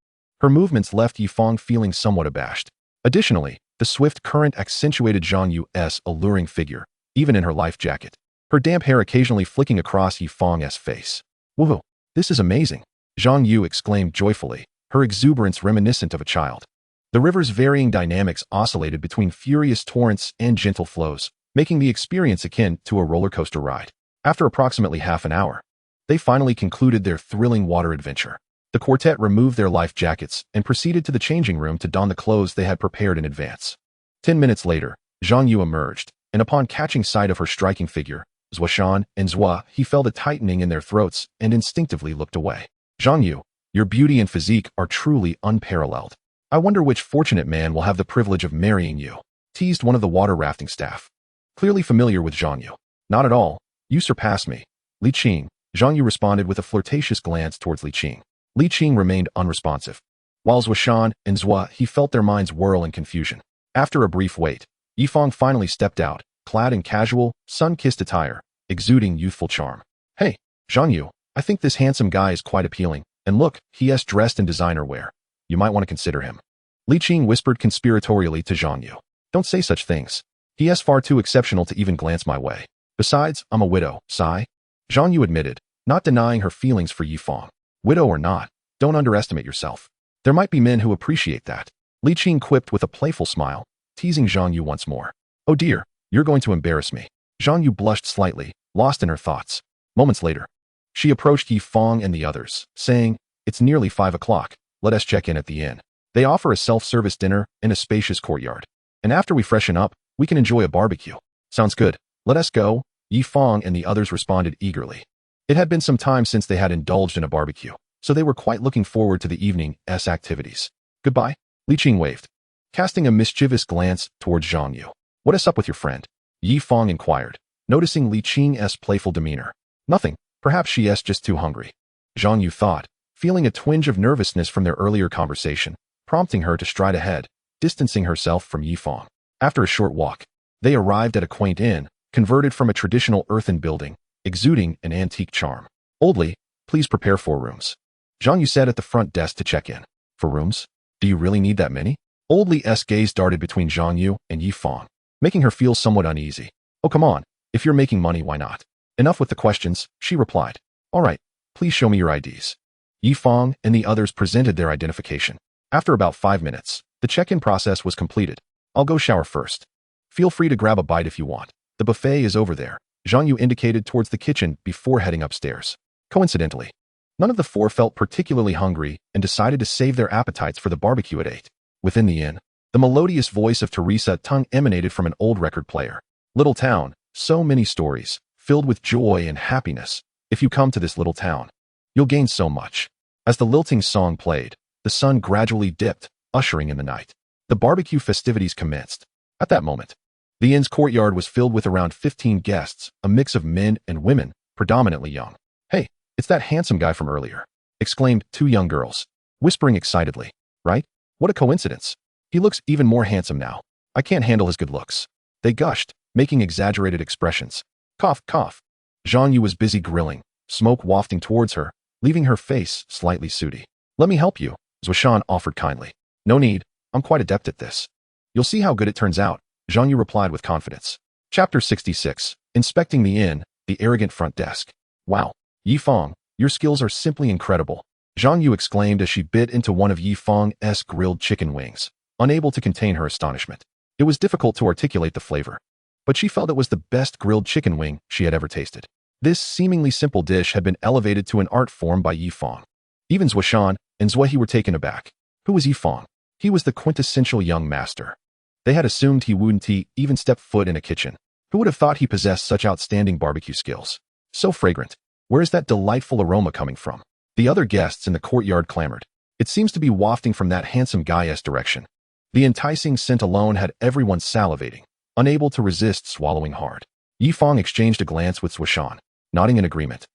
Her movements left Yi Fang feeling somewhat abashed. Additionally, the swift current accentuated Zhang Yu's alluring figure, even in her life jacket, her damp hair occasionally flicking across Yi Fang's face. Woohoo! This is amazing! Zhang Yu exclaimed joyfully, her exuberance reminiscent of a child. The river's varying dynamics oscillated between furious torrents and gentle flows, making the experience akin to a roller coaster ride. After approximately half an hour, they finally concluded their thrilling water adventure. The quartet removed their life jackets and proceeded to the changing room to don the clothes they had prepared in advance. 10 minutes later, Zhang Yu emerged, and upon catching sight of her striking figure, Zuashan and Zua, he felt a tightening in their throats and instinctively looked away. Zhang Yu, your beauty and physique are truly unparalleled. I wonder which fortunate man will have the privilege of marrying you, teased one of the water rafting staff. Clearly familiar with Zhang Yu. Not at all. You surpass me. Li Qing, Zhang Yu responded with a flirtatious glance towards Li Qing. Li Qing remained unresponsive. While Zuashan and Zua, he felt their minds whirl in confusion. After a brief wait, Yi Fang finally stepped out, clad in casual, sun-kissed attire, exuding youthful charm. Hey, Zhang Yu, I think this handsome guy is quite appealing, and look, he's dressed in designer wear. You might want to consider him. Lijiang whispered conspiratorially to Zhang Yu. Don't say such things. He is far too exceptional to even glance my way. Besides, I'm a widow, sigh. Zhang Yu admitted, not denying her feelings for Yi Fang. Widow or not, don't underestimate yourself. There might be men who appreciate that. Lijiang quipped with a playful smile, teasing Zhang Yu once more. Oh dear, you're going to embarrass me. Zhang Yu blushed slightly, lost in her thoughts. Moments later, she approached Yi Fang and the others, saying, It's nearly 5 o'clock, let us check in at the inn. They offer a self-service dinner in a spacious courtyard. And after we freshen up, we can enjoy a barbecue. Sounds good. Let us go. Yi Fang and the others responded eagerly. It had been some time since they had indulged in a barbecue, so they were quite looking forward to the evening's activities. Goodbye. Lijiang waved, casting a mischievous glance towards Zhang Yu. What is up with your friend? Yi Fang inquired, noticing Lijiang's playful demeanor. Nothing. Perhaps she is just too hungry. Zhang Yu thought, feeling a twinge of nervousness from their earlier conversation, prompting her to stride ahead, distancing herself from Yi Fang. After a short walk, they arrived at a quaint inn, converted from a traditional earthen building, exuding an antique charm. Oldly, please prepare 4 rooms. Zhang Yu said at the front desk to check in. 4 rooms? Do you really need that many? Oldly's gaze darted between Zhang Yu and Yi Fang, making her feel somewhat uneasy. Oh come on, if you're making money, why not? Enough with the questions, she replied. All right, please show me your IDs. Yi Fang and the others presented their identification. After about 5 minutes, the check-in process was completed. I'll go shower first. Feel free to grab a bite if you want. The buffet is over there. Zhang Yu indicated towards the kitchen before heading upstairs. Coincidentally, none of the 4 felt particularly hungry and decided to save their appetites for the barbecue at 8. Within the inn, the melodious voice of Teresa Tung emanated from an old record player. Little town, so many stories, filled with joy and happiness. If you come to this little town, you'll gain so much. As the lilting song played, the sun gradually dipped, ushering in the night. The barbecue festivities commenced. At that moment, the inn's courtyard was filled with around 15 guests, a mix of men and women, predominantly young. Hey, it's that handsome guy from earlier, exclaimed 2 young girls, whispering excitedly. Right? What a coincidence. He looks even more handsome now. I can't handle his good looks. They gushed, making exaggerated expressions. Cough, cough. Zhang Yu was busy grilling, smoke wafting towards her, leaving her face slightly sooty. Let me help you, Zhuoshan offered kindly. No need, I'm quite adept at this. You'll see how good it turns out, Zhang Yu replied with confidence. Chapter 66, Inspecting the Inn, the Arrogant Front Desk. Wow, Yi Fang, your skills are simply incredible, Zhang Yu exclaimed as she bit into one of Yi Fang's grilled chicken wings, unable to contain her astonishment. It was difficult to articulate the flavor, but she felt it was the best grilled chicken wing she had ever tasted. This seemingly simple dish had been elevated to an art form by Yi Fang. Even Zhuoshan and Zui were taken aback. Who was Yi Fang? He was the quintessential young master. They had assumed he wouldn't even step foot in a kitchen. Who would have thought he possessed such outstanding barbecue skills? So fragrant. Where is that delightful aroma coming from? The other guests in the courtyard clamored. It seems to be wafting from that handsome guy's direction. The enticing scent alone had everyone salivating, unable to resist swallowing hard. Yi Fang exchanged a glance with Zhuoshan, nodding in agreement.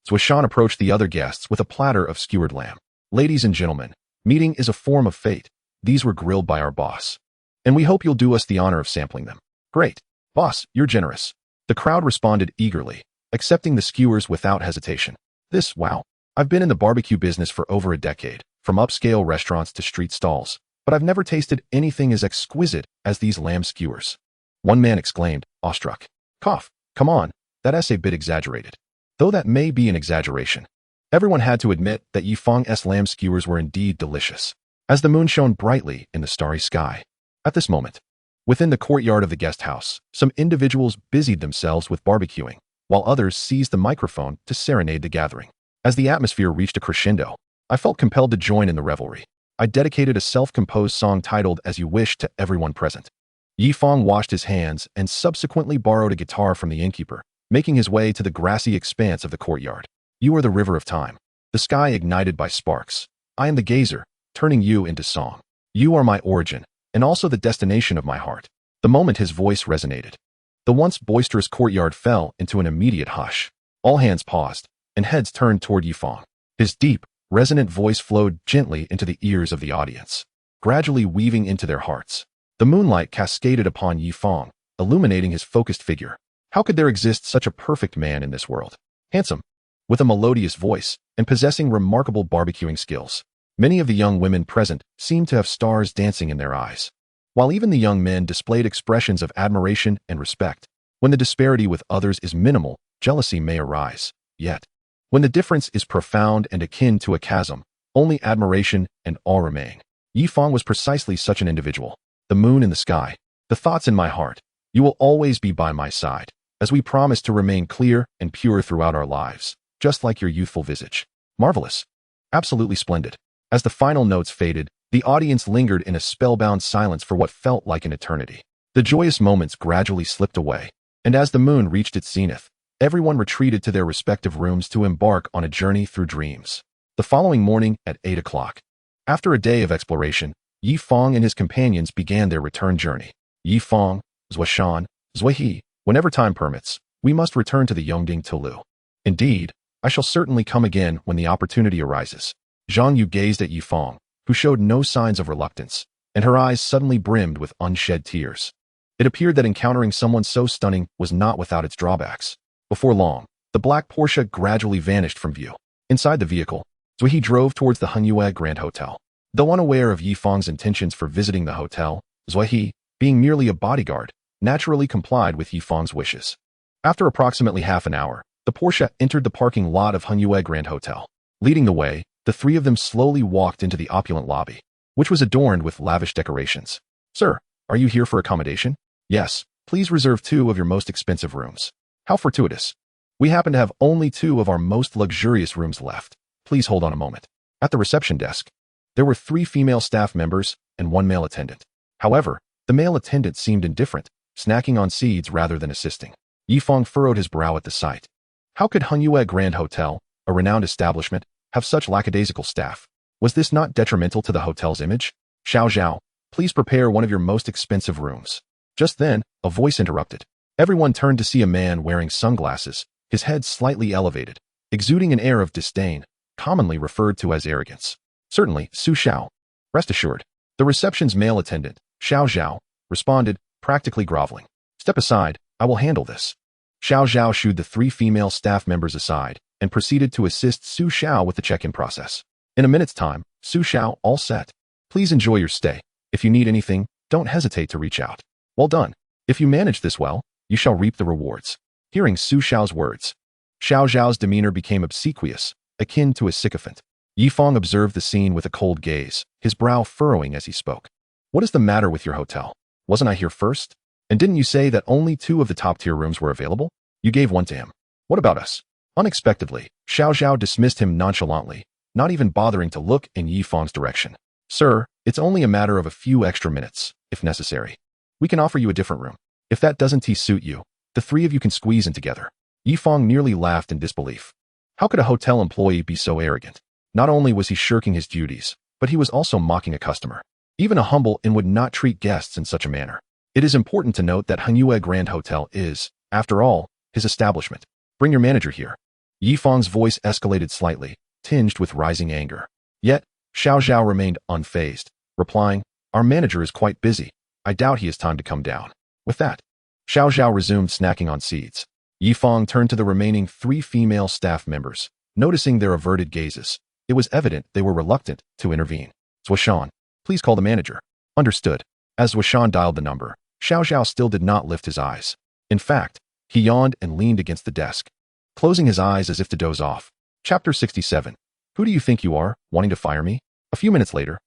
Zhuoshan approached the other guests with a platter of skewered lamb. Ladies and gentlemen, meeting is a form of fate. These were grilled by our boss, and we hope you'll do us the honor of sampling them. Great. Boss, you're generous. The crowd responded eagerly, accepting the skewers without hesitation. Wow. I've been in the barbecue business for over a decade, from upscale restaurants to street stalls, but I've never tasted anything as exquisite as these lamb skewers. One man exclaimed, awestruck. Cough. Come on, that's a bit exaggerated. Though that may be an exaggeration, everyone had to admit that Yi Fang's lamb skewers were indeed delicious, as the moon shone brightly in the starry sky. At this moment, within the courtyard of the guest house, some individuals busied themselves with barbecuing, while others seized the microphone to serenade the gathering. As the atmosphere reached a crescendo, I felt compelled to join in the revelry. I dedicated a self-composed song titled As You Wish to everyone present. Yi Fang washed his hands and subsequently borrowed a guitar from the innkeeper, making his way to the grassy expanse of the courtyard. You are the river of time, the sky ignited by sparks. I am the gazer, turning you into song. You are my origin, and also the destination of my heart. The moment his voice resonated, the once boisterous courtyard fell into an immediate hush. All hands paused, and heads turned toward Yi Fang. His deep, resonant voice flowed gently into the ears of the audience, gradually weaving into their hearts. The moonlight cascaded upon Yi Fang, illuminating his focused figure. How could there exist such a perfect man in this world? Handsome, with a melodious voice, and possessing remarkable barbecuing skills. Many of the young women present seemed to have stars dancing in their eyes, while even the young men displayed expressions of admiration and respect. When the disparity with others is minimal, jealousy may arise. Yet, when the difference is profound and akin to a chasm, only admiration and awe remain. Yi Fang was precisely such an individual. The moon in the sky, the thoughts in my heart, you will always be by my side, as we promise to remain clear and pure throughout our lives, just like your youthful visage. Marvelous. Absolutely splendid. As the final notes faded, the audience lingered in a spellbound silence for what felt like an eternity. The joyous moments gradually slipped away, and as the moon reached its zenith, everyone retreated to their respective rooms to embark on a journey through dreams. The following morning at 8 o'clock, after a day of exploration, Yi Fang and his companions began their return journey. Yi Fang, Zuoshan, Zuihe, whenever time permits, we must return to the Yongding Tolu. Indeed, I shall certainly come again when the opportunity arises. Zhang Yu gazed at Yi Fang, who showed no signs of reluctance, and her eyes suddenly brimmed with unshed tears. It appeared that encountering someone so stunning was not without its drawbacks. Before long, the black Porsche gradually vanished from view. Inside the vehicle, Zuihe drove towards the Hengyue Grand Hotel. Though unaware of Yi Fang's intentions for visiting the hotel, Zuihe, being merely a bodyguard, naturally complied with Yi Fang's wishes. After approximately half an hour, the Porsche entered the parking lot of Hengyue Grand Hotel. Leading the way, the three of them slowly walked into the opulent lobby, which was adorned with lavish decorations. Sir, are you here for accommodation? Yes, please reserve 2 of your most expensive rooms. How fortuitous. We happen to have only 2 of our most luxurious rooms left. Please hold on a moment. At the reception desk, there were 3 female staff members and 1 male attendant. However, the male attendant seemed indifferent, snacking on seeds rather than assisting. Yi Fang furrowed his brow at the sight. How could Hengyue Grand Hotel, a renowned establishment, have such lackadaisical staff? Was this not detrimental to the hotel's image? Xiao Zhao, please prepare one of your most expensive rooms. Just then, a voice interrupted. Everyone turned to see a man wearing sunglasses, his head slightly elevated, exuding an air of disdain, commonly referred to as arrogance. Certainly, Su Xiao. Rest assured. The reception's male attendant, Xiao Zhao, responded, practically groveling. Step aside, I will handle this. Xiao Zhao shooed the 3 female staff members aside and proceeded to assist Su Xiao with the check-in process. In a minute's time, Su Xiao, all set. Please enjoy your stay. If you need anything, don't hesitate to reach out. Well done. If you manage this well, you shall reap the rewards. Hearing Su Xiao's words, Xiao Zhao's demeanor became obsequious, akin to a sycophant. Yi Fang observed the scene with a cold gaze, his brow furrowing as he spoke. What is the matter with your hotel? Wasn't I here first? And didn't you say that only 2 of the top-tier rooms were available? You gave 1 to him. What about us? Unexpectedly, Xiao Zhao dismissed him nonchalantly, not even bothering to look in Yi Fang's direction. Sir, it's only a matter of a few extra minutes, if necessary. We can offer you a different room. If that doesn't suit you, the 3 of you can squeeze in together. Yi Fang nearly laughed in disbelief. How could a hotel employee be so arrogant? Not only was he shirking his duties, but he was also mocking a customer. Even a humble inn would not treat guests in such a manner. It is important to note that Hengyue Grand Hotel is, after all, his establishment. Bring your manager here. Yi Fang's voice escalated slightly, tinged with rising anger. Yet, Xiao Zhao remained unfazed, replying, Our manager is quite busy. I doubt he has time to come down. With that, Xiao Zhao resumed snacking on seeds. Yi Fang turned to the remaining 3 female staff members, noticing their averted gazes. It was evident they were reluctant to intervene. Zuoshan, please call the manager. Understood. As Zuoshan dialed the number, Xiao Zhao still did not lift his eyes. In fact, he yawned and leaned against the desk, closing his eyes as if to doze off. Chapter 67. Who do you think you are, wanting to fire me? A few minutes later,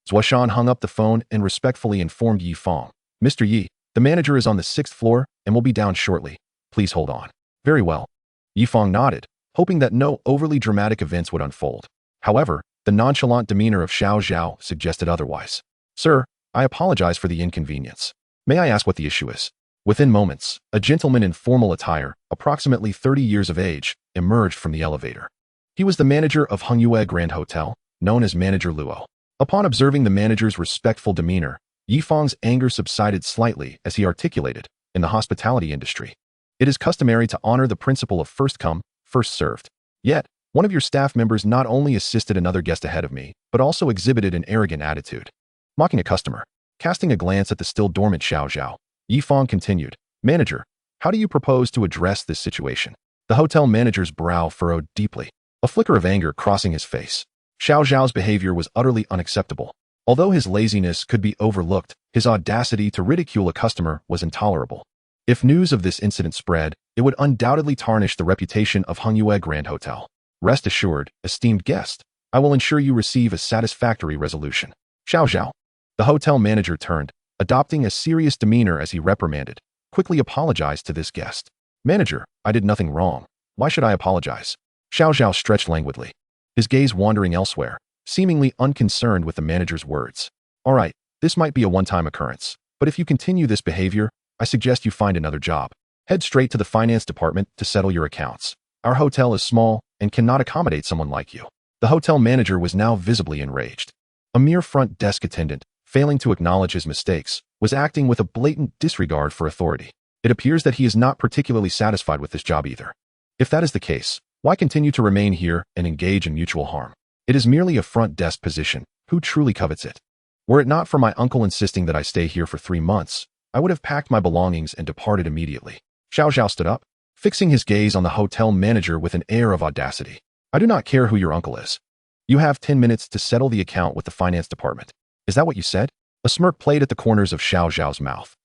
Zuoshan hung up the phone and respectfully informed Yi Fang. Mr. Yi, the manager is on the 6th floor and will be down shortly. Please hold on. Very well. Yi Fang nodded, hoping that no overly dramatic events would unfold. However, the nonchalant demeanor of Xiao Zhao suggested otherwise. Sir, I apologize for the inconvenience. May I ask what the issue is? Within moments, a gentleman in formal attire, approximately 30 years of age, emerged from the elevator. He was the manager of Hengyue Grand Hotel, known as Manager Luo. Upon observing the manager's respectful demeanor, Yi Fang's anger subsided slightly as he articulated, in the hospitality industry, it is customary to honor the principle of first come, first served. Yet, one of your staff members not only assisted another guest ahead of me, but also exhibited an arrogant attitude. Mocking a customer. Casting a glance at the still dormant Xiao Zhao, Yi Fang continued, Manager, how do you propose to address this situation? The hotel manager's brow furrowed deeply, a flicker of anger crossing his face. Xiao Zhao's behavior was utterly unacceptable. Although his laziness could be overlooked, his audacity to ridicule a customer was intolerable. If news of this incident spread, it would undoubtedly tarnish the reputation of Hongyue Grand Hotel. Rest assured, esteemed guest, I will ensure you receive a satisfactory resolution. Xiao Zhao. The hotel manager turned, adopting a serious demeanor as he reprimanded, quickly apologized to this guest. Manager, I did nothing wrong. Why should I apologize? Xiao Zhao stretched languidly, his gaze wandering elsewhere, seemingly unconcerned with the manager's words. All right, this might be a one-time occurrence, but if you continue this behavior, I suggest you find another job. Head straight to the finance department to settle your accounts. Our hotel is small and cannot accommodate someone like you. The hotel manager was now visibly enraged. A mere front desk attendant, failing to acknowledge his mistakes, was acting with a blatant disregard for authority. It appears that he is not particularly satisfied with this job either. If that is the case, why continue to remain here and engage in mutual harm? It is merely a front desk position. Who truly covets it? Were it not for my uncle insisting that I stay here for 3 months, I would have packed my belongings and departed immediately. Xiao Zhao stood up, fixing his gaze on the hotel manager with an air of audacity. I do not care who your uncle is. You have 10 minutes to settle the account with the finance department. Is that what you said? A smirk played at the corners of Xiao Zhao's mouth.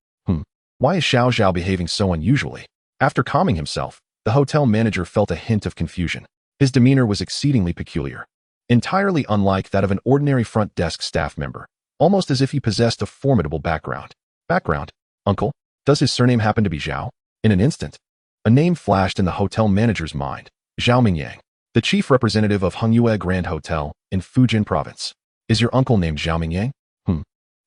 Why is Xiao Zhao behaving so unusually? After calming himself, the hotel manager felt a hint of confusion. His demeanor was exceedingly peculiar, entirely unlike that of an ordinary front desk staff member, almost as if he possessed a formidable background. Uncle? Does his surname happen to be Zhao? In an instant, a name flashed in the hotel manager's mind. Zhao Mingyang, the chief representative of Hongyue Grand Hotel in Fujian Province. Is your uncle named Zhao Mingyang?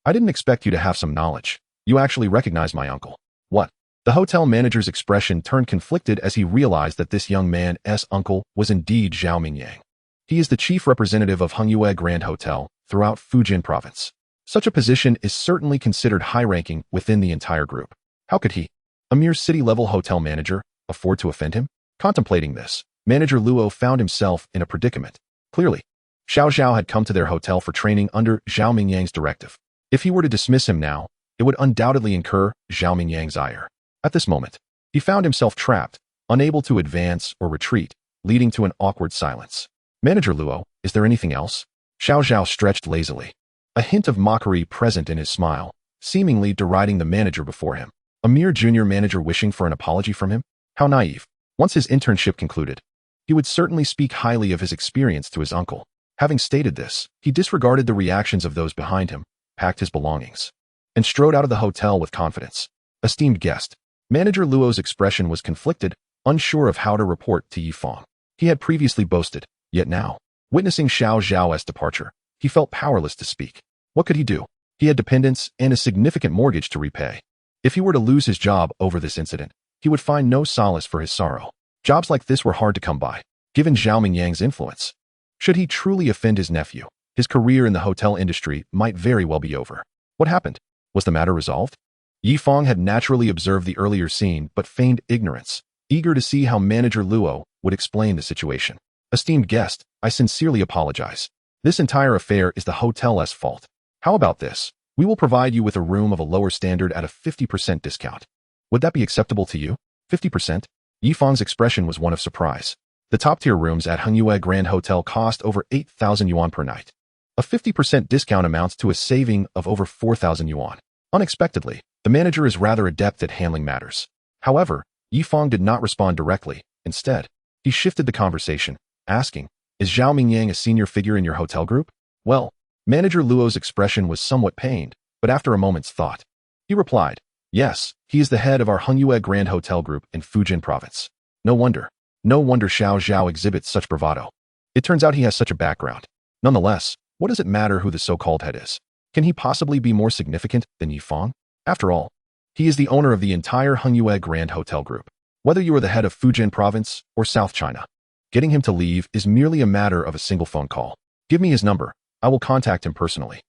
I didn't expect you to have some knowledge. You actually recognize my uncle. What? The hotel manager's expression turned conflicted as he realized that this young man's uncle was indeed Zhao Mingyang. He is the chief representative of Hongyue Grand Hotel throughout Fujian Province. Such a position is certainly considered high-ranking within the entire group. How could he, a mere city-level hotel manager, afford to offend him? Contemplating this, Manager Luo found himself in a predicament. Clearly, Xiao Zhao had come to their hotel for training under Zhao Mingyang's directive. If he were to dismiss him now, it would undoubtedly incur Zhao Mingyang's ire. At this moment, he found himself trapped, unable to advance or retreat, leading to an awkward silence. Manager Luo, is there anything else? Xiao Zhao stretched lazily, a hint of mockery present in his smile, seemingly deriding the manager before him. A mere junior manager wishing for an apology from him? How naive. Once his internship concluded, he would certainly speak highly of his experience to his uncle. Having stated this, he disregarded the reactions of those behind him, packed his belongings, and strode out of the hotel with confidence. Esteemed guest, Manager Luo's expression was conflicted, unsure of how to report to Yi Fang. He had previously boasted, yet now, witnessing Xiao Zhao's departure, he felt powerless to speak. What could he do? He had dependents and a significant mortgage to repay. If he were to lose his job over this incident, he would find no solace for his sorrow. Jobs like this were hard to come by, given Zhao Mingyang's influence. Should he truly offend his nephew, his career in the hotel industry might very well be over. What happened? Was the matter resolved? Yi Fang had naturally observed the earlier scene but feigned ignorance, eager to see how Manager Luo would explain the situation. Esteemed guest, I sincerely apologize. This entire affair is the hotel's fault. How about this? We will provide you with a room of a lower standard at a 50% discount. Would that be acceptable to you? 50%? Yi Fang's expression was one of surprise. The top-tier rooms at Hongyue Grand Hotel cost over 8,000 yuan per night. A 50% discount amounts to a saving of over 4,000 yuan. Unexpectedly, the manager is rather adept at handling matters. However, Yi Fang did not respond directly. Instead, he shifted the conversation, asking, is Zhao Mingyang a senior figure in your hotel group? Well, Manager Luo's expression was somewhat pained, but after a moment's thought, he replied, yes, he is the head of our Hongyue Grand Hotel Group in Fujian Province. No wonder Xiao Zhao exhibits such bravado. It turns out he has such a background. Nonetheless, what does it matter who the so-called head is? Can he possibly be more significant than Yi Fang? After all, he is the owner of the entire Hongyue Grand Hotel Group. Whether you are the head of Fujian Province or South China, getting him to leave is merely a matter of a single phone call. Give me his number. I will contact him personally.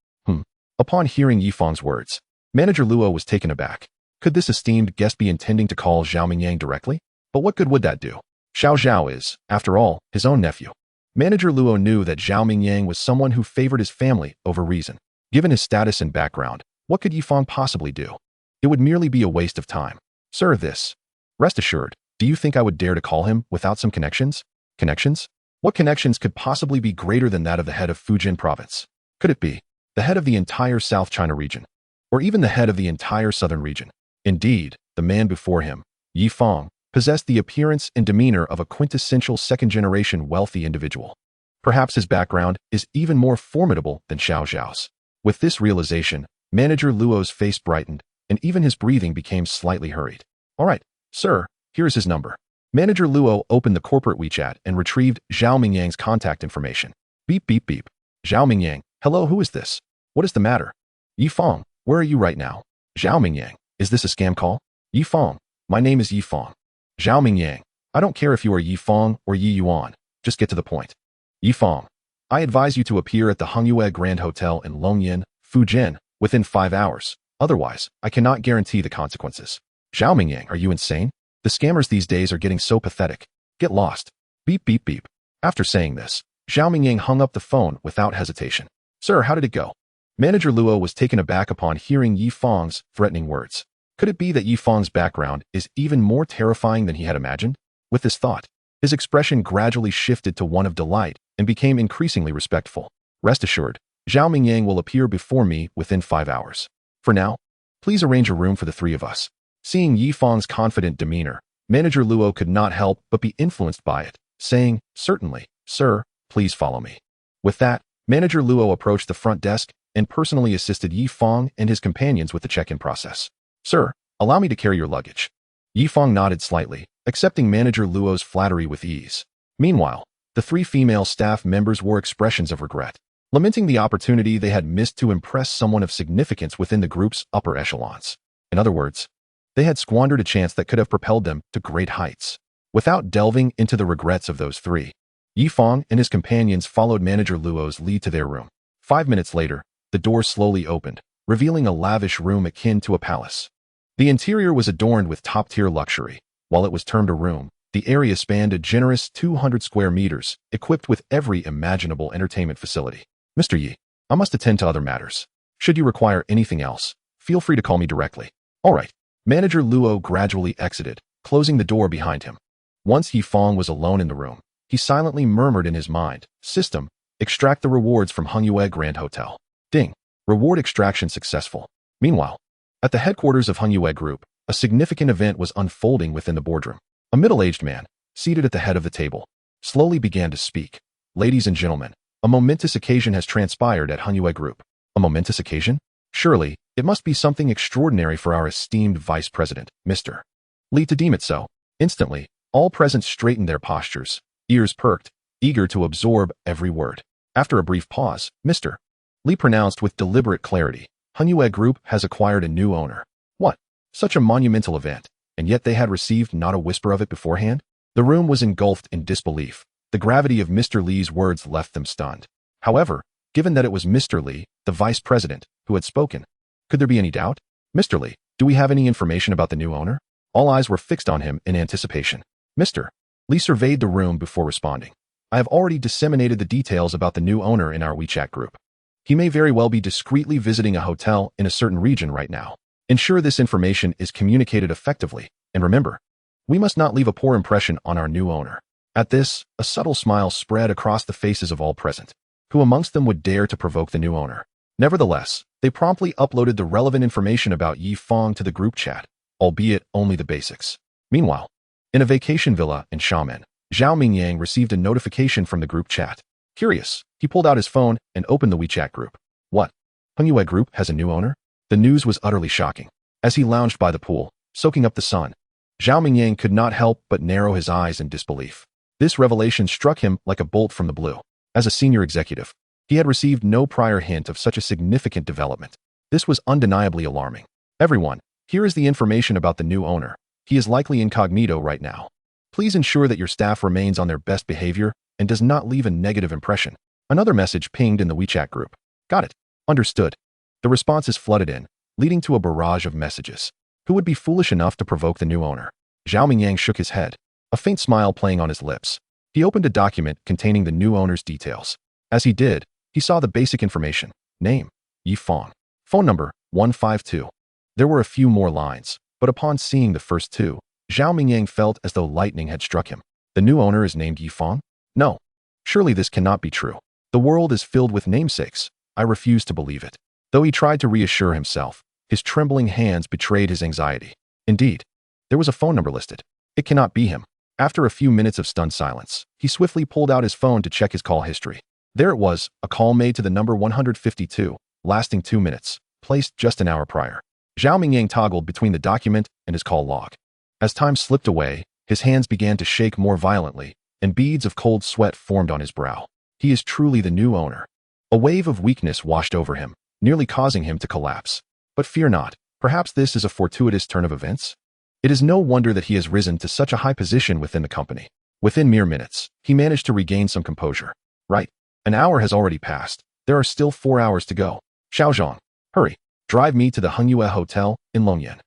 Upon hearing Yi Fang's words, Manager Luo was taken aback. Could this esteemed guest be intending to call Zhao Mingyang directly? But what good would that do? Xiao Zhao is, after all, his own nephew. Manager Luo knew that Zhao Mingyang was someone who favored his family over reason. Given his status and background, what could Yi Fang possibly do? It would merely be a waste of time. Sir, this. Rest assured, do you think I would dare to call him without some connections? Connections? What connections could possibly be greater than that of the head of Fujian province? Could it be the head of the entire South China region? Or even the head of the entire southern region? Indeed, the man before him, Yi Fang, possessed the appearance and demeanor of a quintessential second-generation wealthy individual. Perhaps his background is even more formidable than Xiao Zhao's. With this realization, Manager Luo's face brightened, and even his breathing became slightly hurried. All right, sir, here is his number. Manager Luo opened the corporate WeChat and retrieved Zhao Mingyang's contact information. Beep, beep, beep. Zhao Mingyang, hello, who is this? What is the matter? Yi Fang, where are you right now? Zhao Mingyang, is this a scam call? Yi Fang, my name is Yi Fang. Zhao Mingyang, I don't care if you are Yi Fang or Yi Yuan, just get to the point. Yi Fang, I advise you to appear at the Hongyue Grand Hotel in Longyan, Fujian, within 5 hours. Otherwise, I cannot guarantee the consequences. Zhao Mingyang, are you insane? The scammers these days are getting so pathetic. Get lost. Beep, beep, beep. After saying this, Zhao Mingyang hung up the phone without hesitation. Sir, how did it go? Manager Luo was taken aback upon hearing Yi Fang's threatening words. Could it be that Yi Fang's background is even more terrifying than he had imagined? With this thought, his expression gradually shifted to one of delight and became increasingly respectful. Rest assured, Zhao Mingyang will appear before me within 5 hours. For now, please arrange a room for the three of us. Seeing Yi Fang's confident demeanor, Manager Luo could not help but be influenced by it, saying, certainly, sir, please follow me. With that, Manager Luo approached the front desk and personally assisted Yi Fang and his companions with the check-in process. Sir, allow me to carry your luggage. Yi Fang nodded slightly, accepting Manager Luo's flattery with ease. Meanwhile, the three female staff members wore expressions of regret, lamenting the opportunity they had missed to impress someone of significance within the group's upper echelons. In other words, they had squandered a chance that could have propelled them to great heights. Without delving into the regrets of those three, Yi Fang and his companions followed Manager Luo's lead to their room. 5 minutes later, the door slowly opened, revealing a lavish room akin to a palace. The interior was adorned with top-tier luxury. While it was termed a room, the area spanned a generous 200 square meters, equipped with every imaginable entertainment facility. Mr. Yi, I must attend to other matters. Should you require anything else, feel free to call me directly. All right. Manager Luo gradually exited, closing the door behind him. Once Yi Fang was alone in the room, he silently murmured in his mind, System, extract the rewards from Hongyue Grand Hotel. Ding. Reward extraction successful. Meanwhile, at the headquarters of Hongyue Group, a significant event was unfolding within the boardroom. A middle-aged man, seated at the head of the table, slowly began to speak. Ladies and gentlemen, a momentous occasion has transpired at Hongyue Group. A momentous occasion? Surely, it must be something extraordinary for our esteemed vice president, Mr. Li, to deem it so. Instantly, all present straightened their postures, ears perked, eager to absorb every word. After a brief pause, Mr. Li pronounced with deliberate clarity, Hongyue Group has acquired a new owner. What? Such a monumental event, and yet they had received not a whisper of it beforehand? The room was engulfed in disbelief. The gravity of Mr. Li's words left them stunned. However, given that it was Mr. Li, the vice president, who had spoken, could there be any doubt? Mr. Li, do we have any information about the new owner? All eyes were fixed on him in anticipation. Mr. Li surveyed the room before responding. I have already disseminated the details about the new owner in our WeChat group. He may very well be discreetly visiting a hotel in a certain region right now. Ensure this information is communicated effectively, and remember, we must not leave a poor impression on our new owner. At this, a subtle smile spread across the faces of all present. Who amongst them would dare to provoke the new owner? Nevertheless, they promptly uploaded the relevant information about Yi Fang to the group chat, albeit only the basics. Meanwhile, in a vacation villa in Xiamen, Zhao Mingyang received a notification from the group chat. Curious, he pulled out his phone and opened the WeChat group. What? Hongyue Group has a new owner? The news was utterly shocking. As he lounged by the pool, soaking up the sun, Zhao Mingyang could not help but narrow his eyes in disbelief. This revelation struck him like a bolt from the blue. As a senior executive, he had received no prior hint of such a significant development. This was undeniably alarming. Everyone, here is the information about the new owner. He is likely incognito right now. Please ensure that your staff remains on their best behavior and does not leave a negative impression. Another message pinged in the WeChat group. Got it. Understood. The responses flooded in, leading to a barrage of messages. Who would be foolish enough to provoke the new owner? Zhao Mingyang shook his head, a faint smile playing on his lips. He opened a document containing the new owner's details. As he did, he saw the basic information. Name, Yi Fang. Phone number, 152. There were a few more lines, but but upon seeing the first two, Zhao Mingyang felt as though lightning had struck him. The new owner is named Yi Fang? No. Surely this cannot be true. The world is filled with namesakes. I refuse to believe it. Though he tried to reassure himself, his trembling hands betrayed his anxiety. Indeed, there was a phone number listed. It cannot be him. After a few minutes of stunned silence, he swiftly pulled out his phone to check his call history. There it was, a call made to the number 152, lasting 2 minutes, placed just an hour prior. Zhao Mingyang toggled between the document and his call log. As time slipped away, his hands began to shake more violently, and beads of cold sweat formed on his brow. He is truly the new owner. A wave of weakness washed over him, nearly causing him to collapse. But fear not, perhaps this is a fortuitous turn of events? It is no wonder that he has risen to such a high position within the company. Within mere minutes, he managed to regain some composure. Right. An hour has already passed. There are still 4 hours to go. Xiaozhong, hurry. Drive me to the Hengyue Hotel in Longyan.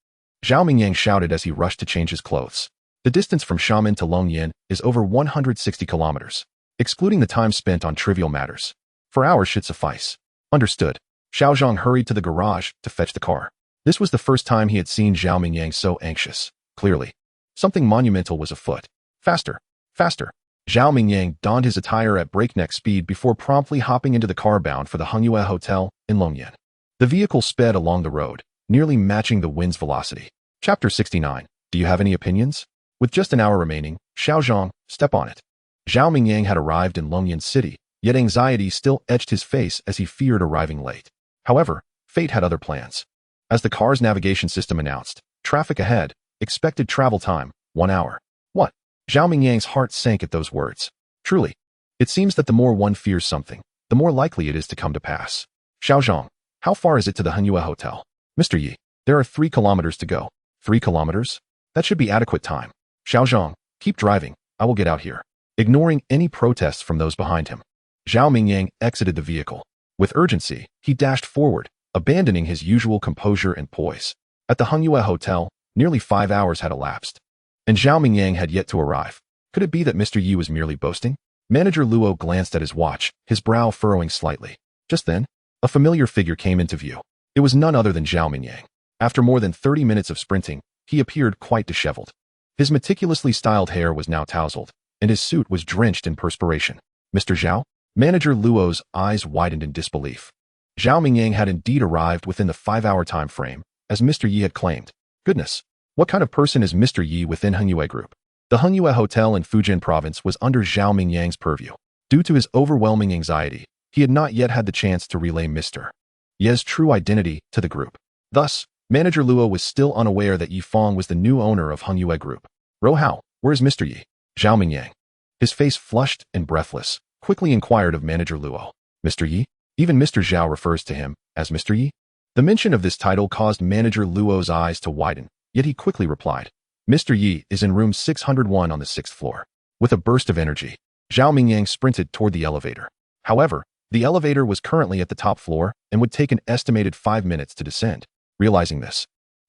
Zhao Mingyang shouted as he rushed to change his clothes. The distance from Xiamen to Longyan is over 160 kilometers, excluding the time spent on trivial matters. 4 hours should suffice. Understood. Xiaozhong hurried to the garage to fetch the car. This was the first time he had seen Zhao Mingyang so anxious. Clearly, something monumental was afoot. Faster, faster. Zhao Mingyang donned his attire at breakneck speed before promptly hopping into the car bound for the Hengyue Hotel in Longyan. The vehicle sped along the road, nearly matching the wind's velocity. Chapter 69. Do you have any opinions? With just an hour remaining, Xiaozhong, step on it. Zhao Mingyang had arrived in Longyan City, yet anxiety still etched his face as he feared arriving late. However, fate had other plans. As the car's navigation system announced, traffic ahead, expected travel time, 1 hour. What? Zhao Mingyang's heart sank at those words. Truly, it seems that the more one fears something, the more likely it is to come to pass. Xiaozhong, how far is it to the Hengyue Hotel? Mr. Yi, there are 3 kilometers to go. 3 kilometers? That should be adequate time. Xiaozhong, keep driving, I will get out here. Ignoring any protests from those behind him, Zhao Mingyang exited the vehicle. With urgency, he dashed forward, abandoning his usual composure and poise. At the Hengyue Hotel, nearly 5 hours had elapsed, and Zhao Mingyang had yet to arrive. Could it be that Mr. Yi was merely boasting? Manager Luo glanced at his watch, his brow furrowing slightly. Just then, a familiar figure came into view. It was none other than Zhao Mingyang. After more than 30 minutes of sprinting, he appeared quite disheveled. His meticulously styled hair was now tousled, and his suit was drenched in perspiration. Mr. Zhao? Manager Luo's eyes widened in disbelief. Zhao Mingyang had indeed arrived within the 5-hour time frame, as Mr. Yi had claimed. Goodness, what kind of person is Mr. Yi within Hengyue Group? The Hengyue Hotel in Fujian Province was under Zhao Mingyang's purview. Due to his overwhelming anxiety, he had not yet had the chance to relay Mr. Yi's true identity to the group. Thus, Manager Luo was still unaware that Yi Fang was the new owner of Hengyue Group. Rohao, where is Mr. Yi? Zhao Mingyang, his face flushed and breathless, quickly inquired of Manager Luo. Mr. Yi? Even Mr. Zhao refers to him as Mr. Yi. The mention of this title caused Manager Luo's eyes to widen, yet he quickly replied, Mr. Yi is in room 601 on the 6th floor. With a burst of energy, Zhao Mingyang sprinted toward the elevator. However, the elevator was currently at the top floor and would take an estimated 5 minutes to descend. Realizing this,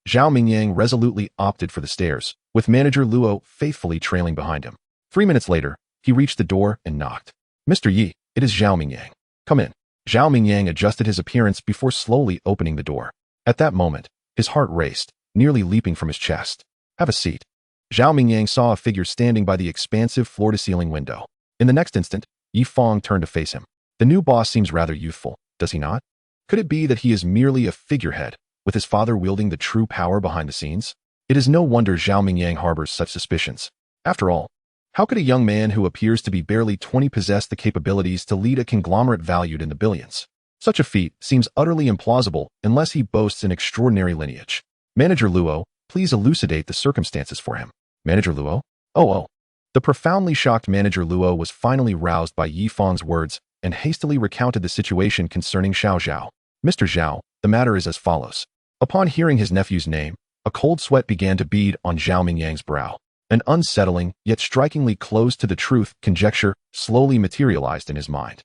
Zhao Mingyang resolutely opted for the stairs, with Manager Luo faithfully trailing behind him. 3 minutes later, he reached the door and knocked. Mr. Yi, it is Zhao Mingyang. Come in. Zhao Mingyang adjusted his appearance before slowly opening the door. At that moment, his heart raced, nearly leaping from his chest. Have a seat. Zhao Mingyang saw a figure standing by the expansive floor-to-ceiling window. In the next instant, Yi Fang turned to face him. The new boss seems rather youthful, does he not? Could it be that he is merely a figurehead, with his father wielding the true power behind the scenes? It is no wonder Zhao Mingyang harbors such suspicions. After all, how could a young man who appears to be barely 20 possess the capabilities to lead a conglomerate valued in the billions? Such a feat seems utterly implausible unless he boasts an extraordinary lineage. Manager Luo, please elucidate the circumstances for him. Manager Luo? Oh. The profoundly shocked Manager Luo was finally roused by Yi Fang's words and hastily recounted the situation concerning Xiao Zhao. Mr. Zhao, the matter is as follows. Upon hearing his nephew's name, a cold sweat began to bead on Zhao Mingyang's brow. An unsettling, yet strikingly close to the truth conjecture slowly materialized in his mind.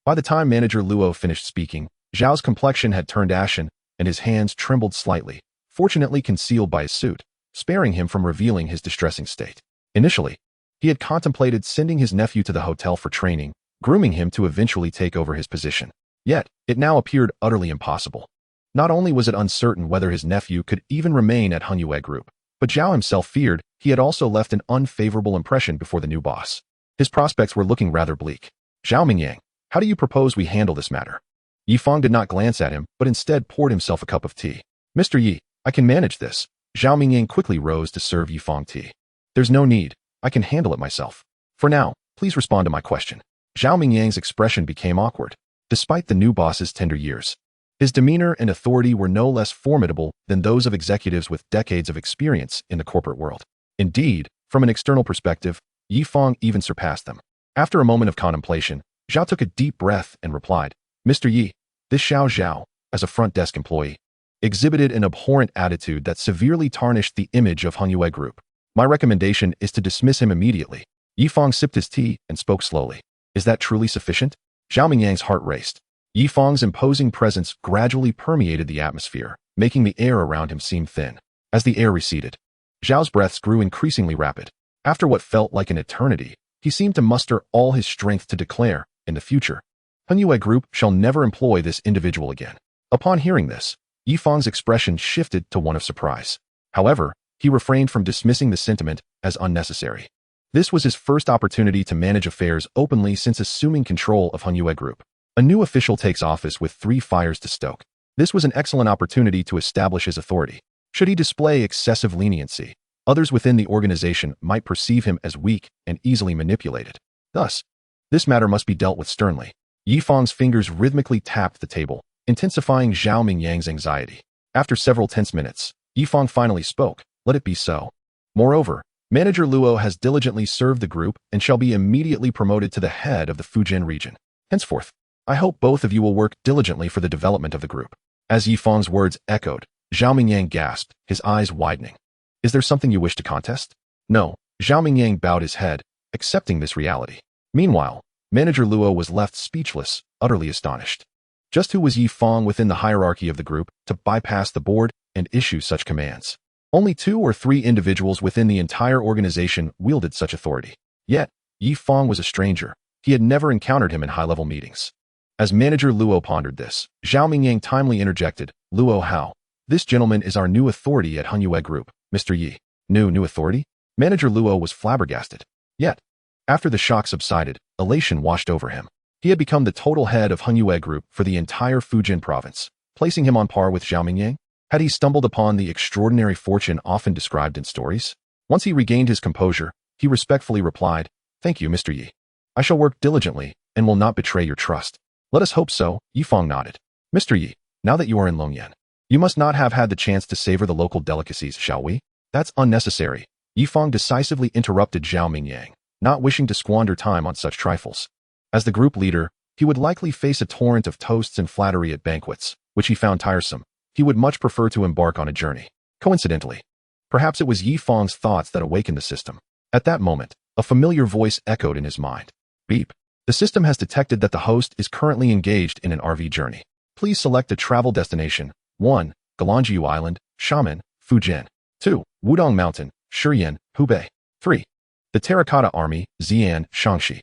By the time Manager Luo finished speaking, Zhao's complexion had turned ashen, and his hands trembled slightly, fortunately concealed by his suit, sparing him from revealing his distressing state. Initially, he had contemplated sending his nephew to the hotel for training, grooming him to eventually take over his position. Yet, it now appeared utterly impossible. Not only was it uncertain whether his nephew could even remain at Hengyue Group, But Zhao himself feared he had also left an unfavorable impression before the new boss. His prospects were looking rather bleak. "Zhao Mingyang, how do you propose we handle this matter?" Yi Fang did not glance at him, but instead poured himself a cup of tea. "Mr. Yi, I can manage this." Zhao Mingyang quickly rose to serve Yi Fang tea. "There's no need. I can handle it myself. For now, please respond to my question." Zhao Mingyang's expression became awkward. Despite the new boss's tender years, his demeanor and authority were no less formidable than those of executives with decades of experience in the corporate world. Indeed, from an external perspective, Yi Fang even surpassed them. After a moment of contemplation, Zhao took a deep breath and replied, "Mr. Yi, this Xiao Zhao, as a front desk employee, exhibited an abhorrent attitude that severely tarnished the image of Hongyue Group. My recommendation is to dismiss him immediately." Yi Fang sipped his tea and spoke slowly. "Is that truly sufficient?" Zhao Mingyang's heart raced. Yi Fang's imposing presence gradually permeated the atmosphere, making the air around him seem thin. As the air receded, Zhao's breaths grew increasingly rapid. After what felt like an eternity, he seemed to muster all his strength to declare, in the future, "Hongyue Group shall never employ this individual again." Upon hearing this, Yi Fang's expression shifted to one of surprise. However, he refrained from dismissing the sentiment as unnecessary. This was his first opportunity to manage affairs openly since assuming control of Hongyue Group. A new official takes office with 3 fires to stoke. This was an excellent opportunity to establish his authority. Should he display excessive leniency, others within the organization might perceive him as weak and easily manipulated. Thus, this matter must be dealt with sternly. Yi Fang's fingers rhythmically tapped the table, intensifying Zhao Mingyang's anxiety. After several tense minutes, Yi Fang finally spoke, "Let it be so. Moreover, Manager Luo has diligently served the group and shall be immediately promoted to the head of the Fujian region. Henceforth, I hope both of you will work diligently for the development of the group." As Yi Fang's words echoed, Zhao Mingyang gasped, his eyes widening. "Is there something you wish to contest?" "No." Zhao Mingyang bowed his head, accepting this reality. Meanwhile, Manager Luo was left speechless, utterly astonished. Just who was Yi Fang within the hierarchy of the group to bypass the board and issue such commands? Only 2 or 3 individuals within the entire organization wielded such authority. Yet, Yi Fang was a stranger. He had never encountered him in high-level meetings. As Manager Luo pondered this, Zhao Mingyang timely interjected, "Luo Hao, this gentleman is our new authority at Hongyue Group, Mr. Yi." New authority? Manager Luo was flabbergasted. Yet, after the shock subsided, elation washed over him. He had become the total head of Hongyue Group for the entire Fujian province, placing him on par with Zhao Mingyang. Had he stumbled upon the extraordinary fortune often described in stories? Once he regained his composure, he respectfully replied, "Thank you, Mr. Yi. I shall work diligently and will not betray your trust." "Let us hope so," Yi Fang nodded. "Mr. Yi, now that you are in Longyan, you must not have had the chance to savor the local delicacies, shall we?" "That's unnecessary." Yi Fang decisively interrupted Zhao Mingyang, not wishing to squander time on such trifles. As the group leader, he would likely face a torrent of toasts and flattery at banquets, which he found tiresome. He would much prefer to embark on a journey. Coincidentally, perhaps it was Yi Fang's thoughts that awakened the system. At that moment, a familiar voice echoed in his mind. "Beep. The system has detected that the host is currently engaged in an RV journey. Please select a travel destination. 1. Galanjiu Island, Xiamen, Fujian. 2. Wudong Mountain, Shiyan, Hubei. 3. The Terracotta Army, Xi'an, Shaanxi."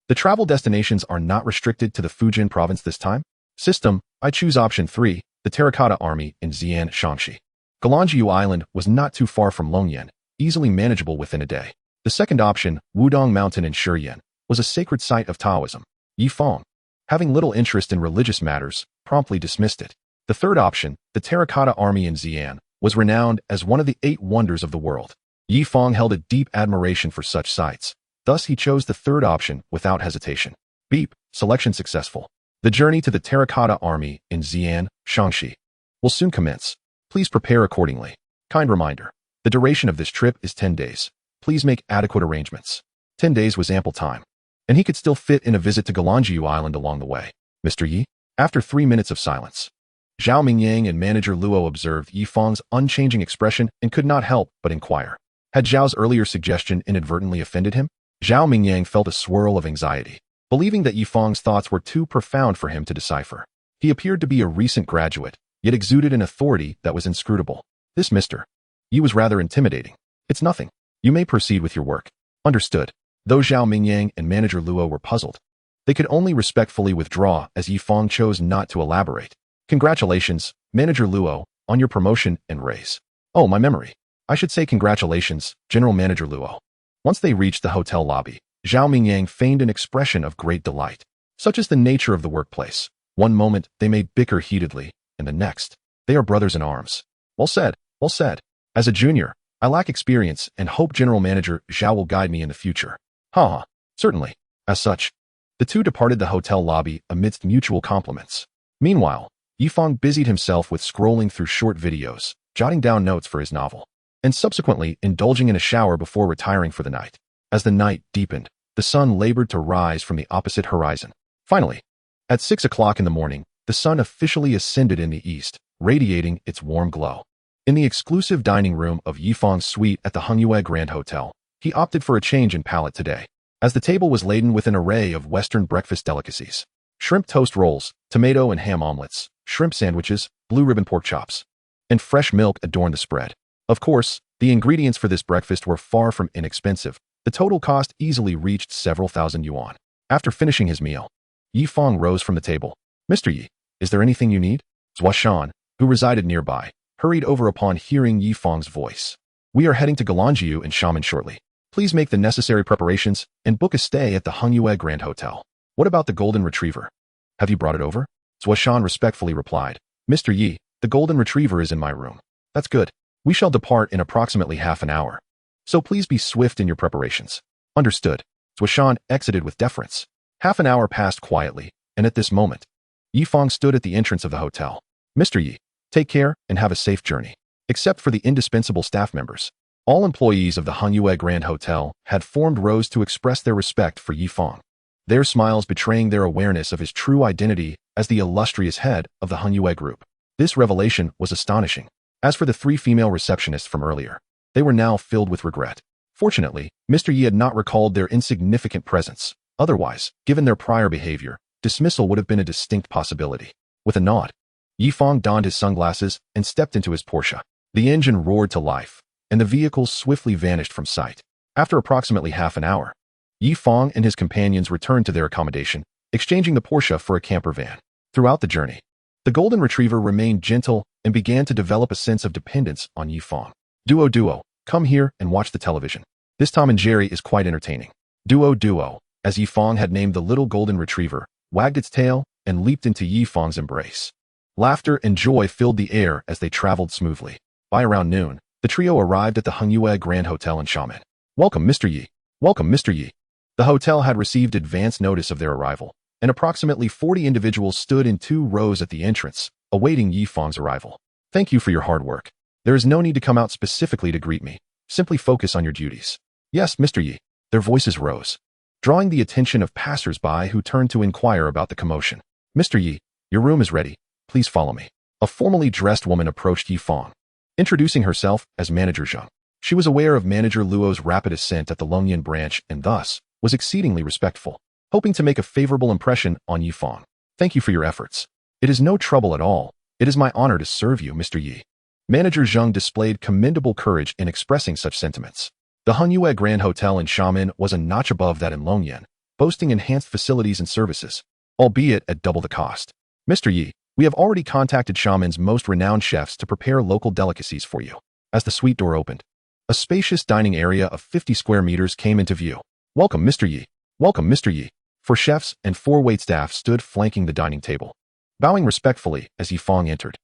The travel destinations are not restricted to the Fujian province this time? System, I choose option 3, the Terracotta Army in Xi'an, Shaanxi. Galanjiu Island was not too far from Longyan, easily manageable within a day. The second option, Wudong Mountain in Shiyan, was a sacred site of Taoism. Yi Fang, having little interest in religious matters, promptly dismissed it. The third option, the Terracotta Army in Xi'an, was renowned as one of the 8 wonders of the world. Yi Fang held a deep admiration for such sites. Thus he chose the third option without hesitation. Beep, selection successful. The journey to the Terracotta Army in Xi'an, Shaanxi, will soon commence. Please prepare accordingly. Kind reminder, the duration of this trip is 10 days. Please make adequate arrangements. 10 days was ample time, and he could still fit in a visit to Galanjiu Island along the way. "Mr. Yi?" After 3 minutes of silence, Zhao Mingyang and Manager Luo observed Yi Fang's unchanging expression and could not help but inquire. Had Zhao's earlier suggestion inadvertently offended him? Zhao Mingyang felt a swirl of anxiety, believing that Yi Fang's thoughts were too profound for him to decipher. He appeared to be a recent graduate, yet exuded an authority that was inscrutable. This Mr. Yi was rather intimidating. "It's nothing. You may proceed with your work." "Understood." Though Zhao Mingyang and Manager Luo were puzzled, they could only respectfully withdraw as Yi Fang chose not to elaborate. "Congratulations, Manager Luo, on your promotion and raise." "Oh, my memory." I should say congratulations, General Manager Luo. Once they reached the hotel lobby, Zhao Mingyang feigned an expression of great delight. Such is the nature of the workplace. One moment, they may bicker heatedly, and the next, they are brothers in arms. Well said, well said. As a junior, I lack experience and hope General Manager Zhao will guide me in the future. Haha, certainly. As such, the two departed the hotel lobby amidst mutual compliments. Meanwhile, Yifang busied himself with scrolling through short videos, jotting down notes for his novel, and subsequently indulging in a shower before retiring for the night. As the night deepened, the sun labored to rise from the opposite horizon. Finally, at 6 o'clock in the morning, the sun officially ascended in the east, radiating its warm glow. In the exclusive dining room of Yifang's suite at the Hongyue Grand Hotel, he opted for a change in palate today, as the table was laden with an array of Western breakfast delicacies. Shrimp toast rolls, tomato and ham omelets, shrimp sandwiches, blue ribbon pork chops, and fresh milk adorned the spread. Of course, the ingredients for this breakfast were far from inexpensive. The total cost easily reached several thousand yuan. After finishing his meal, Yifang rose from the table. Mr. Yi, is there anything you need? Zuashan, who resided nearby, hurried over upon hearing Yifang's voice. We are heading to Galanjiu in Xiamen shortly. Please make the necessary preparations and book a stay at the Hongyue Grand Hotel. What about the golden retriever? Have you brought it over? Zuashan respectfully replied. Mr. Yi, the golden retriever is in my room. That's good. We shall depart in approximately half an hour. So please be swift in your preparations. Understood. Zuashan exited with deference. Half an hour passed quietly, and at this moment, Yifang stood at the entrance of the hotel. Mr. Yi, take care and have a safe journey. Except for the indispensable staff members, all employees of the Hongyue Grand Hotel had formed rows to express their respect for Yifang, their smiles betraying their awareness of his true identity as the illustrious head of the Hongyue Group. This revelation was astonishing. As for the three female receptionists from earlier, they were now filled with regret. Fortunately, Mr. Yi had not recalled their insignificant presence. Otherwise, given their prior behavior, dismissal would have been a distinct possibility. With a nod, Yifang donned his sunglasses and stepped into his Porsche. The engine roared to life, and the vehicle swiftly vanished from sight. After approximately half an hour, Yifang and his companions returned to their accommodation, exchanging the Porsche for a camper van. Throughout the journey, the golden retriever remained gentle and began to develop a sense of dependence on Yifang. Duo, come here and watch the television. This Tom and Jerry is quite entertaining. Duo, as Yifang had named the little golden retriever, wagged its tail and leaped into Yifang's embrace. Laughter and joy filled the air as they traveled smoothly. By around noon, the trio arrived at the Hongyue Grand Hotel in Xiamen. Welcome, Mr. Yi. Welcome, Mr. Yi. The hotel had received advance notice of their arrival, and approximately 40 individuals stood in 2 rows at the entrance, awaiting Yifang's arrival. Thank you for your hard work. There is no need to come out specifically to greet me. Simply focus on your duties. Yes, Mr. Yi. Their voices rose, drawing the attention of passers-by who turned to inquire about the commotion. Mr. Yi, your room is ready. Please follow me. A formally dressed woman approached Yifang, introducing herself as Manager Zhang. She was aware of Manager Luo's rapid ascent at the Longyan branch and thus was exceedingly respectful, hoping to make a favorable impression on Yifang. Thank you for your efforts. It is no trouble at all. It is my honor to serve you, Mr. Yi. Manager Zhang displayed commendable courage in expressing such sentiments. The Hongyue Grand Hotel in Xiamen was a notch above that in Longyan, boasting enhanced facilities and services, albeit at double the cost. Mr. Yi, we have already contacted Xiamen's most renowned chefs to prepare local delicacies for you. As the suite door opened, a spacious dining area of 50 square meters came into view. Welcome, Mr. Yi. Welcome, Mr. Yi. 4 chefs and 4 waitstaff stood flanking the dining table, bowing respectfully as Yifang entered.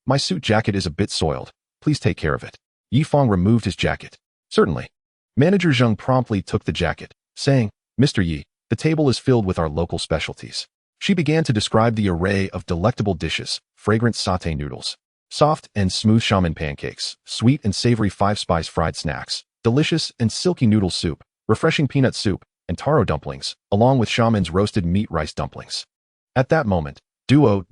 My suit jacket is a bit soiled. Please take care of it. Yifang removed his jacket. Certainly. Manager Zhang promptly took the jacket, saying, Mr. Yi, the table is filled with our local specialties. She began to describe the array of delectable dishes: fragrant sauté noodles, soft and smooth Xiamen pancakes, sweet and savory 5-spice fried snacks, delicious and silky noodle soup, refreshing peanut soup, and taro dumplings, along with Xiamen's roasted meat rice dumplings. At that moment, Duo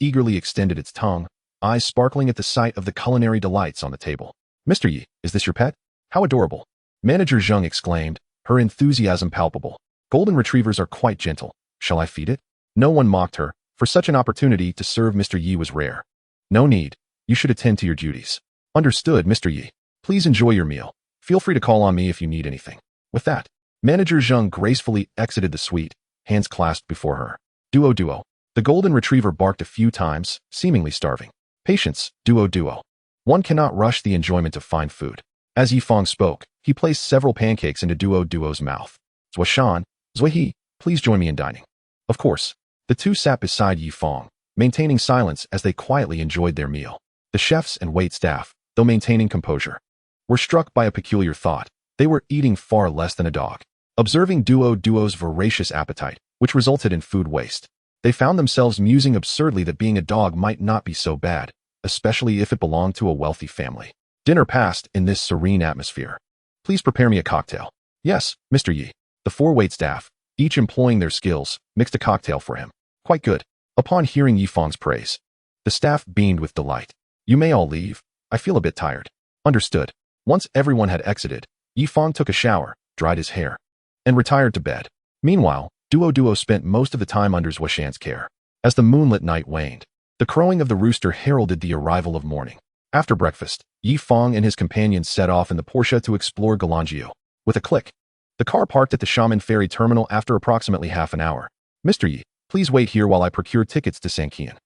eagerly extended its tongue, eyes sparkling at the sight of the culinary delights on the table. Mr. Yi, is this your pet? How adorable! Manager Zhang exclaimed, her enthusiasm palpable. Golden retrievers are quite gentle. Shall I feed it? No one mocked her, for such an opportunity to serve Mr. Yi was rare. No need. You should attend to your duties. Understood, Mr. Yi. Please enjoy your meal. Feel free to call on me if you need anything. With that, Manager Zhang gracefully exited the suite, hands clasped before her. Duo. The golden retriever barked a few times, seemingly starving. Patience, Duo. One cannot rush the enjoyment of fine food. As Yifang spoke, he placed several pancakes into Duo's mouth. Zuoshan, Zuihe, please join me in dining. Of course. The two sat beside Yifang, maintaining silence as they quietly enjoyed their meal. The chefs and wait staff, though maintaining composure, were struck by a peculiar thought. They were eating far less than a dog. Observing Duo's voracious appetite, which resulted in food waste, they found themselves musing absurdly that being a dog might not be so bad, especially if it belonged to a wealthy family. Dinner passed in this serene atmosphere. Please prepare me a cocktail. Yes, Mr. Yi. The four waitstaff, each employing their skills, mixed a cocktail for him. Quite good. Upon hearing Yifang's praise, the staff beamed with delight. You may all leave. I feel a bit tired. Understood. Once everyone had exited, Yifang took a shower, dried his hair, and retired to bed. Meanwhile, Duo spent most of the time under Zuoshan's care. As the moonlit night waned, the crowing of the rooster heralded the arrival of morning. After breakfast, Yifang and his companions set off in the Porsche to explore Galangiu. With a click, the car parked at the Xiamen ferry terminal after approximately half an hour. Mr. Yi, please wait here while I procure tickets to Sanqian.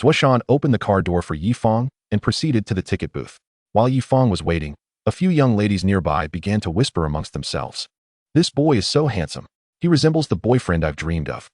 Zuoshan opened the car door for Yifang and proceeded to the ticket booth. While Yifang was waiting, a few young ladies nearby began to whisper amongst themselves. This boy is so handsome. He resembles the boyfriend I've dreamed of.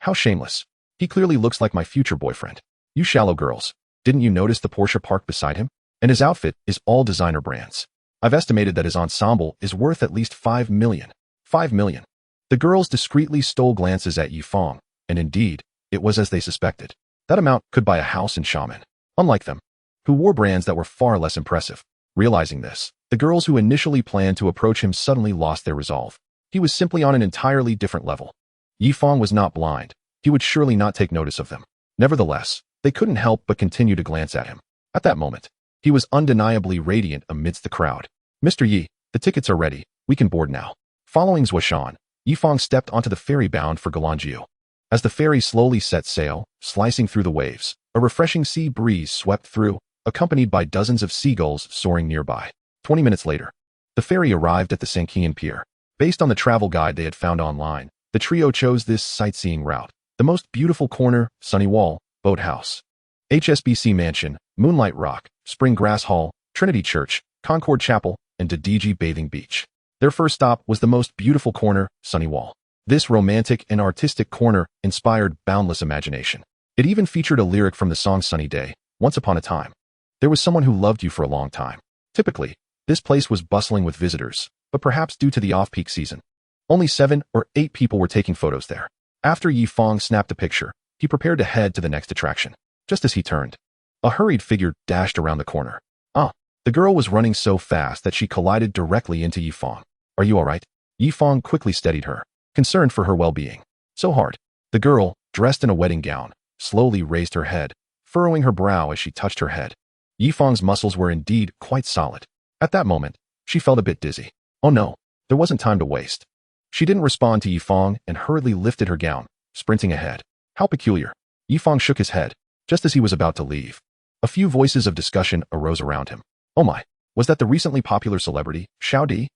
How shameless. He clearly looks like my future boyfriend. You shallow girls, didn't you notice the Porsche parked beside him? And his outfit is all designer brands. I've estimated that his ensemble is worth at least 5 million. 5 million. The girls discreetly stole glances at Yifang, and indeed, it was as they suspected. That amount could buy a house in Xiamen. Unlike them, who wore brands that were far less impressive. Realizing this, the girls who initially planned to approach him suddenly lost their resolve. He was simply on an entirely different level. Yifang was not blind. He would surely not take notice of them. Nevertheless, they couldn't help but continue to glance at him. At that moment, he was undeniably radiant amidst the crowd. Mr. Yi, the tickets are ready. We can board now. Following Zuoshan, Yifang stepped onto the ferry bound for Galangiu. As the ferry slowly set sail, slicing through the waves, a refreshing sea breeze swept through, accompanied by dozens of seagulls soaring nearby. 20 minutes later, the ferry arrived at the Sanqian Pier. Based on the travel guide they had found online, the trio chose this sightseeing route. The most beautiful corner, Sunny Wall, Boathouse, HSBC Mansion, Moonlight Rock, Spring Grass Hall, Trinity Church, Concord Chapel, and Dadiji Bathing Beach. Their first stop was the most beautiful corner, Sunny Wall. This romantic and artistic corner inspired boundless imagination. It even featured a lyric from the song Sunny Day. Once upon a time, there was someone who loved you for a long time. Typically, this place was bustling with visitors, but perhaps due to the off-peak season, only 7 or 8 people were taking photos there. After Yifang snapped a picture, he prepared to head to the next attraction. Just as he turned, a hurried figure dashed around the corner. The girl was running so fast that she collided directly into Yifang. Are you all right? Yifang quickly steadied her, concerned for her well-being. So hard. The girl, dressed in a wedding gown, slowly raised her head, furrowing her brow as she touched her head. Yifang's muscles were indeed quite solid. At that moment, she felt a bit dizzy. Oh no, there wasn't time to waste. She didn't respond to Yifang and hurriedly lifted her gown, sprinting ahead. How peculiar. Yifang shook his head, just as he was about to leave. A few voices of discussion arose around him. Oh my, was that the recently popular celebrity, Xiao Di?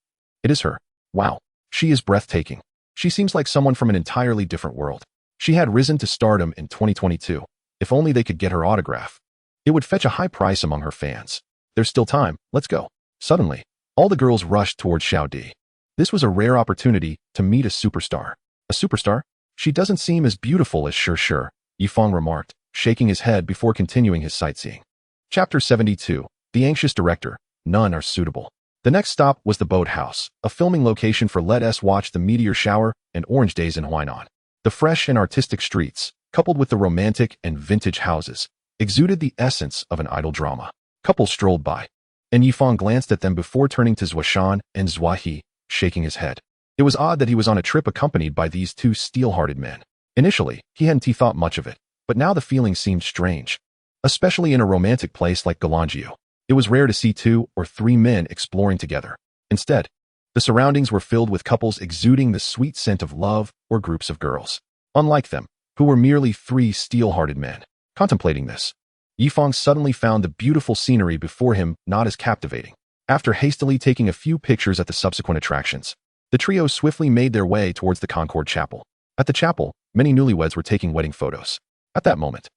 It is her. Wow, she is breathtaking. She seems like someone from an entirely different world. She had risen to stardom in 2022. If only they could get her autograph. It would fetch a high price among her fans. There's still time, let's go. Suddenly, all the girls rushed towards Xiao Di. This was a rare opportunity to meet a superstar. A superstar? She doesn't seem as beautiful as Sure, Yifang remarked, shaking his head before continuing his sightseeing. Chapter 72. The Anxious Director. None are suitable. The next stop was the Boathouse, a filming location for Let Us Watch the Meteor Shower and Orange Days in Huainan. The fresh and artistic streets, coupled with the romantic and vintage houses, exuded the essence of an idol drama. Couples strolled by, and Yifang glanced at them before turning to Zuoshan and Zuihe, shaking his head. It was odd that he was on a trip accompanied by these two steel-hearted men. Initially, he hadn't thought much of it, but now the feeling seemed strange, especially in a romantic place like Galangiu. It was rare to see 2 or 3 men exploring together. Instead, the surroundings were filled with couples exuding the sweet scent of love or groups of girls. Unlike them, who were merely 3 steel-hearted men. Contemplating this, Yifang suddenly found the beautiful scenery before him not as captivating. After hastily taking a few pictures at the subsequent attractions, the trio swiftly made their way towards the Concord Chapel. At the chapel, many newlyweds were taking wedding photos. At that moment,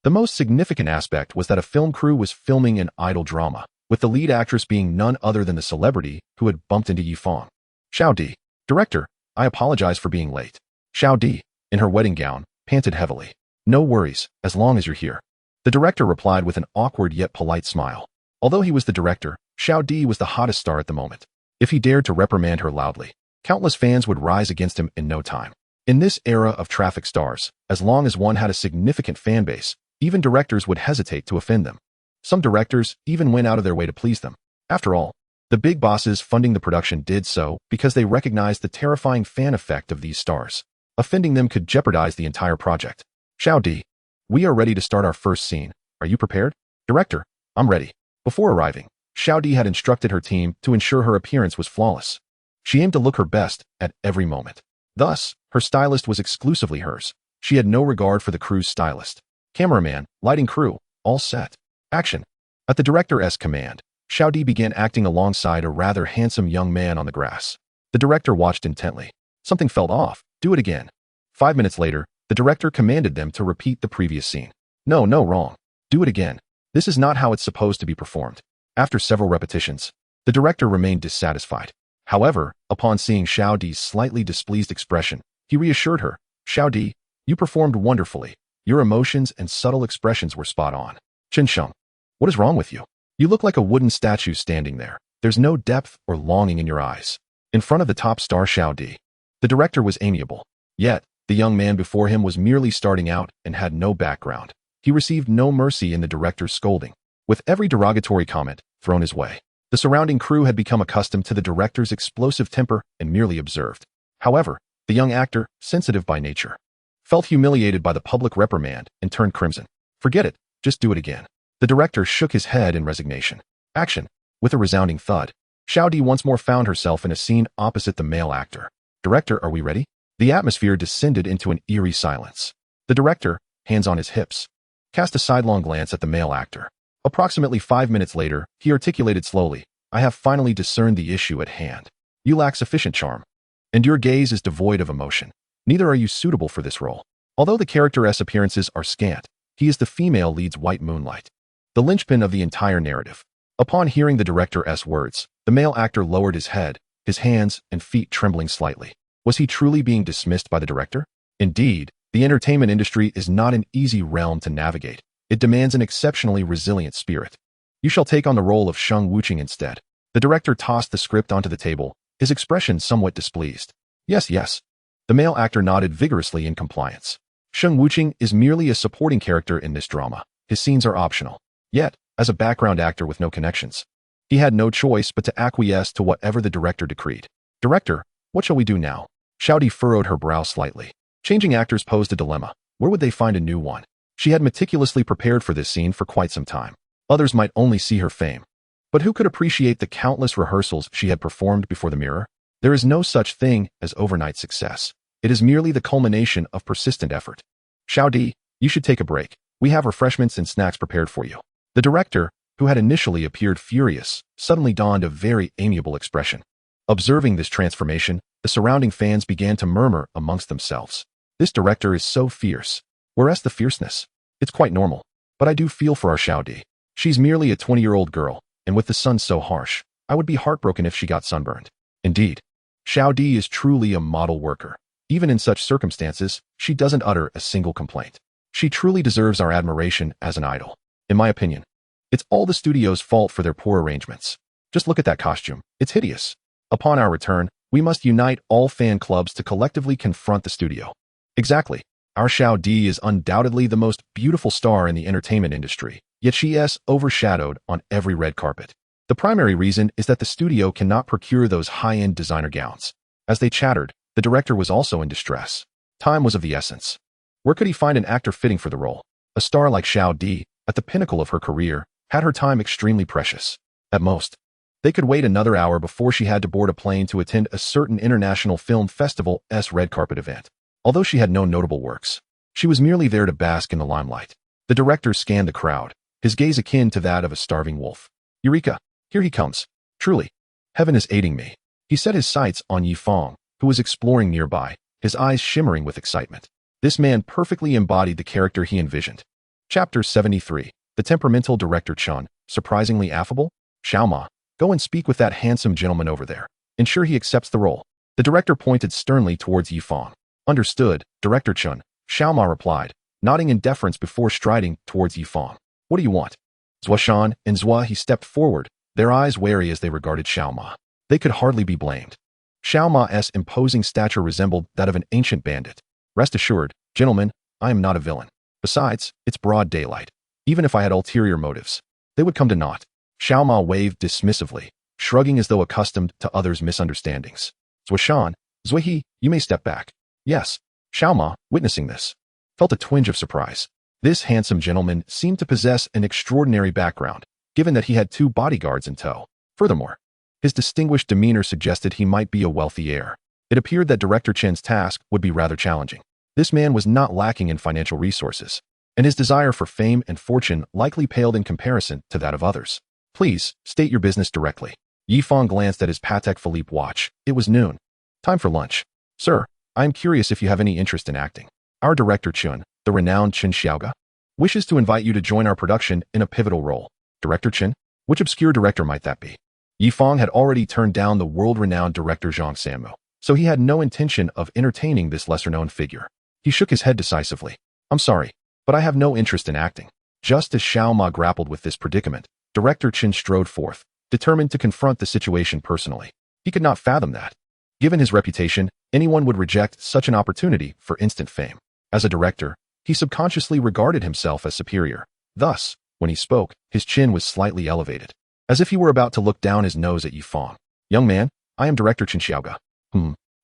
the most significant aspect was that a film crew was filming an idol drama. with the lead actress being none other than the celebrity who had bumped into Yi Fang. Xiao Di, director, I apologize for being late. Xiao Di, in her wedding gown, panted heavily. No worries, as long as you're here. The director replied with an awkward yet polite smile. Although he was the director, Xiao Di was the hottest star at the moment. If he dared to reprimand her loudly, countless fans would rise against him in no time. In this era of traffic stars, as long as one had a significant fan base, even directors would hesitate to offend them. Some directors even went out of their way to please them. After all, the big bosses funding the production did so because they recognized the terrifying fan effect of these stars. Offending them could jeopardize the entire project. Xiao Di, we are ready to start our first scene. Are you prepared? Director, I'm ready. Before arriving, Xiao Di had instructed her team to ensure her appearance was flawless. She aimed to look her best at every moment. Thus, her stylist was exclusively hers. She had no regard for the crew's stylist. Cameraman, lighting crew, all set. Action. At the director's command, Xiao Di began acting alongside a rather handsome young man on the grass. The director watched intently. Something felt off. Do it again. 5 minutes later, the director commanded them to repeat the previous scene. No, wrong. Do it again. This is not how it's supposed to be performed. After several repetitions, the director remained dissatisfied. However, upon seeing Xiao Di's slightly displeased expression, he reassured her. Xiao Di, you performed wonderfully. Your emotions and subtle expressions were spot on. Chen Sheng, what is wrong with you? You look like a wooden statue standing there. There's no depth or longing in your eyes. In front of the top star Xiao Di, the director was amiable. Yet, the young man before him was merely starting out and had no background. He received no mercy in the director's scolding, with every derogatory comment thrown his way. The surrounding crew had become accustomed to the director's explosive temper and merely observed. However, the young actor, sensitive by nature, felt humiliated by the public reprimand and turned crimson. Forget it, just do it again. The director shook his head in resignation. Action. With a resounding thud, Xiao Di once more found herself in a scene opposite the male actor. Director, are we ready? The atmosphere descended into an eerie silence. The director, hands on his hips, cast a sidelong glance at the male actor. Approximately 5 minutes later, he articulated slowly, I have finally discerned the issue at hand. You lack sufficient charm, and your gaze is devoid of emotion. Neither are you suitable for this role. Although the character's appearances are scant, he is the female lead's white moonlight, the linchpin of the entire narrative. Upon hearing the director's words, the male actor lowered his head, his hands and feet trembling slightly. Was he truly being dismissed by the director? Indeed, the entertainment industry is not an easy realm to navigate. It demands an exceptionally resilient spirit. You shall take on the role of Sheng Wuqing instead. The director tossed the script onto the table, his expression somewhat displeased. Yes. The male actor nodded vigorously in compliance. Sheng Wuqing is merely a supporting character in this drama. His scenes are optional. Yet, as a background actor with no connections, he had no choice but to acquiesce to whatever the director decreed. Director, what shall we do now? Xiao Di furrowed her brow slightly. Changing actors posed a dilemma. Where would they find a new one? She had meticulously prepared for this scene for quite some time. Others might only see her fame. But who could appreciate the countless rehearsals she had performed before the mirror? There is no such thing as overnight success. It is merely the culmination of persistent effort. Xiao Di, you should take a break. We have refreshments and snacks prepared for you. The director, who had initially appeared furious, suddenly donned a very amiable expression. Observing this transformation, the surrounding fans began to murmur amongst themselves. This director is so fierce. Whereas the fierceness, it's quite normal. But I do feel for our Xiao Di. She's merely a 20-year-old girl, and with the sun so harsh, I would be heartbroken if she got sunburned. Indeed, Xiao Di is truly a model worker. Even in such circumstances, she doesn't utter a single complaint. She truly deserves our admiration as an idol. In my opinion, it's all the studio's fault for their poor arrangements. Just look at that costume. It's hideous. Upon our return, we must unite all fan clubs to collectively confront the studio. Exactly. Our Xiao Di is undoubtedly the most beautiful star in the entertainment industry, yet she is overshadowed on every red carpet. The primary reason is that the studio cannot procure those high-end designer gowns. As they chattered, the director was also in distress. Time was of the essence. Where could he find an actor fitting for the role? A star like Xiao Di, at the pinnacle of her career, had her time extremely precious. At most, they could wait another hour before she had to board a plane to attend a certain international film festival's red carpet event. Although she had no notable works, she was merely there to bask in the limelight. The director scanned the crowd, his gaze akin to that of a starving wolf. Eureka! Here he comes. Truly, heaven is aiding me. He set his sights on Yi Fang, who was exploring nearby, his eyes shimmering with excitement. This man perfectly embodied the character he envisioned. Chapter 73. The temperamental director Chun, surprisingly affable? Xiaoma, go and speak with that handsome gentleman over there. Ensure he accepts the role. The director pointed sternly towards Yifang. Understood, Director Chun, Xiaoma replied, nodding in deference before striding towards Yifang. What do you want? Zuoshan and Zua he stepped forward, their eyes wary as they regarded Xiaoma. They could hardly be blamed. Xiaoma's imposing stature resembled that of an ancient bandit. Rest assured, gentlemen, I am not a villain. Besides, it's broad daylight. Even if I had ulterior motives, they would come to naught. Xiaoma waved dismissively, shrugging as though accustomed to others' misunderstandings. Zuoshan, Zuihe, you may step back. Yes. Xiaoma, witnessing this, felt a twinge of surprise. This handsome gentleman seemed to possess an extraordinary background, given that he had 2 bodyguards in tow. Furthermore, his distinguished demeanor suggested he might be a wealthy heir. It appeared that Director Chen's task would be rather challenging. This man was not lacking in financial resources, and his desire for fame and fortune likely paled in comparison to that of others. Please, state your business directly. Yifang glanced at his Patek Philippe watch. It was noon. Time for lunch. Sir, I am curious if you have any interest in acting. Our director Chun, the renowned Chen Xiaoga, wishes to invite you to join our production in a pivotal role. Director Chen? Which obscure director might that be? Yifang had already turned down the world-renowned director Zhang Sanmu, so he had no intention of entertaining this lesser-known figure. He shook his head decisively. I'm sorry, but I have no interest in acting. Just as Xiaoma grappled with this predicament, Director Chen strode forth, determined to confront the situation personally. He could not fathom that. Given his reputation, anyone would reject such an opportunity for instant fame. As a director, he subconsciously regarded himself as superior. Thus, when he spoke, his chin was slightly elevated, as if he were about to look down his nose at Yifang. Young man, I am Director Chen Xiaoga.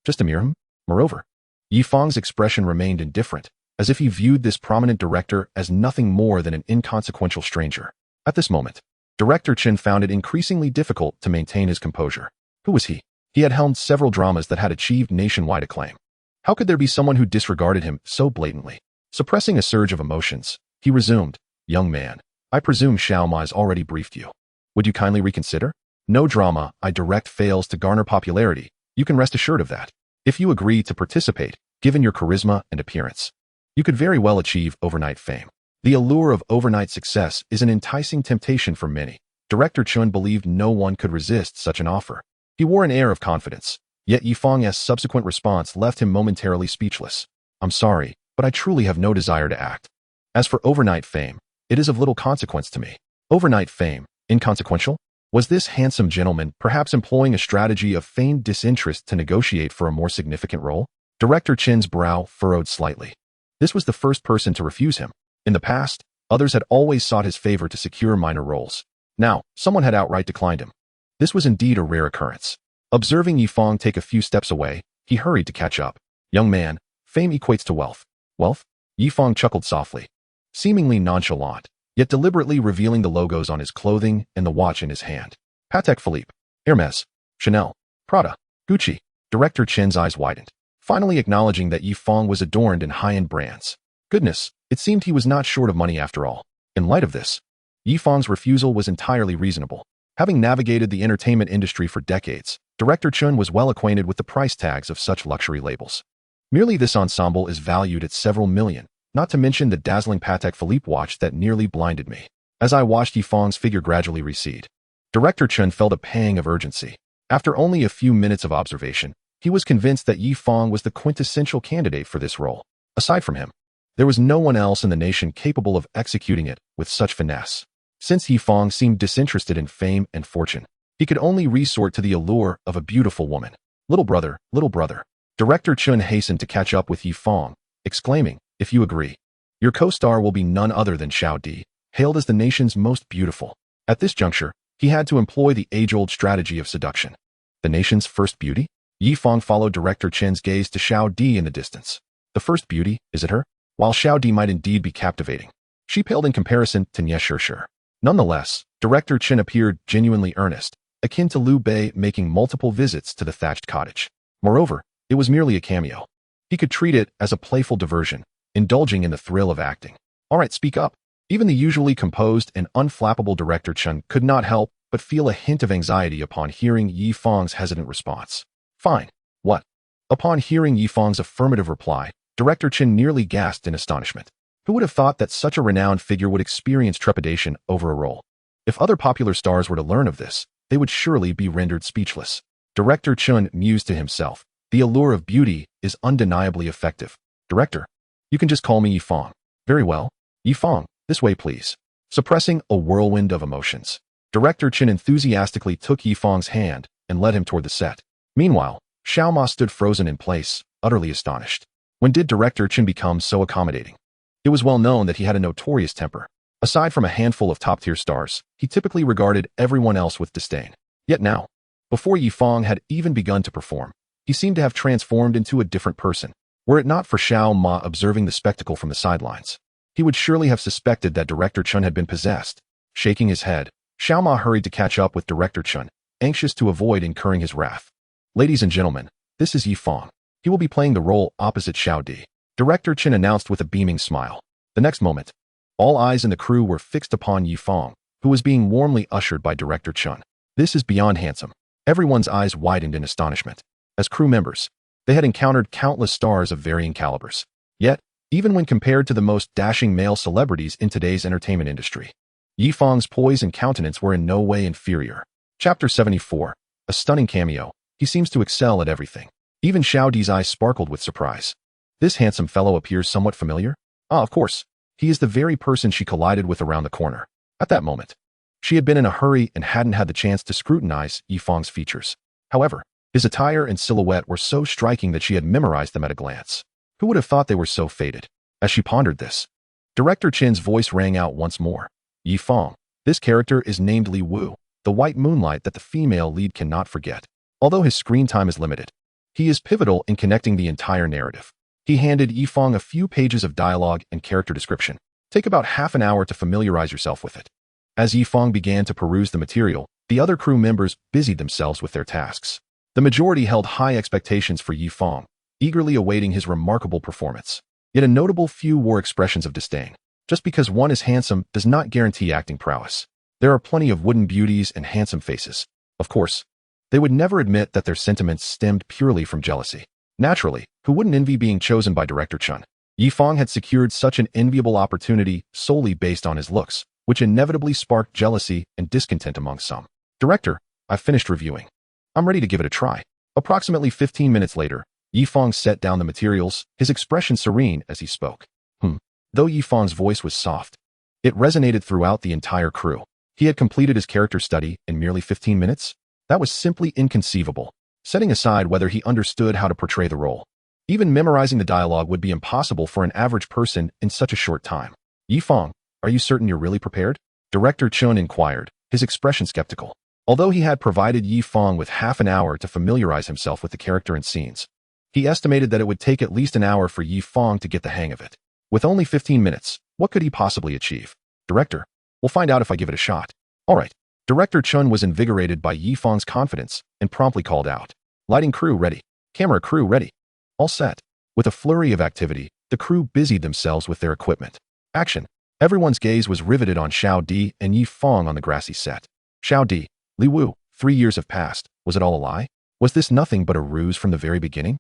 Just a mere. Moreover, Yifang's expression remained indifferent, as if he viewed this prominent director as nothing more than an inconsequential stranger. At this moment, Director Chen found it increasingly difficult to maintain his composure. Who was he? He had helmed several dramas that had achieved nationwide acclaim. How could there be someone who disregarded him so blatantly? Suppressing a surge of emotions, he resumed, Young man, I presume Xiaoma has already briefed you. Would you kindly reconsider? No drama I direct fails to garner popularity. You can rest assured of that. If you agree to participate, given your charisma and appearance, you could very well achieve overnight fame. The allure of overnight success is an enticing temptation for many. Director Chun believed no one could resist such an offer. He wore an air of confidence, yet Yifang's subsequent response left him momentarily speechless. I'm sorry, but I truly have no desire to act. As for overnight fame, it is of little consequence to me. Overnight fame, inconsequential? Was this handsome gentleman perhaps employing a strategy of feigned disinterest to negotiate for a more significant role? Director Chen's brow furrowed slightly. This was the first person to refuse him. In the past, others had always sought his favor to secure minor roles. Now, someone had outright declined him. This was indeed a rare occurrence. Observing Yifang take a few steps away, he hurried to catch up. Young man, fame equates to wealth. Wealth? Yifang chuckled softly, seemingly nonchalant, yet deliberately revealing the logos on his clothing and the watch in his hand. Patek Philippe, Hermes, Chanel, Prada, Gucci. Director Chen's eyes widened, finally acknowledging that Yifang was adorned in high-end brands. Goodness, it seemed he was not short of money after all. In light of this, Yifang's refusal was entirely reasonable. Having navigated the entertainment industry for decades, Director Chun was well acquainted with the price tags of such luxury labels. Merely this ensemble is valued at several million, not to mention the dazzling Patek Philippe watch that nearly blinded me. As I watched Yifang's figure gradually recede, Director Chun felt a pang of urgency. After only a few minutes of observation, he was convinced that Yifang was the quintessential candidate for this role. Aside from him, there was no one else in the nation capable of executing it with such finesse. Since Yifang seemed disinterested in fame and fortune, he could only resort to the allure of a beautiful woman. Little brother, little brother. Director Chun hastened to catch up with Yifang, exclaiming, if you agree, your co-star will be none other than Xiao Di, hailed as the nation's most beautiful. At this juncture, he had to employ the age-old strategy of seduction. The nation's first beauty? Yifang followed Director Chen's gaze to Xiao Di in the distance. The first beauty, is it her? While Xiao Di might indeed be captivating, she paled in comparison to Nie Shishir. Nonetheless, Director Chen appeared genuinely earnest, akin to Liu Bei making multiple visits to the thatched cottage. Moreover, it was merely a cameo. He could treat it as a playful diversion, indulging in the thrill of acting. All right, speak up. Even the usually composed and unflappable Director Chen could not help but feel a hint of anxiety upon hearing Yifang's hesitant response. Fine. What? Upon hearing Yifang's affirmative reply, Director Chen nearly gasped in astonishment. Who would have thought that such a renowned figure would experience trepidation over a role? If other popular stars were to learn of this, they would surely be rendered speechless. Director Chun mused to himself. The allure of beauty is undeniably effective. Director, you can just call me Yi Fang. Very well. Yi Fang, this way please. Suppressing a whirlwind of emotions, Director Chun enthusiastically took Yi Fang's hand and led him toward the set. Meanwhile, Xiao Ma stood frozen in place, utterly astonished. When did Director Chun become so accommodating? It was well known that he had a notorious temper. Aside from a handful of top-tier stars, he typically regarded everyone else with disdain. Yet now, before Yi Fang had even begun to perform, he seemed to have transformed into a different person. Were it not for Xiao Ma observing the spectacle from the sidelines, he would surely have suspected that Director Chun had been possessed. Shaking his head, Xiao Ma hurried to catch up with Director Chun, anxious to avoid incurring his wrath. Ladies and gentlemen, this is Yi Fang. He will be playing the role opposite Xiao Di, Director Chun announced with a beaming smile. The next moment, all eyes in the crew were fixed upon Yi Fang, who was being warmly ushered by Director Chun. This is beyond handsome. Everyone's eyes widened in astonishment. As crew members, they had encountered countless stars of varying calibers. Yet, even when compared to the most dashing male celebrities in today's entertainment industry, Yi Fang's poise and countenance were in no way inferior. Chapter 74. A stunning cameo. He seems to excel at everything. Even Xiao Di's eyes sparkled with surprise. This handsome fellow appears somewhat familiar. Ah, of course. He is the very person she collided with around the corner. At that moment, she had been in a hurry and hadn't had the chance to scrutinize Yi Fang's features. However, his attire and silhouette were so striking that she had memorized them at a glance. Who would have thought they were so faded? As she pondered this, Director Chin's voice rang out once more. Yi Fang. This character is named Li Wu, the white moonlight that the female lead cannot forget. Although his screen time is limited, he is pivotal in connecting the entire narrative. He handed Yi Fang a few pages of dialogue and character description. Take about half an hour to familiarize yourself with it. As Yi Fang began to peruse the material, the other crew members busied themselves with their tasks. The majority held high expectations for Yi Fang, eagerly awaiting his remarkable performance. Yet a notable few wore expressions of disdain. Just because one is handsome does not guarantee acting prowess. There are plenty of wooden beauties and handsome faces. Of course, they would never admit that their sentiments stemmed purely from jealousy. Naturally, who wouldn't envy being chosen by Director Chun? Yi Fang had secured such an enviable opportunity solely based on his looks, which inevitably sparked jealousy and discontent among some. Director, I've finished reviewing. I'm ready to give it a try. Approximately 15 minutes later, Yi Fang set down the materials, his expression serene as he spoke. Though Yi Fang's voice was soft, it resonated throughout the entire crew. He had completed his character study in merely 15 minutes? That was simply inconceivable. Setting aside whether he understood how to portray the role, even memorizing the dialogue would be impossible for an average person in such a short time. Yi Fang, are you certain you're really prepared? Director Chun inquired, his expression skeptical. Although he had provided Yi Fang with half an hour to familiarize himself with the character and scenes, he estimated that it would take at least an hour for Yi Fang to get the hang of it. With only 15 minutes, what could he possibly achieve? Director, we'll find out if I give it a shot. All right. Director Chun was invigorated by Yi Fang's confidence and promptly called out. Lighting crew ready. Camera crew ready. All set. With a flurry of activity, the crew busied themselves with their equipment. Action. Everyone's gaze was riveted on Xiao Di and Yi Fang on the grassy set. Xiao Di, Li Wu, 3 years have passed. Was it all a lie? Was this nothing but a ruse from the very beginning?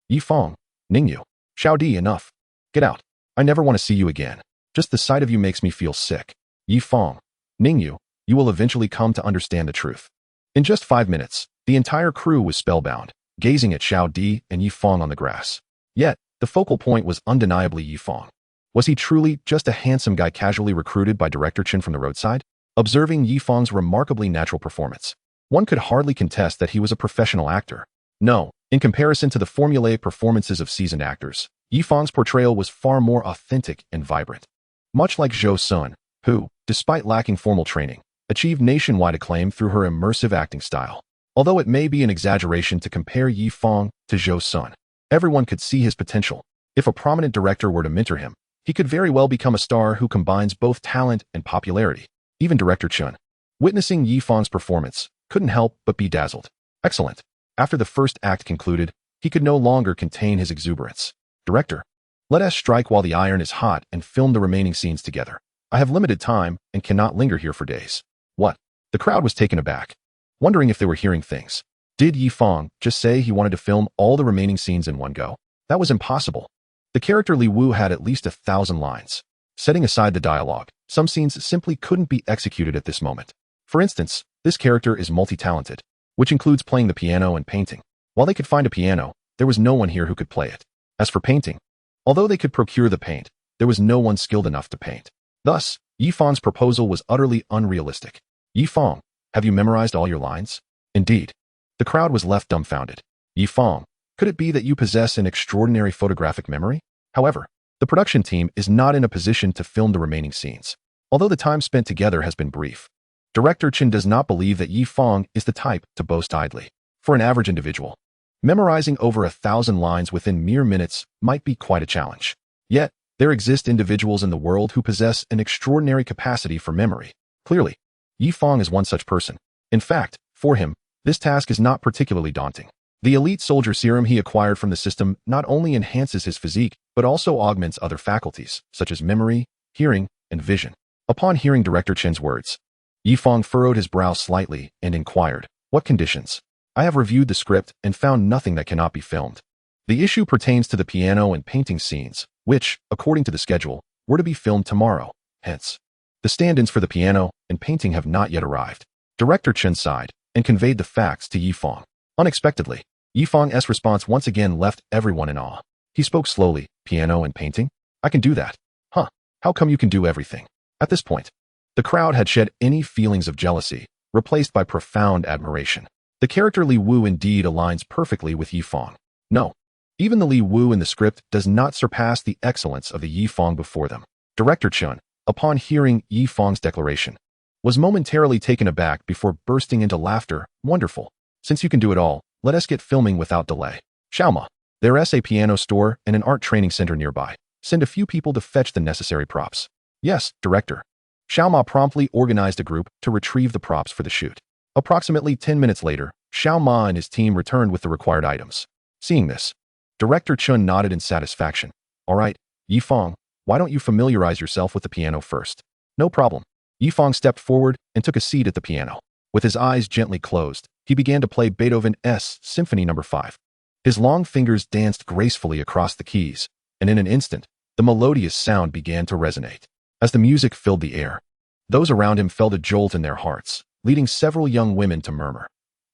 Yi Fang, Ningyu. Xiao Di, enough. Get out. I never want to see you again. Just the sight of you makes me feel sick. Yi Fang, Ningyu, you will eventually come to understand the truth. In just 5 minutes, the entire crew was spellbound, gazing at Xiao Di and Yi Fang on the grass. Yet, the focal point was undeniably Yi Fang. Was he truly just a handsome guy casually recruited by Director Chun from the roadside? Observing Yi Fang's remarkably natural performance, one could hardly contest that he was a professional actor. No, in comparison to the formulaic performances of seasoned actors, Yi Fang's portrayal was far more authentic and vibrant. Much like Zhou Sun, who, despite lacking formal training, achieved nationwide acclaim through her immersive acting style. Although it may be an exaggeration to compare Yi Fang to Zhou Sun, everyone could see his potential. If a prominent director were to mentor him, he could very well become a star who combines both talent and popularity. Even Director Chun, witnessing Yi Fang's performance, couldn't help but be dazzled. Excellent. After the first act concluded, he could no longer contain his exuberance. Director, let us strike while the iron is hot and film the remaining scenes together. I have limited time and cannot linger here for days. What? The crowd was taken aback, wondering if they were hearing things. Did Yi Fang just say he wanted to film all the remaining scenes in one go? That was impossible. The character Li Wu had at least 1,000 lines. Setting aside the dialogue, Some scenes simply couldn't be executed at this moment. For instance, this character is multi-talented, which includes playing the piano and painting. While they could find a piano, there was no one here who could play it. As for painting, although they could procure the paint, there was no one skilled enough to paint. Thus, Yifang's proposal was utterly unrealistic. Yifang, have you memorized all your lines? Indeed. The crowd was left dumbfounded. Yifang, could it be that you possess an extraordinary photographic memory? However, the production team is not in a position to film the remaining scenes. Although the time spent together has been brief, Director Chen does not believe that Yifang is the type to boast idly. For an average individual, memorizing over 1,000 lines within mere minutes might be quite a challenge. Yet, there exist individuals in the world who possess an extraordinary capacity for memory. Clearly, Yifang is one such person. In fact, for him, this task is not particularly daunting. The elite soldier serum he acquired from the system not only enhances his physique, but also augments other faculties, such as memory, hearing, and vision. Upon hearing Director Chen's words, Yifang furrowed his brow slightly and inquired, "What conditions?" "I have reviewed the script and found nothing that cannot be filmed. The issue pertains to the piano and painting scenes, which, according to the schedule, were to be filmed tomorrow. Hence, the stand-ins for the piano and painting have not yet arrived." Director Chen sighed and conveyed the facts to Yifang. Unexpectedly, Yifang's response once again left everyone in awe. He spoke slowly, "Piano and painting? I can do that." "Huh, how come you can do everything?" At this point, the crowd had shed any feelings of jealousy, replaced by profound admiration. The character Li Wu indeed aligns perfectly with Yifang. No, even the Li Wu in the script does not surpass the excellence of the Yifang before them. Director Chen, upon hearing Yifang's declaration, was momentarily taken aback before bursting into laughter. "Wonderful. Since you can do it all, let us get filming without delay. Xiaoma, there is a piano store and an art training center nearby. Send a few people to fetch the necessary props." "Yes, Director." Xiaoma promptly organized a group to retrieve the props for the shoot. Approximately 10 minutes later, Xiaoma and his team returned with the required items. Seeing this, Director Chen nodded in satisfaction. "All right, Yifang, why don't you familiarize yourself with the piano first?" "No problem." Yifang stepped forward and took a seat at the piano. With his eyes gently closed, he began to play Beethoven's Symphony No. 5. His long fingers danced gracefully across the keys, and in an instant, the melodious sound began to resonate. As the music filled the air, those around him felt a jolt in their hearts, leading several young women to murmur,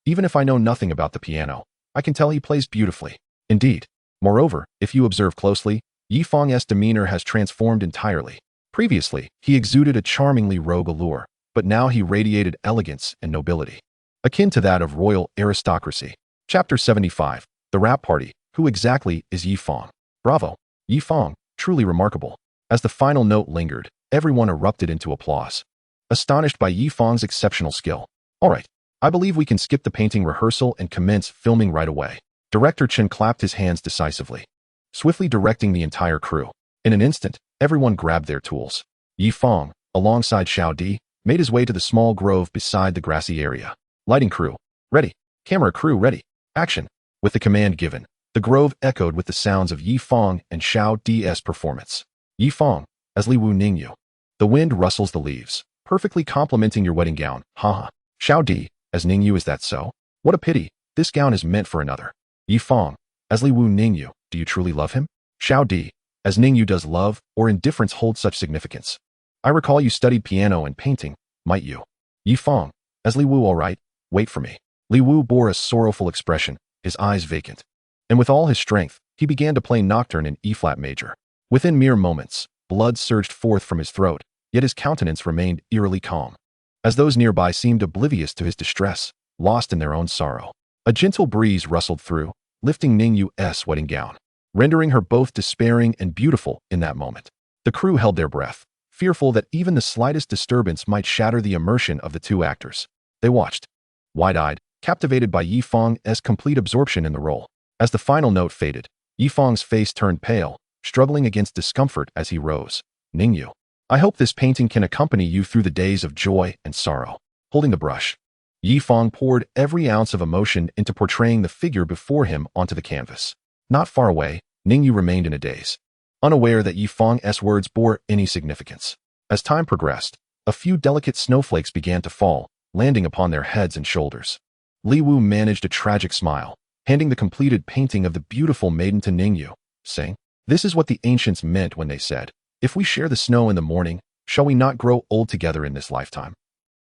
"Even if I know nothing about the piano, I can tell he plays beautifully." Indeed. Moreover, if you observe closely, Yifang's demeanor has transformed entirely. Previously, he exuded a charmingly rogue allure, but now he radiated elegance and nobility, akin to that of royal aristocracy. Chapter 75, The Rap Party. Who exactly is Yifang? Bravo, Yifang, truly remarkable. As the final note lingered, everyone erupted into applause, astonished by Yifang's exceptional skill. "All right, I believe we can skip the painting rehearsal and commence filming right away." Director Chen clapped his hands decisively, swiftly directing the entire crew. In an instant, everyone grabbed their tools. Yifang, alongside Xiao Di, made his way to the small grove beside the grassy area. "Lighting crew, ready. Camera crew, ready. Action." With the command given, the grove echoed with the sounds of Yifang and Xiao Di's performance. "Yifang, as Li Wu Ningyu. The wind rustles the leaves, perfectly complementing your wedding gown. Haha. Xiao Di, as Ningyu, is that so? What a pity, this gown is meant for another." Yifang, as Li Wu Ningyu, do you truly love him? Xiao Di, as Ningyu, does love or indifference hold such significance? I recall you studied piano and painting, might you? Yifang, as Li Wu, all right, wait for me. Li Wu bore a sorrowful expression, his eyes vacant. And with all his strength, he began to play Nocturne in E-flat major. Within mere moments, blood surged forth from his throat, yet his countenance remained eerily calm, as those nearby seemed oblivious to his distress, lost in their own sorrow. A gentle breeze rustled through, lifting Ningyu's wedding gown, rendering her both despairing and beautiful in that moment. The crew held their breath, fearful that even the slightest disturbance might shatter the immersion of the two actors. They watched, wide-eyed, captivated by Yifang's complete absorption in the role. As the final note faded, Yifang's face turned pale, struggling against discomfort as he rose. "Ningyu, I hope this painting can accompany you through the days of joy and sorrow." Holding the brush, Yifang poured every ounce of emotion into portraying the figure before him onto the canvas. Not far away, Ningyu remained in a daze, unaware that Yifang's words bore any significance. As time progressed, a few delicate snowflakes began to fall, landing upon their heads and shoulders. Li Wu managed a tragic smile, handing the completed painting of the beautiful maiden to Ningyu, saying, "This is what the ancients meant when they said, 'If we share the snow in the morning, shall we not grow old together in this lifetime?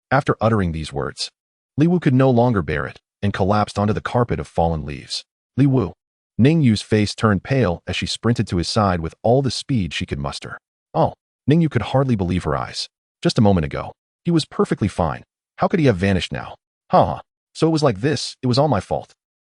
After uttering these words, Li Wu could no longer bear it and collapsed onto the carpet of fallen leaves. Li Wu. Ning Yu's face turned pale as she sprinted to his side with all the speed she could muster. Oh, Ning Yu could hardly believe her eyes. Just a moment ago, he was perfectly fine. How could he have vanished now? So it was like this, it was all my fault.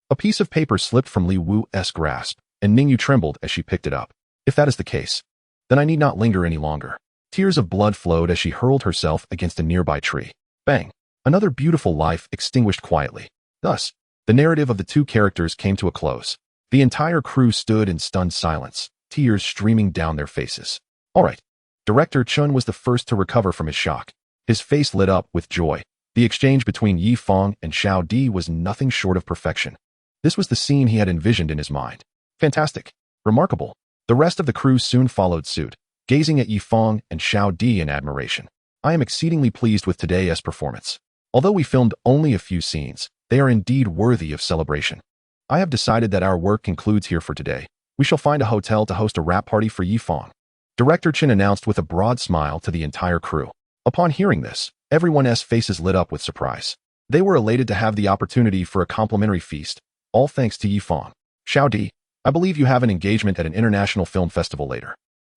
A piece of paper slipped from Li Wu's grasp, and Ning Yu trembled as she picked it up. If that is the case, then I need not linger any longer. Tears of blood flowed as she hurled herself against a nearby tree. Bang! Another beautiful life extinguished quietly. Thus, the narrative of the two characters came to a close. The entire crew stood in stunned silence, tears streaming down their faces. All right. Director Chun was the first to recover from his shock. His face lit up with joy. The exchange between Yi Fang and Xiao Di was nothing short of perfection. This was the scene he had envisioned in his mind. Fantastic. Remarkable. The rest of the crew soon followed suit, gazing at Yi Fang and Xiao Di in admiration. I am exceedingly pleased with today's performance. Although we filmed only a few scenes, they are indeed worthy of celebration. I have decided that our work concludes here for today. We shall find a hotel to host a rap party for Yi Fang. Director Chin announced with a broad smile to the entire crew. Upon hearing this, everyone's faces lit up with surprise. They were elated to have the opportunity for a complimentary feast, all thanks to Yi Fang. Xiao Di, I believe you have an engagement at an international film festival later.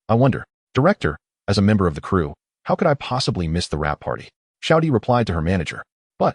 I wonder, Director, as a member of the crew, how could I possibly miss the rap party? Xiao Di replied to her manager. But,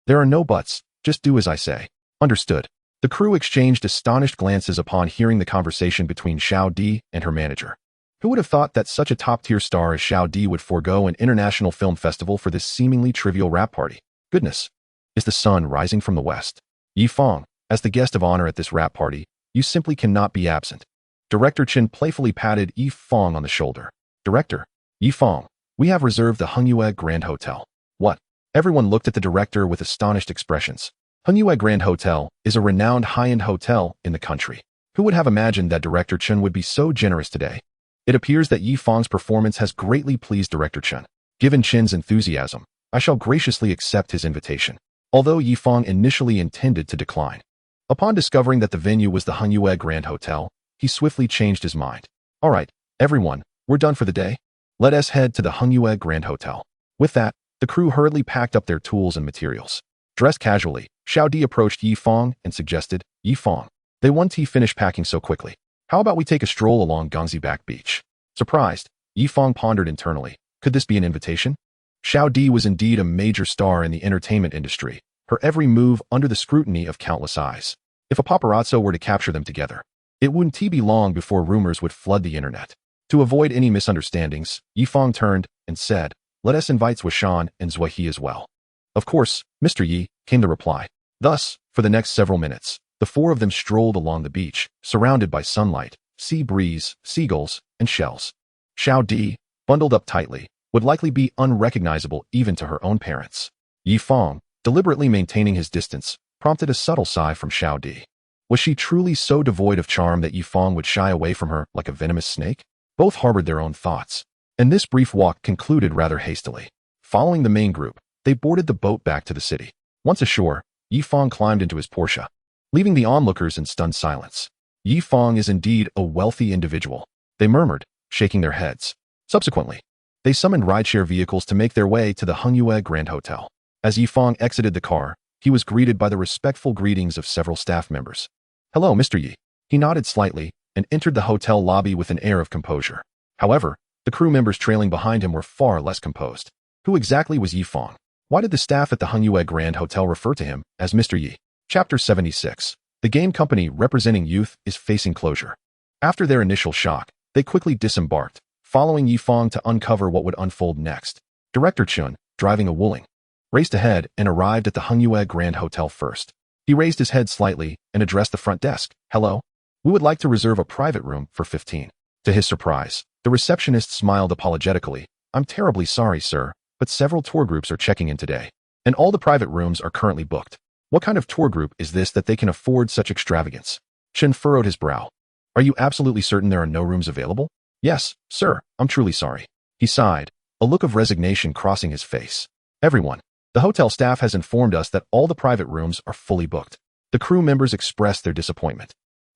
there are no buts, just do as I say. Understood. The crew exchanged astonished glances upon hearing the conversation between Xiao Di and her manager. Who would have thought that such a top-tier star as Xiao Di would forego an international film festival for this seemingly trivial rap party? Goodness. Is the sun rising from the west? Yi Fang, as the guest of honor at this rap party, you simply cannot be absent. Director Chin playfully patted Yi Fang on the shoulder. Director, Yi Fang, we have reserved the Hengyue Grand Hotel. What? Everyone looked at the director with astonished expressions. Hengyue Grand Hotel is a renowned high-end hotel in the country. Who would have imagined that Director Chen would be so generous today? It appears that Yi Fang's performance has greatly pleased Director Chen. Given Chen's enthusiasm, I shall graciously accept his invitation. Although Yi Fang initially intended to decline. Upon discovering that the venue was the Hengyue Grand Hotel, he swiftly changed his mind. All right, everyone, we're done for the day. Let us head to the Hengyue Grand Hotel. With that, the crew hurriedly packed up their tools and materials. Dressed casually, Xiao Di approached Yi Fang and suggested, Yi Fang, they won't finish packing so quickly. How about we take a stroll along Gangxi Back Beach? Surprised, Yi Fang pondered internally. Could this be an invitation? Xiao Di was indeed a major star in the entertainment industry, her every move under the scrutiny of countless eyes. If a paparazzo were to capture them together, it wouldn't be long before rumors would flood the internet. To avoid any misunderstandings, Yi Fang turned and said, let us invite Zhuo Shan and Zhuo He as well. Of course, Mr. Yi, came the reply. Thus, for the next several minutes, the four of them strolled along the beach, surrounded by sunlight, sea breeze, seagulls, and shells. Xiao Di, bundled up tightly, would likely be unrecognizable even to her own parents. Yi Fang, deliberately maintaining his distance, prompted a subtle sigh from Xiao Di. Was she truly so devoid of charm that Yi Fang would shy away from her like a venomous snake? Both harbored their own thoughts, and this brief walk concluded rather hastily. Following the main group, they boarded the boat back to the city. Once ashore, Yi Fang climbed into his Porsche, leaving the onlookers in stunned silence. Yi Fang is indeed a wealthy individual, they murmured, shaking their heads. Subsequently, they summoned rideshare vehicles to make their way to the Hengyue Grand Hotel. As Yi Fang exited the car, he was greeted by the respectful greetings of several staff members. Hello, Mr. Yi. He nodded slightly and entered the hotel lobby with an air of composure. However, the crew members trailing behind him were far less composed. Who exactly was Yi Fang? Why did the staff at the Hengyue Grand Hotel refer to him as Mr. Yi? Chapter 76. The game company representing youth is facing closure. After their initial shock, they quickly disembarked, following Yi Fang to uncover what would unfold next. Director Chun, driving a Wuling, raced ahead and arrived at the Hengyue Grand Hotel first. He raised his head slightly and addressed the front desk. Hello? We would like to reserve a private room for 15. To his surprise, the receptionist smiled apologetically. I'm terribly sorry, sir, but several tour groups are checking in today, and all the private rooms are currently booked. What kind of tour group is this that they can afford such extravagance? Chen furrowed his brow. Are you absolutely certain there are no rooms available? Yes, sir, I'm truly sorry. He sighed, a look of resignation crossing his face. Everyone, the hotel staff has informed us that all the private rooms are fully booked. The crew members expressed their disappointment.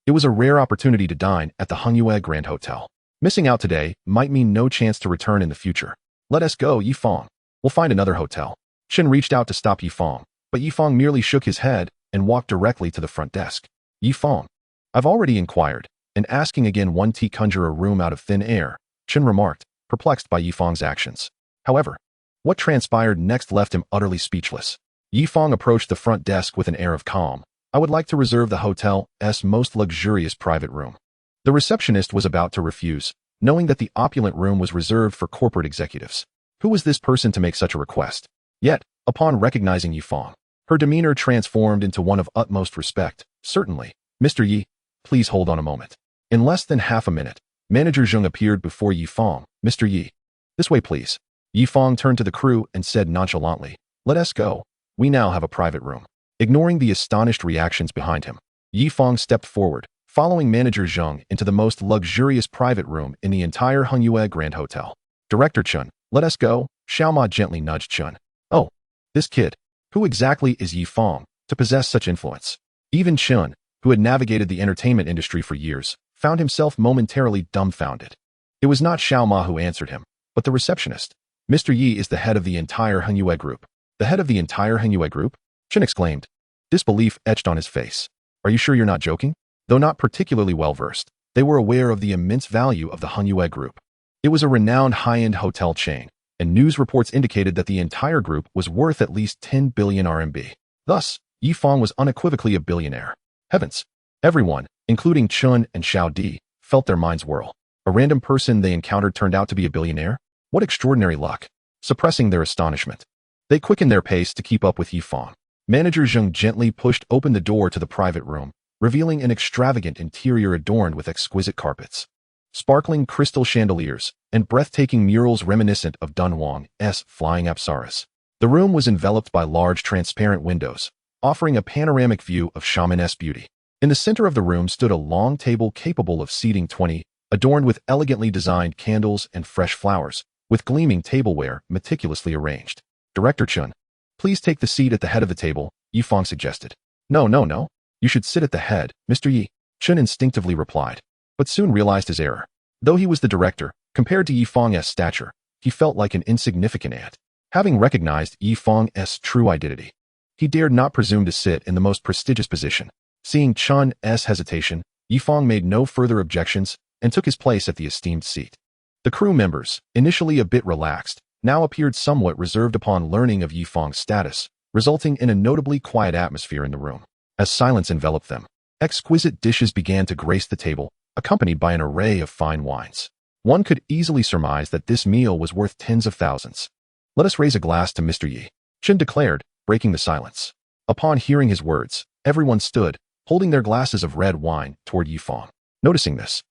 It was a rare opportunity to dine at the Hengyue Grand Hotel. Missing out today might mean no chance to return in the future. Let us go, Yifang. We'll find another hotel. Chen reached out to stop Yifang, but Yifang merely shook his head and walked directly to the front desk. Yifang, I've already inquired, and asking again one tea conjure a room out of thin air, Chen remarked, perplexed by Yifang's actions. However, what transpired next left him utterly speechless. Yifang approached the front desk with an air of calm. I would like to reserve the hotel's most luxurious private room. The receptionist was about to refuse, knowing that the opulent room was reserved for corporate executives. Who was this person to make such a request? Yet, upon recognizing Yifang, her demeanor transformed into one of utmost respect. Certainly, Mr. Yi, please hold on a moment. In less than half a minute, Manager Zheng appeared before Yifang. Mr. Yi, this way please. Yifang turned to the crew and said nonchalantly, let us go. We now have a private room. Ignoring the astonished reactions behind him, Yifang stepped forward, following Manager Zheng into the most luxurious private room in the entire Hengyue Grand Hotel. Director Chen, let us go. Xiaoma gently nudged Chen. Oh, this kid. Who exactly is Yifang to possess such influence? Even Chen, who had navigated the entertainment industry for years, found himself momentarily dumbfounded. It was not Xiaoma who answered him, but the receptionist. Mr. Yi is the head of the entire Hengyue Group. The head of the entire Hengyue Group? Chen exclaimed. Disbelief etched on his face. Are you sure you're not joking? Though not particularly well-versed, they were aware of the immense value of the Hengyue Group. It was a renowned high-end hotel chain, and news reports indicated that the entire group was worth at least 10 billion RMB. Thus, Yifang was unequivocally a billionaire. Heavens! Everyone, including Chun and Xiao Di, felt their minds whirl. A random person they encountered turned out to be a billionaire? What extraordinary luck! Suppressing their astonishment, they quickened their pace to keep up with Yifang. Manager Zheng gently pushed open the door to the private room, revealing an extravagant interior adorned with exquisite carpets, sparkling crystal chandeliers, and breathtaking murals reminiscent of Dunhuang's flying apsaras. The room was enveloped by large transparent windows, offering a panoramic view of Shaman's beauty. In the center of the room stood a long table capable of seating 20, adorned with elegantly designed candles and fresh flowers, with gleaming tableware meticulously arranged. Director Chun, please take the seat at the head of the table, Yifang suggested. No. You should sit at the head, Mr. Yi, Chun instinctively replied, but soon realized his error. Though he was the director, compared to Yifang's stature, he felt like an insignificant ant. Having recognized Yifang's true identity, he dared not presume to sit in the most prestigious position. Seeing Chun's hesitation, Yifang made no further objections and took his place at the esteemed seat. The crew members, initially a bit relaxed, now appeared somewhat reserved upon learning of Yifang's status, resulting in a notably quiet atmosphere in the room. As silence enveloped them, exquisite dishes began to grace the table, accompanied by an array of fine wines. One could easily surmise that this meal was worth tens of thousands. Let us raise a glass to Mr. Yi, Chen declared, breaking the silence. Upon hearing his words, everyone stood, holding their glasses of red wine toward Yifang. Noticing this,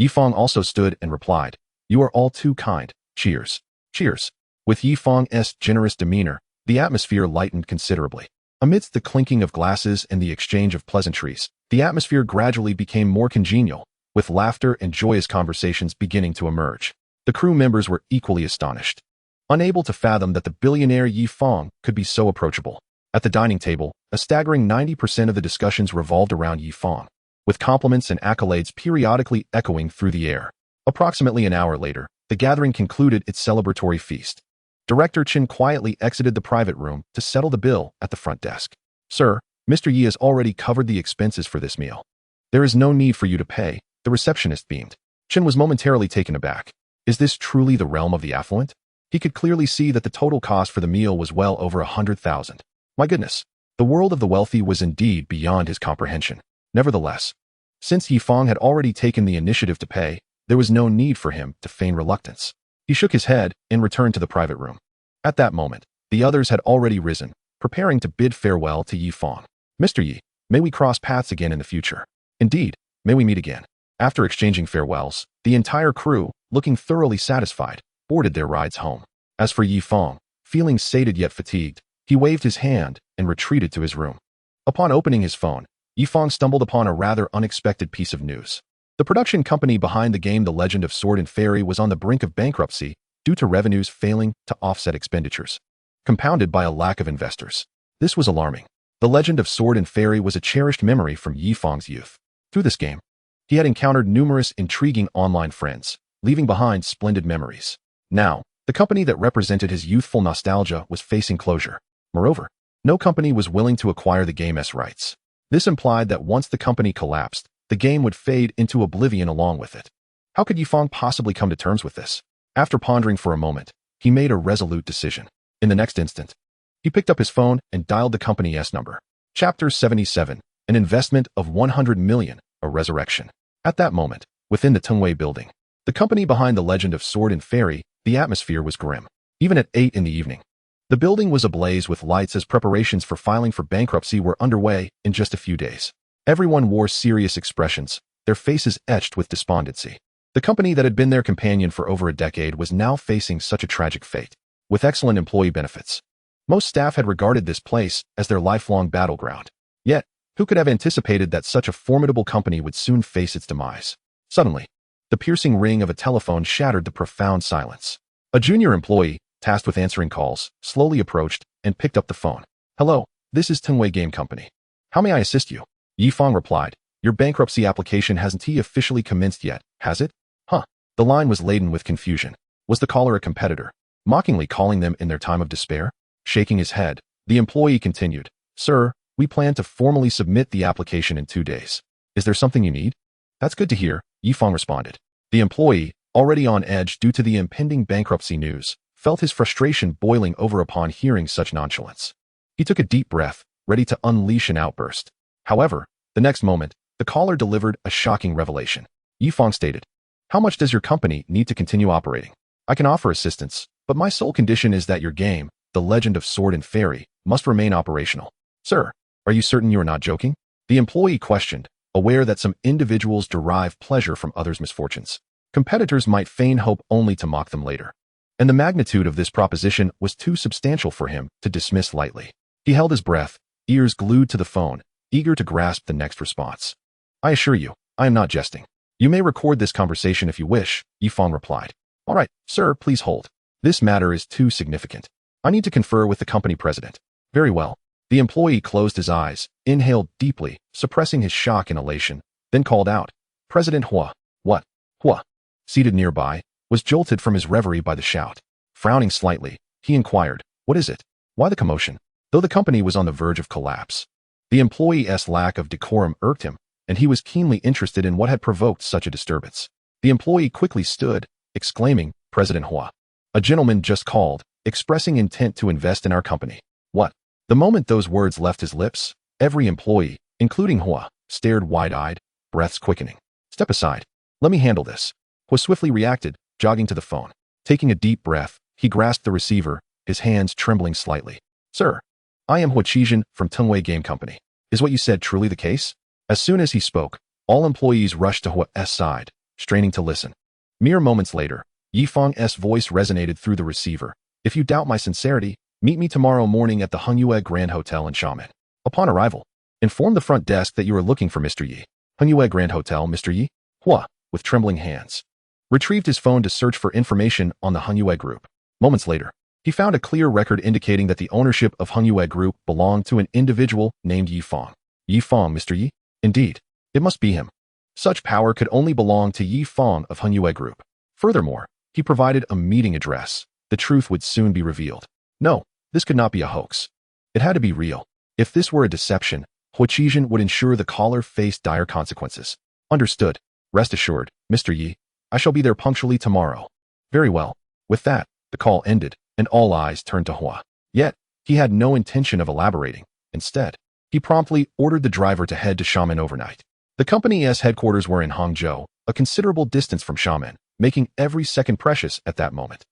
Yifang also stood and replied, you are all too kind. Cheers. Cheers. With Yifang's generous demeanor, the atmosphere lightened considerably. Amidst the clinking of glasses and the exchange of pleasantries, the atmosphere gradually became more congenial, with laughter and joyous conversations beginning to emerge. The crew members were equally astonished, unable to fathom that the billionaire Yifang could be so approachable. At the dining table, a staggering 90% of the discussions revolved around Yifang, with compliments and accolades periodically echoing through the air. Approximately an hour later, the gathering concluded its celebratory feast. Director Chen quietly exited the private room to settle the bill at the front desk. Sir, Mr. Yi has already covered the expenses for this meal. There is no need for you to pay, the receptionist beamed. Chen was momentarily taken aback. Is this truly the realm of the affluent? He could clearly see that the total cost for the meal was well over 100,000. My goodness, the world of the wealthy was indeed beyond his comprehension. Nevertheless, since Yifang had already taken the initiative to pay, there was no need for him to feign reluctance. He shook his head and returned to the private room. At that moment, the others had already risen, preparing to bid farewell to Yifang. Mr. Yi, may we cross paths again in the future. Indeed, may we meet again. After exchanging farewells, the entire crew, looking thoroughly satisfied, boarded their rides home. As for Yifang, feeling sated yet fatigued, he waved his hand and retreated to his room. Upon opening his phone, Yifang stumbled upon a rather unexpected piece of news. The production company behind the game The Legend of Sword and Fairy was on the brink of bankruptcy due to revenues failing to offset expenditures, compounded by a lack of investors. This was alarming. The Legend of Sword and Fairy was a cherished memory from Yifang's youth. Through this game, he had encountered numerous intriguing online friends, leaving behind splendid memories. Now, The company that represented his youthful nostalgia was facing closure. Moreover, no company was willing to acquire the game's rights. This implied that once the company collapsed, the game would fade into oblivion along with it. How could Yifang possibly come to terms with this? After pondering for a moment, he made a resolute decision. In the next instant, he picked up his phone and dialed the company's number. Chapter 77, an investment of 100 million, a resurrection. At that moment, within the Tungwei building, the company behind the legend of Sword and Fairy, the atmosphere was grim. Even at 8 in the evening, the building was ablaze with lights as preparations for filing for bankruptcy were underway in just a few days. Everyone wore serious expressions, their faces etched with despondency. The company that had been their companion for over a decade was now facing such a tragic fate. With excellent employee benefits, most staff had regarded this place as their lifelong battleground. Yet, who could have anticipated that such a formidable company would soon face its demise? Suddenly, the piercing ring of a telephone shattered the profound silence. A junior employee, tasked with answering calls, slowly approached and picked up the phone. "Hello, this is Tungwei Game Company. How may I assist you?" Yifang replied. "Your bankruptcy application hasn't officially commenced yet, has it?" "Huh." The line was laden with confusion. Was the caller a competitor, mockingly calling them in their time of despair? Shaking his head, the employee continued. "Sir, we plan to formally submit the application in 2 days. Is there something you need?" "That's good to hear," Yifang responded. The employee, already on edge due to the impending bankruptcy news, felt his frustration boiling over upon hearing such nonchalance. He took a deep breath, ready to unleash an outburst. However, the next moment, the caller delivered a shocking revelation. Yifang stated, "How much does your company need to continue operating? I can offer assistance, but my sole condition is that your game, The Legend of Sword and Fairy, must remain operational." "Sir, are you certain you are not joking?" The employee questioned, aware that some individuals derive pleasure from others' misfortunes. Competitors might feign hope only to mock them later. And the magnitude of this proposition was too substantial for him to dismiss lightly. He held his breath, ears glued to the phone, eager to grasp the next response. "I assure you, I am not jesting. You may record this conversation if you wish," Yifang replied. "All right, sir, please hold. This matter is too significant. I need to confer with the company president." "Very well." The employee closed his eyes, inhaled deeply, suppressing his shock and elation, then called out, "President Hua." "What?" Hua, seated nearby, was jolted from his reverie by the shout. Frowning slightly, he inquired, "What is it? Why the commotion?" Though the company was on the verge of collapse, the employee's lack of decorum irked him, and he was keenly interested in what had provoked such a disturbance. The employee quickly stood, exclaiming, "President Hua, a gentleman just called, expressing intent to invest in our company." "What?" The moment those words left his lips, every employee, including Hua, stared wide-eyed, breaths quickening. "Step aside. Let me handle this." Hua swiftly reacted, jogging to the phone. Taking a deep breath, he grasped the receiver, his hands trembling slightly. "Sir, I am Hua Qizhen from Tungwei Game Company. Is what you said truly the case?" As soon as he spoke, all employees rushed to Hua's side, straining to listen. Mere moments later, Yifang's voice resonated through the receiver. "If you doubt my sincerity, meet me tomorrow morning at the Hengyue Grand Hotel in Xiamen. Upon arrival, inform the front desk that you are looking for Mr. Yi." "Hengyue Grand Hotel, Mr. Yi?" Hua, with trembling hands, retrieved his phone to search for information on the Hengyue Group. Moments later, he found a clear record indicating that the ownership of Hengyue Group belonged to an individual named Yifang. "Yifang, Mr. Yi?" Indeed, it must be him. Such power could only belong to Yifang of Hengyue Group. Furthermore, he provided a meeting address. The truth would soon be revealed. No, this could not be a hoax. It had to be real. If this were a deception, Hua Qizhen would ensure the caller faced dire consequences. "Understood. Rest assured, Mr. Yi. I shall be there punctually tomorrow." "Very well." With that, the call ended, and all eyes turned to Hua. Yet, he had no intention of elaborating. Instead, he promptly ordered the driver to head to Xiamen overnight. The company's headquarters were in Hangzhou, a considerable distance from Xiamen, making every second precious at that moment.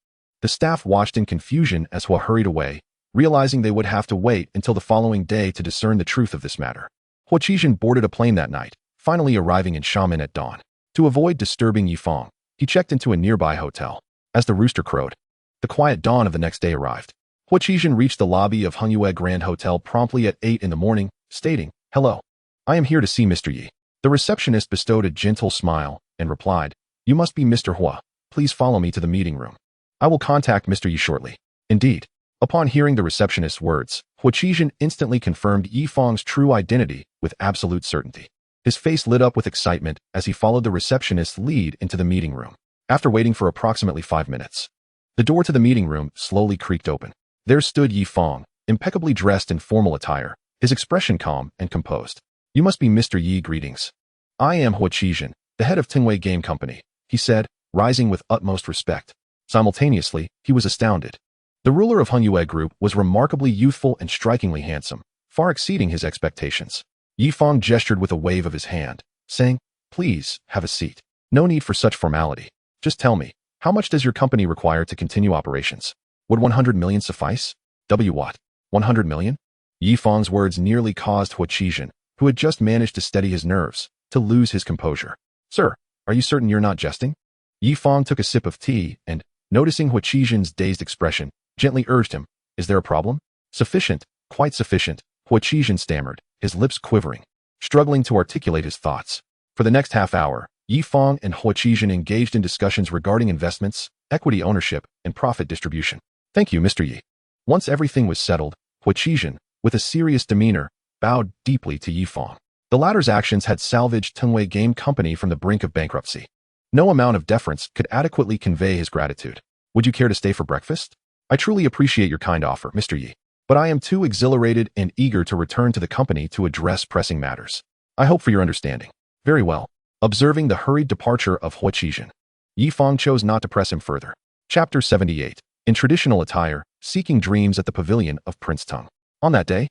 The staff watched in confusion as Hua hurried away, realizing they would have to wait until the following day to discern the truth of this matter. Hua Qizhen boarded a plane that night, finally arriving in Xiamen at dawn. To avoid disturbing Yifang, he checked into a nearby hotel. As the rooster crowed, the quiet dawn of the next day arrived. Hua Qizhen reached the lobby of Hengyue Grand Hotel promptly at 8 in the morning, stating, "Hello. I am here to see Mr. Yi." The receptionist bestowed a gentle smile and replied, "You must be Mr. Hua. Please follow me to the meeting room. I will contact Mr. Yi shortly." Indeed, upon hearing the receptionist's words, Hua Qizhen instantly confirmed Yifang's true identity with absolute certainty. His face lit up with excitement as he followed the receptionist's lead into the meeting room. After waiting for approximately 5 minutes, The door to the meeting room slowly creaked open. There stood Yi Fang, impeccably dressed in formal attire, his expression calm and composed. "You must be Mr. Yi, greetings. I am Hua Qizhen, the head of Tingwei Game Company," he said, rising with utmost respect. Simultaneously, he was astounded. The ruler of Hongyue Group was remarkably youthful and strikingly handsome, far exceeding his expectations. Yi Fang gestured with a wave of his hand, saying, "Please, have a seat. No need for such formality. Just tell me, how much does your company require to continue operations? Would 100 million suffice?" What? 100 million? Yi Fang's words nearly caused Hua Qizhen, who had just managed to steady his nerves, to lose his composure. "Sir, are you certain you're not jesting?" Yi Fang took a sip of tea and, noticing Hua Qizhen's dazed expression, gently urged him, "Is there a problem?" "Sufficient, quite sufficient," Hua Qizhen stammered, his lips quivering, struggling to articulate his thoughts. For the next half hour, Yi Fang and Hua Qizhen engaged in discussions regarding investments, equity ownership, and profit distribution. "Thank you, Mr. Yi." Once everything was settled, Hua Qizhen, with a serious demeanor, bowed deeply to Yi Fang. The latter's actions had salvaged Tingwei Game Company from the brink of bankruptcy. No amount of deference could adequately convey his gratitude. "Would you care to stay for breakfast? I truly appreciate your kind offer, Mr. Yi, but I am too exhilarated and eager to return to the company to address pressing matters. I hope for your understanding." "Very well." Observing the hurried departure of Hua Qizhen, Yi Fang chose not to press him further. Chapter 78. In traditional attire, seeking dreams at the pavilion of Prince Tung. On that day,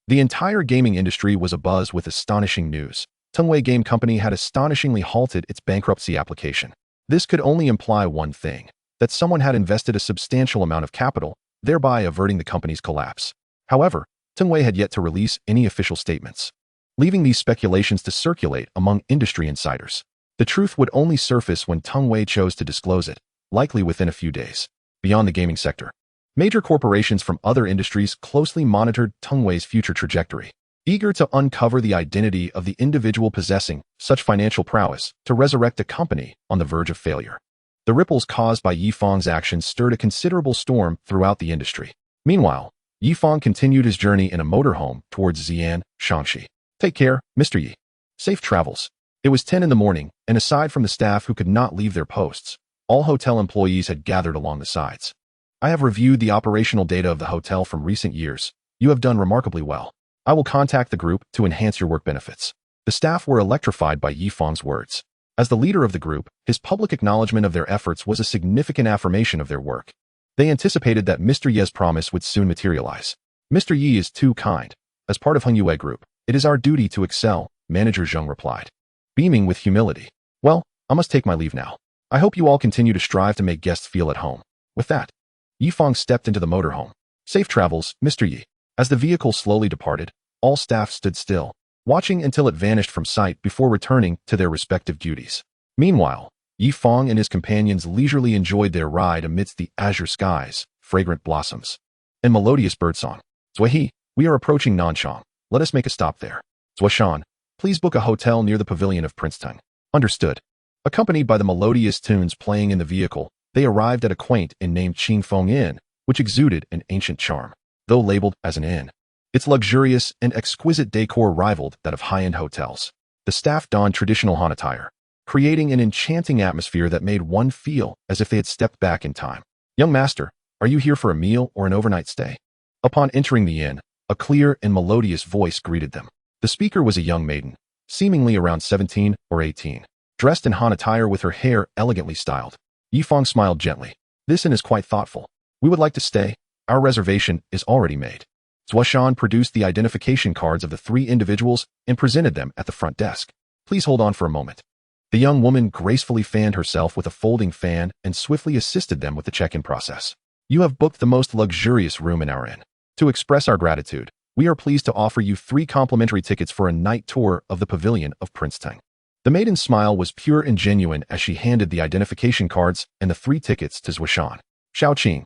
the entire gaming industry was abuzz with astonishing news. Tingwei Game Company had astonishingly halted its bankruptcy application. This could only imply one thing, that someone had invested a substantial amount of capital, thereby averting the company's collapse. However, Tingwei had yet to release any official statements, leaving these speculations to circulate among industry insiders. The truth would only surface when Tingwei chose to disclose it, likely within a few days. Beyond the gaming sector, major corporations from other industries closely monitored Tingwei's future trajectory, eager to uncover the identity of the individual possessing such financial prowess to resurrect a company on the verge of failure. The ripples caused by Yi Fang's actions stirred a considerable storm throughout the industry. Meanwhile, Yi Fang continued his journey in a motorhome towards Xi'an, Shaanxi. "Take care, Mr. Yi. Safe travels." It was 10 in the morning, and aside from the staff who could not leave their posts, all hotel employees had gathered along the sides. "I have reviewed the operational data of the hotel from recent years. You have done remarkably well. I will contact the group to enhance your work benefits." The staff were electrified by Yi Fang's words. As the leader of the group, his public acknowledgement of their efforts was a significant affirmation of their work. They anticipated that Mr. Ye's promise would soon materialize. "Mr. Yi is too kind. As part of Hongyue Group, it is our duty to excel," Manager Zheng replied, beaming with humility. "Well, I must take my leave now. I hope you all continue to strive to make guests feel at home." With that, Yi Fang stepped into the motorhome. "Safe travels, Mr. Yi." As the vehicle slowly departed, all staff stood still, watching until it vanished from sight before returning to their respective duties. Meanwhile, Yi Fang and his companions leisurely enjoyed their ride amidst the azure skies, fragrant blossoms, and melodious birdsong. "Zhuehe, we are approaching Nanchang. Let us make a stop there. Zuoshan, please book a hotel near the pavilion of Prince Tung." "Understood." Accompanied by the melodious tunes playing in the vehicle, they arrived at a quaint inn named Qingfeng Inn, which exuded an ancient charm. Though labeled as an inn, its luxurious and exquisite decor rivaled that of high-end hotels. The staff donned traditional Han attire, creating an enchanting atmosphere that made one feel as if they had stepped back in time. "Young master, are you here for a meal or an overnight stay?" Upon entering the inn, a clear and melodious voice greeted them. The speaker was a young maiden, seemingly around 17 or 18, dressed in Han attire with her hair elegantly styled. Yi Fang smiled gently. "This inn is quite thoughtful. We would like to stay. Our reservation is already made." Zuoshan produced the identification cards of the three individuals and presented them at the front desk. "Please hold on for a moment." The young woman gracefully fanned herself with a folding fan and swiftly assisted them with the check-in process. "You have booked the most luxurious room in our inn. To express our gratitude, we are pleased to offer you 3 complimentary tickets for a night tour of the pavilion of Prince Tung." The maiden's smile was pure and genuine as she handed the identification cards and the 3 tickets to Zuoshan. "Xiaoqing,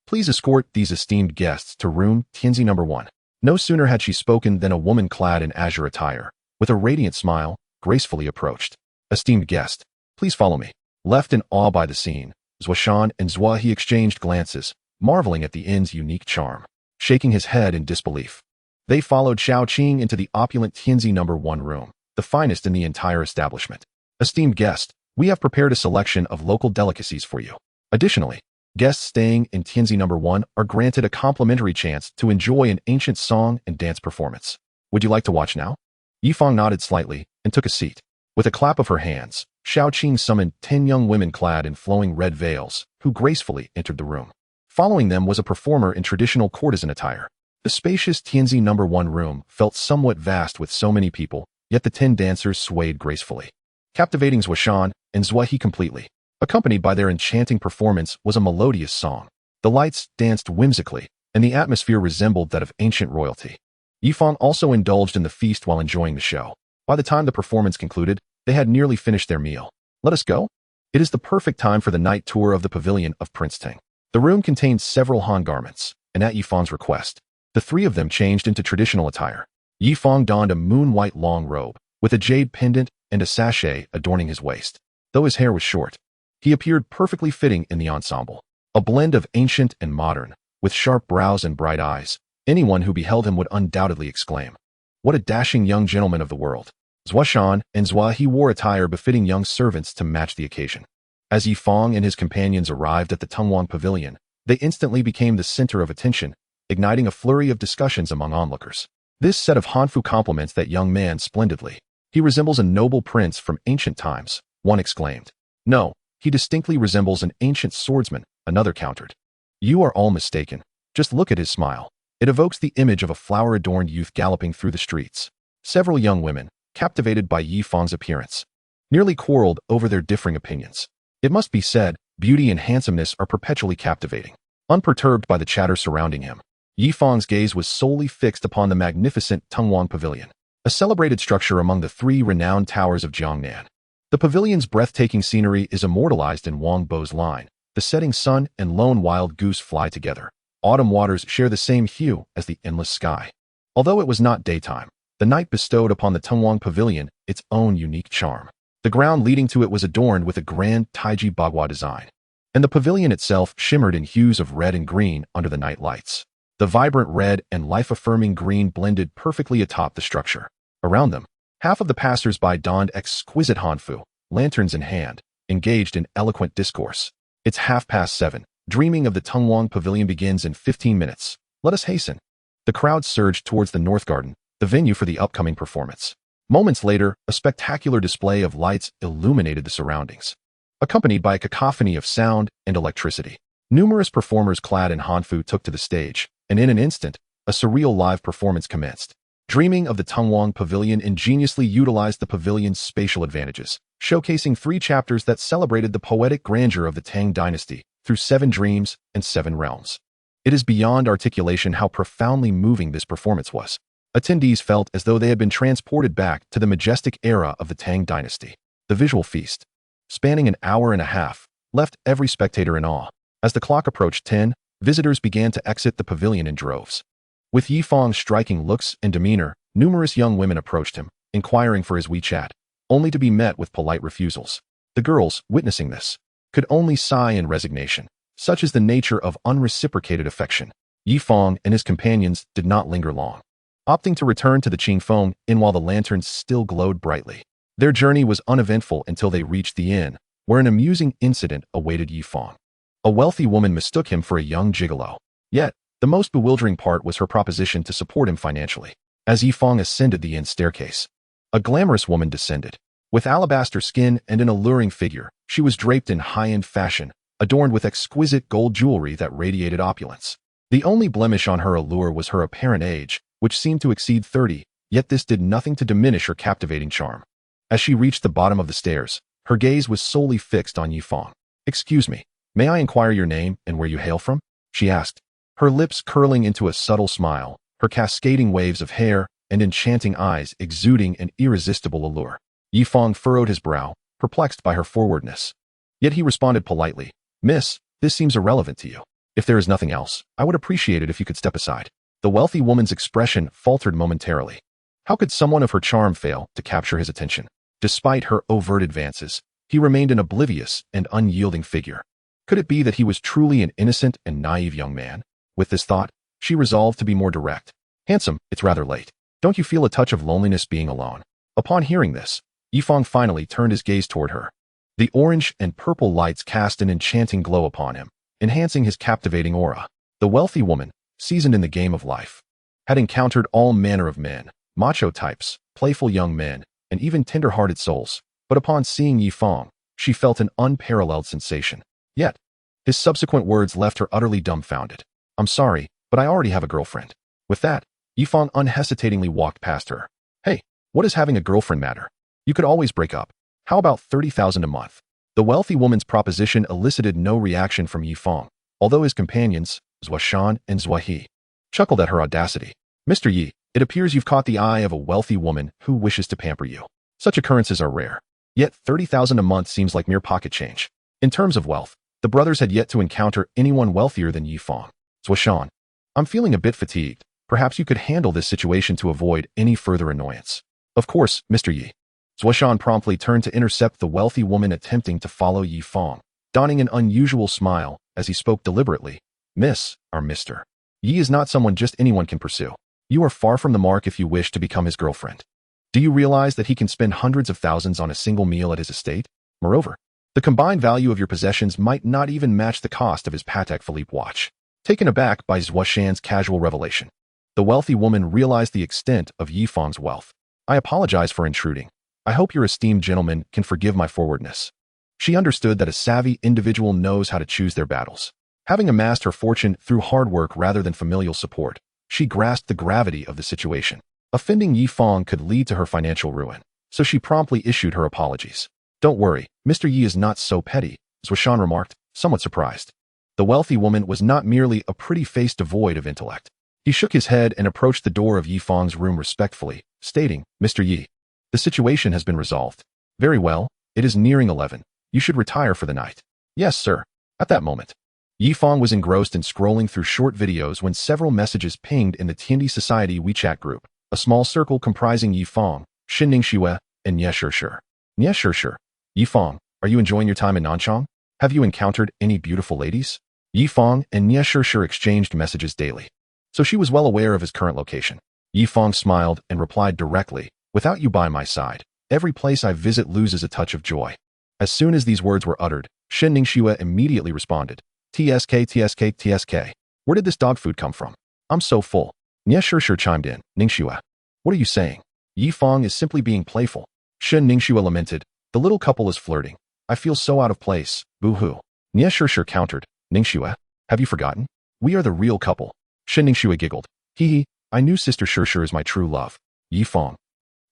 please escort these esteemed guests to room Tianzi number 1. No sooner had she spoken than a woman clad in azure attire, with a radiant smile, gracefully approached. "Esteemed guest, please follow me." Left in awe by the scene, Zuoshan and Zhuehe exchanged glances, marveling at the inn's unique charm. Shaking his head in disbelief, they followed Xiaoqing into the opulent Tianzi number 1 room, the finest in the entire establishment. "Esteemed guest, we have prepared a selection of local delicacies for you. Additionally, Guests staying in Tianzi number 1 are granted a complimentary chance to enjoy an ancient song and dance performance. Would you like to watch now? Yifang nodded slightly and took a seat. With a clap of her hands, Shaoqing summoned 10 young women clad in flowing red veils, who gracefully entered the room. Following them was a performer in traditional courtesan attire. The spacious Tianzi number 1 room felt somewhat vast with so many people, yet the 10 dancers swayed gracefully, captivating Zuoshan and Zuahe completely. Accompanied by their enchanting performance was a melodious song. The lights danced whimsically, and the atmosphere resembled that of ancient royalty. Yifang also indulged in the feast while enjoying the show. By the time the performance concluded, they had nearly finished their meal. Let us go? It is the perfect time for the night tour of the pavilion of Prince Ting. The room contained several Han garments, and at Yifang's request, the 3 of them changed into traditional attire. Yifang donned a moon-white long robe, with a jade pendant and a sachet adorning his waist. Though his hair was short, he appeared perfectly fitting in the ensemble. A blend of ancient and modern, with sharp brows and bright eyes. Anyone who beheld him would undoubtedly exclaim, "What a dashing young gentleman of the world." Zuoshan and Zuahe wore attire befitting young servants to match the occasion. As Yifang and his companions arrived at the Tungwang Pavilion, they instantly became the center of attention, igniting a flurry of discussions among onlookers. This set of Hanfu compliments that young man splendidly. He resembles a noble prince from ancient times, one exclaimed. No, he distinctly resembles an ancient swordsman, another countered. You are all mistaken. Just look at his smile. It evokes the image of a flower-adorned youth galloping through the streets. Several young women, captivated by Yifang's appearance, nearly quarreled over their differing opinions. It must be said, beauty and handsomeness are perpetually captivating. Unperturbed by the chatter surrounding him, Yifang's gaze was solely fixed upon the magnificent Tungwang Pavilion, a celebrated structure among the 3 renowned towers of Jiangnan. The pavilion's breathtaking scenery is immortalized in Wang Bo's line. The setting sun and lone wild goose fly together. Autumn waters share the same hue as the endless sky. Although it was not daytime, the night bestowed upon the Tungwang Pavilion its own unique charm. The ground leading to it was adorned with a grand Taiji Bagua design, and the pavilion itself shimmered in hues of red and green under the night lights. The vibrant red and life-affirming green blended perfectly atop the structure. Around them, half of the passers-by donned exquisite hanfu, lanterns in hand, engaged in eloquent discourse. It's 7:30. Dreaming of the Tungwang Pavilion begins in 15 minutes. Let us hasten. The crowd surged towards the North Garden, the venue for the upcoming performance. Moments later, a spectacular display of lights illuminated the surroundings, accompanied by a cacophony of sound and electricity. Numerous performers clad in hanfu took to the stage, and in an instant, a surreal live performance commenced. Dreaming of the Tungwang Pavilion ingeniously utilized the pavilion's spatial advantages, showcasing 3 chapters that celebrated the poetic grandeur of the Tang dynasty through 7 dreams and 7 realms. It is beyond articulation how profoundly moving this performance was. Attendees felt as though they had been transported back to the majestic era of the Tang dynasty. The visual feast, spanning an hour and a half, left every spectator in awe. As the clock approached 10, visitors began to exit the pavilion in droves. With Yifang's striking looks and demeanor, numerous young women approached him, inquiring for his WeChat, only to be met with polite refusals. The girls, witnessing this, could only sigh in resignation. Such is the nature of unreciprocated affection. Yifang and his companions did not linger long, opting to return to the Qingfeng Inn while the lanterns still glowed brightly. Their journey was uneventful until they reached the inn, where an amusing incident awaited Yifang. A wealthy woman mistook him for a young gigolo. Yet, the most bewildering part was her proposition to support him financially. As Yifang ascended the inn staircase, a glamorous woman descended. With alabaster skin and an alluring figure, she was draped in high-end fashion, adorned with exquisite gold jewelry that radiated opulence. The only blemish on her allure was her apparent age, which seemed to exceed 30, yet this did nothing to diminish her captivating charm. As she reached the bottom of the stairs, her gaze was solely fixed on Yifang. "Excuse me, may I inquire your name and where you hail from?" she asked, her lips curling into a subtle smile, her cascading waves of hair and enchanting eyes exuding an irresistible allure. Yifang furrowed his brow, perplexed by her forwardness. Yet he responded politely, "Miss, this seems irrelevant to you. If there is nothing else, I would appreciate it if you could step aside." The wealthy woman's expression faltered momentarily. How could someone of her charm fail to capture his attention? Despite her overt advances, he remained an oblivious and unyielding figure. Could it be that he was truly an innocent and naive young man? With this thought, she resolved to be more direct. "Handsome, it's rather late. Don't you feel a touch of loneliness being alone?" Upon hearing this, Yifang finally turned his gaze toward her. The orange and purple lights cast an enchanting glow upon him, enhancing his captivating aura. The wealthy woman, seasoned in the game of life, had encountered all manner of men, macho types, playful young men, and even tender-hearted souls. But upon seeing Yi Fang, she felt an unparalleled sensation. Yet, his subsequent words left her utterly dumbfounded. "I'm sorry, but I already have a girlfriend." With that, Yi Fang unhesitatingly walked past her. "Hey, what does having a girlfriend matter? You could always break up. How about 30,000 a month?" The wealthy woman's proposition elicited no reaction from Yi Fang, although his companions, Zuoshan and Zuohe, chuckled at her audacity. "Mr. Yi, it appears you've caught the eye of a wealthy woman who wishes to pamper you. Such occurrences are rare. Yet 30,000 a month seems like mere pocket change." In terms of wealth, the brothers had yet to encounter anyone wealthier than Yi Fang. "Zuoshan, I'm feeling a bit fatigued. Perhaps you could handle this situation to avoid any further annoyance." "Of course, Mr. Yi." Zuoshan promptly turned to intercept the wealthy woman attempting to follow Yi Fang, donning an unusual smile as he spoke deliberately. "Miss, or Mr. Yi is not someone just anyone can pursue. You are far from the mark if you wish to become his girlfriend. Do you realize that he can spend hundreds of thousands on a single meal at his estate? Moreover, the combined value of your possessions might not even match the cost of his Patek Philippe watch." Taken aback by Zuoshan's casual revelation, the wealthy woman realized the extent of Yi Fang's wealth. "I apologize for intruding. I hope your esteemed gentleman can forgive my forwardness." She understood that a savvy individual knows how to choose their battles. Having amassed her fortune through hard work rather than familial support, she grasped the gravity of the situation. Offending Yi Fang could lead to her financial ruin, so she promptly issued her apologies. "Don't worry, Mr. Yi is not so petty," Zuoshan remarked, somewhat surprised. The wealthy woman was not merely a pretty face devoid of intellect. He shook his head and approached the door of Yi Fang's room respectfully, stating, "Mr. Yi, the situation has been resolved." "Very well, it is nearing 11. You should retire for the night." "Yes, sir." At that moment, Yi Fang was engrossed in scrolling through short videos when several messages pinged in the Tiandi Society WeChat group, a small circle comprising Yi Fang, Shin Ningxue, and Nie Shishir. "Nie Shishir, Yi Fang, are you enjoying your time in Nanchang? Have you encountered any beautiful ladies?" Yi Fang and Nie Shishir exchanged messages daily, so she was well aware of his current location. Yi Fang smiled and replied directly, "Without you by my side, every place I visit loses a touch of joy." As soon as these words were uttered, Shin Ningxue immediately responded, "TSK, TSK, TSK. Where did this dog food come from? I'm so full." Nie Shishir chimed in, "Ningxue, what are you saying? Yi Fang is simply being playful." Shin Ningxue lamented, "The little couple is flirting. I feel so out of place, boo-hoo." Nie Shishir countered, "Ningxue, have you forgotten? We are the real couple." Shin Ningxue giggled, "Hee, I knew Sister Shishir is my true love." Yi Fang.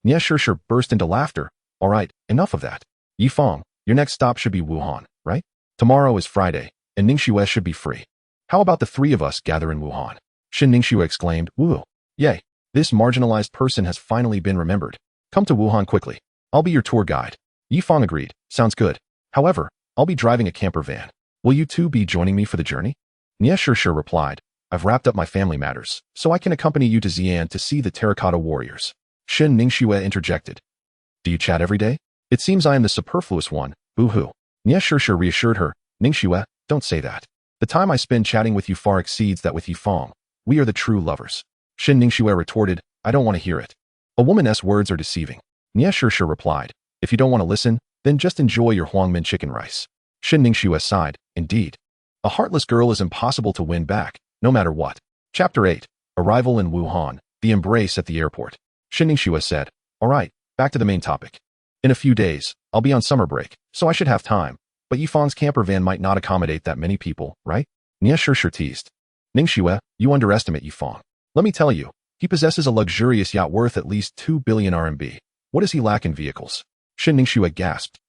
Nie Shishir burst into laughter. "All right, enough of that. Yi Fang, your next stop should be Wuhan, right? Tomorrow is Friday, and Ningxue should be free. How about the three of us gather in Wuhan?" Shin Ningxue exclaimed, "Woo! Yay, this marginalized person has finally been remembered. Come to Wuhan quickly. I'll be your tour guide." Yi Fang agreed, "Sounds good. However, I'll be driving a camper van. Will you two be joining me for the journey?" Nie Shishir replied, "I've wrapped up my family matters, so I can accompany you to Xi'an to see the terracotta warriors." Shin Ningxue interjected, "Do you chat every day? It seems I am the superfluous one, boo-hoo." Nie Shishir reassured her, "Ningxue, don't say that. The time I spend chatting with you far exceeds that with Yi Fang. We are the true lovers." Shin Ningxue retorted, "I don't want to hear it. A woman's words are deceiving." Nie Shishir replied, "If you don't want to listen, then just enjoy your Huangmin chicken rice." Shin Ningxue sighed, "Indeed. A heartless girl is impossible to win back, no matter what." Chapter 8. Arrival in Wuhan, the embrace at the airport. Shin Ningxue said, "All right, back to the main topic. In a few days, I'll be on summer break, so I should have time. But Yi Fang's camper van might not accommodate that many people, right?" Nie Shishir teased. "Ningxue, you underestimate Yi Fang. Let me tell you, he possesses a luxurious yacht worth at least 2 billion RMB. What does he lack in vehicles?" Shin Ningxue gasped.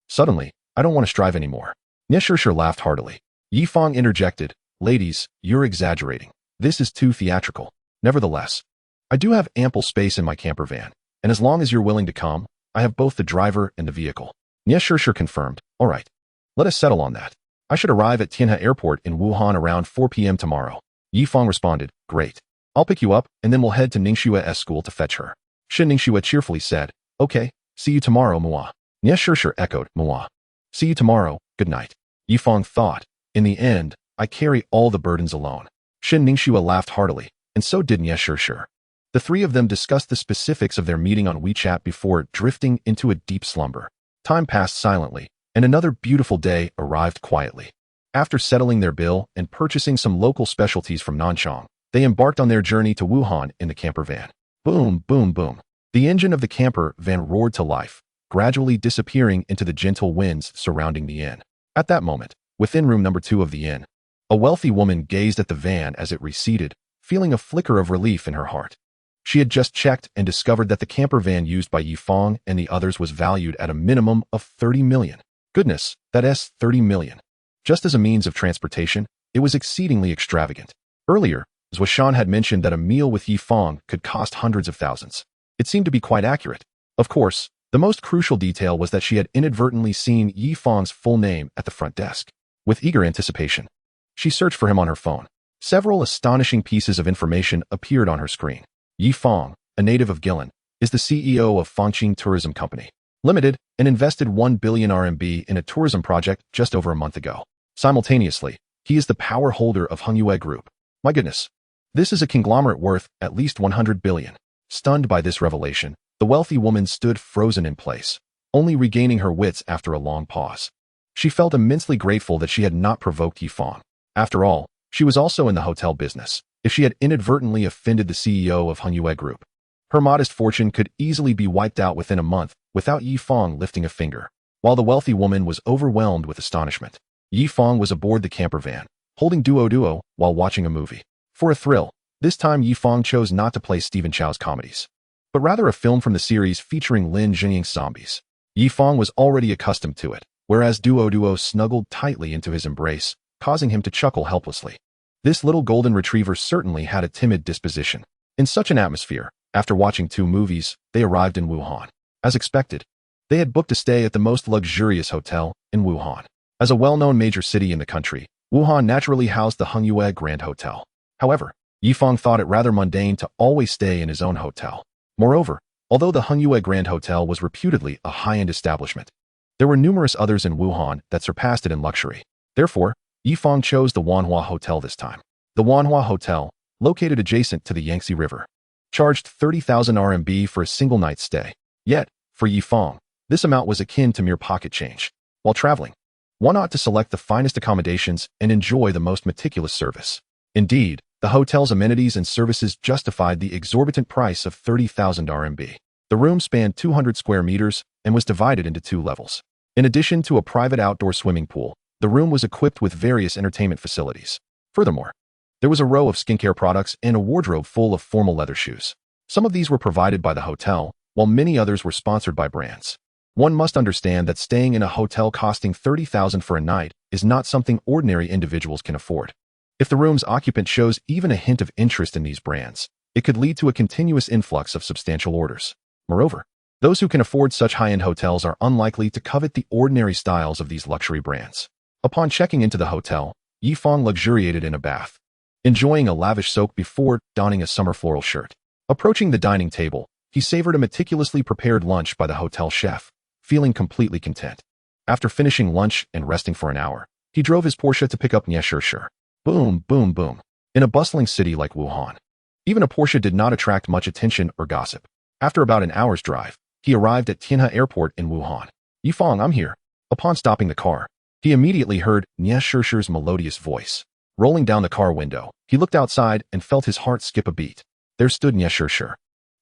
Suddenly, I don't want to strive anymore." Nie Shishir laughed heartily. Yi Fang interjected, "Ladies, you're exaggerating. This is too theatrical. Nevertheless, I do have ample space in my camper van, and as long as you're willing to come, I have both the driver and the vehicle." Nie Shishir confirmed, "All right. Let us settle on that. I should arrive at Tianhe Airport in Wuhan around 4 p.m. tomorrow." Yi Fang responded, "Great. I'll pick you up, and then we'll head to Ningxue's school to fetch her." Shin Ningxue cheerfully said, "Okay, see you tomorrow, moi." Nie Shishir echoed, "Moi. See you tomorrow, good night." Yi Fang thought, "In the end, I carry all the burdens alone." Shin Ningxue laughed heartily, and so did Nie Shishir. The three of them discussed the specifics of their meeting on WeChat before drifting into a deep slumber. Time passed silently, and another beautiful day arrived quietly. After settling their bill and purchasing some local specialties from Nanchang, they embarked on their journey to Wuhan in the camper van. Boom, boom, boom. The engine of the camper van roared to life, gradually disappearing into the gentle winds surrounding the inn. At that moment, within room number 2 of the inn, a wealthy woman gazed at the van as it receded, feeling a flicker of relief in her heart. She had just checked and discovered that the camper van used by Fang and the others was valued at a minimum of 30 million. Goodness, that's 30 million. Just as a means of transportation, it was exceedingly extravagant. Earlier, Zhuoshan had mentioned that a meal with Fang could cost hundreds of thousands. It seemed to be quite accurate. Of course, the most crucial detail was that she had inadvertently seen Fang's full name at the front desk. With eager anticipation, she searched for him on her phone. Several astonishing pieces of information appeared on her screen. Fang, a native of Guilin, is the CEO of Fangqing Tourism Company Limited and invested 1 billion RMB in a tourism project just over a month ago. Simultaneously, he is the power holder of Hengyue Group. My goodness. This is a conglomerate worth at least 100 billion. Stunned by this revelation, the wealthy woman stood frozen in place, only regaining her wits after a long pause. She felt immensely grateful that she had not provoked Fang. After all, she was also in the hotel business. If she had inadvertently offended the CEO of Hengyue Group, her modest fortune could easily be wiped out within a month without Fang lifting a finger. While the wealthy woman was overwhelmed with astonishment, Fang was aboard the camper van, holding duo while watching a movie. For a thrill, this time Fang chose not to play Stephen Chow's comedies, but rather a film from the series featuring Lin Jingying's zombies. Fang was already accustomed to it, whereas duo snuggled tightly into his embrace, causing him to chuckle helplessly. This little golden retriever certainly had a timid disposition. In such an atmosphere, after watching 2 movies, they arrived in Wuhan. As expected, they had booked a stay at the most luxurious hotel in Wuhan. As a well-known major city in the country, Wuhan naturally housed the Hengyue Grand Hotel. However, Fang thought it rather mundane to always stay in his own hotel. Moreover, although the Hengyue Grand Hotel was reputedly a high-end establishment, there were numerous others in Wuhan that surpassed it in luxury. Therefore, Fang chose the Wanhua Hotel this time. The Wanhua Hotel, located adjacent to the Yangtze River, charged 30,000 RMB for a single night's stay. Yet, for Fang, this amount was akin to mere pocket change. While traveling, one ought to select the finest accommodations and enjoy the most meticulous service. Indeed, the hotel's amenities and services justified the exorbitant price of 30,000 RMB. The room spanned 200 square meters and was divided into 2 levels. In addition to a private outdoor swimming pool, the room was equipped with various entertainment facilities. Furthermore, there was a row of skincare products and a wardrobe full of formal leather shoes. Some of these were provided by the hotel, while many others were sponsored by brands. One must understand that staying in a hotel costing 30,000 for a night is not something ordinary individuals can afford. If the room's occupant shows even a hint of interest in these brands, it could lead to a continuous influx of substantial orders. Moreover, those who can afford such high-end hotels are unlikely to covet the ordinary styles of these luxury brands. Upon checking into the hotel, Fang luxuriated in a bath, enjoying a lavish soak before donning a summer floral shirt. Approaching the dining table, he savored a meticulously prepared lunch by the hotel chef, feeling completely content. After finishing lunch and resting for an hour, he drove his Porsche to pick up Richest. Boom, boom, boom. In a bustling city like Wuhan, even a Porsche did not attract much attention or gossip. After about an hour's drive, he arrived at Tianhe Airport in Wuhan. Fang, I'm here. Upon stopping the car, he immediately heard Richest's melodious voice. Rolling down the car window, he looked outside and felt his heart skip a beat. There stood Richest,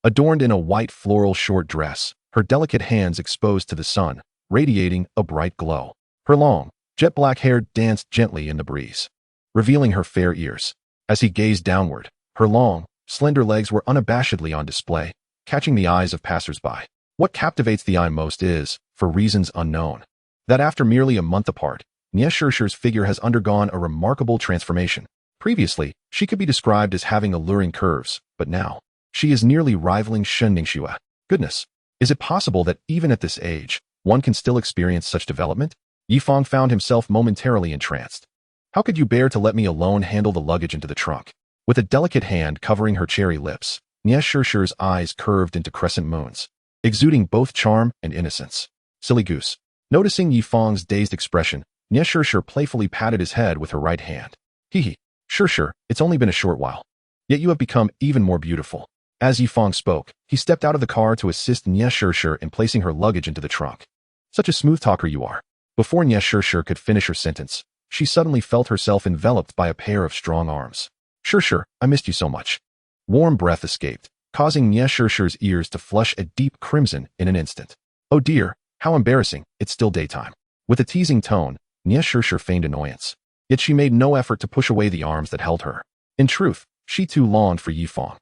adorned in a white floral short dress, her delicate hands exposed to the sun, radiating a bright glow. Her long, jet-black hair danced gently in the breeze, revealing her fair ears. As he gazed downward, her long, slender legs were unabashedly on display, catching the eyes of passers-by. What captivates the eye most is, for reasons unknown, that after merely a month apart, Richest's figure has undergone a remarkable transformation. Previously, she could be described as having alluring curves, but now, she is nearly rivaling Shen Ningxue. Goodness, is it possible that even at this age, one can still experience such development? Fang found himself momentarily entranced. How could you bear to let me alone handle the luggage into the trunk? With a delicate hand covering her cherry lips, Richest's eyes curved into crescent moons, exuding both charm and innocence. Silly goose. Noticing Fang's dazed expression, Richest playfully patted his head with her right hand. Hee. Sure, it's only been a short while. Yet you have become even more beautiful. As Fang spoke, he stepped out of the car to assist Richest in placing her luggage into the trunk. Such a smooth talker you are. Before Richest could finish her sentence, she suddenly felt herself enveloped by a pair of strong arms. Sure, I missed you so much. Warm breath escaped, causing Nie Shurshu's ears to flush a deep crimson in an instant. Oh dear, how embarrassing, it's still daytime. With a teasing tone, Nie Shurshu feigned annoyance. Yet she made no effort to push away the arms that held her. In truth, she too longed for Yifang.